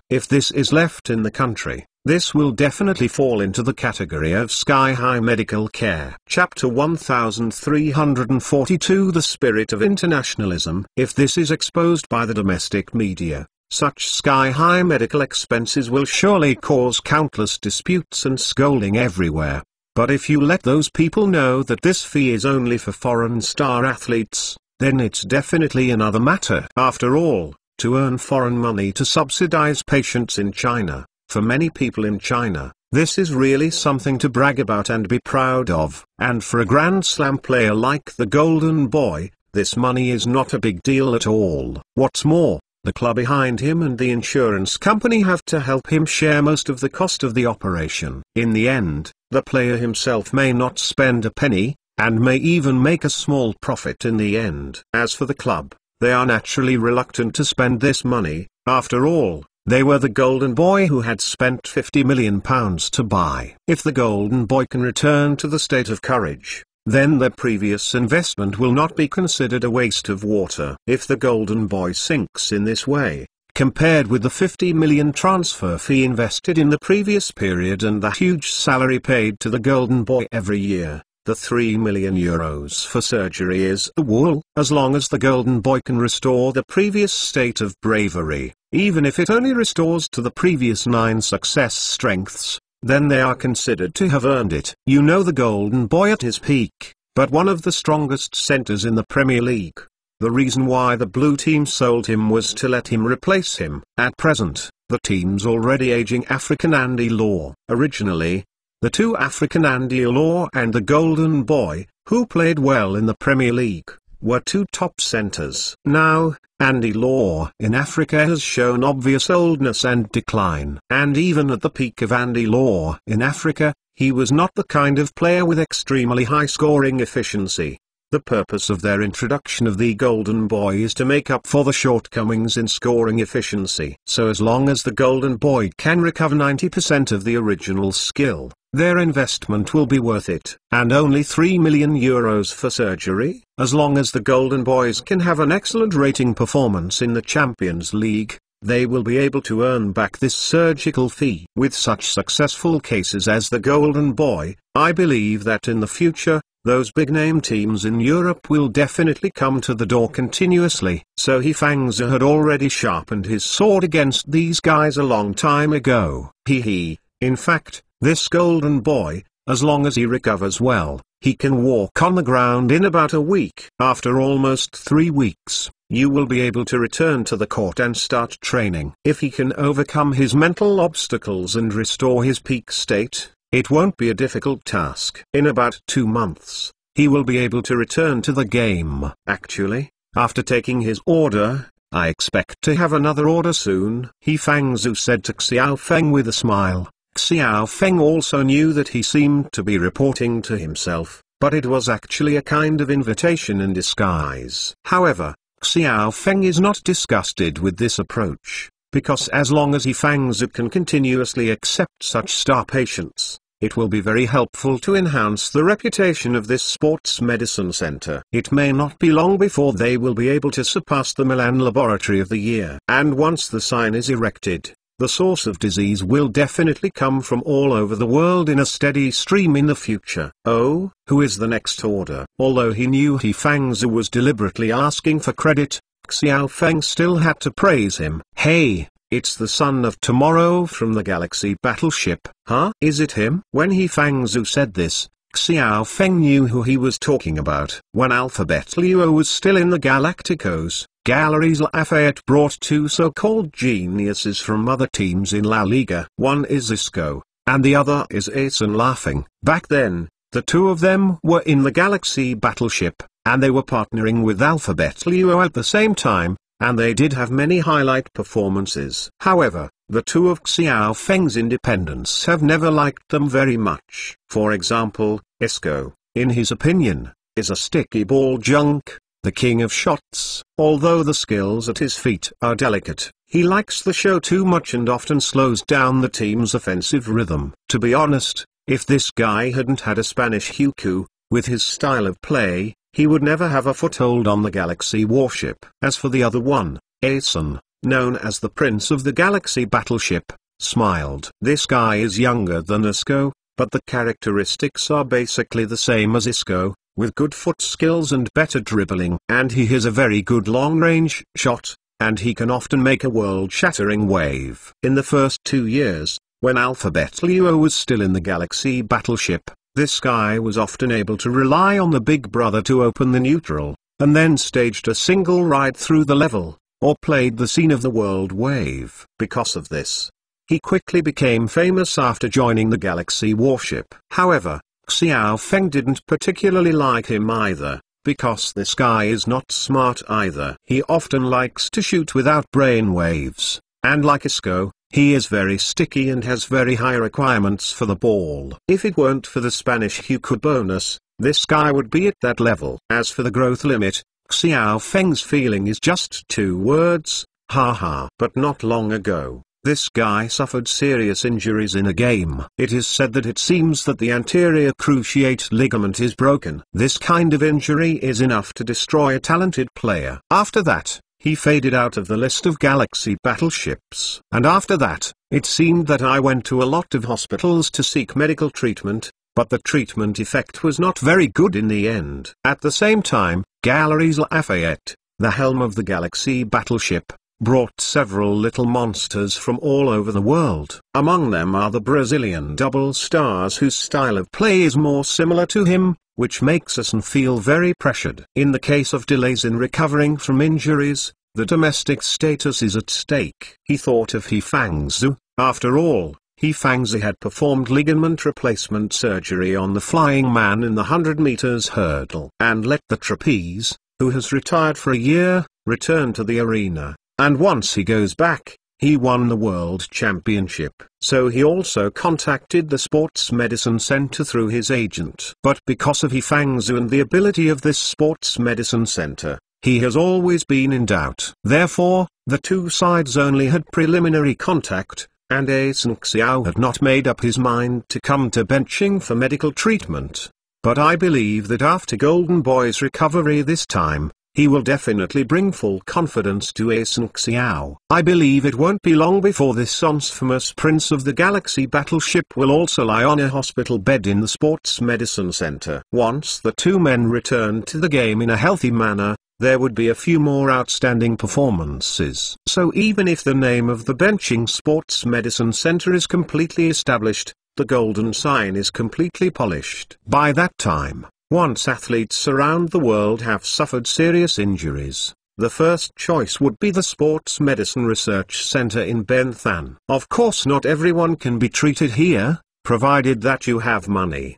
If this is left in the country, this will definitely fall into the category of sky-high medical care. Chapter 1342 The Spirit of Internationalism. If this is exposed by the domestic media, such sky-high medical expenses will surely cause countless disputes and scolding everywhere. But if you let those people know that this fee is only for foreign star athletes, then it's definitely another matter. After all, to earn foreign money to subsidize patients in China, for many people in China, this is really something to brag about and be proud of. And for a Grand Slam player like the Golden Boy, this money is not a big deal at all. What's more, the club behind him and the insurance company have to help him share most of the cost of the operation. In the end, the player himself may not spend a penny, and may even make a small profit in the end. As for the club, they are naturally reluctant to spend this money. After all, they were the Golden Boy who had spent £50 million to buy. If the Golden Boy can return to the state of courage, then their previous investment will not be considered a waste of water. If the Golden Boy sinks in this way, compared with the £50 million transfer fee invested in the previous period and the huge salary paid to the Golden Boy every year, the €3 million for surgery is a wool. As long as the Golden Boy can restore the previous state of bravery, even if it only restores to the previous 9 success strengths, then they are considered to have earned it. You know the Golden Boy at his peak, but one of the strongest centers in the Premier League. The reason why the blue team sold him was to let him replace him. At present, the team's already aging African Andy Law. Originally, the two African Andy Law and the Golden Boy, who played well in the Premier League, were two top centers. Now, Andy Law in Africa has shown obvious oldness and decline. And even at the peak of Andy Law in Africa, he was not the kind of player with extremely high scoring efficiency. The purpose of their introduction of the Golden Boy is to make up for the shortcomings in scoring efficiency. So as long as the Golden Boy can recover 90% of the original skill, their investment will be worth it. And only €3 million for surgery? As long as the Golden Boys can have an excellent rating performance in the Champions League, they will be able to earn back this surgical fee. With such successful cases as the Golden Boy, I believe that in the future, those big-name teams in Europe will definitely come to the door continuously. So He Fangzu had already sharpened his sword against these guys a long time ago. In fact, this Golden Boy, as long as he recovers well, he can walk on the ground in about a week. After almost 3 weeks, you will be able to return to the court and start training. If he can overcome his mental obstacles and restore his peak state, it won't be a difficult task. In about 2 months, he will be able to return to the game. Actually, after taking his order, I expect to have another order soon, He Fangzu said to Xiao Feng with a smile. Xiao Feng also knew that he seemed to be reporting to himself, but it was actually a kind of invitation in disguise. However, Xiao Feng is not disgusted with this approach, because as long as He Fangzu can continuously accept such star patients, it will be very helpful to enhance the reputation of this sports medicine center. It may not be long before they will be able to surpass the Milan Laboratory of the Year. And once the sign is erected, the source of disease will definitely come from all over the world in a steady stream in the future. Oh, who is the next order? Although he knew He Fangzu was deliberately asking for credit, Xiao Feng still had to praise him. Hey, It's the son of tomorrow from the Galaxy battleship. Huh? Is it him? When He Fangzu said this, Xiao Feng knew who he was talking about. When Alphabet Leo was still in the Galacticos, Galeries Lafayette brought two so-called geniuses from other teams in La Liga. One is Isco, and the other is Asen Laughing. Back then, the two of them were in the Galaxy battleship, and they were partnering with Alphabet Leo at the same time, and they did have many highlight performances. However, the two of Xiao Feng's independents have never liked them very much. For example, Isco, in his opinion, is a sticky ball junk, the king of shots. Although the skills at his feet are delicate, he likes the show too much and often slows down the team's offensive rhythm. To be honest, if this guy hadn't had a Spanish Huku, with his style of play, he would never have a foothold on the Galaxy warship. As for the other one, Asen, known as the Prince of the Galaxy battleship, smiled. This guy is younger than Isco, but the characteristics are basically the same as Isco, with good foot skills and better dribbling. And he has a very good long-range shot, and he can often make a world-shattering wave. In the first 2 years, when Alphabet Leo was still in the Galaxy battleship, this guy was often able to rely on the big brother to open the neutral, and then staged a single ride through the level, or played the scene of the world wave. Because of this, he quickly became famous after joining the Galaxy warship. However, Xiao Feng didn't particularly like him either, because this guy is not smart either. He often likes to shoot without brain waves, and like Isco, he is very sticky and has very high requirements for the ball. If it weren't for the Spanish Huku bonus, this guy would be at that level. As for the growth limit, Xiao Feng's feeling is just 2 words, haha. But not long ago, this guy suffered serious injuries in a game. It is said that it seems that the anterior cruciate ligament is broken. This kind of injury is enough to destroy a talented player. After that, he faded out of the list of Galaxy battleships. And after that, it seemed that I went to a lot of hospitals to seek medical treatment, but the treatment effect was not very good in the end. At the same time, Galeries Lafayette, the helm of the Galaxy battleship, brought several little monsters from all over the world. Among them are the Brazilian double stars whose style of play is more similar to him, which makes us feel very pressured. In the case of delays in recovering from injuries, the domestic status is at stake. He thought of He Fangzu. After all, He Fangzu had performed ligament replacement surgery on the flying man in the 100 meters hurdle. And let the trapeze, who has retired for a year, return to the arena. And once he goes back, he won the World Championship. So he also contacted the Sports Medicine Center through his agent. But because of He Fangzu and the ability of this Sports Medicine Center, he has always been in doubt. Therefore, the two sides only had preliminary contact, and Asen Xiao had not made up his mind to come to benching for medical treatment. But I believe that after Golden Boy's recovery this time, he will definitely bring full confidence to Asen Xiao. I believe it won't be long before this infamous Prince of the Galaxy battleship will also lie on a hospital bed in the Sports Medicine Center. Once the two men return to the game in a healthy manner, there would be a few more outstanding performances. So even if the name of the benching Sports Medicine Center is completely established, the golden sign is completely polished. By that time, once athletes around the world have suffered serious injuries, the first choice would be the Sports Medicine Research Center in Benthan. Of course not everyone can be treated here, provided that you have money.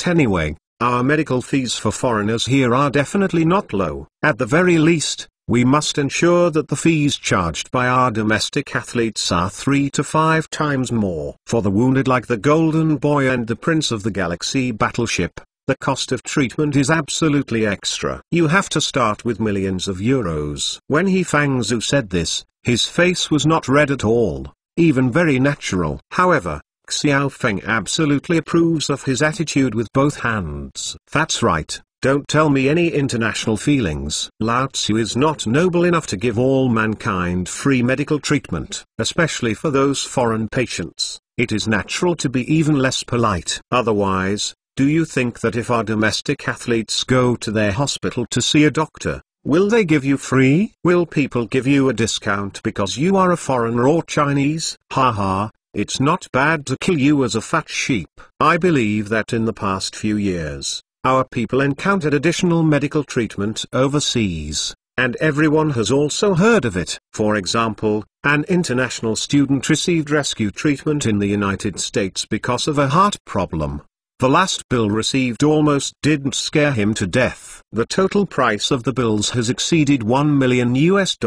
Anyway, our medical fees for foreigners here are definitely not low. At the very least, we must ensure that the fees charged by our domestic athletes are 3 to 5 times more. For the wounded like the Golden Boy and the Prince of the Galaxy battleship, the cost of treatment is absolutely extra. You have to start with millions of euros. When He Fangzu said this, his face was not red at all, even very natural. However, Xiao Feng absolutely approves of his attitude with both hands. That's right, don't tell me any international feelings. Lao Tzu is not noble enough to give all mankind free medical treatment, especially for those foreign patients. It is natural to be even less polite. Otherwise, do you think that if our domestic athletes go to their hospital to see a doctor, Will they give you free? Will people give you a discount because you are a foreigner or Chinese? Haha, it's not bad to kill you as a fat sheep. I believe that in the past few years, our people encountered additional medical treatment overseas, and everyone has also heard of it. For example, an international student received rescue treatment in the United States because of a heart problem. The last bill received almost didn't scare him to death. The total price of the bills has exceeded $1 million US.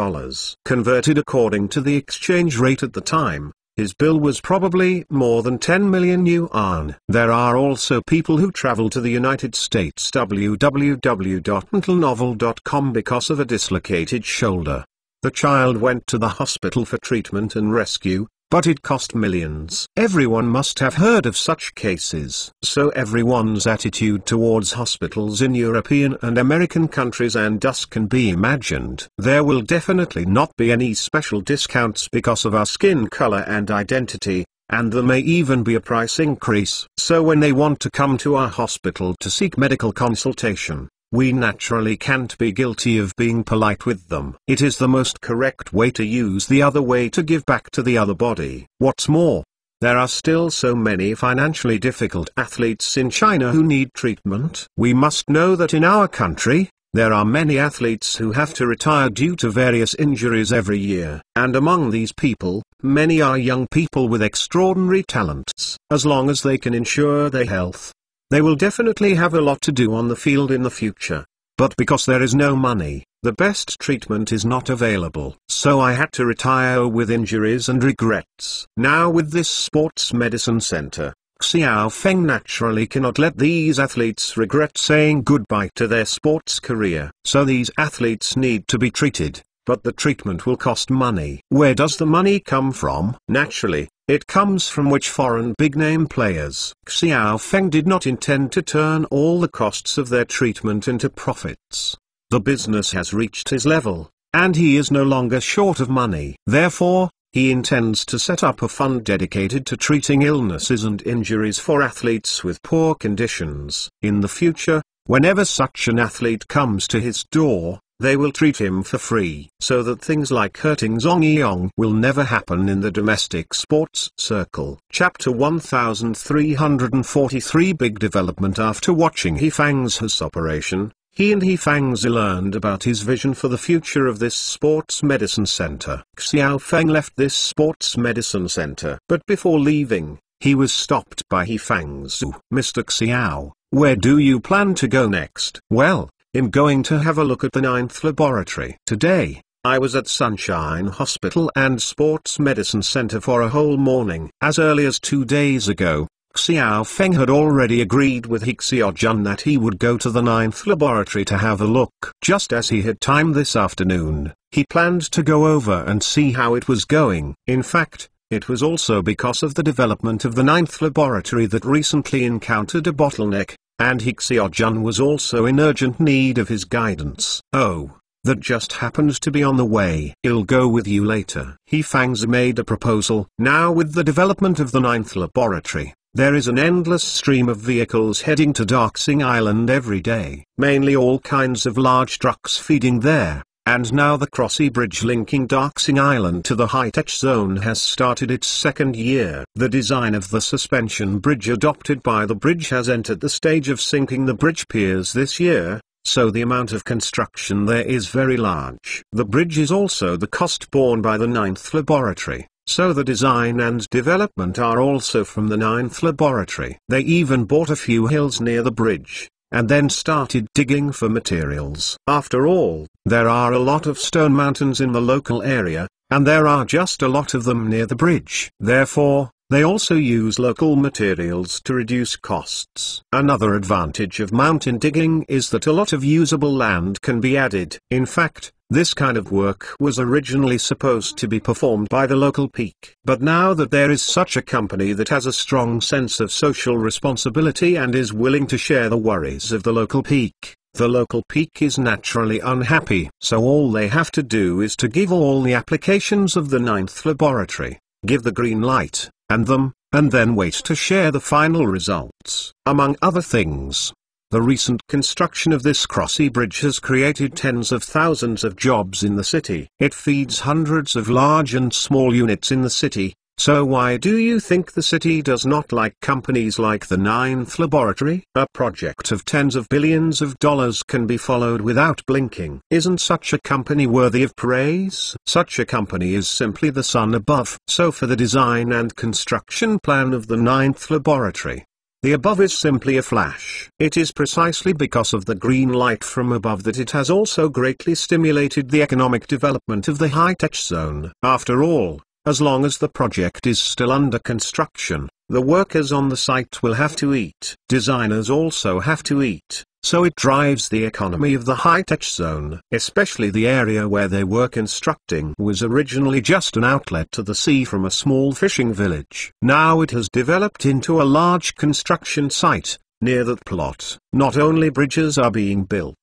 Converted according to the exchange rate at the time, his bill was probably more than 10 million yuan. There are also people who travel to the United States www.mentalnovel.com because of a dislocated shoulder. The child went to the hospital for treatment and rescue, but it cost millions. Everyone must have heard of such cases. So everyone's attitude towards hospitals in European and American countries and thus can be imagined. There will definitely not be any special discounts because of our skin color and identity, and there may even be a price increase. So when they want to come to our hospital to seek medical consultation, we naturally can't be guilty of being polite with them. It is the most correct way to use the other way to give back to the other body. What's more, there are still so many financially difficult athletes in China who need treatment. We must know that in our country, there are many athletes who have to retire due to various injuries every year. And among these people, many are young people with extraordinary talents. As long as they can ensure their health, they will definitely have a lot to do on the field in the future. But because there is no money, the best treatment is not available. So I had to retire with injuries and regrets. Now with this sports medicine center, Xiao Feng naturally cannot let these athletes regret saying goodbye to their sports career. So these athletes need to be treated, but the treatment will cost money. Where does the money come from? Naturally, it comes from which foreign big-name players. Xiao Feng did not intend to turn all the costs of their treatment into profits. The business has reached his level, and he is no longer short of money. Therefore, he intends to set up a fund dedicated to treating illnesses and injuries for athletes with poor conditions. In the future, whenever such an athlete comes to his door, they will treat him for free, so that things like hurting Zhong Yong will never happen in the domestic sports circle. Chapter 1343 Big development. After watching He Fang's operation, he and He Fangzi learned about his vision for the future of this sports medicine center. Xiao Feng left this sports medicine center, but before leaving, he was stopped by He Fangzi. Mr. Xiao, where do you plan to go next? Well, I'm going to have a look at the 9th laboratory. Today, I was at Sunshine Hospital and Sports Medicine Center for a whole morning. As early as 2 days ago, Xiao Feng had already agreed with He Xiaojun that he would go to the 9th laboratory to have a look. Just as he had time this afternoon, he planned to go over and see how it was going. In fact, it was also because of the development of the 9th laboratory that recently encountered a bottleneck, and He Xiaojun was also in urgent need of his guidance. Oh, that just happened to be on the way. I'll go with you later. He Fangzi made a proposal. Now with the development of the 9th laboratory, there is an endless stream of vehicles heading to Darksing Island every day. Mainly all kinds of large trucks feeding there. And now the Crossy Bridge linking Darksing Island to the high-tech zone has started its second year. The design of the suspension bridge adopted by the bridge has entered the stage of sinking the bridge piers this year, so the amount of construction there is very large. The bridge is also the cost borne by the 9th laboratory, so the design and development are also from the 9th laboratory. They even bought a few hills near the bridge, and then started digging for materials. After all, there are a lot of stone mountains in the local area, and there are just a lot of them near the bridge. Therefore, they also use local materials to reduce costs. Another advantage of mountain digging is that a lot of usable land can be added. In fact, this kind of work was originally supposed to be performed by the local peak. But now that there is such a company that has a strong sense of social responsibility and is willing to share the worries of the local peak, the local peak is naturally unhappy. So all they have to do is to give all the applications of the 9th laboratory, give the green light, and then wait to share the final results. Among other things, The recent construction of this Crossy Bridge has created tens of thousands of jobs in the city. It feeds hundreds of large and small units in the city. So why do you think the city does not like companies like the Ninth Laboratory? A project of tens of billions of dollars can be followed without blinking. Isn't such a company worthy of praise? Such a company is simply the sun above. So for the design and construction plan of the Ninth Laboratory, the above is simply a flash. It is precisely because of the green light from above that it has also greatly stimulated the economic development of the high-tech zone. After all, as long as the project is still under construction, the workers on the site will have to eat. Designers also have to eat, so it drives the economy of the high-tech zone. Especially the area where they were constructing was originally just an outlet to the sea from a small fishing village. Now it has developed into a large construction site. Near that plot, not only bridges are being built,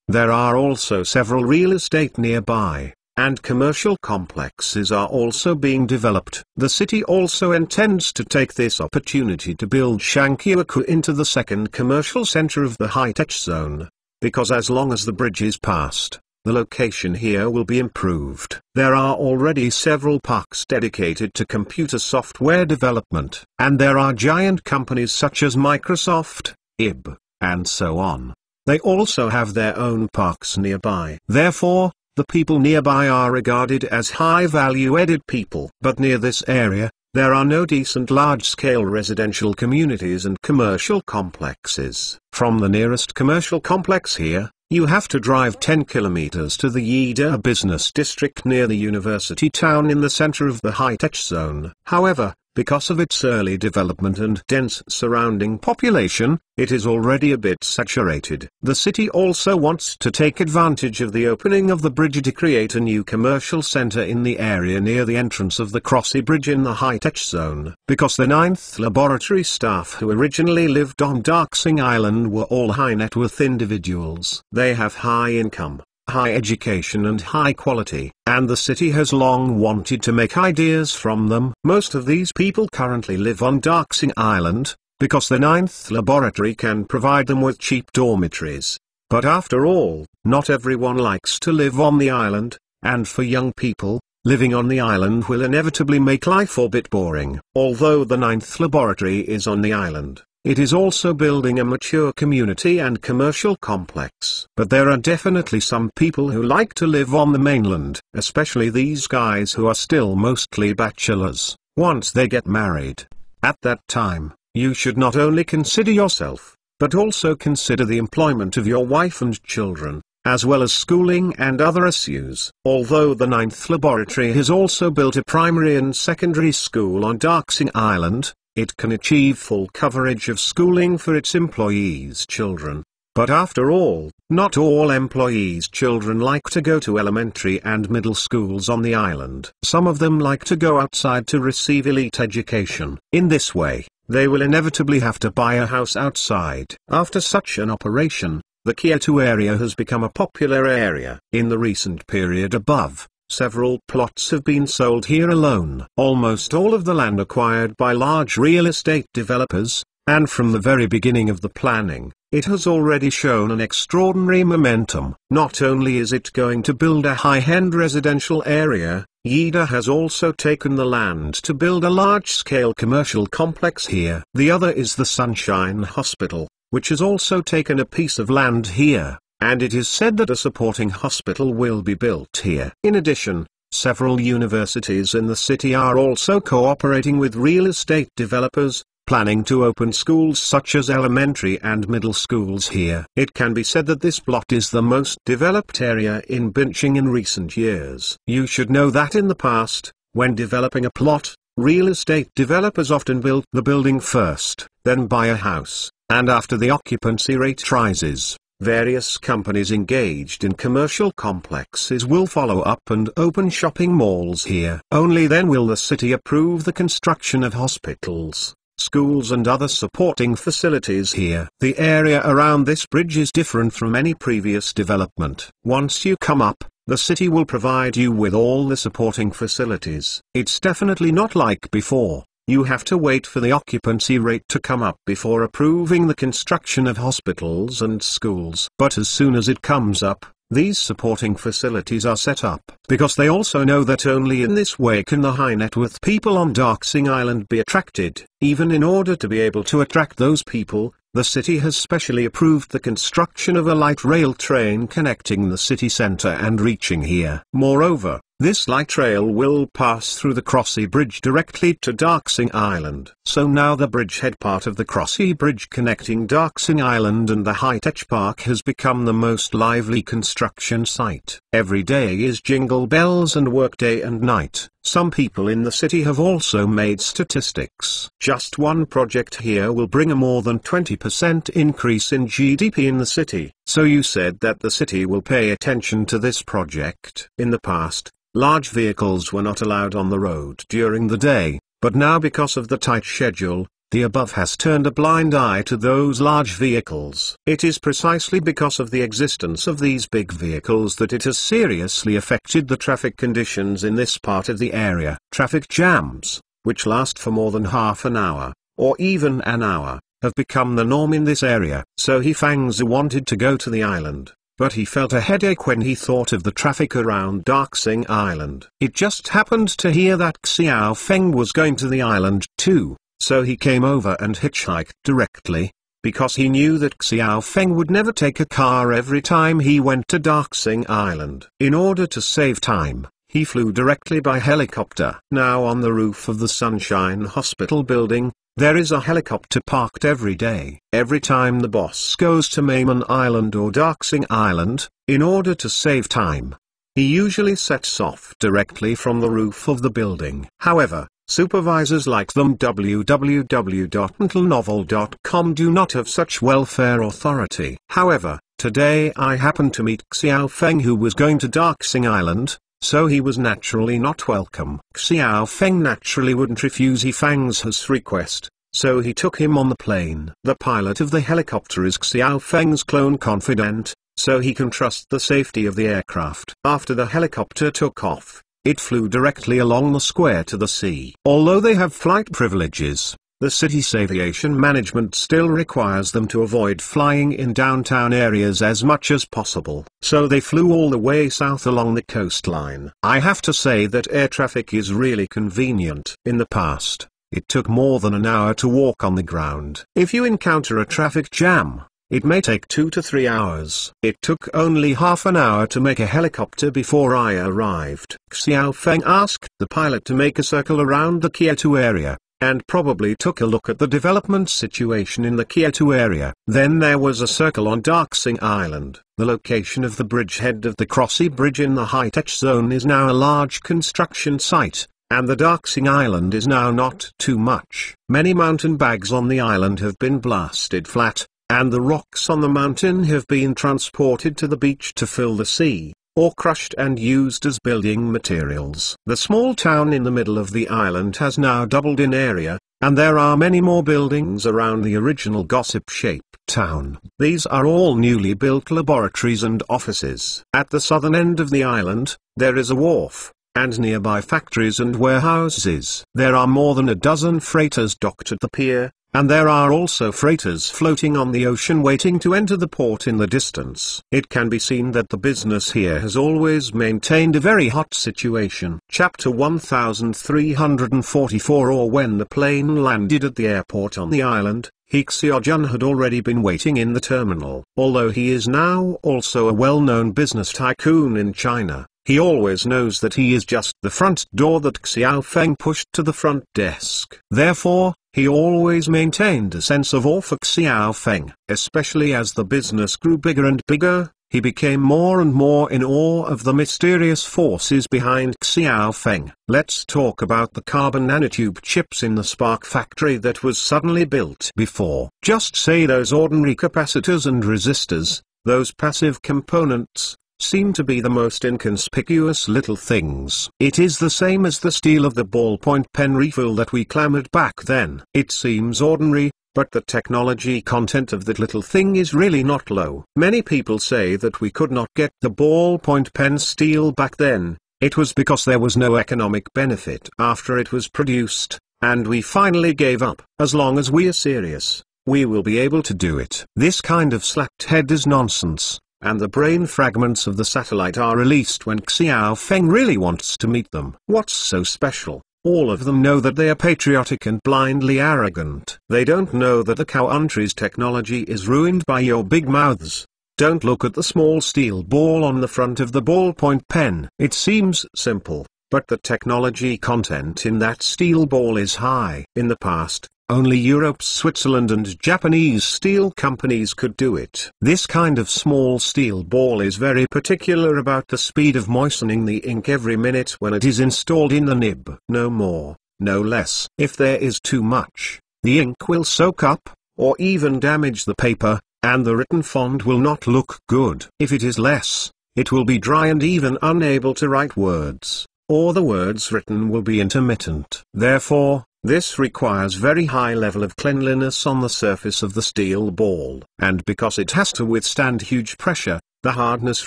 there are also several real estate nearby, and commercial complexes are also being developed. The city also intends to take this opportunity to build Shankiaku into the second commercial center of the high-tech zone, because as long as the bridge is passed, the location here will be improved. There are already several parks dedicated to computer software development, and there are giant companies such as Microsoft, IBM, and so on. They also have their own parks nearby. Therefore, the people nearby are regarded as high-value-added people. But near this area, there are no decent large-scale residential communities and commercial complexes. From the nearest commercial complex here, you have to drive 10 kilometers to the Yida business district near the university town in the center of the high-tech zone. However, because of its early development and dense surrounding population, it is already a bit saturated. The city also wants to take advantage of the opening of the bridge to create a new commercial center in the area near the entrance of the Crossy Bridge in the high-tech zone. Because the Ninth Laboratory staff who originally lived on Darksing Island were all high-net-worth individuals. They have high income, high education and high quality, and the city has long wanted to make ideas from them. Most of these people currently live on Darksing Island, because the Ninth Laboratory can provide them with cheap dormitories. But after all, not everyone likes to live on the island, and for young people, living on the island will inevitably make life a bit boring. Although the Ninth Laboratory is on the island, it is also building a mature community and commercial complex. But there are definitely some people who like to live on the mainland, especially these guys who are still mostly bachelors. Once they get married, at that time, you should not only consider yourself, but also consider the employment of your wife and children, as well as schooling and other issues. Although the Ninth Laboratory has also built a primary and secondary school on Darksing Island, it can achieve full coverage of schooling for its employees' children. But after all, not all employees' children like to go to elementary and middle schools on the island. Some of them like to go outside to receive elite education. In this way, they will inevitably have to buy a house outside. After such an operation, the Kyoto area has become a popular area. In the recent period above, several plots have been sold here alone. Almost all of the land acquired by large real estate developers, and from the very beginning of the planning, it has already shown an extraordinary momentum. Not only is it going to build a high-end residential area, Yida has also taken the land to build a large-scale commercial complex here. The other is the Sunshine Hospital, which has also taken a piece of land here, and it is said that a supporting hospital will be built here. In addition, several universities in the city are also cooperating with real estate developers, planning to open schools such as elementary and middle schools here. It can be said that this plot is the most developed area in Binching in recent years. You should know that in the past, when developing a plot, real estate developers often built the building first, then buy a house, and after the occupancy rate rises, various companies engaged in commercial complexes will follow up and open shopping malls here. Only then will the city approve the construction of hospitals, schools and other supporting facilities here. The area around this bridge is different from any previous development. Once you come up, the city will provide you with all the supporting facilities. It's definitely not like before, You have to wait for the occupancy rate to come up before approving the construction of hospitals and schools. But as soon as it comes up, these supporting facilities are set up, because they also know that only in this way can the high net worth people on Darksing Island be attracted. Even in order to be able to attract those people, the city has specially approved the construction of a light rail train connecting the city centre and reaching here. Moreover, this light rail will pass through the Crossy Bridge directly to Darksing Island. So now the bridgehead part of the Crossy Bridge connecting Darksing Island and the High Tech Park has become the most lively construction site. Every day is jingle bells and work day and night. Some people in the city have also made statistics. Just one project here will bring a more than 20% increase in GDP in the city. So you said that the city will pay attention to this project. In the past, large vehicles were not allowed on the road during the day, but now because of the tight schedule, the above has turned a blind eye to those large vehicles. It is precisely because of the existence of these big vehicles that it has seriously affected the traffic conditions in this part of the area. Traffic jams, which last for more than half an hour, or even an hour, have become the norm in this area. So Fangs wanted to go to the island, but he felt a headache when he thought of the traffic around Darksing Island. It just happened to hear that Xiao Feng was going to the island too. So he came over and hitchhiked directly, because he knew that Xiao Feng would never take a car every time he went to Darksing Island. In order to save time, he flew directly by helicopter. Now on the roof of the Sunshine Hospital building, there is a helicopter parked every day. Every time the boss goes to Mayman Island or Darksing Island, in order to save time, he usually sets off directly from the roof of the building. However, supervisors like them www.mentalnovel.com do not have such welfare authority. However, today I happened to meet Xiao Feng, who was going to Darksing Island, so he was naturally not welcome. Xiao Feng naturally wouldn't refuse Fang's request, so he took him on the plane. The pilot of the helicopter is Xiao Feng's clone confidant, so he can trust the safety of the aircraft. After the helicopter took off, it flew directly along the square to the sea. Although they have flight privileges, the city's aviation management still requires them to avoid flying in downtown areas as much as possible. So they flew all the way south along the coastline. I have to say that air traffic is really convenient. In the past, it took more than an hour to walk on the ground. If you encounter a traffic jam, it may take 2 to 3 hours. It took only half an hour to make a helicopter before I arrived. Xiao Feng asked the pilot to make a circle around the Kyoto area, and probably took a look at the development situation in the Kyoto area. Then there was a circle on Darksing Island. The location of the bridgehead of the Crossy Bridge in the high-tech zone is now a large construction site, and the Darksing Island is now not too much. Many mountain bags on the island have been blasted flat, and the rocks on the mountain have been transported to the beach to fill the sea, or crushed and used as building materials. The small town in the middle of the island has now doubled in area, and there are many more buildings around the original gossip-shaped town. These are all newly built laboratories and offices. At the southern end of the island, there is a wharf, and nearby factories and warehouses. There are more than a dozen freighters docked at the pier, and there are also freighters floating on the ocean waiting to enter the port in the distance. It can be seen that the business here has always maintained a very hot situation. Chapter 1344. Or when the plane landed at the airport on the island, Xiaojun had already been waiting in the terminal. Although he is now also a well-known business tycoon in China, he always knows that he is just the front door that Xiao Feng pushed to the front desk. Therefore, he always maintained a sense of awe for Xiao Feng. Especially as the business grew bigger and bigger, he became more and more in awe of the mysterious forces behind Xiao Feng. Let's talk about the carbon nanotube chips in the Spark factory that was suddenly built before. Just say those ordinary capacitors and resistors, those passive components, seem to be the most inconspicuous little things. It is the same as the steel of the ballpoint pen refill that we clamored back then. It seems ordinary, but the technology content of that little thing is really not low. Many people say that we could not get the ballpoint pen steel back then. It was because there was no economic benefit after it was produced. and we finally gave up. As long as we are serious, we will be able to do it. This kind of slacked head is nonsense, and the brain fragments of the satellite are released when Xiao Feng really wants to meet them. What's so special? All of them know that they are patriotic and blindly arrogant. They don't know that the country's technology is ruined by your big mouths. Don't look at the small steel ball on the front of the ballpoint pen. It seems simple, but the technology content in that steel ball is high. In the past, only Europe's Switzerland and Japanese steel companies could do it. This kind of small steel ball is very particular about the speed of moistening the ink every minute when it is installed in the nib. No more, no less. If there is too much, the ink will soak up, or even damage the paper, and the written font will not look good. If it is less, it will be dry and even unable to write words, or the words written will be intermittent. Therefore, this requires very high level of cleanliness on the surface of the steel ball. And because it has to withstand huge pressure, the hardness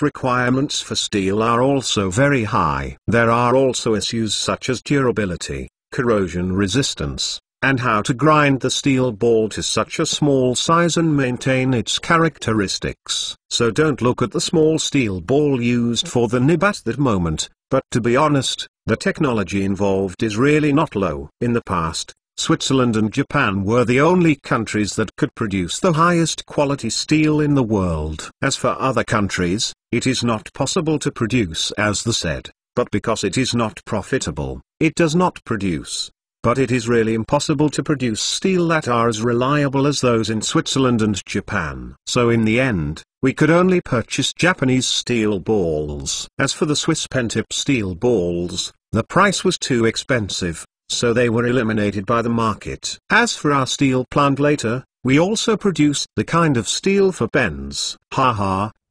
requirements for steel are also very high. There are also issues such as durability, corrosion resistance, and how to grind the steel ball to such a small size and maintain its characteristics. So don't look at the small steel ball used for the nib at that moment, but to be honest, the technology involved is really not low. In the past, Switzerland and Japan were the only countries that could produce the highest quality steel in the world. As for other countries, it is not possible to produce as the said, but because it is not profitable, it does not produce. But it is really impossible to produce steel that are as reliable as those in Switzerland and Japan. So in the end, we could only purchase Japanese steel balls. As for the Swiss Pentip steel balls, the price was too expensive, so they were eliminated by the market. As for our steel plant later, we also produced the kind of steel for pens.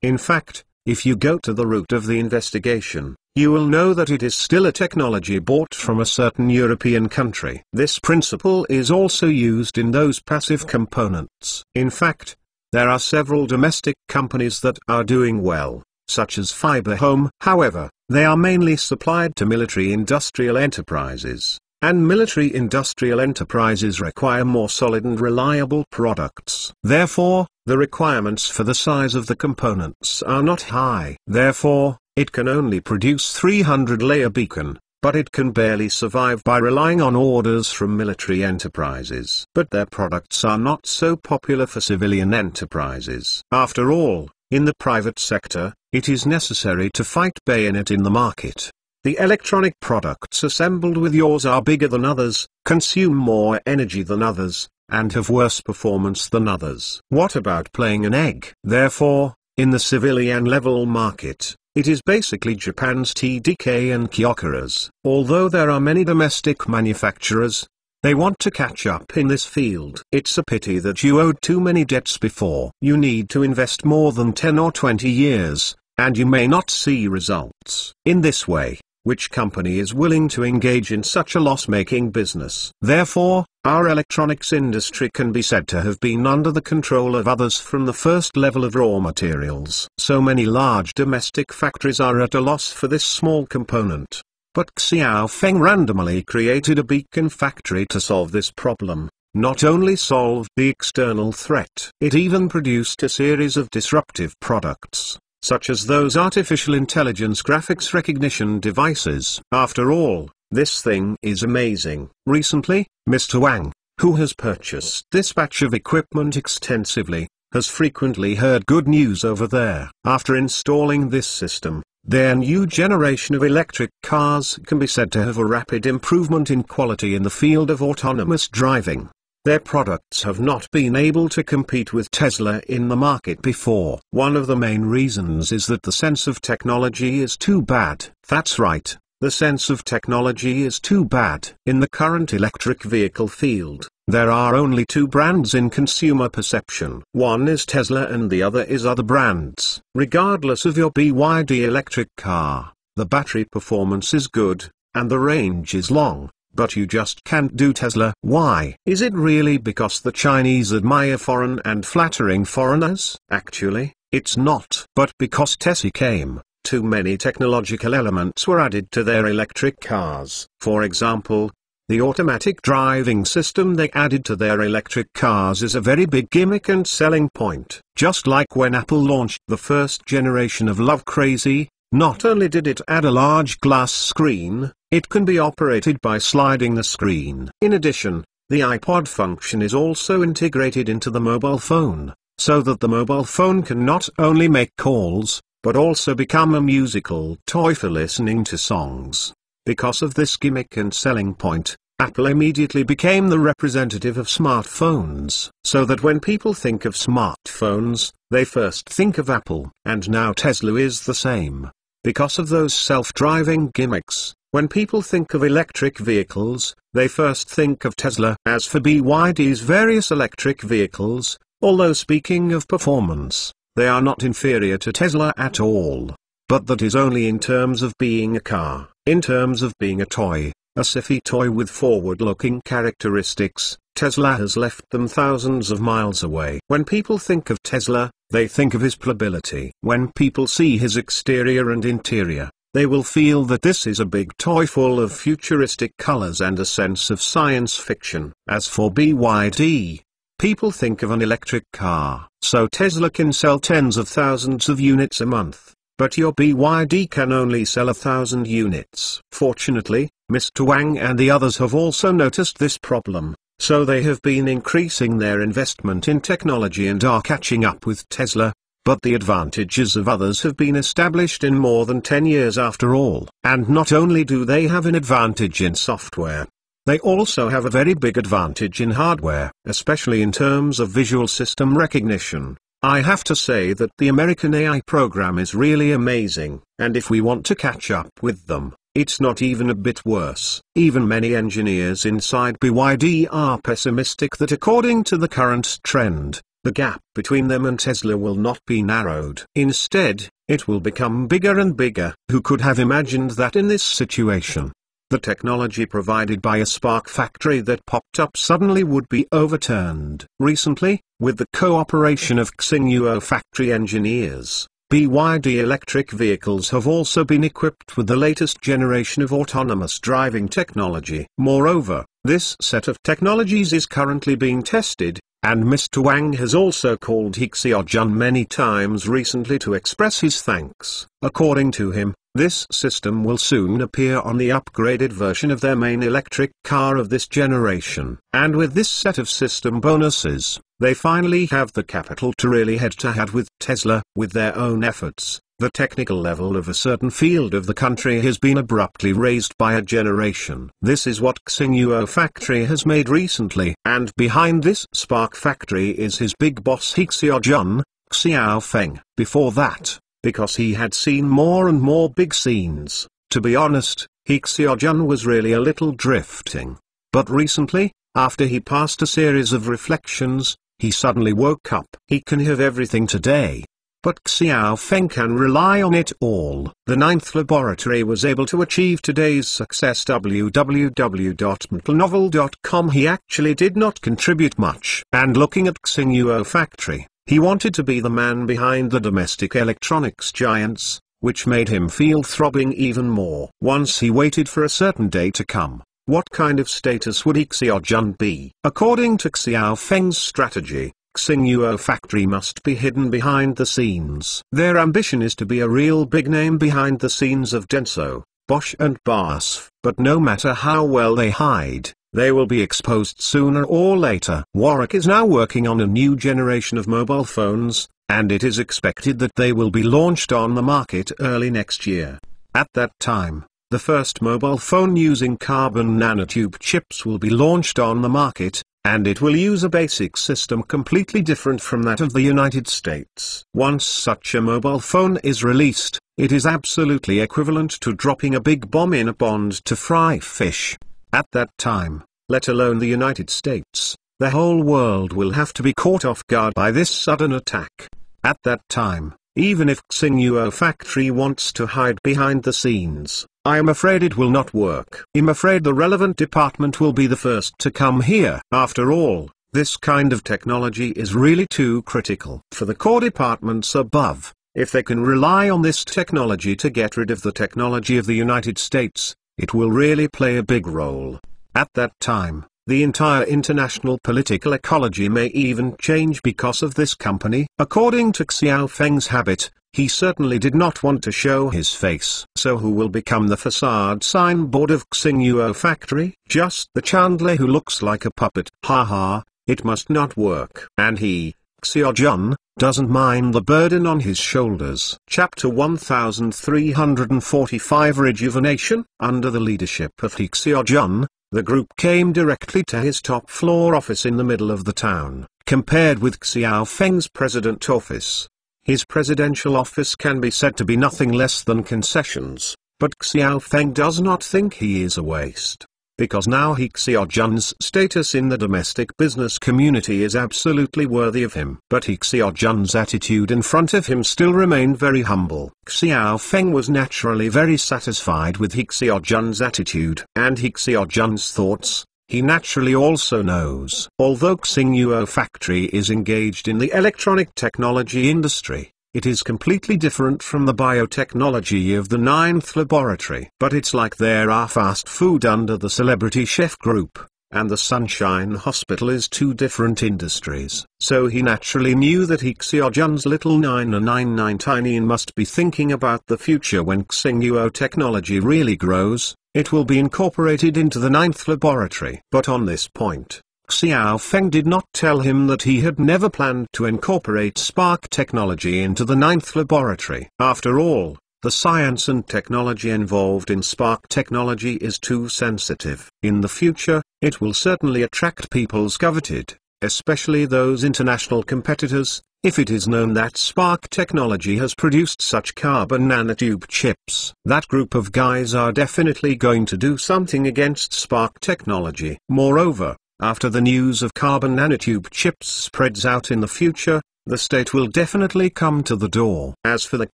In fact, if you go to the root of the investigation, you will know that it is still a technology bought from a certain European country. This principle is also used in those passive components. In fact, there are several domestic companies that are doing well, such as Fiber Home. However, they are mainly supplied to military industrial enterprises, and military industrial enterprises require more solid and reliable products. Therefore, the requirements for the size of the components are not high. Therefore, it can only produce 300-layer beacon, but it can barely survive by relying on orders from military enterprises. But their products are not so popular for civilian enterprises. After all, in the private sector, it is necessary to fight bayonet in the market. The electronic products assembled with yours are bigger than others, consume more energy than others, and have worse performance than others. What about playing an egg? Therefore, in the civilian level market, it is basically Japan's TDK and Kyokuras. Although there are many domestic manufacturers, they want to catch up in this field. It's a pity that you owed too many debts before. You need to invest more than 10 or 20 years, and you may not see results. In this way, which company is willing to engage in such a loss-making business? Therefore, our electronics industry can be said to have been under the control of others from the first level of raw materials. So many large domestic factories are at a loss for this small component. But Xiao Feng randomly created a beacon factory to solve this problem. Not only solved the external threat, it even produced a series of disruptive products, such as those artificial intelligence graphics recognition devices. After all, this thing is amazing. Recently, Mr. Wang, who has purchased this batch of equipment extensively, has frequently heard good news over there. After installing this system, their new generation of electric cars can be said to have a rapid improvement in quality in the field of autonomous driving. Their products have not been able to compete with Tesla in the market before. One of the main reasons is that the sense of technology is too bad. That's right, the sense of technology is too bad. In the current electric vehicle field, there are only two brands in consumer perception. One is Tesla and the other is other brands. Regardless of your BYD electric car, the battery performance is good, and the range is long. But you just can't do Tesla. Why? Is it really because the Chinese admire foreign and flattering foreigners? Actually, it's not. But because Tesla came, too many technological elements were added to their electric cars. For example, The automatic driving system they added to their electric cars is a very big gimmick and selling point. Just like when Apple launched the first generation of Love Crazy, not only did it add a large glass screen, it can be operated by sliding the screen. In addition, the iPod function is also integrated into the mobile phone, so that the mobile phone can not only make calls, but also become a musical toy for listening to songs. Because of this gimmick and selling point, Apple immediately became the representative of smartphones, so that when people think of smartphones, they first think of Apple. And now Tesla is the same. Because of those self-driving gimmicks, when people think of electric vehicles, they first think of Tesla. As for BYD's various electric vehicles, although speaking of performance, they are not inferior to Tesla at all. But that is only in terms of being a car. In terms of being a toy, a sci-fi toy with forward-looking characteristics, Tesla has left them thousands of miles away. When people think of Tesla, they think of his playability. When people see his exterior and interior, they will feel that this is a big toy full of futuristic colors and a sense of science fiction. As for BYD, people think of an electric car. So Tesla can sell tens of thousands of units a month. But your BYD can only sell 1,000 units. Fortunately, Mr. Wang and the others have also noticed this problem, so they have been increasing their investment in technology and are catching up with Tesla. But the advantages of others have been established in more than 10 years after all. And not only do they have an advantage in software, they also have a very big advantage in hardware, especially in terms of visual system recognition. I have to say that the American AI program is really amazing, and if we want to catch up with them, it's not even a bit worse. Even many engineers inside BYD are pessimistic that according to the current trend, the gap between them and Tesla will not be narrowed. Instead, it will become bigger and bigger. Who could have imagined that in this situation? The technology provided by a spark factory that popped up suddenly would be overturned. Recently, with the cooperation of Xinhuo factory engineers, BYD electric vehicles have also been equipped with the latest generation of autonomous driving technology. Moreover, this set of technologies is currently being tested, and Mr. Wang has also called Hixia-jun many times recently to express his thanks. According to him, this system will soon appear on the upgraded version of their main electric car of this generation. And with this set of system bonuses, they finally have the capital to really head-to-head with Tesla. With their own efforts, the technical level of a certain field of the country has been abruptly raised by a generation. This is what Xinhuo factory has made recently. And behind this spark factory is his big boss Hixia-jun, Xiao Feng. Before that, because he had seen more and more big scenes, to be honest, Hixia-jun was really a little drifting. But recently, after he passed a series of reflections, he suddenly woke up. He can have everything today, but Xiao Feng can rely on it all. The ninth laboratory was able to achieve today's success. www.mtlnovel.com. He actually did not contribute much. And looking at Xinhuo factory, he wanted to be the man behind the domestic electronics giants, which made him feel throbbing even more. Once he waited for a certain day to come, what kind of status would Hixia-jun be? According to Xiao Feng's strategy, Xinhuo factory must be hidden behind the scenes. Their ambition is to be a real big name behind the scenes of Denso, Bosch and BASF. But no matter how well they hide, they will be exposed sooner or later. Warwick is now working on a new generation of mobile phones, and it is expected that they will be launched on the market early next year. At that time, the first mobile phone using carbon nanotube chips will be launched on the market, and it will use a basic system completely different from that of the United States. Once such a mobile phone is released, it is absolutely equivalent to dropping a big bomb in a pond to fry fish. At that time, let alone the United States, the whole world will have to be caught off guard by this sudden attack. At that time, even if Xinhuo factory wants to hide behind the scenes, I am afraid it will not work. I'm afraid the relevant department will be the first to come here. After all, this kind of technology is really too critical for the core departments above. If they can rely on this technology to get rid of the technology of the United States, it will really play a big role. At that time, the entire international political ecology may even change because of this company. According to Xiao Feng's habit, he certainly did not want to show his face. So who will become the facade signboard of Xingyuo factory? Just the Chandler who looks like a puppet. Haha, it must not work. And he, Xiaojun, doesn't mind the burden on his shoulders. Chapter 1345 Rejuvenation. Under the leadership of He Xiaojun, the group came directly to his top-floor office in the middle of the town. Compared with Xiao Feng's president office, his presidential office can be said to be nothing less than concessions, but Xiao Feng does not think he is a waste, because now He Xiaojun's status in the domestic business community is absolutely worthy of him. But He Xiaojun's attitude in front of him still remained very humble. Xiao Feng was naturally very satisfied with He Xiaojun's attitude and He Xiaojun's thoughts. He naturally also knows. Although Xingyuo factory is engaged in the electronic technology industry, it is completely different from the biotechnology of the 9th laboratory. But it's like there are fast food under the Celebrity Chef Group, and the Sunshine Hospital is two different industries. So he naturally knew that He Xiaojun's little 999 Tiny must be thinking about the future. When Xingyuo technology really grows, it will be incorporated into the 9th laboratory. But on this point, Xiao Feng did not tell him that he had never planned to incorporate spark technology into the 9th laboratory. After all, the science and technology involved in spark technology is too sensitive. In the future, it will certainly attract people's coveted, especially those international competitors, if it is known that spark technology has produced such carbon nanotube chips. That group of guys are definitely going to do something against spark technology. Moreover, after the news of carbon nanotube chips spreads out in the future, the state will definitely come to the door. As for the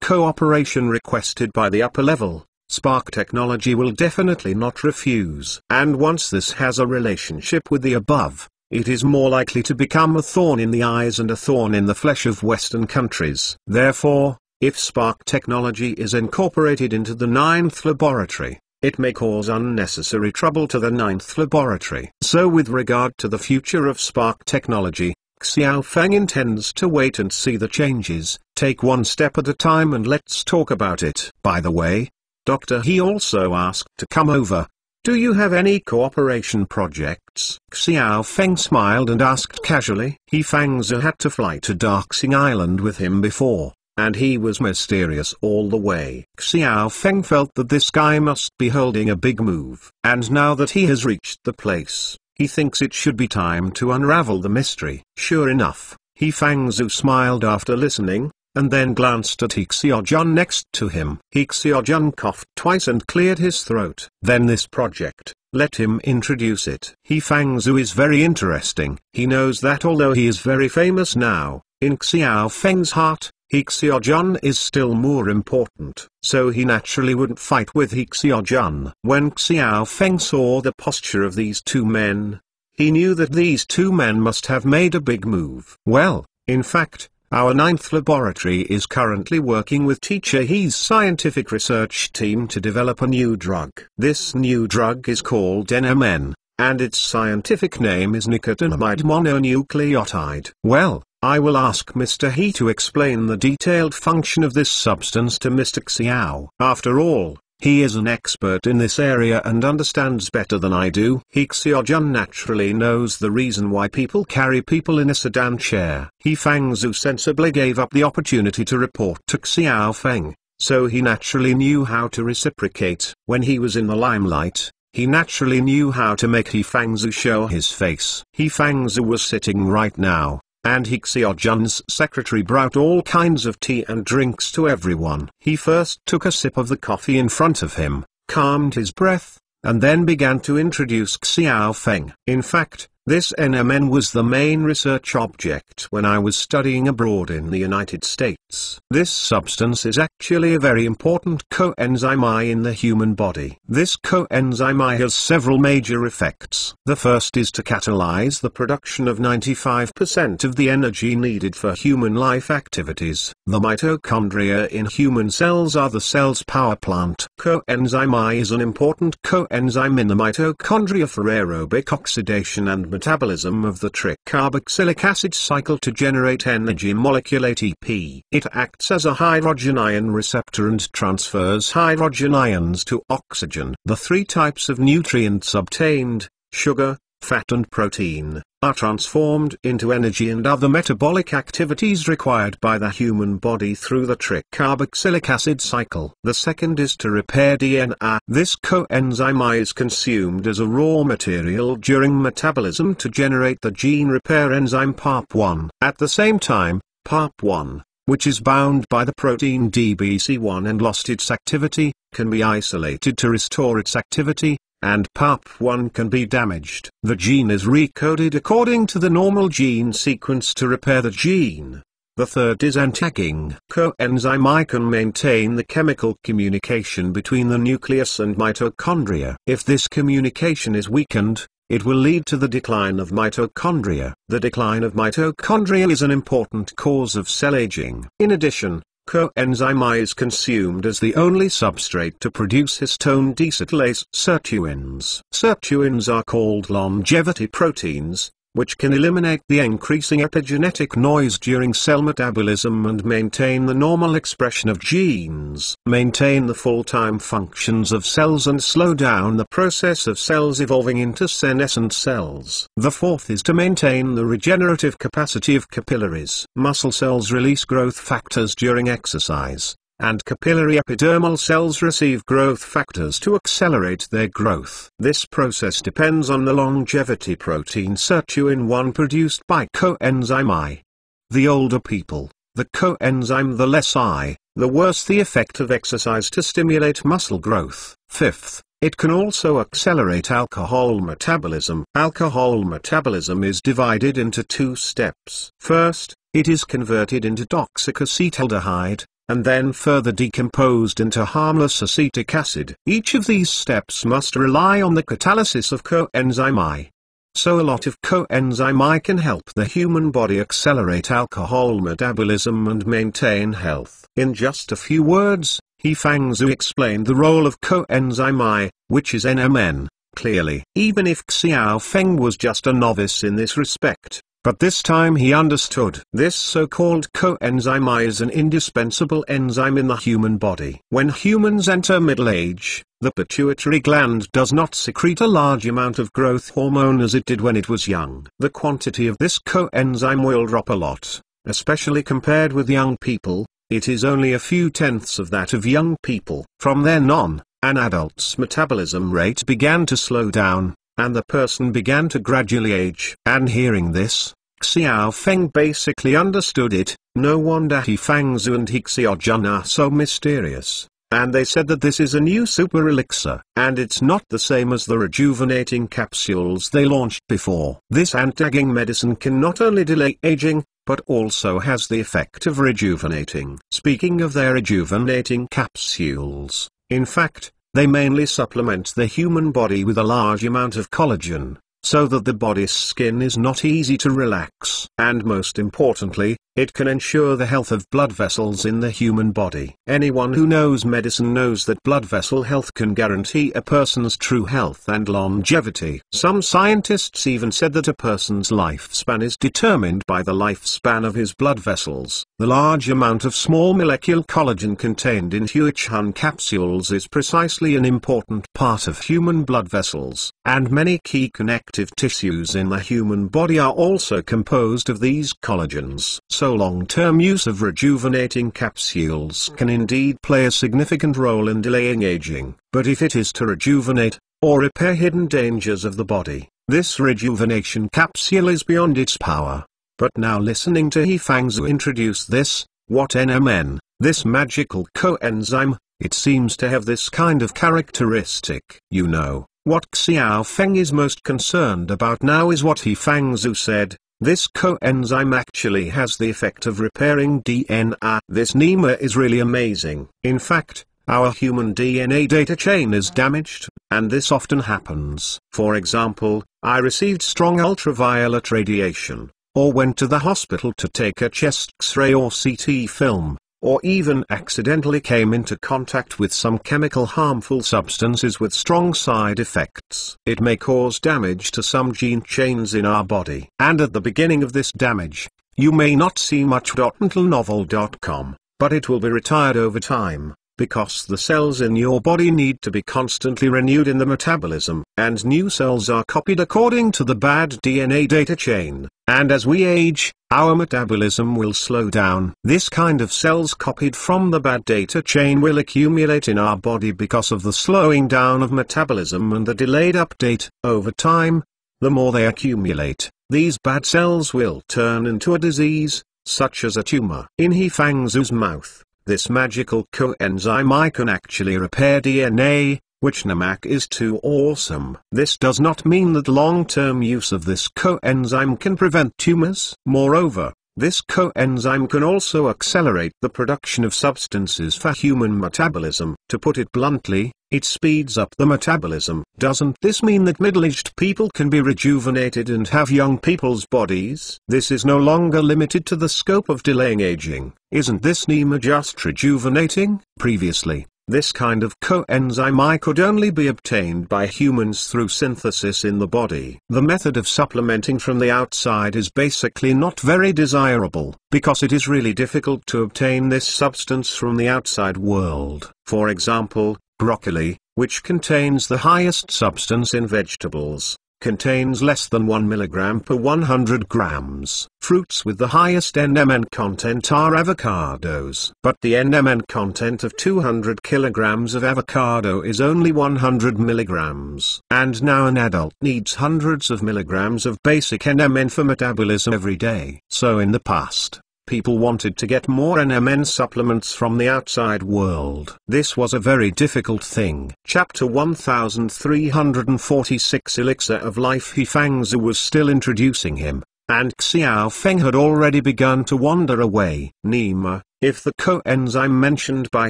cooperation requested by the upper level, spark technology will definitely not refuse. And once this has a relationship with the above, it is more likely to become a thorn in the eyes and a thorn in the flesh of Western countries. Therefore, if spark technology is incorporated into the 9th laboratory, it may cause unnecessary trouble to the 9th laboratory. So with regard to the future of spark technology, Xiao Feng intends to wait and see the changes, take one step at a time, and let's talk about it. By the way, Dr. He also asked to come over. Do you have any cooperation projects? Xiao Feng smiled and asked casually. He Fangzi had to fly to Darksing Island with him before, and he was mysterious all the way. Xiao Feng felt that this guy must be holding a big move. And now that he has reached the place, he thinks it should be time to unravel the mystery. Sure enough, He Fangzi smiled after listening, and then glanced at He Xiaojun next to him. He Xiaojun coughed twice and cleared his throat. Then this project, let him introduce it. He Fangzi is very interesting. He knows that although he is very famous now, in Xiao Feng's heart, He Xiaojun is still more important. So he naturally wouldn't fight with He Xiaojun. When Xiao Feng saw the posture of these two men, he knew that these two men must have made a big move. Well, in fact, our 9th laboratory is currently working with Teacher He's scientific research team to develop a new drug. This new drug is called NMN, and its scientific name is nicotinamide mononucleotide. Well, I will ask Mr. He to explain the detailed function of this substance to Mr. Xiao. After all, he is an expert in this area and understands better than I do. He Xiaojun naturally knows the reason why people carry people in a sedan chair. He Fangzi sensibly gave up the opportunity to report to Xiao Feng, so he naturally knew how to reciprocate. When he was in the limelight, he naturally knew how to make He Fangzi show his face. He Fangzi was sitting right now, and He Xiaojun's secretary brought all kinds of tea and drinks to everyone. He first took a sip of the coffee in front of him, calmed his breath, and then began to introduce Xiao Feng. In fact, this NMN was the main research object when I was studying abroad in the United States. This substance is actually a very important coenzyme I in the human body. This coenzyme I has several major effects. The first is to catalyze the production of 95% of the energy needed for human life activities. The mitochondria in human cells are the cell's power plant. Coenzyme I is an important coenzyme in the mitochondria for aerobic oxidation and metabolism of the tricarboxylic acid cycle to generate energy molecule ATP. It acts as a hydrogen ion receptor and transfers hydrogen ions to oxygen. The three types of nutrients obtained, sugar, fat and protein, are transformed into energy and other metabolic activities required by the human body through the tricarboxylic acid cycle. The second is to repair DNA. This coenzyme I is consumed as a raw material during metabolism to generate the gene repair enzyme PARP1. At the same time, PARP1, which is bound by the protein DBC1 and lost its activity, can be isolated to restore its activity, and PARP1 can be damaged. The gene is recoded according to the normal gene sequence to repair the gene. The third is antagging. Coenzyme I can maintain the chemical communication between the nucleus and mitochondria. If this communication is weakened, it will lead to the decline of mitochondria. The decline of mitochondria is an important cause of cell aging. In addition, coenzyme I is consumed as the only substrate to produce histone deacetylase sirtuins. Sirtuins are called longevity proteins, which can eliminate the increasing epigenetic noise during cell metabolism and maintain the normal expression of genes, maintain the full-time functions of cells and slow down the process of cells evolving into senescent cells. The fourth is to maintain the regenerative capacity of capillaries. Muscle cells release growth factors during exercise, and capillary epidermal cells receive growth factors to accelerate their growth. This process depends on the longevity protein sirtuin 1 produced by coenzyme I. The older people, the coenzyme the less I, the worse the effect of exercise to stimulate muscle growth. Fifth, it can also accelerate alcohol metabolism. Alcohol metabolism is divided into two steps. First, it is converted into toxic acetaldehyde, and then further decomposed into harmless acetic acid. Each of these steps must rely on the catalysis of coenzyme I. So a lot of coenzyme I can help the human body accelerate alcohol metabolism and maintain health. In just a few words, Yifang Xu explained the role of coenzyme I, which is NMN, clearly. Even if Xiao Feng was just a novice in this respect, but this time he understood. This so-called coenzyme I is an indispensable enzyme in the human body. When humans enter middle age, the pituitary gland does not secrete a large amount of growth hormone as it did when it was young. The quantity of this coenzyme will drop a lot, especially compared with young people. It is only a few tenths of that of young people. From then on, an adult's metabolism rate began to slow down, and the person began to gradually age. And hearing this, Xiao Feng basically understood it. No wonder Yifang Xu and Xiaojun are so mysterious. And they said that this is a new super elixir, and it's not the same as the rejuvenating capsules they launched before. This antagging medicine can not only delay aging, but also has the effect of rejuvenating. Speaking of their rejuvenating capsules, in fact, they mainly supplement the human body with a large amount of collagen, so that the body's skin is not easy to relax. And most importantly, it can ensure the health of blood vessels in the human body. Anyone who knows medicine knows that blood vessel health can guarantee a person's true health and longevity. Some scientists even said that a person's lifespan is determined by the lifespan of his blood vessels. The large amount of small molecule collagen contained in Huichun capsules is precisely an important part of human blood vessels, and many key connective tissues in the human body are also composed of these collagens. So long-term use of rejuvenating capsules can indeed play a significant role in delaying aging. But if it is to rejuvenate, or repair hidden dangers of the body, this rejuvenation capsule is beyond its power. But now listening to Yifang Xu introduce this, what NMN, this magical coenzyme, it seems to have this kind of characteristic. You know, what Xiao Feng is most concerned about now is what Yifang Xu said. This coenzyme actually has the effect of repairing DNA. This NEMA is really amazing. In fact, our human DNA data chain is damaged, and this often happens. For example, I received strong ultraviolet radiation, or went to the hospital to take a chest X-ray or CT film, or even accidentally came into contact with some chemical harmful substances with strong side effects. It may cause damage to some gene chains in our body. And at the beginning of this damage, you may not see much until novel.com, but it will be retired over time, because the cells in your body need to be constantly renewed in the metabolism, and new cells are copied according to the bad DNA data chain, and as we age, our metabolism will slow down. This kind of cells copied from the bad data chain will accumulate in our body because of the slowing down of metabolism and the delayed update. Over time, the more they accumulate, these bad cells will turn into a disease, such as a tumor. In He Fangzhu's mouth, this magical coenzyme I can actually repair DNA, which Namak is too awesome. This does not mean that long-term use of this coenzyme can prevent tumors. Moreover, this coenzyme can also accelerate the production of substances for human metabolism. To put it bluntly, it speeds up the metabolism. Doesn't this mean that middle-aged people can be rejuvenated and have young people's bodies? This is no longer limited to the scope of delaying aging. Isn't this NEMA just rejuvenating? Previously, this kind of coenzyme I could only be obtained by humans through synthesis in the body. The method of supplementing from the outside is basically not very desirable, because it is really difficult to obtain this substance from the outside world. For example, broccoli, which contains the highest substance in vegetables, contains less than 1 milligram per 100 grams. Fruits with the highest NMN content are avocados. But the NMN content of 200 kilograms of avocado is only 100 milligrams. And now an adult needs hundreds of milligrams of basic NMN for metabolism every day. So in the past, people wanted to get more NMN supplements from the outside world. This was a very difficult thing. Chapter 1346 Elixir of Life. He Fangzhu was still introducing him, and Xiao Feng had already begun to wander away. Nima, if the coenzyme mentioned by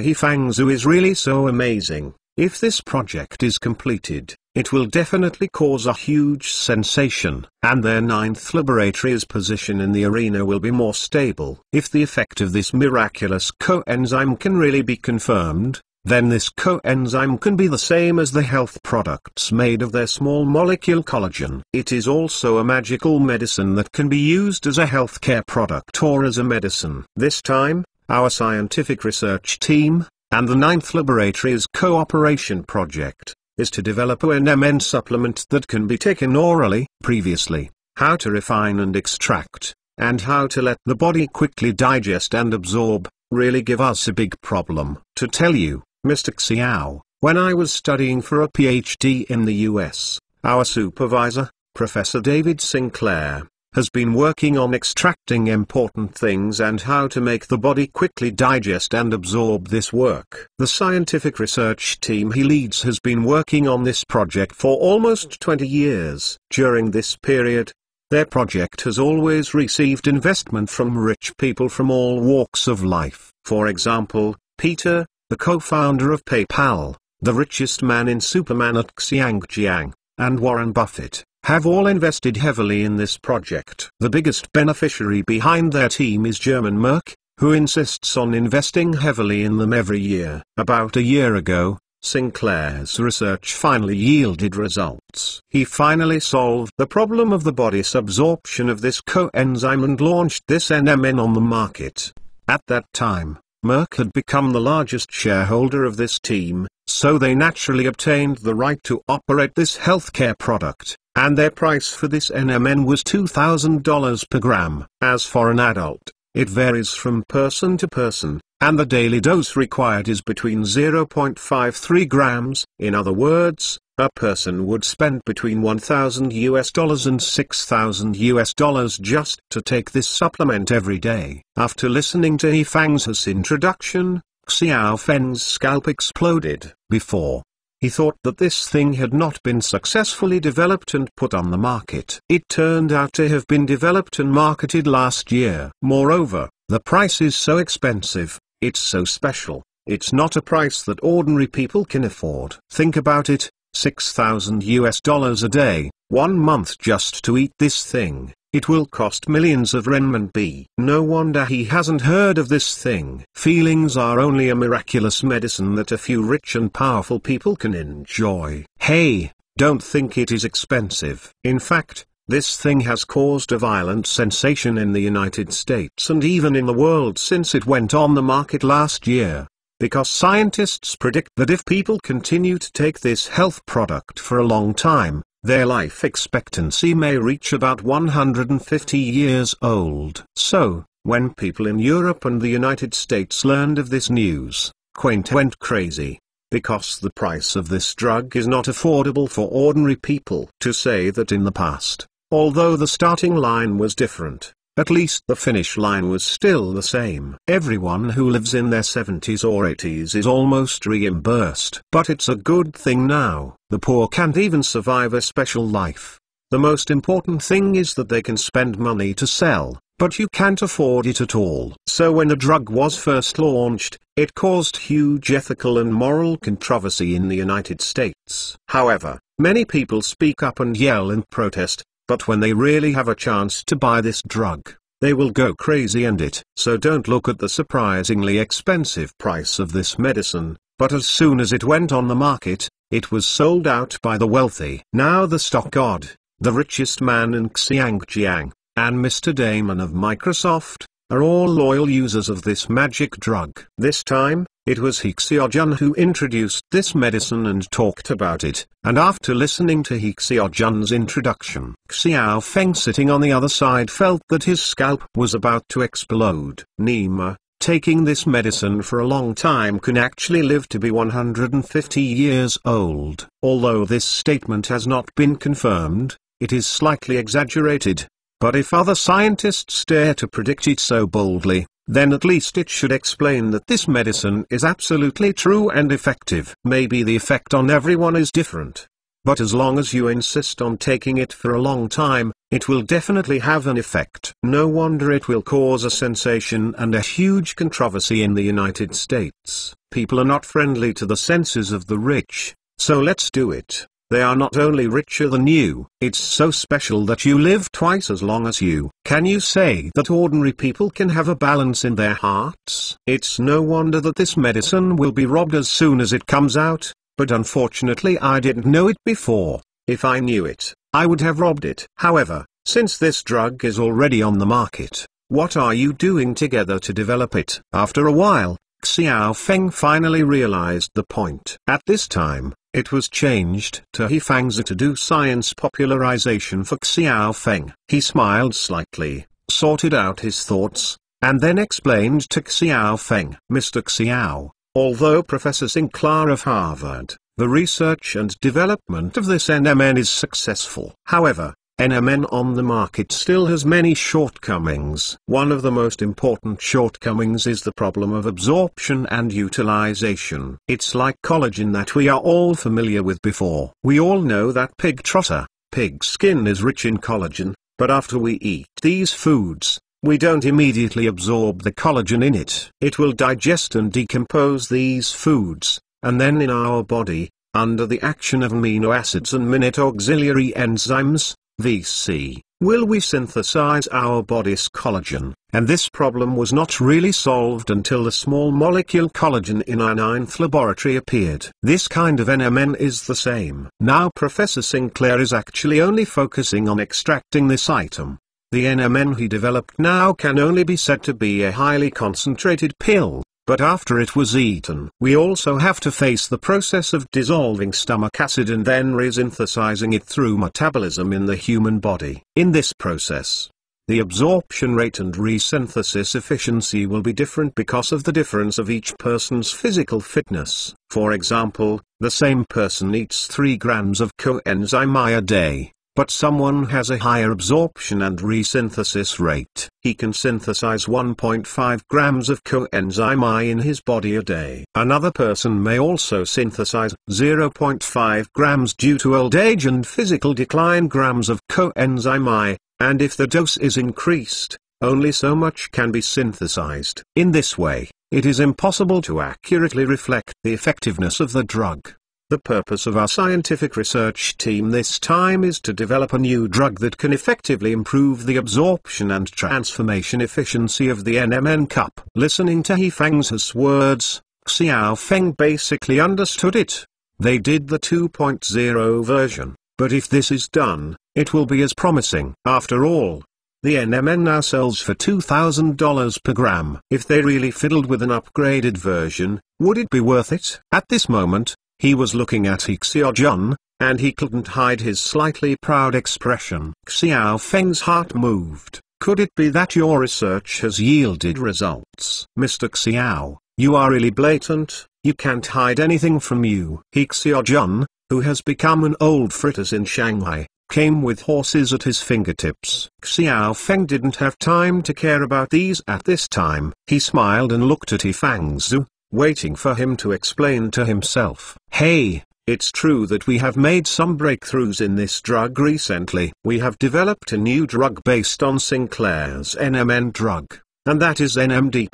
He Fangzhu is really so amazing, if this project is completed, it will definitely cause a huge sensation, and their 9th laboratory's position in the arena will be more stable. If the effect of this miraculous coenzyme can really be confirmed, then this coenzyme can be the same as the health products made of their small molecule collagen. It is also a magical medicine that can be used as a healthcare product or as a medicine. This time, our scientific research team, and the 9th laboratory's cooperation project, is to develop an NMN supplement that can be taken orally. Previously, how to refine and extract, and how to let the body quickly digest and absorb, really give us a big problem. To tell you, Mr. Xiao, when I was studying for a PhD in the US, our supervisor, Professor David Sinclair, has been working on extracting important things and how to make the body quickly digest and absorb this work. The scientific research team he leads has been working on this project for almost 20 years. During this period, their project has always received investment from rich people from all walks of life. For example, Peter, the co-founder of PayPal, the richest man in Superman at Xiangjiang, and Warren Buffett, have all invested heavily in this project. The biggest beneficiary behind their team is German Merck, who insists on investing heavily in them every year. About a year ago, Sinclair's research finally yielded results. He finally solved the problem of the body's absorption of this coenzyme and launched this NMN on the market. At that time, Merck had become the largest shareholder of this team, so they naturally obtained the right to operate this healthcare product, and their price for this NMN was $2,000 per gram. As for an adult, it varies from person to person, and the daily dose required is between 0.53 grams. In other words, a person would spend between $1,000 and $6,000 just to take this supplement every day. After listening to He Fangzhu's introduction, Xiao Feng's scalp exploded. Before, he thought that this thing had not been successfully developed and put on the market. It turned out to have been developed and marketed last year. Moreover, the price is so expensive, it's so special, it's not a price that ordinary people can afford. Think about it, $6,000 a day, 1 month just to eat this thing. It will cost millions of renminbi. No wonder he hasn't heard of this thing. Feelings are only a miraculous medicine that a few rich and powerful people can enjoy. Hey, don't think it is expensive. In fact, this thing has caused a violent sensation in the United States and even in the world since it went on the market last year. Because scientists predict that if people continue to take this health product for a long time, their life expectancy may reach about 150 years old. So, when people in Europe and the United States learned of this news, Quaint went crazy. Because the price of this drug is not affordable for ordinary people. To say that in the past, although the starting line was different, at least the finish line was still the same. Everyone who lives in their 70s or 80s is almost reimbursed. But it's a good thing now. The poor can't even survive a special life. The most important thing is that they can spend money to sell, but you can't afford it at all. So when the drug was first launched, it caused huge ethical and moral controversy in the United States. However, many people speak up and yell and protest. But when they really have a chance to buy this drug, they will go crazy and it. So don't look at the surprisingly expensive price of this medicine, but as soon as it went on the market, it was sold out by the wealthy. Now the stock god, the richest man in Xinjiang, and Mr. Damon of Microsoft, are all loyal users of this magic drug. This time, it was He Xiaojun who introduced this medicine and talked about it, and after listening to He Xiaojun's introduction, Xiao Feng sitting on the other side felt that his scalp was about to explode. Nima, taking this medicine for a long time can actually live to be 150 years old. Although this statement has not been confirmed, it is slightly exaggerated. But if other scientists dare to predict it so boldly, then at least it should explain that this medicine is absolutely true and effective. Maybe the effect on everyone is different. But as long as you insist on taking it for a long time, it will definitely have an effect. No wonder it will cause a sensation and a huge controversy in the United States. People are not friendly to the senses of the rich, so let's do it. They are not only richer than you, it's so special that you live twice as long as you. Can you say that ordinary people can have a balance in their hearts? It's no wonder that this medicine will be robbed as soon as it comes out, but unfortunately I didn't know it before. If I knew it, I would have robbed it. However, since this drug is already on the market, what are you doing together to develop it? After a while, Xiao Feng finally realized the point. At this time, it was changed to He Fangzi to do science popularization for Xiao Feng. He smiled slightly, sorted out his thoughts, and then explained to Xiao Feng. Mr. Xiao, although Professor Sinclair of Harvard, the research and development of this NMN is successful. However, NMN on the market still has many shortcomings. One of the most important shortcomings is the problem of absorption and utilization. It's like collagen that we are all familiar with before. We all know that pig trotter, pig skin is rich in collagen, but after we eat these foods, we don't immediately absorb the collagen in it. It will digest and decompose these foods, and then in our body, under the action of amino acids and minute auxiliary enzymes, VC, will we synthesize our body's collagen, and this problem was not really solved until the small molecule collagen in our ninth laboratory appeared. This kind of NMN is the same. Now Professor Sinclair is actually only focusing on extracting this item. The NMN he developed now can only be said to be a highly concentrated pill. But after it was eaten, we also have to face the process of dissolving stomach acid and then resynthesizing it through metabolism in the human body. In this process, the absorption rate and resynthesis efficiency will be different because of the difference of each person's physical fitness. For example, the same person eats 3 grams of coenzyme I a day. But someone has a higher absorption and resynthesis rate. He can synthesize 1.5 grams of coenzyme I in his body a day. Another person may also synthesize 0.5 grams due to old age and physical decline grams of coenzyme I, and if the dose is increased, only so much can be synthesized. In this way, it is impossible to accurately reflect the effectiveness of the drug. The purpose of our scientific research team this time is to develop a new drug that can effectively improve the absorption and transformation efficiency of the NMN cup. Listening to He Feng's words, Xiao Feng basically understood it. They did the 2.0 version, but if this is done, it will be as promising. After all, the NMN now sells for $2,000 per gram. If they really fiddled with an upgraded version, would it be worth it? At this moment, he was looking at Xiaojun, and he couldn't hide his slightly proud expression. Xiao Feng's heart moved. Could it be that your research has yielded results? Mr. Xiao, you are really blatant, you can't hide anything from you. Xiaojun, who has become an old fritters in Shanghai, came with horses at his fingertips. Xiao Feng didn't have time to care about these at this time. He smiled and looked at He Fengzu, waiting for him to explain to himself. Hey, it's true that we have made some breakthroughs in this drug recently. We have developed a new drug based on Sinclair's NMN drug, and that is NMD+.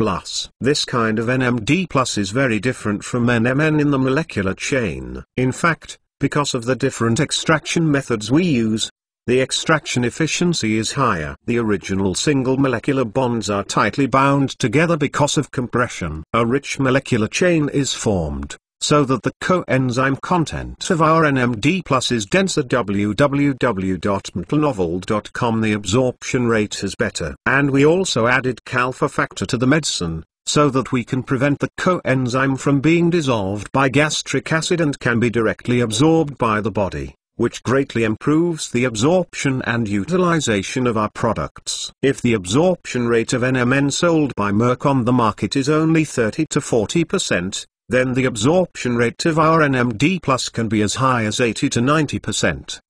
This kind of NMD+ is very different from NMN in the molecular chain. In fact, because of the different extraction methods we use, the extraction efficiency is higher. The original single molecular bonds are tightly bound together because of compression. A rich molecular chain is formed, so that the coenzyme content of our NMD+ is denser. www.mtnovel.com. The absorption rate is better. And we also added Calfa factor to the medicine, so that we can prevent the coenzyme from being dissolved by gastric acid and can be directly absorbed by the body, which greatly improves the absorption and utilization of our products. If the absorption rate of NMN sold by Merck on the market is only 30 to 40%, then the absorption rate of our NMD+ can be as high as 80 to 90%.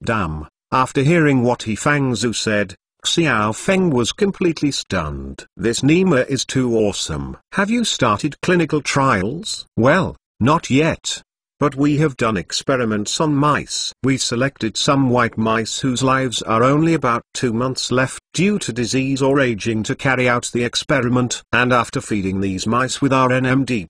Damn, after hearing what He Fengzu said, Xiao Feng was completely stunned. This Nima is too awesome. Have you started clinical trials? Well, not yet. But we have done experiments on mice. We selected some white mice whose lives are only about 2 months left due to disease or aging to carry out the experiment. And after feeding these mice with our NMD+,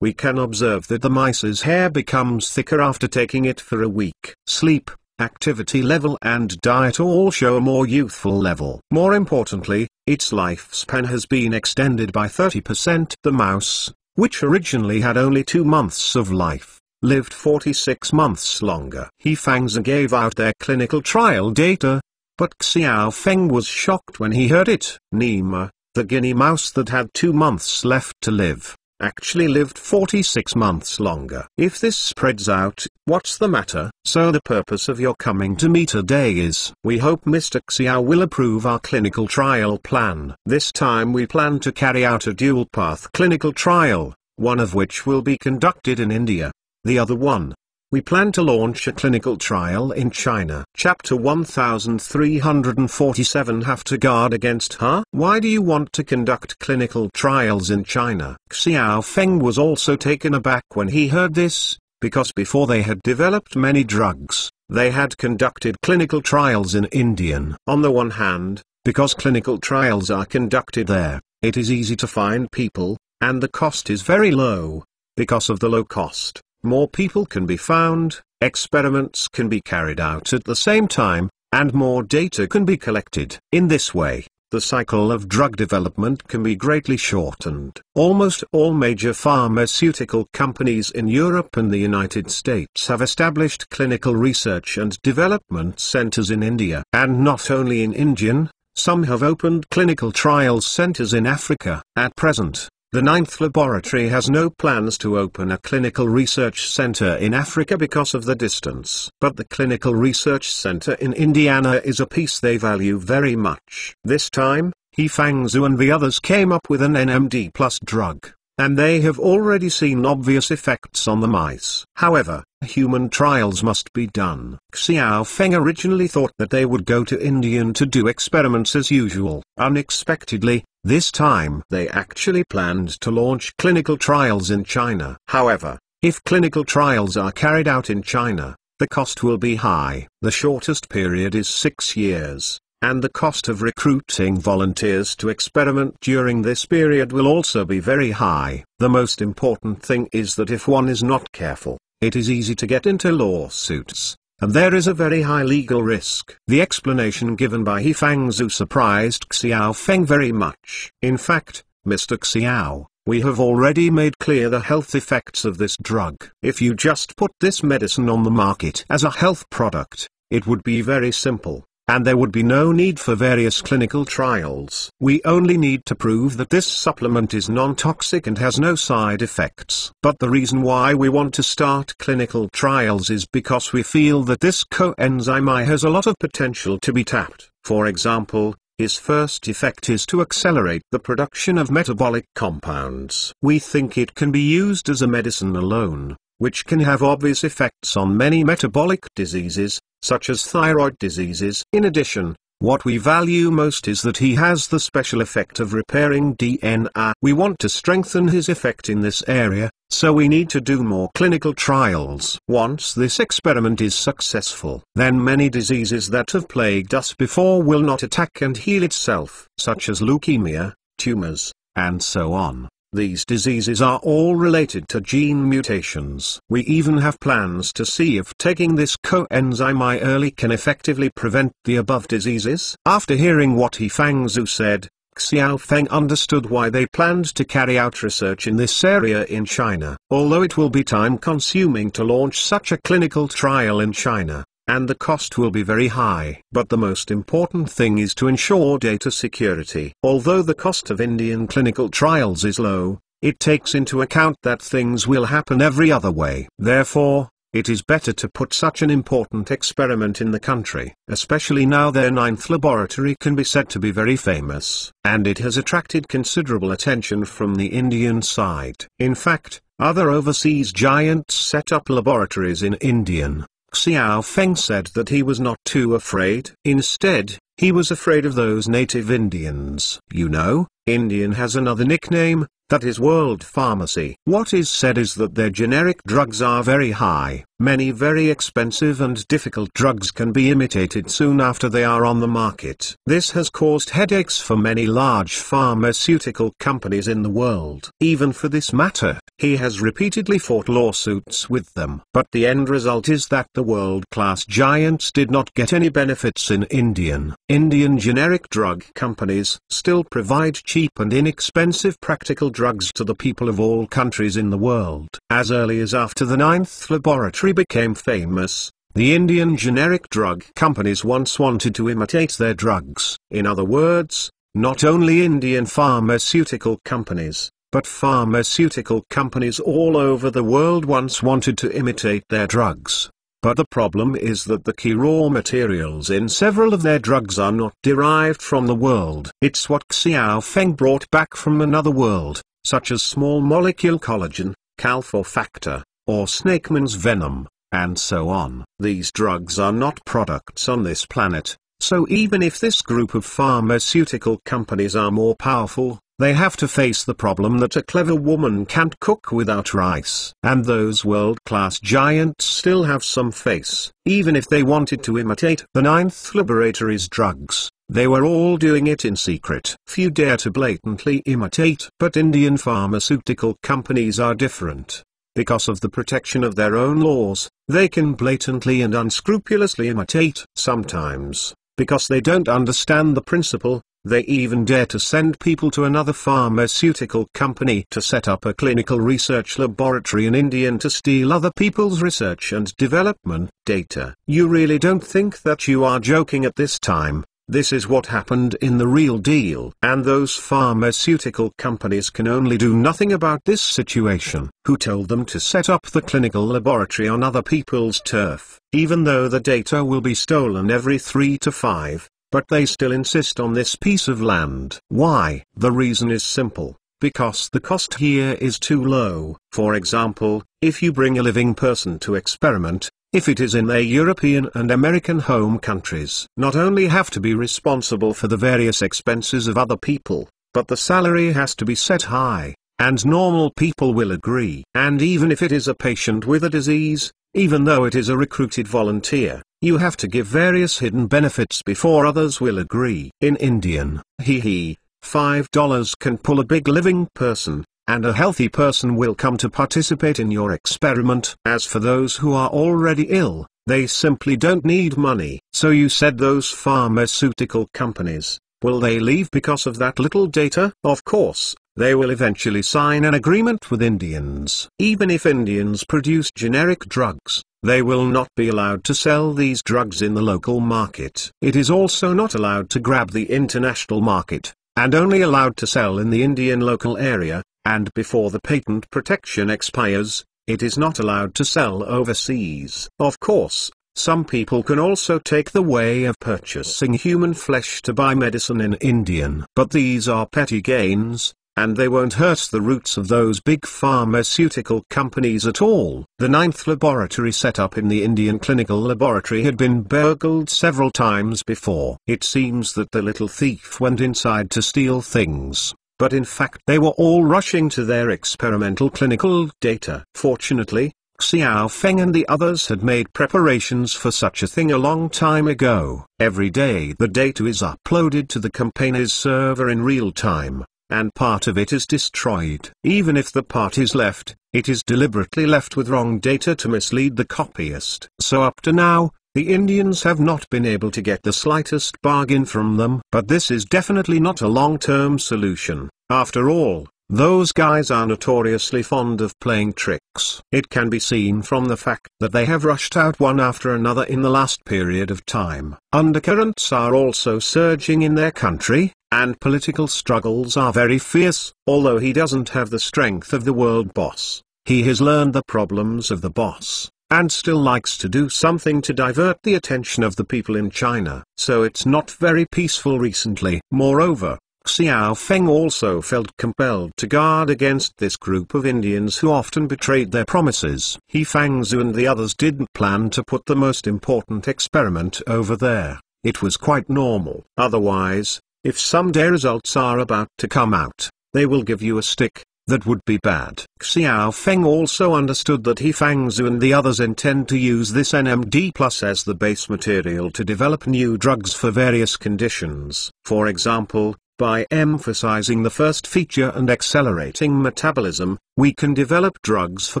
we can observe that the mice's hair becomes thicker after taking it for a week. Sleep, activity level and diet all show a more youthful level. More importantly, its lifespan has been extended by 30%. The mouse, which originally had only 2 months of life, lived 46 months longer. He Fengzu gave out their clinical trial data, but Xiao Feng was shocked when he heard it. Nima, the guinea mouse that had 2 months left to live, actually lived 46 months longer. If this spreads out, what's the matter? So the purpose of your coming to me today is, we hope Mr. Xiao will approve our clinical trial plan. This time we plan to carry out a dual-path clinical trial, one of which will be conducted in India. The other one, we plan to launch a clinical trial in China. Chapter 1347. Have to guard against Why do you want to conduct clinical trials in China? Xiao Feng was also taken aback when he heard this, because before they had developed many drugs, they had conducted clinical trials in India. On the one hand, because clinical trials are conducted there, it is easy to find people, and the cost is very low. Because of the low cost, more people can be found, experiments can be carried out at the same time, and more data can be collected. In this way, the cycle of drug development can be greatly shortened. Almost all major pharmaceutical companies in Europe and the United States have established clinical research and development centers in India. And not only in India, some have opened clinical trials centers in Africa. At present, the 9th laboratory has no plans to open a clinical research center in Africa because of the distance. But the clinical research center in Indiana is a piece they value very much. This time, He Fengzu and the others came up with an NMD+ drug, and they have already seen obvious effects on the mice. However, human trials must be done. Xiao Feng originally thought that they would go to India to do experiments as usual. Unexpectedly, this time they actually planned to launch clinical trials in China. However, if clinical trials are carried out in China, the cost will be high. The shortest period is 6 years, and the cost of recruiting volunteers to experiment during this period will also be very high. The most important thing is that if one is not careful, it is easy to get into lawsuits, and there is a very high legal risk. The explanation given by He Fangzhu surprised Xiao Feng very much. In fact, Mr. Xiao, we have already made clear the health effects of this drug. If you just put this medicine on the market as a health product, it would be very simple, and there would be no need for various clinical trials. We only need to prove that this supplement is non-toxic and has no side effects. But the reason why we want to start clinical trials is because we feel that this coenzyme I has a lot of potential to be tapped. For example, his first effect is to accelerate the production of metabolic compounds. We think it can be used as a medicine alone, which can have obvious effects on many metabolic diseases, such as thyroid diseases. In addition, what we value most is that he has the special effect of repairing DNA. We want to strengthen his effect in this area, so we need to do more clinical trials. Once this experiment is successful, then many diseases that have plagued us before will not attack and heal itself, such as leukemia, tumors, and so on. These diseases are all related to gene mutations. We even have plans to see if taking this coenzyme I early can effectively prevent the above diseases. After hearing what He Fangzhu said, Xiao Feng understood why they planned to carry out research in this area in China. Although it will be time-consuming to launch such a clinical trial in China, and the cost will be very high. But the most important thing is to ensure data security. Although the cost of Indian clinical trials is low, it takes into account that things will happen every other way. Therefore, it is better to put such an important experiment in the country, especially now their 9th laboratory can be said to be very famous, and it has attracted considerable attention from the Indian side. In fact, other overseas giants set up laboratories in India. Xiao Feng said that he was not too afraid. Instead, he was afraid of those native Indians. You know, Indian has another nickname, that is World Pharmacy. What is said is that their generic drugs are very high. Many very expensive and difficult drugs can be imitated soon after they are on the market. This has caused headaches for many large pharmaceutical companies in the world. Even for this matter, he has repeatedly fought lawsuits with them. But the end result is that the world-class giants did not get any benefits in Indian. Indian generic drug companies still provide cheap and inexpensive practical drugs to the people of all countries in the world. As early as after the 9th laboratory became famous, the Indian generic drug companies once wanted to imitate their drugs. In other words, not only Indian pharmaceutical companies, but pharmaceutical companies all over the world once wanted to imitate their drugs. But the problem is that the key raw materials in several of their drugs are not derived from the world. It's what Xiao Feng brought back from another world, such as small molecule collagen, Calfor factor, or snakeman's venom, and so on. These drugs are not products on this planet, so even if this group of pharmaceutical companies are more powerful, they have to face the problem that a clever woman can't cook without rice. And those world-class giants still have some face. Even if they wanted to imitate the 9th laboratory's drugs, they were all doing it in secret. Few dare to blatantly imitate. But Indian pharmaceutical companies are different. Because of the protection of their own laws, they can blatantly and unscrupulously imitate. Sometimes, because they don't understand the principle, they even dare to send people to another pharmaceutical company to set up a clinical research laboratory in India to steal other people's research and development data. You really don't think that you are joking at this time? This is what happened in the real deal. And those pharmaceutical companies can only do nothing about this situation. Who told them to set up the clinical laboratory on other people's turf, even though the data will be stolen every 3 to 5? But they still insist on this piece of land. Why? The reason is simple. Because the cost here is too low. For example, if you bring a living person to experiment, if it is in their European and American home countries, not only have to be responsible for the various expenses of other people, but the salary has to be set high, and normal people will agree. And even if it is a patient with a disease, even though it is a recruited volunteer, you have to give various hidden benefits before others will agree. In Indian, $5 can pull a big living person, and a healthy person will come to participate in your experiment. As for those who are already ill, they simply don't need money. So you said those pharmaceutical companies, will they leave because of that little data? Of course, they will eventually sign an agreement with Indians. Even if Indians produce generic drugs, they will not be allowed to sell these drugs in the local market. It is also not allowed to grab the international market, and only allowed to sell in the Indian local area, and before the patent protection expires, it is not allowed to sell overseas. Of course, some people can also take the way of purchasing human flesh to buy medicine in India. But these are petty gains, and they won't hurt the roots of those big pharmaceutical companies at all. The 9th laboratory set up in the Indian clinical laboratory had been burgled several times before. It seems that the little thief went inside to steal things, but in fact they were all rushing to their experimental clinical data. Fortunately, Xiao Feng and the others had made preparations for such a thing a long time ago. Every day the data is uploaded to the company's server in real time, and part of it is destroyed. Even if the part is left, it is deliberately left with wrong data to mislead the copyist. So up to now, the Indians have not been able to get the slightest bargain from them. But this is definitely not a long-term solution. After all, those guys are notoriously fond of playing tricks. It can be seen from the fact that they have rushed out one after another in the last period of time. Undercurrents are also surging in their country, and political struggles are very fierce. Although he doesn't have the strength of the world boss, he has learned the problems of the boss, and still likes to do something to divert the attention of the people in China. So it's not very peaceful recently. Moreover, Xiao Feng also felt compelled to guard against this group of Indians who often betrayed their promises. He Fangzhu and the others didn't plan to put the most important experiment over there. It was quite normal. Otherwise, if someday results are about to come out, they will give you a stick. That would be bad. Xiao Feng also understood that He Fangzhu and the others intend to use this NMD Plus as the base material to develop new drugs for various conditions. For example, by emphasizing the first feature and accelerating metabolism, we can develop drugs for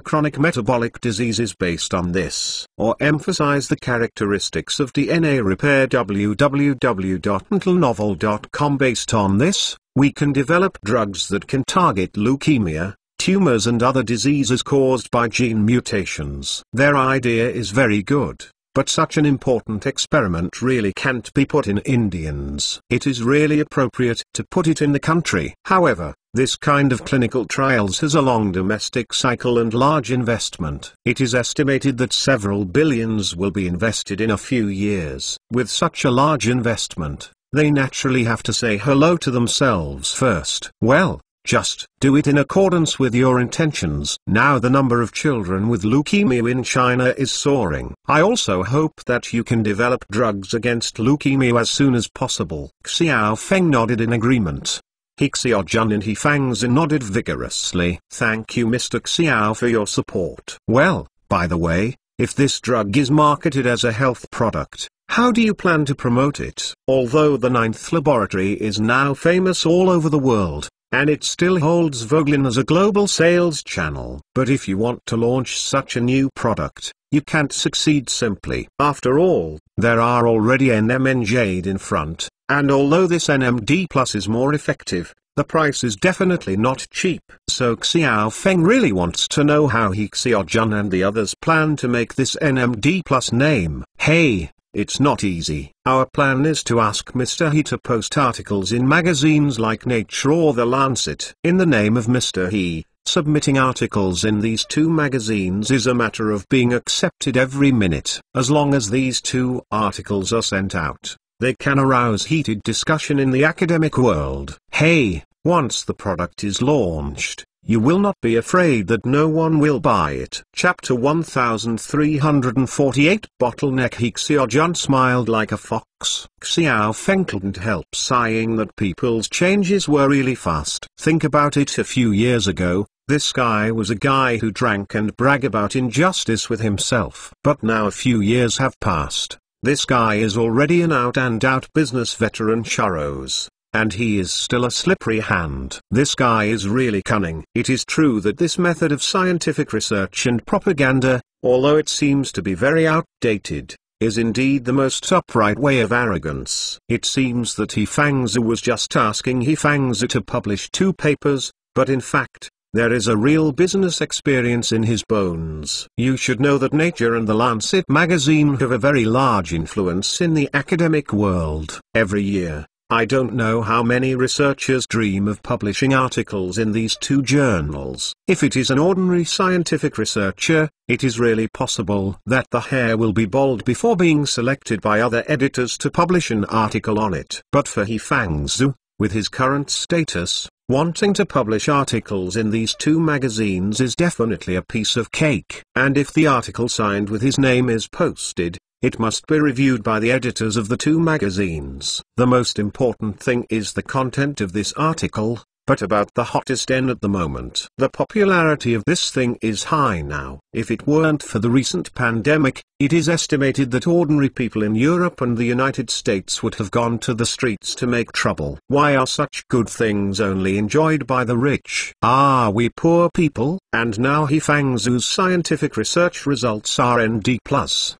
chronic metabolic diseases based on this. Or emphasize the characteristics of DNA repair. www.mentalnovel.com. Based on this, we can develop drugs that can target leukemia, tumors and other diseases caused by gene mutations. Their idea is very good. But such an important experiment really can't be put in Indians. It is really appropriate to put it in the country. However, this kind of clinical trials has a long domestic cycle and large investment. It is estimated that several billions will be invested in a few years. With such a large investment, they naturally have to say hello to themselves first. Well, just do it in accordance with your intentions. Now the number of children with leukemia in China is soaring. I also hope that you can develop drugs against leukemia as soon as possible. Xiao Feng nodded in agreement. He Xiaojun and He Fangzhu nodded vigorously. Thank you Mr. Xiao for your support. Well, by the way, if this drug is marketed as a health product, how do you plan to promote it? Although the 9th laboratory is now famous all over the world, and it still holds Vogelin as a global sales channel. But if you want to launch such a new product, you can't succeed simply. After all, there are already NMN Jade in front, and although this NMD Plus is more effective, the price is definitely not cheap. So Xiao Feng really wants to know how He Xiaojun and the others plan to make this NMD Plus name. Hey! It's not easy. Our plan is to ask Mr. He to post articles in magazines like Nature or The Lancet. In the name of Mr. He, submitting articles in these two magazines is a matter of being accepted every minute. As long as these two articles are sent out, they can arouse heated discussion in the academic world. Hey, once the product is launched, you will not be afraid that no one will buy it. Chapter 1348 Bottleneck. He Xiaojun smiled like a fox. Xiao Feng couldn't help sighing that people's changes were really fast. Think about it. A few years ago, this guy was a guy who drank and bragged about injustice with himself. But now a few years have passed. This guy is already an out-and-out business veteran. Churros. and he is still a slippery hand. This guy is really cunning. It is true that this method of scientific research and propaganda, although it seems to be very outdated, is indeed the most upright way of arrogance. It seems that He Fangzhu was just asking He Fangzhu to publish 2 papers, but in fact, there is a real business experience in his bones. You should know that Nature and the Lancet magazine have a very large influence in the academic world. Every year, I don't know how many researchers dream of publishing articles in these 2 journals. If it is an ordinary scientific researcher, it is really possible that the hair will be bald before being selected by other editors to publish an article on it. But for He Fangzhu, with his current status, wanting to publish articles in these 2 magazines is definitely a piece of cake. And if the article signed with his name is posted, it must be reviewed by the editors of the 2 magazines. The most important thing is the content of this article, but about the hottest end at the moment. The popularity of this thing is high now. If it weren't for the recent pandemic, it is estimated that ordinary people in Europe and the United States would have gone to the streets to make trouble. Why are such good things only enjoyed by the rich? Are we poor people? And now He Fangzhu's scientific research results are ND+.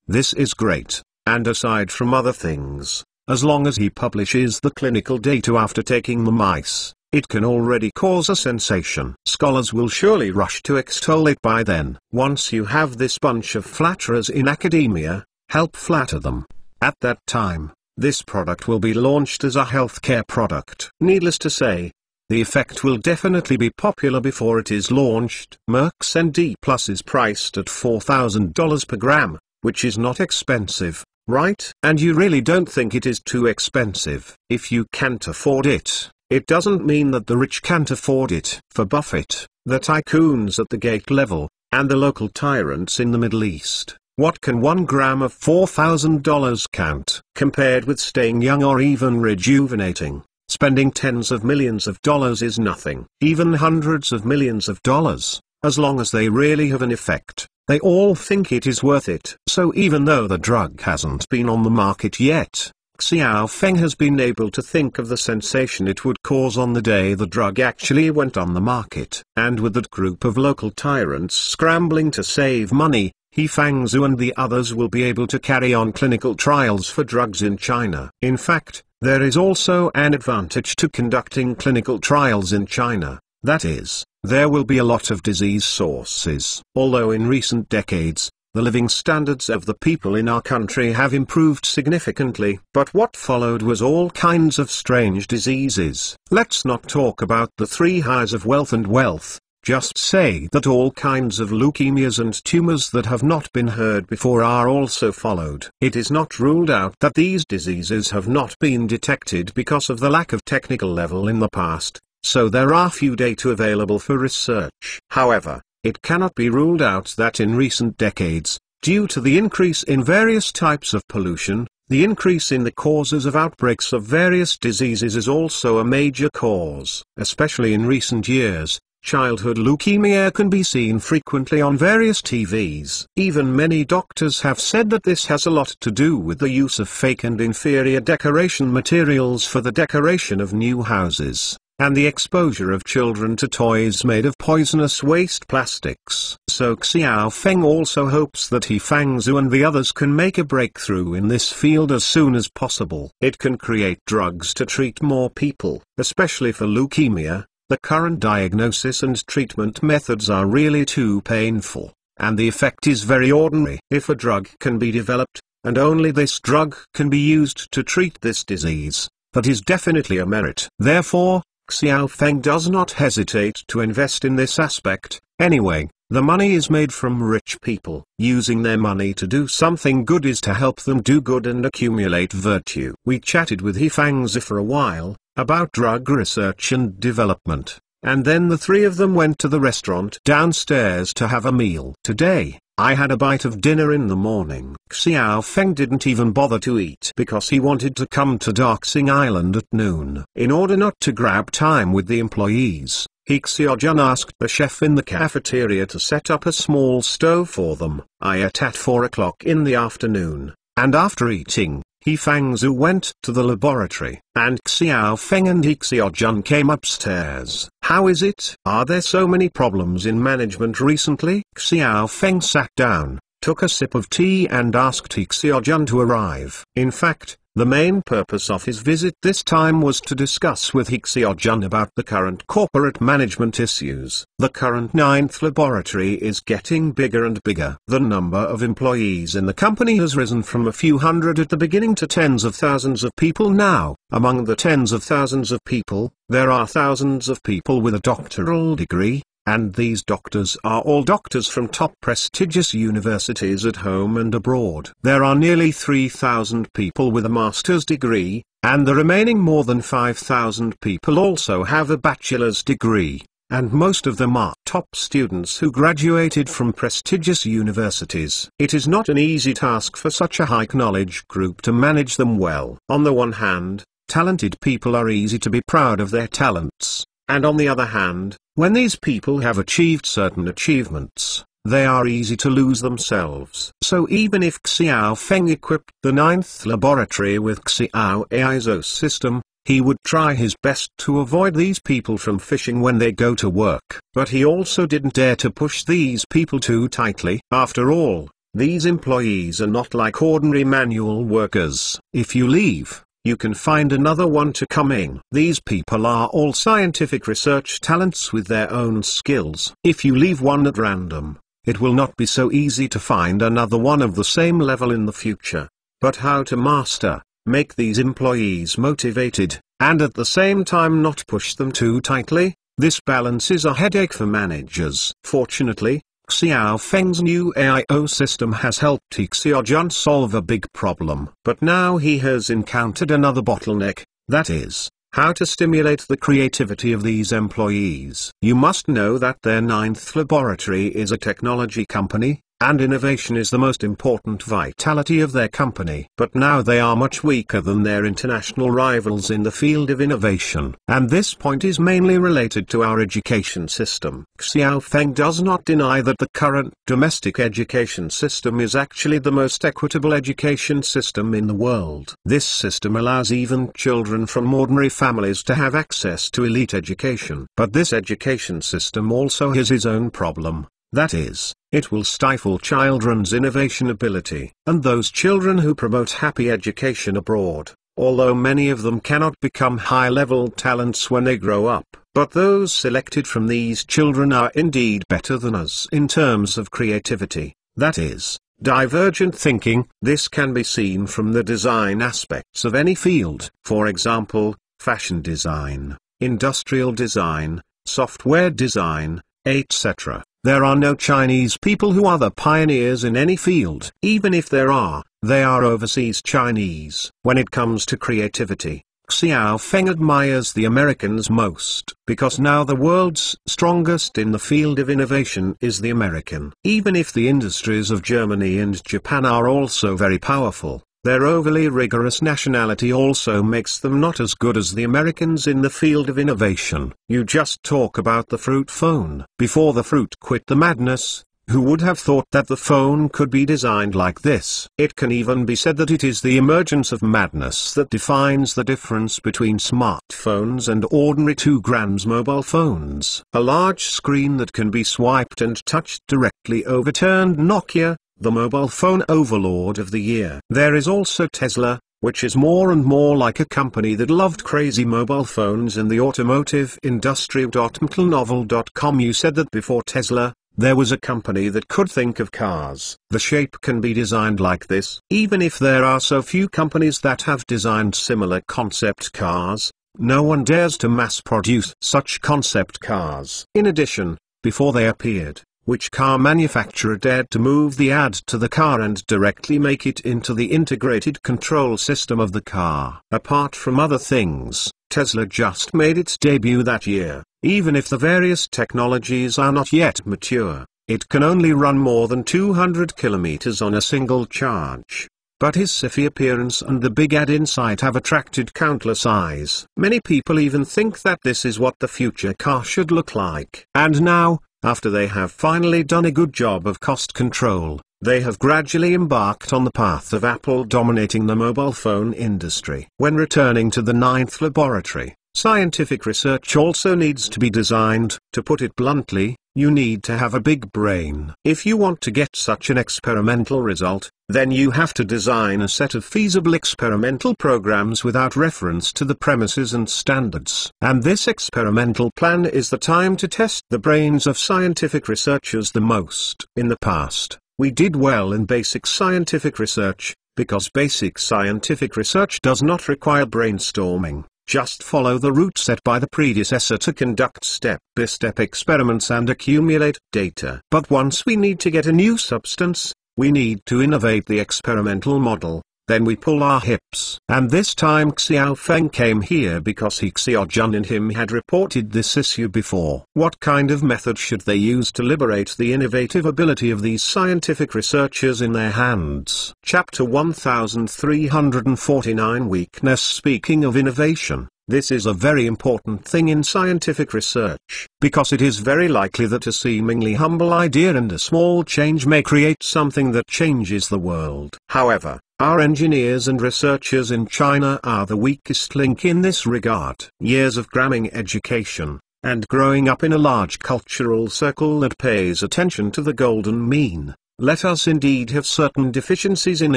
This is great, and aside from other things, as long as he publishes the clinical data after taking the mice, it can already cause a sensation. Scholars will surely rush to extol it by then. Once you have this bunch of flatterers in academia, help flatter them. At that time, this product will be launched as a healthcare product. Needless to say, the effect will definitely be popular before it is launched. Merck's ND Plus is priced at $4,000 per gram, which is not expensive, right? And you really don't think it is too expensive. If you can't afford it, it doesn't mean that the rich can't afford it. For Buffett, the tycoons at the gate level, and the local tyrants in the Middle East, what can 1 gram of $4,000 count? Compared with staying young or even rejuvenating, spending tens of millions of dollars is nothing. Even hundreds of millions of dollars, as long as they really have an effect, they all think it is worth it. So even though the drug hasn't been on the market yet, Xiao Feng has been able to think of the sensation it would cause on the day the drug actually went on the market. And with that group of local tyrants scrambling to save money, He Fangzhu and the others will be able to carry on clinical trials for drugs in China. In fact, there is also an advantage to conducting clinical trials in China. That is, there will be a lot of disease sources. Although in recent decades, the living standards of the people in our country have improved significantly, but what followed was all kinds of strange diseases. Let's not talk about the 3 highs of wealth and wealth, just say that all kinds of leukemias and tumors that have not been heard before are also followed. It is not ruled out that these diseases have not been detected because of the lack of technical level in the past, so there are few data available for research. However, it cannot be ruled out that in recent decades, due to the increase in various types of pollution, the increase in the causes of outbreaks of various diseases is also a major cause. Especially in recent years, childhood leukemia can be seen frequently on various TVs. Even many doctors have said that this has a lot to do with the use of fake and inferior decoration materials for the decoration of new houses, and the exposure of children to toys made of poisonous waste plastics. So Xiao Feng also hopes that He Fangzhu and the others can make a breakthrough in this field as soon as possible. It can create drugs to treat more people, especially for leukemia. The current diagnosis and treatment methods are really too painful, and the effect is very ordinary. If a drug can be developed, and only this drug can be used to treat this disease, that is definitely a merit. Therefore, Xiao Feng does not hesitate to invest in this aspect. Anyway, the money is made from rich people. Using their money to do something good is to help them do good and accumulate virtue. We chatted with He Fangzhu for a while, about drug research and development, and then the 3 of them went to the restaurant downstairs to have a meal. Today, I had a bite of dinner in the morning. Xiao Feng didn't even bother to eat because he wanted to come to Daxing Island at noon. In order not to grab time with the employees, He Xiaojun asked the chef in the cafeteria to set up a small stove for them. I ate at 4 o'clock in the afternoon, and after eating, He Fangzhu went to the laboratory, and Xiao Feng and Xiaojun came upstairs. How is it? Are there so many problems in management recently? Xiao Feng sat down, took a sip of tea and asked Xiaojun to arrive. In fact, the main purpose of his visit this time was to discuss with Xiaojun about the current corporate management issues. The current 9th laboratory is getting bigger and bigger. The number of employees in the company has risen from a few hundred at the beginning to tens of thousands of people now. Among the tens of thousands of people, there are thousands of people with a doctoral degree, and these doctors are all doctors from top prestigious universities at home and abroad. There are nearly 3,000 people with a master's degree, and the remaining more than 5,000 people also have a bachelor's degree, and most of them are top students who graduated from prestigious universities. It is not an easy task for such a high knowledge group to manage them well. On the one hand, talented people are easy to be proud of their talents, and on the other hand, when these people have achieved certain achievements, they are easy to lose themselves. So even if Xiao Feng equipped the 9th laboratory with Xiao AI's system, he would try his best to avoid these people from fishing when they go to work. But he also didn't dare to push these people too tightly. After all, these employees are not like ordinary manual workers. If you leave, you can find another one to come in. These people are all scientific research talents with their own skills. If you leave one at random, it will not be so easy to find another one of the same level in the future. But how to make these employees motivated, and at the same time not push them too tightly, this balance is a headache for managers. Fortunately, Xiao Feng's new AIO system has helped Xiaojun solve a big problem. But now he has encountered another bottleneck, that is, how to stimulate the creativity of these employees. You must know that their 9th laboratory is a technology company, and innovation is the most important vitality of their company. But now they are much weaker than their international rivals in the field of innovation. And this point is mainly related to our education system. Xiao Feng does not deny that the current domestic education system is actually the most equitable education system in the world. This system allows even children from ordinary families to have access to elite education. But this education system also has its own problem. That is, it will stifle children's innovation ability. And those children who promote happy education abroad, although many of them cannot become high-level talents when they grow up, but those selected from these children are indeed better than us in terms of creativity, that is, divergent thinking. This can be seen from the design aspects of any field. For example, fashion design, industrial design, software design, etc. There are no Chinese people who are the pioneers in any field. Even if there are, they are overseas Chinese. When it comes to creativity, Xiao Feng admires the Americans most, because now the world's strongest in the field of innovation is the American. Even if the industries of Germany and Japan are also very powerful, their overly rigorous nationality also makes them not as good as the Americans in the field of innovation. You just talk about the fruit phone. Before the fruit quit the madness, who would have thought that the phone could be designed like this? It can even be said that it is the emergence of madness that defines the difference between smartphones and ordinary 2 grams mobile phones. A large screen that can be swiped and touched directly overturned Nokia, the mobile phone overlord of the year. There is also Tesla, which is more and more like a company that loved crazy mobile phones in the automotive industry. McLenovel.com You said that before Tesla, there was a company that could think of cars. The shape can be designed like this. Even if there are so few companies that have designed similar concept cars, no one dares to mass produce such concept cars. In addition, before they appeared, which car manufacturer dared to move the ad to the car and directly make it into the integrated control system of the car? Apart from other things, Tesla just made its debut that year. Even if the various technologies are not yet mature, it can only run more than 200 kilometers on a single charge. But his sci-fi appearance and the big ad inside have attracted countless eyes. Many people even think that this is what the future car should look like. And now, after they have finally done a good job of cost control, they have gradually embarked on the path of Apple dominating the mobile phone industry. When returning to the ninth laboratory, scientific research also needs to be designed. To put it bluntly, you need to have a big brain. If you want to get such an experimental result, then you have to design a set of feasible experimental programs without reference to the premises and standards. And this experimental plan is the time to test the brains of scientific researchers the most. In the past, we did well in basic scientific research, because basic scientific research does not require brainstorming. Just follow the route set by the predecessor to conduct step-by-step experiments and accumulate data. But once we need to get a new substance, we need to innovate the experimental model. Then we pull our hips. And this time Xiaofeng came here because He Xiaojun and him had reported this issue before. What kind of method should they use to liberate the innovative ability of these scientific researchers in their hands? Chapter 1349 Weakness. Speaking of innovation, this is a very important thing in scientific research, because it is very likely that a seemingly humble idea and a small change may create something that changes the world. However, our engineers and researchers in China are the weakest link in this regard. Years of cramming education, and growing up in a large cultural circle that pays attention to the golden mean, let us indeed have certain deficiencies in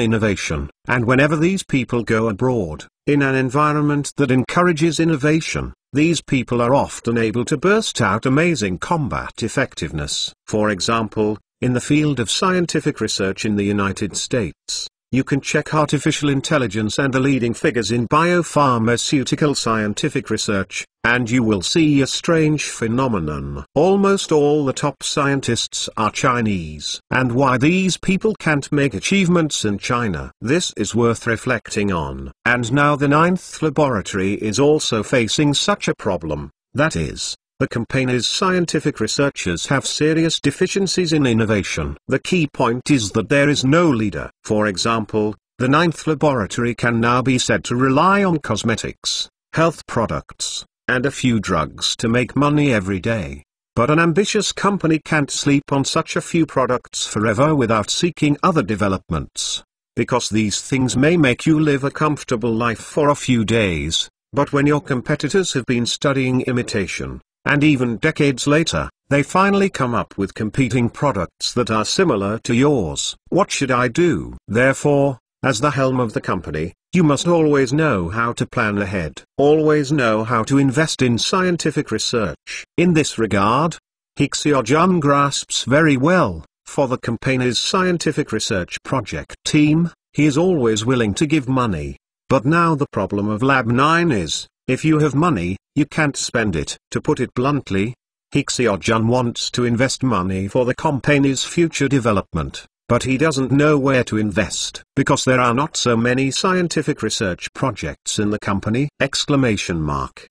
innovation. And whenever these people go abroad, in an environment that encourages innovation, these people are often able to burst out amazing combat effectiveness. For example, in the field of scientific research in the United States, you can check artificial intelligence and the leading figures in biopharmaceutical scientific research, and you will see a strange phenomenon. Almost all the top scientists are Chinese. And why these people can't make achievements in China? This is worth reflecting on. And now the ninth laboratory is also facing such a problem. That is, the company's scientific researchers have serious deficiencies in innovation. The key point is that there is no leader. For example, the ninth laboratory can now be said to rely on cosmetics, health products, and a few drugs to make money every day. But an ambitious company can't sleep on such a few products forever without seeking other developments. Because these things may make you live a comfortable life for a few days, but when your competitors have been studying imitation, and even decades later, they finally come up with competing products that are similar to yours. What should I do? Therefore, as the helm of the company, you must always know how to plan ahead. Always know how to invest in scientific research. In this regard, He Xiaojun grasps very well. For the company's scientific research project team, he is always willing to give money. But now the problem of Lab 9 is, if you have money, you can't spend it. To put it bluntly, He Xiaojun wants to invest money for the company's future development, but he doesn't know where to invest, because there are not so many scientific research projects in the company! The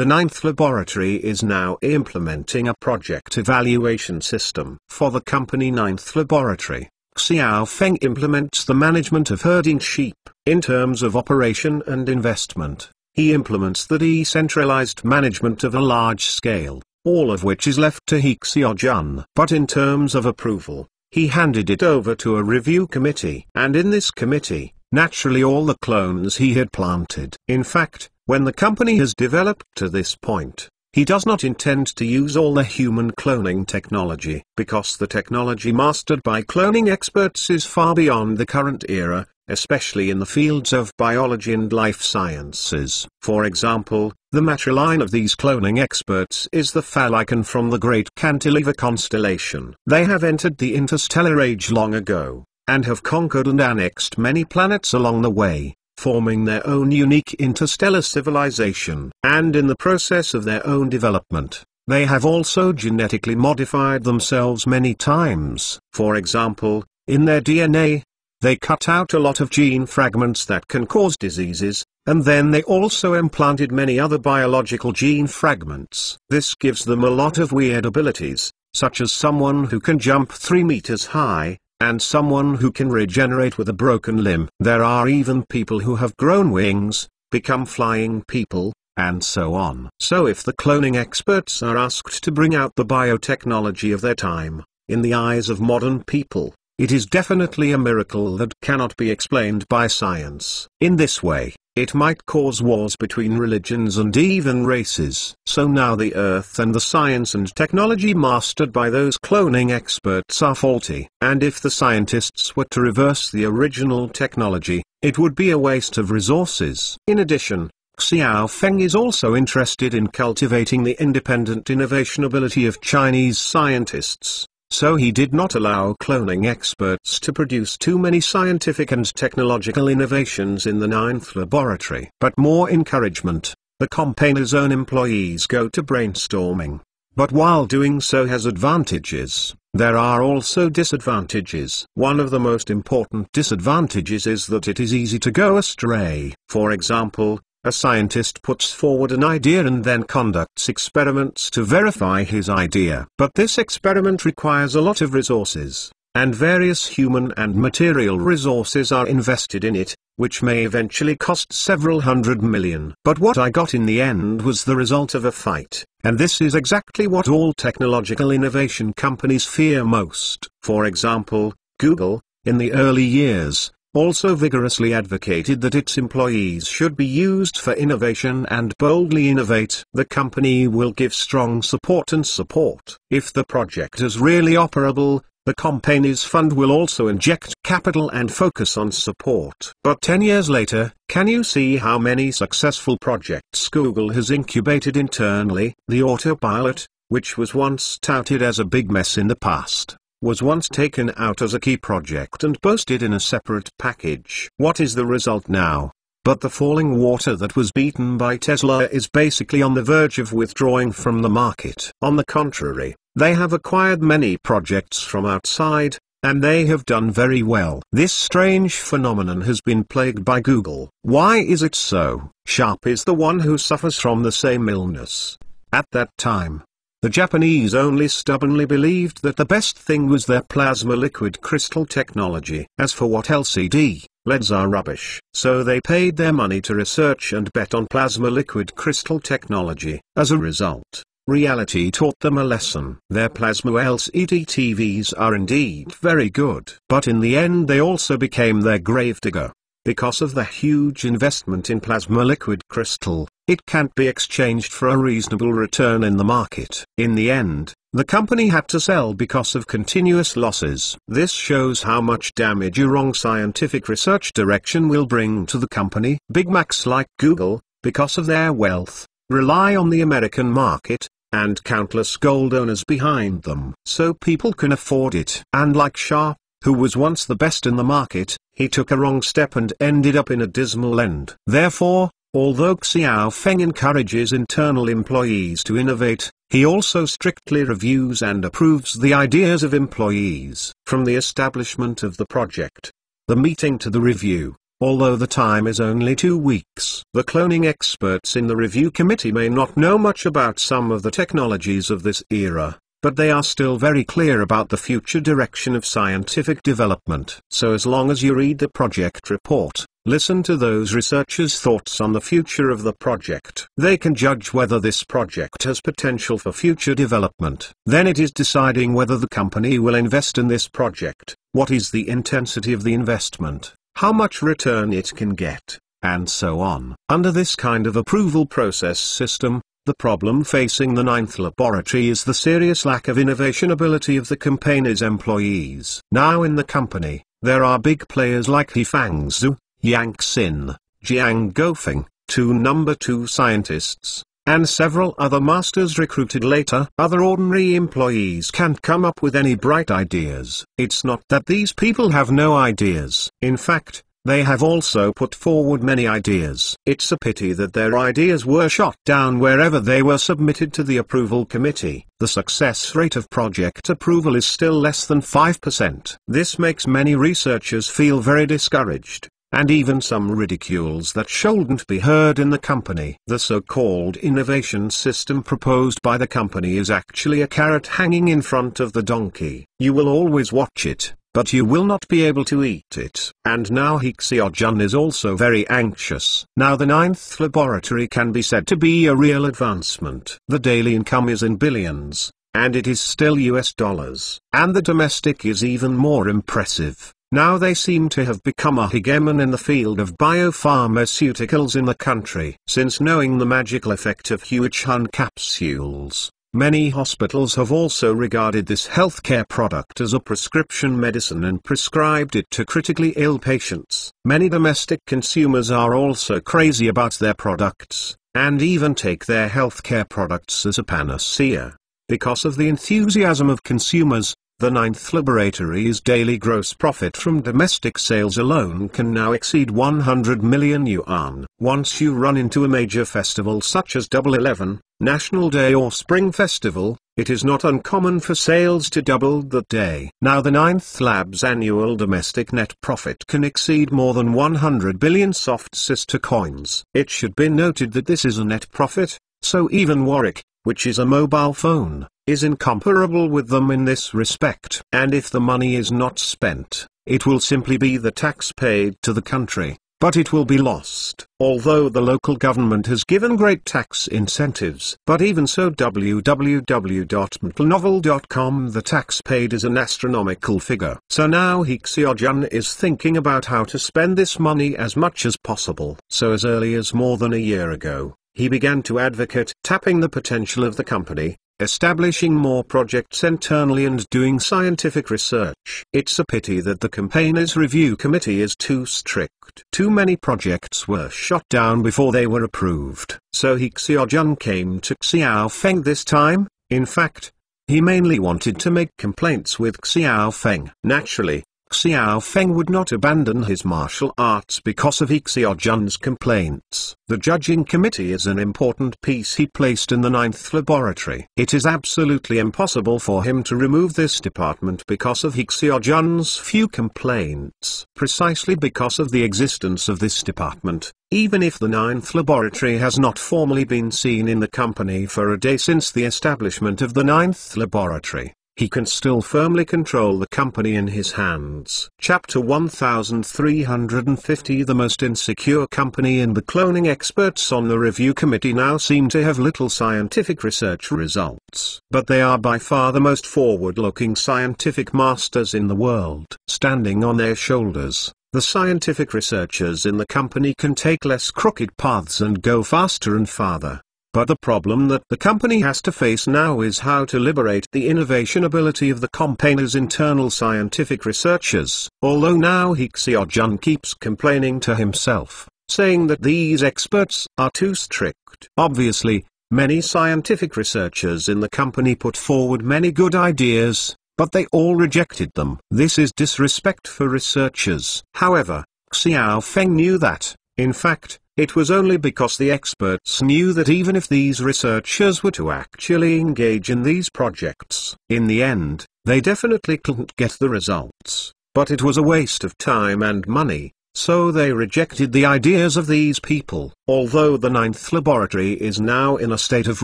ninth laboratory is now implementing a project evaluation system. For the company ninth laboratory, Xiaofeng implements the management of herding sheep. In terms of operation and investment, he implements the decentralized management of a large scale, all of which is left to He Xiaojun. But in terms of approval, he handed it over to a review committee. And in this committee, naturally all the clones he had planted. In fact, when the company has developed to this point, he does not intend to use all the human cloning technology, because the technology mastered by cloning experts is far beyond the current era, especially in the fields of biology and life sciences. For example, the matriline of these cloning experts is the Phalicon from the Great Cantilever constellation. They have entered the interstellar age long ago, and have conquered and annexed many planets along the way, forming their own unique interstellar civilization. And in the process of their own development, they have also genetically modified themselves many times. For example, in their DNA, they cut out a lot of gene fragments that can cause diseases, and then they also implanted many other biological gene fragments. This gives them a lot of weird abilities, such as someone who can jump 3 meters high, and someone who can regenerate with a broken limb. There are even people who have grown wings, become flying people, and so on. So if the cloning experts are asked to bring out the biotechnology of their time, in the eyes of modern people, It is definitely a miracle that cannot be explained by science. In this way, it might cause wars between religions and even races. So now the Earth and the science and technology mastered by those cloning experts are faulty. And if the scientists were to reverse the original technology, it would be a waste of resources. In addition, Xiaofeng is also interested in cultivating the independent innovation ability of Chinese scientists. So he did not allow cloning experts to produce too many scientific and technological innovations in the 9th laboratory. But more encouragement, the company's own employees go to brainstorming. But while doing so has advantages, there are also disadvantages. One of the most important disadvantages is that it is easy to go astray. For example, a scientist puts forward an idea and then conducts experiments to verify his idea. But this experiment requires a lot of resources, and various human and material resources are invested in it, which may eventually cost several hundred million. But what I got in the end was the result of a fight, and this is exactly what all technological innovation companies fear most. For example, Google, in the early years, also vigorously advocated that its employees should be used for innovation and boldly innovate. The company will give strong support and support. If the project is really operable, the company's fund will also inject capital and focus on support. But 10 years later, can you see how many successful projects Google has incubated internally? The autopilot, which was once touted as a big mess in the past, was once taken out as a key project and boasted in a separate package. What is the result now? But the falling water that was beaten by Tesla is basically on the verge of withdrawing from the market. On the contrary, they have acquired many projects from outside, and they have done very well. This strange phenomenon has been plagued by Google. Why is it so? Sharp is the one who suffers from the same illness. At that time, the Japanese only stubbornly believed that the best thing was their plasma liquid crystal technology. As for what LCD, LEDs are rubbish. So they paid their money to research and bet on plasma liquid crystal technology. As a result, reality taught them a lesson. Their plasma LCD TVs are indeed very good. But in the end they also became their gravedigger. Because of the huge investment in plasma liquid crystal, it can't be exchanged for a reasonable return in the market. In the end, the company had to sell because of continuous losses. This shows how much damage a wrong scientific research direction will bring to the company. Big Macs like Google, because of their wealth, rely on the American market, and countless gold owners behind them. So people can afford it. And like Sharp, who was once the best in the market, he took a wrong step and ended up in a dismal end. Therefore, although Xiaofeng encourages internal employees to innovate, he also strictly reviews and approves the ideas of employees. From the establishment of the project, the meeting to the review, although the time is only 2 weeks, the cloning experts in the review committee may not know much about some of the technologies of this era, but they are still very clear about the future direction of scientific development. So as long as you read the project report, listen to those researchers' thoughts on the future of the project, they can judge whether this project has potential for future development. Then it is deciding whether the company will invest in this project, what is the intensity of the investment, how much return it can get, and so on. Under this kind of approval process system, the problem facing the 9th laboratory is the serious lack of innovation ability of the company's employees. Now in the company, there are big players like He Fangzhu, Yang Xin, Jiang Gofeng, 2 number 2 scientists, and several other masters recruited later. Other ordinary employees can't come up with any bright ideas. It's not that these people have no ideas. In fact, they have also put forward many ideas. It's a pity that their ideas were shot down wherever they were submitted to the approval committee. The success rate of project approval is still less than 5%. This makes many researchers feel very discouraged, and even some ridicules that shouldn't be heard in the company. The so-called innovation system proposed by the company is actually a carrot hanging in front of the donkey. You will always watch it, but you will not be able to eat it. And now He Xiaojun is also very anxious. Now the 9th laboratory can be said to be a real advancement. The daily income is in billions, and it is still US dollars. And the domestic is even more impressive. Now they seem to have become a hegemon in the field of biopharmaceuticals in the country. Since knowing the magical effect of Huichun capsules, many hospitals have also regarded this healthcare product as a prescription medicine and prescribed it to critically ill patients. Many domestic consumers are also crazy about their products, and even take their healthcare products as a panacea. Because of the enthusiasm of consumers, the Ninth Laboratory's daily gross profit from domestic sales alone can now exceed 100 million yuan. Once you run into a major festival such as Double 11, National Day or Spring Festival, it is not uncommon for sales to double that day. Now the Ninth Lab's annual domestic net profit can exceed more than 100 billion soft sister coins. It should be noted that this is a net profit, so even Warwick, which is a mobile phone, is incomparable with them in this respect. And if the money is not spent, it will simply be the tax paid to the country, but it will be lost. Although the local government has given great tax incentives, but even so www.mtlnovel.com the tax paid is an astronomical figure. So now He Xiaojun is thinking about how to spend this money as much as possible. So as early as more than a year ago, he began to advocate tapping the potential of the company, establishing more projects internally and doing scientific research. It's a pity that the campaigners review committee is too strict. Too many projects were shot down before they were approved. So He Xiaojun came to Xiao Feng this time. In fact, he mainly wanted to make complaints with Xiao Feng. Naturally, Xiao Feng would not abandon his martial arts because of He Xiaojun's complaints. The judging committee is an important piece he placed in the Ninth Laboratory. It is absolutely impossible for him to remove this department because of He Xiaojun's few complaints. Precisely because of the existence of this department, even if the Ninth Laboratory has not formally been seen in the company for a day since the establishment of the Ninth Laboratory, he can still firmly control the company in his hands. Chapter 1350. The most insecure company in the cloning. Experts on the review committee now seem to have little scientific research results, but they are by far the most forward-looking scientific masters in the world. Standing on their shoulders, the scientific researchers in the company can take less crooked paths and go faster and farther. But the problem that the company has to face now is how to liberate the innovation ability of the company's internal scientific researchers. Although now He Xiaojun keeps complaining to himself, saying that these experts are too strict. Obviously, many scientific researchers in the company put forward many good ideas, but they all rejected them. This is disrespect for researchers. However, Xiao Feng knew that, in fact, it was only because the experts knew that even if these researchers were to actually engage in these projects, in the end, they definitely couldn't get the results. But it was a waste of time and money, so they rejected the ideas of these people. Although the Ninth Laboratory is now in a state of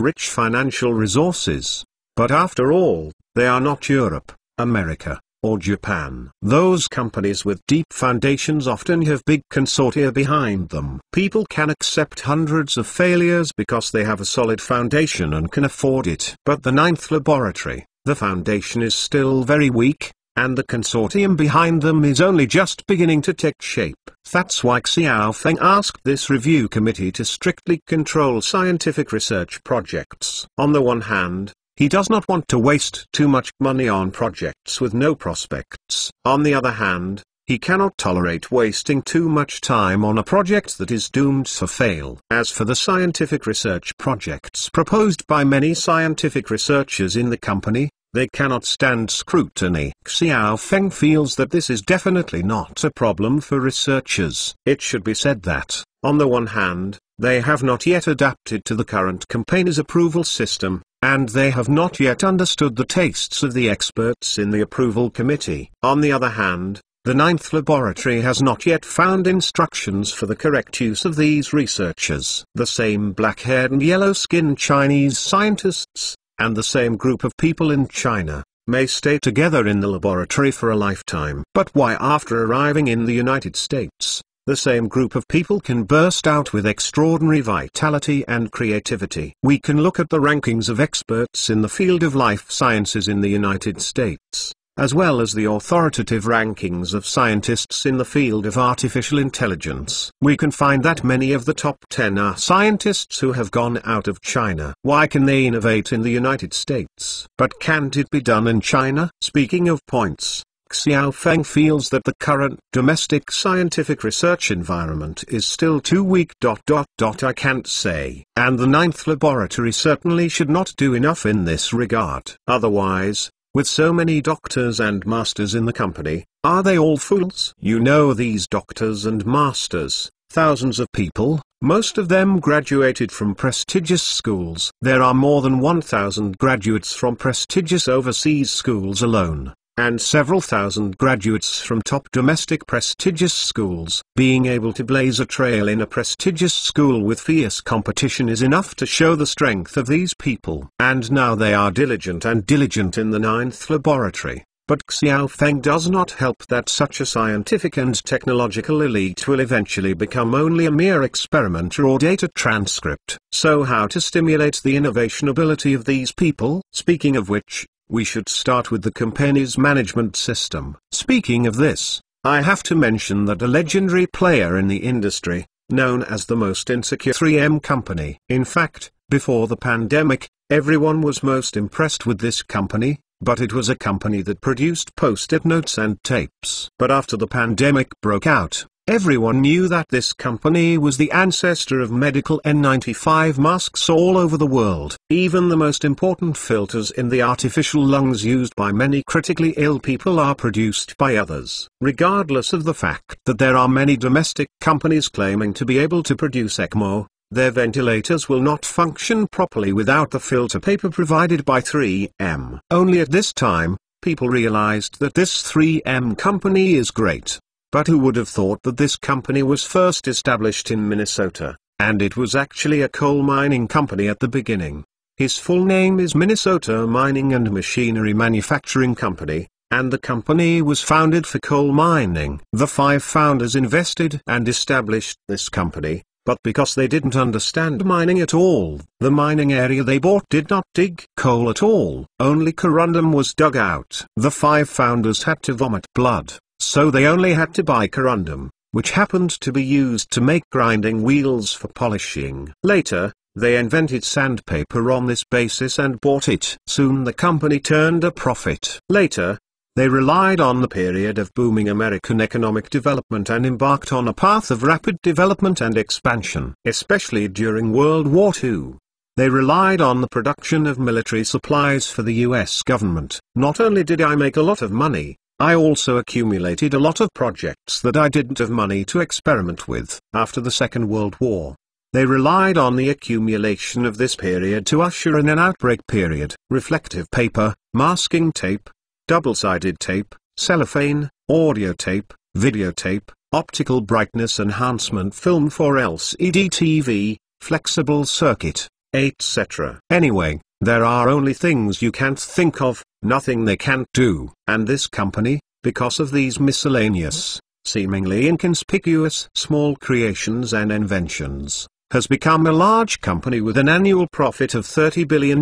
rich financial resources, but after all, they are not Europe, America, or Japan. Those companies with deep foundations often have big consortia behind them. People can accept hundreds of failures because they have a solid foundation and can afford it. But the Ninth Laboratory, the foundation is still very weak, and the consortium behind them is only just beginning to take shape. That's why Xiao Feng asked this review committee to strictly control scientific research projects. On the one hand, he does not want to waste too much money on projects with no prospects. On the other hand, he cannot tolerate wasting too much time on a project that is doomed to fail. As for the scientific research projects proposed by many scientific researchers in the company, they cannot stand scrutiny. Xiao Feng feels that this is definitely not a problem for researchers. It should be said that, on the one hand, they have not yet adapted to the current company's approval system, and they have not yet understood the tastes of the experts in the approval committee. On the other hand, the Ninth Laboratory has not yet found instructions for the correct use of these researchers. The same black-haired and yellow-skinned Chinese scientists, and the same group of people in China, may stay together in the laboratory for a lifetime. But why after arriving in the United States, the same group of people can burst out with extraordinary vitality and creativity. We can look at the rankings of experts in the field of life sciences in the United States, as well as the authoritative rankings of scientists in the field of artificial intelligence. We can find that many of the top 10 are scientists who have gone out of China. Why can they innovate in the United States, but can't it be done in China? Speaking of points, Xiaofeng feels that the current domestic scientific research environment is still too weak. I can't say, and the ninth laboratory certainly should not do enough in this regard. Otherwise, with so many doctors and masters in the company, are they all fools? You know, these doctors and masters, thousands of people, most of them graduated from prestigious schools. There are more than 1,000 graduates from prestigious overseas schools alone, and several thousand graduates from top domestic prestigious schools. Being able to blaze a trail in a prestigious school with fierce competition is enough to show the strength of these people. And now they are diligent in the ninth laboratory. But Xiaofeng does not help that such a scientific and technological elite will eventually become only a mere experimenter or data transcript. So how to stimulate the innovation ability of these people? Speaking of which, we should start with the company's management system. Speaking of this, I have to mention that a legendary player in the industry, known as the most insecure 3M company. In fact, before the pandemic, everyone was most impressed with this company, but it was a company that produced post-it notes and tapes. But after the pandemic broke out, everyone knew that this company was the ancestor of medical N95 masks all over the world. Even the most important filters in the artificial lungs used by many critically ill people are produced by others. Regardless of the fact that there are many domestic companies claiming to be able to produce ECMO, their ventilators will not function properly without the filter paper provided by 3M. Only at this time, people realized that this 3M company is great. But who would have thought that this company was first established in Minnesota, and it was actually a coal mining company at the beginning. His full name is Minnesota Mining and Machinery Manufacturing Company, and the company was founded for coal mining. The 5 founders invested and established this company, but because they didn't understand mining at all, the mining area they bought did not dig coal at all. Only corundum was dug out. The 5 founders had to vomit blood, so they only had to buy corundum, which happened to be used to make grinding wheels for polishing. Later, they invented sandpaper on this basis and bought it. Soon the company turned a profit. Later, they relied on the period of booming American economic development and embarked on a path of rapid development and expansion. Especially during World War II, they relied on the production of military supplies for the US government. Not only did I make a lot of money, I also accumulated a lot of projects that I didn't have money to experiment with. After the Second World War, they relied on the accumulation of this period to usher in an outbreak period. Reflective paper, masking tape, double-sided tape, cellophane, audio tape, videotape, optical brightness enhancement film for LCD TV, flexible circuit, etc. Anyway, there are only things you can't think of, nothing they can't do. And this company, because of these miscellaneous, seemingly inconspicuous small creations and inventions, has become a large company with an annual profit of $30 billion.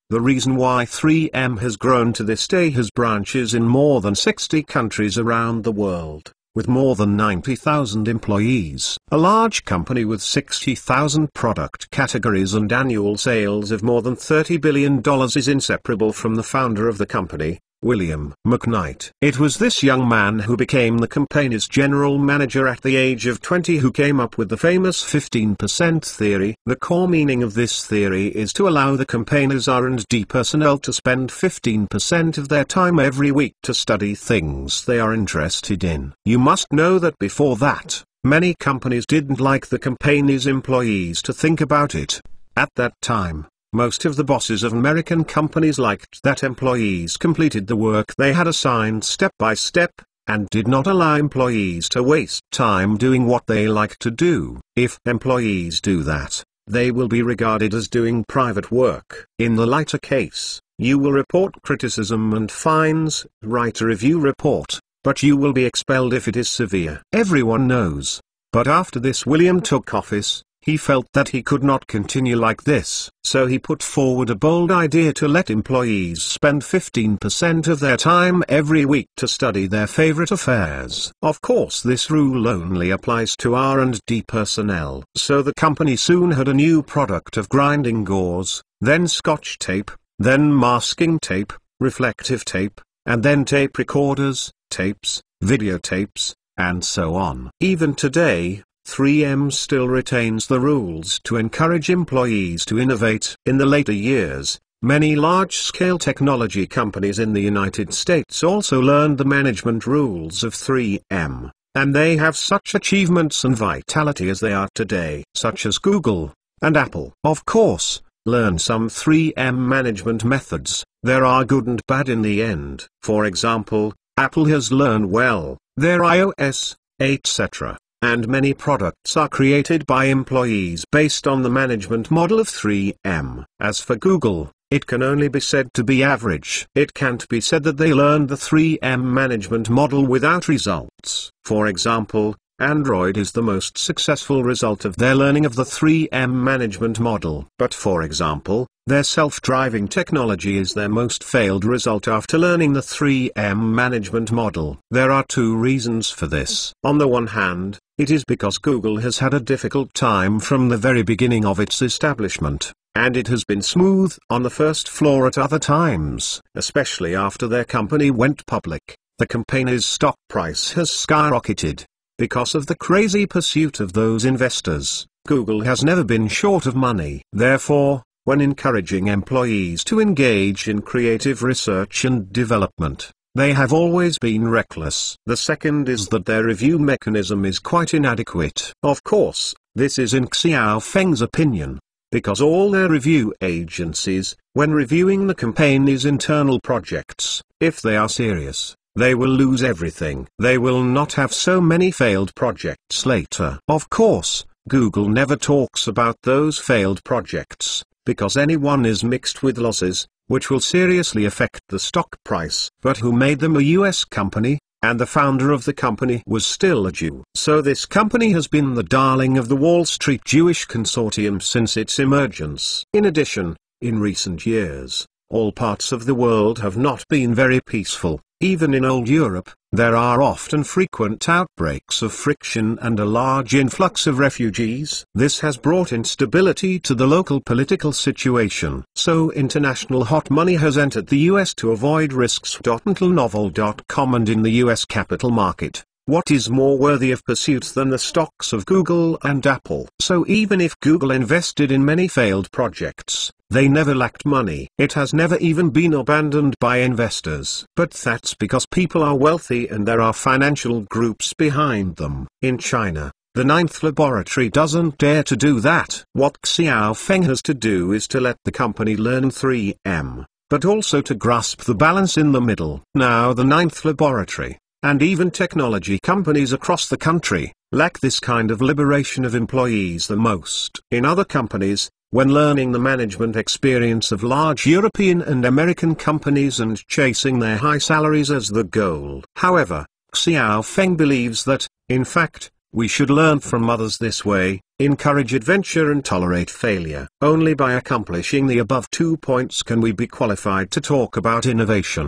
The reason why 3M has grown to this day has branches in more than 60 countries around the world, with more than 90,000 employees. A large company with 60,000 product categories and annual sales of more than $30 billion is inseparable from the founder of the company, William McKnight. It was this young man who became the company's general manager at the age of 20 who came up with the famous 15% theory. The core meaning of this theory is to allow the company's R&D personnel to spend 15% of their time every week to study things they are interested in. You must know that before that, many companies didn't like the company's employees to think about it. At that time, most of the bosses of American companies liked that employees completed the work they had assigned step by step, and did not allow employees to waste time doing what they like to do. If employees do that, they will be regarded as doing private work. In the latter case, you will report criticism and fines, write a review report, but you will be expelled if it is severe. Everyone knows. But after this William took office, he felt that he could not continue like this, so he put forward a bold idea to let employees spend 15% of their time every week to study their favorite affairs. Of course, this rule only applies to R&D personnel. So the company soon had a new product of grinding gauze, then scotch tape, then masking tape, reflective tape, and then tape recorders, tapes, videotapes, and so on. Even today, 3M still retains the rules to encourage employees to innovate. In the later years, many large-scale technology companies in the United States also learned the management rules of 3M, and they have such achievements and vitality as they are today, such as Google and Apple. Of course, learn some 3M management methods. There are good and bad in the end. For example, Apple has learned well, their iOS, etc. And many products are created by employees based on the management model of 3M. As for Google, it can only be said to be average. It can't be said that they learned the 3M management model without results. For example, Android is the most successful result of their learning of the 3M management model. But for example, their self-driving technology is their most failed result after learning the 3M management model. There are two reasons for this. On the one hand, it is because Google has had a difficult time from the very beginning of its establishment, and it has been smooth on the first floor at other times. Especially after their company went public, the company's stock price has skyrocketed. Because of the crazy pursuit of those investors, Google has never been short of money. Therefore, when encouraging employees to engage in creative research and development, they have always been reckless. The second is that their review mechanism is quite inadequate. Of course, this is in Xiao Feng's opinion, because all their review agencies, when reviewing the company's internal projects, if they are serious, they will lose everything. They will not have so many failed projects later. Of course, Google never talks about those failed projects, because anyone is mixed with losses, which will seriously affect the stock price. But who made them a US company, and the founder of the company was still a Jew. So this company has been the darling of the Wall Street Jewish Consortium since its emergence. In addition, in recent years, all parts of the world have not been very peaceful. Even in old Europe, there are often frequent outbreaks of friction and a large influx of refugees. This has brought instability to the local political situation. So international hot money has entered the US to avoid risks. Until Novel.com and in the US capital market, what is more worthy of pursuit than the stocks of Google and Apple? So even if Google invested in many failed projects, they never lacked money. It has never even been abandoned by investors. But that's because people are wealthy and there are financial groups behind them. In China, the Ninth Laboratory doesn't dare to do that. What Xiao Feng has to do is to let the company learn 3M, but also to grasp the balance in the middle. Now the Ninth Laboratory, and even technology companies across the country, lack this kind of liberation of employees the most. In other companies, when learning the management experience of large European and American companies and chasing their high salaries as the goal. However, Xiao Feng believes that, in fact, we should learn from others this way, encourage adventure and tolerate failure. Only by accomplishing the above 2 points can we be qualified to talk about innovation.